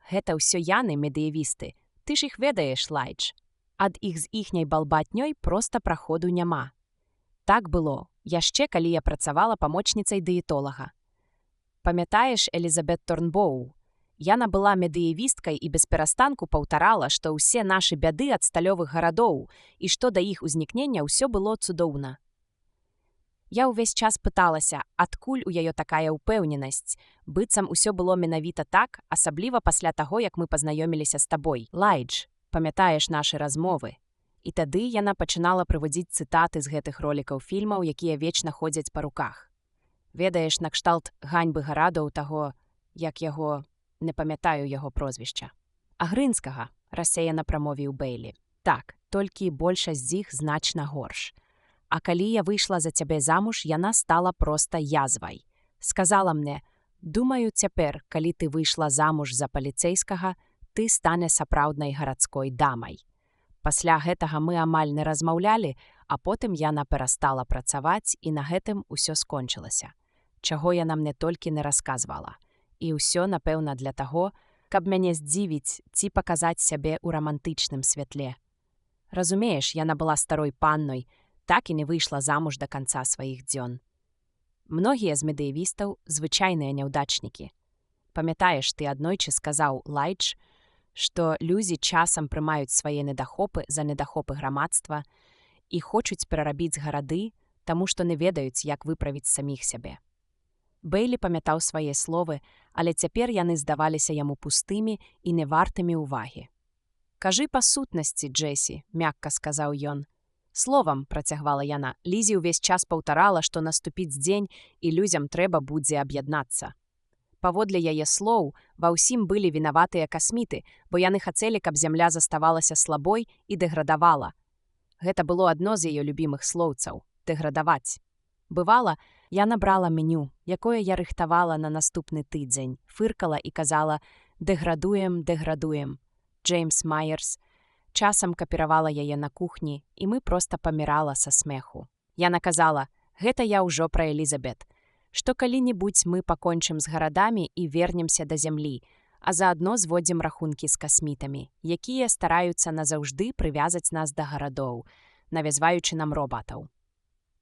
«Гэта ўсё яны, медыявісты. Ты ж іх ведаеш, Лайдж. Ад іх з іхняй балбатнёй проста праходу няма. Так было, яшчэ калі я працавала памочніцай дыетолага. Памятаеш Элізабет Торнбоу? Яна была медыявісткай і бесперастанку паўтарала, што ўсе нашы бяды ад сталёвых гарадоў і што да іх узнікнення ўсё было цудоўна. Я ўвесь час пыталася, адкуль у яе такая ўпэўненасць, быццам усё было менавіта так, асабліва пасля таго, як мы пазнаёміліся з табой. Лайдж, памятаеш нашы размовы?» І тады яна пачынала прыводзіць цытаты з гэтых ролікаў фільмаў, якія вечна ходзяць па руках. Ведаеш, накшталт ганьбы гарадоў таго, як яго... Не памятаю яго прозвішча. «Агрынскага», — рассеяна прамовіў Бэйлі. «Так, толькі большасць з іх значна горш. А калі я выйшла за цябе замуж, яна стала проста язвай. Сказала мне, думаю, цяпер, калі ты выйшла замуж за паліцэйскага, ты стане сапраўднай гарадской дамай. Пасля гэтага мы амаль не размаўлялі, а потым яна перастала працаваць, і на гэтым усё скончылася. Чаго яна мне толькі не расказвала. І ўсё, напэўна, для таго, каб мяне здзівіць ці паказаць сябе ў рамантычным святле. Разумееш, яна была старой панной, так і не выйшла замуж да канца сваіх дзён. Многія з медыявістаў звычайныя няўдачнікі. Памятаеш, ты аднойчы сказаў, Лайдж, што людзі часам прымаюць свае недахопы за недахопы грамадства і хочуць перарабіць гарады, таму што не ведаюць, як выправіць саміх сябе. Бэйлі памятаў свае словы, але цяпер яны здаваліся яму пустымі і невартымі ўвагі. Кажы па сутнасці, Джесі, мякка сказаў ён. Словам, працягвала яна, Лізі ўвесь час паўтарала, што наступіць дзень, і людзям трэба будзе аб'яднацца. Паводле яе слоў, ва ўсім былі вінаватыя касміты, бо яны хацелі, каб зямля заставалася слабой і дэградавала. Гэта было адно з яе любімых слоўцаў – дэградаваць. Бывала, я набрала меню, якое я рыхтавала на наступны тыдзень, фыркала і казала «дэградуем, дэградуем». Джеймс Майерс часам капіравала яе на кухні, і мы проста памірала са смеху. Яна казала «гэта я ўжо пра Элізабет», што калі-небудзь мы пакончым з гарадамі і вернемся да зямлі, а заадно зводзім рахункі з касмітамі, якія стараюцца назаўжды прывязаць нас да гарадоў, навязваючы нам робатаў.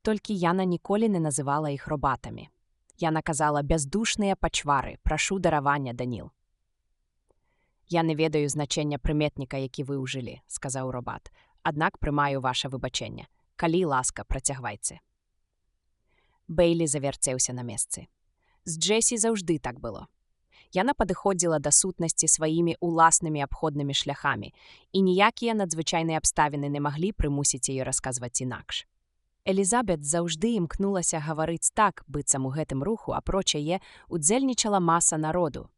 Толькі яна ніколі не называла іх робатамі. Яна казала «бяздушныя пачвары, прашу даравання, Даніл». «Я не ведаю значення прыметніка, які вы ўжылі», – сказаў робат. «Аднак прымаю ваша выбачэнне. Калі ласка, працягвайце». Бэйлі завярцеўся на месцы. З Джесі заўжды так было. Яна падыходзіла да сутнасці сваімі уласнымі абходнымі шляхамі, і ніякія надзвычайныя абставіны не маглі прымусіць яе расказваць інакш. Элізабет заўжды імкнулася гаварыць так, быццам у гэтым руху, апроч яе, удзельнічала маса народу.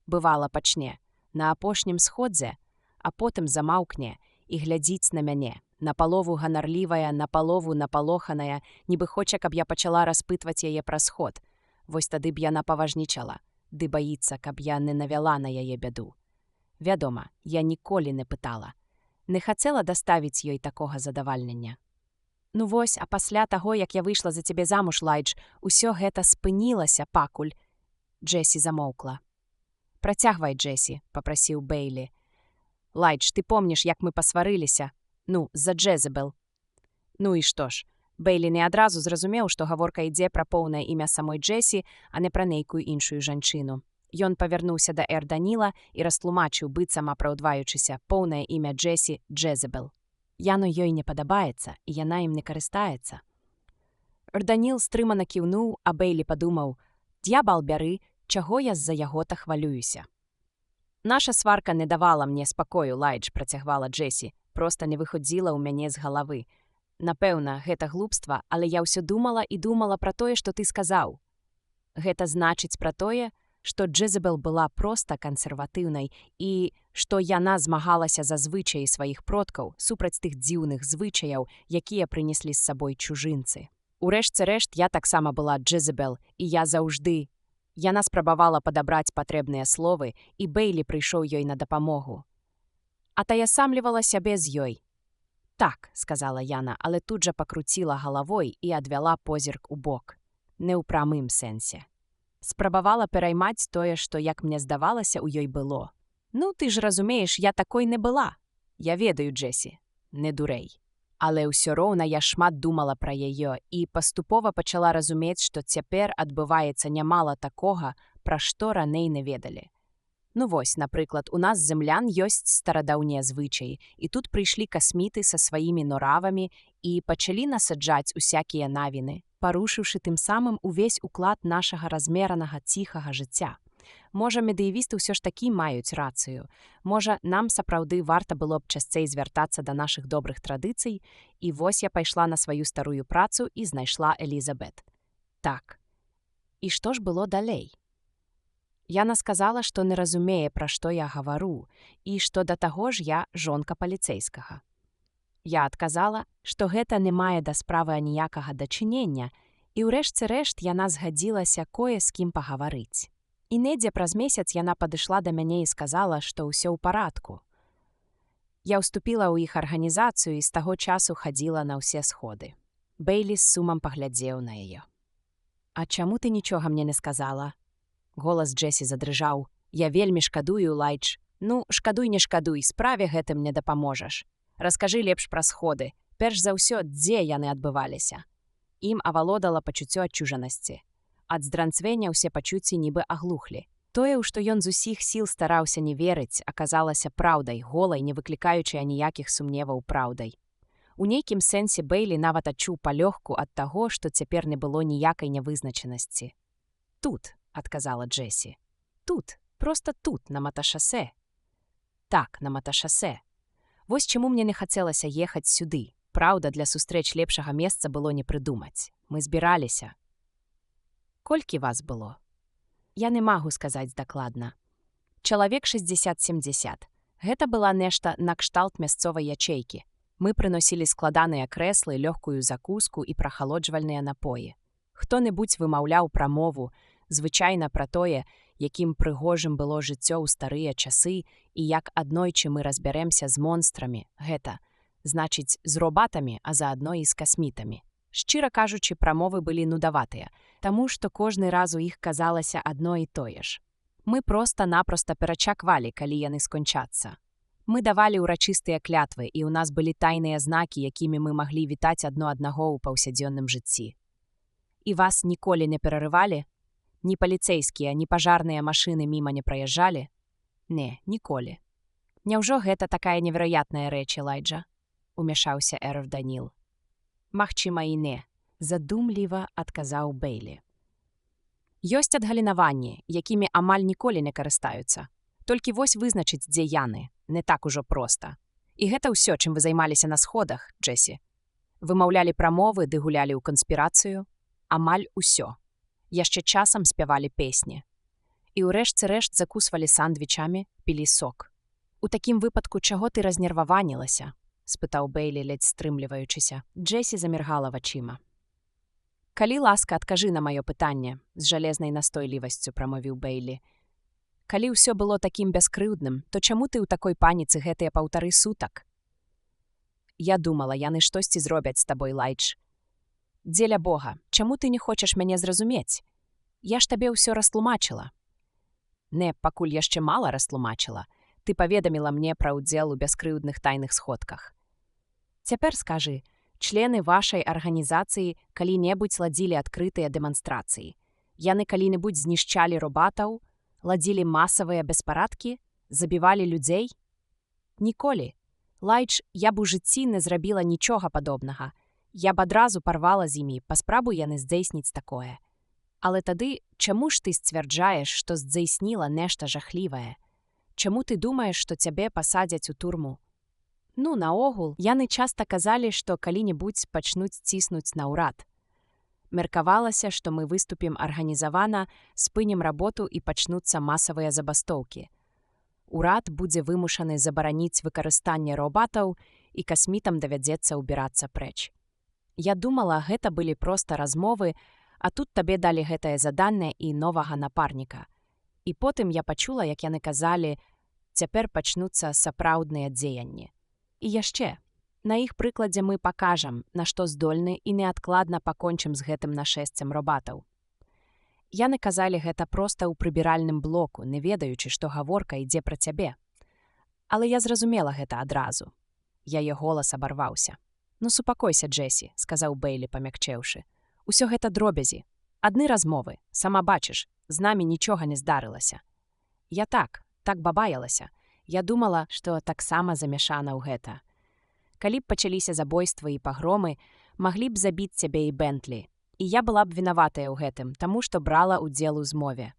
Бывала пачне на апошнім сходзе, а потым замаўкне і глядзіць на мяне, напалову ганарлівая, напалову напалоханая, нібы хоча, каб я пачала распытваць яе пра сход. Вось тады б яна паважнічала, ды баіцца, каб я не навяла на яе бяду. Вядома, я ніколі не пытала. Не хацела даставіць ёй такога задавальнення. Ну вось, а пасля таго, як я выйшла за цябе замуж, Лайдж, усё гэта спынілася пакуль. Джесі замоўкла. «Працягвай, Джесі», – папрасіў Бэйлі. «Лайдж, ты помніш, як мы пасварыліся? Ну, з-за Джезебел». Ну і што ж? Бэйлі не адразу зразумеў, што гаворка ідзе пра поўнае імя самой Джесі, а не пра нейкую іншую жанчыну. Ён павярнуўся да Даніла і растлумачыў, быццам апраўдваючыся, поўнае імя Джесі – Джезебел. Яно ёй не падабаецца, і яна ім не карыстаецца. Даніл стрымана кіўнуў, а Бэйлі падумаў «Д'ябал бяры, чаго я з-за яго-то хвалююся». «Наша сварка не давала мне спакою, Лайдж», – працягвала Джесі, «проста не выходзіла ў мяне з галавы. Напэўна, гэта глупства, але я ўсё думала і думала пра тое, што ты сказаў. Гэта значыць пра тое, што Джезебел была проста кансерватыўнай і што яна змагалася за звычаі сваіх продкаў супраць тых дзіўных звычаяў, якія прынеслі з сабой чужынцы. Урэшце рэшт, я таксама была Джезебел, і я заўжды... Яна спрабавала падабраць патрэбныя словы, і Бэйлі прыйшоў ёй на дапамогу. Атаясамлівала сябе з ёй. «Так», – сказала яна, але тут жа пакруціла галавой і адвяла позірк у бок. Не ў прамым сэнсе. Спрабавала пераймаць тое, што, як мне здавалася, у ёй было. «Ну, ты ж разумееш, я такой не была. Я ведаю, Джесі, не дурэй». Але ўсё роўна я шмат думала пра яе і паступова пачала разумець, што цяпер адбываецца нямала такога, пра што раней не ведалі. Ну вось, напрыклад, у нас землян ёсць старадаўнія звычаі, і тут прыйшлі касміты са сваімі норавамі і пачалі насаджаць усякія навіны, парушыўшы тым самым увесь уклад нашага размеранага ціхага жыцця. Можа, медыевісты ўсё ж такі маюць рацыю. Можа, нам сапраўды варта было б часцей звяртацца да нашых добрых традыцый, і вось я пайшла на сваю старую працу і знайшла Элізабет. Так. І што ж было далей? Яна сказала, што не разумее, пра што я гавару, і што да таго ж я жонка паліцэйскага. Я адказала, што гэта не мае да справы аніякага дачынення, і ўрэшце рэшт яна згадзілася кое з кім пагаварыць. І недзе праз месяц яна падышла да мяне і сказала, што ўсё ў парадку. Я ўступіла ў іх арганізацыю і з таго часу хадзіла на ўсе сходы. Бэйлі з сумам паглядзеў на яе. «А чаму ты нічога мне не сказала?» Голас Джесі задрыжаў. «Я вельмі шкадую, Лайдж. Ну, шкадуй, не шкадуй, справе гэтым не дапаможаш. Раскажы лепш пра сходы. Перш за ўсё, дзе яны адбываліся?» Ім авалодала пачуццё адчужанасці. Ад здранцвення ўсе пачуцці нібы аглухлі. Тое, у што ён з усіх сіл стараўся не верыць, аказалася праўдай, голай, не выклікаючы аніякіх сумневаў праўдай. У нейкім сэнсе Бэйлі нават адчуў палёгку ад таго, што цяпер не было ніякай нявызначанасці. «Тут», – адказала Джесі. «Тут, проста тут, на маташасе». «Так, на маташасе. Вось чаму мне не хацелася ехаць сюды. Праўда, для сустрэч лепшага месца было не прыдумаць. Мы збіраліся. Колькі вас было? Я не магу сказаць дакладна. Чалавек 60-70. Гэта была нешта накшталт мясцовай ячэйкі. Мы прыносілі складаныя крэслы, лёгкую закуску і прахалоджвальныя напоі. Хто-небудзь вымаўляў прамову, звычайна пра тое, якім прыгожым было жыццё ў старыя часы і як аднойчы мы разбярэмся з монстрамі, гэта, значыць, з робатамі, а заадно і з касмітамі. Шчыра кажучы, прамовы былі нудаватыя, таму што кожны раз у іх казалася адно і тое ж. Мы проста-напроста перачаквалі, калі яны скончацца. Мы давалі ўрачыстыя клятвы, і ў нас былі тайныя знакі, якімі мы маглі вітаць адно аднаго ў паўсядзённым жыцці. І вас ніколі не перарывалі? Ні паліцэйскія, ні пажарныя машыны міма не праязджалі? Не, ніколі. Няўжо гэта такая невераятная рэч, Элайджа? Умяшаўся Эрв Даніл. Магчыма і не, задумліва адказаў Бейлі. Ёсць адгалінаванні, якімі амаль ніколі не карыстаюцца. Толькі вось вызначыць, дзе яны, не так ужо проста. І гэта ўсё, чым вы займаліся на сходах, Джесі. Вымаўлялі прамовы ды гулялі ў канспірацыю. Амаль усё. Яшчэ часам спявалі песні. І ўрэшце рэшт закусвалі сандвічамі, пілі сок. У такім выпадку чаго ты разнерваванілася? Спытаў Бейлі, ледзь стрымліваючыся. Джесі заміргала вачыма. Калі ласка, адкажы на маё пытанне, з жалезнай настойлівасцю прамовіў Бейлі. Калі ўсё было такім бяскрыўдным, то чаму ты ў такой паніцы гэтыя 1,5 сутак? Я думала, яны штосьці зробяць з табой, Лайдж. Дзеля Бога, чаму ты не хочаш мяне зразумець? Я ж табе ўсё растлумачыла. Не, пакуль яшчэ мала растлумачыла. Ты паведаміла мне пра ўдзел у бяскрыўдных тайных сходках. Цяпер скажы, члены вашай арганізацыі калі-небудзь ладзілі адкрытыя дэманстрацыі. Яны калі-небудзь знішчалі робатаў, ладзілі масавыя беспарадкі, забівалі людзей? Ніколі. Лайдж, я б у жыцці не зрабіла нічога падобнага. Я б адразу парвала з імі, паспрабуй яны здзейсніць такое. Але тады, чаму ж ты сцвярджаеш, што здзейсніла нешта жахлівае? Чаму ты думаеш, што цябе пасадзяць у турму? Ну, наогул, яны часта казалі, што калі-небудзь пачнуць ціснуць на ўрад. Меркавалася, што мы выступім арганізавана, спынім работу і пачнуцца масавыя забастоўкі. Урад будзе вымушаны забараніць выкарыстанне робатаў, і касмітам давядзецца ўбірацца прэч. Я думала, гэта былі проста размовы, а тут табе далі гэтае заданне і новага напарніка. І потым я пачула, як яны казалі, цяпер пачнуцца сапраўдныя дзеянні. І яшчэ, на іх прыкладзе мы пакажам, на што здольны і неадкладна пакончым з гэтым нашэсцем робатаў. Яны казалі гэта проста ў прыбіральным блоку, не ведаючы, што гаворка ідзе пра цябе. Але я зразумела гэта адразу. Яе голас абарваўся. Ну, супакойся, Джесі, сказаў Бейлі, памякчэўшы. Усё гэта дробязі. Адны размовы, сама бачыш, з намі нічога не здарылася. Я так бабаялася. Я думала, што таксама замяшана ў гэта. Калі б пачаліся забойствы і пагромы, маглі б забіць цябе і Бентлі. І я была б вінаватая ў гэтым, таму што брала ўдзел у змове.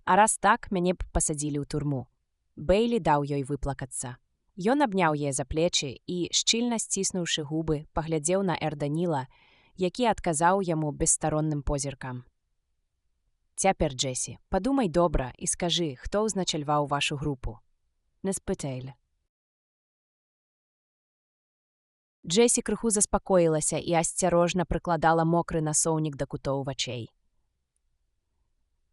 А раз так, мяне б пасадзілі ў турму. Бейлі даў ёй выплакацца. Ён абняў яе за плечы і, шчыльна сціснуўшы губы, паглядзеў на Эрданіла, які адказаў яму бесстаронным позіркам. Цяпер, Джесі, падумай добра і скажы, хто ўзначальваў вашу групу. Не спытаілі. Джесі крыху заспакоілася і асцярожна прыкладала мокры насоўнік да кутоў вачэй.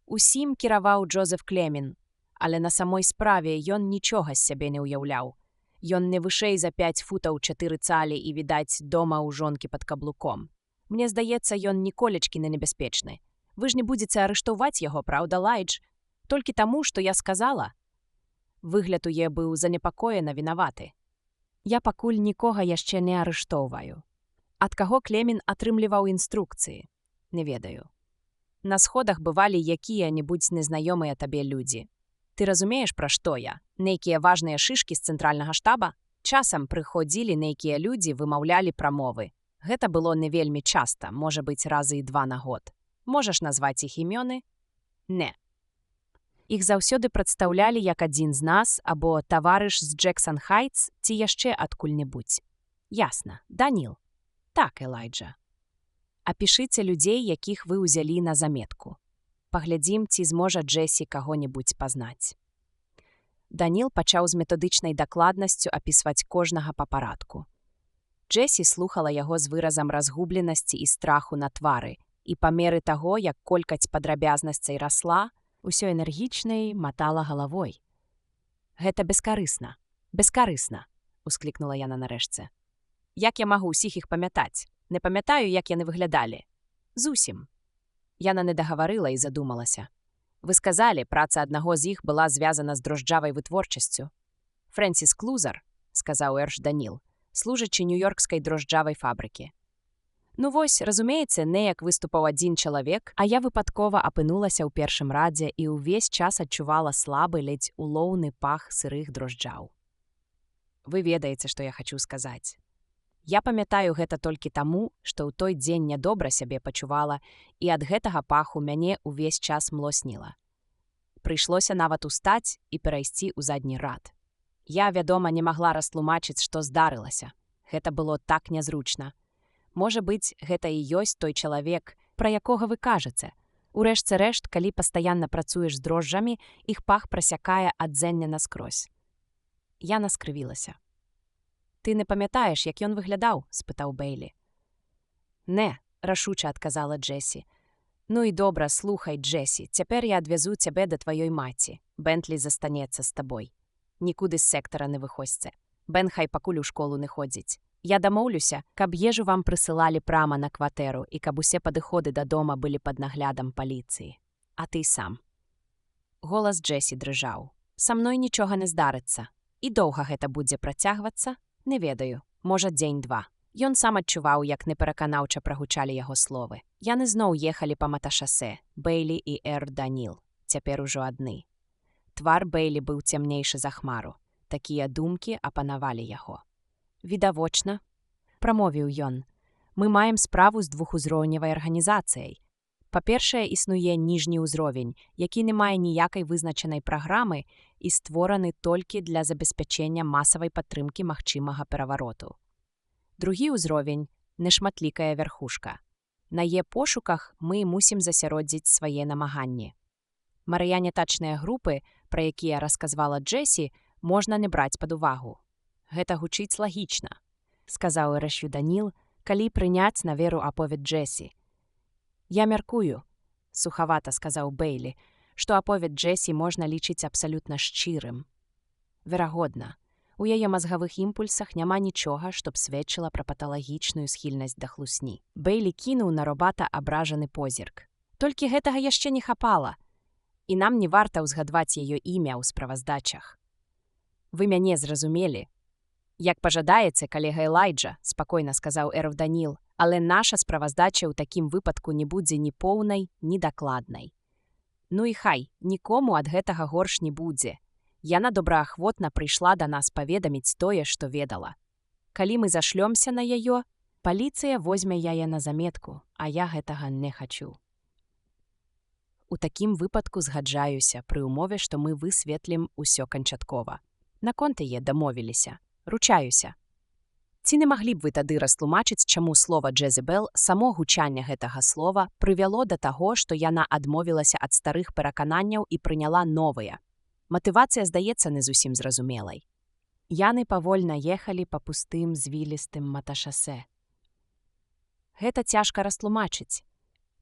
Усім кіраваў Джозеф Клемін, але на самой справе ён нічога з сябе не ўяўляў. Ён не вышэй за 5 футаў 4 цалі і, відаць, дома ў жонкі пад каблуком. Мне здаецца, ён ніколечкі не небяспечны. Вы ж не будзеце арыштоўваць яго, праўда, Лайдж? Толькі таму, што я сказала? Выгляд у яе быў занепакоена вінаваты. Я пакуль нікога яшчэ не арыштоўваю. Ад каго Клемін атрымліваў інструкцыі? Не ведаю. На сходах бывалі якія-небудзь незнаёмыя табе людзі. Ты разумееш, пра што я? Нейкія важныя шышкі з цэнтральнага штаба? Часам прыходзілі нейкія людзі, вымаўлялі прамовы. Гэта было не вельмі часта, можа быць, разы і 2 на год. Можаш назваць іх імёны? Не. Іх заўсёды прадстаўлялі як адзін з нас або таварыш з Джексон Хайтс ці яшчэ адкуль-небудзь. Ясна, Даніл. Так, Элайджа. Апішыце людзей, якіх вы ўзялі на заметку. Паглядзім, ці зможа Джесі каго-небудзь пазнаць. Даніл пачаў з методычнай дакладнасцю апісваць кожнага па парадку. Джесі слухала яго з выразам разгубленасці і страху на твары, і па меры таго, як колькасць падрабязнасцей расла, усё энергічнай матала галавой. «Гэта бескарысна, бескарысна», – усклікнула яна нарэшце. «Як я магу ўсіх іх памятаць? Не памятаю, як яны выглядалі. Зусім». Яна не дагаварыла і задумалася. «Вы сказалі, праца аднаго з іх была звязана з дрожджавай вытворчасцю». «Фрэнсіс Клузар», – сказаў Эрш Даніл, служачы нью-йоркскай дрожджавай фабрыкі. Ну вось, разумееце, неяк выступаў адзін чалавек, а я выпадкова апынулася ў першым радзе і ўвесь час адчувала слабы, ледзь улоўны пах сырых дрожджаў. Вы ведаеце, што я хачу сказаць. Я памятаю гэта толькі таму, што ў той дзень нядобра сябе пачувала, і ад гэтага паху мяне ўвесь час млосніла. Прыйшлося нават устаць і перайсці ў задні рад. Я, вядома, не магла растлумачыць, што здарылася. Гэта было так нязручна. Можа быць, гэта і ёсць той чалавек, пра якога вы кажаце. Урэшце рэшт, калі пастаянна працуеш з дрожджамі, іх пах прасякае ад зення наскрозь. Яна скрывілася. «Ты не памятаеш, як ён выглядаў?» – спытаў Бейлі. «Не», – рашуча адказала Джесі. «Ну і добра, слухай, Джесі, цяпер я адвязу цябе да тваёй маці. Бентлі застанецца з табой. Нікуды з сектара не выходзьце. Бен хай пакуль у школу не ходзіць. Я дамоўлюся, каб ежу вам прысылалі прама на кватэру і каб усе падыходы да дома былі пад наглядам паліцыі. А ты сам». Голас Джесі дрыжаў. «Са мной нічога не здарыцца. І доўга гэта будзе працягвацца? Не ведаю. Можа, дзень-два». Ён сам адчуваў, як непераканаўча прагучалі яго словы. Яны зноў ехалі па маташасе, Бейлі і Эр Даніл, цяпер ужо адны. Твар Бейлі быў цямнейшы за хмару. Такія думкі апанавалі яго. «Відавочна», – прамовіў ён, – «мы маем справу з двухузроўневай арганізацыяй. Па-першае, існуе ніжні ўзровень, які не мае ніякай вызначанай праграмы і створаны толькі для забеспячэння масавай падтрымкі магчымага перавароту. Другі ўзровень – нешматлікая вярхушка. На яе пошуках мы мусім засяродзіць свае намаганні. Марыянетачныя групы, пра якія расказвала Джесі, можна не браць пад увагу. Гэта гучыць лагічна», – сказаў Эрэшю Даніл, калі прыняць на веру аповед Джесі. «Я мяркую», – сухавата сказаў Бейлі, што аповед Джесі можна лічыць абсалютна шчырым. Верагодна, у яе мазгавых імпульсах няма нічога, што б сведчыла пра паталагічную схільнасць да хлусні. Бейлі кінуў на робата абражаны позірк. «Толькі гэтага яшчэ не хапала, і нам не варта ўзгадваць яе імя ў справаздачах. Вы мяне зразумелі?» «Як пажадаеце, калега Элайджа», – спакойна сказаў Эр Даніл, «але наша справаздача ў такім выпадку не будзе ні поўнай, ні дакладнай. Ну і хай, нікому ад гэтага горш не будзе. Яна добраахвотна прыйшла да нас паведаміць тое, што ведала. Калі мы зашлёмся на яе, паліцыя возьме яе на заметку, а я гэтага не хачу. У такім выпадку згаджаюся, пры ўмове, што мы высветлім усё канчаткова. Наконт яе дамовіліся. Ручаюся. Ці не маглі б вы тады растлумачыць, чаму слова «Джезебел», само гучанне гэтага слова, прывяло да таго, што яна адмовілася ад старых перакананняў і прыняла новыя? Матывацыя здаецца не зусім зразумелай. Яны павольна ехалі па пустым звілістым маташасе. Гэта цяжка растлумачыць.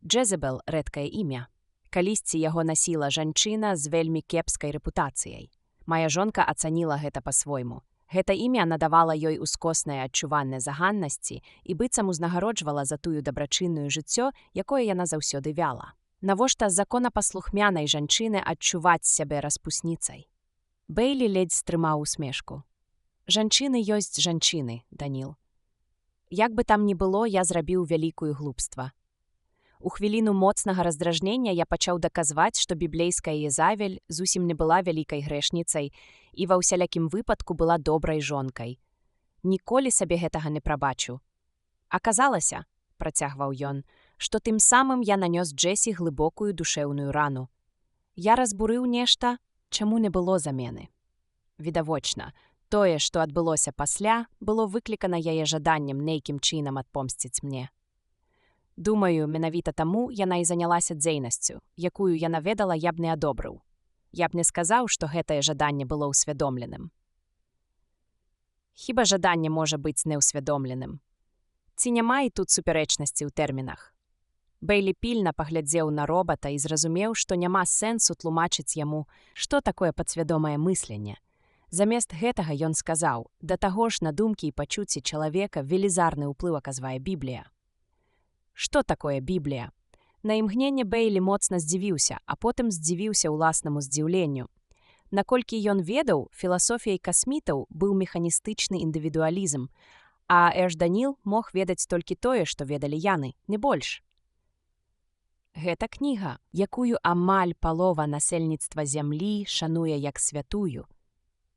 Джезебел – рэдкае імя. Калісьці яго насіла жанчына з вельмі кепскай рэпутацыяй. Мая жонка ацаніла гэта па-свойму. Гэта імя надавала ёй ускоснае адчуванне заганнасці і быццам узнагароджвала за тую дабрачынную жыццё, якое яна заўсёды вяла. Навошта законапаслухмянай жанчыны адчуваць сябе распусніцай? Бейлі ледзь стрымаў усмешку. «Жанчыны ёсць жанчыны, Даніл. Як бы там ні было, я зрабіў вялікую глупства. У хвіліну моцнага раздражнення я пачаў даказваць, што біблейская Езавель зусім не была вялікай грэшніцай і ва ўсялякім выпадку была добрай жонкай. Ніколі сабе гэтага не прабачу. Аказалася, працягваў ён, што тым самым я нанёс Джесі глыбокую душэўную рану. Я разбурыў нешта, чаму не было замены. Відавочна, тое, што адбылося пасля, было выклікана яе жаданнем нейкім чынам адпомсціць мне. Думаю, менавіта таму яна і занялася дзейнасцю, якую яна ведала, я б не адобрыў. Я б не сказаў, што гэтае жаданне было ўсвядомленым. Хіба жаданне можа быць неўсвядомленым? Ці няма і тут супярэчнасці ў тэрмінах? Бэйлі пільна паглядзеў на робата і зразумеў, што няма сэнсу тлумачыць яму, што такое падсвядомае мысленне. Замест гэтага ён сказаў, да таго ж на думкі і пачуцці чалавека велізарны ўплыў аказвае Біблія. Што такое Біблія? На імгненне Бэйлі моцна здзівіўся, а потым здзівіўся ўласнаму здзіўленню. Наколькі ён ведаў, філасофіяй касмітаў быў механістычны індывідуалізм, а Эрж-Даніл мог ведаць толькі тое, што ведалі яны, не больш. Гэта кніга, якую амаль палова насельніцтва зямлі шануе як святую,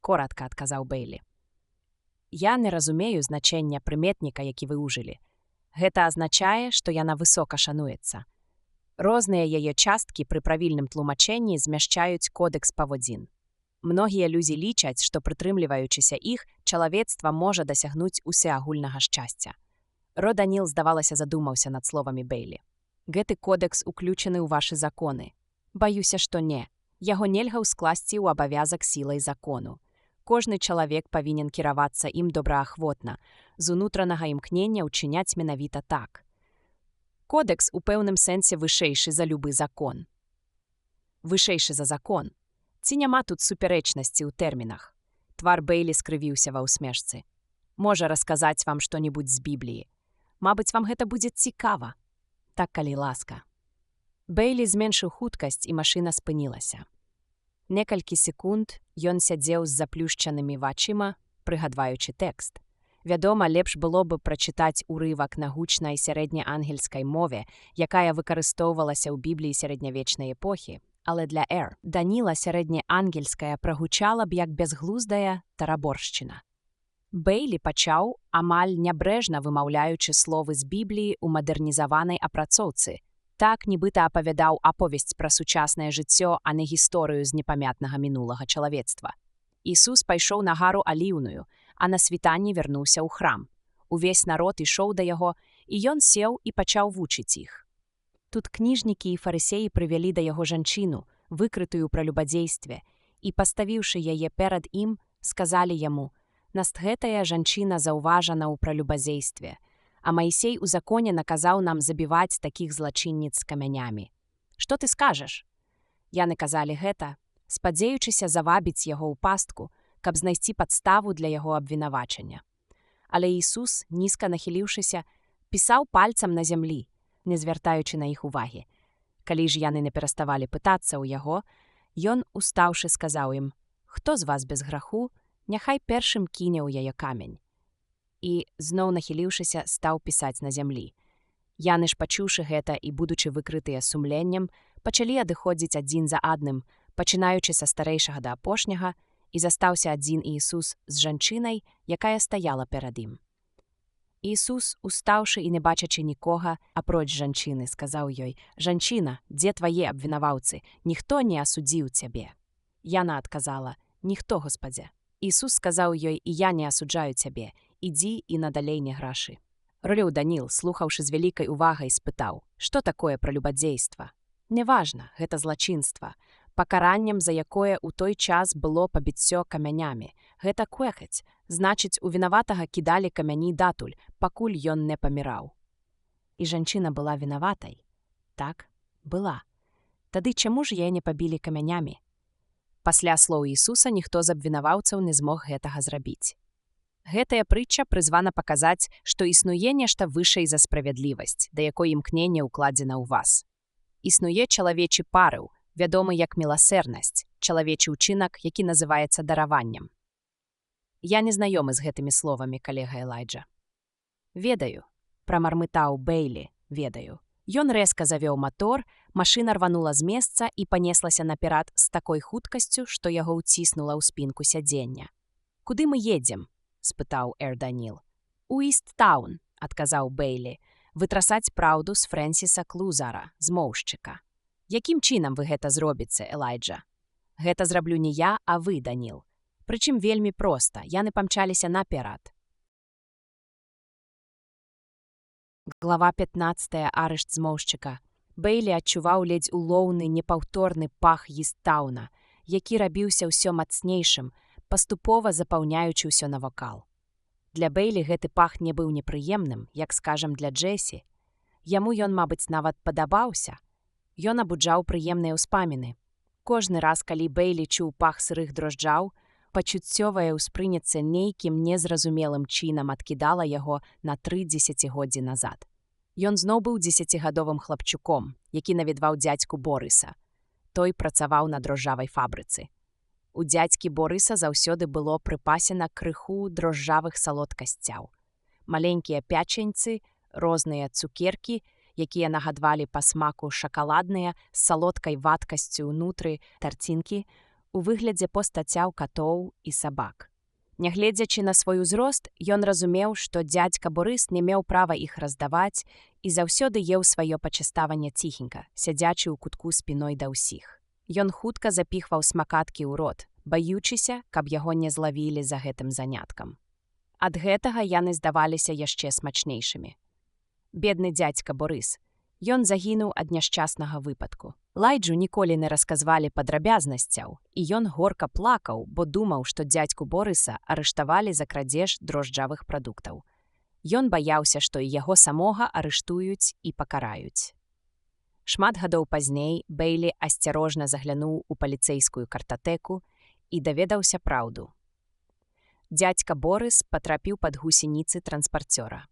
коротка адказаў Бэйлі. Я не разумею значэння прыметніка, які вы ўжылі. Гэта азначае, што яна высока шануецца. Розныя яе часткі пры правільным тлумачэнні змяшчаюць кодэкс паводзін. Многія людзі лічаць, што прытрымліваючыся іх, чалавецтва можа дасягнуць усеагульнага шчасця. Ро-Даніл, здавалася, задумаўся над словамі Бэйлі. Гэты кодэкс уключаны ў вашы законы. Баюся, што не. Яго нельга ўскласці ў абавязак сілай закону. Кожны чалавек павінен кіравацца ім добраахвотна, з унутранага імкнення ўчыняць менавіта так. Кодэкс у пэўным сэнсе вышэйшы за любы закон. Вышэйшы за закон. Ці няма тут супярэчнасці ў тэрмінах? Твар Бэйлі скрывіўся ва ўсмешцы. Можа расказаць вам што-небудзь з Бібліі. Мабыць, вам гэта будзе цікава. Так, калі ласка. Бэйлі зменшыў хуткасць, і машына спынілася. Некалькі секунд ён сядзеў з заплюшчанымі вачыма, прыгадваючы тэкст. Вядома, лепш было бы прачытаць урывак на гучнай сярэднеангельскай мове, якая выкарыстоўвалася ў Бібліі сярэднявечнай эпохі, але для Даніла сярэднеангельская прагучала б як бязглуздая тараборшчына. Бэйлі пачаў, амаль нябрэжна вымаўляючы словы з Бібліі ў мадэрнізаванай апрацоўцы. Так, нібыта апавядаў аповесць пра сучаснае жыццё, а не гісторыю з непамятнага мінулага чалавецтва. Ісус пайшоў на гару Аліўную, а на світанні вярнуўся ў храм. Увесь народ ішоў да яго, і ён сеў і пачаў вучыць іх. Тут кніжнікі і фарысеі прывялі да яго жанчыну, выкрытую ў пралюбадзействе, і, паставіўшы яе перад ім, сказалі яму: «Нас гэтая жанчына заўважана ў пралюбадзействе, а Маісей у законе наказаў нам забіваць такіх злачынніц камянямі. Што ты скажаш?» Яны казалі гэта, спадзеючыся завабіць яго ў пастку, каб знайсці падставу для яго абвінавачання. Але Ісус, нізка нахіліўшыся, пісаў пальцам на зямлі, не звяртаючы на іх увагі. Калі ж яны не пераставалі пытацца ў яго, ён, устаўшы, сказаў ім: «Хто з вас без граху, няхай першым кіне ў яе камень». І, зноў нахіліўшыся, стаў пісаць на зямлі. Яны ж, пачуўшы гэта і будучы выкрытыя сумленнем, пачалі адыходзіць адзін за адным, пачынаючы са старэйшага да апошняга, і застаўся адзін Ісус з жанчынай, якая стаяла перад ім. Ісус, устаўшы і не бачачы нікога, апроч жанчыны, сказаў ёй: «Жанчына, дзе твае абвінаваўцы? Ніхто не асудзіў цябе». Яна адказала: «Ніхто, Господзе». Ісус сказаў ёй: «І я не асуджаю цябе. Ідзі і надалей не грашы». Ро-Даніл, слухаўшы з вялікай увагай, спытаў: «Што такое пралюбадзейства?» «Неважна, гэта злачынства, пакараннем за якое ў той час было пабіццё камянямі. Гэта квэхаць, значыць, у вінаватага кідалі камяні датуль, пакуль ён не паміраў». І жанчына была вінаватай? Так, была. Тады чаму ж яе не пабілі камянямі? Пасля слоў Ісуса ніхто з абвінаваўцаў не змог гэтага зрабіць. Гэтая прытча прызвана паказаць, што існуе нешта вышэй за справядлівасць, да якой імкненне ўкладзена ў вас. Існуе чалавечы парыў, вядомы як міласэрнасць, чалавечы ўчынак, які называецца дараваннем. Я не знаёмы з гэтымі словамі, калега Элайджа. «Ведаю», прамармытаў Бэйлі, «ведаю». Ён рэзка завёў матор, машына рванула з месца і панеслася наперад з такой хуткасцю, што яго ўціснула ў спінку сядзення. «Куды мы едзем?» – спытаў Даніл. «У Іст-Таун», – адказаў Бэйлі, «вытрасаць праўду з Фрэнсіса Клузара, змоўшчыка». Якім чынам вы гэта зробіце, Элайджа? Гэта зраблю не я, а вы, Даніл. Прычым вельмі проста, яны памчаліся наперад. Глава 15. Арышт змоўшчыка. Бэйлі адчуваў ледзь улоўны, непаўторны пах Істауна, які рабіўся ўсё мацнейшым, паступова запаўняючы ўсё навакал. Для Бэйлі гэты пах не быў непрыемным, як, скажам, для Джесі. Яму ён, мабыць, нават падабаўся. Ён абуджаў прыемныя ўспаміны. Кожны раз, калі Бэйлі чуў пах сырых дрожджаў, пачуццёвае ўспрыняцца нейкім незразумелым чынам адкідала яго на 3 дзесяцігоддзі назад. Ён зноў быў 10гадовым хлапчуком, які наведваў дзядзьку Борыса. Той працаваў на дрожжавай фабрыцы. У дзядзькі Борыса заўсёды было прыпасена крыху дрожжавых салодкасцяў. Маленькія пячэньцы, розныя цукеркі, якія нагадвалі па смаку шакаладныя з салодкай вадкасцю ўнутры тарцінкі, у выглядзе постацяў катоў і сабак. Нягледзячы на свой узрост, ён разумеў, што дзядзька Борыс не меў права іх раздаваць і заўсёды еў сваё пачаставанне ціхенька, сядзячы ў кутку спіной да ўсіх. Ён хутка запіхваў смакаткі ў рот, баючыся, каб яго не злавілі за гэтым заняткам. Ад гэтага яны здаваліся яшчэ смачнейшымі. Бедны дзядзька Борыс. Ён загінуў ад няшчаснага выпадку. Лайджу ніколі не расказвалі падрабязнасцяў, і ён горка плакаў, бо думаў, што дзядзьку Борыса арыштавалі за крадзеж дрожджавых прадуктаў. Ён баяўся, што і яго самога арыштуюць і пакараюць. Шмат гадоў пазней Бэйлі асцярожна заглянуў у паліцэйскую картатэку і даведаўся праўду. Дзядзька Борыс патрапіў пад гусеніцы транспарцёра.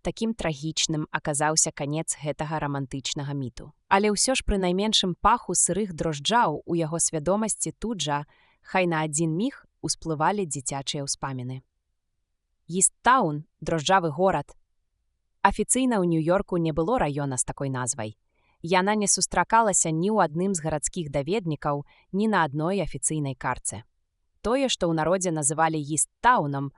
Такім трагічным аказаўся канец гэтага рамантычнага міту. Але ўсё ж пры найменшым паху сырых дрожджаў у яго свядомасці тут жа, хай на адзін міг, усплывалі дзіцячыя ўспаміны. Істаун – дрожджавы горад. Афіцыйна ў Нью-Йорку не было раёна з такой назвай. Яна не сустракалася ні ў адным з гарадскіх даведнікаў, ні на адной афіцыйнай картцы. Тое, што ў народзе называлі Істаунам,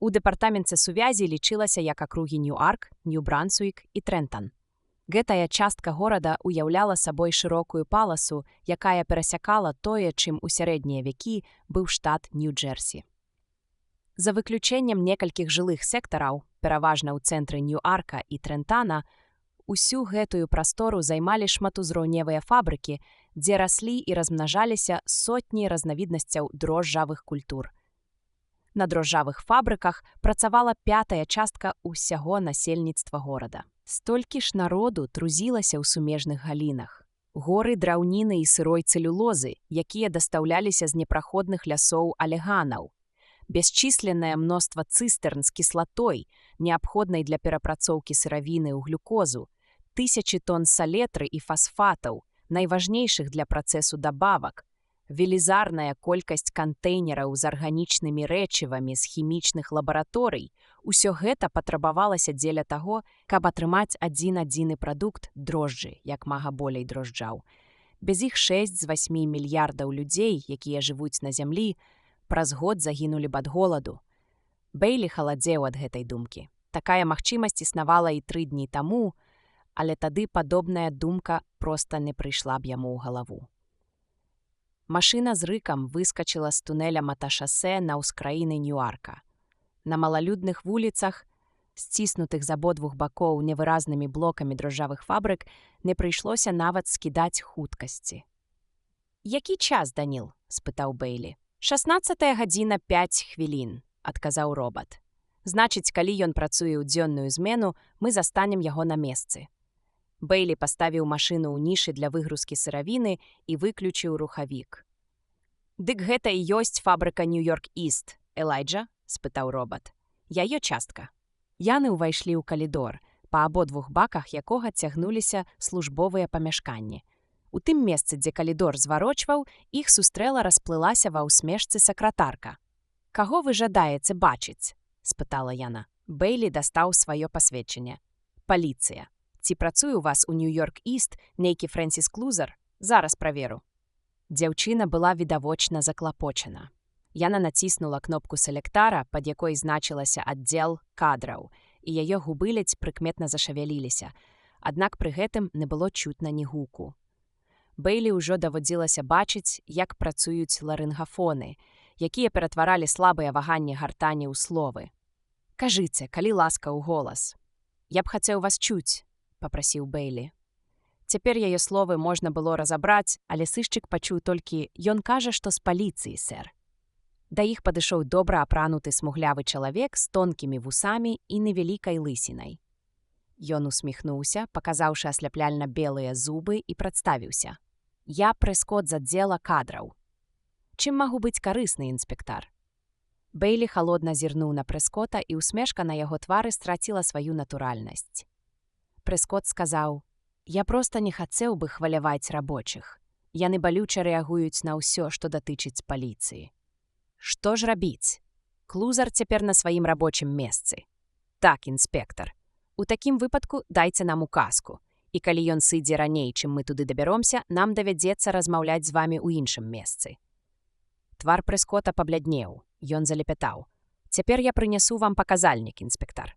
у дэпартаменце сувязі лічылася як акругі Нью-Арк, Нью-Брансуік і Трэнтан. Гэтая частка горада уяўляла сабой шырокую паласу, якая перасякала тое, чым у сярэднія векі быў штат Нью-Джерсі. За выключэннем некалькіх жылых сектараў, пераважна ў цэнтры Нью-Арка і Трэнтана, усю гэтую прастору займалі шматузроўневыя фабрыкі, дзе раслі і размнажаліся сотні разнавіднасцяў дрожжавых культур. На дрожжавых фабрыках працавала 5-я частка ўсяго насельніцтва горада. Столькі ж народу трузілася ў сумежных галінах. Горы драўніны і сырой цэлюлозы, якія дастаўляліся з непраходных лясоў алеганаў. Бесчисленнае мноства цыстэрн з кіслатой, неабходнай для перапрацоўкі сыравіны ў глюкозу, тысячы тонн салетры і фасфатаў, найважнейшых для працэсу дабавак, велізарная колькасць кантэйнераў з арганічнымі рэчывамі з хімічных лабараторый, усё гэта патрабавалася дзеля таго, каб атрымаць адзін-адзіны прадукт дрожджы, як мага болей дрожджаў. Без іх 6 з 8 мільярдаў людзей, якія жывуць на зямлі, праз год загінулі б ад голаду. Бэйлі халадзеў ад гэтай думкі. Такая магчымасць існавала і 3 дні таму, але тады падобная думка проста не прыйшла б яму ў галаву. Машына з рыкам выскачыла з тунэля маташасэ на ўскраіны Нью-Арка. На малалюдных вуліцах, сціснутых з абодвух бакоў невыразнымі блокамі дрожжавых фабрык, не прыйшлося нават скідаць хуткасці. «Які час, Даніл?» – спытаў Бэйлі. 16:05, адказаў робат. «Значыць, калі ён працуе ў дзённую змену, мы застанем яго на месцы». Бэйлі паставіў машыну ў нішы для выгрузкі сыравіны і выключыў рухавік. «Дык гэта і ёсць фабрыка Нью-Йорк-Іст, Элайджа?» – спытаў робат. «Яё частка». Яны ўвайшлі ў калідор, па абодвух баках якога цягнуліся службовыя памяшканні. У тым месцы, дзе калідор зварочваў, іх сустрэла расплылася ва ўсмешцы сакратарка. «Каго вы жадаеце бачыць?» – спытала яна. Бэйлі дастаў сваё пасведчанне. «Паліцыя. Ці працуе ў вас у Нью-Йорк-Іст нейкі Фрэнсіс Клузар? Зараз праверу». Дзяўчына была відавочна заклапочана. Яна націснула кнопку селектара, пад якой значылася аддзел кадраў, і яе губы ледзь прыкметна зашавяліліся, аднак пры гэтым не было чутна ні гуку. Бэйлі ўжо даводзілася бачыць, як працуюць ларынгафоны, якія ператваралі слабыя ваганні гартані ў словы. «Кажыце, калі ласка, ў голас. Я б хацеў вас чуць», – папрасіў Бэйлі. Цяпер яе словы можна было разабраць, але сышчык пачуў толькі «Ён кажа, што з паліцыі, сэр». Да іх падышоў добра апрануты смуглявы чалавек з тонкімі вусамі і невялікай лысінай. Ён усміхнуўся, паказаўшы асляпляльна белыя зубы, і прадставіўся. «Я Прэскот з аддзела кадраў. Чым магу быць карысны, інспектар?» Бэйлі халодна зірнуў на Прэскота, і усмешка на яго твары страціла сваю натуральнасць. Прэскот сказаў: «Я проста не хацеў бы хваляваць рабочых. Яны балюча рэагуюць на ўсё, што датычыць паліцыі. Што ж рабіць? Клузар цяпер на сваім рабочым месцы. Так, інспектар. У такім выпадку дайце нам указку. І калі ён сыдзе раней, чым мы туды дабяромся, нам давядзецца размаўляць з вамі ў іншым месцы». Твар Прэскота пабляднеў. Ён залепятаў: «Цяпер я прынясу вам паказальнік, інспектар».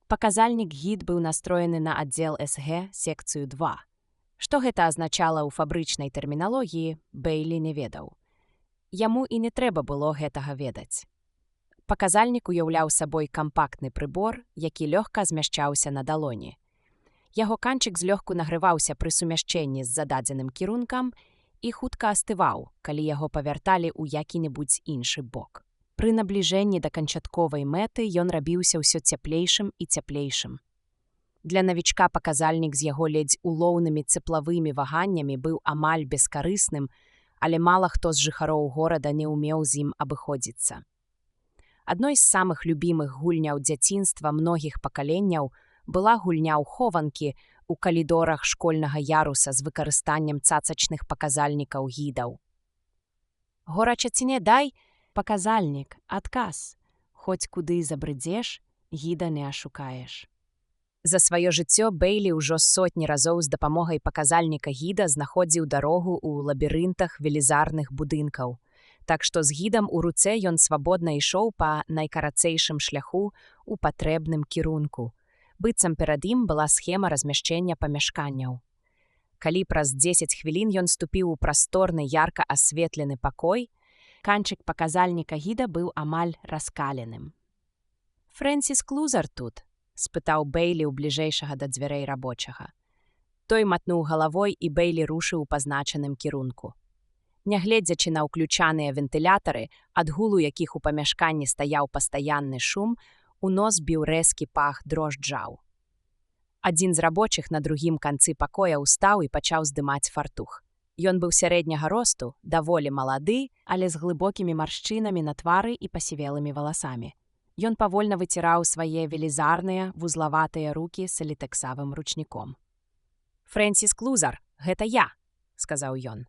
Паказальнік гід быў настроены на аддзел СГ, секцыю 2. Што гэта азначала ў фабрычнай тэрміналогіі, Бэйлі не ведаў. Яму і не трэба было гэтага ведаць. Паказальнік уяўляў сабой кампактны прыбор, які лёгка змяшчаўся на далоні. Яго канчык злёгку нагрываўся пры сумяшчэнні з зададзеным кірункам і хутка астываў, калі яго павярталі ў які-небудзь іншы бок. Пры набліжэнні да канчатковай мэты ён рабіўся ўсё цяплейшым і цяплейшым. Для навічка паказальнік з яго ледзь улоўнымі цеплавымі ваганнямі быў амаль бескарысным, але мала хто з жыхароў горада не ўмеў з ім абыходзіцца. Адной з самых любімых гульняў дзяцінства многіх пакаленняў была гульня ў хованкі ў калідорах школьнага яруса з выкарыстаннем цацачных паказальнікаў гідаў. «Горача ці не, дай паказальнік, адказ. Хоць куды забрыдзеш, гіда не ашукаеш». За сваё жыццё Бэйлі ўжо сотні разоў з дапамогай паказальніка гіда знаходзіў дарогу ў лабірынтах велізарных будынкаў. Так што з гідам у руцэ ён свабодна ішоў па найкарацэйшым шляху ў патрэбным кірунку. Быццам перад ім была схема размяшчэння памяшканняў. Калі праз 10 хвілін ён ступіў у прасторны ярка асветлены пакой, канчык паказальніка гіда быў амаль раскаленым. «Фрэнсіс Клузар тут?» – спытаў Бэйлі ў бліжэйшага да дзвярэй рабочага. Той матнуў галавой, і Бэйлі рушыў у пазначаным кірунку. Нягледзячы на ўключаныя вентылятары, ад гулу якіх у памяшканні стаяў пастаянны шум, у нос біў рэзкі пах дрожджаў. Адзін з рабочых на другім канцы пакоя ўстаў і пачаў здымаць фартух. Ён быў сярэдняга росту, даволі малады, але з глыбокімі маршчынамі на твары і пасівелымі валасамі. Ён павольна выціраў свае велізарныя, вузлаватыя рукі салітэксавым ручніком. «Фрэнсіс Клузар, гэта я», – сказаў ён.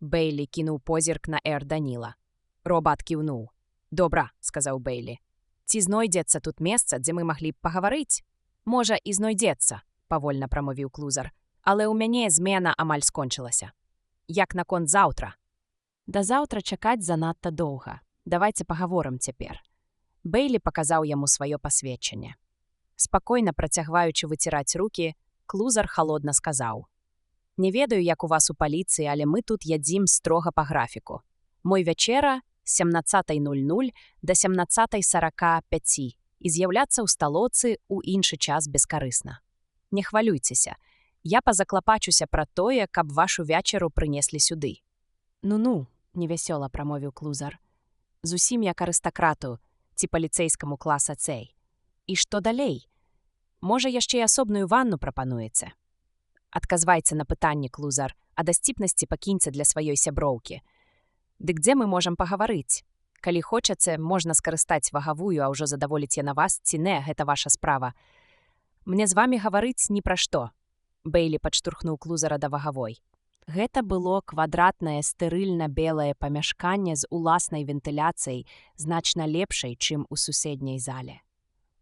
Бэйлі кінуў позірк на Даніла. Робат кіўнуў. «Добра», – сказаў Бэйлі. «Ці знойдзецца тут месца, дзе мы маглі б пагаварыць?» «Можа, і знойдзецца», – павольна прамовіў Клузар. «Але ў мяне змена амаль скончылася. Як наконт заўтра?» «Да заўтра чакаць занадта доўга. Давайце пагаворым цяпер». Бэйлі паказаў яму сваё пасведчанне. Спакойна працягваючы выціраць рукі, Клузар халодна сказаў: «Не ведаю, як у вас у паліцыі, але мы тут ядзім строга па графіку. Мой вячэра з 17:00 да 17:45 і з'яўляцца ў сталоцы ў іншы час бескарысна. Не хвалюйцеся, я пазаклапачуся пра тое, каб вашу вячэру прынеслі сюды». «Ну-ну», – невясёла прамовіў Клузар. «Зусім як арыстакрату ці паліцэйскаму класа цэй. І што далей? Можа, яшчэ і асобную ванну прапануеце?» «Адказвайце на пытанне, Клузар, а дасціпнасці пакіньце для сваёй сяброўкі. Дык дзе мы можам пагаварыць? Калі хочаце, можна скарыстаць вагавую, а ўжо задаволіць яна вас ці не, гэта ваша справа. Мне з вамі гаварыць ні пра што». Бэйлі падштурхнуў Клузара да вагавой. Гэта было квадратнае стэрыльна-белае памяшканне з уласнай вентыляцыяй, значна лепшай, чым у суседняй зале.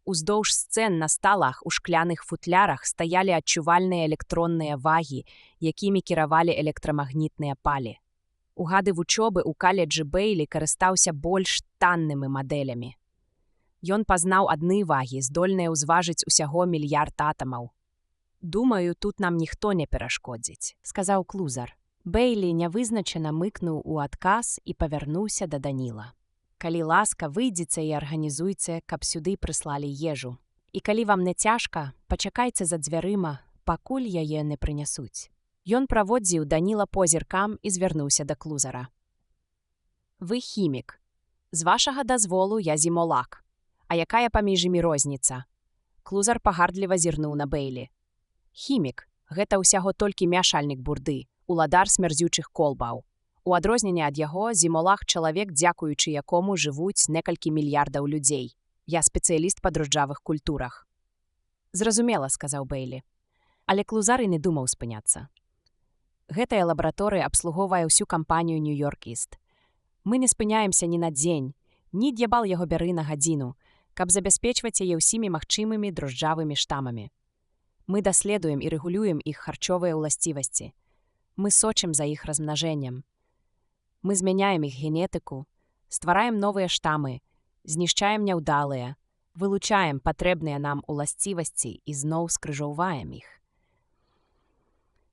Уздоўж сцэн на сталах у шкляных футлярах стаялі адчувальныя электронныя вагі, якімі кіравалі электрамагнітныя палі. У гады вучобы ў каледжы Бэйлі карыстаўся больш таннымі мадэлямі. Ён пазнаў адны вагі, здольныя ўзважыць усяго 1 мільярд атамаў. «Думаю, тут нам ніхто не перашкодзіць», – сказаў Клузар. Бейлі нявызначана мыкнуў у адказ і павярнуўся да Даніла. «Калі ласка, выйдзіце і арганізуйце, каб сюды прыслалі ежу. І калі вам не цяжка, пачакайце за дзвярыма, пакуль яе не прынясуць». Ён праводзіў Даніла позіркам і звярнуўся да Клузара. «Вы хімік. З вашага дазволу я зімолаг. А якая паміж імі розніца?» Клузар пагардліва зірнуў на Бейлі. «Хімік – гэта ўсяго толькі мяшальнік бурды, уладар смярдзючых колбаў. У адрозненне ад яго зімолаг – чалавек, дзякуючы якому жывуць некалькі мільярдаў людзей. Я спецыяліст па дрожджавых культурах». «Зразумела», – сказаў Бейлі. Але Клузар і не думаў спыняцца. «Гэтая лабараторыя абслугоўвае ўсю кампанію Нью-Йорк-Іст. Мы не спыняемся ні на дзень, ні д'ябал яго бяры на гадзіну, каб забяспечваць яе ўсімі магчымымі дрожджавымі штамамі. Мы даследуем і рэгулюем іх харчовыя ўласцівасці. Мы сочым за іх размнажэннем. Мы змяняем іх генетыку, ствараем новыя штамы, знішчаем няўдалыя, вылучаем патрэбныя нам уласцівасці і зноў скрыжоўваем іх».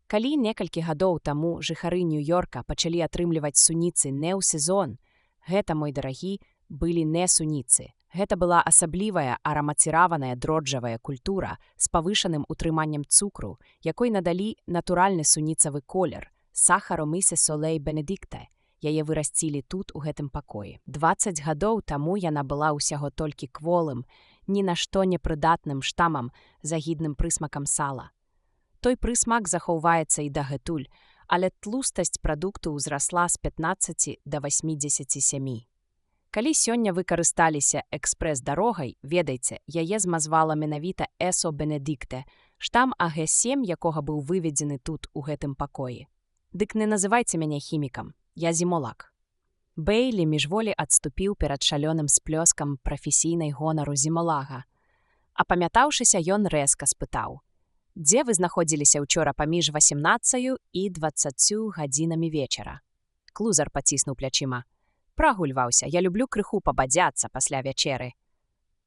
Калі некалькі гадоў таму жыхары Нью-Йорка пачалі атрымліваць суніцы не ў сезон, гэта, мой дарагі, былі не суніцы. Гэта была асаблівая арамацыраваная дроджавая культура з павышаным утрыманнем цукру, якой надалі натуральны суніцавы колер – Сахарomyces solei benedictae. Яе вырасцілі тут, у гэтым пакоі. 20 гадоў таму яна была ўсяго толькі кволым, ні на што непрыдатным штамам з агідным прысмакам сала. Той прысмак захоўваецца і дагэтуль, але тлустасць прадукту ўзрасла з 15 да 87. Калі сёння вы карысталіся экспрэс-дарогай, ведайце, яе змазвала менавіта Эсо Бенедикте, штам АГ-7, якога быў выведзены тут, у гэтым пакоі. Дык не называйце мяне хімікам. Я зімолаг». Бейлі міжволі адступіў перад шалёным сплёскам прафесійнай гонару зімолага. Апамятаўшыся, ён рэзка спытаў: «Дзе вы знаходзіліся ўчора паміж 18 і 20 гадзінамі вечара?» Клузар паціснуў плячыма. «Прагульваўся, я люблю крыху пабадзяцца пасля вячэры».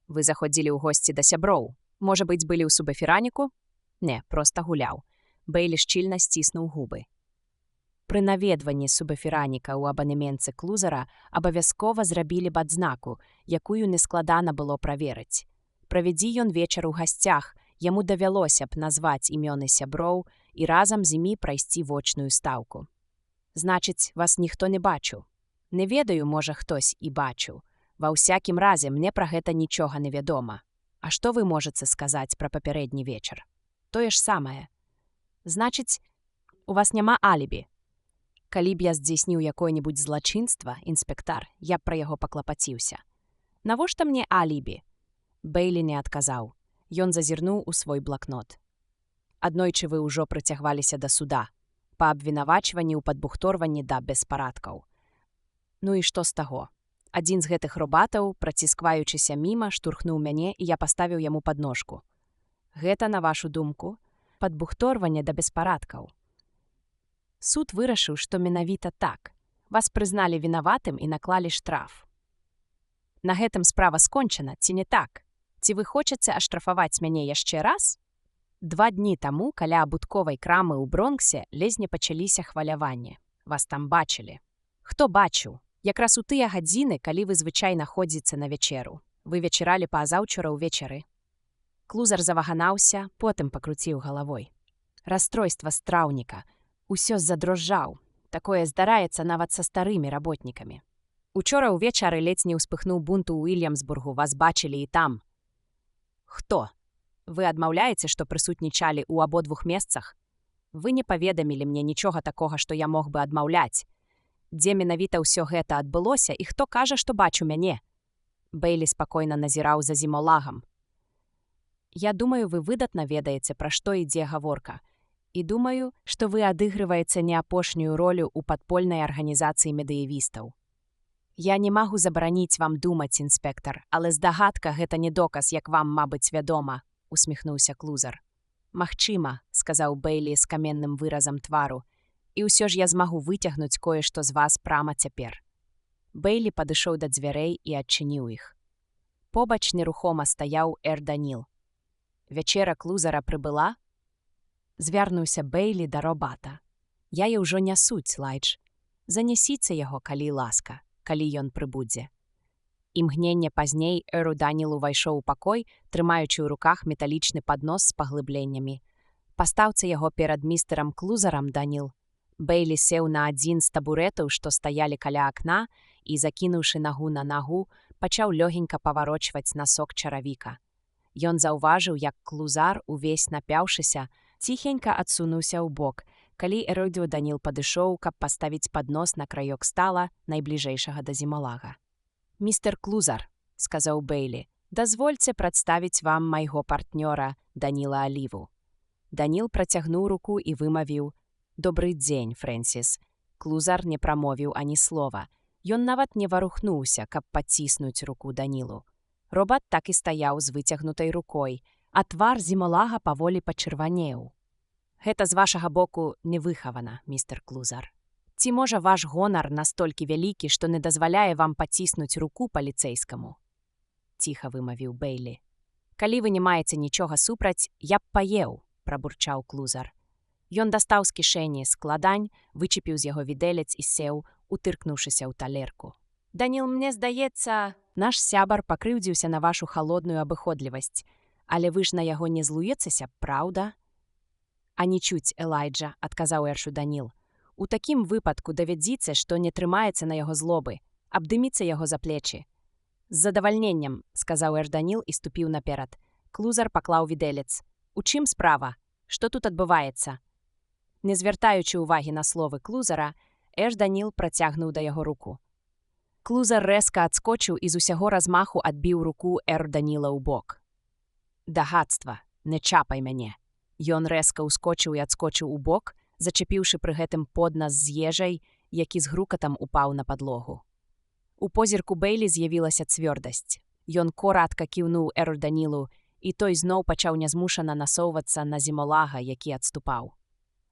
«Вы заходзілі ў госці да сяброў? Можа быць, былі ў субэфіраніку?» «Не, проста гуляў». Бейлі шчыльна сціснуў губы. Пры наведванні субэфіраніка ў абанеменце Клузара абавязкова зрабілі б адзнаку, якую нескладана было праверыць. Правядзі ён вечар у гасцях, яму давялося б назваць імёны сяброў і разам з імі прайсці вочную стаўку. «Значыць, вас ніхто не бачыў?» «Не ведаю, можа, хтось і бачыў. Ва ўсякім разе, мне пра гэта нічога не вядома. А што вы можаце сказаць пра папярэдні вечар?» «Тое ж самае». «Значыць, у вас няма алібі?» «Калі б я здзейсніў якое-небудзь злачынства, інспектар, я б пра яго паклапаціўся». «Навошта мне алібі?» Бейлі не адказаў. Ён зазірнуў у свой блакнот. «Аднойчы вы ўжо прыцягваліся да суда па абвінавачванні ў падбухторванні да беспарадкаў. Ну і што з таго? Адзін з гэтых робатаў, праціскваючыся міма, штурхнуў мяне, і я паставіў яму падножку. Гэта, на вашу думку, падбухторванне да беспарадкаў?» Суд вырашыў, што менавіта так. Вас прызналі вінаватым і наклалі штраф. На гэтым справа скончана, ці не так? Ці вы хочаце аштрафаваць мяне яшчэ раз? 2 дні таму каля абутковай крамы ў Бронксе ледзь не пачаліся хваляванні. Вас там бачылі. Хто бачыў? Якраз у тыя гадзіны, калі вы звычайна ходзіце на вячэру. Вы вячэралі пазаўчара ўвечары. Клузар заваганаўся, потым пакруціў галавой. Расстройства страўніка. Усё задрожжаў. Такое здараецца нават са старымі работнікамі. Учора ўвечары ледзь не ўспыхнуў бунт у Уільямсбургу, вас бачылі і там. Хто? Вы адмаўляеце, што прысутнічалі ў абодвух месцах? Вы не паведамілі мне нічога такога, што я мог бы адмаўляць. Дзе менавіта ўсё гэта адбылося і хто кажа, што бачу мяне? Бейлі спакойна назіраў за зімолагам. Я думаю, вы выдатна ведаеце, пра што ідзе гаворка. І думаю, што вы адыгрываеце не апошнюю ролю ў падпольнай арганізацыі медыявістаў. Я не магу забараніць вам думаць, інспектар, але здагадка гэта не доказ, як вам, мабыць, вядома, усміхнуўся Клузар. Магчыма, сказаў Бейлі з каменным выразам твару, і ўсё ж я змагу выцягнуць кое-што з вас прама цяпер. Бейлі падышоў да дзвярэй і адчыніў іх. Побач нерухома стаяў Даніл. Вячэра Клузара прыбыла? Звярнуўся Бейлі да робата. Я і ўжо нясуць, Лайдж. Занясіце яго, калі ласка, калі ён прыбудзе. Імгненне пазней Эру Даніл увайшоў у пакой, трымаючы ў руках металічны паднос з паглыбленнямі. Пастаўце яго перад містэрам Клузарам, Даніл. Бэйлі сеў на адзін з табурэтаў, што стаялі каля акна, і, закінуўшы нагу на нагу, пачаў лёгенька паварочваць насок чаравіка. Ён заўважыў, як Клузар, увесь напяўшыся, ціхенька адсунуўся ў бок, калі Эру Даніл падышоў, каб паставіць паднос на краёк стала, найбліжэйшага да зімалага. «Містер Клузар», — сказаў Бэйлі, — «дазвольце прадставіць вам майго партнёра, Даніла Аліву». Даніл працягнуў руку і вымавіў: «Добрый дзень, Фрэнсіс». Клузар не прамовіў ані слова. Ён нават не варухнуўся, каб паціснуць руку Данілу. Робат так і стаяў з выцягнутай рукой, а твар зімалага паволі пачырванеў. «Гэта з вашага боку невыхавана, містер Клузар. Ці можа ваш гонар настолькі вялікі, што не дазваляе вам паціснуць руку паліцэйскаму?» Ціха вымавіў Бэйлі. «Калі вы не маеце нічога супраць, я б паеў», — прабурчаў Клузар. Ён дастаў з кішэні складань, вычепіў з яго відэлец і сеў, утыркнуўшыся ў талерку. «Даніл, мне здаецца, наш сябар пакрыўдзіўся на вашу халодную абыходлівасць, але вы ж на яго не злуецеся, праўда?» «А нічуць, Элайджа», — адказаў Эршу Даніл. «У такім выпадку давядзіце, што не трымаецца на яго злобы, абдыміце яго за плечы». «З задавальненнем», — сказаў Эрш Даніл і ступіў наперад. Клузар паклаў відэлец. «У чым справа? Што тут адбываецца?» Не звяртаючы ўвагі на словы Клузара, Эрш Даніл працягнуў да яго руку. Клузар рэзка адскочыў і з усяго размаху адбіў руку Эру Даніла ў бок. «Дагадства, не чапай мяне!» Ён рэзка ўскочыў і адскочыў у бок, зачепіўшы пры гэтым поднас з ежай, які з грукатам упаў на падлогу. У позірку Бэйлі з'явілася цвёрдасць. Ён коратка кіўнуў Эру Данілу, і той зноў пачаў нязмушана насоўвацца на зімалага, які адступаў.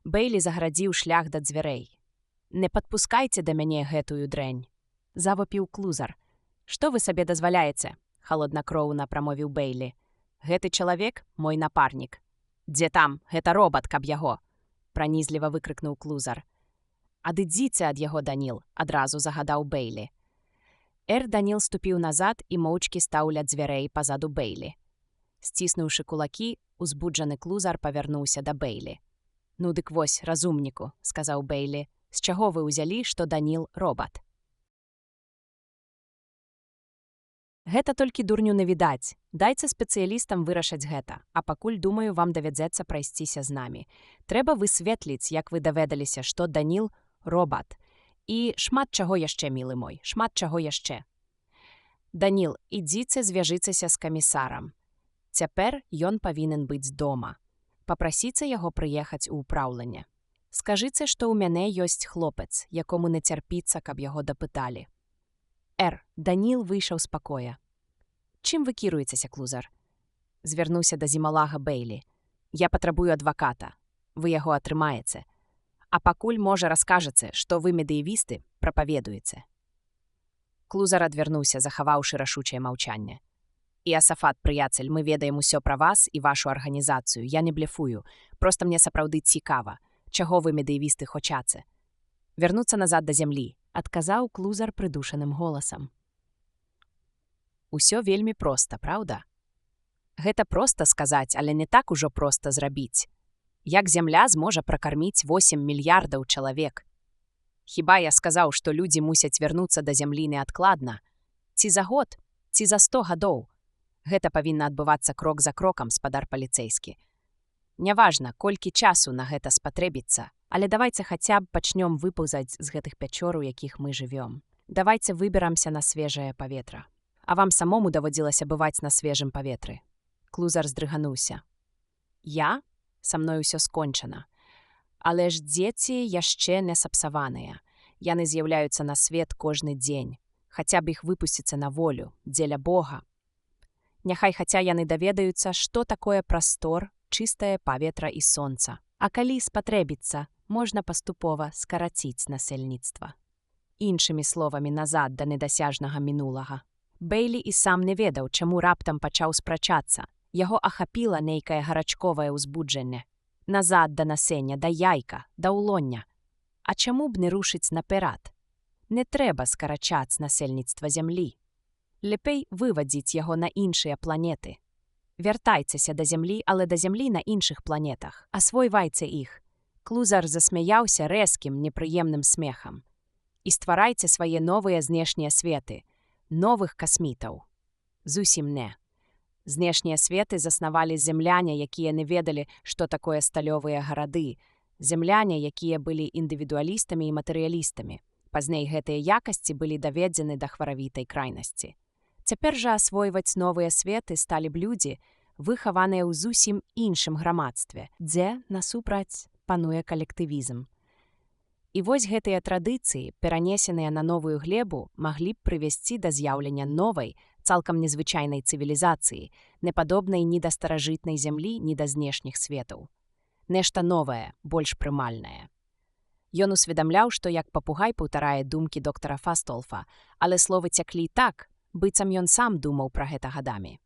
Бэйлі заградзіў шлях да дзвярэй. «Не падпускайце да мяне гэтую дрэнь», — завопіў Клузар. «Што вы сабе дазваляеце?» — халоднакроўна прамовіў Бэйлі. «Гэты чалавек — мой напарнік». «Дзе там? Гэта робат, каб яго!» — пранізліва выкрыкнуў Клузар. «Адыдзіце ад яго, Даніл», — адразу загадаў Бэйлі. Эр Даніл ступіў назад і моўчкі стаў ля дзвярэй пазаду Бэйлі. Сціснуўшы кулакі, узбуджаны Клузар павярнуўся да Бэйлі. «Ну дык вось, разумніку», — сказаў Бэйлі, — «з чаго вы ўзялі, што Даніл робат?» «Гэта толькі дурню не відаць. Дайце спецыялістам вырашаць гэта, а пакуль, думаю, вам давядзецца прайсціся з намі. Трэба высветліць, як вы даведаліся, што Даніл — робат. І шмат чаго яшчэ, мілы мой, шмат чаго яшчэ. Даніл, ідзіце звяжыцеся з камісарам. Цяпер ён павінен быць дома. Папрасіце яго прыехаць у ўпраўленне. Скажыце, што ў мяне ёсць хлопец, якому не цярпіцца, каб яго дапыталі». Даніл выйшаў з пакоя. «Чым вы кіруецеся, Клузар?» Звярнуўся да зімалага Бэйлі. «Я патрабую адваката. Вы яго атрымаеце. А пакуль, можа, раскажаце, што вы медыевісты прапаведуеце». Клузар адвярнуўся, захаваўшы рашучае маўчанне. «Іасафат, прыяцель, мы ведаем усё пра вас і вашу арганізацыю. Я не блефую. Проста мне сапраўды цікава, чаго вы медыевісты хочаце. Вярнуцца назад да зямлі», — адказаў Клузар прыдушаным голасам. «Усё вельмі проста, праўда? Гэта проста сказаць, але не так ужо проста зрабіць. Як зямля зможа пракарміць 8 мільярдаў чалавек? Хіба я сказаў, што людзі мусяць вярнуцца да зямлі неадкладна? Ці за год, ці за 100 гадоў? Гэта павінна адбывацца крок за крокам, спадар паліцэйскі. Няважна, колькі часу на гэта спатрэбіцца, але давайце хаця б пачнём выпаўзаць з гэтых пячор, у якіх мы жывём. Давайце выберамся на свежае паветра. А вам самому даводзілася бываць на свежым паветры?» Клузар здрыгануўся. «Я? Са мной усё скончана. Але ж дзеці яшчэ не сапсаваныя. Яны з'яўляюцца на свет кожны дзень. Хаця б іх выпусціцца на волю, дзеля Бога. Няхай хаця яны даведаюцца, што такое прастор, чыстае паветра і сонца. А калі спатрэбіцца, можна паступова скараціць насельніцтва». Іншымі словамі, назад да недасяжнага мінулага. Бэйлі і сам не ведаў, чаму раптам пачаў спрачацца. Яго ахапіла нейкае гарачковае ўзбуджанне. Назад да насення, да яйка, да ўлоння. А чаму б не рушыць наперад? Не трэба скарачаць насельніцтва зямлі. Лепей вывадзіць яго на іншыя планеты. Вяртайцеся да зямлі, але да зямлі на іншых планетах. Асвойвайце іх. Клузар засмяяўся рэзкім, непрыемным смехам. І стварайце свае новыя знешнія светы, новых касмітаў. Зусім не. Знешнія светы заснавалі земляне, якія не ведалі, што такое сталёвыя гарады, земляне, якія былі індывідуалістамі і матэрыялістамі. Пазней гэтыя якасці былі даведзены да хваравітай крайнасці. Цяпер жа асвойваць новыя светы сталі б людзі, выхаваныя ў зусім іншым грамадстве, дзе, насупраць, пануе калектывізм. І вось гэтыя традыцыі, перанесеныя на новую глебу, маглі б прывесці да з'яўлення новай, цалкам незвычайнай цывілізацыі, не падобнай ні да старажытнай зямлі, ні да знешніх светаў. Нешта новае, больш прымальнае. Ён усведамляў, што як папугай паўтарае думкі доктара Фастолфа, але словы цяклі так, быццам ён сам думаў пра гэта гадамі.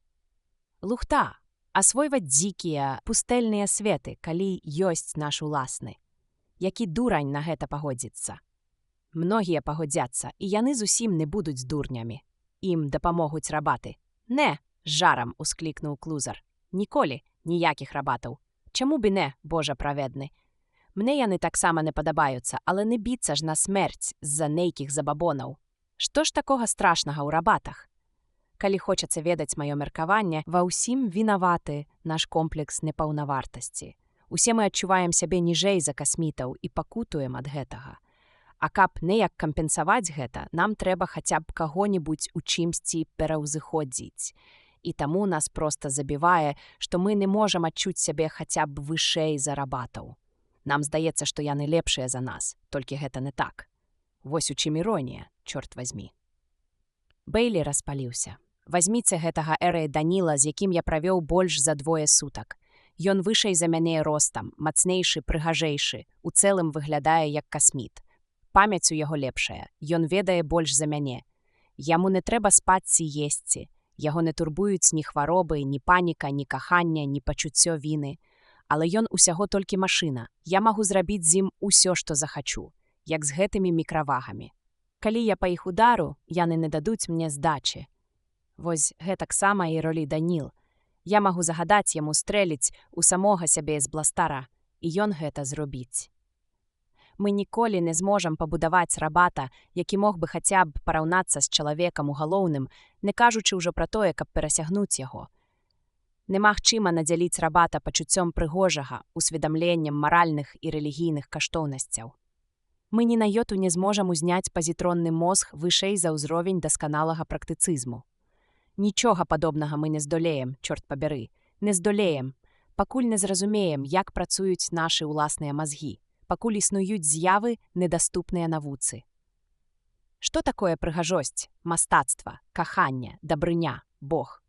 Лухта, асвойваць дзікія, пустэльныя светы, калі ёсць наш уласны. Які дурань на гэта пагодзіцца? Многія пагодзяцца, і яны зусім не будуць дурнямі. Ім дапамогуць рабаты. Не, з жарам усклікнуў Клузар. Ніколі ніякіх рабатаў. Чаму б і не, Божа праведны? Мне яны таксама не падабаюцца, але не біцца ж на смерць з-за нейкіх забабонаў. Што ж такога страшнага ў рабатах? Калі хочацца ведаць маё меркаванне, ва ўсім вінаваты наш комплекс непаўнавартасці. Усе мы адчуваем сябе ніжэй за касмітаў і пакутуем ад гэтага. А каб неяк кампенсаваць гэта, нам трэба хаця б каго-небудзь у чымсьці пераўзыходзіць. І таму нас проста забівае, што мы не можам адчуць сябе хаця б вышэй за рабатаў. Нам здаецца, што яны лепшыя за нас, толькі гэта не так. Вось у чым іронія, чорт вазьмі. Бэйлі распаліўся. Вазьміце гэтага Эрэя Даніла, з якім я правёў больш за 2 сутак. Ён вышэй за мяне ростам, мацнейшы, прыгажэйшы, у цэлым выглядае як касміт. Памяць у яго лепшая, ён ведае больш за мяне. Яму не трэба спаць ці есці. Яго не турбуюць ні хваробы, ні паніка, ні кахання, ні пачуццё віны. Але ён усяго толькі машына. Я магу зрабіць з ім усё, што захачу, як з гэтымі мікравагамі. Калі я па іх удару, яны не дадуць мне здачы. Вось гэтаксама і ролі Даніл. Я магу загадаць яму стрэліць у самога сябе з бластара, і ён гэта зробіць. Мы ніколі не зможам пабудаваць рабата, які мог бы хаця б параўнацца з чалавекам у галоўным, не кажучы ўжо пра тое, каб перасягнуць яго. Немагчыма надзяліць рабата пачуццём прыгожага, усведамленнем маральных і рэлігійных каштоўнасцяў. Мы ні на йоту не зможам узняць пазітронны мозг вышэй за ўзровень дасканалага практыцызму. Нічога падобнага мы не здолеем, чорт пабяры, не здолеем, пакуль не зразумеем, як працуюць нашы ўласныя мазгі, пакуль існуюць з'явы, недаступныя навуцы. Што такое прыгажосць, мастацтва, каханне, дабрыня, Бог?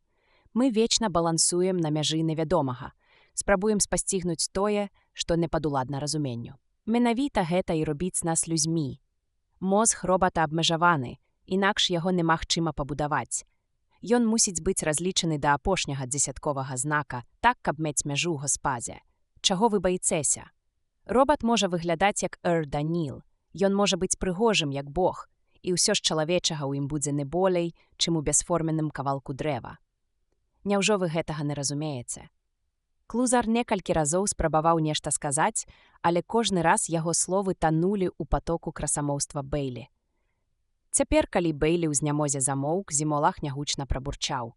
Мы вечна балансуем на мяжы невядомага, спрабуем спасцігнуць тое, што не падуладна разуменню. Менавіта гэта і робіць нас людзьмі. Мозг робата абмежаваны, інакш яго немагчыма пабудаваць. Ён мусіць быць разлічаны да апошняга дзесятковага знака, так, каб мець мяжу гаспазе. Чаго вы баіцеся? Робат можа выглядаць як Эр Даніл. Ён можа быць прыгожым, як Бог, і ўсё ж чалавечага ў ім будзе не болей, чым у бясформенным кавалку дрэва. Няўжо вы гэтага не разумееце? Клузар некалькі разоў спрабаваў нешта сказаць, але кожны раз яго словы танулі ў патоку красамоўства Бэйлі. Цяпер, калі Бэйлі ў знямозе замоўк, Зімолах нягучна прабурчаў.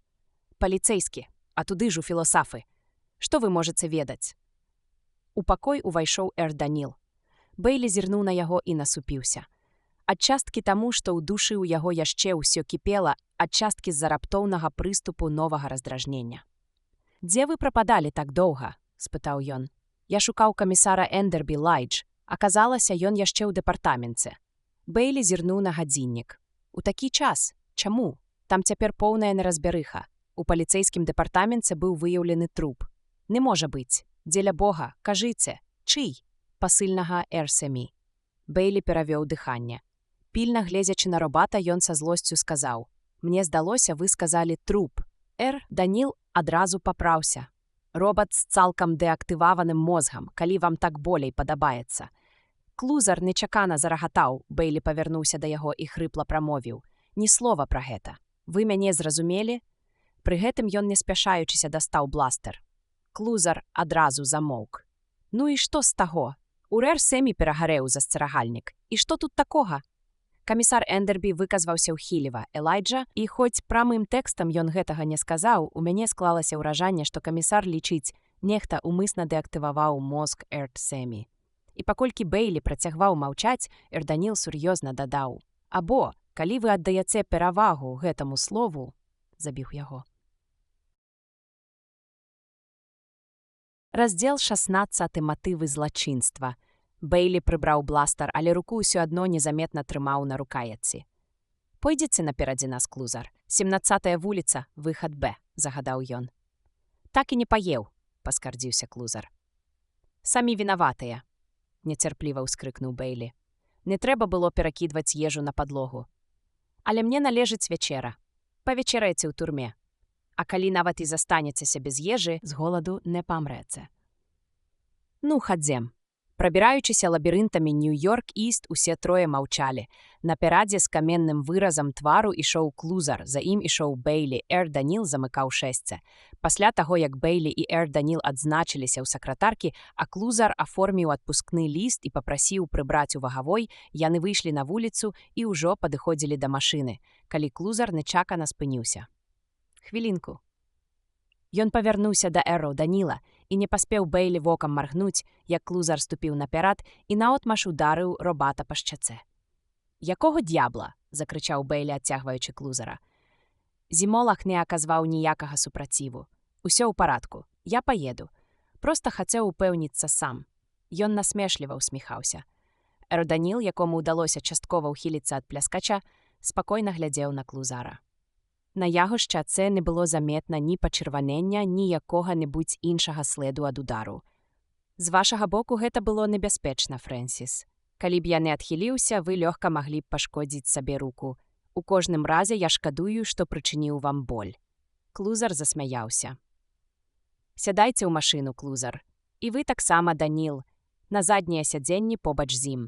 «Паліцэйскі, а туды ж у філосафы. Што вы можаце ведаць?» У пакой увайшоў Эр Даніл. Бэйлі зірнуў на яго і насупіўся. Адчасткі таму, што ў душы ў яго яшчэ ўсё кіпела, адчасткі з-за раптоўнага прыступу новага раздражнення. «Дзе вы прападалі так доўга?» – спытаў ён. «Я шукаў камісара Эндербі Лайдж. Аказалася, ён яшчэ ў дэпартаменце». Бэйлі зірнуў на гадзіннік. «У такі час? Чаму? Там цяпер поўная неразбярыха. У паліцэйскім дэпартаменце быў выяўлены труп. Не можа быць. Дзеля Бога, кажыце, чый?» «Пасыльнага Эрсемі». Бэйлі перавёў дыханне. Пільна гледзячы на робата, ён са злосцю сказаў: «Мне здалося, вы сказалі труп». Эр Даніл адразу папраўся. «Робат з цалкам дэактываваным мозгам, калі вам так болей падабаецца. Клузар нечакана зарагатаў, Бэйлі павярнуўся да яго і хрыпла прамовіў: «Ні слова пра гэта. Вы мяне зразумелі?» Пры гэтым ён, не спяшаючыся, дастаў бластер. Клузар адразу замоўк. «Ну і што з таго? У Эр-Сэмі перагарэў засцерагальнік. І што тут такога?» Камісар Эндербі выказваўся ўхіліва Элайджа, і хоць прамым тэкстам ён гэтага не сказаў, у мяне склалася ўражанне, што камісар лічыць, нехта умысна дэактываваў мозг Эр-Сэмі. І паколькі Бэйлі працягваў маўчаць, Эрданіл сур'ёзна дадаў: «Або, калі вы аддаяце перавагу гэтаму слову», забіў яго. Раздзел 16. Матывы злачынства. Бэйлі прыбраў бластар, але руку ўсё адно незаметна трымаў на рукаяці. «Пойдзеце наперадзе нас, Клузар. 17-я вуліца, выхад Б», загадаў ён. «Так і не паеў», паскардзіўся Клузар. «Самі вінаватыя», нецярпліва ўскрыкнуў Бэйлі. «Не трэба было перакідваць ежу на падлогу. Але мне належыць вячэра. Павячэраеце ў турме. А калі нават і застанецеся без ежы, з голаду не памрэце. Ну, хадзем». Прабіраючыся лабірынтамі Нью-Йорк-Іст, усе трое маўчалі. Наперадзе з каменным выразам твару ішоў Клузар, за ім ішоў Бэйлі, Эр-Даніл замыкаў шэсце. Пасля таго, як Бэйлі і Эр-Даніл адзначыліся ў сакратаркі, а Клузар аформіў адпускны ліст і папрасіў прыбраць у вагавой, яны выйшлі на вуліцу і ўжо падыходзілі да машыны, калі Клузар нечакана спыніўся. «Хвілінку». Ён павярнуўся да Эр-Даніла, і не паспеў Бэйлі вокам маргнуць, як Клузар ступіў наперад і наотмашь ударыў робата па шчацэ. «Якога д'ябла?» – закрычаў Бэйлі, адцягваючы Клузара. Зімолаг не аказваў ніякага супраціву. «Усё ў парадку. Я паеду. Проста хацеў упэўніцца сам». Ён насмешліва ўсміхаўся. Эр-Даніл, якому ўдалося часткова ўхіліцца ад пляскача, спакойна глядзеў на Клузара. На яго шчацэ не было заметна ні пачырванення, ні якога-небудзь іншага следу ад удару. «З вашага боку гэта было небяспечна, Фрэнсіс. Калі б я не адхіліўся, вы лёгка маглі б пашкодзіць сабе руку. У кожным разе я шкадую, што прычыніў вам боль». Клузар засмяяўся. «Сядайце ў машыну, Клузар. І вы таксама, Даніл, на заднія сядзенні побач з ім.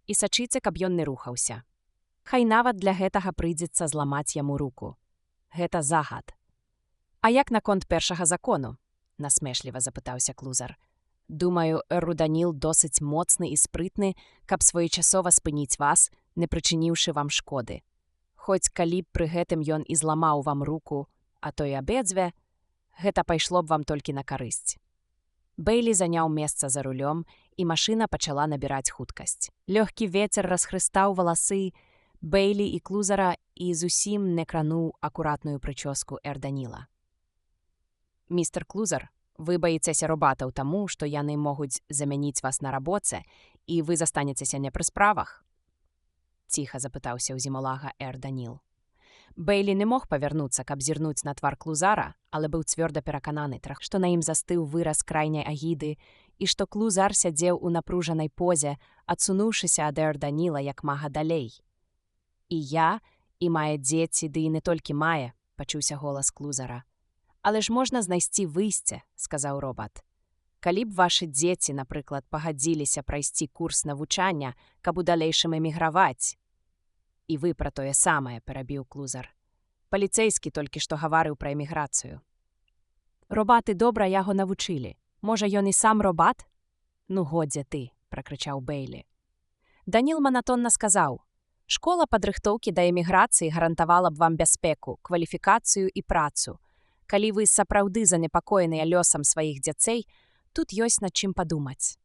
І сачыце, каб ён не рухаўся. Хай нават для гэтага прыйдзецца зламаць яму руку. Гэта загад». «А як наконт першага закону?» – насмешліва запытаўся Клузар. «Думаю, Эр-Даніл досыць моцны і спрытны, каб своечасова спыніць вас, не прычыніўшы вам шкоды. Хоць калі б пры гэтым ён і зламаў вам руку, а то і абедзве, гэта пайшло б вам толькі на карысць». Бэйлі заняў месца за рулём, і машына пачала набіраць хуткасць. Лёгкі вецер расхрыстаў валасы Бэйлі і Клузара і зусім не крануў акуратную прычоску Эр-Даніла. «Містер Клузар, вы баіцеся робатаў таму, што яны могуць замяніць вас на рабоце, і вы застанецеся не пры справах?» Ціха запытаўся ў зімолага Эр-Даніл. Бэйлі не мог павярнуцца, каб зірнуць на твар Клузара, але быў цвёрда перакананы, што на ім застыў выраз крайняй агіды і што Клузар сядзеў у напружанай позе, адсунуўшыся ад Эр-Даніла як мага далей. «І я, і мае дзеці, ды і не толькі мае», – пачуўся голас Клузара. «Але ж можна знайсці выйсце», – сказаў робат. «Калі б вашы дзеці, напрыклад, пагадзіліся прайсці курс навучання, каб у далейшым эміграваць». «І вы пра тое самае», – перабіў Клузар. «Паліцэйскі толькі што гаварыў пра эміграцыю». «Робаты добра яго навучылі. Можа, ён і сам робат?» «Ну, годзе ты», – пракрычаў Бэйлі. Даніл манатонна сказаў: «Школа падрыхтоўкі да эміграцыі гарантавала б вам бяспеку, кваліфікацыю і працу. Калі вы сапраўды занепакоеныя лёсам сваіх дзяцей, тут ёсць над чым падумаць.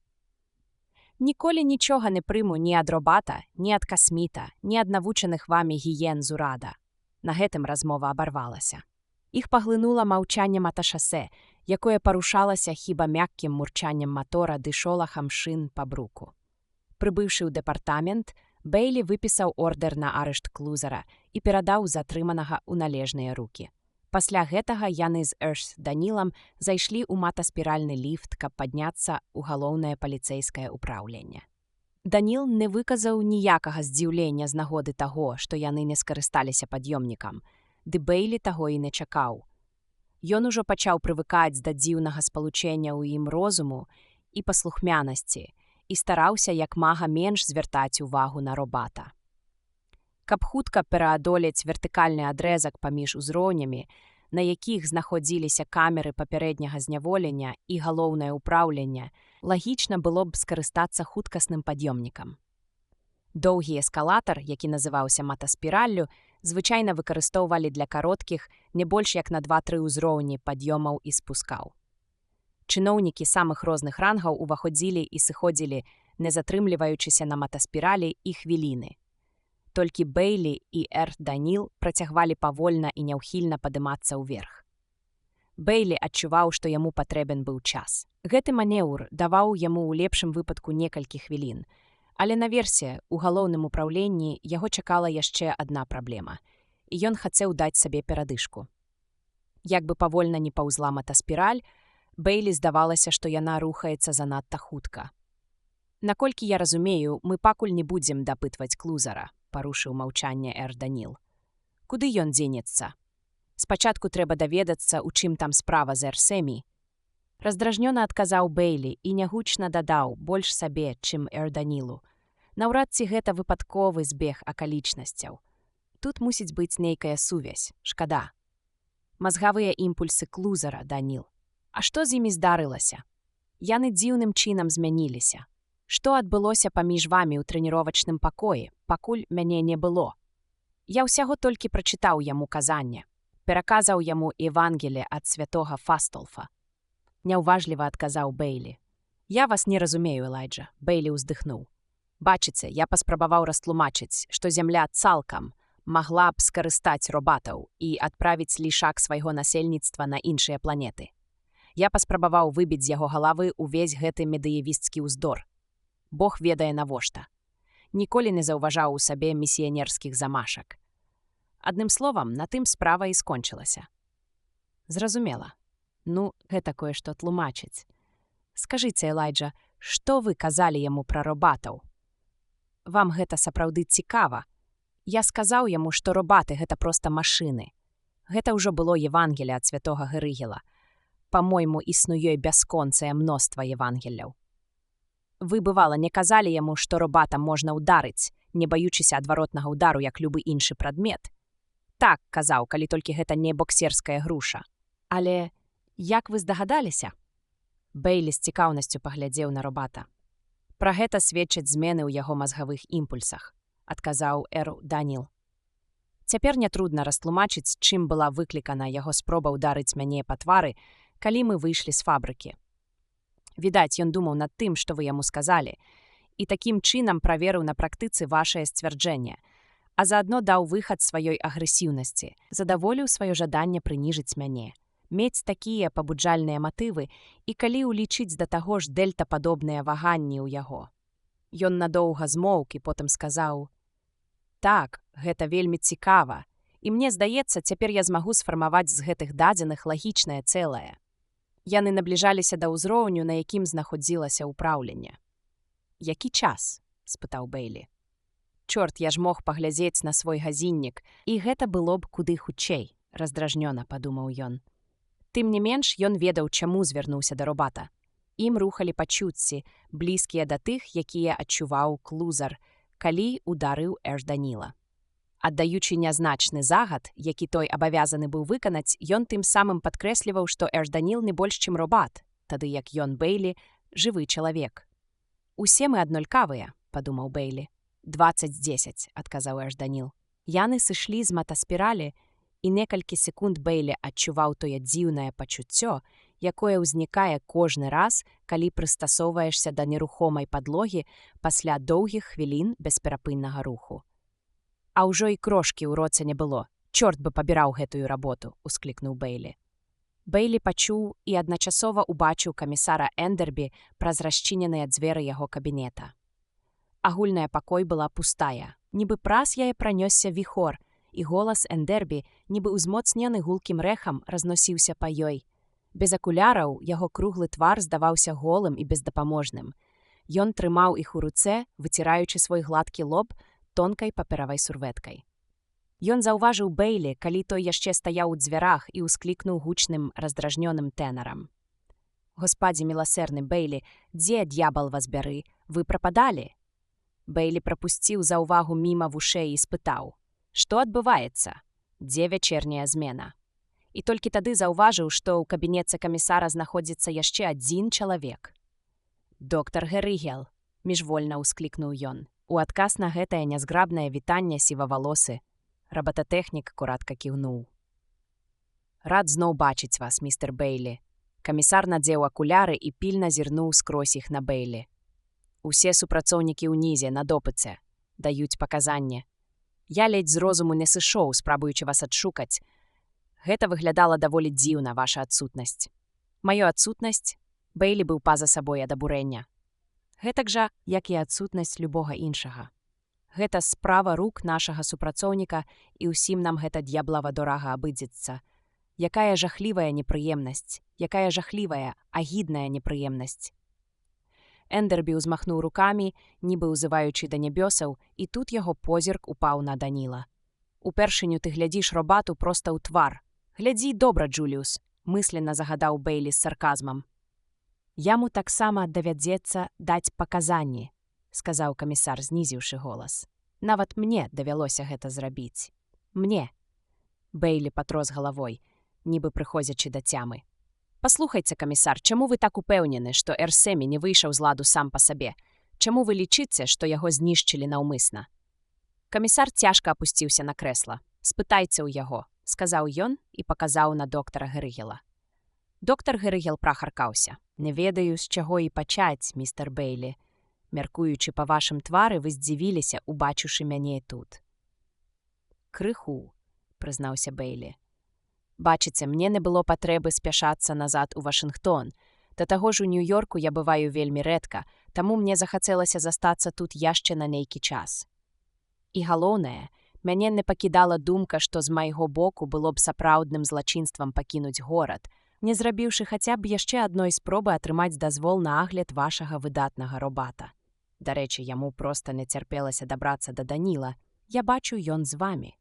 Ніколі нічога не прыму ні ад робата, ні ад касміта, ні ад навучаных вамі гіен з урада». На гэтым размова абарвалася. Іх паглынула маўчанне маташасэ, якое парушалася хіба мяккім мурчаннем матора ды шолахам шын па бруку. Прыбыўшы ў дэпартамент, Бэйлі выпісаў ордэр на арышт Клузара і перадаў затрыманага ў належныя рукі. Пасля гэтага яны з Эр-Данілам зайшлі ў матаспіральны ліфт, каб падняцца ў галоўнае паліцэйскае ўпраўленне. Даніл не выказаў ніякага здзіўлення з нагоды таго, што яны не скарысталіся пад'ёмнікам, ды Бэйлі таго і не чакаў. Ён ужо пачаў прывыкаць да дзіўнага спалучэння ў ім розуму і паслухмянасці, і стараўся як мага менш звяртаць увагу на робата. Каб хутка пераадолець вертыкальны адрэзак паміж узроўнямі, на якіх знаходзіліся камеры папярэдняга зняволення і галоўнае ўпраўленне, лагічна было б скарыстацца хуткасным пад'ёмнікам. Доўгі эскалатар, які называўся матаспіраллю, звычайна выкарыстоўвалі для кароткіх, не больш як на 2-3 узроўні пад'ёмаў і спускаў. Чыноўнікі самых розных рангаў уваходзілі і сыходзілі, не затрымліваючыся на матаспіралі і хвіліны. Толькі Бэйлі і Даніл працягвалі павольна і няўхільна падымацца ўверх. Бэйлі адчуваў, што яму патрэбен быў час. Гэты манеўр даваў яму ў лепшым выпадку некалькі хвілін, але наверсе, у галоўным упраўленні, яго чакала яшчэ адна праблема, і ён хацеў даць сабе перадышку. Як бы павольна не паўзла матаспіраль, Бэйлі здавалася, што яна рухаецца занадта хутка. «Наколькі я разумею, мы пакуль не будзем дапытваць клузара», парушыў маўчанне Даніл. «Куды ён дзенецца? Спачатку трэба даведацца, у чым там справа з Эрсемі». Раздражнёна адказаў Бэйлі і нягучна дадаў больш сабе, чым Данілу. Наўрад ці гэта выпадковы збег акалічнасцяў. Тут мусіць быць нейкая сувязь, шкада. Мазгавыя імпульсы клузара, Даніл. А што з імі здарылася? Яны дзіўным чынам змяніліся. Што адбылося паміж вамі ў трэніровачным пакоі, пакуль мяне не было? Я ўсяго толькі прачытаў яму казанне. Пераказаў яму Евангелие ад святога Фастолфа. Няўважліва адказаў Бэйлі. «Я вас не разумею, Элайджа», Бэйлі ўздыхнуў. «Бачыце, я паспрабаваў растлумачыць, што зямля цалкам магла б скарыстаць робатаў і адправіць лішак свайго насельніцтва на іншыя планеты. Я паспрабаваў выбіць з яго галавы ўвесь гэты медыявісцкі ўздор. Бог ведае навошта. Ніколі не заўважаў у сабе місіянерскіх замашак. Адным словам, на тым справа і скончылася». «Зразумела. Ну, гэта кое-што тлумачыць. Скажыце, Элайджа, што вы казалі яму пра робатаў? Вам гэта сапраўды цікава. Я сказаў яму, што робаты — гэта проста машыны. Гэта ўжо было Евангелие ад святога Герыгела. Па-мойму, існуе бясконцае мноства Евангеляў. Вы, бывала, не казалі яму, што робата можна ўдарыць, не баючыся адваротнага ўдару, як любы іншы прадмет. Так, казаў, калі толькі гэта не боксерская груша. Але як вы здагадаліся?» Бэйлі з цікаўнасцю паглядзеў на робата. «Пра гэта сведчаць змены ў яго мазгавых імпульсах», адказаў Даніл. «Цяпер нятрудна растлумачыць, чым была выклікана яго спроба ўдарыць мяне па твары, калі мы выйшлі з фабрыкі. Відаць, ён думаў над тым, што вы яму сказалі, і такім чынам праверыў на практыцы вашае сцвярджэнне, а заадно даў выхад сваёй агрэсіўнасці, задаволіў сваё жаданне прыніжыць мяне. Мець такія пабуджальныя матывы і калі ўлічыць да таго ж дэльтападобныя ваганні ў яго». Ён надоўга змоўк і потым сказаў: «Так, гэта вельмі цікава, і мне здаецца, цяпер я змагу сфармаваць з гэтых дадзеных лагічнае цэлае». Яны набліжаліся да ўзроўню, на якім знаходзілася ўпраўленне. «Які час?» – спытаў Бэйлі. «Чорт, я ж мог паглядзець на свой газіннік, і гэта было б куды хутчэй», – раздражнёна падумаў ён. Тым не менш, ён ведаў, чаму звярнуўся да робата. Ім рухалі пачуцці, блізкія да тых, якія адчуваў клузар, калі ударыў Даніла. Аддаючы нязначны загад, які той абавязаны быў выканаць, ён тым самым падкрэсліваў, што Даніл не больш, чым робат, тады як ён, Бэйлі, жывы чалавек. «Усе мы аднолькавыя», – падумаў Бэйлі. 20-10, адказаў Даніл. Яны сышлі з матаспіралі, і некалькі секунд Бэйлі адчуваў тое дзіўнае пачуццё, якое ўзнікае кожны раз, калі прыстасоўваешся да нерухомай падлогі пасля доўгіх хвілін бесперапыннага руху. «А ўжо і крошкі ў роце не было. Чорт бы пабіраў гэтую работу», – усклікнуў Бэйлі. Бэйлі пачуў і адначасова ўбачыў камісара Эндербі праз расчыненыя дзверы яго кабінета. Агульная пакой была пустая, нібы праз яе пранёсся віхор, і голас Эндербі, нібы ўзмоцнены гулкім рэхам, разносіўся па ёй. Без акуляраў яго круглы твар здаваўся голым і бездапаможным. Ён трымаў іх у руцэ, выціраючы свой гладкі лоб тонкай паперавай сурвэткай. Ён заўважыў Бэйлі, калі той яшчэ стаяў у дзвярах і ўсклікнуў гучным раздражнёным тэнарам: «Господі міласэрны Бэйлі, дзе д'ябал вас бяры? Вы прападалі. Бейлі прапусціў заўвагу міма вушэй і спытаў: «Што адбываецца? Дзе вячэрняя змена?» І толькі тады заўважыў, што ў кабінеце камісара знаходзіцца яшчэ адзін чалавек. «Доктар Герыгел», – міжвольна ўсклікнуў ён. У адказ на гэтае нязграбнае вітанне сівавалосы рабататэхнік коратка кіўнуў. «Рад зноў бачыць вас, містер Бейлі». Камісар надзеў акуляры і пільна зірнуў скрозь іх на Бейлі. «Усе супрацоўнікі ўнізе на допыце даюць паказанне. Я ледзь з розуму не сышоў, спрабуючы вас адшукаць. Гэта выглядала даволі дзіўна, ваша адсутнасць». «Маё адсутнасць?» Бейлі быў па-за сабой ад абурэння. «Гэтак жа, як і адсутнасць любога іншага. Гэта справа рук нашага супрацоўніка, і ўсім нам гэта д'яблава дорага абыдзецца. Якая жахлівая непрыемнасць, якая жахлівая, агідная непрыемнасць». Эндербі ўзмахнуў рукамі, нібы ўзываючы да нябёсаў, і тут яго позірк упаў на Даніла. «Упершыню ты глядзіш робату проста ў твар. Глядзі добра, Джуліус», – мысленно загадаў Бейлі з сарказмам. «Яму таксама давядзецца даць паказанні», – сказаў камісар, знізіўшы голас. «Нават мне давялося гэта зрабіць. Мне». Бейлі патрос галавой, нібы прыходзячы да цямы. «Паслухайце, камісар, чаму вы так упэўнены, што Эрсемі не выйшаў з ладу сам па сабе? Чаму вы лічыце, што яго знішчылі наўмысна?» Камісар цяжка апусціўся на крэсла. «Спытайце ў яго», – сказаў ён і паказаў на доктара Герыгела. Доктар Герыгел прахаркаўся. «Не ведаю, з чаго і пачаць, містер Бейлі. Мяркуючы па вашым твары, вы здзівіліся, убачыўшы мяне тут». «Крыху», – прызнаўся Бейлі. «Бачыце, мне не было патрэбы спяшацца назад у Вашынгтон. Да таго ж у Нью-Йорку я бываю вельмі рэдка, таму мне захацелася застацца тут яшчэ на нейкі час. І галоўнае, мяне не пакідала думка, што з майго боку было б сапраўдным злачынствам пакінуць горад, не зрабіўшы хаця б яшчэ адной спробы атрымаць дазвол на агляд вашага выдатнага робата. Дарэчы, яму проста не цярпелася дабрацца да Даніла. Я бачу, ён з вамі».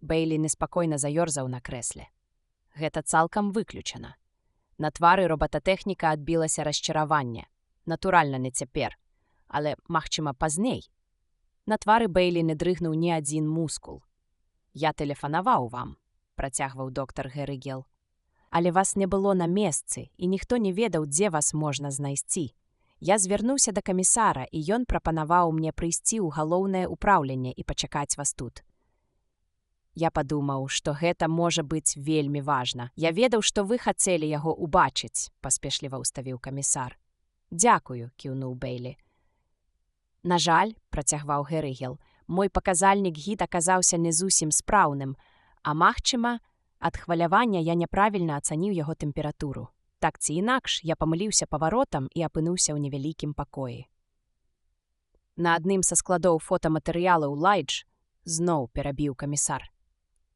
Бейлі неспакойна заёрзаў на крэсле. «Гэта цалкам выключана». На твары робататэхніка адбілася расчараванне. Натуральна, не цяпер, але, магчыма, пазней. На твары Бейлі не дрыгнуў ні адзін мускул. «Я тэлефанаваў вам», – працягваў доктар Герыгел. «Але вас не было на месцы, і ніхто не ведаў, дзе вас можна знайсці. Я звярнуўся да камісара, і ён прапанаваў мне прыйсці ў галоўнае ўпраўленне і пачакаць вас тут. Я падумаў, што гэта можа быць вельмі важна. Я ведаў, што вы хацелі яго ўбачыць», – паспешліва ўставіў камісар. «Дзякую», – кіўнуў Бейлі. «На жаль», – працягваў Герыгел, «мой паказальнік гід аказаўся не зусім спраўным, а магчыма, ад хвалявання я няправільна ацаніў яго тэмпературу. Так ці інакш, я памыліўся паваротам і апынуўся ў невялікім пакоі». На адным са складоў фотаматэрыялаў Лайдж зноў перабіў камісар.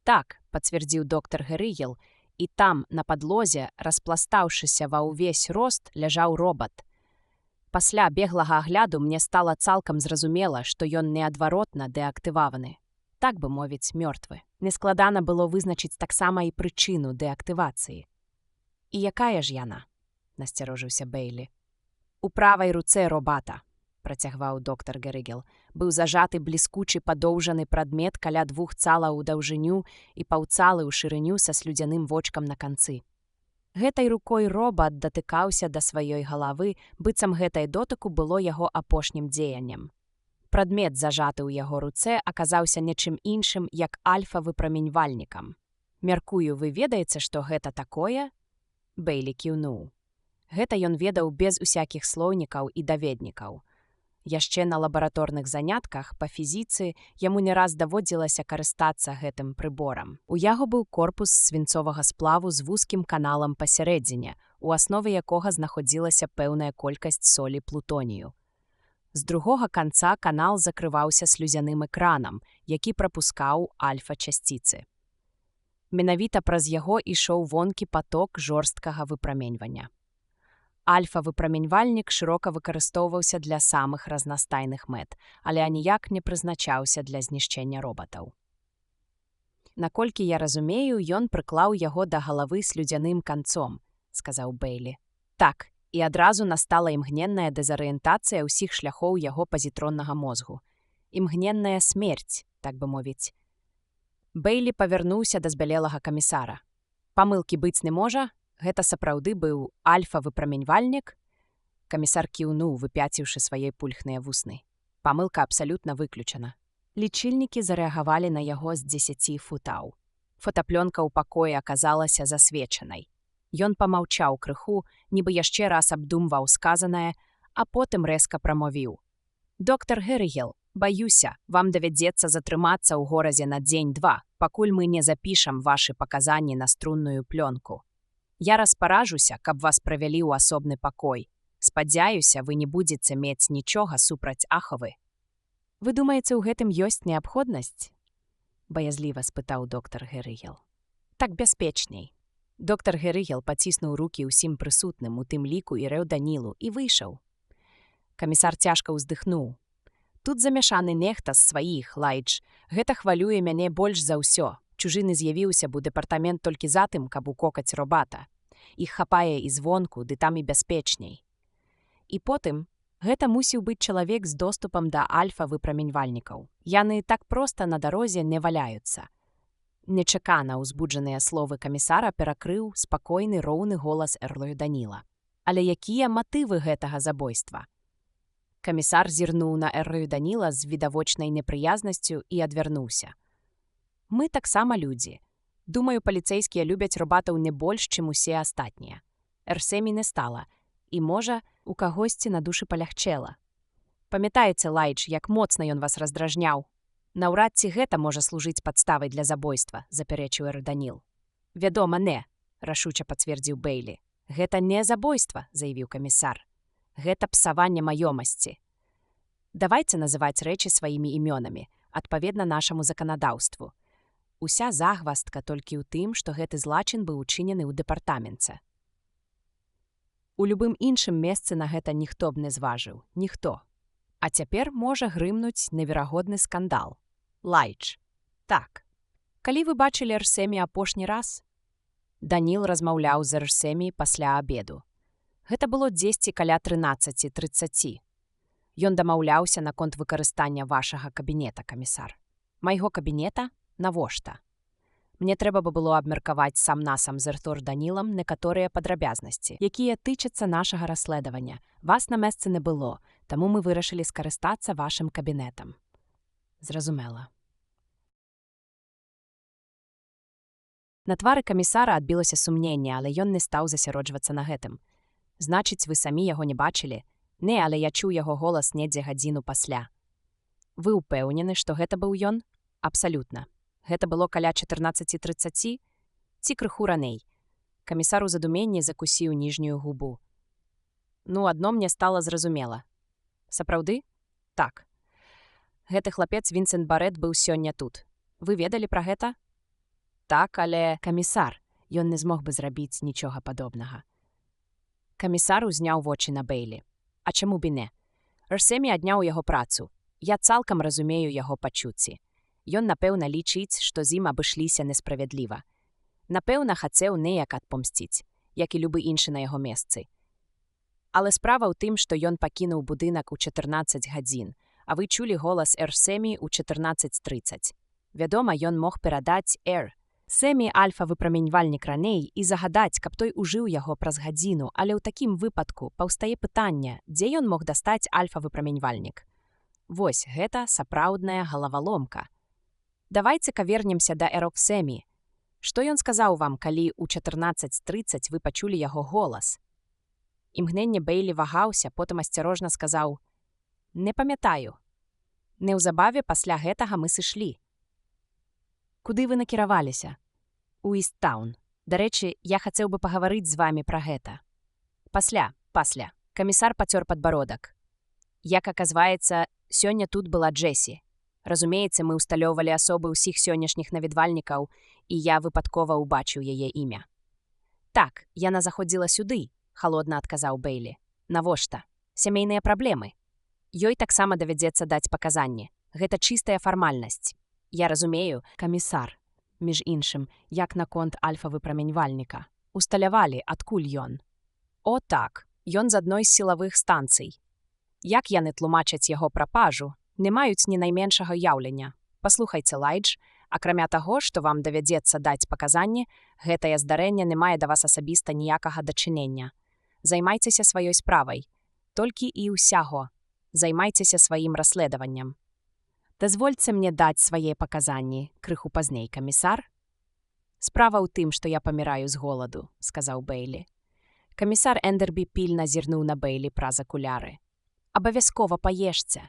«Так», – пацвердзіў доктар Герыгел, і там, на падлозе, распластаўшыся ва ўвесь рост, ляжаў робат. Пасля беглага агляду мне стала цалкам зразумела, што ён неадваротна дэактываваны. Так бы мовіць, мёртвы. Нескладана было вызначыць таксама і прычыну дэактывацыі. «І якая ж яна?» – насцярожыўся Бейлі. «У правай руцэ робата», – працягваў доктар Герыгел, быў зажаты бліскучы падоўжаны прадмет каля 2 цалаў у даўжыню і паўцалы ў шырыню са слюдзяным вочкам на канцы. Гэтай рукой робат датыкаўся да сваёй галавы, быццам гэтай дотыку было яго апошнім дзеяннем. Прадмет, зажаты ў яго руцэ, аказаўся нечым іншым, як альфа-выпраменьвальнікам. «Мяркую, вы ведаеце, што гэта такое?» Бейлі кіўнуў. Гэта ён ведаў без усякіх слоўнікаў і даведнікаў. Яшчэ на лабараторных занятках па фізіцы яму не раз даводзілася карыстацца гэтым прыборам. У яго быў корпус свінцовага сплаву з вузкім каналам пасярэдзіне, у аснове якога знаходзілася пэўная колькасць солі плутонію. З другога канца канал закрываўся слюзяным экранам, які прапускаў альфа-часціцы. Менавіта праз яго ішоў вонкі паток жорсткага выпраменьвання. Альфа-выпраменьвальнік шырока выкарыстоўваўся для самых разнастайных мэт, але аніяк не прызначаўся для знішчэння робатаў. «Наколькі я разумею, ён прыклаў яго да галавы слюдзяным канцом», – сказаў Бейлі. «Так, І адразу настала імгненная дэзарыентацыя ўсіх шляхоў яго пазітроннага мозгу. Імгненная смерць, так бы мовіць. Бэйлі павярнуўся да збялелага камісара. Памылкі быць не можа, гэта сапраўды быў альфа-выпраменьвальнік? Камісар кіўнуў, выпяціўшы свае пульхныя вусны. Памылка абсалютна выключана. Лічыльнікі зарэагавалі на яго з 10 футаў. Фотаплёнка ў пакоі аказалася засвечанай. Ён памаўчаў крыху, нібы яшчэ раз абдумваў сказанае, а потым рэзка прамовіў. «Доктар Герригел, баюся, вам давядзецца затрымацца ў горадзе на дзень-два, пакуль мы не запішам вашы паказанні на струнную плёнку. Я распаражуся, каб вас правялі ў асобны пакой. Спадзяюся, вы не будзеце мець нічога супраць ахавы». «Вы думаеце, у гэтым ёсць неабходнасць?» – баязліва спытаў доктар Герригел. «Так бяспечней». Доктар Герригел паціснуў рукі ўсім прысутным, у тым ліку і Рэўданілу, і выйшаў. Камісар цяжка ўздыхнуў. «Тут замяшаны нехта з сваіх, Лайдж. Гэта хвалюе мяне больш за ўсё. Чужыны з'явіўся б у дэпартамент толькі затым, каб укокаць робата. Іх хапае і звонку, ды там і бяспечней. І потым, гэта мусіў быць чалавек з доступам да альфа-выпраменьвальнікаў. Яны так проста на дарозе не валяюцца». Нечакана ўзбуджаныя словы камісара перакрыў спакойны роўны голас Рэўданіла. «Але якія матывы гэтага забойства?» Камісар зірнуў на Рэўданіла з відавочнай непрыязнасцю і адвярнуўся. «Мы таксама людзі. Думаю, паліцэйскія любяць робатаў не больш, чым усе астатнія. Эрсемі не стала, і, можа, у кагосьці на душы палягчэла. Памятаеце, Лайдж, як моцна ён вас раздражняў? Наўрад ці гэта можа служыць падставай для забойства», – запярэчыў Рэўданіл. «Вядома, не», – рашуча пацвердзіў Бэйлі. «Гэта не забойства», – заявіў камісар. «Гэта псаванне маёмасці. Давайце называць рэчы сваімі імёнамі, адпаведна нашаму заканадаўству. Уся загвастка толькі ў тым, што гэты злачин быў учынены ў дэпартаменце. У любым іншым месцы на гэта ніхто б не зважыў, ніхто. А цяпер можа грымнуць неверагодны скандал. Лайдж. Так. Калі вы бачылі Эрсемі апошні раз?» Даніл размаўляў з Эрсемі пасля абеду. Гэта было дзесьці каля 13:30. Ён дамаўляўся наконт выкарыстання вашага кабінета, камісар. Майго кабінета? Навошта? Мне трэба было абмеркаваць сам-насам з Рэўданілам некаторыя падрабязнасці, якія тычацца нашага расследавання. Вас на месцы не было, таму мы вырашылі скарыстацца вашым кабінетам. Зразумела. На твары камісара адбілася сумненне, але ён не стаў засяроджвацца на гэтым. «Значыць, вы самі яго не бачылі?» «Не, але я чуў яго голас недзе гадзіну пасля». «Вы ўпэўнены, што гэта быў ён?» «Абсалютна. Гэта было каля 14:30 ці крыху раней». Камісар у задуменні закусіў ніжнюю губу. «Ну, адно мне стала зразумела». «Сапраўды?» «Так. Гэты хлапец Вінсент Барэт быў сёння тут. Вы ведалі пра гэта?» «Так, але...» «Камісар, ён не змог бы зрабіць нічога падобнага». Камісар узняў вочы на Бэйлі. «А чаму б і не? Эрсемі адняў яго працу. Я цалкам разумею яго пачуцці. Ён, напэўна, лічыць, што з ім абышліся несправядліва. Напэўна, хацеў неяк адпомсціць, як і любы іншы на яго месцы. Але справа ў тым, што ён пакінуў будынак у 14 гадзін, а вы чулі голас Эрсемі ў 14:30. Вядома, ён мог перадаць Эрсемі альфа-выпраменьвальнік раней і загадаць, каб той ужыў яго праз гадзіну, але ў такім выпадку паўстае пытанне, дзе ён мог дастаць альфа-выпраменьвальнік. Вось гэта сапраўдная галаваломка. Давайце-ка вернемся да Эрсемі. Што ён сказаў вам, калі ў 14:30 вы пачулі яго голас?» Імгненне Бэйлі вагаўся, потым асцярожна сказаў: «Не памятаю. Неўзабаве пасля гэтага мы сышлі». «Куды вы накіраваліся?» «У Істтаун. Дарэчы, я хацеў бы пагаварыць з вамі пра гэта». Пасля. Камісар пацёр падбародак. «Як аказваецца, сёння тут была Джесі. Разумееце, мы ўсталёўвалі асобы ўсіх сённяшніх наведвальнікаў, і я выпадкова ўбачыў яе імя». «Так, яна заходзіла сюды», – халодна адказаў Бэйлі. «Навошта? Сямейныя праблемы. Ёй таксама давядзецца даць паказанні. Гэта чыстая фармальнасць. Я разумею, камісар. Між іншым, як наконт альфа-выпраменьвальніка. Усталявалі, адкуль ён?» «О, так. Ён з адной з сілавых станцый. Як яны тлумачаць яго прапажу, не маюць ні найменшага яўлення. Паслухайце, Лайдж, акрамя таго, што вам давядзецца даць паказанні, гэтае здарэнне не мае да вас асабіста ніякага дачынення. Займайцеся сваёй справай. Толькі і ўсяго. Займайцеся сваім расследаваннем. Дазвольце мне даць свае паказанні, крыху пазней, камісар. Справа ў тым, што я паміраю з голаду, сказаў Бейлі. Камісар Ендербі пільна зірнуў на Бейлі праз акуляры. Абавязкова паешце.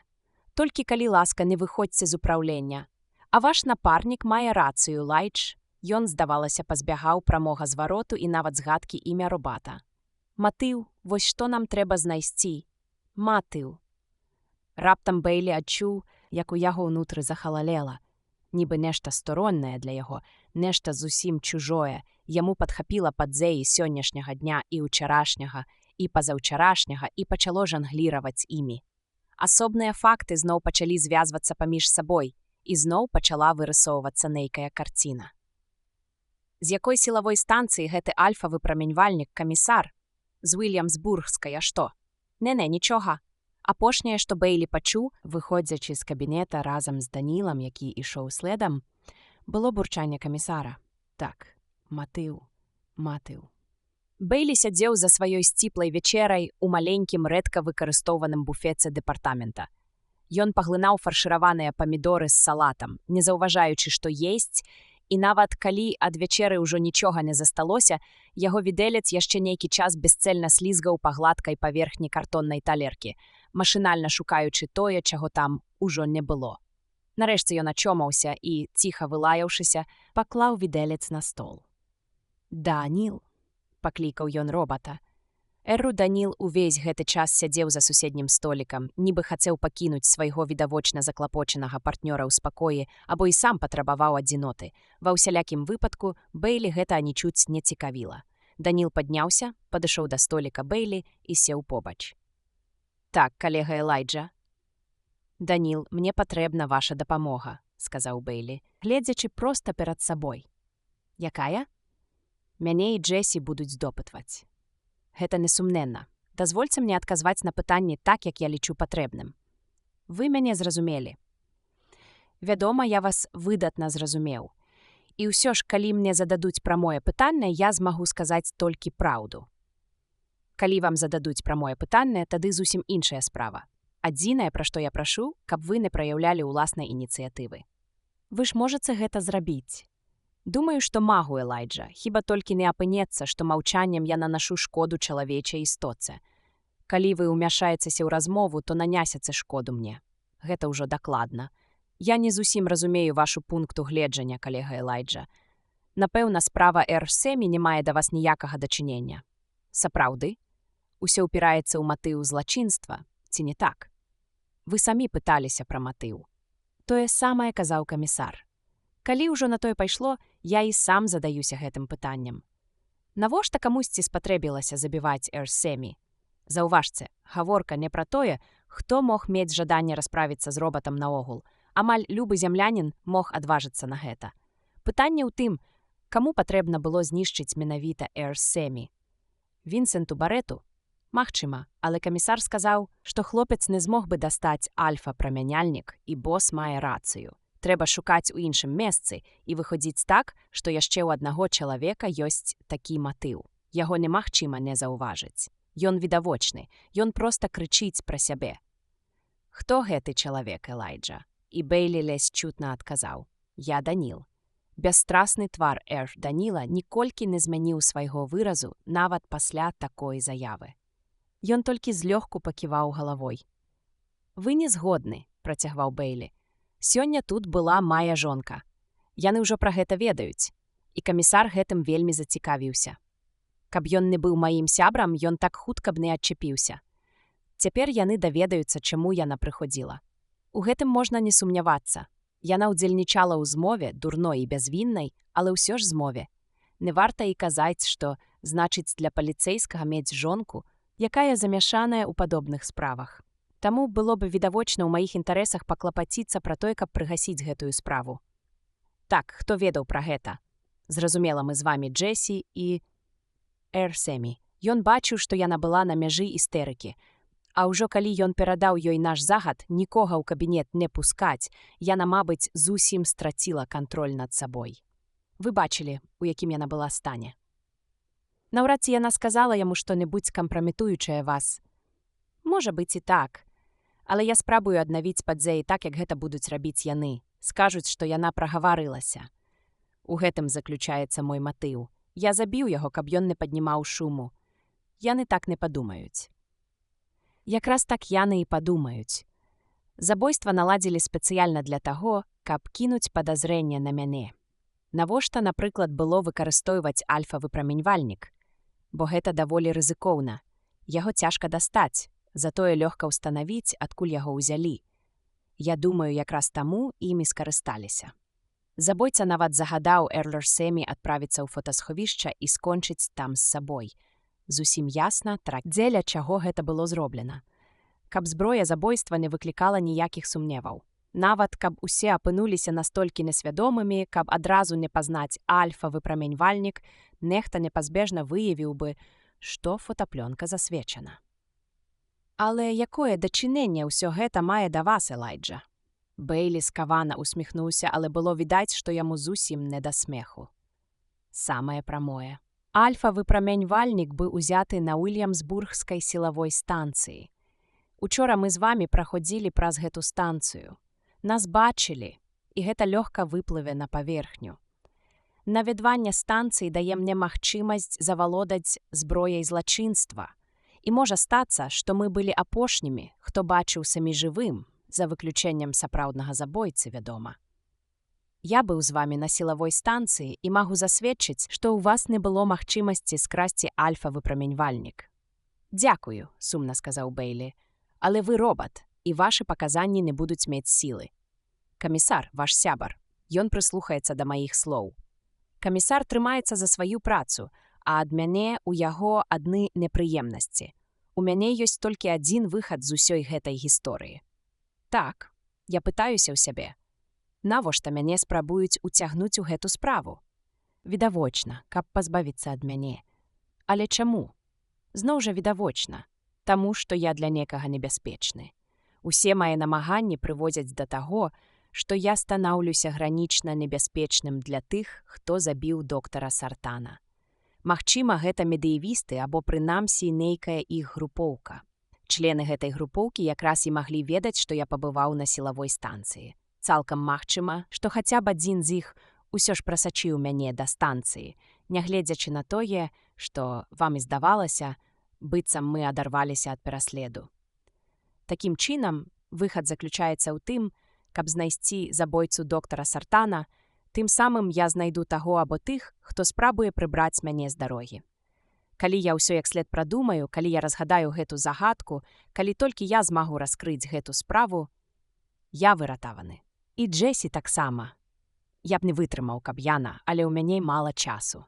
Толькі калі ласка, не выходзьце з упраўлення. А ваш напарнік мае рацыю, Лайдж. Ён, здавалася, пазбягаў прамога звароту і нават згадкі імя робата. Матыў, вось што нам трэба знайсці. Матыў. Раптам Бейлі адчуў, як у яго ўнутры захалалела. Нібы нешта стороннае для яго, нешта зусім чужое, яму падхапіла падзеі сённяшняга дня і ўчарашняга, і пазаўчарашняга, і пачало жангліраваць імі. Асобныя факты зноў пачалі звязвацца паміж сабой, і зноў пачала вырысоўвацца нейкая карціна. З якой сілавой станцыі гэты альфа-выпраменьвальнік камісар? З Уільямсбургскай, а што? Не-не, нічога. Апошняе, што Бейлі пачуў, выходзячы з кабінета разам з Данілам, які ішоў следам, было бурчанне камісара. Так, Матыў. Бейлі сядзеў за сваёй сціплай вечерай у маленькім рэдка выкарыстоўваным буфеце дэпартамента. Ён паглынаў фаршыраваныя памідоры з салатам, не заўважаючы, што есць, і нават калі ад вечеры ўжо нічога не засталося, яго відэлец яшчэ нейкі час бесцэльна слізгаў па гладкай паверхні картоннай талеркі, машынальна шукаючы тое, чаго там ужо не было. Нарэшце ён ачомаўся і, ціха вылаяўшыся, паклаў відэлец на стол. «Даніл», – паклікаў ён робата. Эрру Даніл увесь гэты час сядзеў за суседнім столікам, нібы хацеў пакінуць свайго відавочна заклапочанага партнёра ў спакоі або і сам патрабаваў адзіноты. Ва ўсялякім выпадку Бейлі гэта нічуць не цікавіла. Даніл падняўся, падышоў да століка Бейлі і сеў побач. «Так, калега Элайджа». «Даніл, мне патрэбна ваша дапамога», – сказаў Бейлі, гледзячы проста перад сабой. «Якая?» «Мяне і Джесі будуць допытваць». «Гэта несумненна. Дазвольце мне адказваць на пытанні так, як я лічу патрэбным. Вы мяне зразумелі. Вядома, я вас выдатна зразумеў. І ўсё ж, калі мне зададуць прамое пытанне, я змагу сказаць толькі праўду. Калі вам зададуць прамое пытанне, тады зусім іншая справа. Адзінае, пра што я прашу, каб вы не праяўлялі ўласнай ініцыятывы. Вы ж можаце гэта зрабіць. Думаю, што магу, Элайджа, хіба толькі не апынецца, што маўчаннем я нанашу шкоду чалавечай істоце. Калі вы ўмяшаецеся ў размову, то нанясяце шкоду мне. Гэта ўжо дакладна. Я не зусім разумею вашу пункту гледжання, калега Элайджа. Напэўна, справа Сэмі не мае да вас ніякага дачынення. Сапраўды? Усё ўпіраецца ў матыў злачынства, ці не так? Вы самі пыталіся пра матыў. Тое самае казаў камісар. Калі ўжо на тое пайшло, я і сам задаюся гэтым пытаннем. Навошта камусьці спатрэбілася забіваць Сэмі? Заўважце, гаворка не пра тое, хто мог мець жаданне расправіцца з робатам наогул. Амаль любы зямлянін мог адважыцца на гэта. Пытанне ў тым, каму патрэбна было знішчыць менавіта Сэмі. Вінсенту Барэту? Магчыма, але камісар сказаў, што хлопец не змог бы дастаць альфа-прамяняльнік, і бос мае рацыю. Трэба шукаць у іншым месцы і выходзіць так, што яшчэ ў аднаго чалавека ёсць такі матыў. Яго немагчыма не заўважыць. Ён відавочны, ён проста крычыць пра сябе. Хто гэты чалавек, Элайджа? І Бейлі ледзь чутна адказаў. Я Даніл. Бясстрасны твар Даніла ніколькі не змяніў свайго выразу нават пасля такой заявы. Ён толькі злёгку паківаў галавой. Вы не згодны, працягваў Бейлі. Сёння тут была мая жонка. Яны ўжо пра гэта ведаюць. І камісар гэтым вельмі зацікавіўся. Каб ён не быў маім сябрам, ён так хутка б не адчапіўся. Цяпер яны даведаюцца, чаму яна прыходзіла. У гэтым можна не сумнявацца. Яна ўдзельнічала ў змове, дурной і бязвіннай, але ўсё ж змове. Не варта і казаць, што значыць для паліцэйскага мець жонку, якая замяшаная ў падобных справах. Таму было б відавочна ў маіх інтарэсах паклапаціцца пра тое, каб прыгасіць гэтую справу. Так, хто ведаў пра гэта? Зразумела, мы з вамі Джесі і Сэмі. Ён бачыў, што яна была на мяжы істэрыкі. А ўжо калі ён перадаў ёй наш загад нікога ў кабінет не пускаць, яна, мабыць, зусім страціла кантроль над сабой. Вы бачылі, у якім яна была стане. Наўрад ці яна сказала яму што-небудзь кампраметуючае вас. Можа быць і так. Але я спрабую аднавіць падзеі так, як гэта будуць рабіць яны. Скажуць, што яна прагаварылася. У гэтым заключаецца мой матыў. Я забіў яго, каб ён не паднімаў шуму. Яны так не падумаюць. Якраз так яны і падумаюць. Забойства наладзілі спецыяльна для таго, каб кінуць падазрэнне на мяне. Навошта, напрыклад, было выкарыстоўваць альфа-выпраменьвальнік? Бо гэта даволі рызыкоўна. Яго цяжка дастаць, затое лёгка ўстанавіць, адкуль яго ўзялі. Я думаю, якраз таму імі скарысталіся. Забойца нават загадаў Эрсэмі адправіцца ў фотасховішча і скончыць там з сабой. Зусім ясна, дзеля чаго гэта было зроблена. Каб зброя забойства не выклікала ніякіх сумневаў. Нават, каб усе апынуліся настолькі несвядомымі, каб адразу не пазнаць альфа-выпраменьвальнік, нехта непазбежна выявіў бы, што фотаплёнка засвечана. Але якое дачыненне ўсё гэта мае да вас, Элайджа? Бэйлі скавана усміхнуўся, але было відаць, што яму зусім не да смеху. Самае прамое. Альфа-выпраменьвальнік быў узяты на Уільямсбургскай сілавой станцыі. Учора мы з вамі праходзілі праз гэту станцыю. Нас бачылі, і гэта лёгка выплыве на паверхню. Наведванне станцыі дае мне магчымасць завалодаць зброяй злачынства. І можа стацца, што мы былі апошнімі, хто бачыў самі жывым, за выключэннем сапраўднага забойцы, вядома. Я быў з вамі на сілавой станцыі і магу засведчыць, што ў вас не было магчымасці скрасці альфа-выпраменьвальнік. Дзякую, сумна сказаў Бэйлі, але вы робат, і вашы паказанні не будуць мець сілы. Камісар, ваш сябар, ён прыслухаецца да маіх слоў. Камісар трымаецца за сваю працу, а ад мяне ў яго адны непрыемнасці. У мяне ёсць толькі адзін выхад з усёй гэтай гісторыі. Так, я пытаюся ў сябе. Навошта мяне спрабуюць уцягнуць у гэту справу? Відавочна, каб пазбавіцца ад мяне. Але чаму? Зноў жа відавочна. Таму, што я для некага небяспечны. Усе мае намаганні прыводзяць да таго, што я станаўлюся гранічна небяспечным для тых, хто забіў доктара Сартана. Магчыма, гэта медыевісты або прынамсі нейкая іх групоўка. Члены гэтай групоўкі якраз і маглі ведаць, што я пабываў на сілавой станцыі. Цалкам магчыма, што хаця б адзін з іх усё ж прасачыў мяне да станцыі, нягледзячы на тое, што вам і здавалася, быццам мы адарваліся ад пераследу. Такім чынам, выхад заключаецца ў тым, каб знайсці забойцу доктара Сартана, тым самым я знайду таго або тых, хто спрабуе прыбраць мяне з дарогі. Калі я ўсё як след прадумаю, калі я разгадаю гэту загадку, калі толькі я змагу раскрыць гэту справу, я выратаваны. І Джесі таксама. Я б не вытрымаў, каб яна, але ў мяне мала часу.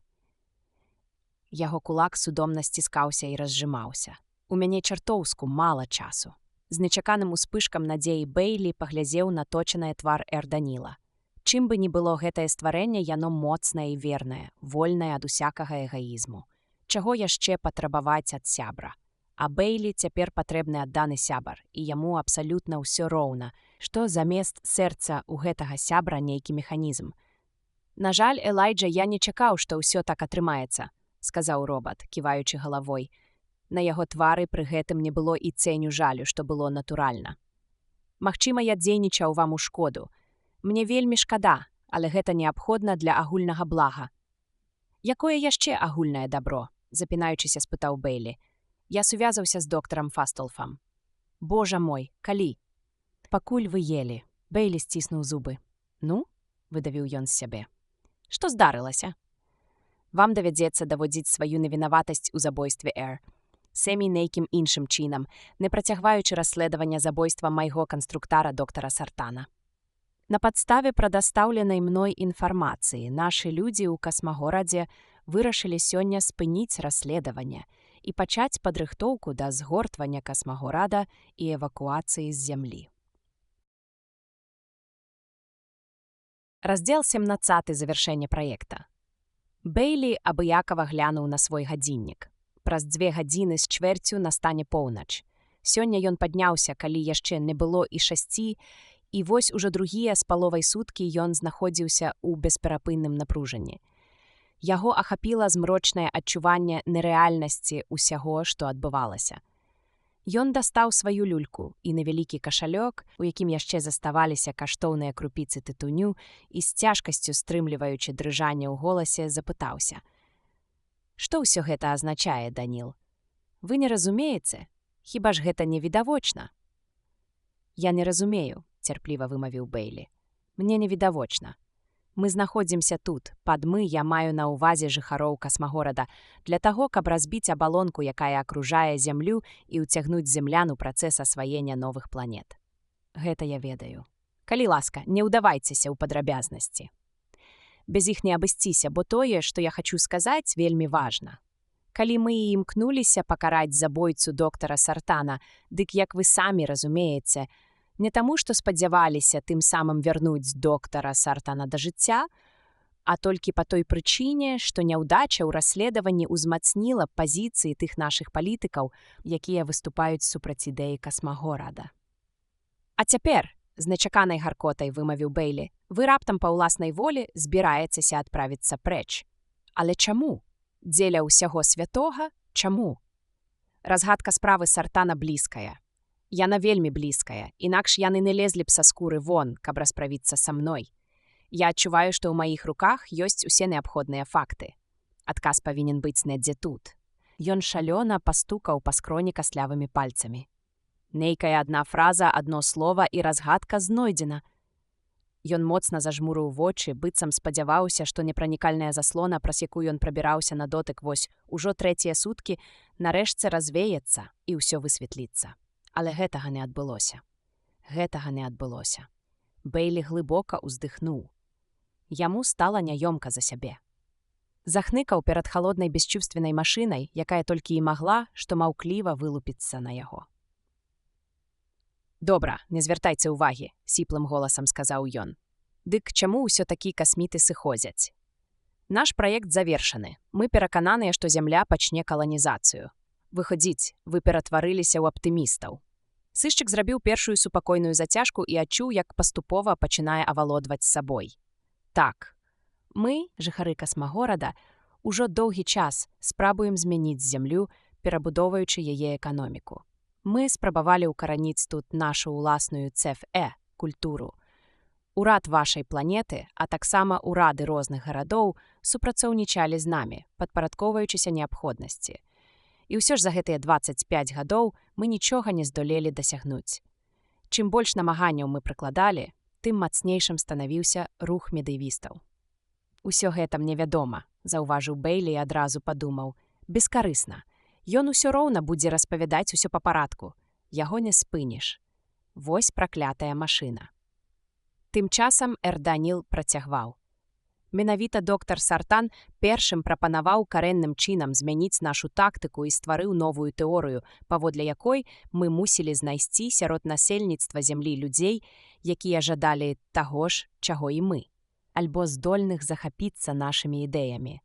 Яго кулак судомна сціскаўся і разжымаўся. У мяне чартоўску мала часу. З нечаканым успышкам надзеі Бэйлі паглядзеў на точанае твар Эрданіла. Чым бы ні было гэтае стварэнне, яно моцнае і вернае, вольнае ад усякага эгаізму. Чаго яшчэ патрабаваць ад сябра? А Бэйлі цяпер патрэбны адданы сябар, і яму абсалютна ўсё роўна, што замест сэрца ў гэтага сябра нейкі механізм. На жаль, Элайджа, я не чакаў, што ўсё так атрымаецца, сказаў робат, ківаючы галавой. На яго твары пры гэтым не было і ценю жалю, што было натуральна. Магчыма, я дзейнічаў вам у шкоду. Мне вельмі шкада, але гэта неабходна для агульнага блага. Якое яшчэ агульнае дабро? Запінаючыся, спытаў Бэйлі. Я сувязаўся з доктарам Фастолфам. Божа мой, калі? Пакуль вы елі. Бэйлі сціснуў зубы. Ну? Выдавіў ён з сябе. Што здарылася? Вам давядзецца даводзіць сваю невінаватасць у забойстве Сэмі нейкім іншым чынам, не працягваючы расследавання забойства майго канструктара доктара Сартана. На падставе прадастаўленай мной інфармацыі нашы людзі ў касмагорадзе вырашылі сёння спыніць расследаванне і пачаць падрыхтоўку да згортвання касмагорада і эвакуацыі з зямлі. Раздзел 17. Завяршэнне праекта. Бэйлі абыякава глянуў на свой гадзіннік. праз 2 гадзіны з чвэрцю настане поўнач. Сёння ён падняўся, калі яшчэ не было і 6, і вось ужо другія з паловай суткі ён знаходзіўся ў бесперапынным напружанні. Яго ахапіла змрочнае адчуванне нерэальнасці ўсяго, што адбывалася. Ён дастаў сваю люльку і невялікі кашалёк, у якім яшчэ заставаліся каштоўныя крупіцы тытуню, і з цяжкасцю стрымліваючы дрыжанне ў голасе, запытаўся: «Што ўсё гэта азначае, Даніл? Вы не разумееце? Хіба ж гэта невідавочна?» «Я не разумею», — цярпліва вымавіў Бэйлі. «Мне невідавочна. Мы знаходзімся тут, пад мы я маю на ўвазе жыхароў касмагорада, для таго, каб разбіць абалонку, якая акружае зямлю, і ўцягнуць землян у працэс асваення новых планет. Гэта я ведаю. Калі ласка, не ўдавайцеся ў падрабязнасці. Без іх не абысціся, бо тое, што я хачу сказаць, вельмі важна. Калі мы і імкнуліся пакараць забойцу доктара Сартана, дык, як вы самі разумееце, не таму, што спадзяваліся тым самым вярнуць доктара Сартана да жыцця, а толькі па той прычыне, што няўдача ў расследаванні ўзмацніла пазіцыі тых нашых палітыкаў, якія выступаюць супраць ідэі касмагорада. А цяпер, з нечаканай гаркотай вымавіў Бэйлі, вы раптам па ўласнай волі збіраецеся адправіцца прэч. Але чаму? Дзеля ўсяго святога? Чаму? Разгадка справы Сартана блізкая. Яна вельмі блізкая, інакш яны не лезлі б са скуры вон, каб расправіцца са мной. Я адчуваю, што ў маіх руках ёсць усе неабходныя факты. Адказ павінен быць недзе тут. Ён шалёна пастукаў па скроні каслявымі пальцамі. Нейкая адна фраза, адно слова, і разгадка знойдзена. Ён моцна зажмурыў вочы, быццам спадзяваўся, што непранікальная заслона, праз якую ён прабіраўся на дотык вось ужо 3 суткі, нарэшце развеецца і ўсё высветліцца. Але гэтага не адбылося. Гэтага не адбылося. Бэйлі глыбока ўздыхнуў. Яму стала няёмка за сябе. Захныкаў перад халоднай бесчувственнай машынай, якая толькі і магла, што маўкліва вылупіцца на яго. «Добра, не звяртайце ўвагі», — сіплым голасам сказаў ён. «Дык чаму ўсё-такі касміты сыходзяць? Наш праект завершаны. Мы перакананыя, што Зямля пачне каланізацыю. Выходзіць, вы ператварыліся ў аптымістаў». Сышчык зрабіў першую супакойную зацяжку і адчуў, як паступова пачынае авалодваць сабой. Так, мы, жыхары касмагорада, ужо доўгі час спрабуем змяніць зямлю, перабудоўваючы яе эканоміку. Мы спрабавалі ўкараніць тут нашу ўласную ЦФЭ – культуру. Урад вашай планеты, а таксама урады розных гарадоў супрацоўнічалі з намі, падпарадкоўваючыся неабходнасці. І ўсё ж за гэтыя 25 гадоў мы нічога не здолелі дасягнуць. Чым больш намаганняў мы прыкладалі, тым мацнейшым станавіўся рух медыйвістаў. «Усё гэта мне вядома», — заўважыў Бэйлі і адразу падумаў. «Бескарысна. Ён усё роўна будзе распавядаць усё па парадку. Яго не спыніш. Вось праклятая машына». Тым часам Даніл працягваў. Менавіта доктар Сартан першым прапанаваў карэнным чынам змяніць нашу тактыку і стварыў новую тэорыю, паводле якой мы мусілі знайсці сярод насельніцтва зямлі людзей, якія жадалі таго ж, чаго і мы, альбо здольных захапіцца нашымі ідэямі.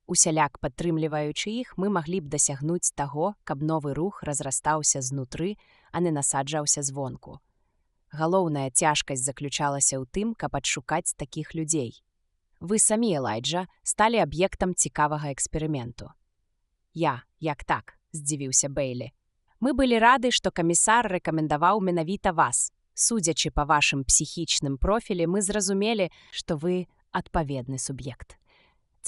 Усяляк падтрымліваючы іх, мы маглі б дасягнуць таго, каб новы рух разрастаўся знутры, а не насаджаўся звонку. Галоўная цяжкасць заключалася ў тым, каб адшукаць такіх людзей. Вы самі, Элайджа, сталі аб'ектам цікавага эксперыменту. Як так, здзівіўся Бэйлі. Мы былі рады, што камісар рэкамендаваў менавіта вас. Судзячы па вашым псіхічным профілі, мы зразумелі, што вы адпаведны суб'ект.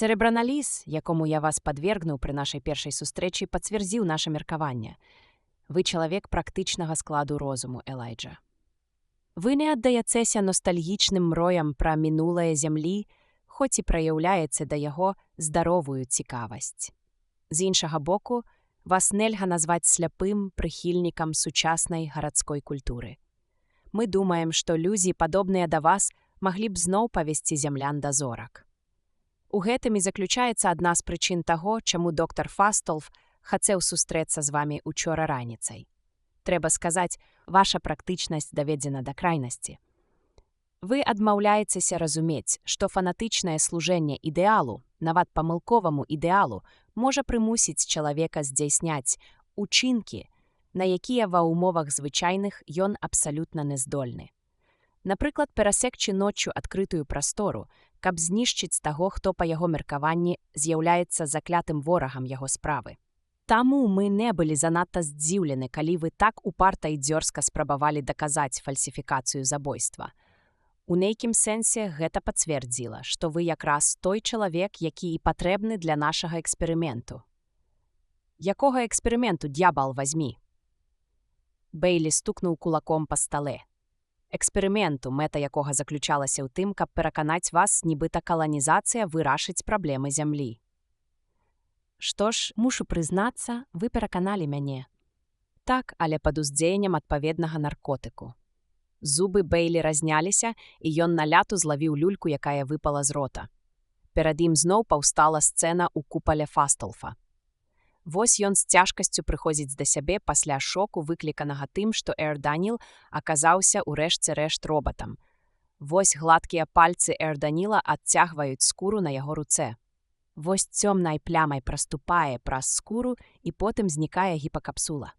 Цэрэбраналіз, якому я вас падвергнуў пры нашай першай сустрэчы, пацвердзіў наша меркаванне. Вы чалавек практычнага складу розуму, Элайджа. Вы не аддаяцеся ностальгічным мроям пра мінулае зямлі, хоць і праяўляецца да яго здаровую цікавасць. З іншага боку, вас нельга назваць сляпым прыхільнікам сучаснай гарадской культуры. Мы думаем, што людзі, падобныя да вас, маглі б зноў павесці зямлян да зорак. У гэтым і заключаецца адна з прычын таго, чаму доктар Фастолф хацеў сустрэцца з вамі учора раніцай. Трэба сказаць, ваша практычнасць даведзена да крайнасці. Вы адмаўляецеся разумець, што фанатычнае служэнне ідэалу, нават памылковаму ідэалу, можа прымусіць чалавека здзяйсняць учынкі, на якія ва ўмовах звычайных ён абсалютна не здольны. Напрыклад, перасекчы ноччу адкрытую прастору, каб знішчыць таго, хто па яго меркаванні з'яўляецца заклятым ворагам яго справы. Таму мы не былі занадта здзіўлены, калі вы так упарта і дзёрзка спрабавалі даказаць фальсіфікацыю забойства. У нейкім сэнсе гэта пацвердзіла, што вы якраз той чалавек, які і патрэбны для нашага эксперыменту. Якога эксперыменту, д'ябал вазьмі? Бейлі стукнуў кулаком па стале. Эксперыменту, мэта якога заключалася ў тым, каб пераканаць вас, нібыта каланізацыя вырашыць праблемы зямлі. Што ж, мушу прызнацца, вы пераканалі мяне. Так, але пад уздзеяннем адпаведнага наркотыку. Зубы Бейлі разняліся, і ён на ляту злавіў люльку, якая выпала з рота. Перад ім зноў паўстала сцэна ў купале Фасталфа. Вось ён з цяжкасцю прыходзіць да сябе пасля шоку, выкліканага тым, што Эр Даніл аказаўся ў рэшце рэшт робатам. Вось гладкія пальцы Эр Даніла адцягваюць скуру на яго руцэ. Вось цёмнай плямай праступае праз скуру і потым знікае гіпакапсула.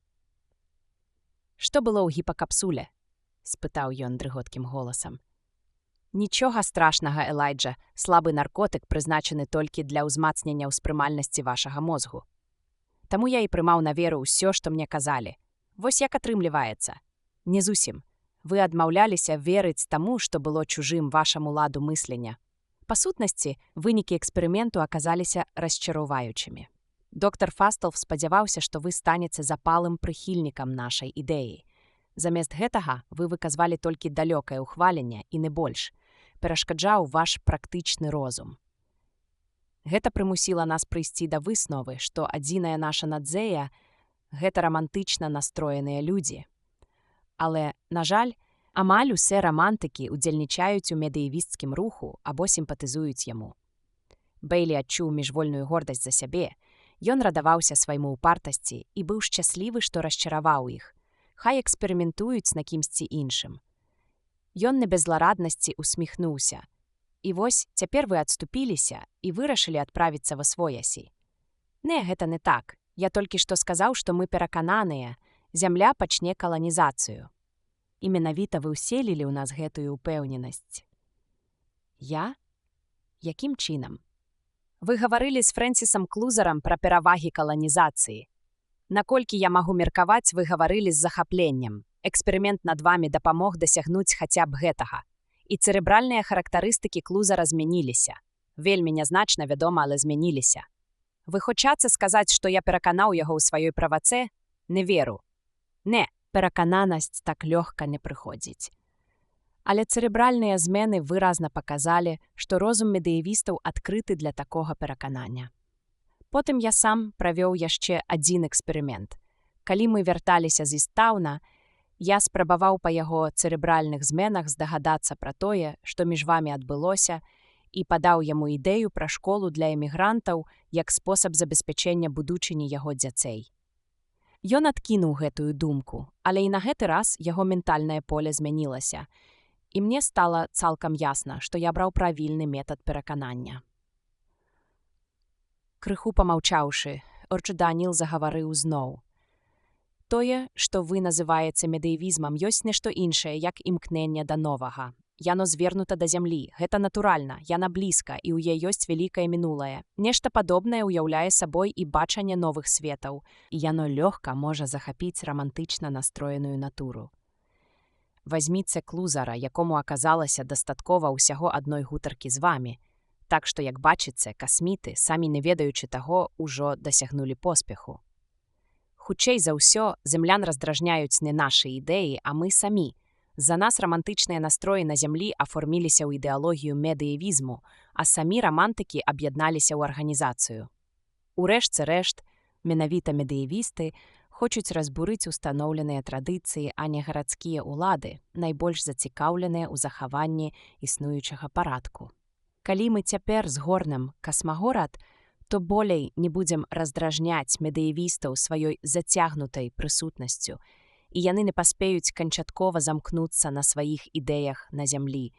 «Што было ў гіпакапсуле?» – спытаў ён дрыготкім голасам. «Нічога страшнага, Элайджа, слабы наркотык прызначаны толькі для ўзмацнення ўспрымальнасці вашага мозгу. Таму я і прымаў на веру ўсё, што мне казалі. Вось як атрымліваецца. Не зусім. Вы адмаўляліся верыць таму, што было чужым вашаму ладу мыслення. Па сутнасці, вынікі эксперыменту аказаліся расчароваючымі. Доктар Фасталф спадзяваўся, што вы станеце запалым прыхільнікам нашай ідэі. Замест гэтага вы выказвалі толькі далёкае ўхваленне і не больш. Перашкаджаў ваш практычны розум. Гэта прымусіла нас прыйсці да высновы, што адзіная наша надзея – гэта рамантычна настроеныя людзі. Але, на жаль, амаль усе рамантыкі удзельнічаюць у медыявісцкім руху або сімпатызуюць яму. Бейлі адчуў міжвольную гордасць за сябе. Ён радаваўся свайму ўпартасці і быў шчаслівы, што расчараваў іх. Хай эксперыментуюць на кімсьці іншым. Ён не без злараднасці усміхнуўся. І вось цяпер вы адступіліся і вырашылі адправіцца ва своясі. Не, гэта не так. Я толькі што сказаў, што мы перакананыя. Зямля пачне каланізацыю. І менавіта вы ўселілі ў нас гэтую ўпэўненасць. Я? Якім чынам? Вы гаварылі з Фрэнсісам Клузарам пра перавагі каланізацыі. Наколькі я магу меркаваць, вы гаварылі з захапленнем. Эксперымент над вамі дапамог дасягнуць хаця б гэтага. І цэрэбральныя характарыстыкі Клузара змяніліся. Вельмі нязначна, вядома, але змяніліся. Вы хочаце сказаць, што я пераканаў яго ў сваёй правацэ? Не веру. Не, перакананасць так лёгка не прыходзіць. Але цэрэбральныя змены выразна паказалі, што розум медыявістаў адкрыты для такога пераканання. Потым я сам правёў яшчэ адзін эксперымент. Калі мы вярталіся з Істаўна, я спрабаваў па яго цэрэбральных зменах здагадацца пра тое, што між вамі адбылося, і падаў яму ідэю пра школу для эмігрантаў як спосаб забеспячэння будучыні яго дзяцей. Ён адкінуў гэтую думку, але і на гэты раз яго ментальнае поле змянілася, і мне стала цалкам ясна, што я браў правільны метад пераканання. Крыху памаўчаўшы, Орчы Даніл загаварыў зноў. Тое, што вы называеце медыявізмам, ёсць нешта іншае, як імкненне да новага. Яно звернута да зямлі, гэта натуральна, яна блізка, і ў яе ёсць вялікае мінулае. Нешта падобнае ўяўляе сабой і бачанне новых светаў, і яно лёгка можа захапіць рамантычна настроеную натуру. Вазьміце Клузара, якому аказалася дастаткова ўсяго адной гутаркі з вамі. Так што, як бачыце, касміты, самі не ведаючы таго, ужо дасягнулі поспеху. Хутчэй за ўсё, землян раздражняюць не нашы ідэі, а мы самі. За нас рамантычныя настроі на зямлі аформіліся ў ідэалогію медыявізму, а самі рамантыкі аб'ядналіся ў арганізацыю. У рэшце рэшт, менавіта медыявісты хочуць разбурыць устаноўленыя традыцыі, а не гарадскія ўлады, найбольш зацікаўленыя ў захаванні існуючага парадку. Калі мы цяпер згорнем касмагорад, то болей не будзем раздражняць медыявістаў сваёй зацягнутай прысутнасцю, і яны не паспеюць канчаткова замкнуцца на сваіх ідэях на зямлі,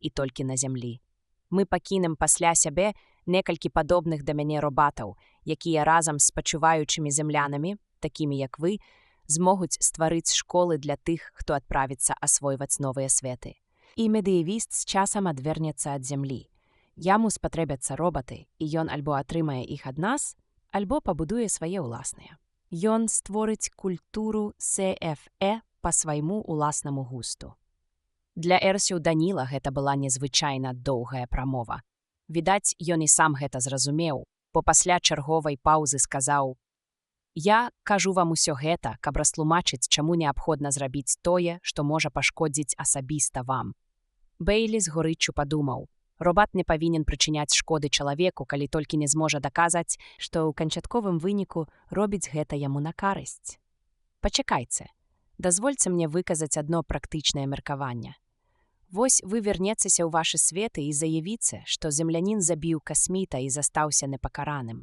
і толькі на зямлі. Мы пакінем пасля сябе некалькі падобных да мяне робатаў, якія разам з спачуваючымі землянамі, такімі як вы, змогуць стварыць школы для тых, хто адправіцца асвойваць новыя светы. І медыявіст з часам адвернецца ад зямлі. Яму спатрэбяцца робаты, і ён альбо атрымае іх ад нас, альбо пабудуе свае ўласныя. Ён створыць культуру СФЭ па свайму ўласнаму густу. Для Ерсіу Даніла гэта была незвычайна доўгая прамова. Відаць, ён і сам гэта зразумеў, бо пасля чарговай паўзы сказаў: «Я кажу вам усё гэта, каб растлумачыць, чаму неабходна зрабіць тое, што можа пашкодзіць асабіста вам». Бейлі з горыччу падумаў: робат не павінен прычыняць шкоды чалавеку, калі толькі не зможа даказаць, што ў канчатковым выніку робіць гэта яму на карысць. Пачакайце, дазвольце мне выказаць адно практычнае меркаванне. Вось вы вернецеся ў вашы светы і заявіце, што землянін забіў касміта і застаўся непакараным.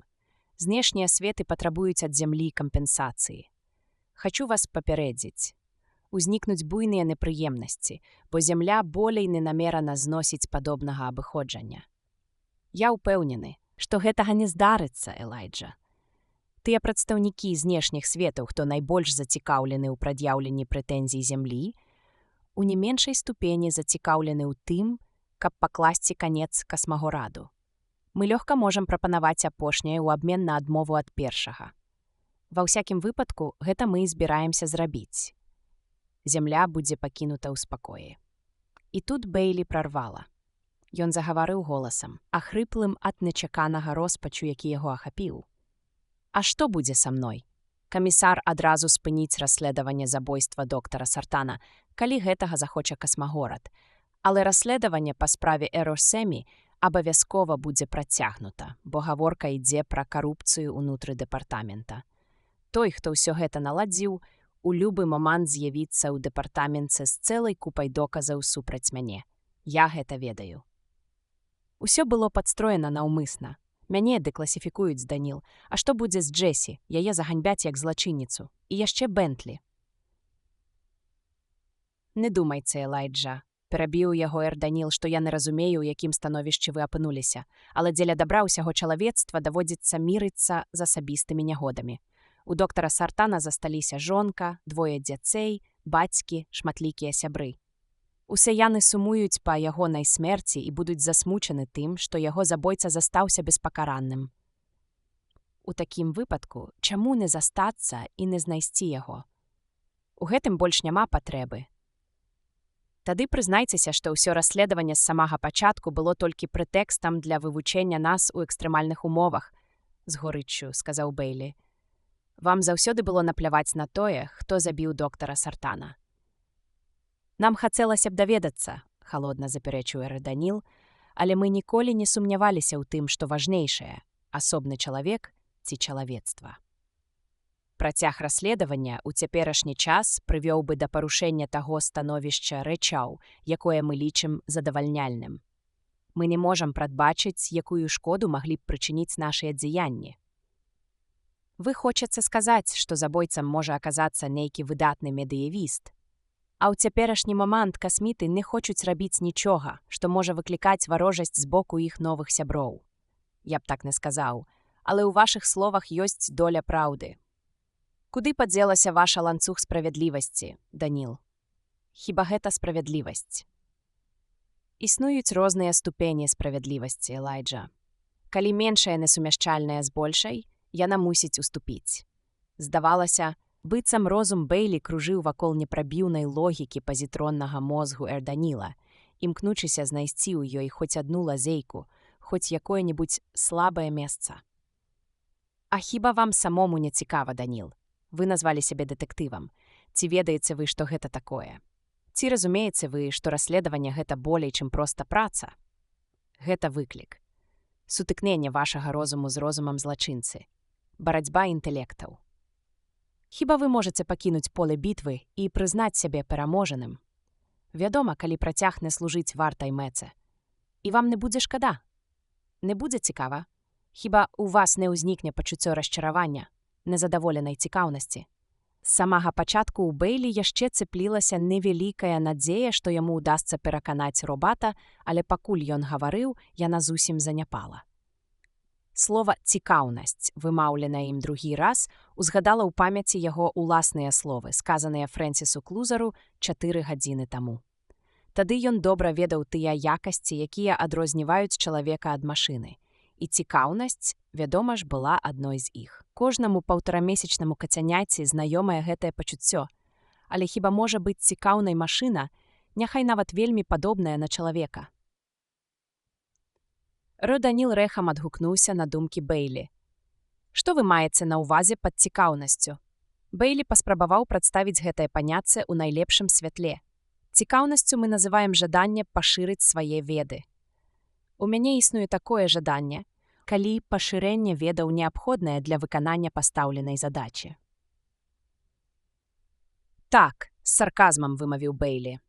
Знешнія светы патрабуюць ад зямлі кампенсацыі. Хачу вас папярэдзіць. Узнікнуць буйныя непрыемнасці, бо зямля болей ненамерана зносіць падобнага абыходжання. Я ўпэўнены, што гэтага не здарыцца, Элайджа. Тыя прадстаўнікі знешніх светаў, хто найбольш зацікаўлены ў прад'яўленні прэтэнзій зямлі, у не меншай ступені зацікаўлены ў тым, каб пакласці канец касмагораду. Мы лёгка можам прапанаваць апошняе ў абмен на адмову ад першага. Ва ўсякім выпадку, гэта мы і збіраемся зрабіць. Зямля будзе пакінута ў спакоі. І тут Бейлі прарвала. Ён загаварыў голасам, ахрыплым ад нечаканага роспачу, які яго ахапіў. «А што будзе са мной?» Камісар адразу спыніць расследаванне забойства доктара Сартана, калі гэтага захоча касмагорад. Але расследаванне па справе Эросемі абавязкова будзе працягнута, бо гаворка ідзе пра карупцыю ўнутры дэпартамента. Той, хто ўсё гэта наладзіў, у любы момант з'явіцца ў дэпартаменце з цэлай купай доказаў супраць мяне. Я гэта ведаю. Усё было падстроена наўмысна. Мяне дэкласіфікуюць, Даніл. А што будзе з Джесі? Яе заганьбяць як злачынніцу. І яшчэ Бентлі. Не думайце, Элайджа. Перабіў яго Даніл, што я не разумею, у якім становішчы вы апынуліся. Але дзеля дабра ўсяго чалавецтва даводзіцца мірыцца з асабістымі нягодамі. У доктара Сартана засталіся жонка, двое дзяцей, бацькі, шматлікія сябры. Усе яны сумуюць па ягонай смерці і будуць засмучаны тым, што яго забойца застаўся беспакаранным. У такім выпадку, чаму не застацца і не знайсці яго? У гэтым больш няма патрэбы. Тады прызнайцеся, што ўсё расследаванне з самага пачатку было толькі прэтэкстам для вывучэння нас у экстрэмальных умовах, з горыччу сказаў Бейлі. Вам заўсёды было напляваць на тое, хто забіў доктара Сартана. Нам хацелася б даведацца, халодна запярэчыў Даніл, але мы ніколі не сумняваліся ў тым, што важнейшае – асобны чалавек ці чалавецтва. Працяг расследавання ў цяперашні час прывёў бы да парушэння таго становішча рэчаў, якое мы лічым задавальняльным. Мы не можам прадбачыць, якую шкоду маглі б прычыніць нашыя дзеянні. Вы хочаце сказаць, што забойцам можа аказацца нейкі выдатны медыявіст, а ў цяперашні момант касміты не хочуць рабіць нічога, што можа выклікаць варожасць з боку іх новых сяброў. Я б так не сказаў, але ў вашых словах ёсць доля праўды. Куды падзелася ваша ланцуг справядлівасці, Даніл? Хіба гэта справядлівасць? Існуюць розныя ступені справядлівасці, Элайджа. Калі меншая несумяшчальная з большай, яна мусіць уступіць. Здавалася, быццам розум Бейлі кружыў вакол непрабіўнай логікі пазітроннага мозгу Даніла, імкнучыся знайсці ў ёй хоць адну лазейку, хоць якое-небудзь слабае месца. А хіба вам самому не цікава, Даніл? Вы назвалі сябе дэтэктывам. Ці ведаеце вы, што гэта такое? Ці разумееце вы, што расследаванне гэта болей, чым проста праца? Гэта выклік. Сутыкненне вашага розуму з розумам злачынцы. Барацьба інтэлектаў. Хіба вы можаце пакінуць поле бітвы і прызнаць сябе пераможаным? Вядома, калі працяг не служыць вартай мэце. І вам не будзе шкада? Не будзе цікава? Хіба у вас не ўзнікне пачуццё расчаравання, незадаволенай цікаўнасці? З самага пачатку ў Бейлі яшчэ цэплілася невялікая надзея, што яму ўдасца пераканаць робата, але пакуль ён гаварыў, яна зусім заняпала. Слова «цікаўнасць», вымаўленае ім другі раз, узгадала ў памяці яго ўласныя словы, сказаныя Фрэнсісу Клузару 4 гадзіны таму. Тады ён добра ведаў тыя якасці, якія адрозніваюць чалавека ад машыны. І цікаўнасць, вядома ж, была адной з іх. Кожнаму паўтарамесячнаму кацяняці знаёмае гэтае пачуццё. Але хіба можа быць цікаўнай машына, няхай нават вельмі падобная на чалавека? Рёданіл рэхам адгукнуўся на думкі Бэйлі. Што вы маеце на ўвазе пад цікаўнасцю? Бэйлі паспрабаваў прадставіць гэтае паняцце ў найлепшым святле. Цікаўнасцю мы называем жаданне пашырыць свае веды. У мяне існуе такое жаданне, калі пашырэнне ведаў неабходнае для выканання пастаўленай задачы. Так, з сарказмам вымавіў Бэйлі.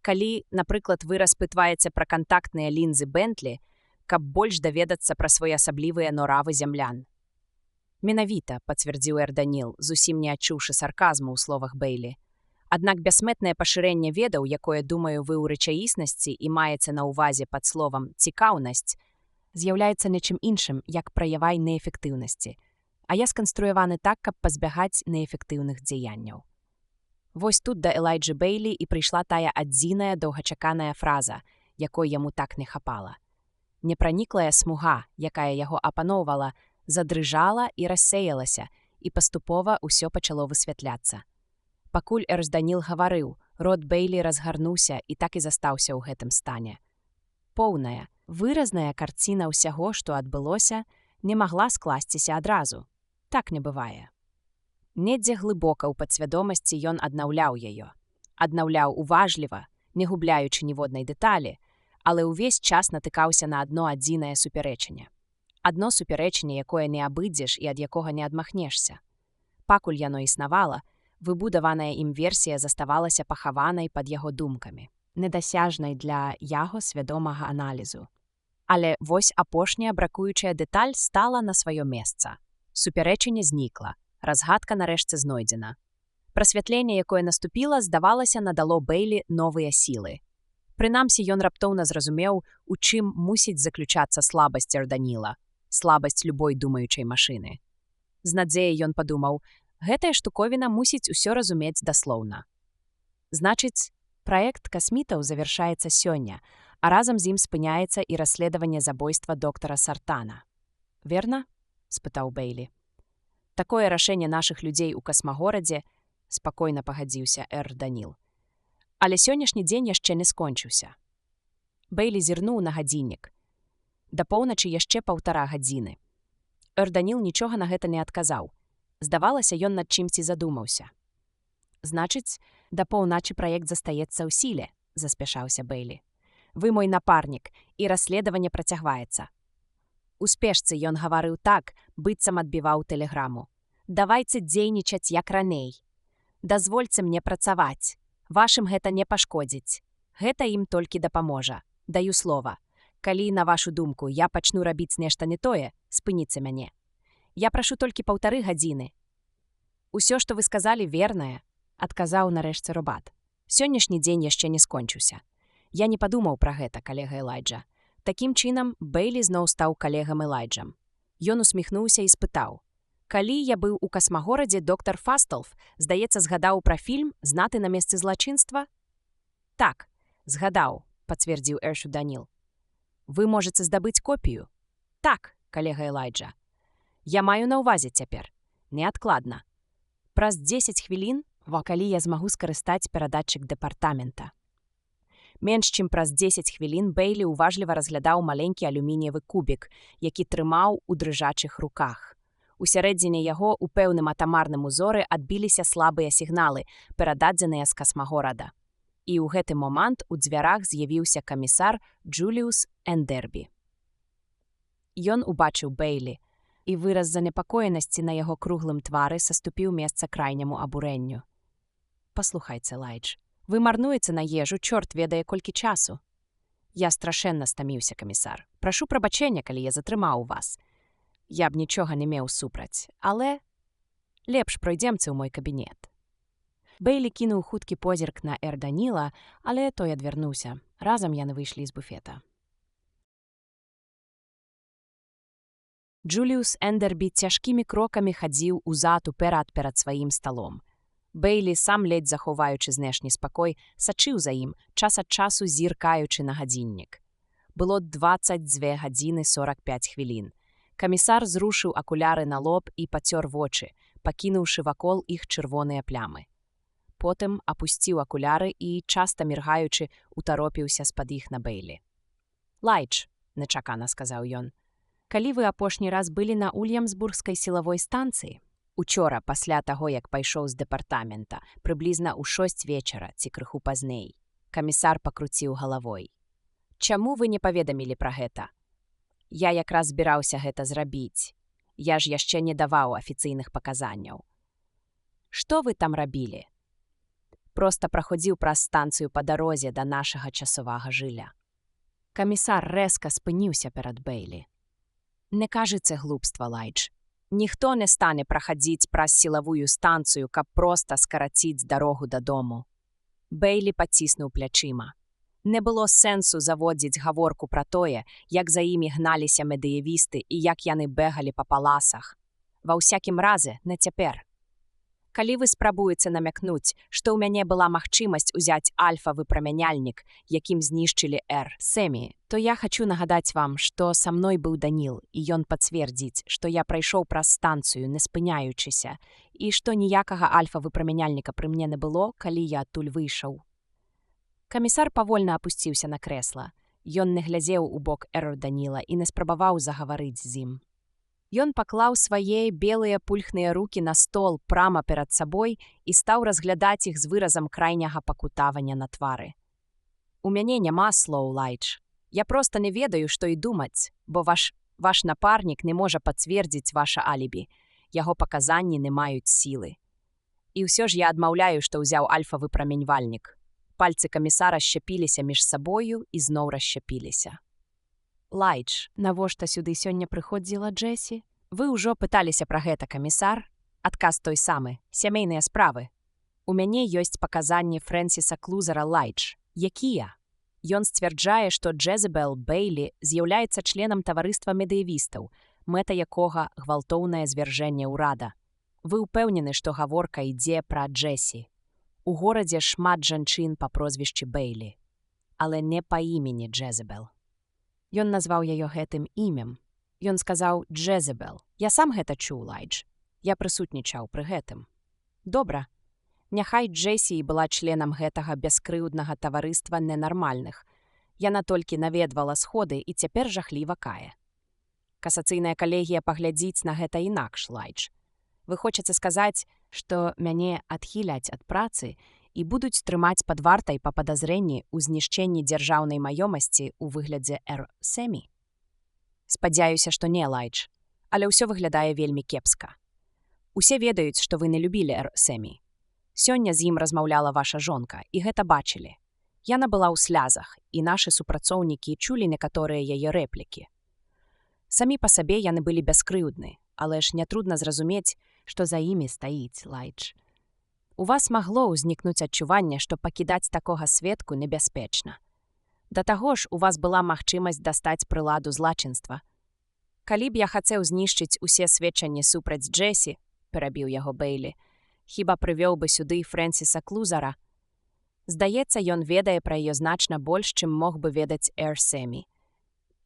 Калі, напрыклад, вы распытваеце пра кантактныя лінзы Бентлі, каб больш даведацца пра своеасаблівыя норавы зямлян. Менавіта, пацвердзіў Эрданіл, зусім не адчуўшы сарказму ў словах Бэйлі. Аднак бясмэтнае пашырэнне ведаў, якое, думаю, вы ў рэчаіснасці і маеце на ўвазе пад словам «цікаўнасць», з'яўляецца нечым іншым, як праявай неэфектыўнасці, а я сканструяваны так, каб пазбягаць неэфектыўных дзеянняў. Вось тут да Элайджы Бэйлі і прыйшла тая адзіная доўгачаканая фраза, якой яму так не хапала. Непраніклая смуга, якая яго апаноўвала, задрыжала і рассеялася, і паступова ўсё пачало высвятляцца. Пакуль Эрданіл гаварыў, рот Бэйлі разгарнуўся і так і застаўся ў гэтым стане. Поўная, выразная карціна ўсяго, што адбылося, не магла скласціся адразу. Так не бывае. Недзе глыбока ў падсвядомасці ён аднаўляў яе. Аднаўляў уважліва, не губляючы ніводнай дэталі, але ўвесь час натыкаўся на адно адзінае супярэчанне. Адно супярэчанне, якое не абыдзеш і ад якога не адмахнешся. Пакуль яно існавала, выбудаваная ім версія заставалася пахаванай пад яго думкамі, недасяжнай для яго свядомага аналізу. Але вось апошняя бракуючая дэталь стала на сваё месца. Супярэчанне знікла, разгадка нарэшце знойдзена. Прасвятленне, якое наступіла, здавалася, надало Бэйлі новыя сілы. Прынамсі, ён раптоўна зразумеў, у чым мусіць заключацца слабасць Эрданіла, слабасць любой думаючай машыны. З надзеяй ён падумаў, гэтая штуковіна мусіць усё разумець даслоўна. Значыць, праект касмітаў завяршаецца сёння, а разам з ім спыняецца і расследаванне забойства доктара Сартана. Верна? Спытаў Бэйлі. Такое рашэнне нашых людзей у касмагорадзе, спакойна пагадзіўся Эрданіл. Але сённяшні дзень яшчэ не скончыўся. Бэйлі зірнуў на гадзіннік. Да поўначы яшчэ 1,5 гадзіны. Эрданіл нічога на гэта не адказаў. Здавалася, ён над чымсьці задумаўся. Значыць, да паўначы праект застаецца ў сіле, заспяшаўся Бэйлі. Вы мой напарнік, і расследаванне працягваецца. У спешцы ён гаварыў так, быццам адбіваў тэлеграму. Давайце дзейнічаць як раней. Дазвольце мне працаваць. Вашым гэта не пашкодзіць. Гэта ім толькі дапаможа. Даю слова. Калі, на вашу думку, я пачну рабіць нешта не тое, спыніце мяне. Я прашу толькі 1,5 гадзіны. Усё, што вы сказалі, вернае, адказаў нарэшце робат. Сённяшні дзень яшчэ не скончыўся. Я не падумаў пра гэта, калега Элайджа. Такім чынам, Бэйлі зноў стаў калегам Элайджам. Ён усміхнуўся і спытаў. Калі я быў у касмагорадзе, доктар Фастолф, здаецца, згадаў пра фільм «Знаты на месцы злачынства»? Так, згадаў, пацвердзіў Эрданіл. Вы можаце здабыць копію? Так, калега Элайджа. Я маю на ўвазе цяпер. Неадкладна. Праз 10 хвілін, калі я змагу скарыстаць перадатчык дэпартамента. Менш чым праз 10 хвілін Бэйлі уважліва разглядаў маленькі алюмініевы кубік, які трымаў у дрыжачых руках. Усярэдзіне яго у пэўным атамарным узоры адбіліся слабыя сігналы, перададзеныя з касмагорада. І ў гэты момант у дзвярах з'явіўся камісар Джуліус Эндербі. Ён убачыў Бэйлі, і выраз занепакоенасці на яго круглым твары саступіў месца крайняму абурэнню. Паслухайце, Лайдж, вы марнуеце на ежу, чорт ведае колькі часу. Я страшэнна стаміўся, камісар. Прашу прабачэння, калі я затрымаў вас. Я б нічога не меў супраць, але лепш пройдземце ў мой кабінет. Бэйлі кінуў хуткі позірк на Эрданіла, але той адвярнуўся. Разам яны выйшлі з буфета. Джуліус Ендербі цяжкімі крокамі хадзіў узад уперад перад сваім сталом. Бейлі, сам ледзь заховаючы знешні спакой, сачыў за ім, час ад часу зіркаючы на гадзіннік. Было 22 гадзіны 45 хвілін. Камісар зрушыў акуляры на лоб і пацёр вочы, пакінуўшы вакол іх чырвоныя плямы. Потым апусціў акуляры і, часта міргаючы, утаропіўся з-пад іх на Бейлі. «Лайдж», — нечакана сказаў ён, — «калі вы апошні раз былі на Ульямсбургскай сілавой станцыі?» «Учора, пасля таго, як пайшоў з дэпартамента, прыблізна ў 6 вечара ці крыху пазней». Камісар пакруціў галавой. «Чаму вы не паведамілі пра гэта?» «Я якраз збіраўся гэта зрабіць. Я ж яшчэ не даваў афіцыйных паказанняў». «Што вы там рабілі?» «Проста праходзіў праз станцыю па дарозе да нашага часовага жылля». Камісар рэзка спыніўся перад Бейлі. «Не кажыце глупства, Лайдж. Ніхто не стане прахадзіць праз сілавую станцыю, каб проста скараціць дарогу дадому». Бейлі паціснуў плячыма. Не было сэнсу заводзіць гаворку пра тое, як за імі гналіся медыявісты і як яны бегалі па паласах. Ва ўсякім разе, не цяпер. Калі вы спрабуеце намякнуць, што ў мяне была магчымасць узяць альфа-выпрамяняльнік, якім знішчылі Р-Семі, то я хачу нагадаць вам, што са мной быў Даніл, і ён пацвердзіць, што я прайшоў праз станцыю, не спыняючыся, і што ніякага альфа-выпрамяняльніка пры мне не было, калі я адтуль выйшаў. Камісар павольна апусціўся на крэсла. Ён не глядзеў у бок Даніла і не спрабаваў загаварыць з ім. Ён паклаў свае белыя пульхныя рукі на стол прама перад сабой і стаў разглядаць іх з выразам крайняга пакутавання на твары. «У мяне няма слоў, Лайдж. Я проста не ведаю, што і думаць, бо ваш напарнік не можа пацвердзіць ваша алібі. Яго паказанні не маюць сілы. І ўсё ж я адмаўляю, што ўзяў альфа-выпраменьвальнік». Пальцы камісара шчапіліся між сабою і зноў расшчапіліся. «Лайдж, навошта сюды сёння прыходзіла Джесі? Вы ўжо пыталіся пра гэта, камісар? Адказ той самы. Сямейныя справы. У мяне ёсць паказанні Фрэнсіса Клузара, Лайдж. Якія? Ён сцвярджае, што Джезебел Бейлі з'яўляецца членам таварыства медыявістаў, мэта якога гвалтоўнае звяржэнне ўрада. Вы ўпэўнены, што гаворка ідзе пра Джесі. У горадзе шмат жанчын па прозвішчы Бейлі, але не па імені Джезебел». Ён назваў яе гэтым імем. Ён сказаў «Джезебел». Я сам гэта чуў, Лайдж. Я прысутнічаў пры гэтым. Добра. Няхай Джесі і была членам гэтага бяскрыўднага таварыства ненармальных. Яна толькі наведвала сходы і цяпер жахліва кае. Касацыйная калегія паглядзіць на гэта інакш, Лайдж. Вы хочаце сказаць, што мяне адхіляць ад працы і будуць трымаць пад вартай па падазрэнні ў знішчэнні дзяржаўнай маёмасці ў выглядзе Р-Семі? Спадзяюся, што не, Лайдж, але ўсё выглядае вельмі кепска. Усе ведаюць, што вы не любілі Р-Семі. Сёння з ім размаўляла ваша жонка, і гэта бачылі. Яна была ў слязах, і нашы супрацоўнікі чулі некаторыя яе рэплікі. Самі па сабе яны былі бяскрыўдны, але ж нятрудна зразумець, што за імі стаіць, Лайдж. У вас магло ўзнікнуць адчуванне, што пакідаць такога сведку небяспечна. Да таго ж, у вас была магчымасць дастаць прыладу злачынства. Калі б я хацеў знішчыць усе сведчанні супраць Джесі, перабіў яго Бейлі, хіба прывёў бы сюды Фрэнсіса Клузара? Здаецца, ён ведае пра яе значна больш, чым мог бы ведаць Р-Семі.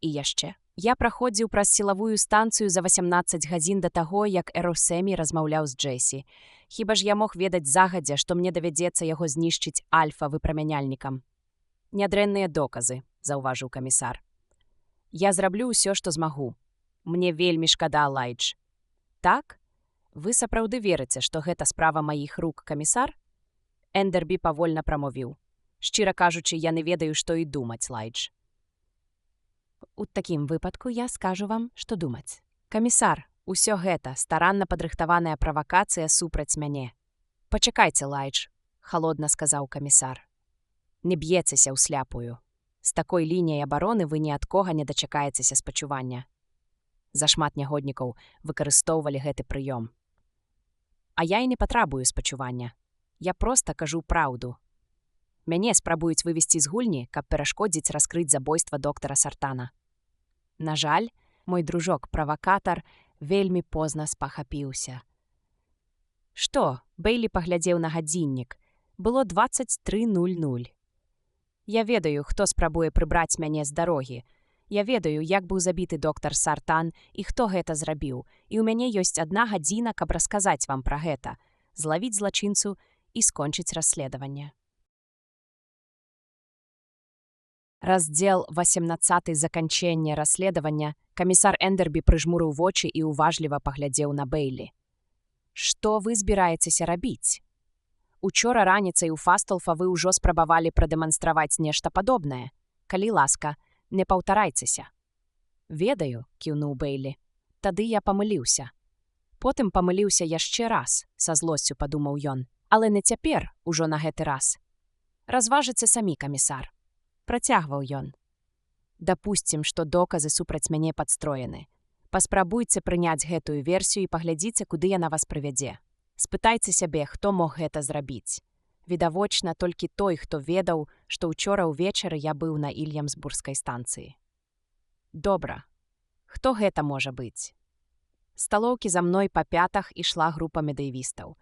І яшчэ. Я праходзіў праз сілавую станцыю за 18 гадзін да таго, як Р-Семі размаўляў з Джесі. Хіба ж я мог ведаць загадзя, што мне давядзецца яго знішчыць альфа-выпрамяняльнікам? Нядрэнныя доказы, заўважыў камісар. Я зраблю ўсё, што змагу. Мне вельмі шкада, Лайдж. Так? Вы сапраўды верыце, што гэта справа маіх рук, камісар? Ендербі павольна прамовіў. Шчыра кажучы, я не ведаю, што і думаць, Лайдж. У такім выпадку я скажу вам, што думаць. Камісар, усё гэта старанна падрыхтаваная правакацыя супраць мяне. Пачакайце, Лайдж, халодна сказаў камісар. Не б'ецеся ў сляпую. З такой лініяй абароны вы ні ад кога не дачакаецеся спачування. Зашмат нягоднікаў выкарыстоўвалі гэты прыём. А я і не патрабую спачування. Я проста кажу праўду. Мяне спрабуюць вывесці з гульні, каб перашкодзіць раскрыць забойства доктара Сартана. На жаль, Мой дружок-правакатар вельмі позна спахапіўся. Што? Бэйлі паглядзеў на гадзіннік. Было 23:00. Я ведаю, хто спрабуе прыбраць мяне з дарогі. Я ведаю, як быў забіты доктар Сартан і хто гэта зрабіў. І ў мяне ёсць 1 гадзіна, каб расказаць вам пра гэта, злавіць злачынцу і скончыць расследаванне. Раздзел 18. Заканчэнне расследавання. Камісар Эндербі прыжмурыў вочы і уважліва паглядзеў на Бэйлі. Што вы збіраецеся рабіць? Учора раніцай у Фастолфа вы ўжо спрабавалі прадэманстраваць нешта падобнае. Калі ласка, не паўтарайцеся. Ведаю, кіўнуў Бэйлі. Тады я памыліўся. Потым памыліўся яшчэ раз, са злосцю падумаў ён. Але не цяпер, ужо на гэты раз. Разважыце самі, камісар. Працягваў ён. Дапусцім, што доказы супраць мяне падстроены. Паспрабуйце прыняць гэтую версію і паглядзіце, куды яна вас прывядзе. Спытайце сябе, хто мог гэта зрабіць. Відавочна, толькі той, хто ведаў, што ўчора ўвечары я быў на Ільямсбургскай станцыі. Добра. Хто гэта можа быць? Сталоўкі за мной па пятах ішла група медыевістаў.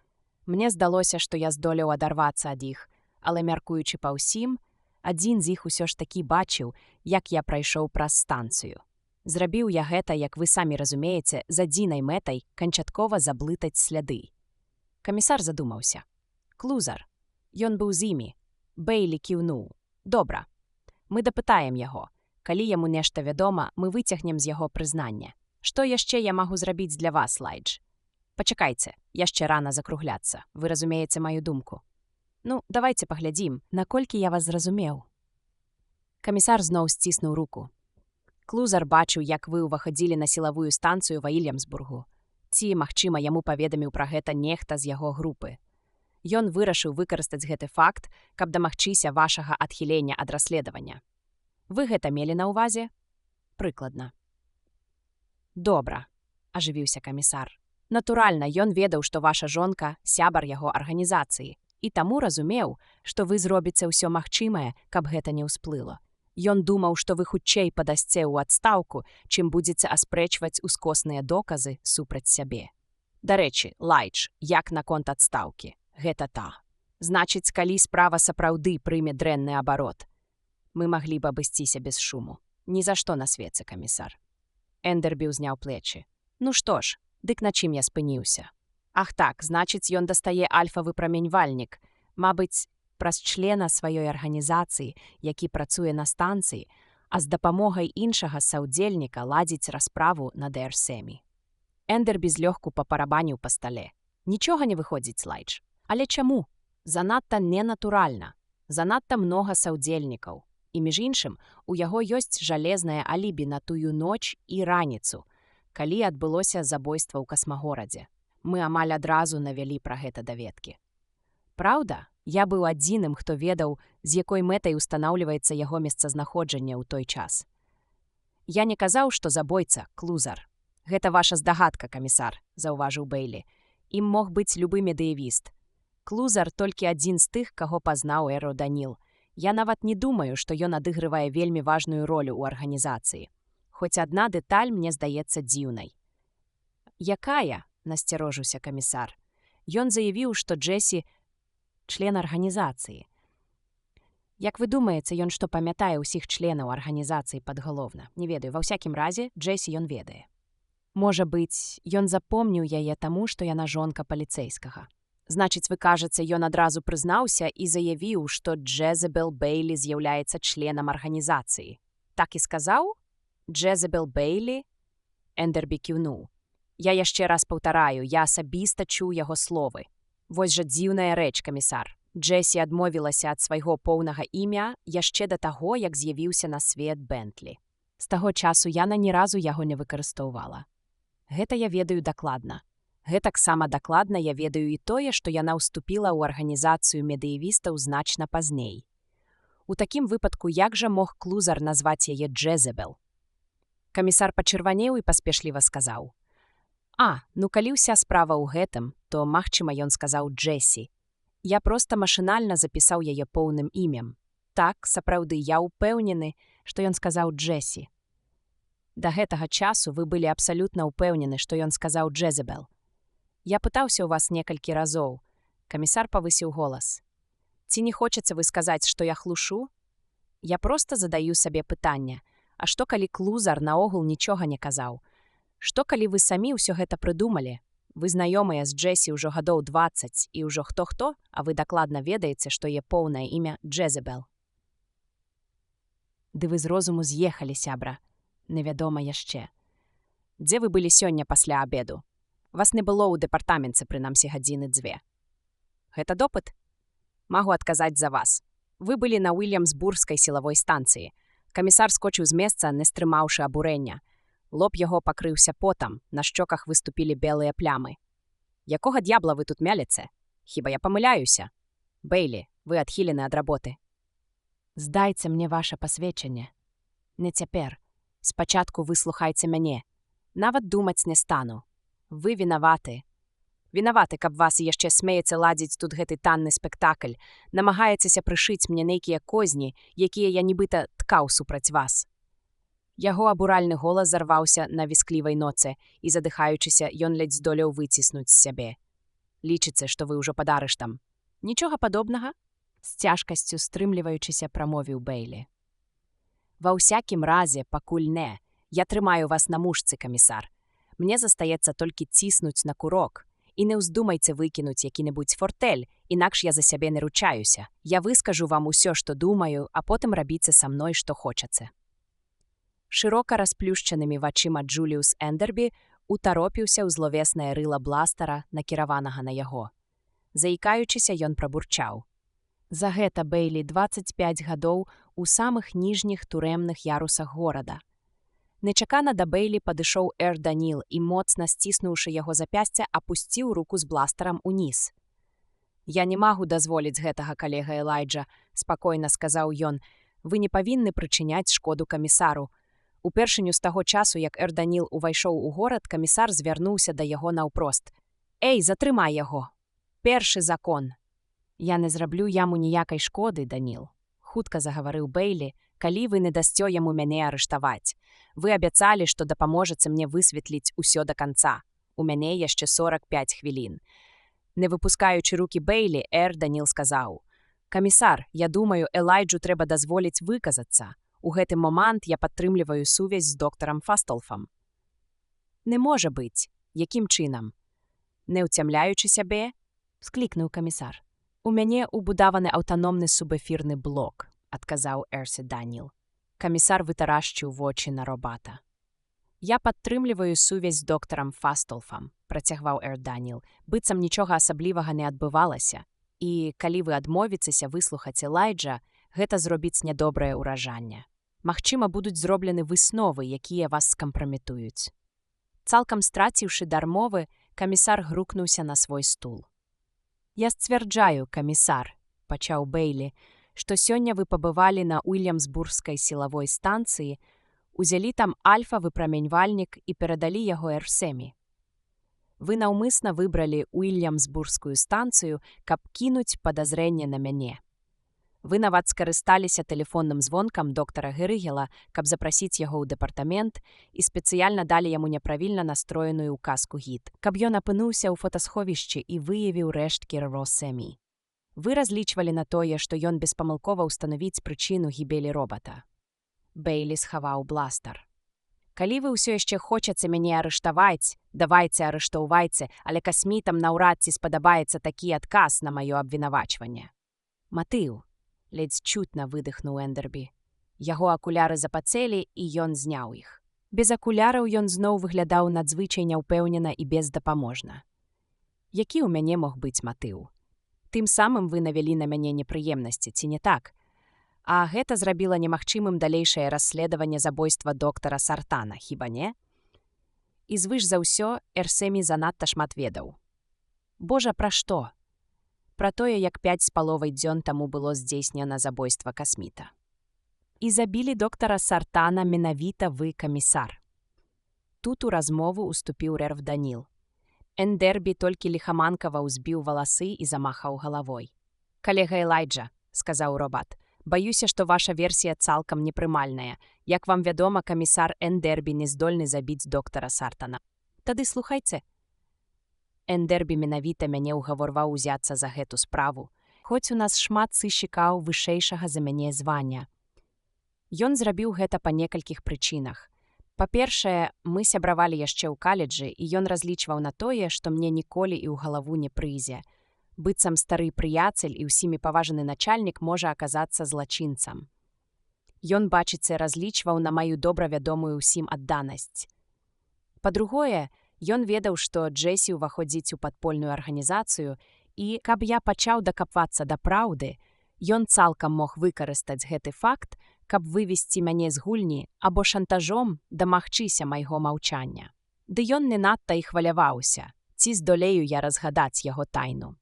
Мне здалося, што я здолеў адарвацца ад іх, але, мяркуючы па ўсім, адзін з іх усё ж такі бачыў, як я прайшоў праз станцыю. Зрабіў я гэта, як вы самі разумееце, з адзінай мэтай канчаткова заблытаць сляды. Камісар задумаўся. Клузар. Ён быў з імі. Бэйлі кіўнуў. Добра. Мы дапытаем яго. Калі яму нешта вядома, мы выцягнем з яго прызнання. Што яшчэ я магу зрабіць для вас, Лайдж? Пачакайце, яшчэ рана закругляцца. Вы разумееце маю думку. Ну, давайце паглядзім, наколькі я вас зразумеў. Камісар зноў сціснуў руку. Клузар бачыў, як вы ўваходзілі на сілавую станцыю ва Ільямсбургу. Ці, магчыма, яму паведаміў пра гэта нехта з яго групы. Ён вырашыў выкарыстаць гэты факт, каб дамагчыся вашага адхілення ад расследавання. Вы гэта мелі на ўвазе? Прыкладна. Добра, ажывіўся камісар. Натуральна, ён ведаў, што ваша жонка – сябар яго арганізацыі, і таму разумеў, што вы зробіце ўсё магчымае, каб гэта не ўсплыла. Ён думаў, што вы хутчэй падасце ў адстаўку, чым будзеце аспрэчваць ускосныя доказы супраць сябе. Дарэчы, Лайдж, як наконт адстаўкі? Гэта та. Значыць, калі справа сапраўды прыме дрэнны абарот, мы маглі б абысціся без шуму. Ні за што на свеце, камісар. Эндербі ўзняў плечы. Ну што ж, дык на чым я спыніўся? Ах так, значыць, ён дастае альфа-выпраменьвальнік. Мабыць, праз члена сваёй арганізацыі, які працуе на станцыі, а з дапамогай іншага саўдзельніка ладзіць расправу над РСМі. Эндербі злёгку папарабаніў па стале. Нічога не выходзіць, Лайдж. Але чаму? Занадта ненатуральна. Занадта многа саўдзельнікаў. І, між іншым, у яго ёсць жалезнае алібі на тую ноч і раніцу, калі адбылося забойства ў касмагорадзе. Мы амаль адразу навялі пра гэта даведкі. Праўда, я быў адзіным, хто ведаў, з якой мэтай устанаўліваецца яго месцазнаходжанне ў той час. Я не казаў, што забойца – Клузар. Гэта ваша здагадка, камісар, заўважыў Бэйлі. Ім мог быць любы медыевіст. Клузар толькі адзін з тых, каго пазнаў Эру Даніл. Я нават не думаю, што ён адыгрывае вельмі важную ролю ў арганізацыі. Хоць адна дэталь мне здаецца дзіўнай. Якая? Насцярожыўся камісар. Ён заявіў, што Джесі – член арганізацыі. Як вы думаеце, ён што памятае ўсіх членаў арганізацыі падгалоўна? Не ведаю, ва ўсякім разе, Джесі ён ведае. Можа быць, ён запомніў яе таму, што яна жонка паліцэйскага. Значыць, вы кажаце, ён адразу прызнаўся і заявіў, што Джезабел Бэйлі з'яўляецца членам арганізацыі. Так і сказаў? Джезабел Бэйлі? Эндербі кіўнуў. Я яшчэ раз паўтараю, я асабіста чуў яго словы. Вось жа дзіўная рэч, камісар. Джесі адмовілася ад свайго поўнага імя яшчэ да таго, як з'явіўся на свет Бентлі. З таго часу яна ні разу яго не выкарыстоўвала. Гэта я ведаю дакладна. Гэтаксама дакладна я ведаю і тое, што яна ўступіла ў арганізацыю медыевістаў значна пазней. У такім выпадку як жа мог Клузар назваць яе Джезабел? Камісар пачырванеў і паспешліва сказаў. Ну калі ўся справа ў гэтым, то, магчыма, ён сказаў Джесі. Я проста машынальна запісаў яе поўным імем. Так, сапраўды, я ўпэўнены, што ён сказаў Джесі. Да гэтага часу вы былі абсалютна ўпэўнены, што ён сказаў Джезебел. Я пытаўся ў вас некалькі разоў. Камісар павысіў голас. Ці не хочацца вы сказаць, што я хлушу? Я проста задаю сабе пытанне. А што калі клузар наогул нічога не казаў? Што калі вы самі ўсё гэта прыдумалі? Вы знаёмыя з Джесі ўжо гадоў 20 і ўжо хто-хто, а вы дакладна ведаеце, што яе поўнае імя Джезебел. Ды вы з розуму з'ехалі, сябра. Невядома яшчэ. Дзе вы былі сёння пасля абеду? Вас не было ў дэпартаменце прынамсі гадзіны-дзве. Гэта допыт? Магу адказаць за вас. Вы былі на Уільямсбургскай сілавой станцыі. Камісар скочыў з месца, не стрымаўшы абурэння. Лоб яго пакрыўся потам, на шчоках выступілі белыя плямы. Якога д'ябла вы тут мяліце? Хіба я памыляюся? Бейлі, вы адхілены ад работы. Здайце мне ваше пасведчанне. Не цяпер. Спачатку выслухайце мяне. Нават думаць не стану. Вы вінаваты. Вінаваты, каб вас яшчэ смееце ладзіць тут гэты танны спектакль, намагаецеся прышыць мне нейкія козні, якія я нібыта ткаў супраць вас. Яго абуральны голас зарваўся на вісклівай ноце, і, задыхаючыся, ён ледзь здолеў выціснуць з сябе. Лічыце, што вы ўжо пад арыштам. Нічога падобнага? З цяжкасцю стрымліваючыся прамовіў Бейлі. Ва ўсякім разе, пакуль не. Я трымаю вас на мушцы, камісар. Мне застаецца толькі ціснуць на курок. І не ўздумайце выкінуць які-небудзь фортэль, інакш я за сябе не ручаюся. Я выскажу вам усё, што думаю, а потым рабіце са мной, што хочаце. Шырока расплюшчанымі вачыма Джуліус Эндербі утаропіўся ў зловеснае рыла бластара, накіраванага на яго. Заікаючыся, ён прабурчаў. За гэта Бейлі 25 гадоў у самых ніжніх турэмных ярусах горада. Нечакана да Бейлі падышоў Эр Даніл і, моцна сціснуўшы яго запясце, апусціў руку з бластарам уніз. «Я не магу дазволіць гэтага, калега Элайджа», – спакойна сказаў ён. «Вы не павінны прычыняць шкоду камісару». Упершыню з таго часу, як Эр Даніл увайшоў у горад, камісар звярнуўся да яго наўпрост. «Эй, затрымай яго! Першы закон!» «Я не зраблю яму ніякай шкоды, Даніл», – хутка загаварыў Бейлі, «калі вы не дасцё яму мяне арыштаваць. Вы абяцалі, што дапаможаце мне высветліць усё да канца. У мяне яшчэ 45 хвілін». Не выпускаючы рукі Бейлі, Эр Даніл сказаў. «Камісар, я думаю, Элайджу трэба дазволіць выказацца. У гэты момант я падтрымліваю сувязь з доктарам Фастолфам». «Не можа быць. Якім чынам?» «Не ўцямляючы сябе?» – склікнуў камісар. «У мяне ўбудаваны аўтаномны субэфірны блок», – адказаў Эрсе Даніл. Камісар вытарашчыў вочы на робата. «Я падтрымліваю сувязь з доктарам Фастолфам», – працягваў Эр Даніл, «быццам нічога асаблівага не адбывалася. І, калі вы адмовіцеся выслухаць Элайджа, гэта зробіць нядобрае ўражанне. Магчыма, будуць зроблены высновы, якія вас скампраметуюць». Цалкам страціўшы дар мовы, камісар грукнуўся на свой стул. «Я сцвярджаю, камісар», – пачаў Бейлі, «што сёння вы пабывалі на Уільямсбургскай сілавой станцыі, узялі там альфа-выпраменьвальнік і перадалі яго Эрсемі. Вы наўмысна выбралі Уільямсбургскую станцыю, каб кінуць падазрэнне на мяне. Вы нават скарысталіся тэлефонным звонкам доктара Герыгела, каб запрасіць яго ў дэпартамент і спецыяльна далі яму няправільна настроеную указку гід, каб ён апынуўся ў фотасховішчы і выявіў рэшткі Росемі. Вы разлічвалі на тое, што ён беспамылкова ўстанавіць прычыну гібелі робата». Бейлі схаваў бластар. «Калі вы ўсё яшчэ хочаце мяне арыштаваць, давайце арыштоўвайце, але касмітам наўрад ці спадабаецца такі адказ на маё абвінавачванне». «Матыў», – ледзь чутна выдыхнуў Эндербі. Яго акуляры запацэлі, і ён зняў іх. Без акуляраў ён зноў выглядаў надзвычай няўпэўнена і бездапаможна. «Які ў мяне мог быць матыў? Тым самым вы навялі на мяне непрыемнасці, ці не так? А гэта зрабіла немагчымым далейшае расследаванне забойства доктара Сартана, хіба не? І звыш за ўсё Эрсемі занадта шмат ведаў. Божа, пра што? Пра тое, як 5,5 дзён таму было здзейснена забойства касміта. І забілі доктара Сартана менавіта вы, камісар». Тут у размову уступіў Эр Даніл. Эндербі толькі ліхаманкава ўзбіў валасы і замахаў галавой. «Калега Элайджа», – сказаў робат, Баюся, што ваша версія цалкам непрымальная. Як вам вядома, камісар Эндербі не здольны забіць доктара Сартана. Тады слухайце. Эндербі менавіта мяне ўгаворваў узяцца за гэту справу, хоць у нас шмат сыщыкаў вышэйшага за мяне звання. Ён зрабіў гэта па некалькіх прычынах. Па-першае, мы сябравалі яшчэ ў каледжы, і ён разлічваў на тое, што мне ніколі і ў галаву не прыйдзе. Быццам стары прыяцель і ўсімі паважаны начальнік можа аказацца злачынцам. Ён, бачыце, разлічваў на маю добра вядомую ўсім адданасць. Па-другое, ён ведаў, што Джесі ўваходзіць у падпольную арганізацыю, і, каб я пачаў дакапвацца да праўды, ён цалкам мог выкарыстаць гэты факт, каб вывесці мяне з гульні або шантажом дамагчыся майго маўчання. Ды ён не надта і хваляваўся, ці здолею я разгадаць яго тайну.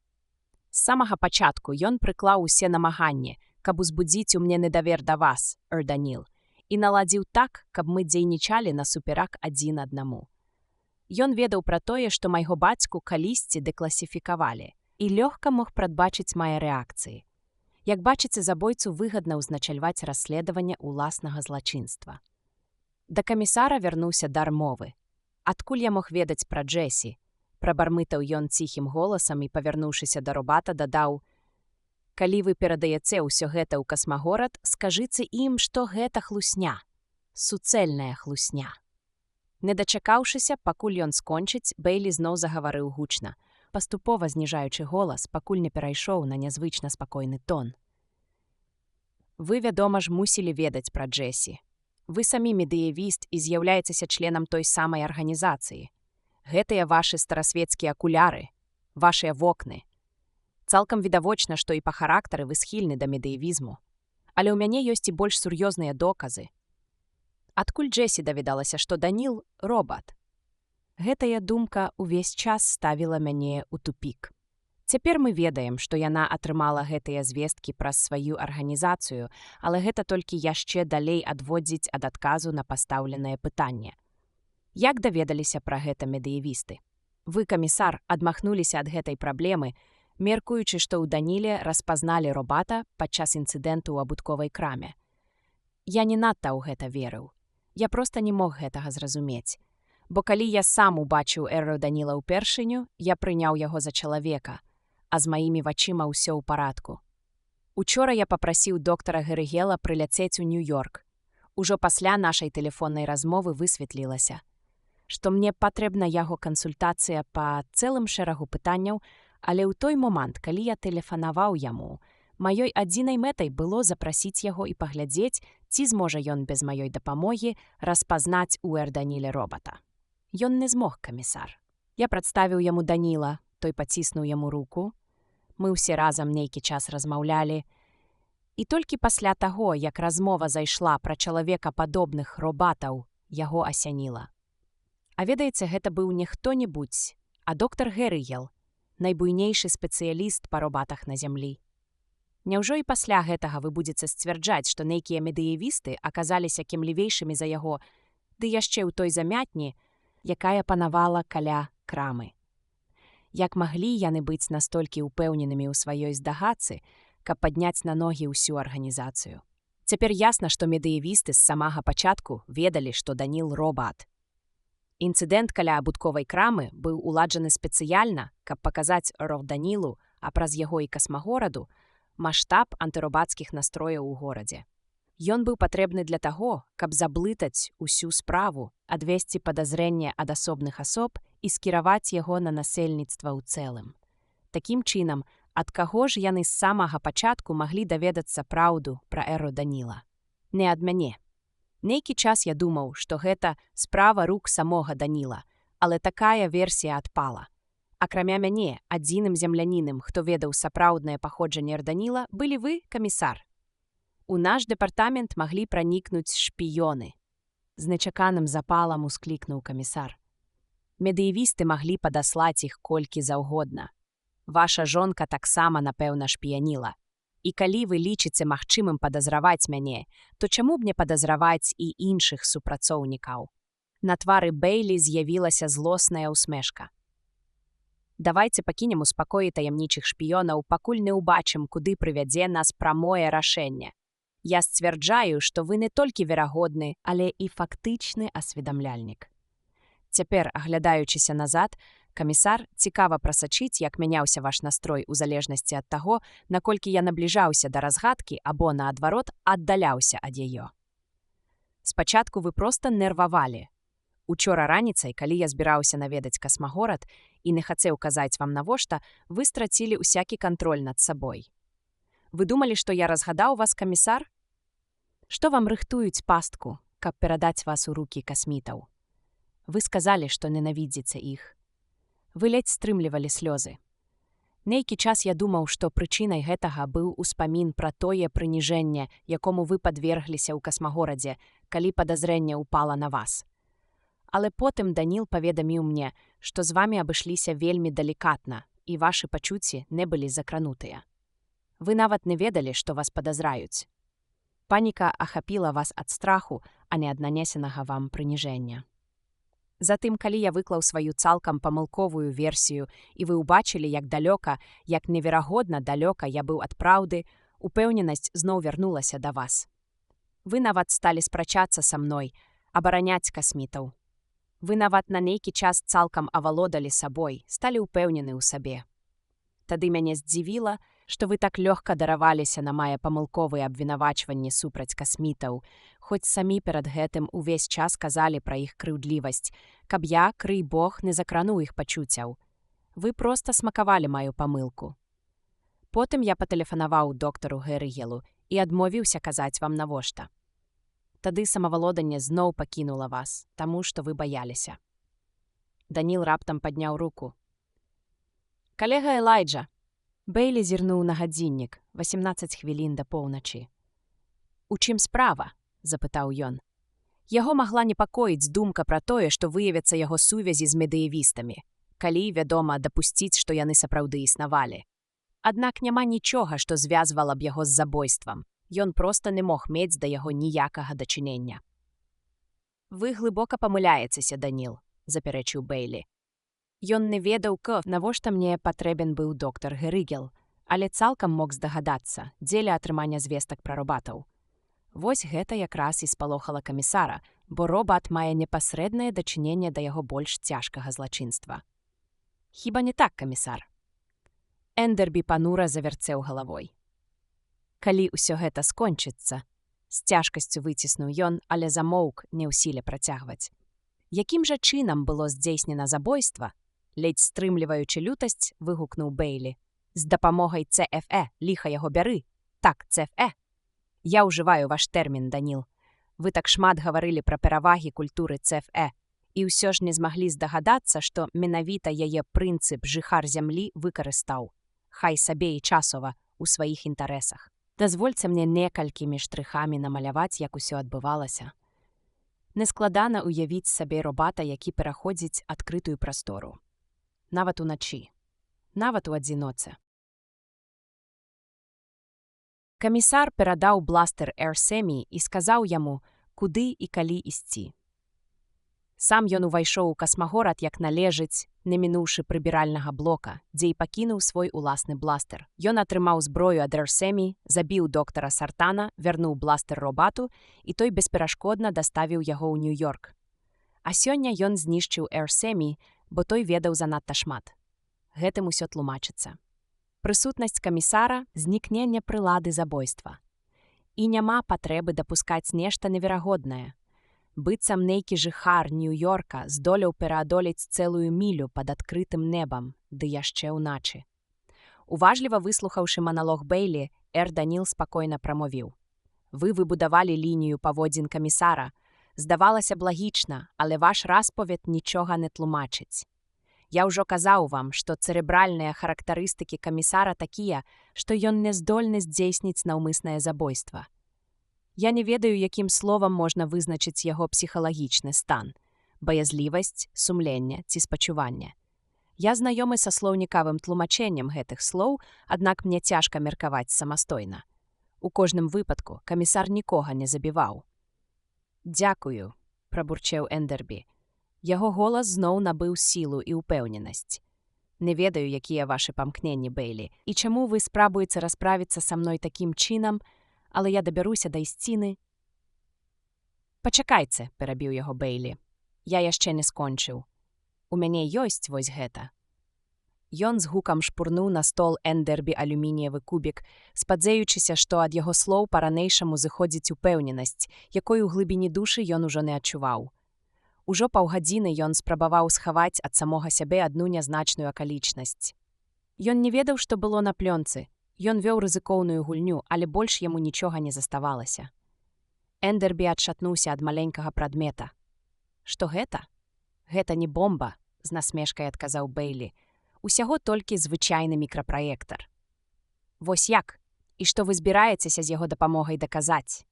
З самага пачатку ён прыклаў усе намаганні, каб узбудзіць у мне недавер да вас, Даніл, і наладзіў так, каб мы дзейнічалі насуперак адзін аднаму. Ён ведаў пра тое, што майго бацьку калісьці дэкласіфікавалі, і лёгка мог прадбачыць мае рэакцыі. Як бачыце, забойцу выгадна ўзначальваць расследаванне ўласнага злачынства. Да камісара вярнуўся дар мовы. Адкуль я мог ведаць пра Джесі? Прабармытаў ён ціхім голасам і, павярнуўшыся да робата, дадаў: «Калі вы перадаяце ўсё гэта ў касмагорад, скажыце ім, што гэта хлусня. Суцэльная хлусня». Не дачакаўшыся, пакуль ён скончыць, Бэйлі зноў загаварыў гучна, паступова зніжаючы голас, пакуль не перайшоў на нязвычна спакойны тон. «Вы, вядома ж, мусілі ведаць пра Джесі. Вы самі медыявіст і з'яўляецеся членам той самай арганізацыі. Гэтыя вашы старасвецкія акуляры, вашыя вокны. Цалкам відавочна, што і па характары вы схільны да медыявізму. Але ў мяне ёсць і больш сур'ёзныя доказы. Адкуль Джесі даведалася, што Даніл – робат? Гэтая думка ўвесь час ставіла мяне ў тупік. Цяпер мы ведаем, што яна атрымала гэтыя звесткі праз сваю арганізацыю, але гэта толькі яшчэ далей адводзіць ад адказу на пастаўленае пытанне. Як даведаліся пра гэта медыявісты? Вы, камісар, адмахнуліся ад гэтай праблемы, меркуючы, што ў Даніле распазналі робата падчас інцыдэнту ў абутковай краме. Я не надта ў гэта верыў. Я проста не мог гэтага зразумець. Бо калі я сам убачыў Даніла ўпершыню, я прыняў яго за чалавека, а з маімі вачыма ўсё ў парадку. Учора я папрасіў доктара Герыгела прыляцець у Нью-Йорк. Ужо пасля нашай тэлефоннай размовы высветлілася, што мне патрэбна яго кансультацыя па цэлым шэрагу пытанняў, але ў той момант, калі я тэлефанаваў яму, маёй адзінай мэтай было запрасіць яго і паглядзець, ці зможа ён без маёй дапамогі распазнаць у Даніле робата. Ён не змог, камісар. Я прадставіў яму Даніла, той паціснуў яму руку. Мы ўсе разам нейкі час размаўлялі. І толькі пасля таго, як размова зайшла пра чалавекападобных робатаў, яго асяніла. А ведаеце, гэта быў не хто-небудзь, а доктар Герыгел, найбуйнейшы спецыяліст па робатах на зямлі. Няўжо і пасля гэтага вы будзеце сцвярджаць, што нейкія медыявісты аказаліся кемлівейшымі за яго, ды яшчэ ў той замятні, якая панавала каля крамы? Як маглі яны быць настолькі ўпэўненымі ў сваёй здагадцы, каб падняць на ногі ўсю арганізацыю? Цяпер ясна, што медыявісты з самага пачатку ведалі, што Даніл – робат. Інцыдэнт каля абутковай крамы быў уладжаны спецыяльна, каб паказаць Данілу, а праз яго і касмагораду, маштаб антыробацкіх настрояў у горадзе. Ён быў патрэбны для таго, каб заблытаць усю справу, адвесці падазрэнне ад асобных асоб і скіраваць яго на насельніцтва ў цэлым. Такім чынам, ад каго ж яны з самага пачатку маглі даведацца праўду пра Даніла? Не ад мяне. Нейкі час я думаў, што гэта справа рук самога Даніла, але такая версія адпала. Акрамя мяне, адзіным землянінам, хто ведаў сапраўднае паходжанне Даніла, былі вы, камісар. У наш дэпартамент маглі пранікнуць шпіёны. З нечаканым запалам усклікнуў камісар. Медыявісты маглі падаслаць іх колькі заўгодна. Ваша жонка таксама, напэўна, шпіяніла. І калі вы лічыце магчымым падазраваць мяне, то чаму б не падазраваць і іншых супрацоўнікаў? На твары Бэйлі з'явілася злосная ўсмешка. Давайце пакінем у спакоі таямнічых шпіёнаў, пакуль не ўбачым, куды прывядзе нас прамое рашэнне. Я сцвярджаю, што вы не толькі верагодны, але і фактычны асведамляльнік. Цяпер, аглядаючыся назад, камісар цікава прасачыць, як мяняўся ваш настрой у залежнасці ад таго, наколькі я набліжаўся да разгадкі або, наадварот, аддаляўся ад яе. Спачатку вы проста нервавалі. Учора раніцай, калі я збіраўся наведаць касмагорад і не хацеў казаць вам навошта, вы страцілі ўсякі кантроль над сабой. Вы думалі, што я разгадаў вас, камісар? Што вам рыхтуюць пастку, каб перадаць вас у рукі касмітаў? Вы сказалі, што ненавідзіце іх. Вы ледзь стрымлівалі слёзы. Нейкі час я думаў, што прычынай гэтага быў успамін пра тое прыніжэнне, якому вы падвергліся ў касмагорадзе, калі падазрэнне ўпала на вас. Але потым Даніл паведаміў мне, што з вамі абышліся вельмі далікатна, і вашы пачуцці не былі закранутыя. Вы нават не ведалі, што вас падазраюць. Паніка ахапіла вас ад страху, а не ад нанесенага вам прыніжэння. Затым, калі я выклаў сваю цалкам памылковую версію, і вы ўбачылі, як далёка, як неверагодна далёка я быў ад праўды, упэўненасць зноў вярнулася да вас. Вы нават сталі спрачацца са мной, абараняць касмітаў. Вы нават на нейкі час цалкам авалодалі сабой, сталі ўпэўнены ў сабе. Тады мяне здзівіла, што вы так лёгка дараваліся на мае памылковыя абвінавачванні супраць касмітаў, хоць самі перад гэтым увесь час казалі пра іх крыўдлівасць, каб я, крый Бог, не закрануў іх пачуццяў. Вы проста смакавалі маю памылку. Потым я патэлефанаваў доктару Гэрыгелу і адмовіўся казаць вам навошта. Тады самавалоданне зноў пакінула вас, таму што вы баяліся. Даніл раптам падняў руку. Калега Элайджа. Бэйлі зірнуў на гадзіннік, 18 хвілін да поўначы. У чым справа? Запытаў ён. Яго магла непакоіць думка пра тое, што выявяцца яго сувязі з медыявістамі, калі, вядома, дапусціць, што яны сапраўды існавалі. Аднак няма нічога, што звязвала б яго з забойствам. Ён проста не мог мець да яго ніякага дачынення. Вы глыбока памыляецеся, Даніл, запярэчыў Бэйлі. Ён не ведаў, навошта мне патрэбен быў доктар Гэрыгел, але цалкам мог здагадацца, дзеля атрымання звестак пра робатаў. Вось гэта якраз і спалохала камісара, бо робат мае непасрэднае дачыненне да яго больш цяжкага злачынства. Хіба не так, камісар? Эндербі панура завярцеў галавой. Калі ўсё гэта скончыцца, з цяжкасцю выціснуў ён, але замоўк, не ў сіле працягваць. Якім жа чынам было здзейснена забойства? Ледзь стрымліваючы лютасць, выгукнуў Бэйлі. З дапамогай ЦФЭ, ліха яго бяры. Так, ЦФЭ. Я ўжываю ваш тэрмін, Даніл. Вы так шмат гаварылі пра перавагі культуры ЦФЭ, і ўсё ж не змаглі здагадацца, што менавіта яе прынцып жыхар зямлі выкарыстаў. Хай сабе і часова, у сваіх інтарэсах. Дазвольце мне некалькімі штрыхамі намаляваць, як усё адбывалася. Нескладана ўявіць сабе робата, які пераходзіць адкрытую прастору. Нават уначы. Нават у адзіноце. Камісар перадаў бластер Эрсемі і сказаў яму, куды і калі ісці. Сам ён увайшоў у касмагорад, як належыць, не мінуўшы прыбіральнага блока, дзе і пакінуў свой уласны бластер. Ён атрымаў зброю ад Эрсемі, забіў доктара Сартана, вярнуў бластер робату, і той бесперашкодна даставіў яго ў Нью-Йорк. А сёння ён знішчыў Эрсемі, бо той ведаў занадта шмат. Гэтым усё тлумачыцца. Прысутнасць камісара – знікнення прылады забойства. І няма патрэбы дапускаць нешта неверагоднае. Быццам нейкі жыхар Нью-Йорка здолеў пераадолець цэлую мілю пад адкрытым небам, ды яшчэ ўначы. Уважліва выслухаўшы маналог Бэйлі, Даніл спакойна прамовіў. Вы выбудавалі лінію паводзін камісара. Здавалася б лагічна, але ваш расповед нічога не тлумачыць. Я ўжо казаў вам, што цэрэбральныя характарыстыкі камісара такія, што ён не здольны здзейсніць наўмыснае забойства. Я не ведаю, якім словам можна вызначыць яго псіхалагічны стан – баязлівасць, сумленне ці спачуванне. Я знаёмы са слоўнікавым тлумачэннем гэтых слоў, аднак мне цяжка меркаваць самастойна. У кожным выпадку камісар нікога не забіваў. «Дзякую», – прабурчэў Эндербі. Яго голас зноў набыў сілу і ўпэўненасць. «Не ведаю, якія вашы памкненні, Бэйлі, і чаму вы спрабуеце расправіцца са мной такім чынам, але я дабяруся да ісціны. Пачакайце, перабіў яго Бейлі. Я яшчэ не скончыў. У мяне ёсць вось гэта. Ён з гукам шпурнуў на стол Эндербі алюмініевы кубік, спадзеючыся, што ад яго слоў па-ранейшаму зыходзіць упэўненасць, якой у глыбіні душы ён ужо не адчуваў. Ужо паўгадзіны ён спрабаваў схаваць ад самога сябе адну нязначную акалічнасць. Ён не ведаў, што было на плёнцы. Ён вёў рызыкоўную гульню, але больш яму нічога не заставалася. Эндербі адшатнуўся ад маленькага прадмета. «Што гэта?» «Гэта не бомба», — з насмешкай адказаў Бейлі. «Усяго толькі звычайны мікрапраектар». «Вось як? І што вы збіраецеся з яго дапамогай даказаць?»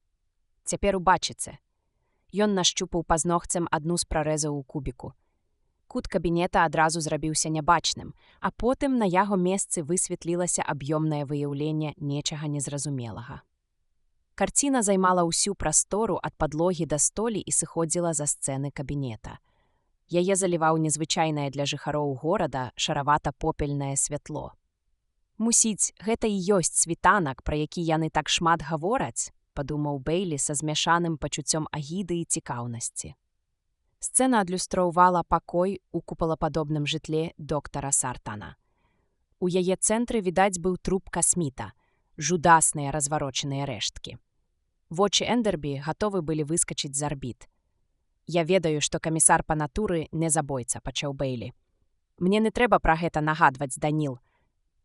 «Цяпер убачыце». Ён нашчупаў пазногцем адну з прарэзаў у кубіку. Кут кабінета адразу зрабіўся нябачным, а потым на яго месцы высветлілася аб'ёмнае выяўленне нечага незразумелага. Карціна займала ўсю прастору ад падлогі да столі і сыходзіла за сцэны кабінета. Яе заліваў незвычайнае для жыхароў горада шаравата-попельнае святло. «Мусіць, гэта і ёсць світанак, пра які яны так шмат гавораць», — падумаў Бейлі са змяшаным пачуццём агіды і цікаўнасці. Сцэна адлюстроўвала пакой у купалападобным жытле доктара Сартана. У яе цэнтры відаць быў труп касміта, жудасныя разварочаныя рэшткі. Вочы Эндербі гатовы былі выскачыць з арбіт. «Я ведаю, што камісар па натуры не забойца», — пачаў Бейлі. «Мне не трэба пра гэта нагадваць, Даніл.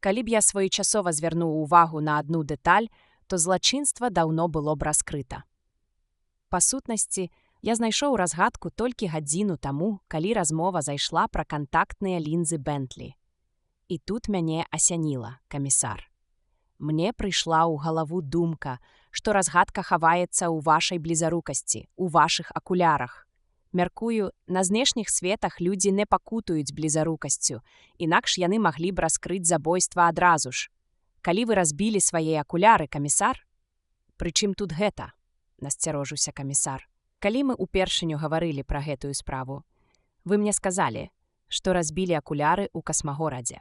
Калі б я своечасова звярнуў увагу на адну дэталь, то злачынства даўно было б раскрыта. Па сутнасці, я знайшоў разгадку толькі гадзіну таму, калі размова зайшла пра кантактныя лінзы Бентлі. І тут мяне асяніла, камісар. Мне прыйшла ў галаву думка, што разгадка хаваецца ў вашай блізарукасці, у вашых акулярах. Мяркую, на знешніх светах людзі не пакутуюць блізарукасцю, інакш яны маглі б раскрыць забойства адразу ж. Калі вы разбілі свае акуляры, камісар?» «Прычым тут гэта?» — насцярожыўся камісар. «Калі мы ўпершыню гаварылі пра гэтую справу, вы мне сказалі, што разбілі акуляры ў касмагорадзе.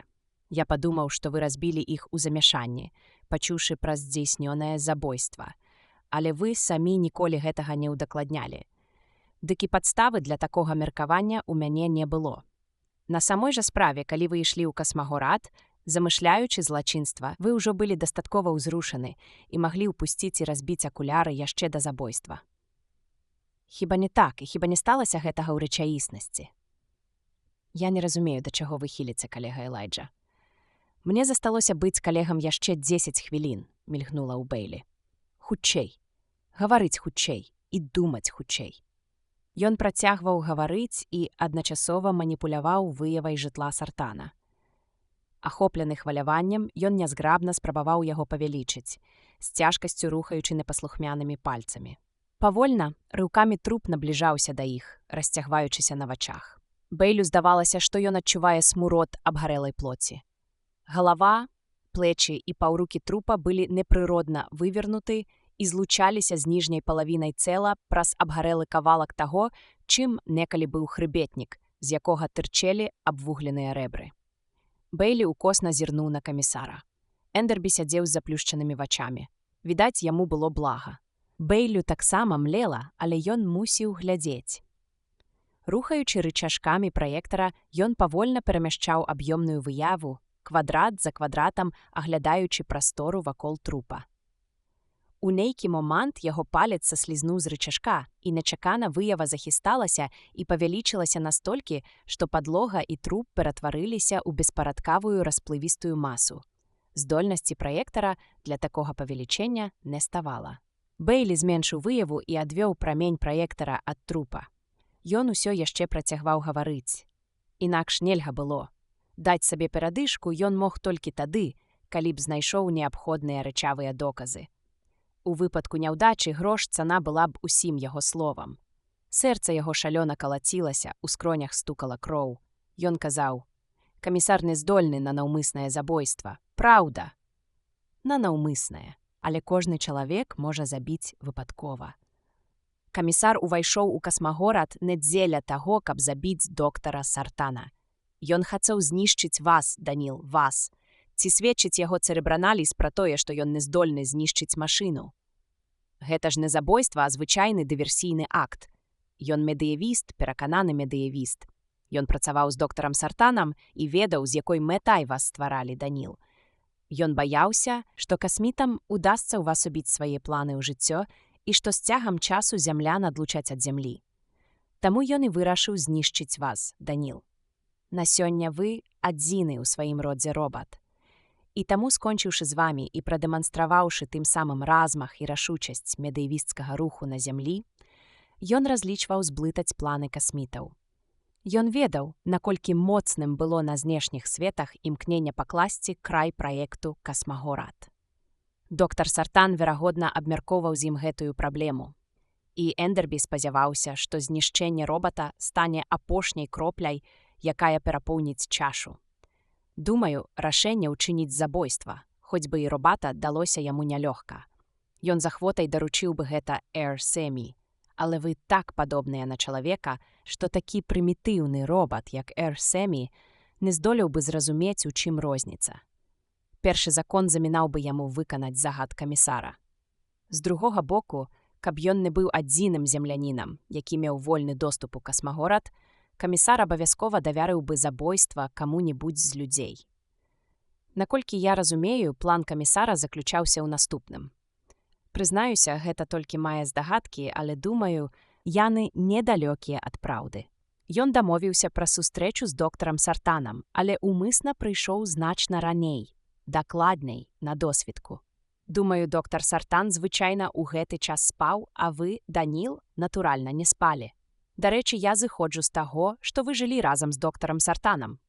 Я падумаў, што вы разбілі іх у замяшанні, пачуўшы пра здзейснёнае забойства. Але вы самі ніколі гэтага не ўдакладнялі. Дык і падставы для такога меркавання ў мяне не было. На самой жа справе, калі вы ішлі ў касмагорад, замышляючы злачынства, вы ўжо былі дастаткова ўзрушаны і маглі ўпусціць і разбіць акуляры яшчэ да забойства. Хіба не так, і хіба не сталася гэтага ў рэчаіснасці?» «Я не разумею, да чаго вы хіліце, калега Элайджа. Мне засталося быць калегам яшчэ 10 хвілін», — мільгнула ў Бейлі. «Хутчэй. Гаварыць хутчэй і думаць хутчэй». Ён працягваў гаварыць і адначасова маніпуляваў выявай жытла Сартана. Ахоплены хваляваннем, ён нязграбна спрабаваў яго павялічыць, з цяжкасцю рухаючы непаслухмянымі пальцамі. Павольна, рыўкамі труп набліжаўся да іх, расцягваючыся на вачах. Бейлю здавалася, што ён адчувае смурод абгарэлай плоці. Галава, плечы і паўрукі трупа былі непрыродна вывернуты і злучаліся з ніжняй палавінай цела праз абгарэлы кавалак таго, чым некалі быў хрыбетнік, з якога тырчэлі абвугленыя рэбры. Бейлі укосна зірнуў на камісара. Эндербі сядзеў з заплюшчанымі вачамі. Відаць, яму было блага. Бейлю таксама млела, але ён мусіў глядзець. Рухаючы рычажкамі праектара, ён павольна перамяшчаў аб'ёмную выяву, квадрат за квадратам, аглядаючы прастору вакол трупа. У нейкі момант яго палец саслізнуў з рычажка, і нечакана выява захісталася і павялічылася настолькі, што падлога і труп ператварыліся ў беспарадкавую расплывістую масу. Здольнасці праектара для такога павелічэння не ставала. Бейлі зменшыў выяву і адвёў прамень праектара ад трупа. Ён усё яшчэ працягваў гаварыць. Інакш нельга было. Даць сабе перадышку ён мог толькі тады, калі б знайшоў неабходныя рэчавыя доказы. У выпадку няўдачы грош цана была б усім яго словам. Сэрца яго шалёна калацілася, у скронях стукала кроў. Ён казаў: «Камісар не здольны на наўмыснае забойства. Праўда!» На наўмыснае, але кожны чалавек можа забіць выпадкова. Камісар увайшоў у касмагорад не дзеля таго, каб забіць доктара Сартана. Ён хацеў знішчыць вас, Даніл, вас. Ці сведчыць яго цэрэбраналіз пра тое, што ён не здольны знішчыць машыну? Гэта ж не забойства, а звычайны дыверсійны акт. Ён медыявіст, перакананы медыявіст. Ён працаваў з доктарам Сартанам і ведаў, з якой мэтай вас стваралі, Даніл. Ён баяўся, што касмітам удасца ўвасобіць свае планы ў жыццё і што з цягам часу зямлян адлучаць ад зямлі. Таму ён і вырашыў знішчыць вас, Даніл. На сёння вы адзіны ў сваім родзе робат. І таму, скончыўшы з вамі і прадэманстраваўшы тым самым размах і рашучасць медыявісцкага руху на зямлі, ён разлічваў зблытаць планы касмітаў. Ён ведаў, наколькі моцным было на знешніх светах імкнення пакласці край праекту «Касмагорад». Доктар Сартан, верагодна, абмяркоўваў з ім гэтую праблему. І Эндербі спадзяваўся, што знішчэнне робата стане апошняй кропляй, якая перапоўніць чашу. Думаю, рашэнне ўчыніць забойства, хоць бы і робата далося яму нялёгка. Ён з ахвотай даручыў бы гэта Эр-Семі. Але вы так падобныя на чалавека, што такі прымітыўны робат, як Эр-Семі, не здолеў бы зразумець, у чым розніца. Першы закон замінаў бы яму выканаць загад камісара. З другога боку, каб ён не быў адзіным землянінам, які меў вольны доступ у Касмагорад, камісар абавязкова давярыў бы забойства каму-небудзь з людзей. Наколькі я разумею, план камісара заключаўся ў наступным. Прызнаюся, гэта толькі мае здагадкі, але, думаю, яны недалёкія ад праўды. Ён дамовіўся пра сустрэчу з доктарам Сартанам, але умысна прыйшоў значна раней, дакладней, на досвідку. Думаю, доктар Сартан звычайна ў гэты час спаў, а вы, Даніл, натуральна, не спалі. Дарэчы, я зыходжу з таго, што вы жылі разам з доктарам Сартанам.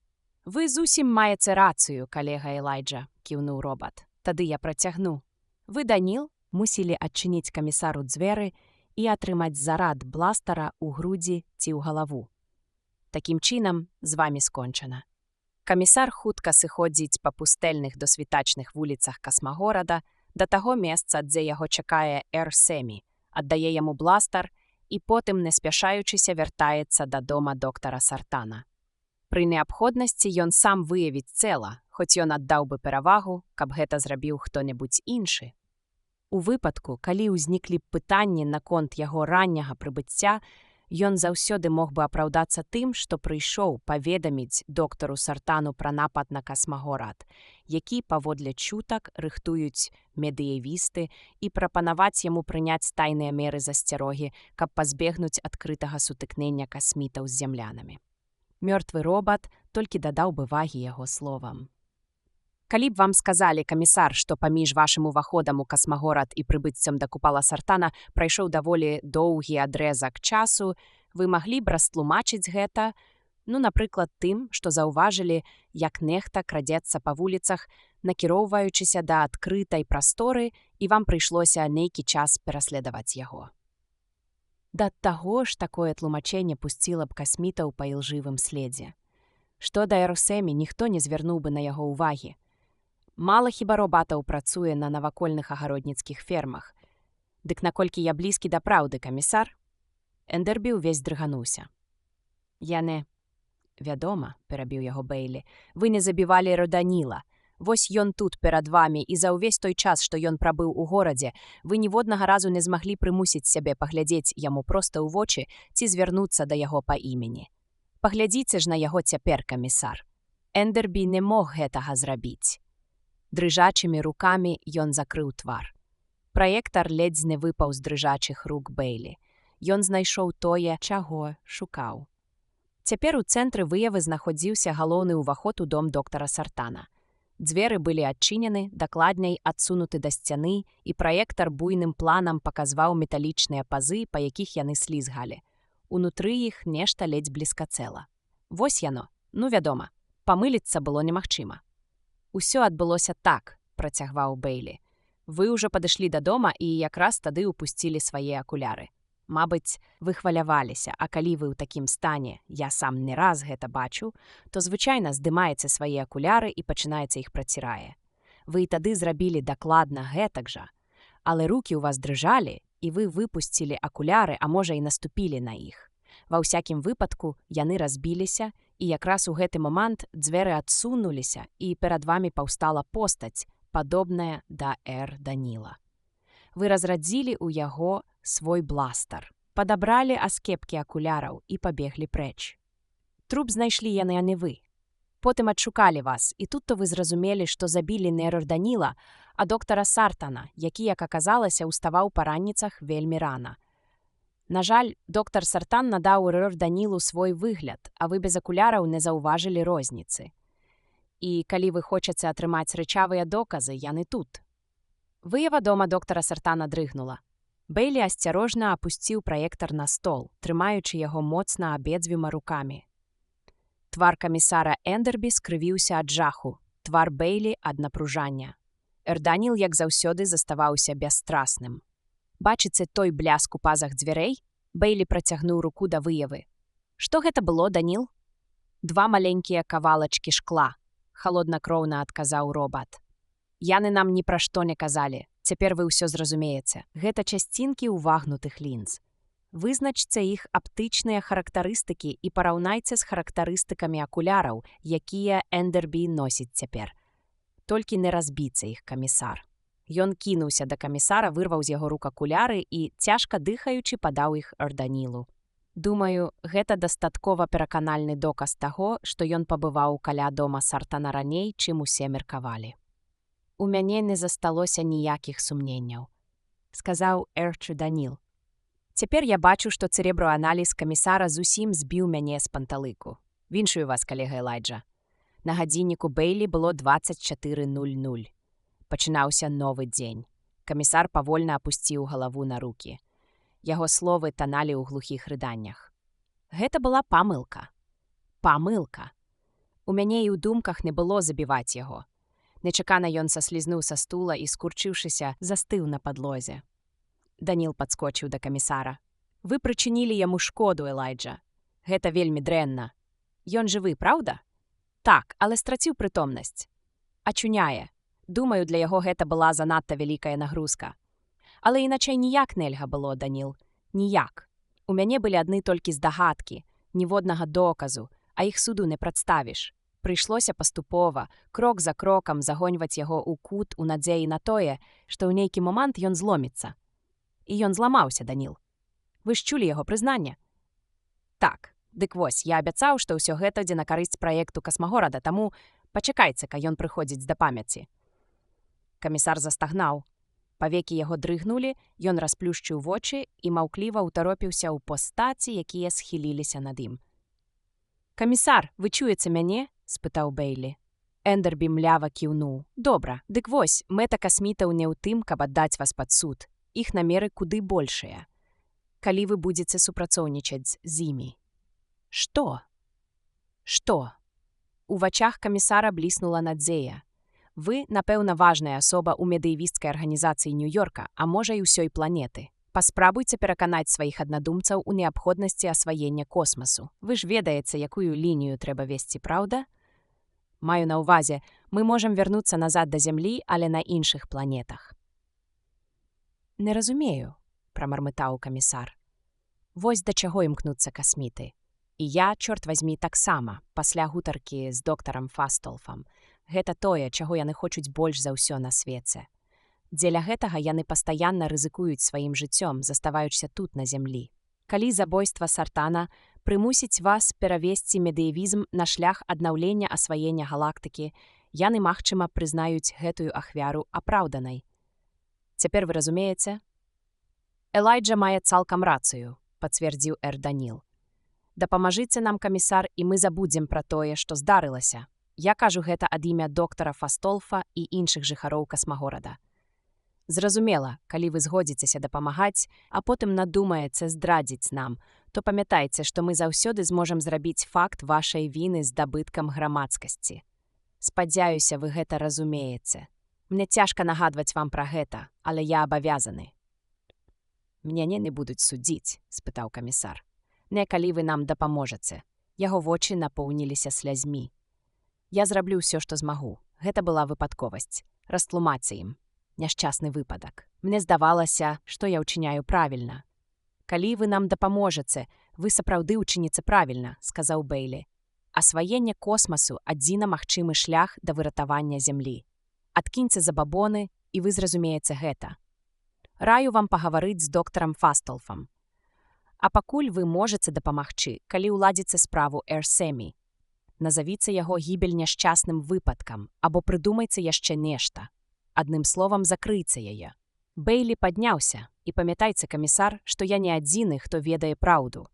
Вы зусім маеце рацыю, калега Элайджа, кіўнуў робат. Тады я працягну. Вы, Даніл, мусілі адчыніць камісару дзверы і атрымаць зарад бластара ў грудзі ці ў галаву. Такім чынам, з вамі скончана. Камісар хутка сыходзіць па пустэльных досвітачных вуліцах Касмагорада да таго месца, дзе яго чакае Эр-Семі, аддае яму бластар і потым, не спяшаючыся, вяртаецца да дома доктара Сартана. Пры неабходнасці ён сам выявіць цела, хоць ён аддаў бы перавагу, каб гэта зрабіў хто-небудзь іншы. У выпадку, калі ўзніклі б пытанні наконт яго ранняга прыбыцця, ён заўсёды мог бы апраўдацца тым, што прыйшоў паведаміць доктару Сартану пра напад на Касмагорад, які, паводле чутак, рыхтуюць медыявісты, і прапанаваць яму прыняць тайныя меры засцярогі, каб пазбегнуць адкрытага сутыкнення касмітаў з зямлянамі. Мёртвы робат толькі дадаў бы вагі яго словам. Калі б вам сказалі, камісар, што паміж вашым уваходам у Касмагорад і прыбыццем да купала Сартана прайшоў даволі доўгі адрэзак часу, вы маглі б растлумачыць гэта, напрыклад, тым, што заўважылі, як нехта крадзецца па вуліцах, накіроўваючыся да адкрытай прасторы, і вам прыйшлося нейкі час пераследаваць яго. Да таго ж такое тлумачэнне пусціла б касмітаў па ілжывым следзе. Што да Эр-Семі, ніхто не звярнуў бы на яго ўвагі. Мала хіба робатаў працуе на навакольных агародніцкіх фермах. Дык наколькі я блізкі да праўды, камісар? Эндербі ўвесь здрыгануўся. Я не... Вядома, перабіў яго Бейлі, вы не забівалі Даніла. Вось ён тут перад вамі, і за ўвесь той час, што ён прабыў у горадзе, вы ніводнага разу не змаглі прымусіць сябе паглядзець яму проста ў вочы ці звярнуцца да яго па імені. Паглядзіце ж на яго цяпер, камісар. Эндербі не мог гэтага зрабіць. Дрыжачымі рукамі ён закрыў твар. Праектар ледзь не выпаў з дрыжачых рук Бейлі. Ён знайшоў тое, чаго шукаў. Цяпер у цэнтры выявы знаходзіўся галоўны ўваход у дом доктара Сартана. Дзверы былі адчынены, дакладней адсунуты да сцяны, і праектар буйным планам паказваў металічныя пазы, па якіх яны слізгалі. Унутры іх нешта ледзь бліскацела. Вось яно, вядома, памыліцца было немагчыма. «Усё адбылося так», – працягваў Бейлі. «Вы ўжо падышлі да дома і якраз тады ўпусцілі свае акуляры. Мабыць, вы хваляваліся, а калі вы ў такім стане, я сам не раз гэта бачу, то звычайна здымаеце свае акуляры і пачынаеце іх працірае. Вы і тады зрабілі дакладна гэтак жа. Але рукі ў вас дрыжалі, і вы выпусцілі акуляры, а можа і наступілі на іх. Ва ўсякім выпадку яны разбіліся, і якраз у гэты момант дзверы адсунуліся, і перад вамі паўстала постаць, падобная да Эр-Даніла. Вы разрадзілі ў яго свой бластар. Падабралі аскепкі акуляраў і пабеглі прэч. Труп знайшлі яны, а не вы. Потым адшукалі вас, і тут-то вы зразумелі, што забілі не Эрор Даніла, а доктара Сартана, які, як аказалася, уставаў па раніцах вельмі рана. На жаль, доктар Сартан надаў Эрор Данілу свой выгляд, а вы без акуляраў не заўважылі розніцы. І калі вы хочаце атрымаць рэчавыя доказы, яны тут. Выява дома доктара Сартана дрыгнула. Бэйлі асцярожна апусціў праектар на стол, трымаючы яго моцна абедзвюма рукамі. Твар камісара Эндербі скрывіўся ад жаху, твар Бэйлі ад напружання. Даніл, як заўсёды, заставаўся бясстрасным. Бачыце той бляск у пазах дзвярэй? Бэйлі працягнуў руку да выявы. Што гэта было, Даніл? 2 маленькія кавалачкі шкла, халоднакроўна адказаў робат. Яны нам ні пра што не казалі. Цяпер вы ўсё зразумееце. Гэта часцінкі ўвагнутых лінз. Вызначце іх аптычныя характарыстыкі і параўнайце з характарыстыкамі акуляраў, якія Эндербі носіць цяпер. Толькі не разбіце іх, камісар. Ён кінуўся да камісара, вырваў з яго рук акуляры і, цяжка дыхаючы, падаў іх Данілу. Думаю, гэта дастаткова пераканальны доказ таго, што ён пабываў каля дома Сартана раней, чым усе меркавалі. У мяне не засталося ніякіх сумненняў, сказаў Даніл. Цяпер я бачу, што цэрэброаналіз камісара зусім збіў мяне з панталыку. Віншую вас, калега Элайджа. На гадзінніку Бэйлі было 24:00. Пачынаўся новы дзень. Камісар павольна апусціў галаву на рукі. Яго словы таналі ў глухіх рыданнях. Гэта была памылка. Памылка. У мяне і ў думках не было забіваць яго. Нечакана ён саслізнуў са стула і, скурчыўшыся, застыў на падлозе. Даніл падскочыў да камісара. Вы прычынілі яму шкоду, Элайджа. Гэта вельмі дрэнна. Ён жывы, праўда? Так, але страціў прытомнасць. Ачуняе. Думаю, для яго гэта была занадта вялікая нагрузка. Але іначай ніяк нельга было, Даніл. Ніяк. У мяне былі адны толькі здагадкі, ніводнага доказу, а іх суду не прадставіш. Прыйшлося паступова, крок за крокам загоньваць яго ў кут у надзеі на тое, што ў нейкі момант ён зломіцца. І ён зламаўся, Даніл. Вы ж чулі яго прызнанне? Так, дык вось, я абяцаў, што ўсё гэта ідзе на карысць праекту касмагорада, таму пачакайце, ка ён прыходзіць да памяці. Камісар застагнаў. Павекі яго дрыгнулі, ён расплюшчыў вочы і маўкліва ўтаропіўся ў постаці, якія схіліліся над ім. Камісар, вы чуеце мяне? Спытаў Бэйлі. Эндербі млява кіўнуў. Добра, дык вось, мэта касмітаў не ў тым, каб аддаць вас пад суд. Іх намеры куды большыя. Калі вы будзеце супрацоўнічаць з імі. Што? Што? У вачах камісара бліснула надзея. Вы, напэўна, важная асоба ў медыявісцкай арганізацыі Нью-Йорка, а можа і ўсёй планеты. Паспрабуйце пераканаць сваіх аднадумцаў у неабходнасці асваення космасу. Вы ж ведаеце, якую лінію трэба весці, праўда? Маю на ўвазе, мы можам вярнуцца назад да Зямлі, але на іншых планетах. Не разумею, прамармытаў камісар. Вось да чаго імкнуцца касміты. І я, чорт вазьмі, таксама, пасля гутаркі з доктарам Фастолфам. Гэта тое, чаго яны хочуць больш за ўсё на свеце. Дзеля гэтага яны пастаянна рызыкуюць сваім жыццём, заставаючыся тут на зямлі. Калі забойства Сартана прымусіць вас перавесці медыявізм на шлях аднаўлення асваення галактыкі, яны, магчыма, прызнаюць гэтую ахвяру апраўданай. Цяпер вы разумееце? Элайджа мае цалкам рацыю, пацвердзіў Даніл. Дапамажыце нам, камісар, і мы забудзем пра тое, што здарылася. Я кажу гэта ад імя доктара Фастолфа і іншых жыхароў касмагорада. Зразумела, калі вы згодзіцеся дапамагаць, а потым надумаеце здрадзіць нам, то памятайце, што мы заўсёды зможам зрабіць факт вашай віны з дабыткам грамадскасці. Спадзяюся, вы гэта разумееце. Мне цяжка нагадваць вам пра гэта, але я абавязаны. Мяне не будуць судзіць, спытаў камісар. Не калі вы нам дапаможаце. Яго вочы напоўніліся слязьмі. Я зраблю ўсё, што змагу. Гэта была выпадковасць. Растлумацца ім. Няшчасны выпадак. Мне здавалася, што я ўчыняю правільна. Калі вы нам дапаможаце, вы сапраўды ўчыніце правільна, сказаў Бэйлі. Асваенне космасу адзіна магчымы шлях да выратавання зямлі. Адкіньце забабоны, і вы зразумееце гэта. Раю вам пагаварыць з доктарам Фастолфам. А пакуль вы можаце дапамагчы, калі ўладзіце справу Эрсемі. Назавіце яго гібель няшчасным выпадкам або прыдумайце яшчэ нешта. Адным словам, закрыйце яе. Бэйлі падняўся, і памятайце, камісар, што я не адзіны, хто ведае праўду.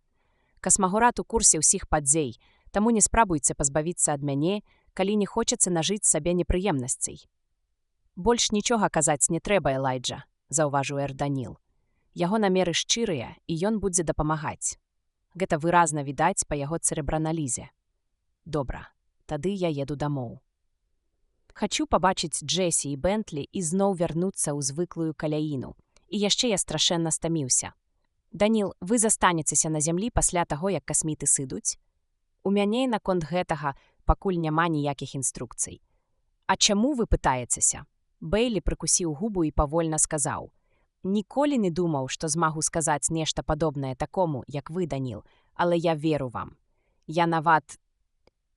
Касмагурат у курсе ўсіх падзей, таму не спрабуйце пазбавіцца ад мяне, калі не хочаце нажыць сабе непрыемнасцей. Больш нічога казаць не трэба, Элайджа, заўважыў Эрданіл. Яго намеры шчырыя, і ён будзе дапамагаць. Гэта выразна відаць па яго цэрэбраналізе. Добра, тады я еду дамоў. Хачу пабачыць Джесі і Бентлі і зноў вярнуцца ў звыклую каляіну. І яшчэ я страшэнна стаміўся. Даніл, вы застанецеся на зямлі пасля таго, як касміты сыдуць? У мяне наконт гэтага пакуль няма ніякіх інструкцый. А чаму вы пытаецеся? Бэйлі прыкусіў губу і павольна сказаў. Ніколі не думаў, што змагу сказаць нешта падобнае такому, як вы, Даніл, але я веру вам. Я нават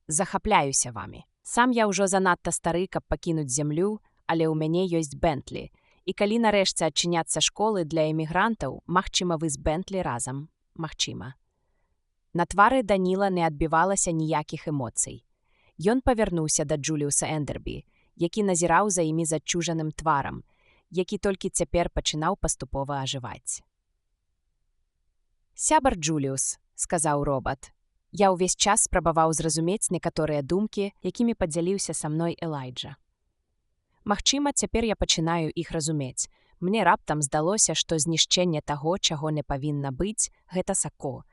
захапляюся вамі. Сам я ўжо занадта стары, каб пакінуць зямлю, але ў мяне ёсць Бентлі. І калі нарэшце адчыняцца школы для эмігрантаў, магчыма, вы з Бентлі разам. Магчыма. На твары Даніла не адбівалася ніякіх эмоцый. Ён павярнуўся да Джуліуса Эндербі, які назіраў за імі зачужаным тварам, які толькі цяпер пачынаў паступова ажываць. «Сябар Джуліус», – сказаў робат. «Я ўвесь час спрабаваў зразумець некаторыя думкі, якімі падзяліўся са мной Элайджа. Магчыма, цяпер я пачынаю іх разумець. Мне раптам здалося, што знішчэнне таго, чаго не павінна быць, гэта сако.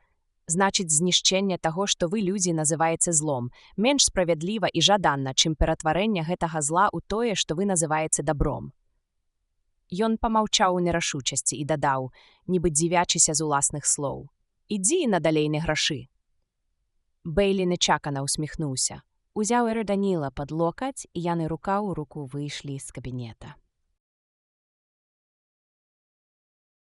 Значыць, знішчэнне таго, што вы, людзі, называеце злом, менш справядліва і жаданна, чым ператварэнне гэтага зла ў тое, што вы называеце дабром». Ён памаўчаў у нерашучасці і дадаў, нібы дзівячыся з уласных слоў. «Ідзі надалей не грашы». Бэйлі нечакана усміхнуўся. Узяў Эрданіла пад локаць, і яны рука ў руку выйшлі з кабінета.